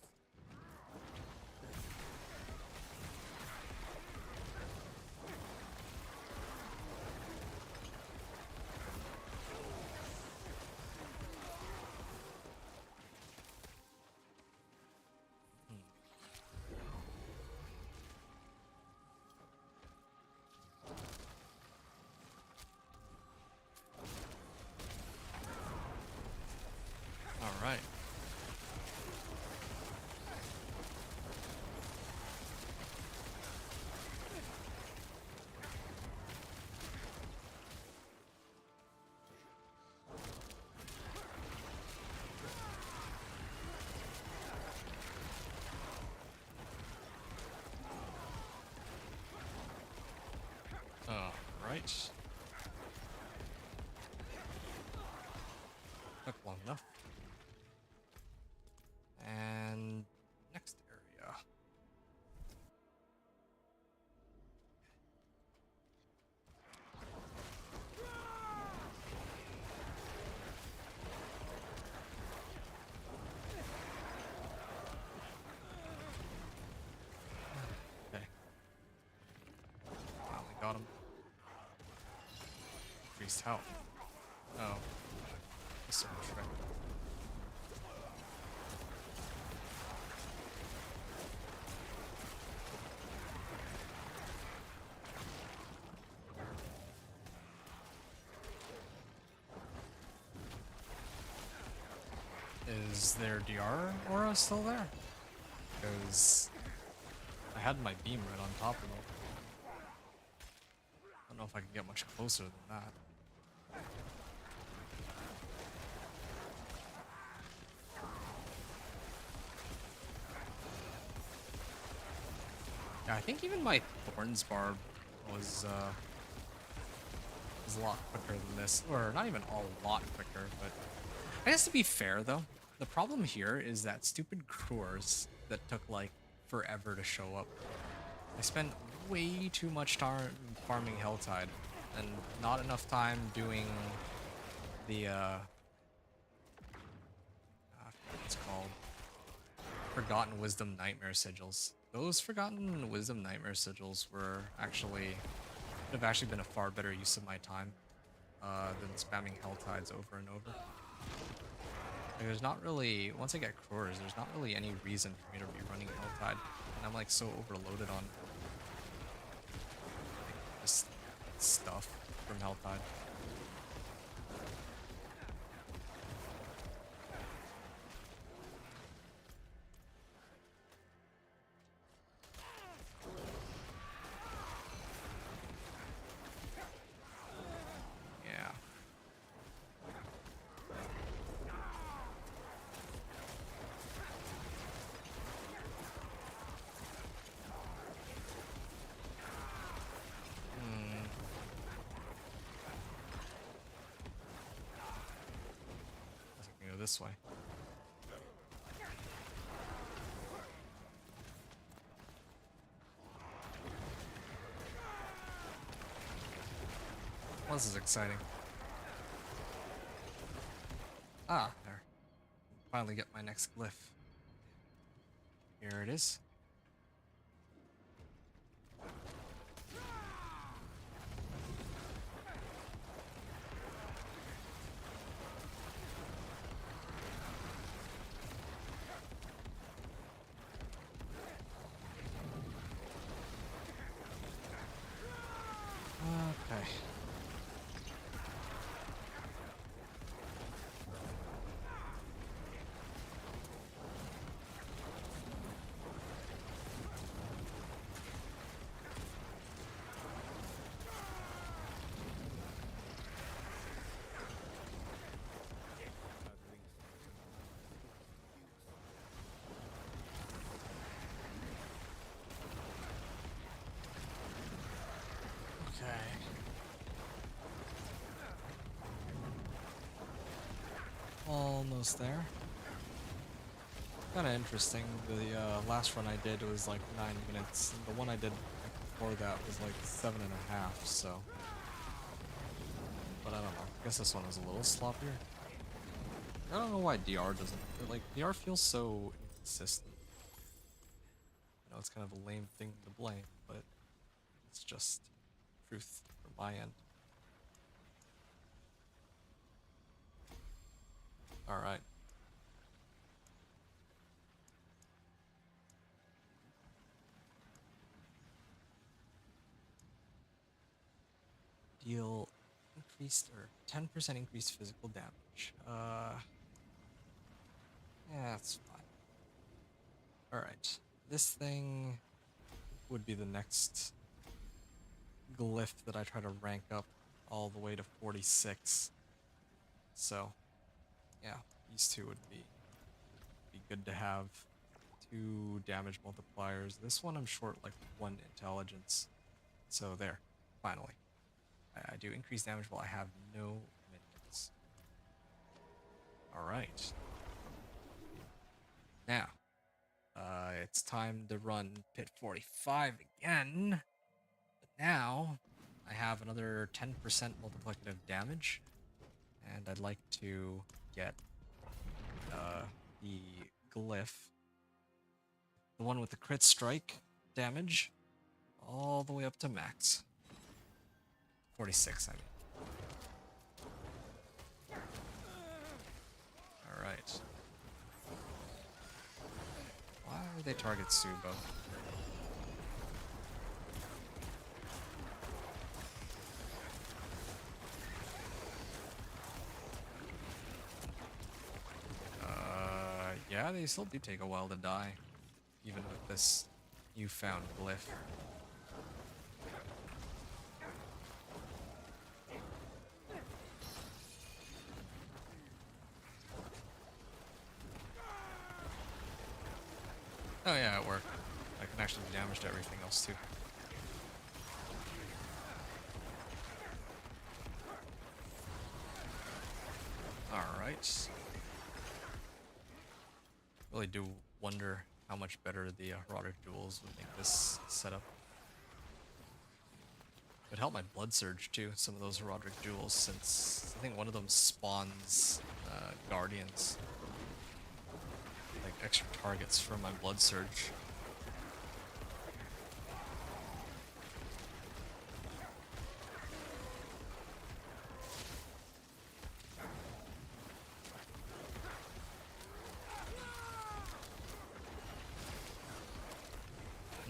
Alright. Alright. Took long enough. And next area. Okay. Finally got him. Increased health. Oh. That's so much right. Is their DR aura still there? Because I had my beam right on top of them. I don't know if I can get much closer than that. Yeah, I think even my Thorns Barb was a lot quicker than this. Or not even a lot quicker, but I guess to be fair though, the problem here is that stupid Crores that took like forever to show up. I spent way too much time farming Helltide and not enough time doing the what's it called? Forgotten Wisdom Nightmare Sigils. Those Forgotten Wisdom Nightmare Sigils were actually would have actually been a far better use of my time than spamming Helltides over and over. Like, there's not really, once I get Crores, there's not really any reason for me to be running Helltide, and I'm like so overloaded on like, just stuff from Helltide. Yeah. this way. Well, this is exciting. Ah, there. Finally get my next glyph. Here it is. Okay. Okay. Almost there. Kind of interesting. The last run I did was like 9 minutes. And the one I did before that was like 7.5. So, but I don't know. I guess this one is a little sloppier. I don't know why DR doesn't. Like DR feels so inconsistent. I know it's kind of a lame thing to blame, but it's just truth from my end. All right. Deal increased or 10% increased physical damage. Yeah, that's fine. All right. This thing would be the next glyph that I try to rank up all the way to 46. So, yeah, these two would be good to have. 2 damage multipliers. This one I'm short like 1 intelligence. So there, finally. I do increase damage while I have no minions. Alright. Now, it's time to run Pit 45 again. But now, I have another 10% multiplicative damage. And I'd like to get the glyph. The one with the crit strike damage. All the way up to max. 46, I mean. Alright. Why would they target Subo? Yeah, they still do take a while to die. Even with this newfound glyph. Oh yeah, it worked. I can actually do damage to everything else too. Alright. Really do wonder how much better the Herodic Jewels would make this setup. It would help my Blood Surge too, some of those Herodic Jewels, since I think one of them spawns Guardians. Like extra targets from my Blood Surge.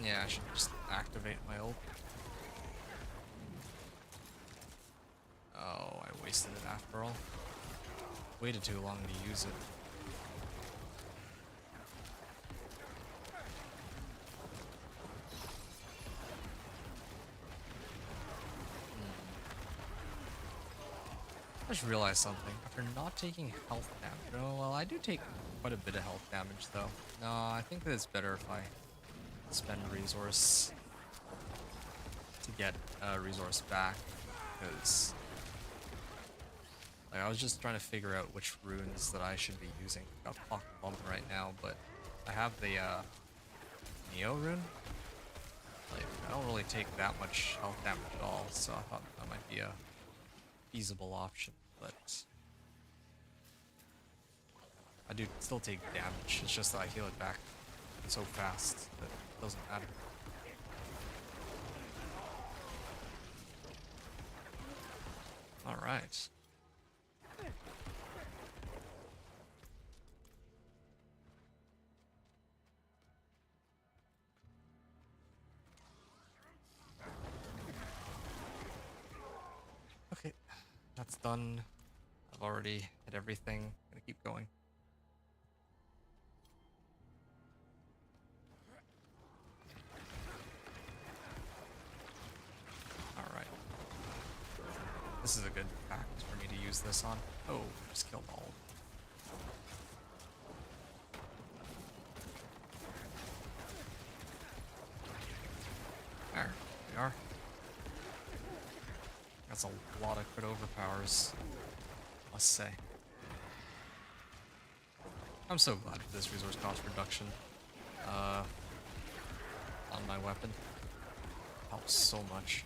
Yeah, I should just activate my ult. Oh, I wasted it after all. Waited too long to use it. I just realized something. After not taking health damage, oh well, I do take quite a bit of health damage though. No, I think that it's better if I spend resource to get resource back, because Like, I was just trying to figure out which runes that I should be using. Got Pocket Bump right now, but I have the Neo rune. Like, I don't really take that much health damage at all, so I thought that might be a feasible option, but I do still take damage. It's just that I heal it back so fast that it doesn't matter. Alright. Okay, that's done. I've already hit everything. Gonna keep going. Alright. This is a good fact for me to use this on. Oh, just killed all. There we are. That's a lot of crit overpowers, must say. I'm so glad for this resource cost reduction on my weapon. Helps so much.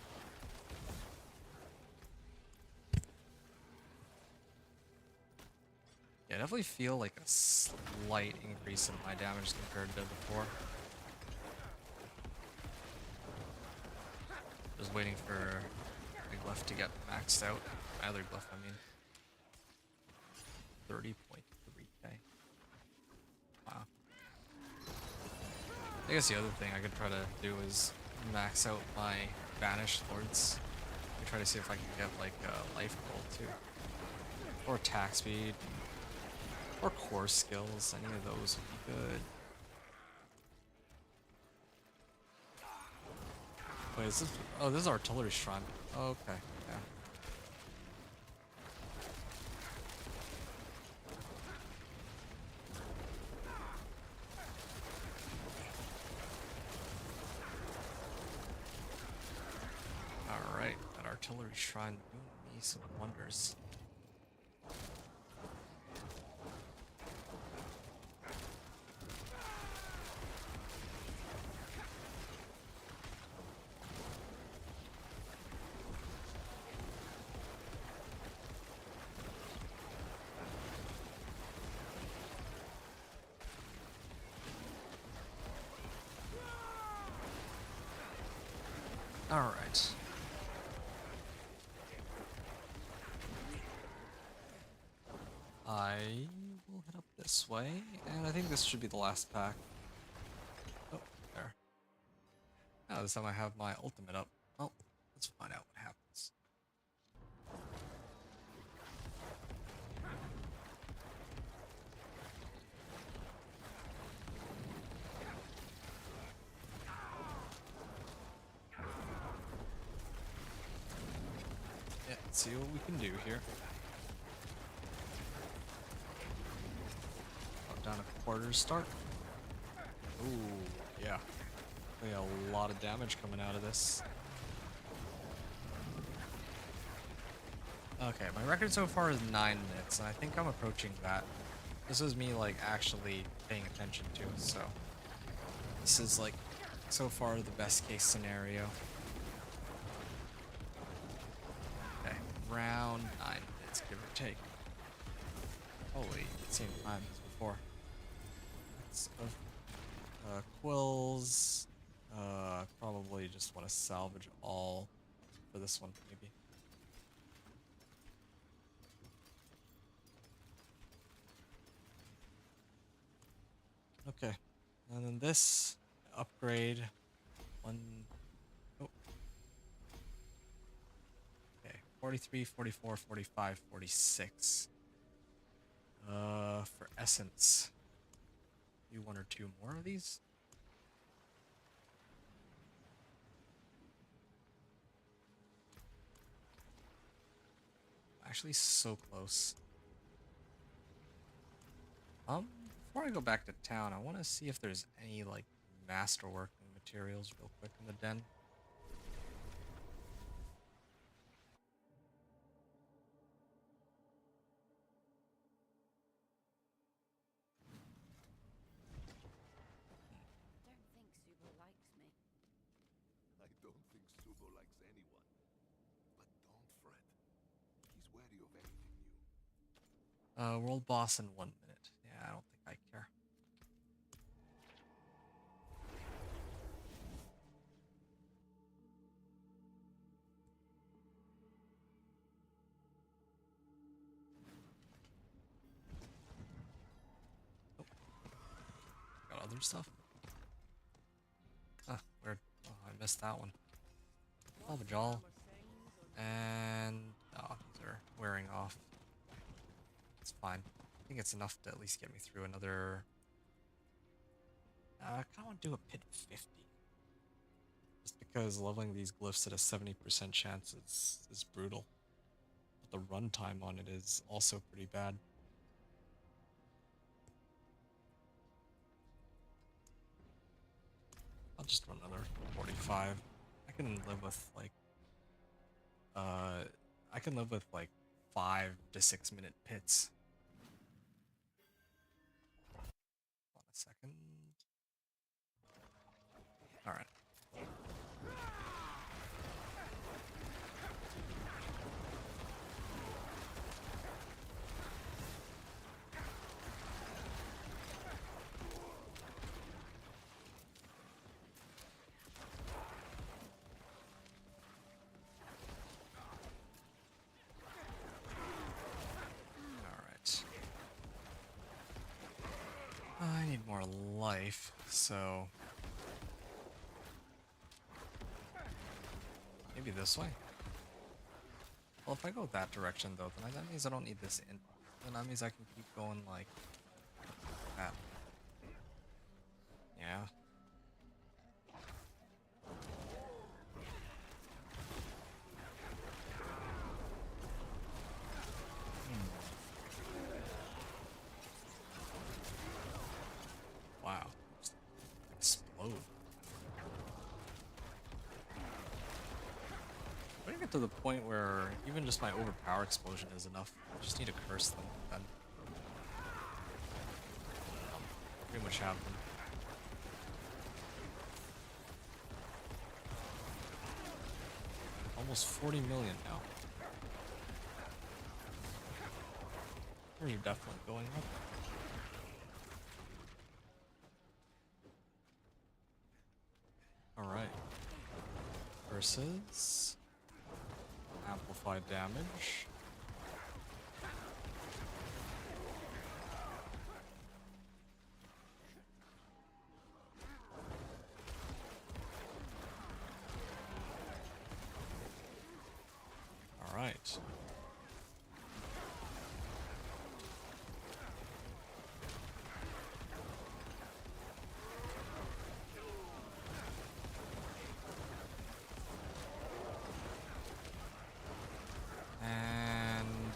Yeah, I definitely feel like a slight increase in my damage compared to before. Just waiting for my glyph to get maxed out. My other glyph, I mean. 30.3k. Wow. I guess the other thing I could try to do is max out my Banished Lords. I try to see if I can get like life gold too. Or attack speed. Or core skills. Any of those would be good. Wait, is this? Oh, this is Artillery Shrine. Oh, okay, yeah. Alright, that Artillery Shrine doing me some wonders. Alright. I will head up this way, and I think this should be the last pack. Oh, there. Now this time I have my ultimate up. Well, let's find out what happens. Yeah, let's see what we can do here. Down a quarter start. Ooh, yeah. We got a lot of damage coming out of this. Okay, my record so far is 9 minutes, and I think I'm approaching that. This is me, like, actually paying attention to, so... This is, like, so far the best case scenario. Okay, around 9 minutes, give or take. Holy, same time as before. Of quills. Probably just want to salvage all for this one, maybe. Okay, and then this upgrade one. Oh. Okay, 43, 44, 45, 46. For essence. Do 1 or 2 more of these. Actually, so close. Before I go back to town, I want to see if there's any like masterworking materials real quick in the den. don't think Subo likes anyone. But don't fret. He's wary of anything new. World boss in 1 minute. Yeah, I don't think I care. Oh. Got other stuff? Huh, weird. Oh, I missed that one. Salvage all. And oh, these are wearing off. It's fine. I think it's enough to at least get me through another. I kind of want to do a pit 50. Just because leveling these glyphs at a 70% chance is brutal. But the runtime on it is also pretty bad. I'll just run another 45. I can live with like I can live with like 5 to 6 minute pits. Hold on a second. Alright. I need more life, so maybe this way. Well, if I go that direction though, then that means I don't need this in. Then that means I can keep going like that. Yeah. Wow. Just explode. I'm gonna get to the point where even just my overpower explosion is enough. I just need to curse them, then pretty much have them. Almost 40 million now. They're definitely going up. Alright. Versus amplified damage. Alright. And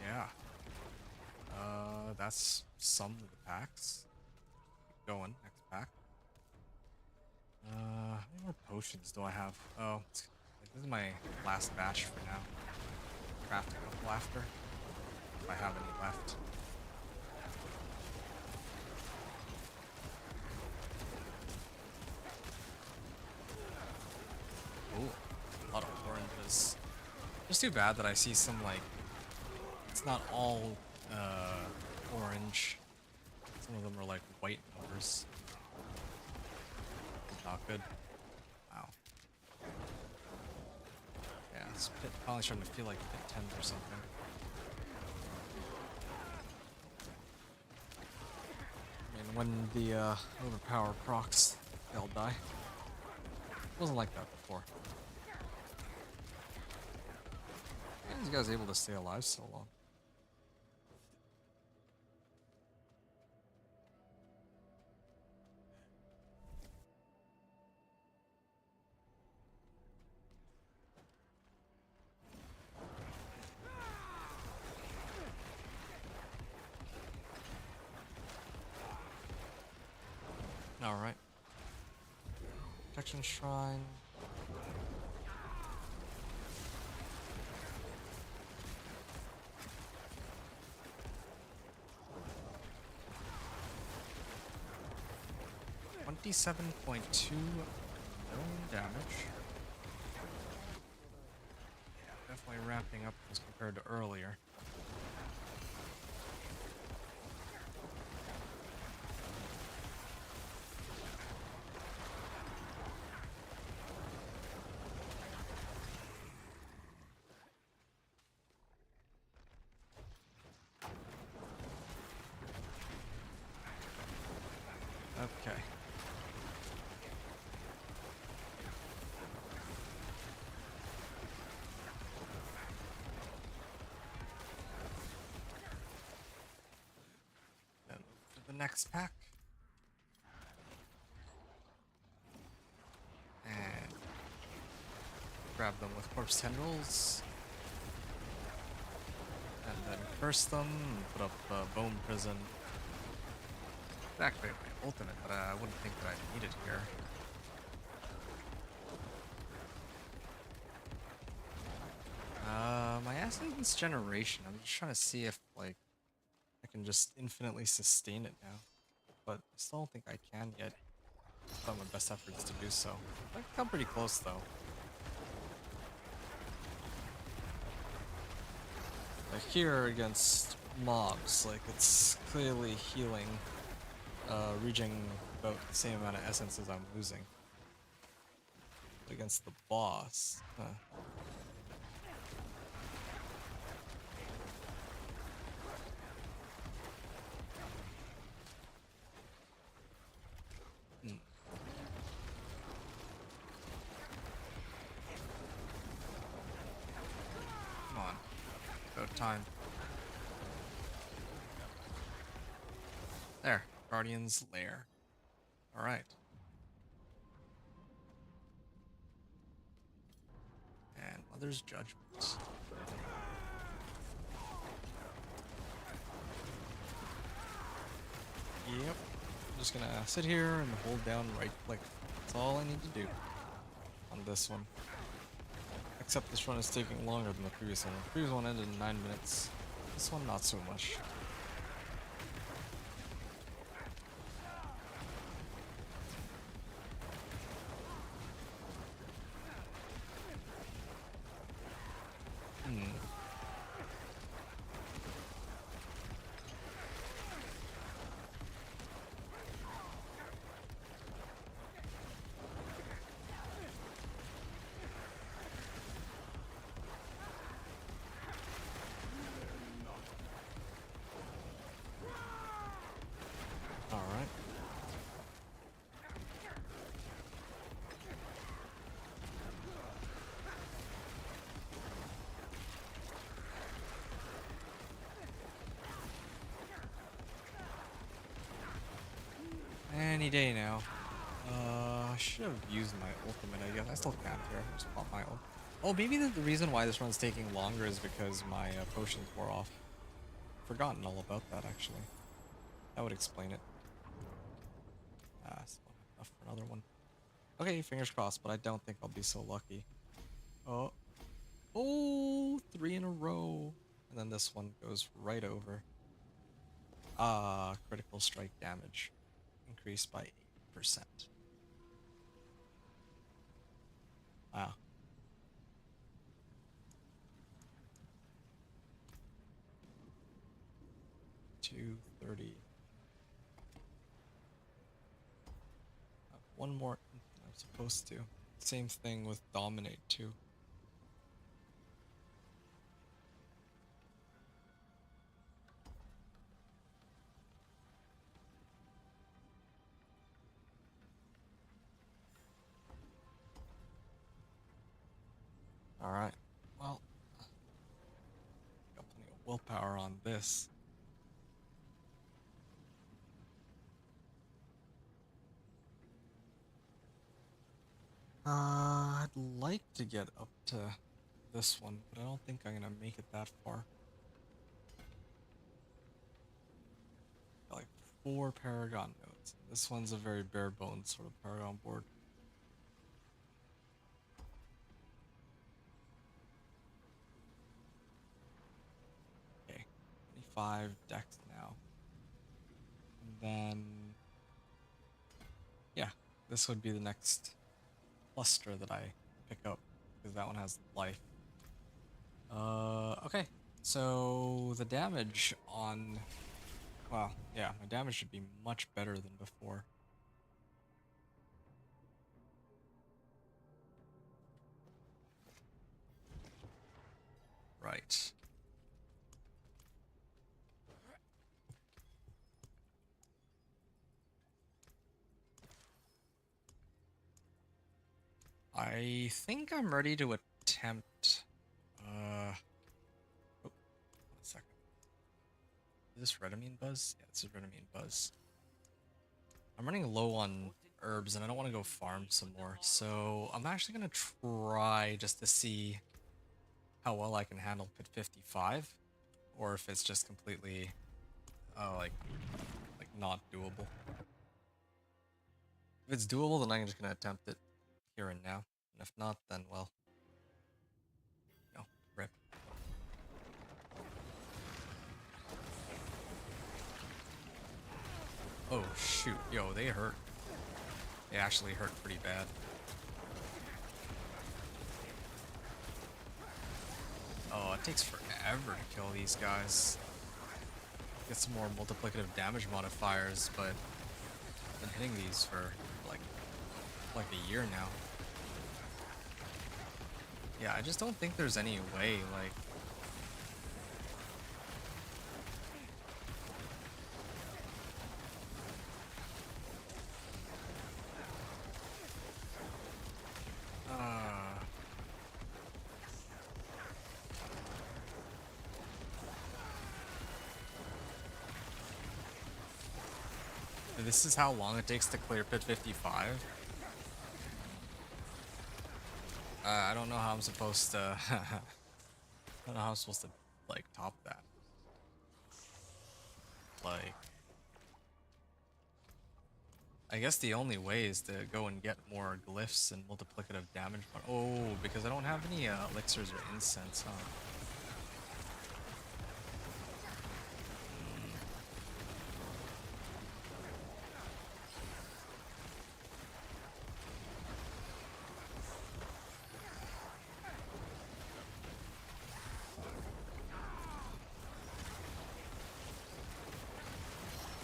yeah, that's some of the packs. Keep going, next pack. How many more potions do I have? Oh, this is my last batch for now. Craft a couple after, if I have any left. Ooh, a lot of oranges. Just too bad that I see some like, it's not all orange. Some of them are like white numbers. Not good. Wow. Yeah, this pit probably starting to feel like pit 10 or something. I mean, when the overpower procs, they all die. It wasn't like that before. How are these guys able to stay alive so long? Alright. Protection Shrine. 27.2 million damage. Yeah, definitely ramping up as compared to earlier. Okay. Then move to the next pack. And grab them with corpse tendrils. And then curse them, put up bone prison. Activate my ultimate, but I wouldn't think that I need it here. My Ascendance Generation. I'm just trying to see if, like, I can just infinitely sustain it now. But I still don't think I can yet. I've done my best efforts to do so. I've come pretty close, though. Like, here against mobs, like, it's clearly healing, reaching about the same amount of essence as I'm losing. But against the boss, Come on. About time. There. Guardian's Lair. Alright. And Mother's Judgment. Yep. I'm just gonna sit here and hold down right click. That's all I need to do on this one. Except this run is taking longer than the previous one. The previous one ended in 9 minutes. This one, not so much. Alright. Any day now. I should have used my ultimate, I guess. I still can't here. Just pop my ult. Oh, maybe the reason why this one's taking longer is because my potions wore off. Forgotten all about that, actually. That would explain it. Still have enough for another one. Okay, fingers crossed, but I don't think I'll be so lucky. Oh. Oh, 3 in a row. And then this one goes right over. Critical strike damage. Increased by 8%. Wow. $230. One more than I'm supposed to. Same thing with Dominate too. Alright. Well, got plenty of willpower on this. I'd like to get up to this one, but I don't think I'm gonna make it that far. Got like 4 Paragon nodes. This one's a very bare bones sort of Paragon board. Okay, 25 decks now. And then, yeah, this would be the next cluster that I pick up, because that one has life. Okay. So the damage on, well, yeah, my damage should be much better than before. Right. I think I'm ready to attempt, oh, 1 second. Is this Redamine Buzz? Yeah, this is Redamine Buzz. I'm running low on herbs and I don't want to go farm some more, so I'm actually gonna try just to see how well I can handle pit 55, or if it's just completely, like not doable. If it's doable, then I'm just gonna attempt it here and now, and if not, then well, no, rip. Oh shoot, yo, they hurt. They actually hurt pretty bad. Oh, it takes forever to kill these guys. Get some more multiplicative damage modifiers, but I've been hitting these for like a year now. Yeah, I just don't think there's any way, like, this is how long it takes to clear pit 55. I don't know how I'm supposed to. I don't know how I'm supposed to like top that. Like, I guess the only way is to go and get more glyphs and multiplicative damage. Oh, because I don't have any elixirs or incense, huh?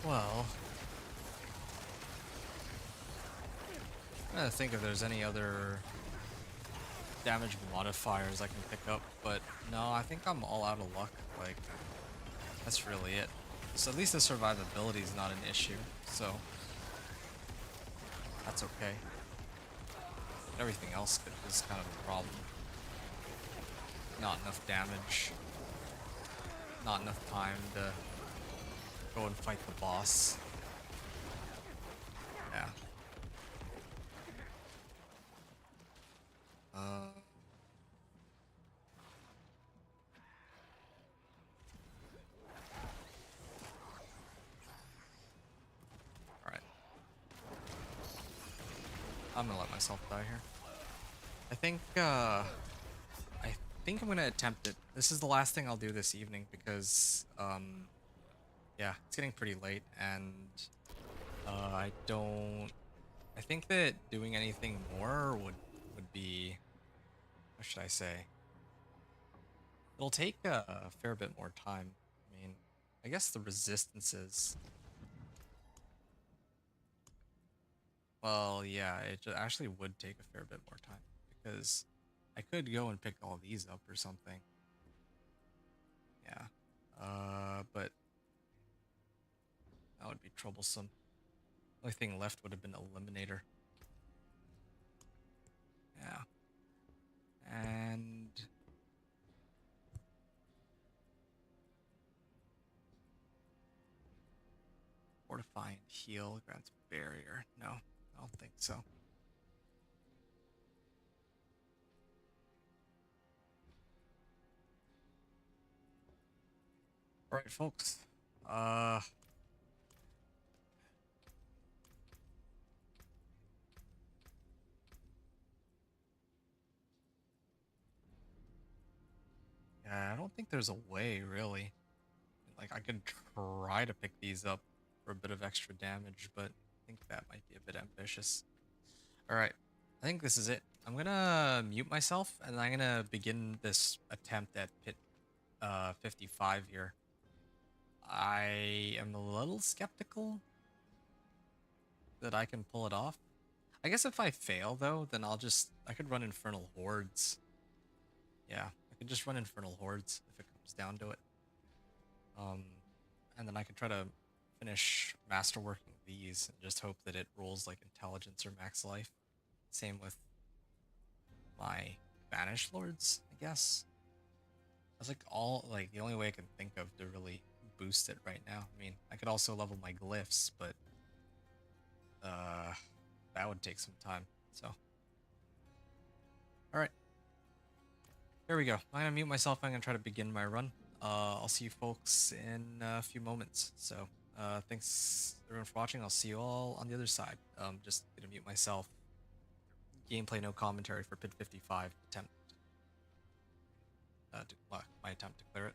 Well, I'm trying to think if there's any other damage modifiers I can pick up, but no, I think I'm all out of luck. Like, that's really it. So at least the survivability is not an issue, so that's okay. Everything else is kind of a problem. Not enough damage. Not enough time to go and fight the boss. Yeah. Alright. I'm gonna let myself die here. I think I'm gonna attempt it. This is the last thing I'll do this evening because, yeah, it's getting pretty late and, I think that doing anything more would be, what should I say? It'll take a fair bit more time. I mean, I guess the resistances. Well, yeah, actually would take a fair bit more time because I could go and pick all these up or something. Yeah. But that would be troublesome. Only thing left would have been Eliminator. Yeah. And Fortify and Heal grants barrier. No, I don't think so. Alright, folks. Yeah, I don't think there's a way, really. Like, I could try to pick these up for a bit of extra damage, but I think that might be a bit ambitious. Alright, I think this is it. I'm gonna mute myself, and I'm gonna begin this attempt at pit 55 here. I am a little skeptical that I can pull it off. I guess if I fail, though, then I could run Infernal Hordes. Yeah, I could just run Infernal Hordes if it comes down to it. And then I could try to finish masterworking these and just hope that it rolls like Intelligence or Max Life. Same with my Banished Lords, I guess. That's like the only way I can think of to really boost it right now. I mean, I could also level my glyphs, but that would take some time. So, all right, here we go. I'm gonna mute myself. I'm gonna try to begin my run. I'll see you folks in a few moments. So, thanks everyone for watching. I'll see you all on the other side. Just gonna mute myself. Gameplay, no commentary for Pit 55 attempt. My attempt to clear it.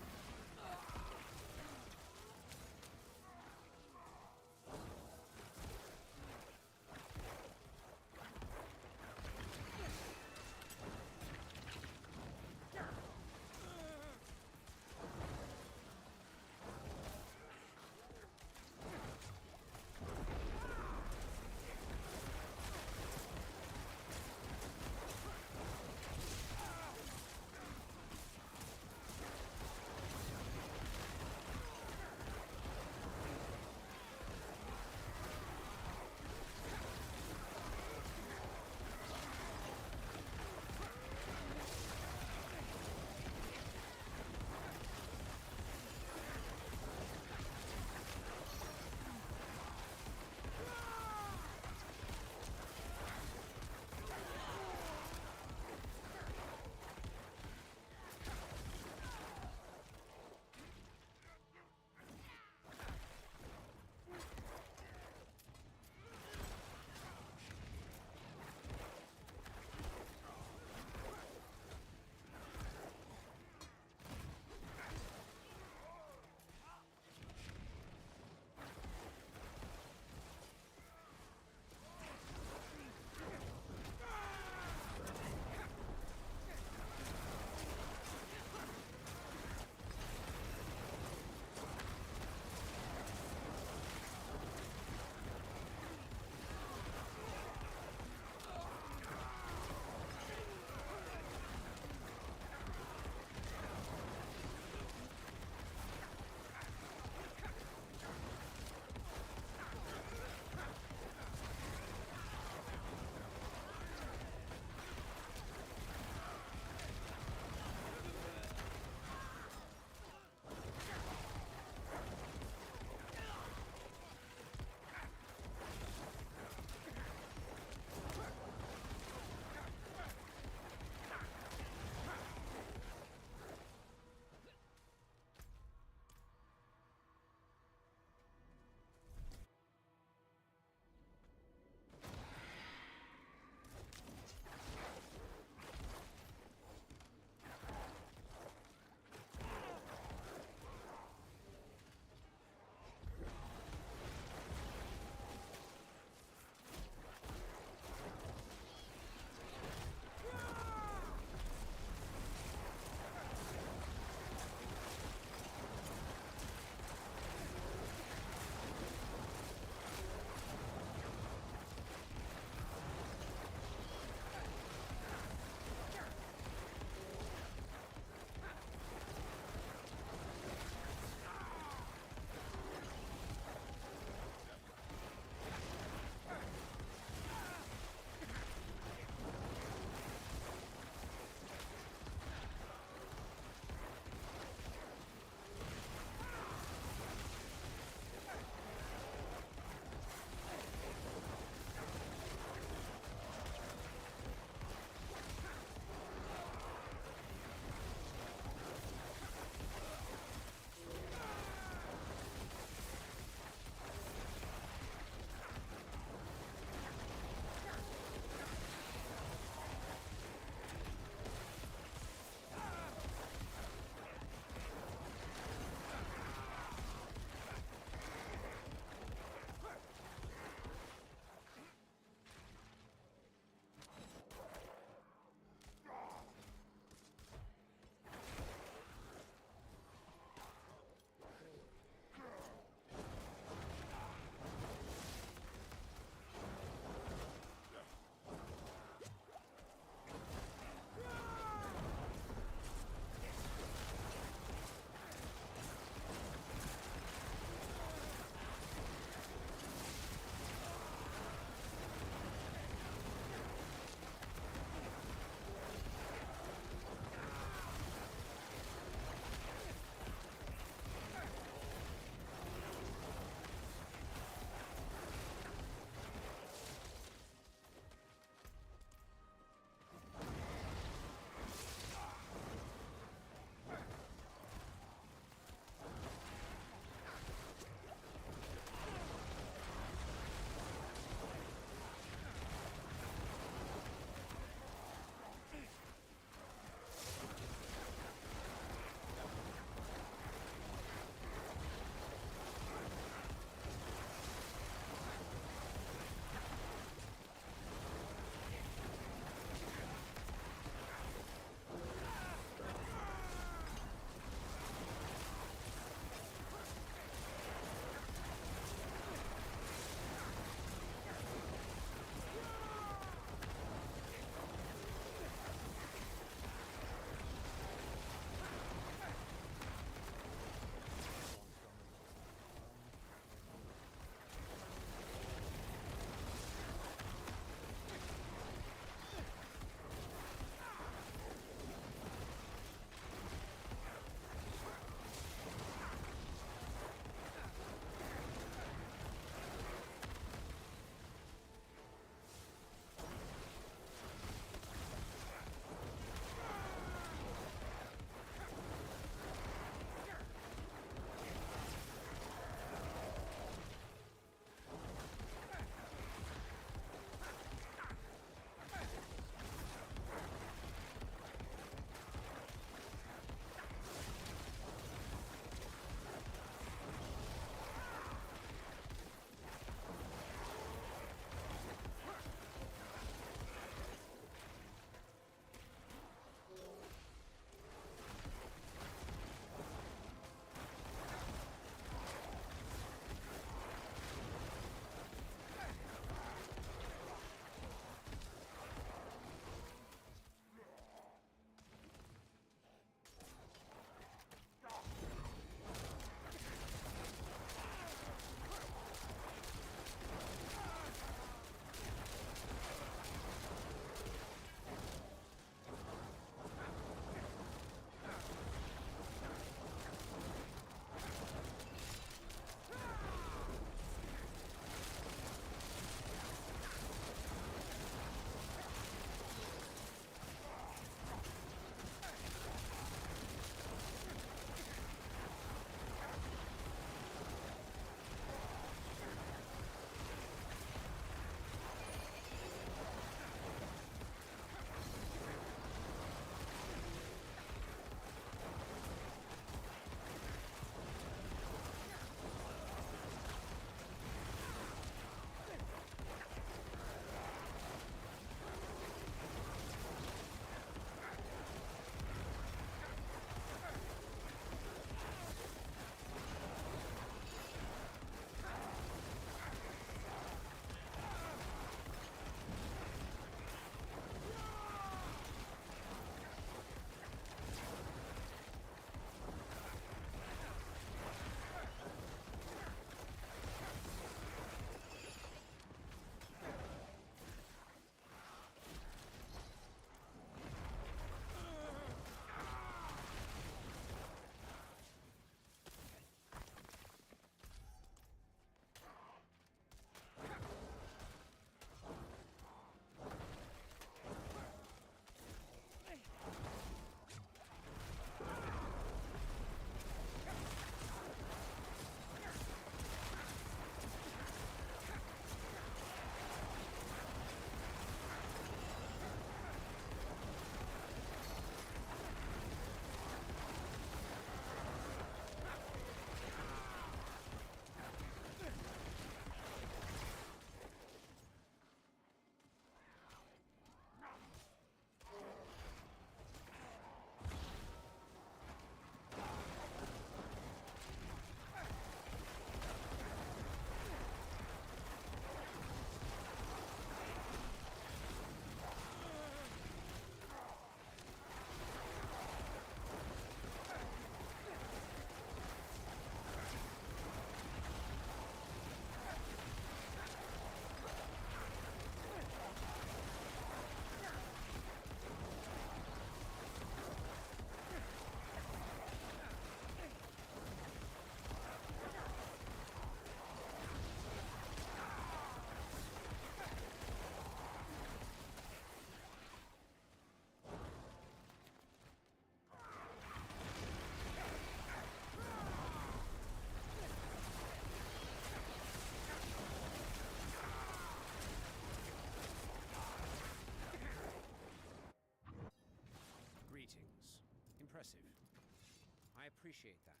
appreciate that.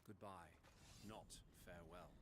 Goodbye, not farewell.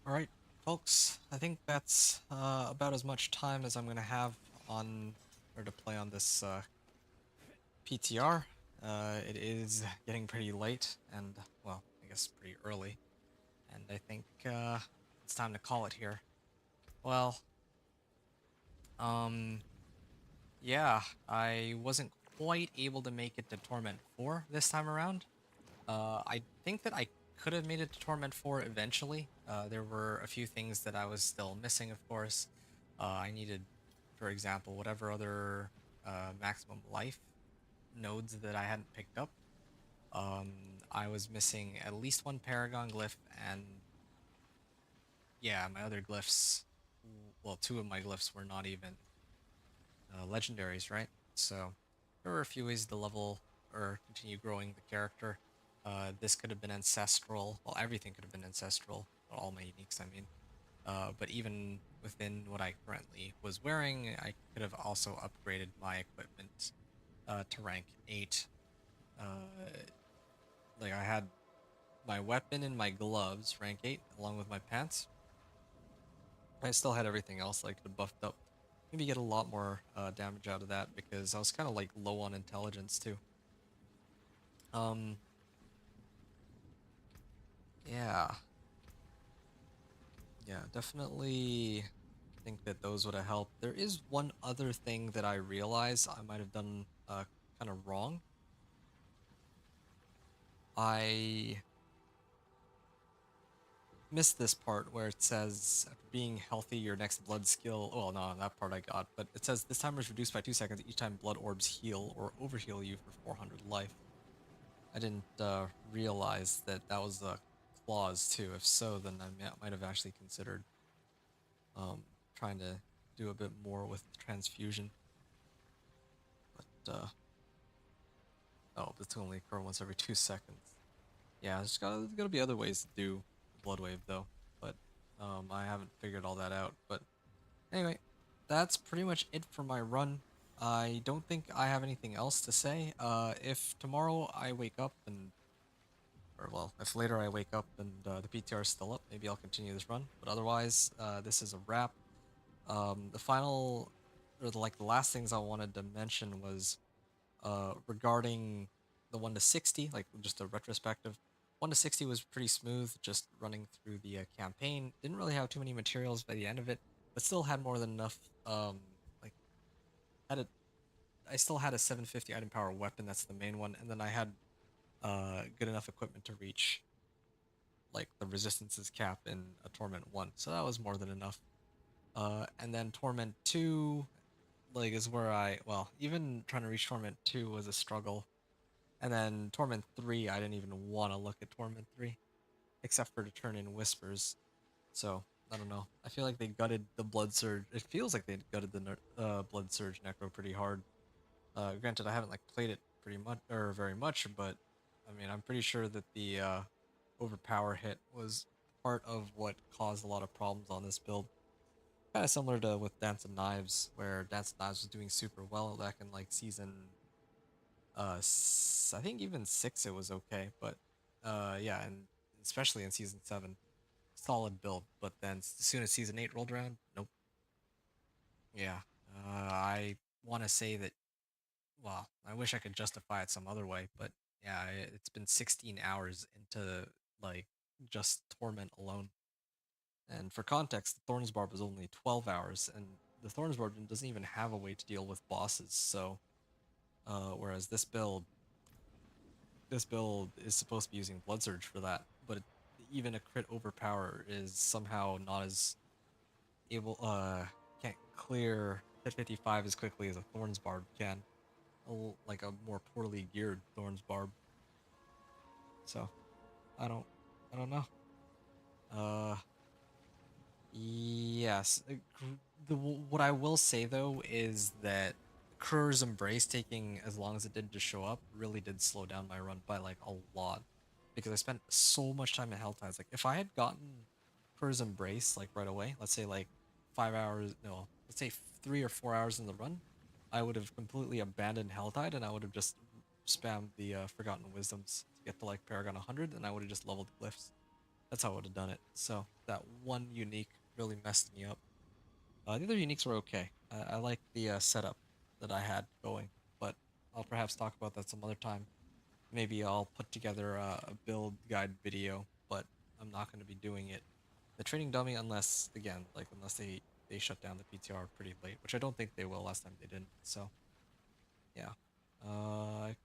Alright, folks, I think that's about as much time as I'm gonna have on or to play on this PTR. It is getting pretty late and, well, I guess pretty early, and I think it's time to call it here. Well, um, yeah, I wasn't quite able to make it to Torment 4 this time around. I think that I could have made it to Torment 4 eventually. There were a few things that I was still missing, of course. I needed, for example, whatever other maximum life nodes that I hadn't picked up. I was missing at least one Paragon glyph, and yeah, my other glyphs, well, two of my glyphs were not even legendaries, right? So there were a few ways to level or continue growing the character. This could have been ancestral. Well, everything could have been ancestral. All my uniques, I mean. But even within what I currently was wearing, I could have also upgraded my equipment to rank 8. Uh, like I had my weapon and my gloves, rank 8, along with my pants. I still had everything else that I could have buffed up. Maybe get a lot more damage out of that because I was kind of like low on intelligence too. Um, yeah. Yeah, definitely think that those would have helped. There is one other thing that I realize I might have done kind of wrong. I missed this part where it says after being healthy, your next blood skill. Well, no, that part I got, but it says this timer is reduced by 2 seconds each time blood orbs heal or overheal you for 400 life. I didn't realize that that was a clause too. If so, then I might have actually considered trying to do a bit more with transfusion. But oh, this only occur once every 2 seconds. Yeah, there's gotta be other ways to do blood wave though, but I haven't figured all that out. But anyway, that's pretty much it for my run. I don't think I have anything else to say. If tomorrow I wake up and, or well, if later I wake up and the PTR is still up, maybe I'll continue this run. But otherwise, this is a wrap. The final, or the last things I wanted to mention was regarding the 1 to 60, like just a retrospective. 1 to 60 was pretty smooth, just running through the campaign. Didn't really have too many materials by the end of it, but still had more than enough. Like had a, I still had a 750 item power weapon. That's the main one, and then I had good enough equipment to reach like the resistances cap in a Torment 1, so that was more than enough. And then Torment 2, like is where well, even trying to reach Torment 2 was a struggle. And then Torment 3, I didn't even want to look at Torment 3, except for to turn in Whispers. So, I don't know. I feel like they gutted the Blood Surge. It feels like they gutted the Blood Surge Necro pretty hard. Granted, I haven't like played it pretty much or very much, but I mean, I'm pretty sure that the overpower hit was part of what caused a lot of problems on this build. Kind of similar to with Dance and Knives, where Dance and Knives was doing super well back in like season I think even 6 it was okay, but yeah, and especially in season 7, solid build. But then as soon as season 8 rolled around, nope. Yeah, I want to say that. Well, I wish I could justify it some other way, but yeah, it's been 16 hours into like just Torment alone. And for context, the Thorns Barb was only 12 hours, and the Thorns Barb doesn't even have a way to deal with bosses. So, whereas this build is supposed to be using Blood Surge for that, but even a crit overpower is somehow not as able, can't clear hit 55 as quickly as a Thorns Barb can, like a more poorly geared Thorns Barb. So, I don't, I don't know. Uh, yes, what I will say though is that Krur's Embrace taking as long as it did to show up really did slow down my run by like a lot, because I spent so much time in Helltides. Like if I had gotten Krur's Embrace like right away, let's say like 5 hours, no, let's say 3 or 4 hours in the run, I would have completely abandoned Helltide and I would have just spammed the Forgotten Wisdoms to get to like Paragon 100, and I would have just leveled glyphs. That's how I would have done it. So that one unique really messed me up. The other uniques were okay. I like the setup that I had going, but I'll perhaps talk about that some other time. Maybe I'll put together a build guide video, but I'm not going to be doing it. The training dummy, unless again, like unless they shut down the PTR pretty late, which I don't think they will. Last time they didn't. So yeah. I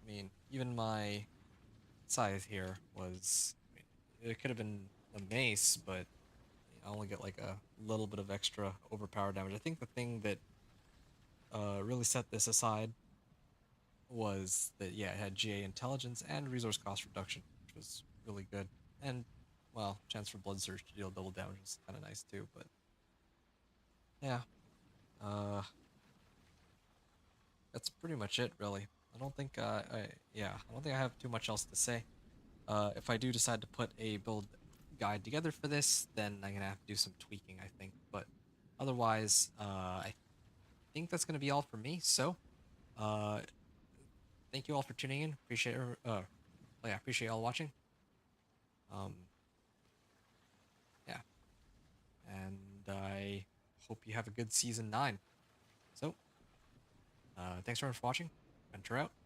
mean, even my scythe here was. I mean, it could have been a mace, but I only get like a little bit of extra overpower damage. I think the thing that really set this aside was that, yeah, it had GA intelligence and resource cost reduction, which was really good. And, well, chance for blood surge to deal double damage is kind of nice too, but yeah. That's pretty much it, really. I don't think, I don't think I have too much else to say. If I do decide to put a build guide together for this, then I'm gonna have to do some tweaking, I think. But otherwise, I think that's gonna be all for me. So, uh, thank you all for tuning in. Appreciate yeah, appreciate y'all watching. Um, yeah, and I hope you have a good season 9. So, thanks everyone for watching. Venture out.